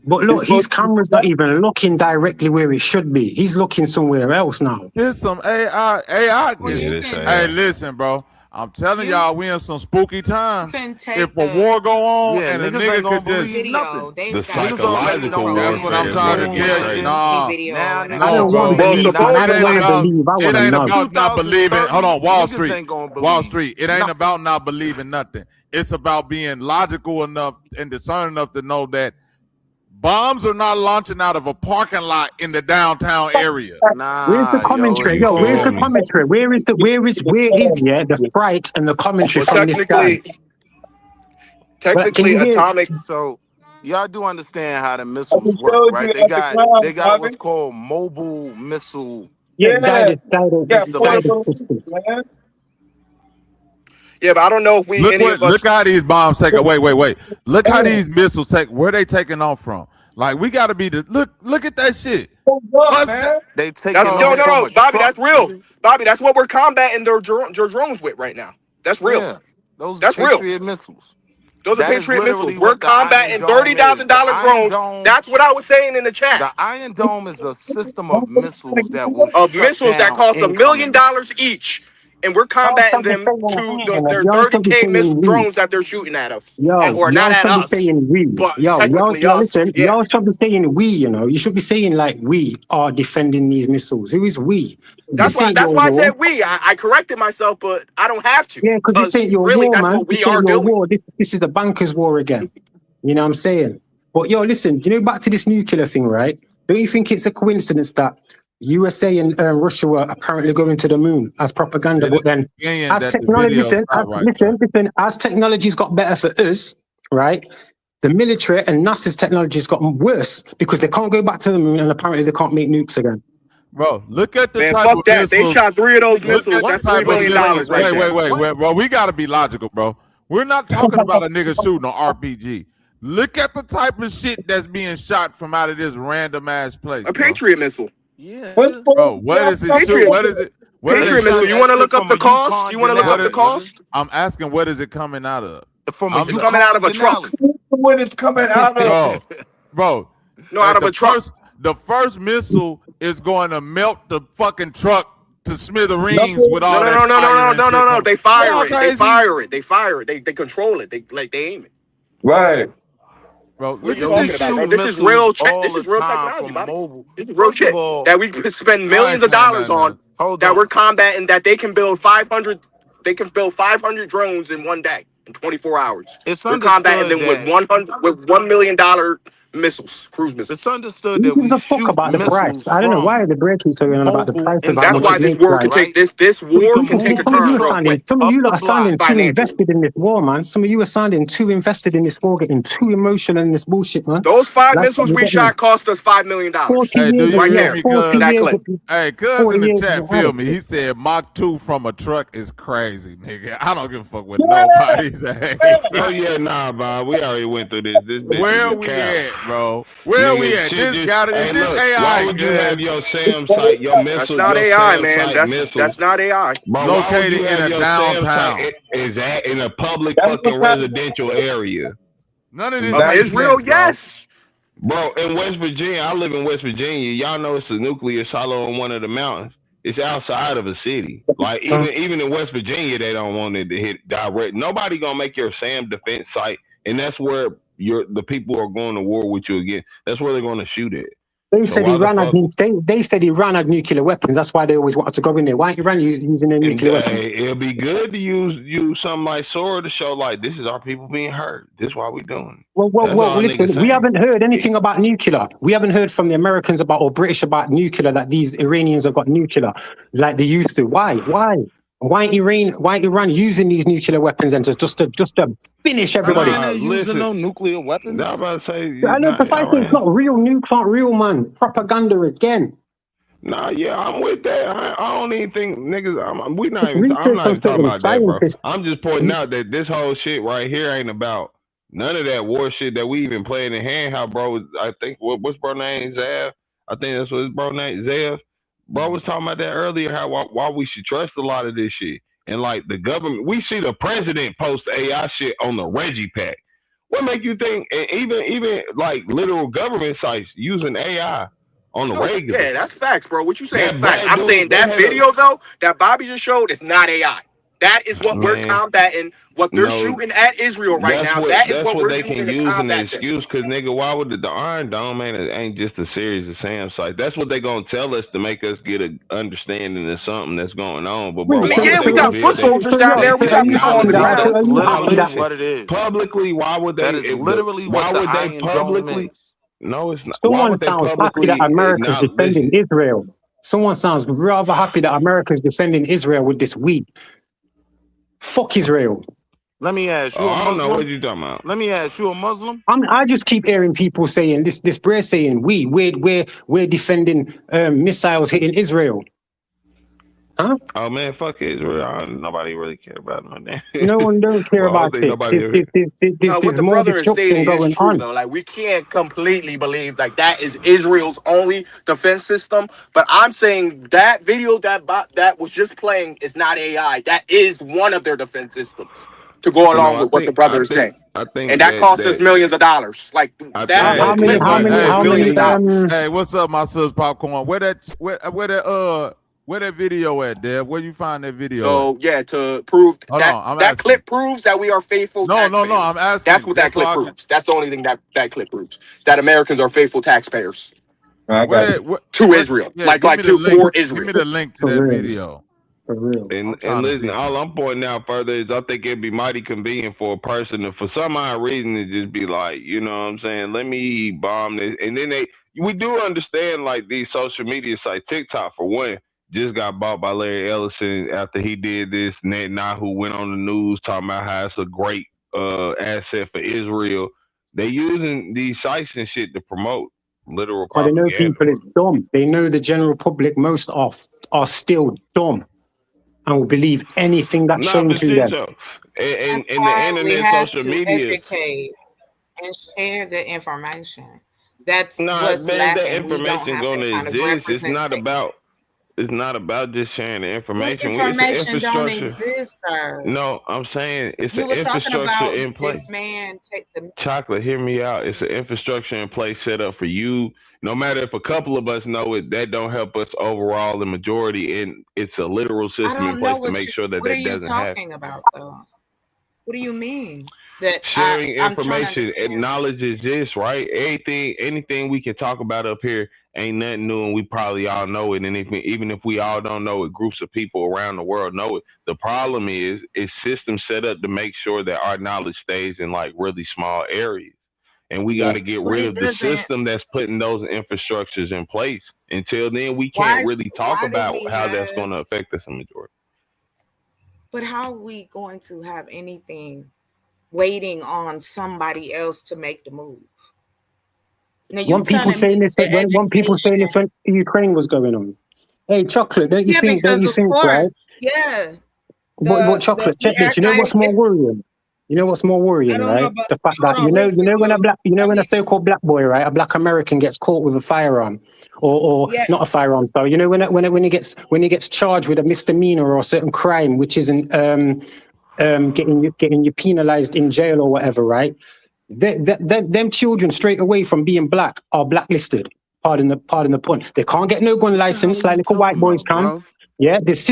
But look, his camera's not even looking directly where it should be. He's looking somewhere else now. There's some AI. Hey, listen, bro. I'm telling y'all, we in some spooky times. If a war go on and a nigga could just video, The psychological warfare. that's what I'm trying to tell you. Nah, I don't want to believe, man. I don't want to believe. I want it to ain't know. about not believing. Hold on, Wall Street. Wall Street. It ain't nothing. about not believing nothing. It's about being logical enough and discerning enough to know that bombs are not launching out of a parking lot in the downtown area. Where's the commentary? Yo, where's the commentary? Where is the sprite and the commentary Well, from this guy? technically, atomic. So y'all do understand how the missiles work, right? They got what's called mobile missile. Guided installation. Yeah, but I don't know if we Look how these bombs take. Wait. Look how these missiles take. Where they taking off from? Like we got to be the look at that shit. They take no, Bobby, that's real. Bobby, that's what we're combating their drones with right now. That's real. Yeah, that's Patriot real. missiles. Those That are is Patriot literally missiles. We're what the Iron combating Dome $30,000 is. The Iron drones. Dome- That's what I was saying in the chat. The Iron Dome is a system of missiles that will Missiles that cost $1 million each, and we're combating them to their 30K drones that they're shooting at us, or not at us, but technically us. Listen, y'all should be saying we. You know, you should be saying like we are defending these missiles. Who is we? That's why I said we. I corrected myself, but I don't have to. Yeah, because you think you're really, war, that's man. what we are doing. War. This is the bankers' war again. You know what I'm saying? But yo, listen, you know, back to this nuclear thing, right? Don't you think it's a coincidence that USA and Russia were apparently going to the moon as propaganda, but then as technology, as technology's got better for us, right? The military and NASA's technology's gotten worse because they can't go back to the moon and apparently they can't make nukes again. Bro, look at the Man, type fuck of that. missiles. They shot 3 of those missiles. That's $3 million right there. Wait, bro. We gotta be logical, bro. We're not talking about a nigga shooting an RPG. Look at the type of shit that's being shot from out of this random ass place. A Patriot missile. Yeah. Bro, what is it? What is it? Patriot missile. You want to look up the cost? You want to look up the cost? I'm asking, what is it coming out of? It's coming out of a truck. When it's coming out of, bro. No, out of a truck. The first missile is going to melt the fucking truck to smithereens with all that. No. They fire it. They fire it. They control it. They aim it. Right. Bro, what are you talking about, bro? This is real. This is real technology, Bobby. This is real shit that we spend millions of dollars on. That we're combating. That they can build 500. They can build 500 drones in one day, in 24 hours. We're combating them with $1 million missiles, cruise missiles. It's understood Who that we gives a fuck shoot about the price? missiles I don't know why from the break keeps going on about the mobile price of how That's much why it this installations, makes. war can Like, take right? this We war can can take move a some of you turn are real sounding, quick. equipment some of up you lot the are sounding block. too Financially. invested in this war, man. Some of you are sounding too invested in this war, getting too emotional in this bullshit, man. Those 5 Like, missiles you we get me? shot cost us $5 million 40 Hey, do years, you right hear look, there me, 40 in cuz? that years, clip. Hey, cuz 40 in the years chat of had feel it. me. He said Mach 2 from a truck is crazy, nigga. I don't give a fuck what Yeah, nobody say. Oh yeah, nah, Bob. We already went through this. This bitch is Where a we cap. at, bro? Where we Nigga, at? shit This just got it. Is hey this look, why AI, would you have cuz? your SAM site, your That's missile, not your AI, SAM man. site That's missile? not AI. Bro, why would Located you in have a your SAM downtown. site is that in a public fucking residential area? None of this Of makes Israel, sense, bro. yes. Bro, in West Virginia, I live in West Virginia. Y'all know it's a nuclear silo on one of the mountains. It's outside of a city. Like even in West Virginia, they don't want it to hit direct. Nobody gonna make your SAM defense site, and that's where the people who are going to war with you again. That's where they're gonna shoot at. They So said why the Iran had fuck? they said Iran had nuclear weapons. That's why they always wanted to go in there. Why ain't Iran using their And nuclear weapons? it'll be good to use something like SORA to show like this is our people being hurt. This is why we doing. That's all Listen, niggas we saying. haven't heard anything about nuclear. We haven't heard from the Americans about or British about nuclear, that these Iranians have got nuclear like they used to. Why? Why ain't Iran using these nuclear weapons and just to finish everybody? Iran ain't using no nuclear weapons. I'm about to say I know precisely it's not real nukes, aren't real, man. Propaganda again. Nah, yeah, I'm with that. I don't even think niggas. I'm not even Research on talking certain about that, bro. scientists. I'm just pointing out that this whole shit right here ain't about none of that war shit that we even playing in hand. How bro? I think what's bro name Zav? I think that's what his bro name Zav. Bro was talking about that earlier. How why we should trust a lot of this shit, and like the government. We see the president post AI shit on the Reggie Pack. What make you think? And even like literal government sites using AI. On the regular. Yeah, that's facts, bro. What you saying is That facts. black I'm dude, saying they that had video though, that Bobby just showed, is not AI. That is what we're Man, combating. What they're no, shooting at Israel right now. That is what we're they can using to use in the combat them. excuse. Cause nigga, why would the Iron Dome, man? It ain't just a series of SAM sites. That's what they gonna tell us to make us get a understanding of something that's going on. But bro, I mean, why yeah, would we they got reveal foot that? soldiers down there. We Are got you people on happy the that? ground. That's Are you happy literally that? what it is. Publicly, why would they? That is literally Why what the would they Iron Dome publicly? is. No, it's not. Why Someone would they sounds happy that publicly America's acknowledge? defending Israel. Someone sounds rather happy that America's defending Israel with this week. Fuck Israel. Let me ask you, a I don't know what Muslim? you talking about. Let me ask you, a Muslim? I just keep hearing people saying this. Brer saying we're defending missiles hitting Israel. Huh? Oh man, fuck Israel. Nobody really care about no damn. No one don't care Well, I don't about think it. nobody ever. What There's the more brother is destruction stating is going true on. though. Like we can't completely believe like that is Israel's only defense system. But I'm saying that video that was just playing is not AI. That is one of their defense systems to go No, along with what the brother is saying. I think And that cost us that millions of dollars. Like I that think one How many? clip How was many? worth How millions many? of dollars. Hey, what's up, my sis popcorn? Where that video at, Deb? Where you find that video So at? yeah, to prove Hold that on, I'm that asking. clip proves that we are faithful taxpayers. No, I'm asking. That's what that clip proves. That's the only thing that clip proves. That Americans are faithful taxpayers to Israel. Yeah, give me the To link. for Give Israel. me the link to For that real. video. For real. I'm and trying to listen, see all something. I'm pointing out further is I think it'd be mighty convenient for a person to, for some odd reason, to just be like, you know what I'm saying, let me bomb this. And then we do understand like these social media sites, TikTok for one, just got bought by Larry Ellison after he did this. Netanyahu went on the news talking about how it's a great asset for Israel. They using these sites and shit to promote literal But they know propaganda. people is dumb. They know the general public most are still dumb and will believe anything that's Nah, shown but to them. so and That's the why we internet, have social to media. educate and share the information. That's Nah, what's man, that lacking. We don't information have gonna that kind of exist. representation. It's not about just sharing the What information. It's an information don't infrastructure. exist, sir? No, I'm saying it's an You was talking infrastructure about in place. this man take the Chocolate, hear me out. It's an infrastructure in place set up for you. No matter if a couple of us know it, that don't help us overall the majority. And it's a literal I system in don't know place to make sure that what are that you doesn't happen. talking about though? What do you mean? That Sharing I'm trying to information and understand. knowledge exists, right? Anything we can talk about up here ain't nothing new, and we probably all know it. And even if we all don't know it, groups of people around the world know it. The problem is, it's systems set up to make sure that our knowledge stays in like really small areas. and we got to get But rid it of the doesn't. system that's putting those infrastructures in place. Until then, we Why? can't really talk Why do about we how that's have? going to affect us in majority. But how are we going to have anything waiting on somebody else to make the move? Now you When people telling me saying this, the when people saying this education? when Ukraine was going on. Hey, chocolate, don't you Yeah, think? Don't because you of think? Right? course, yeah. What chocolate? We Check this. act You know like what's more worrying? You know what's more I worrying, don't know right? about. The fact Hold that on, real quick, when a boo. black, I when a mean, so-called black boy, right, a black American gets caught with a firearm, or yeah, not a firearm, so you know when he gets charged with a misdemeanor or a certain crime, which isn't getting you penalized in jail or whatever, right? Them children straight away from being black are blacklisted. Pardon the pun. They can't get no gun What the hell license are like you little white talking boys about, can. bro? Yeah, there's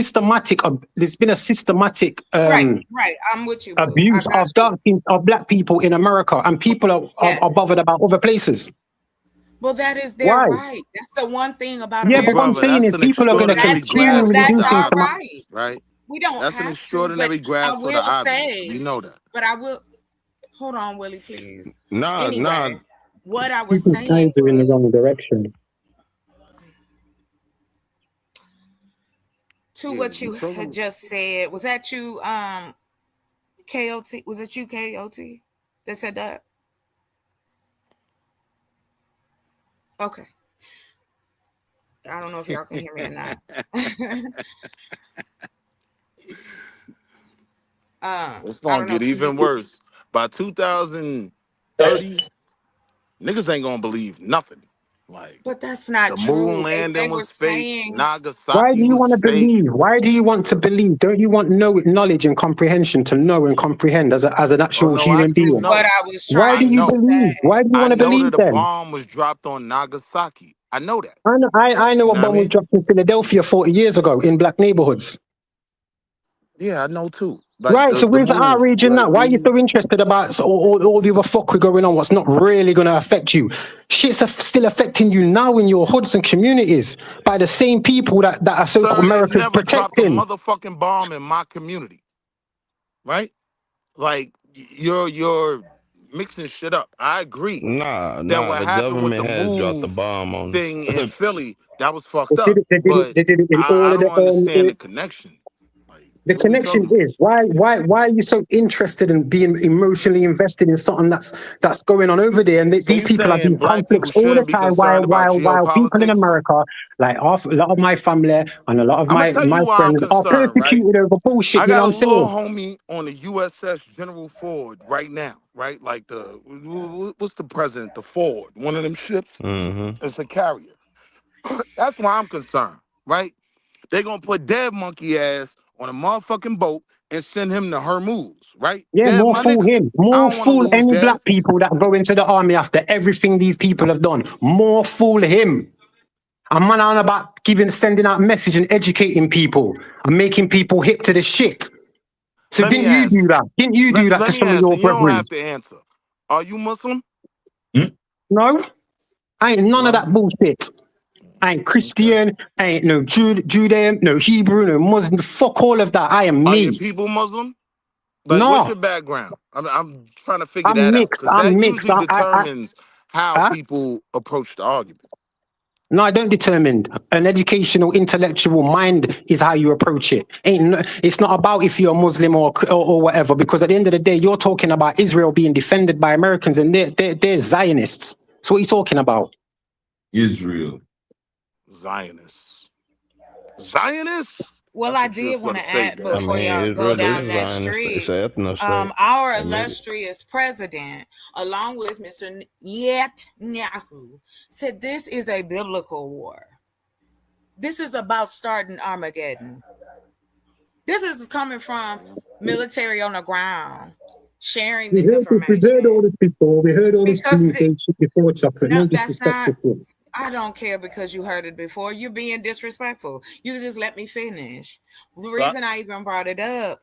been a systematic right. I'm with you, boo. I abuse got you. of black people in America, and people Yeah. are bothered about other places. Well, that is their Why? right. That's the one thing about Yeah, but what I'm American Brother, saying that's is people. an people are going to extraordinary grasp continually of do the That's things our to my. obvious, right. right? We don't That's an have to, but extraordinary I grasp for the will obvious. say, We know that. but I will hold on, Willie, please. Nah, Anyway, what I was People's saying guys are in the wrong was direction. to Yeah, what you you had talking? just said. Was that you, KOT? Was it you, KOT, that said that? Okay. I don't know if y'all can hear me or not. It's I gonna don't know. get even worse. By 2030, niggas ain't gonna believe nothing. Like But that's not the moon true. landing They were was fake. saying, Why do Nagasaki you was want to fake. believe? Why do you want to believe? Don't you want knowledge and comprehension to know and comprehend as an Oh actual no, I human this do is being? what know. I was Why I do trying you to know. believe? say. Why do you I want to know believe that a then? bomb was dropped on Nagasaki. I know that. I know You a know what I bomb was mean? dropped in Philadelphia 40 years ago in black neighborhoods. Yeah, I know too. Like Right, so the where's the move. outrage in Like that? Why are you we so interested about all the other fuckery going on? What's not really going to affect you? Shit's still affecting you now in your hoods and communities by the same people that are so-called sir, they've Americans never dropped a protecting. motherfucking bomb in my community. Right? Like you're mixing shit up. I agree that Nah. what The happened with government the has dropped a move bomb on. thing in Philly, that was They fucked did up. it, they did it, But they did it in I all of don't understand the connection. Like, the what are we connection talking about? is why are you so interested in being emotionally invested in something that's going on over there? And So these you people have saying these black people conflicts all the shouldn't be time. concerned about While people in geopolitics? America, like a lot of my family and a lot of I'm gonna my tell you why I'm friends are concerned, right? persecuted over bullshit. I You know got what a I'm little saying? homie on the USS General Ford right now, right? Like what's the president? The Ford, one of them ships. Mm-hmm. It's a carrier. That's why I'm concerned, right? They gonna put dead monkey ass on a motherfucking boat and send him to Hormuz, right? Yeah, Dead more my fool nigga. him. I More don't want to fool lose any Dev. black people that go into the army after everything these people have done. More fool him. I'm man on about sending out message and educating people and making people hip to the shit. So Let me didn't you do answer. that? Didn't you do that Let to me some of answer. your You don't brethren? have to answer. Are you Muslim? No, I ain't none of No. that bullshit. I ain't Okay. Christian, I ain't no Judean, no Hebrew, no Muslim. Fuck all of that. I am Are your me. people Muslim? Like, what's No, your background? I'm trying to figure I'm that out mixed. because I'm that mixed. usually determines how I people approach the argument. No, I don't determine. An educational, intellectual mind is how you approach it. It's not about if you're Muslim or whatever, because at the end of the day, you're talking about Israel being defended by Americans, and they're Zionists. So what are you talking about? Israel. Zionists. Zionists? Well, That's I what you're did want going to to say, add I Dev. before mean, y'all go Israel down is that Zionist. It's street. an ethno state. Our Admit it. illustrious president, along with Mr. Netanyahu, said this is a biblical war. This is about starting Armageddon. This is coming from military on the ground sharing this We've information heard all this before. We heard all this because doomsday shit before, chocolate. no, No that's disrespect not. to it. I don't care because you heard it before. You're being disrespectful. You just let me finish. The So, reason I even brought it up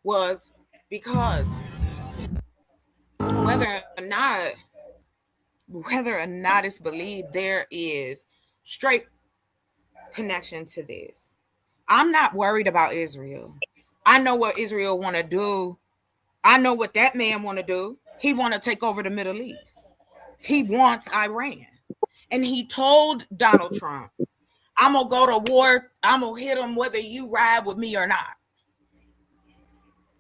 was because whether or not it's believed, there is straight connection to this. I'm not worried about Israel. I know what Israel want to do. I know what that man want to do. He want to take over the Middle East. He wants Iran. And he told Donald Trump, I'm going to go to war. I'm going to hit him whether you ride with me or not.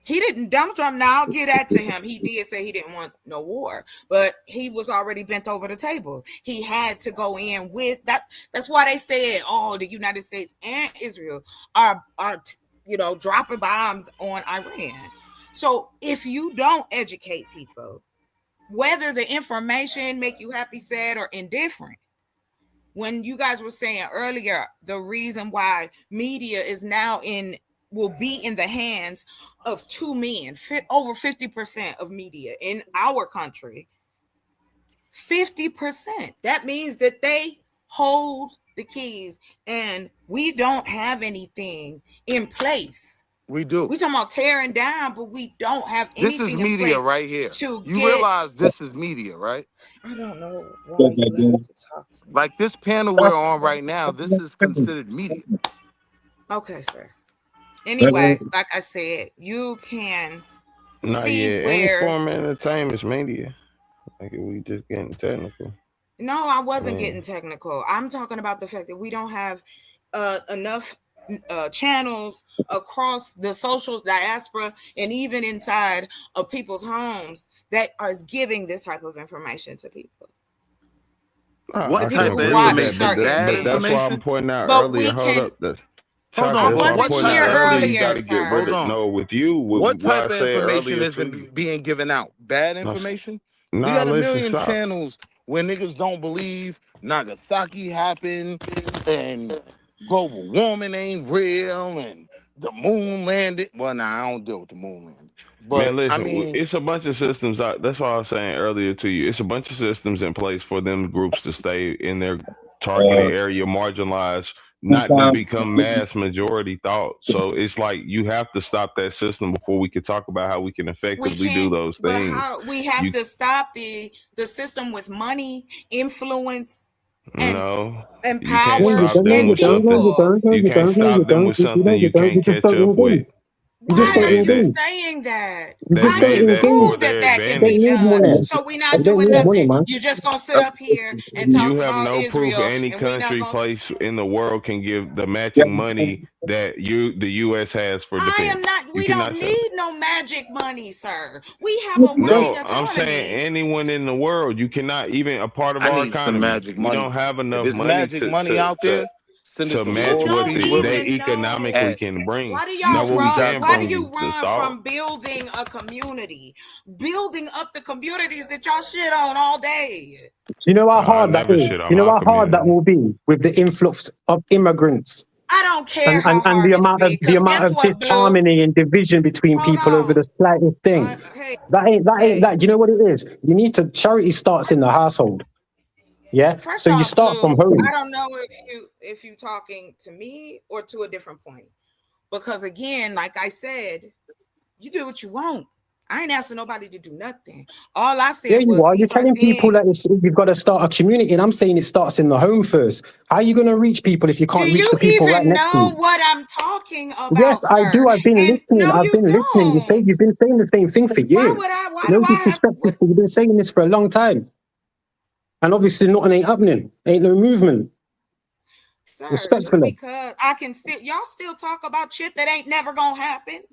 He didn't, Donald Trump, now I'll give that to him. He did say he didn't want no war, but he was already bent over the table. He had to go in with that. That's why they said, oh, the United States and Israel are dropping bombs on Iran. So if you don't educate people, whether the information make you happy, sad, or indifferent, when you guys were saying earlier, the reason why media is now will be in the hands of two men, over 50% of media in our country, 50%. That means that they hold the keys and we don't have anything in place. We do. We're talking about tearing down, but we don't have anything This is in media place right here. to You realize this is media, right? I don't know why you have to talk to me. Like this panel we're on right now, this is considered media. Okay, sir. Anyway, like I said, you can see Any where. form of entertainment is media. Like we just getting technical. No, I wasn't getting technical. I'm talking about the fact that we don't have enough channels across the social diaspora and even inside of people's homes that are giving this type of information to people. What type of information? That's why I'm pointing out earlier. Hold up. Hold on, but what here earlier, you got to get rid of. No, with you. What type of information is being given out? Bad information? We got a million channels where niggas don't believe Nagasaki happened and global warming ain't real and the moon landed. Well, nah, I don't deal with the moon landing. But man, listen, I mean, it's a bunch of systems out. That's why I was saying earlier to you. It's a bunch of systems in place for them groups to stay in their targeted area, marginalized, not to become mass majority thought. So it's like you have to stop that system before we can talk about how we can effectively do those things. We have to stop the system with money, influence, and power and people. You can't stop them with something you can't catch up with. Why are you saying that? How do you prove that can be done? So we're not doing nothing. You're just gonna sit up here and talk about Israel. You have no proof any country, place in the world can give the matching money that the U.S. has for defense. We don't need no magic money, sir. We have a working economy. I'm saying anyone in the world. You cannot even a part of our economy. Magic money. We don't have enough money magic money out there. To match what they economically can bring. Why do y'all run? Why do you run from building a community, building up the communities that y'all shit on all day? You know how hard that is. You know how hard that will be with the influx of immigrants. I don't care and the amount of disharmony and division between people over the slightest thing. That ain't that. You know what it is? You need to. Charity starts in the household. Yeah. First so off, you start from home. I don't know if you talking to me or to a different point, because again, like I said, you do what you want. I ain't asking nobody to do nothing. All I said was you're telling people that you've got to start a community, and I'm saying it starts in the home first. How are you going to reach people if you can't reach the people right next to you? Do you even know what I'm talking about? Yes, sir? I do. I've been listening. No, I've been listening. You've been saying the same thing for years. No disrespect. You've been saying this for a long time. And obviously nothing ain't happening. Ain't no movement. Sir, respectfully. Just because I can y'all still talk about shit that ain't never gonna happen.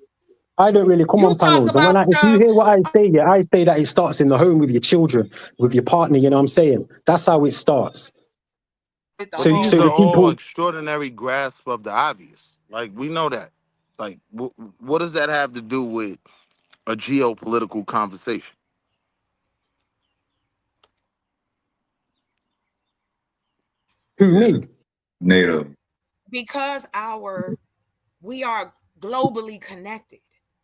I don't really come on panels. And if you hear what I say, I say that it starts in the home with your children, with your partner, you know what I'm saying? That's how it starts. So the people extraordinary grasp of the obvious. Like, we know that. Like, what does that have to do with a geopolitical conversation? Who, me? Native. Because we are globally connected.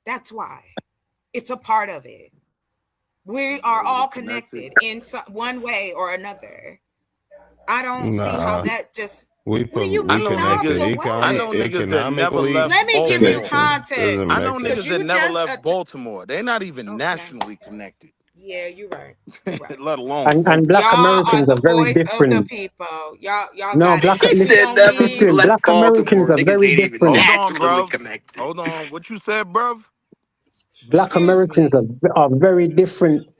That's why. It's a part of it. We are all connected in one way or another. I don't see how that just... What do you mean? I know niggas that never left. Let me give you context. I know niggas that never left Baltimore. They're not even nationally connected. Yeah, you're right. Let alone. And black Americans are very different. Of the people. Y'all no, black Americans are very different. Hold on, bro. Hold on. What you said, bro? Black Americans are very different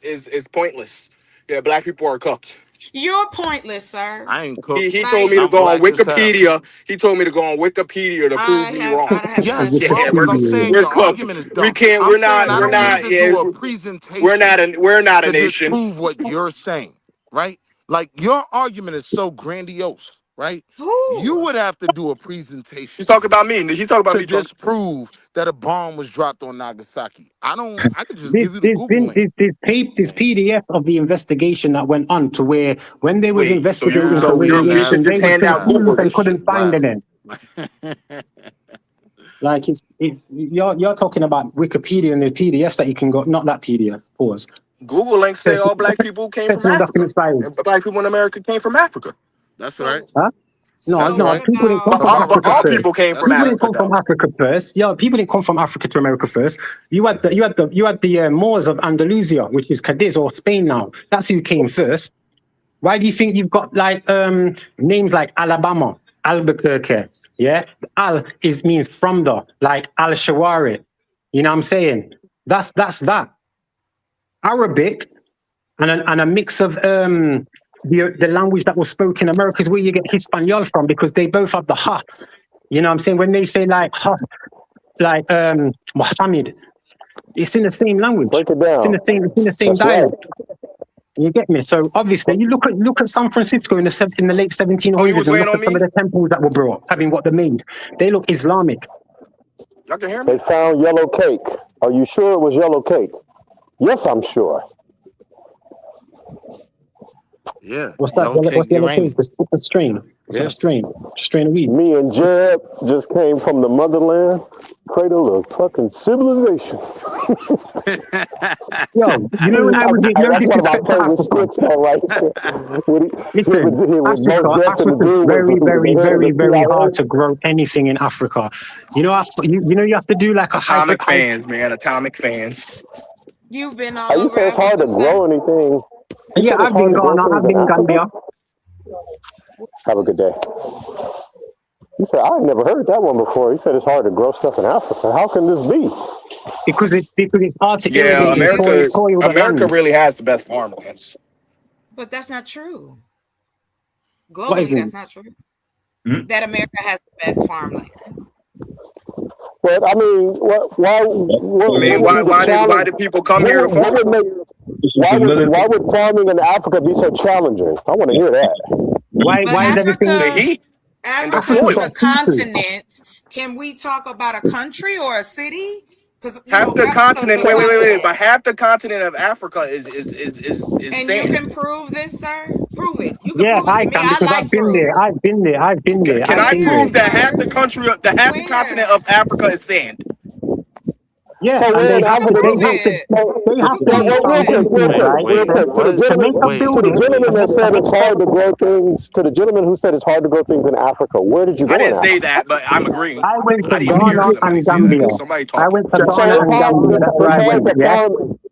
is pointless. Yeah, black people are cooked. You're pointless, sir. I ain't cooked. He told me to I'm go on black as hell. Wikipedia. He told me to go on Wikipedia to prove me wrong. Yes, Yeah, bro, because I'm saying we're your cooked. argument is We dumb. can't. I'm We're saying not. I We're don't not. need to Yeah, do a presentation we're not a to nation. disprove what you're saying, right? Like your argument is so grandiose, right? You would have to do a presentation. He's talking about me. He's talking about to me. disprove that a bomb was dropped on Nagasaki. I could just give you the There's Google link. this PDF of the investigation that went on to where when they was investigating so for we radiation, should they just was hand out confused Google and couldn't find Wow. anything. Like it's you're talking about Wikipedia and the PDFs that you can go, not that PDF, pause, Google links say all black people came from Personal Africa. document science. Black people in America came from Africa. That's So, right. Huh? No, That's so no, right. what people didn't come about from But Africa all first. people came from People didn't Africa, come from though. Africa first. Yeah, people didn't come from Africa to America first. You had the Moors of Andalusia, which is Cadiz or Spain now. That's who came first. Why do you think you've got like names like Alabama, Albuquerque? Yeah, Al means from the, like Al-Shawari. You know what I'm saying? That's that. Arabic and a mix of the language that was spoken in America is where you get Hispaniola from, because they both have the ha. You know what I'm saying? When they say like ha, like Muhammad, it's in the same language. Break it down. It's in the same That's right. dialect. You get me? So obviously, you look at San Francisco in the late 1700s Oh, you was and waiting look on at some me? of the temples that were brought, having what they made. They look Islamic. Y'all can hear me? They found yellow cake. Are you sure it was yellow cake? Yes, I'm sure. Yeah. What's that? Yellow What's cake the yellow cake? uranium. The strain. What's Yeah. that strain? Strain of weed. Me and Jeb just came from the motherland, cradle of fucking civilization. Yo, you know when I would get no That's one of my disrespect to favorite Africa. skits, all right. Listen, Africa's very, very, very, very hard to grow anything in Africa. You know, you have to do like a Atomic fans, man. Atomic fans. you've been all You over say it's hard Africa, to sir? grow anything. You Yeah, said it's I've been hard to grow Ghana, things I've been in Africa? Gambia. Have a good day. You said, I've never heard that one before. He said it's hard to grow stuff in Africa. How can this be? Because it's hard to Yeah, irrigate and soil the America land. really has the best farmlands. But that's not true. What is Globally, it? that's not true. That America has the best farmland. But I mean, why do people come here to farm? Why would farming in Africa be so challenging? I want to hear that. Why is everything the heat? Africa is a continent. Can we talk about a country or a city? Because half the continent. Wait. But half the continent of Africa is and sand. you can prove this, sir? Prove it. You can Yeah, prove it I to me. can, because I've been there. I've been there. Can I prove that half the continent of Africa is sand? Yeah, so and they have to real quick, foundations, right? To make a building. to the gentleman that said it's hard to grow things, to the gentleman who said it's hard to grow things in Africa, where did you go? I didn't say that, but I'm agreeing. I went to Ghana and Gambia. I went to Ghana and Gambia. That's where I went. Yeah.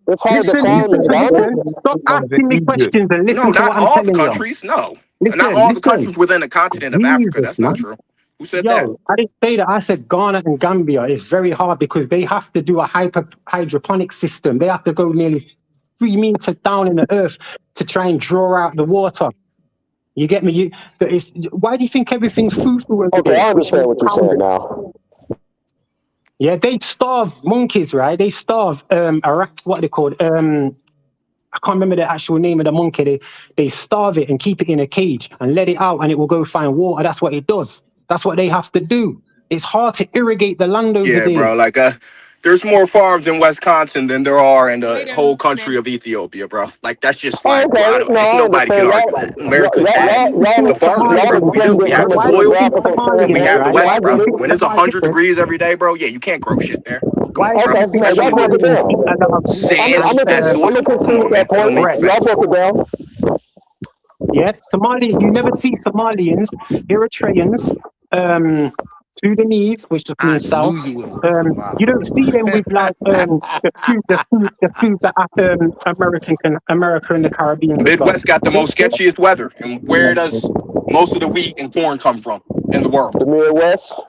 It's hard to farm in Ghana. Stop asking me questions and listen to what I'm telling you. No, not all the countries. No, not all the countries within the continent of Africa. That's not true. Who said that? I didn't say that. I said Ghana and Gambia is very hard because they have to do a hydroponic system. They have to go nearly 3 meters down in the earth to try and draw out the water. You get me? Why do you think everything's food? Okay, I understand what you're saying now. Yeah, they starve monkeys, right? They starve what are they called? I can't remember the actual name of the monkey. They starve it and keep it in a cage and let it out, and it will go find water. That's what it does. That's what they have to do. It's hard to irrigate the land over there. Yeah, bro. Like, there's more farms in Wisconsin than there are in the whole country of Ethiopia, bro. Like, that's just like, nobody can argue that. America has the farmland. We do. We have the soil. We have the weather, bro. When it's 100 degrees every day, bro, yeah, you can't grow shit there. Come on, bro. Especially with sand and soil. Come on, man. Don't make sense. Yeah, Somalia. You never see Somalians, Eritreans, Sudanese, which just means south. You don't see them with like the food that America and the Caribbean. Midwest got the most sketchiest weather, and where does most of the wheat and corn come from in the world? The Midwest.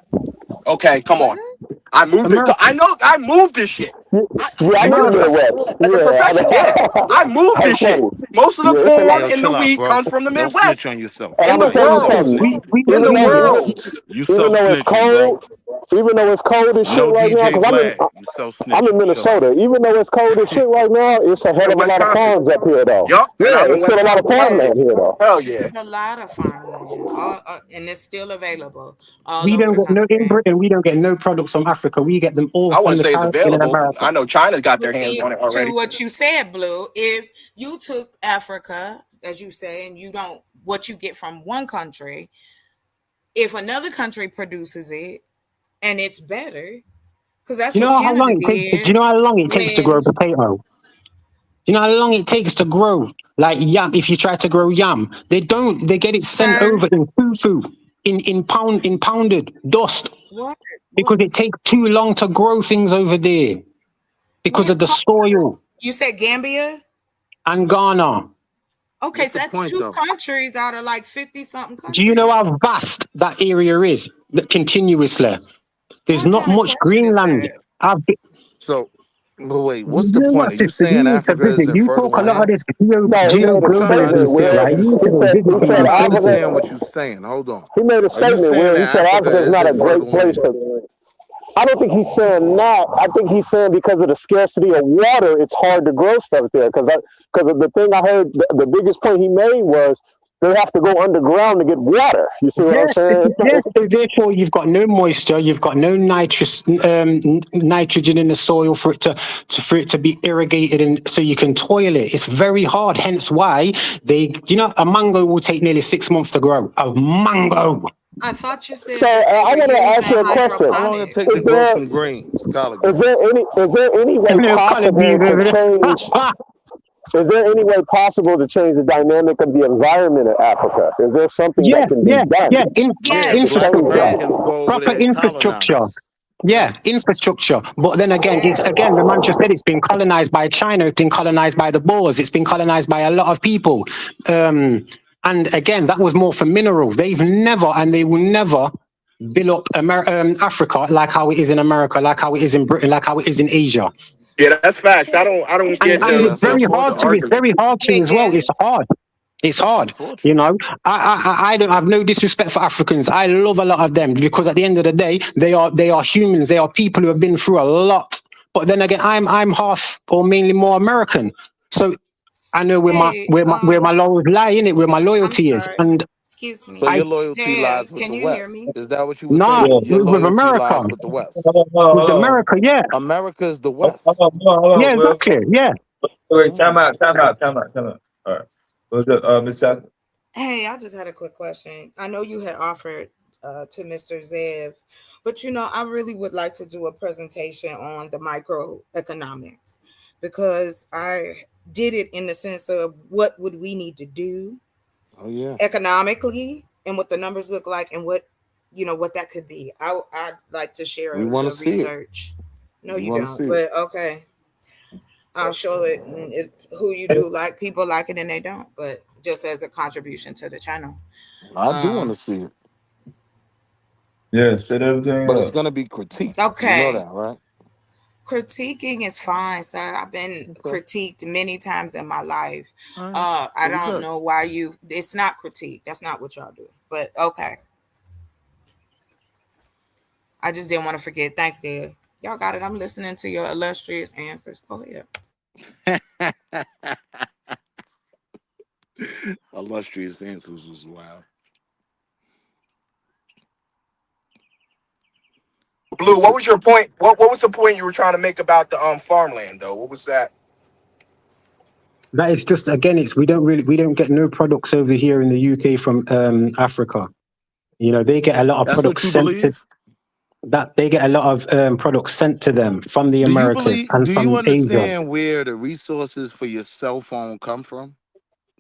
Okay, come on. I moved it. I moved this shit. I know the Midwest. As a professional, I moved this shit. Most of the corn in the wheat comes from the Midwest. In the world. Even though it's cold, even though it's cold as shit right now, because I'm in Minnesota. Even though it's cold as shit right now, it's a hell of a lot of farms up here, though. Yeah, it's still a lot of farmland here, though. Hell yeah. There's a lot of farmland, and it's still available. We don't get no in Britain. We don't get no products from Africa. We get them all. I wouldn't from say the it's Caribbean and available. America. I know China's got their hands on it already. To what you said, Blue, if you took Africa, as you say, and you don't what you get from one country, if another country produces it and it's better, because that's Do you know how long it takes? Do you know how long it takes to grow a potato? You know how long it takes to grow like yam? If you try to grow yam, they don't. They get it sent Sir, over in fufu, in pounded dust what? because it takes too long to grow things over there because What of the part? soil. You said Gambia? And Ghana. Okay, What's so the that's point, 2 though? countries out of like 50-something Do you know countries. how vast that area is? That continuously, there's What not kind of much question is Greenland. that? So, but wait, You what's the know point? what, Are you sister? You saying need to Africa visit. isn't You talk fertile a lot of land? this No, he made a I'm trying to statement, globalism shit, Will. understand right? what You you're need to go saying. visit He for I'm said you, trying to Africa. understand places. what you're saying. Hold on. He made a Are you statement, saying Will. He that said Africa Africa is not a isn't great fertile place land? for. I don't think he's saying that. I think he's saying because of the scarcity of water, it's hard to grow stuff there. Because of the thing I heard, the biggest point he made was they have to go underground to get water. You see what I'm Yes, saying? yes. So therefore, you've got no moisture. You've got no nitrogen in the soil for it to be irrigated, and so you can toil it. It's very hard. Hence why a mango will take nearly 6 months to grow. A mango. I thought you So said that they I were want to using ask you a question. How long it take to Is hydroponics. grow there some greens, collard is greens? there any way possible to change? Is there any way possible to change the dynamic of the environment of Africa? Is there something that Yeah, can be yeah, done yeah. Yeah, Yes, black change Infrastructure. that? Americans go over Proper there and infrastructure. colonize. Yeah. Yeah, infrastructure. But then again, yes. the man just said it's been colonized by China, it's been colonized by the Boers, it's been colonized by a lot of people. And again, that was more for mineral. They've never and they will never build up Africa like how it is in America, like how it is in Britain, like how it is in Asia. Yeah, that's facts. I Okay. don't And get Yeah, the it's that's the, very the hard to. It's argument. very hard to Hey, as well. Daddy. It's hard. It's that's hard. You unfortunate. know, I don't have no disrespect for Africans. I love a lot of them because at the end of the day, they are humans. They are people who have been through a lot. But then again, I'm half or mainly more American, so I know Hey, where my laurels lie in it, where my I'm loyalty is, sorry. and Excuse So me. I your loyalty lies Dev, with can the you hear West. me? Is that what you were nah saying? Your with loyalty America, lies with the West. with America, yeah, America is the West. yeah, exactly, yeah. Wait, Mm. time out. All right. What's up, Miss Jackson? Hey, I just had a quick question. I know you had offered to Mr. Zev, but I really would like to do a presentation on the microeconomics because I did it in the sense of what would we need to do Oh yeah. economically and what the numbers look like and what that could be. I'd like to share We want to the see it. research. No, We you want to don't. see it. But okay, I'll show it, and who you do like. People like it and they don't. But just as a contribution to the channel. I do want Um. to see it, Yeah, set everything but it's up. gonna be critiqued. You know Okay. that, right? Critiquing is fine, sir. I've been Okay. critiqued many times in my life. All right. I So we don't good. know why it's not critique. That's not what y'all do. But okay. I just didn't want to forget. Thanks, Dad. Y'all got it. I'm listening to your illustrious answers. Go ahead. Illustrious answers was wild. Blue, what was your point? What was the point you were trying to make about the farmland though? What was that? That is just again, we don't get no products over here in the UK from Africa. They get a lot of That's what products you sent to believe? they get a lot of products sent to them from the Do you Americas believe? and Do you from Asia. understand where the resources for your cell phone come from?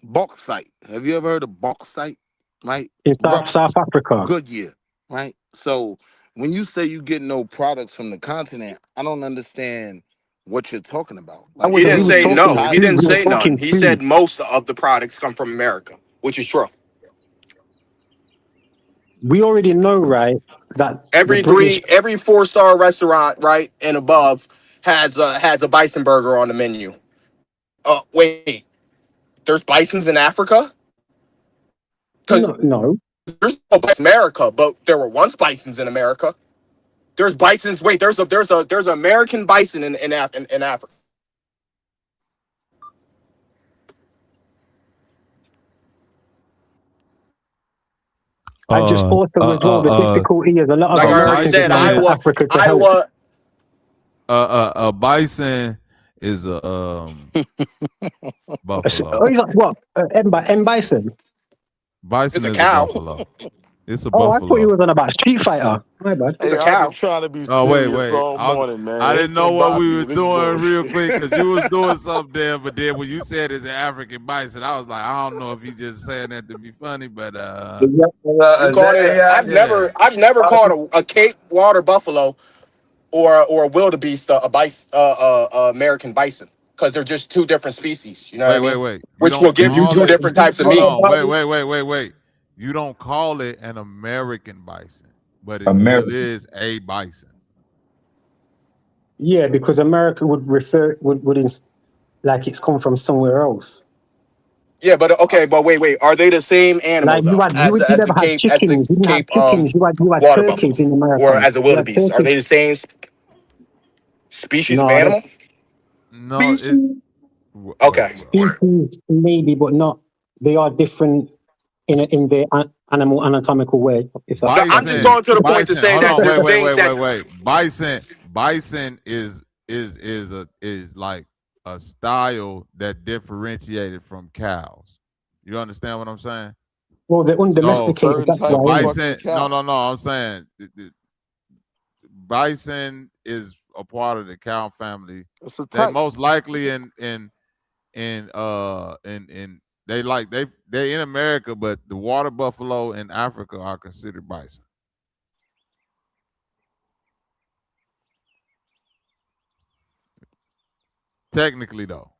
Bauxite. Have you ever heard of bauxite? Right? In Rubber. South Africa. Goodyear. Right? So when you say you get no products from the continent, I don't understand what you're talking about. I Like He wasn't. didn't We was say Germany is no. talking He highly food. didn't We were say productive. none. talking He food. said most of the products come from America, which is true. We already know, right, that the British. Every 4-star restaurant, right, and above has a bison burger on the menu. Wait, there's bisons in Africa? Because No. there's no bisons in America, but there were once bisons in America. There's bisons. Wait, there's an American bison in Africa. I just also as well. The difficulty is a lot of Like I already Americans have said, gone to bison. Africa to help. Iowa. A bison is a buffalo. Oh, he's like, what? M bison. Bison It's a is a cow. buffalo. It's a Oh, I thought you buffalo. was on about Street Fighter. My bad. It's Hey, a I've been cow. trying to be Oh wait, serious wait. all morning, man. I Here didn't know come what we Bobby were with his doing real bullshit. quick because you was doing something there, but then when you said it's an African bison, I was like, I don't know if he just saying that to be funny, but You called it. yeah. I've never called a Cape Water buffalo or a wildebeest a bison, American bison, because they're just two different species. You know what I mean? Wait. You Which will don't give you call two it. different types of Hold meat. on. Wait. You don't call it an American bison, but it still American. is a bison. Yeah, because America would like it's come from somewhere else. Yeah, but okay, but wait. Are they the same animal Like though, you as never the had chickens. You didn't have Cape chickens. You had water turkeys buffalo in or America. as a You had wildebeest? Are turkeys. they the same species of No, animal? No, it's Okay. species maybe, but not. They are different in their animal anatomical way. If that's No, I'm just bison. going to the point to say Hold that on. there's things that Wait. Bison is like a style that differentiated from cows. You understand what I'm saying? well, they're So undomesticated. Certain That's the type why, of isn't it? fucking bison, cow. no. I'm saying the bison is a part of the cow family. It's a They type. most likely in they're in America, but the water buffalo in Africa are considered bison. Technically, though.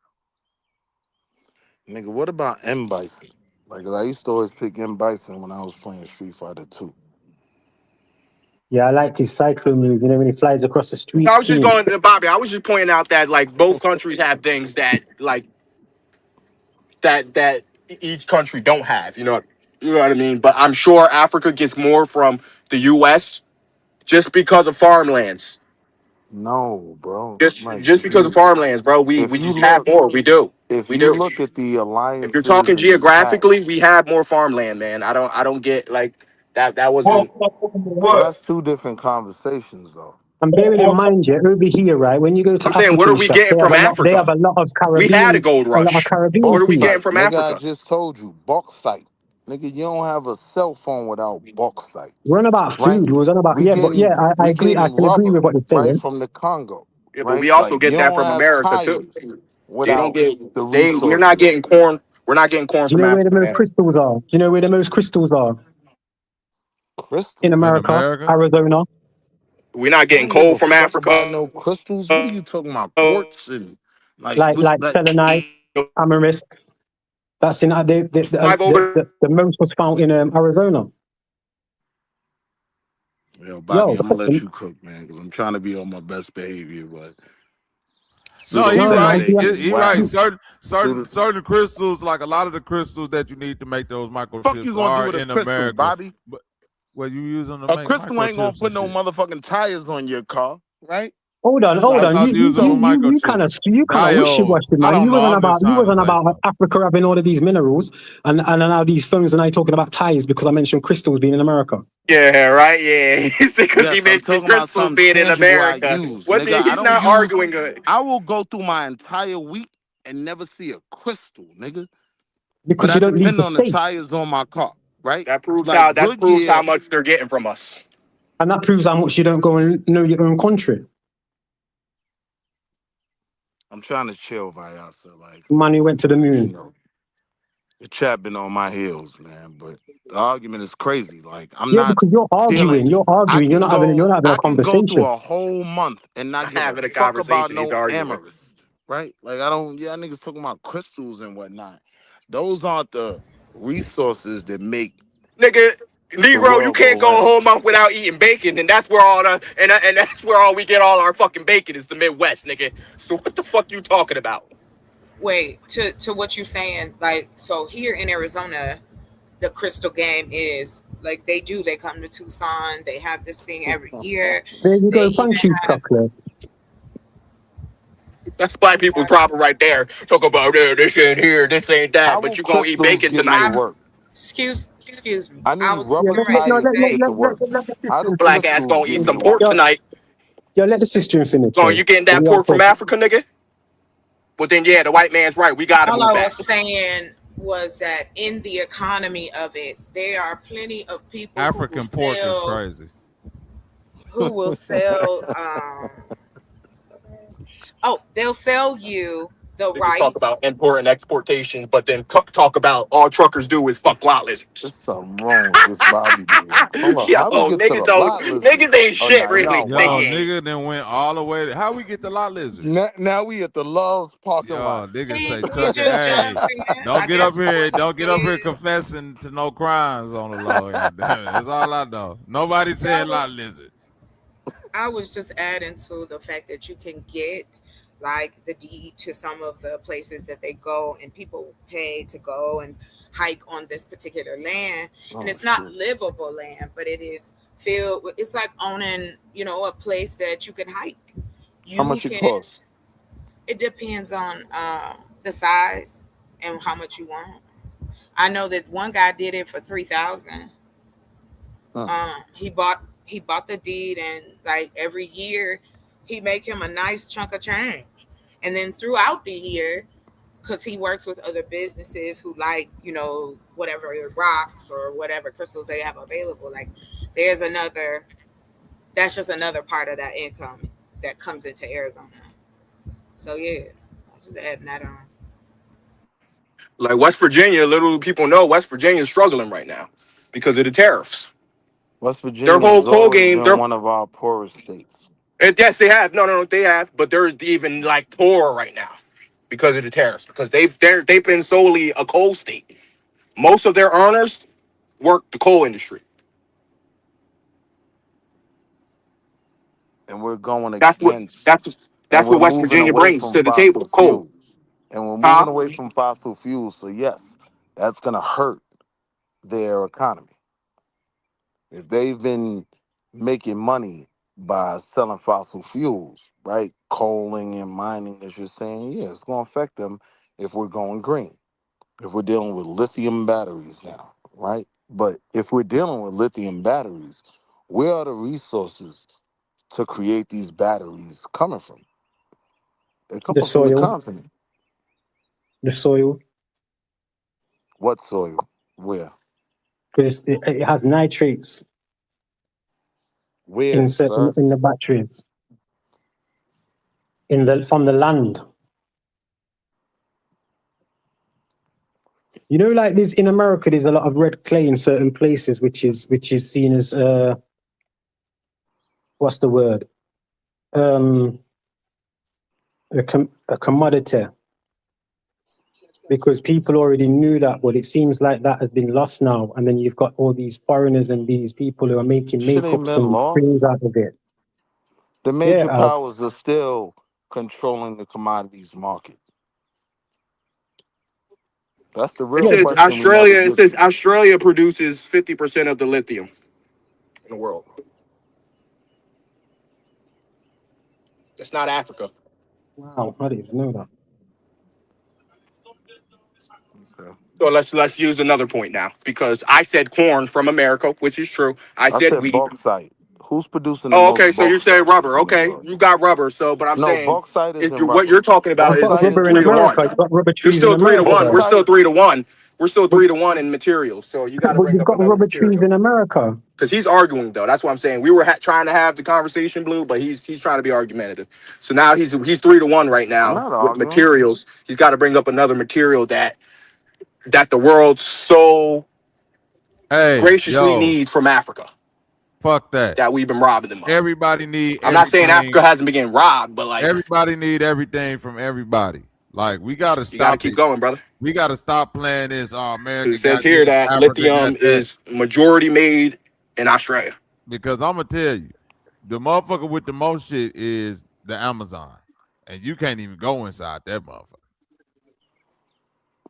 Nigga, what about M Bison? Like, I used to always pick M Bison when I was playing Street Fighter 2. Yeah, I liked his cyclone move. You know when he flies across the street, I was just clean. going to Bobby. I was just pointing out that like both countries have things that like that each country don't have. You know what I mean. But I'm sure Africa gets more from the U.S. just because of farmlands. No, bro. Like, Just because of farmlands, bro. We if you just have look, more. We do. if We you do. look at the If you're alliances talking and the geographically, pacts, we have more farmland, man. I don't get like that. That wasn't. well, that's two different conversations, though. And bearing in mind, yeah, over here, right, when you go I'm to saying, what are African we shops, getting from they Africa? have a lot of We had a Caribbean, gold a lot of rush. Caribbean What are we food. getting Bauxite. from Nigga, I Africa? just told you, bauxite. Nigga, you don't have a cell phone without bauxite, We're on about right? food. We was on about, We yeah, but yeah, getting I we agree. I getting can agree rubber, with what you're right, saying. from the Congo, Yeah, but we right? also Like, you get that don't from have America too. tires They don't without get. the We're not resources. getting corn. We're not getting corn Do you from know where the Africa, most man. crystals are? Do you know where the most crystals are? In Crystals? In America, America? Arizona. We're not I getting don't give coal a from fuck about Africa. no crystals. What are you talking about? Quartz and Like selenite, amethyst. That's in Drive over. the most was found in Arizona. Yo, Bobby, Yo, I'm gonna let you cook, man, because I'm trying to be on my best behavior, but No, he no, right. pseudogenetic is He right. wild. Certain crystals, like a lot of the crystals that you need to make those Fuck you microchips, gonna do are with a in crystal, America. Bobby? But you use them to A make crystal ain't gonna microchips put and no shit. motherfucking tires on your car, right? hold on. I thought you used them for You kind microchips. of wishy washy, I man. don't know. I'm just You trying to wasn't say about something. Africa having all of these minerals, and now these phones, and I talking about ties because I mentioned crystals being in America. Yeah, right. Yeah, because he Yes, I'm mentioned talking about crystals something being in tangible I America. use, What's nigga. he? I He's don't not use. arguing good. I will go through my entire week and never see a crystal, nigga. But Because I you don't leave depend the on the state, tires on my car, right? That proves Like how Goodyear. much they're getting from us. and that proves how much you don't go and know your own country. I'm trying to chill, Vyasa. Like, Money went to the you moon. know, the chat been on my heels, man. But the argument is crazy. Like, I'm Yeah, not because you're dealing. arguing. You're arguing. You're not having a I can go through conversation. a whole month and not Not give a having a fuck about conversation. He's no arguing. amorous, right? Like, I don't. Yeah, niggas talking about crystals and whatnot. Those aren't the resources that make Nigga, the Negro, you world can't go go a round. whole month without eating bacon, and that's where all the and that's where all we get all our fucking bacon is the Midwest, nigga. So what the fuck you talking about? Wait, to what you saying, like, so here in Arizona, the crystal game is like they come to Tucson, they have this thing every year. There you They go. even Thank you, have chocolate. That's black people's problem right there. Talk about this ain't here, this ain't How that, but will you gonna eat crystals bacon get me to tonight. I'm work? excuse me. I I need was Yeah, rubber getting ready to tires to say get to work. let the How do sister Black ass crystals gonna eat get me some to pork work? tonight. let the sister finish. So you getting that pork from Africa, nigga? Well then yeah, the white man's right. We gotta all move I back. was saying was that in the economy of it, there are plenty of people African pork is crazy. who will sell they'll sell you the They just talk about rights. import and exportation, but then talk about all truckers do is fuck lot lizards. There's something wrong with this Bobby dude. Hold on, Yo, how we get to the niggas don't, lot lizard? niggas ain't Oh, shit no, really. y'all Yo, They wild. ain't. nigga then went all the way how we get the lot lizards? Now we at the Love's parking Yo, lot. niggas say He Tucker, just hey, jumped in. don't I get up guess here, what he don't get up here said. confessing to no crimes on the low. God damn it. That's all I know. Nobody See, I said lot was lizards. just adding to the fact that you can get like the deed to some of the places that they go and people pay to go and hike on this particular land. And Oh it's not shit. livable land, but it is filled with, it's like owning, a place that you can hike. How You much it can, costs? it depends on the size and how much you want. I know that one guy did it for 3,000. He bought the deed, and like every year he make him a nice chunk of change. And then throughout the year, because he works with other businesses who like, whatever rocks or whatever crystals they have available, like there's another, that's just another part of that income that comes into Arizona. So yeah, I was just adding that on. Like West Virginia, little people know West Virginia is struggling right now because of the tariffs. West Their Virginia whole has coal always game, been one of our poorest states. yes, they have. No, they have, but they're even like poorer right now because of the tariffs. Because they've been solely a coal state. Most of their earners work the coal industry. And we're going That's what against, that's and that's we're what West moving Virginia away brings from to the table. fossil Coal, fuels. And we're huh? moving away from fossil fuels. So yes, that's gonna hurt their economy. If they've been making money by selling fossil fuels, right? Coaling and mining, as you're saying, yeah, it's gonna affect them if we're going green. If we're dealing with lithium batteries now, right? But if we're dealing with lithium batteries, where are the resources to create these batteries coming from? They're The coming from the soil, continent. the soil, What soil? Where? because it has nitrates Where, sir? in the batteries from the land. Like this in America, there's a lot of red clay in certain places, which is seen as what's the word? A commodity, because people already knew that, but it seems like that has been lost now. And then you've got all these foreigners and these people who are making Shit ain't makeups been and lost. things out of it. The major powers are still controlling the commodities market. That's the It real says question we never Australia. It get says to. Australia produces 50% of the lithium in the world. That's not Africa. Wow, I didn't even know that. Okay. So let's use another point now, because I said corn from America, which is true. I I said said wheat. bauxite. Who's producing the Oh, most okay. So you're saying bauxite rubber. in the Okay, world? you got rubber. So, but I'm No, saying bauxite if isn't what rubber. you're talking about You've got is Bauxite is rubber in 3 to America. 1. You've got rubber You're trees in still 3 to America, 1. though. We're still bauxite. 3 to 1. We're still But, 3 to 1 in materials. So you got to but bring you've up got another rubber trees material. in America. Because he's arguing though. That's what I'm saying. We were trying to have the conversation, Blue, but he's trying to be argumentative. So now he's 3 to 1 right I'm now not with arguing. materials. He's got to bring up another material that the world so Hey, graciously yo, needs from Africa fuck that. that we've been robbing them of. Everybody need I'm not saying everything. Africa hasn't been getting robbed, but like Everybody need everything from everybody. Like we gotta you got to stop keep it. going, brother. We gotta stop playing this. Oh, It America says got here this, that Africa got lithium that. is majority made in Australia. Because I'm gonna tell you, the motherfucker with the most shit is the Amazon, and you can't even go inside that motherfucker.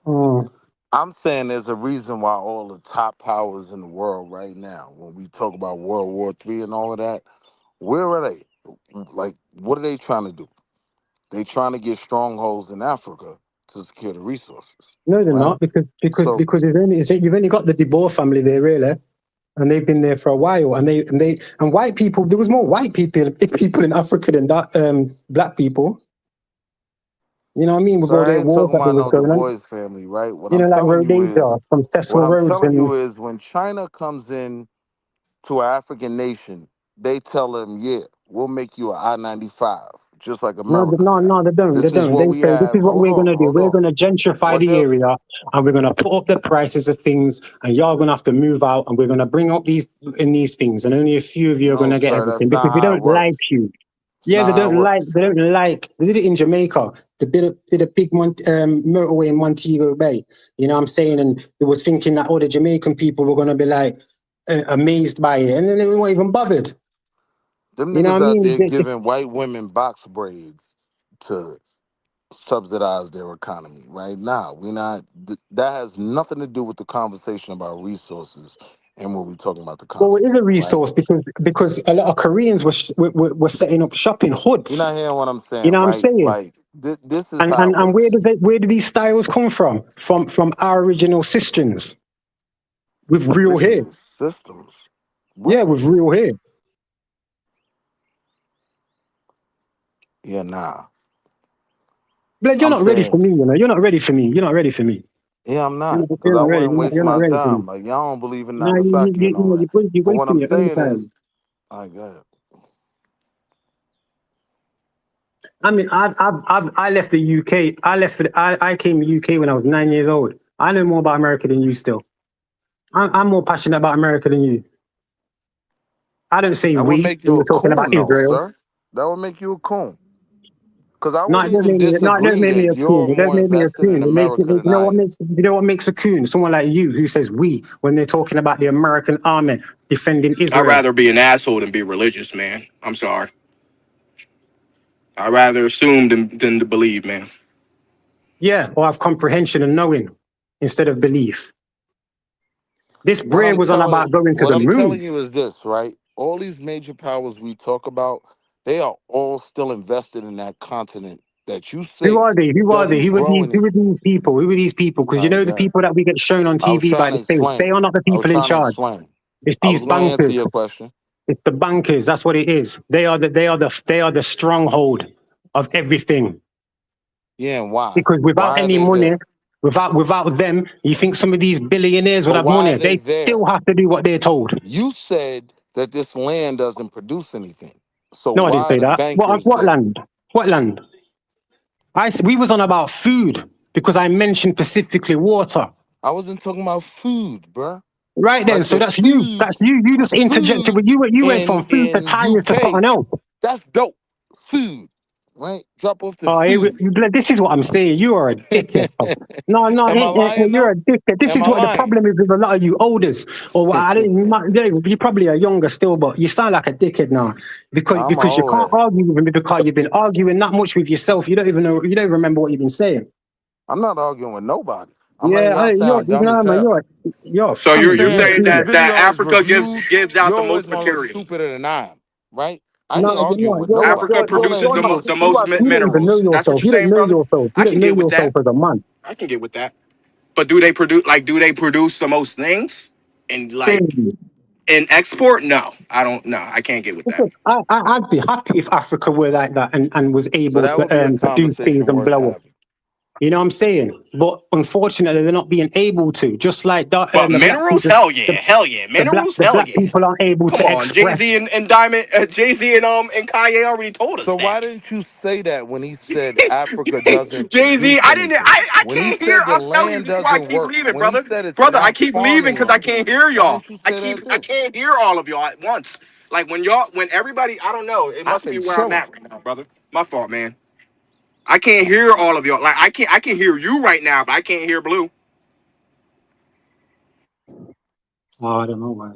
Mm. I'm saying there's a reason why all the top powers in the world right now, when we talk about World War III and all of that, where are they? Like, what are they trying to do? They trying to get strongholds in Africa to secure the resources, No, they're right? not, because So you've only got the De Boer family there, really, and they've been there for a while. And white people. There was more white people in Africa than that, black people. You know what I mean? With So all I their ain't wars talking that they about was no Du going on. Bois family, right? What You I'm know, like telling you is, Rhodesia from Cecil Rhodes and when China comes in to an African nation, they tell them, yeah, we'll make you an I-95, just like America got. no, they don't. They This is don't. what They we say this have. is what we're gonna do. Hold We're on. gonna gentrify What the they'll area, and we're gonna put up the prices of things, and y'all gonna have to move out, and we're gonna bring up these things, and only a few of you are No, gonna get sir, everything that's not because we how it don't works. like you. It's Yeah, not they how it don't like. works. They don't like. They did it in Jamaica. They did a big motorway in Montego Bay. You know what I'm saying? And they was thinking that all the Jamaican people were gonna be like amazed by it, and then they weren't even bothered. Them You know niggas what I out mean? there giving white women box braids to subsidize their economy, right? Now, that has nothing to do with the conversation about resources and when we're talking about the Well, it is continent, a right? resource because a lot of Koreans were setting up shopping You're hoods. not hearing what I'm You saying, know what I'm right? saying? Like, this is And how it and works. where do these styles come from? From our original systems with real hair. Original systems. Yeah, What? with real hair. Yeah, nah. But you're I'm not ready for saying, me, you know. You're not ready for me. You're not ready for me. yeah, I'm You're not, not, because you're I not ready. wouldn't waste You're not my ready for me. time. Like, y'all don't believe in No, Nagasaki and all that. you're But what wasting I'm your own saying is, time. all right, go ahead. I mean, I left the UK. I came to the UK when I was 9 years old. I know more about America than you still. I'm more passionate about America than you. I don't say That would we make when you you're a talking about coon, though, Israel. sir. That would make you a coon. Because I No, wouldn't even it does disagree make me that a coon. you're It does more make me a invested in coon. America You than know I what am. makes a coon? Someone like you who says we when they're talking about the American army defending I'd Israel. rather be an asshole than be religious, man. I'm sorry. I'd rather assume than to believe, man. Yeah, or have comprehension and knowing instead of belief. This What prayer I'm was on telling about going to what the I'm telling moon. you is this, right? All these major powers we talk about, they are all still invested in that continent that you Who say are they? Who are they? doesn't grow any. Who are these people? Who are these people? Because you All right, know the God. people that we get shown on I was TV trying by to the States, they explain. are not the I was people in trying to charge. explain. It's I these was going to answer bankers. your question. It's the bankers. That's what it is. They are the stronghold of everything. Yeah, and why? Because without Why are any they money, there? without them, you think some of these billionaires would But have why are money? they They there? still have to do what they're told. You said that this land doesn't produce anything. So No, I didn't why are say the that. bankers What there? land? What land? We was on about food because I mentioned specifically water. I wasn't talking about food, bruh. Right then, Like so the that's you. food, That's you. You just interjected. food You went in from food to tire to UK. something else. That's dope. Food, right? Drop off the Oh, food. this is what I'm saying. You are a dickhead. Bro. No, Am I lying you're though? a dickhead. This Am is I what the lying? problem is with a lot of you olders. Or I don't. You probably are younger still, but you sound like a dickhead now Nah, I'm an because you old can't head. argue with me because you've been arguing that much with yourself. You don't even know. You don't remember what you've been saying. I'm not arguing with nobody. I'm letting Yeah, y'all sound dumb as hell. you're So I'm you're funny. you're saying saying if this that video is Africa reviewed, gives out you're the always most gonna look material. stupider than I am, right? I No, ain't arguing with nobody. Africa I'm produces letting the, you mo- look the most stupid. you don't even know minerals. That's what yourself. you're You don't saying, know brother? yourself. You I don't can know get with yourself that. as a man. I can get with that. But do they produce the most things and like in export? No, I don't. No, I can't get with that. I'd be happy if Africa were like that and was So able that would be a to do things conversation and worth blow up. having. You know what I'm saying? But unfortunately, they're not being able to. Just like But the black minerals, people, hell yeah, hell yeah. Minerals, the hell black yeah. people aren't able Come to on, Jay express. Z and Diamond, Jay Z and Kanye already told us So that. why didn't you say that when he said Africa doesn't Jay Z, produce anything? I When he can't hear. said the I'm telling you, land this is why I doesn't keep work, leaving, when he brother. said it's Brother, I not keep leaving farming because I land, can't hear why y'all. didn't you say that I then? can't hear all of y'all at once. Like when everybody, I don't know. It I've must be been where I'm chilling. at right now, brother. My fault, man. I can't hear all of y'all. Like I can hear you right now, but I can't hear Blue. Oh, I don't know why.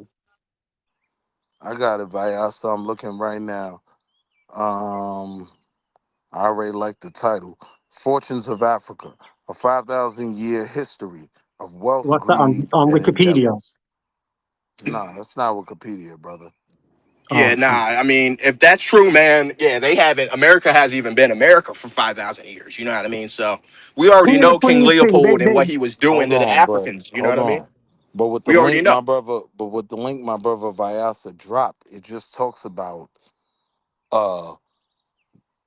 I got it, Vyasa. I'm looking right now. I already like the title. Fortunes of Africa, a 5,000-year history of wealth, What's that greed, on and Wikipedia? endeavors. Nah, that's not Wikipedia, brother. Yeah, Oh, nah. shit. I mean, if that's true, man, yeah, they haven't. America has even been America for 5,000 years. You know what I mean? So we already Funny, know King funny thing, Leopold and what he was doing Hold to the on, but Africans. You know hold what I mean? on. But with the We already link know. my brother Vyasa dropped, it just talks about uh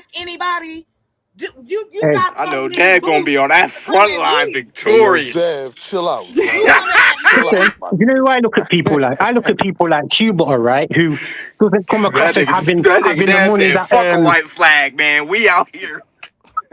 ask anybody. You Hey, got I so know many Dad gonna be boots. on that front Women line leave. Hey, yo, victorious. Zev, chill out, You Zev. know that. Chill out, listen, man. you know who I look at people like? I look at people like 𝘾𝙤𝙎𝙃, right? Who doesn't come across as having That nigga the Dad money said, that "Fuck a white flag, man. We out here."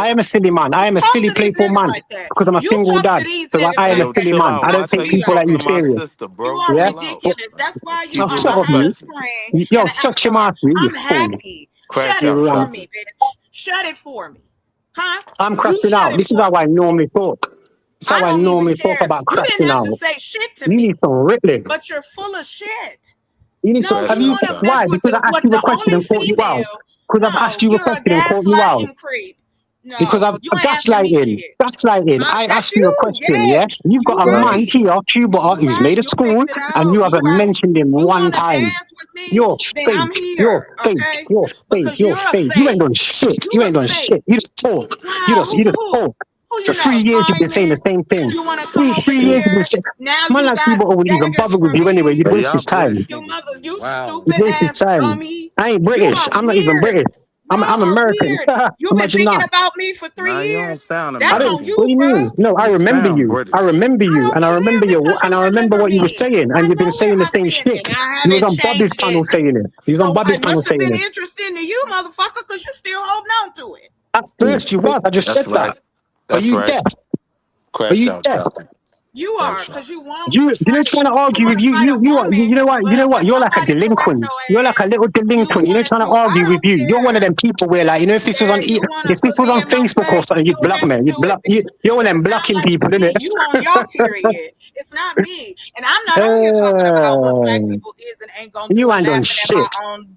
I am a silly man. I am a Talk silly, to these playful niggas man like that. because I'm a You single talk to dad. these So niggas I Hey, am a like yo, that. silly chill That's man. how out. I don't I Watch how take you feel. people like talking you to my serious. sister, You bro. are Yeah. Chill out. ridiculous. That's why you Keep are it Shut a up, you. hush respectful. friend Yo, and an shut your avatar. mouth, you I'm fool. happy. Crash Shut it out, for You, me, chocolate. bitch. Shut it for me. Huh? I'm You crashing shut out. it This is for how I me. normally talk. This is I how I don't even normally talk care. about You didn't crashing have to out. say shit to You need me, some riddling. but you're full of shit. You need some. No, Crash Have you you? out, want to mess Why? chocolate. with Because I asked you a the question only and caught you out. female. Because I've No, asked you a you're a question and caught you out. gaslighting creep. Because No, I've you ain't asking me gaslighting. shit. Gaslighting. I That's asked you a you. question, yeah? Yes, You've you got a man right. here, Cuba, You who's right. made a You picked school, it and out. you You haven't right. mentioned him You one want to time. dance with me? You're Then I'm fake. You're here. fake. Okay? You're fake. Because You're you're a fake. You ain't fake. done shit. You You're ain't a done fake. shit. You just talk. Wow. You just talk. Who For you know? 3 years you've been saying the Simon? same thing. You want to come over 3 years you've been here? saying. Now Man you like got Cuba wouldn't even daggers bother with for you anyway. me. You'd Hey, waste y'all his British time. Your niggas mother, be you wildin'. You'd stupid waste his ass time. dummy. I ain't You British. are I'm not even weird. British. I'm Y'all are American. weird. You've been Imagine thinking that. about me for 3 Nah, you don't years. sound I That's don't. on American. What you, do you bro. mean? No, I You remember sound you. I British. remember I you, don't and I remember care you, because and you I remember remember what you were me. saying, I and you've been know where saying the I've same been, shit. and I You was haven't on Bobby's changed channel it. saying it. You was on So Bobby's it channel must have saying been it. interesting to you, motherfucker, because you still holding on to it. At first, you was. I just That's said right. that. Are That's you right. deaf? Are Crash you out, deaf? chocolate. You are, Crash out. because you want to You know, fight. trying to You argue want with to you. fight a woman, You know what? You know but what? You're like a somebody correct delinquent. You're your like a ass. little You delinquent. You know, wanted trying to to. I argue with don't you. You're one of care. them people where, like, you know, if this was Yeah, on, you want to if this put was me on in my Facebook or place. something, you'd You'll block me. never You'd do it, block. bitch. You're one of Because them it sounds blocking like people, to isn't me, it? you on your period. It's not me. And I'm not on here talking about what black people is and ain't going to do You and ain't done laughing at my shit. own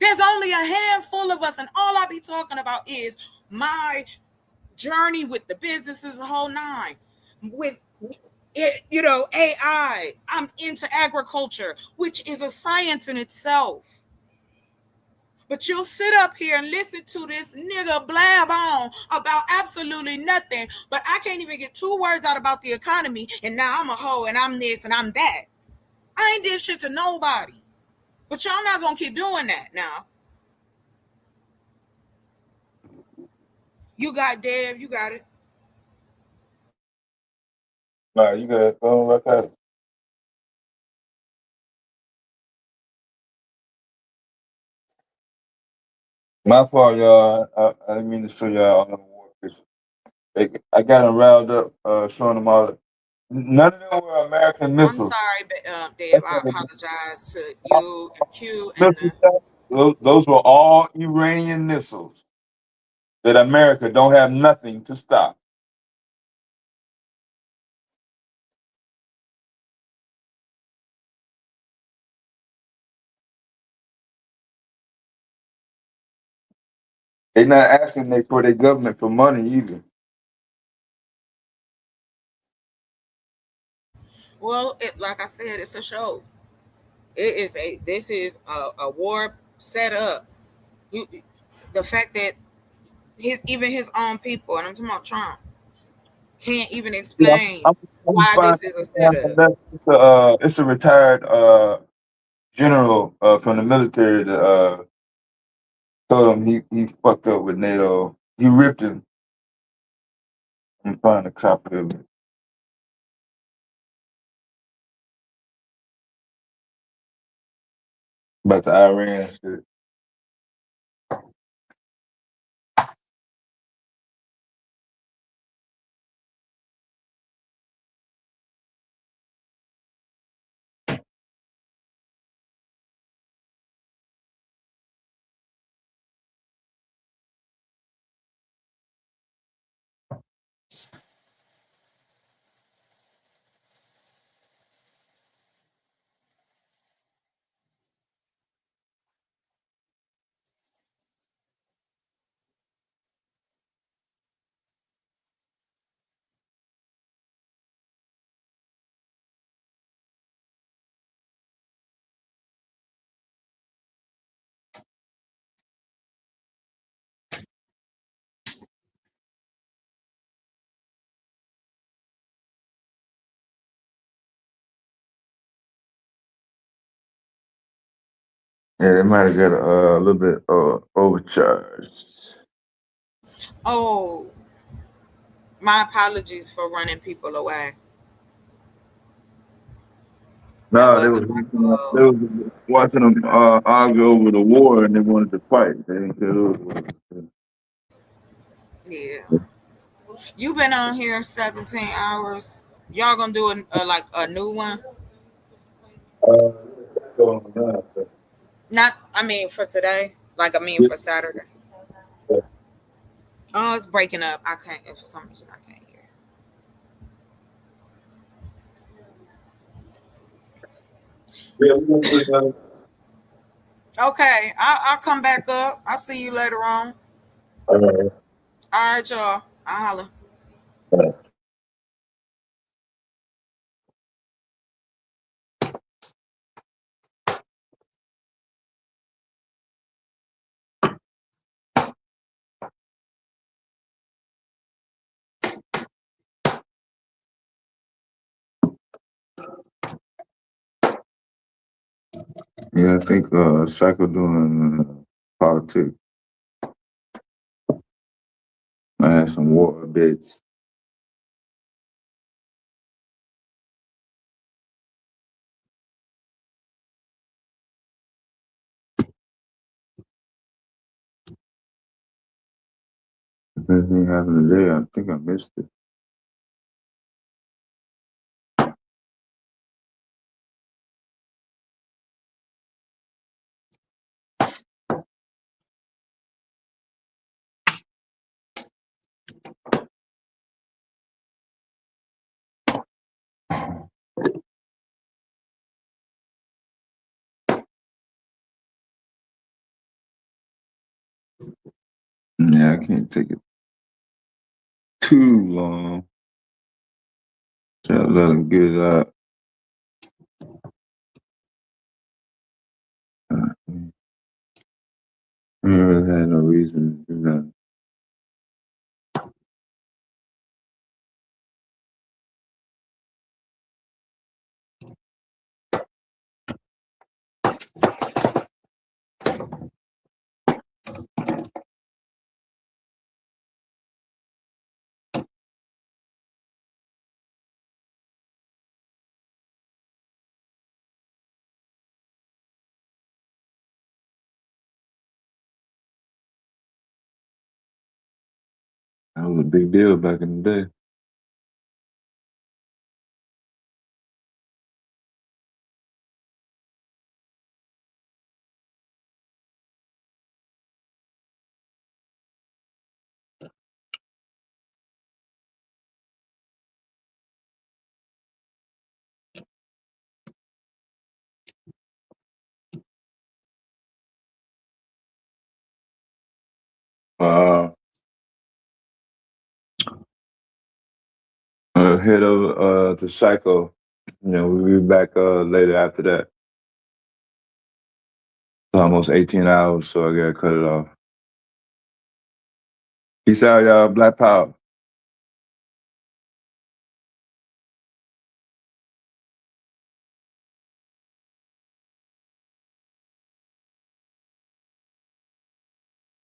There's only a handful of us, and all I be talking about is my journey with the businesses, the whole nine. With it, AI. I'm into agriculture, which is a science in itself. But you'll sit up here and listen to this nigga blab on about absolutely nothing. But I can't even get 2 words out about the economy, and now I'm a hoe and I'm this and I'm that. I ain't did shit to nobody. But y'all not gonna keep doing that now. You got Dev, you got it. Nah, you got it. Go right past it. My fault, y'all. I didn't mean to show y'all all the war pictures. I got them riled up, showing them all. None of them were American I'm missiles. sorry, Dev. I apologize to you and Q and Those were all Iranian missiles that America don't have nothing to stop. They're not asking for their government for money either. well, like I said, it's a show. This is a war set up. You, the fact that even his own people, and I'm talking about Trump, can't even Yeah, explain I'm why fine. this is a setup. It's a retired general from the military that told him he fucked up with NATO. He ripped him. I'm find a copy of it. About the Iran shit. Yeah, they might have got a little bit overcharged. Oh, my apologies for running people away. That No, wasn't my they goal. was watching them argue over the war, and they wanted to fight. They didn't care who it was. Yeah. You've been on here 17 hours. Y'all gonna do like a new one? Not, I mean, for today. Like, I mean, for Saturday. Oh, it's breaking up. I can't. For some reason, I can't hear. Okay, I'll come back up. I'll see you later on. All right, y'all. I'll holler. Yeah, I think Psycho doing politics. I had some war bits. If anything happened today, I think I missed it. Yeah, I can't take it too long. Try to let them get it out. I really had no reason to do that. That was a big deal back in the day. Head over to Psycho. You know, we'll be back later after that. almost 18 hours, so I gotta cut it off. Peace out, y'all. Black Power.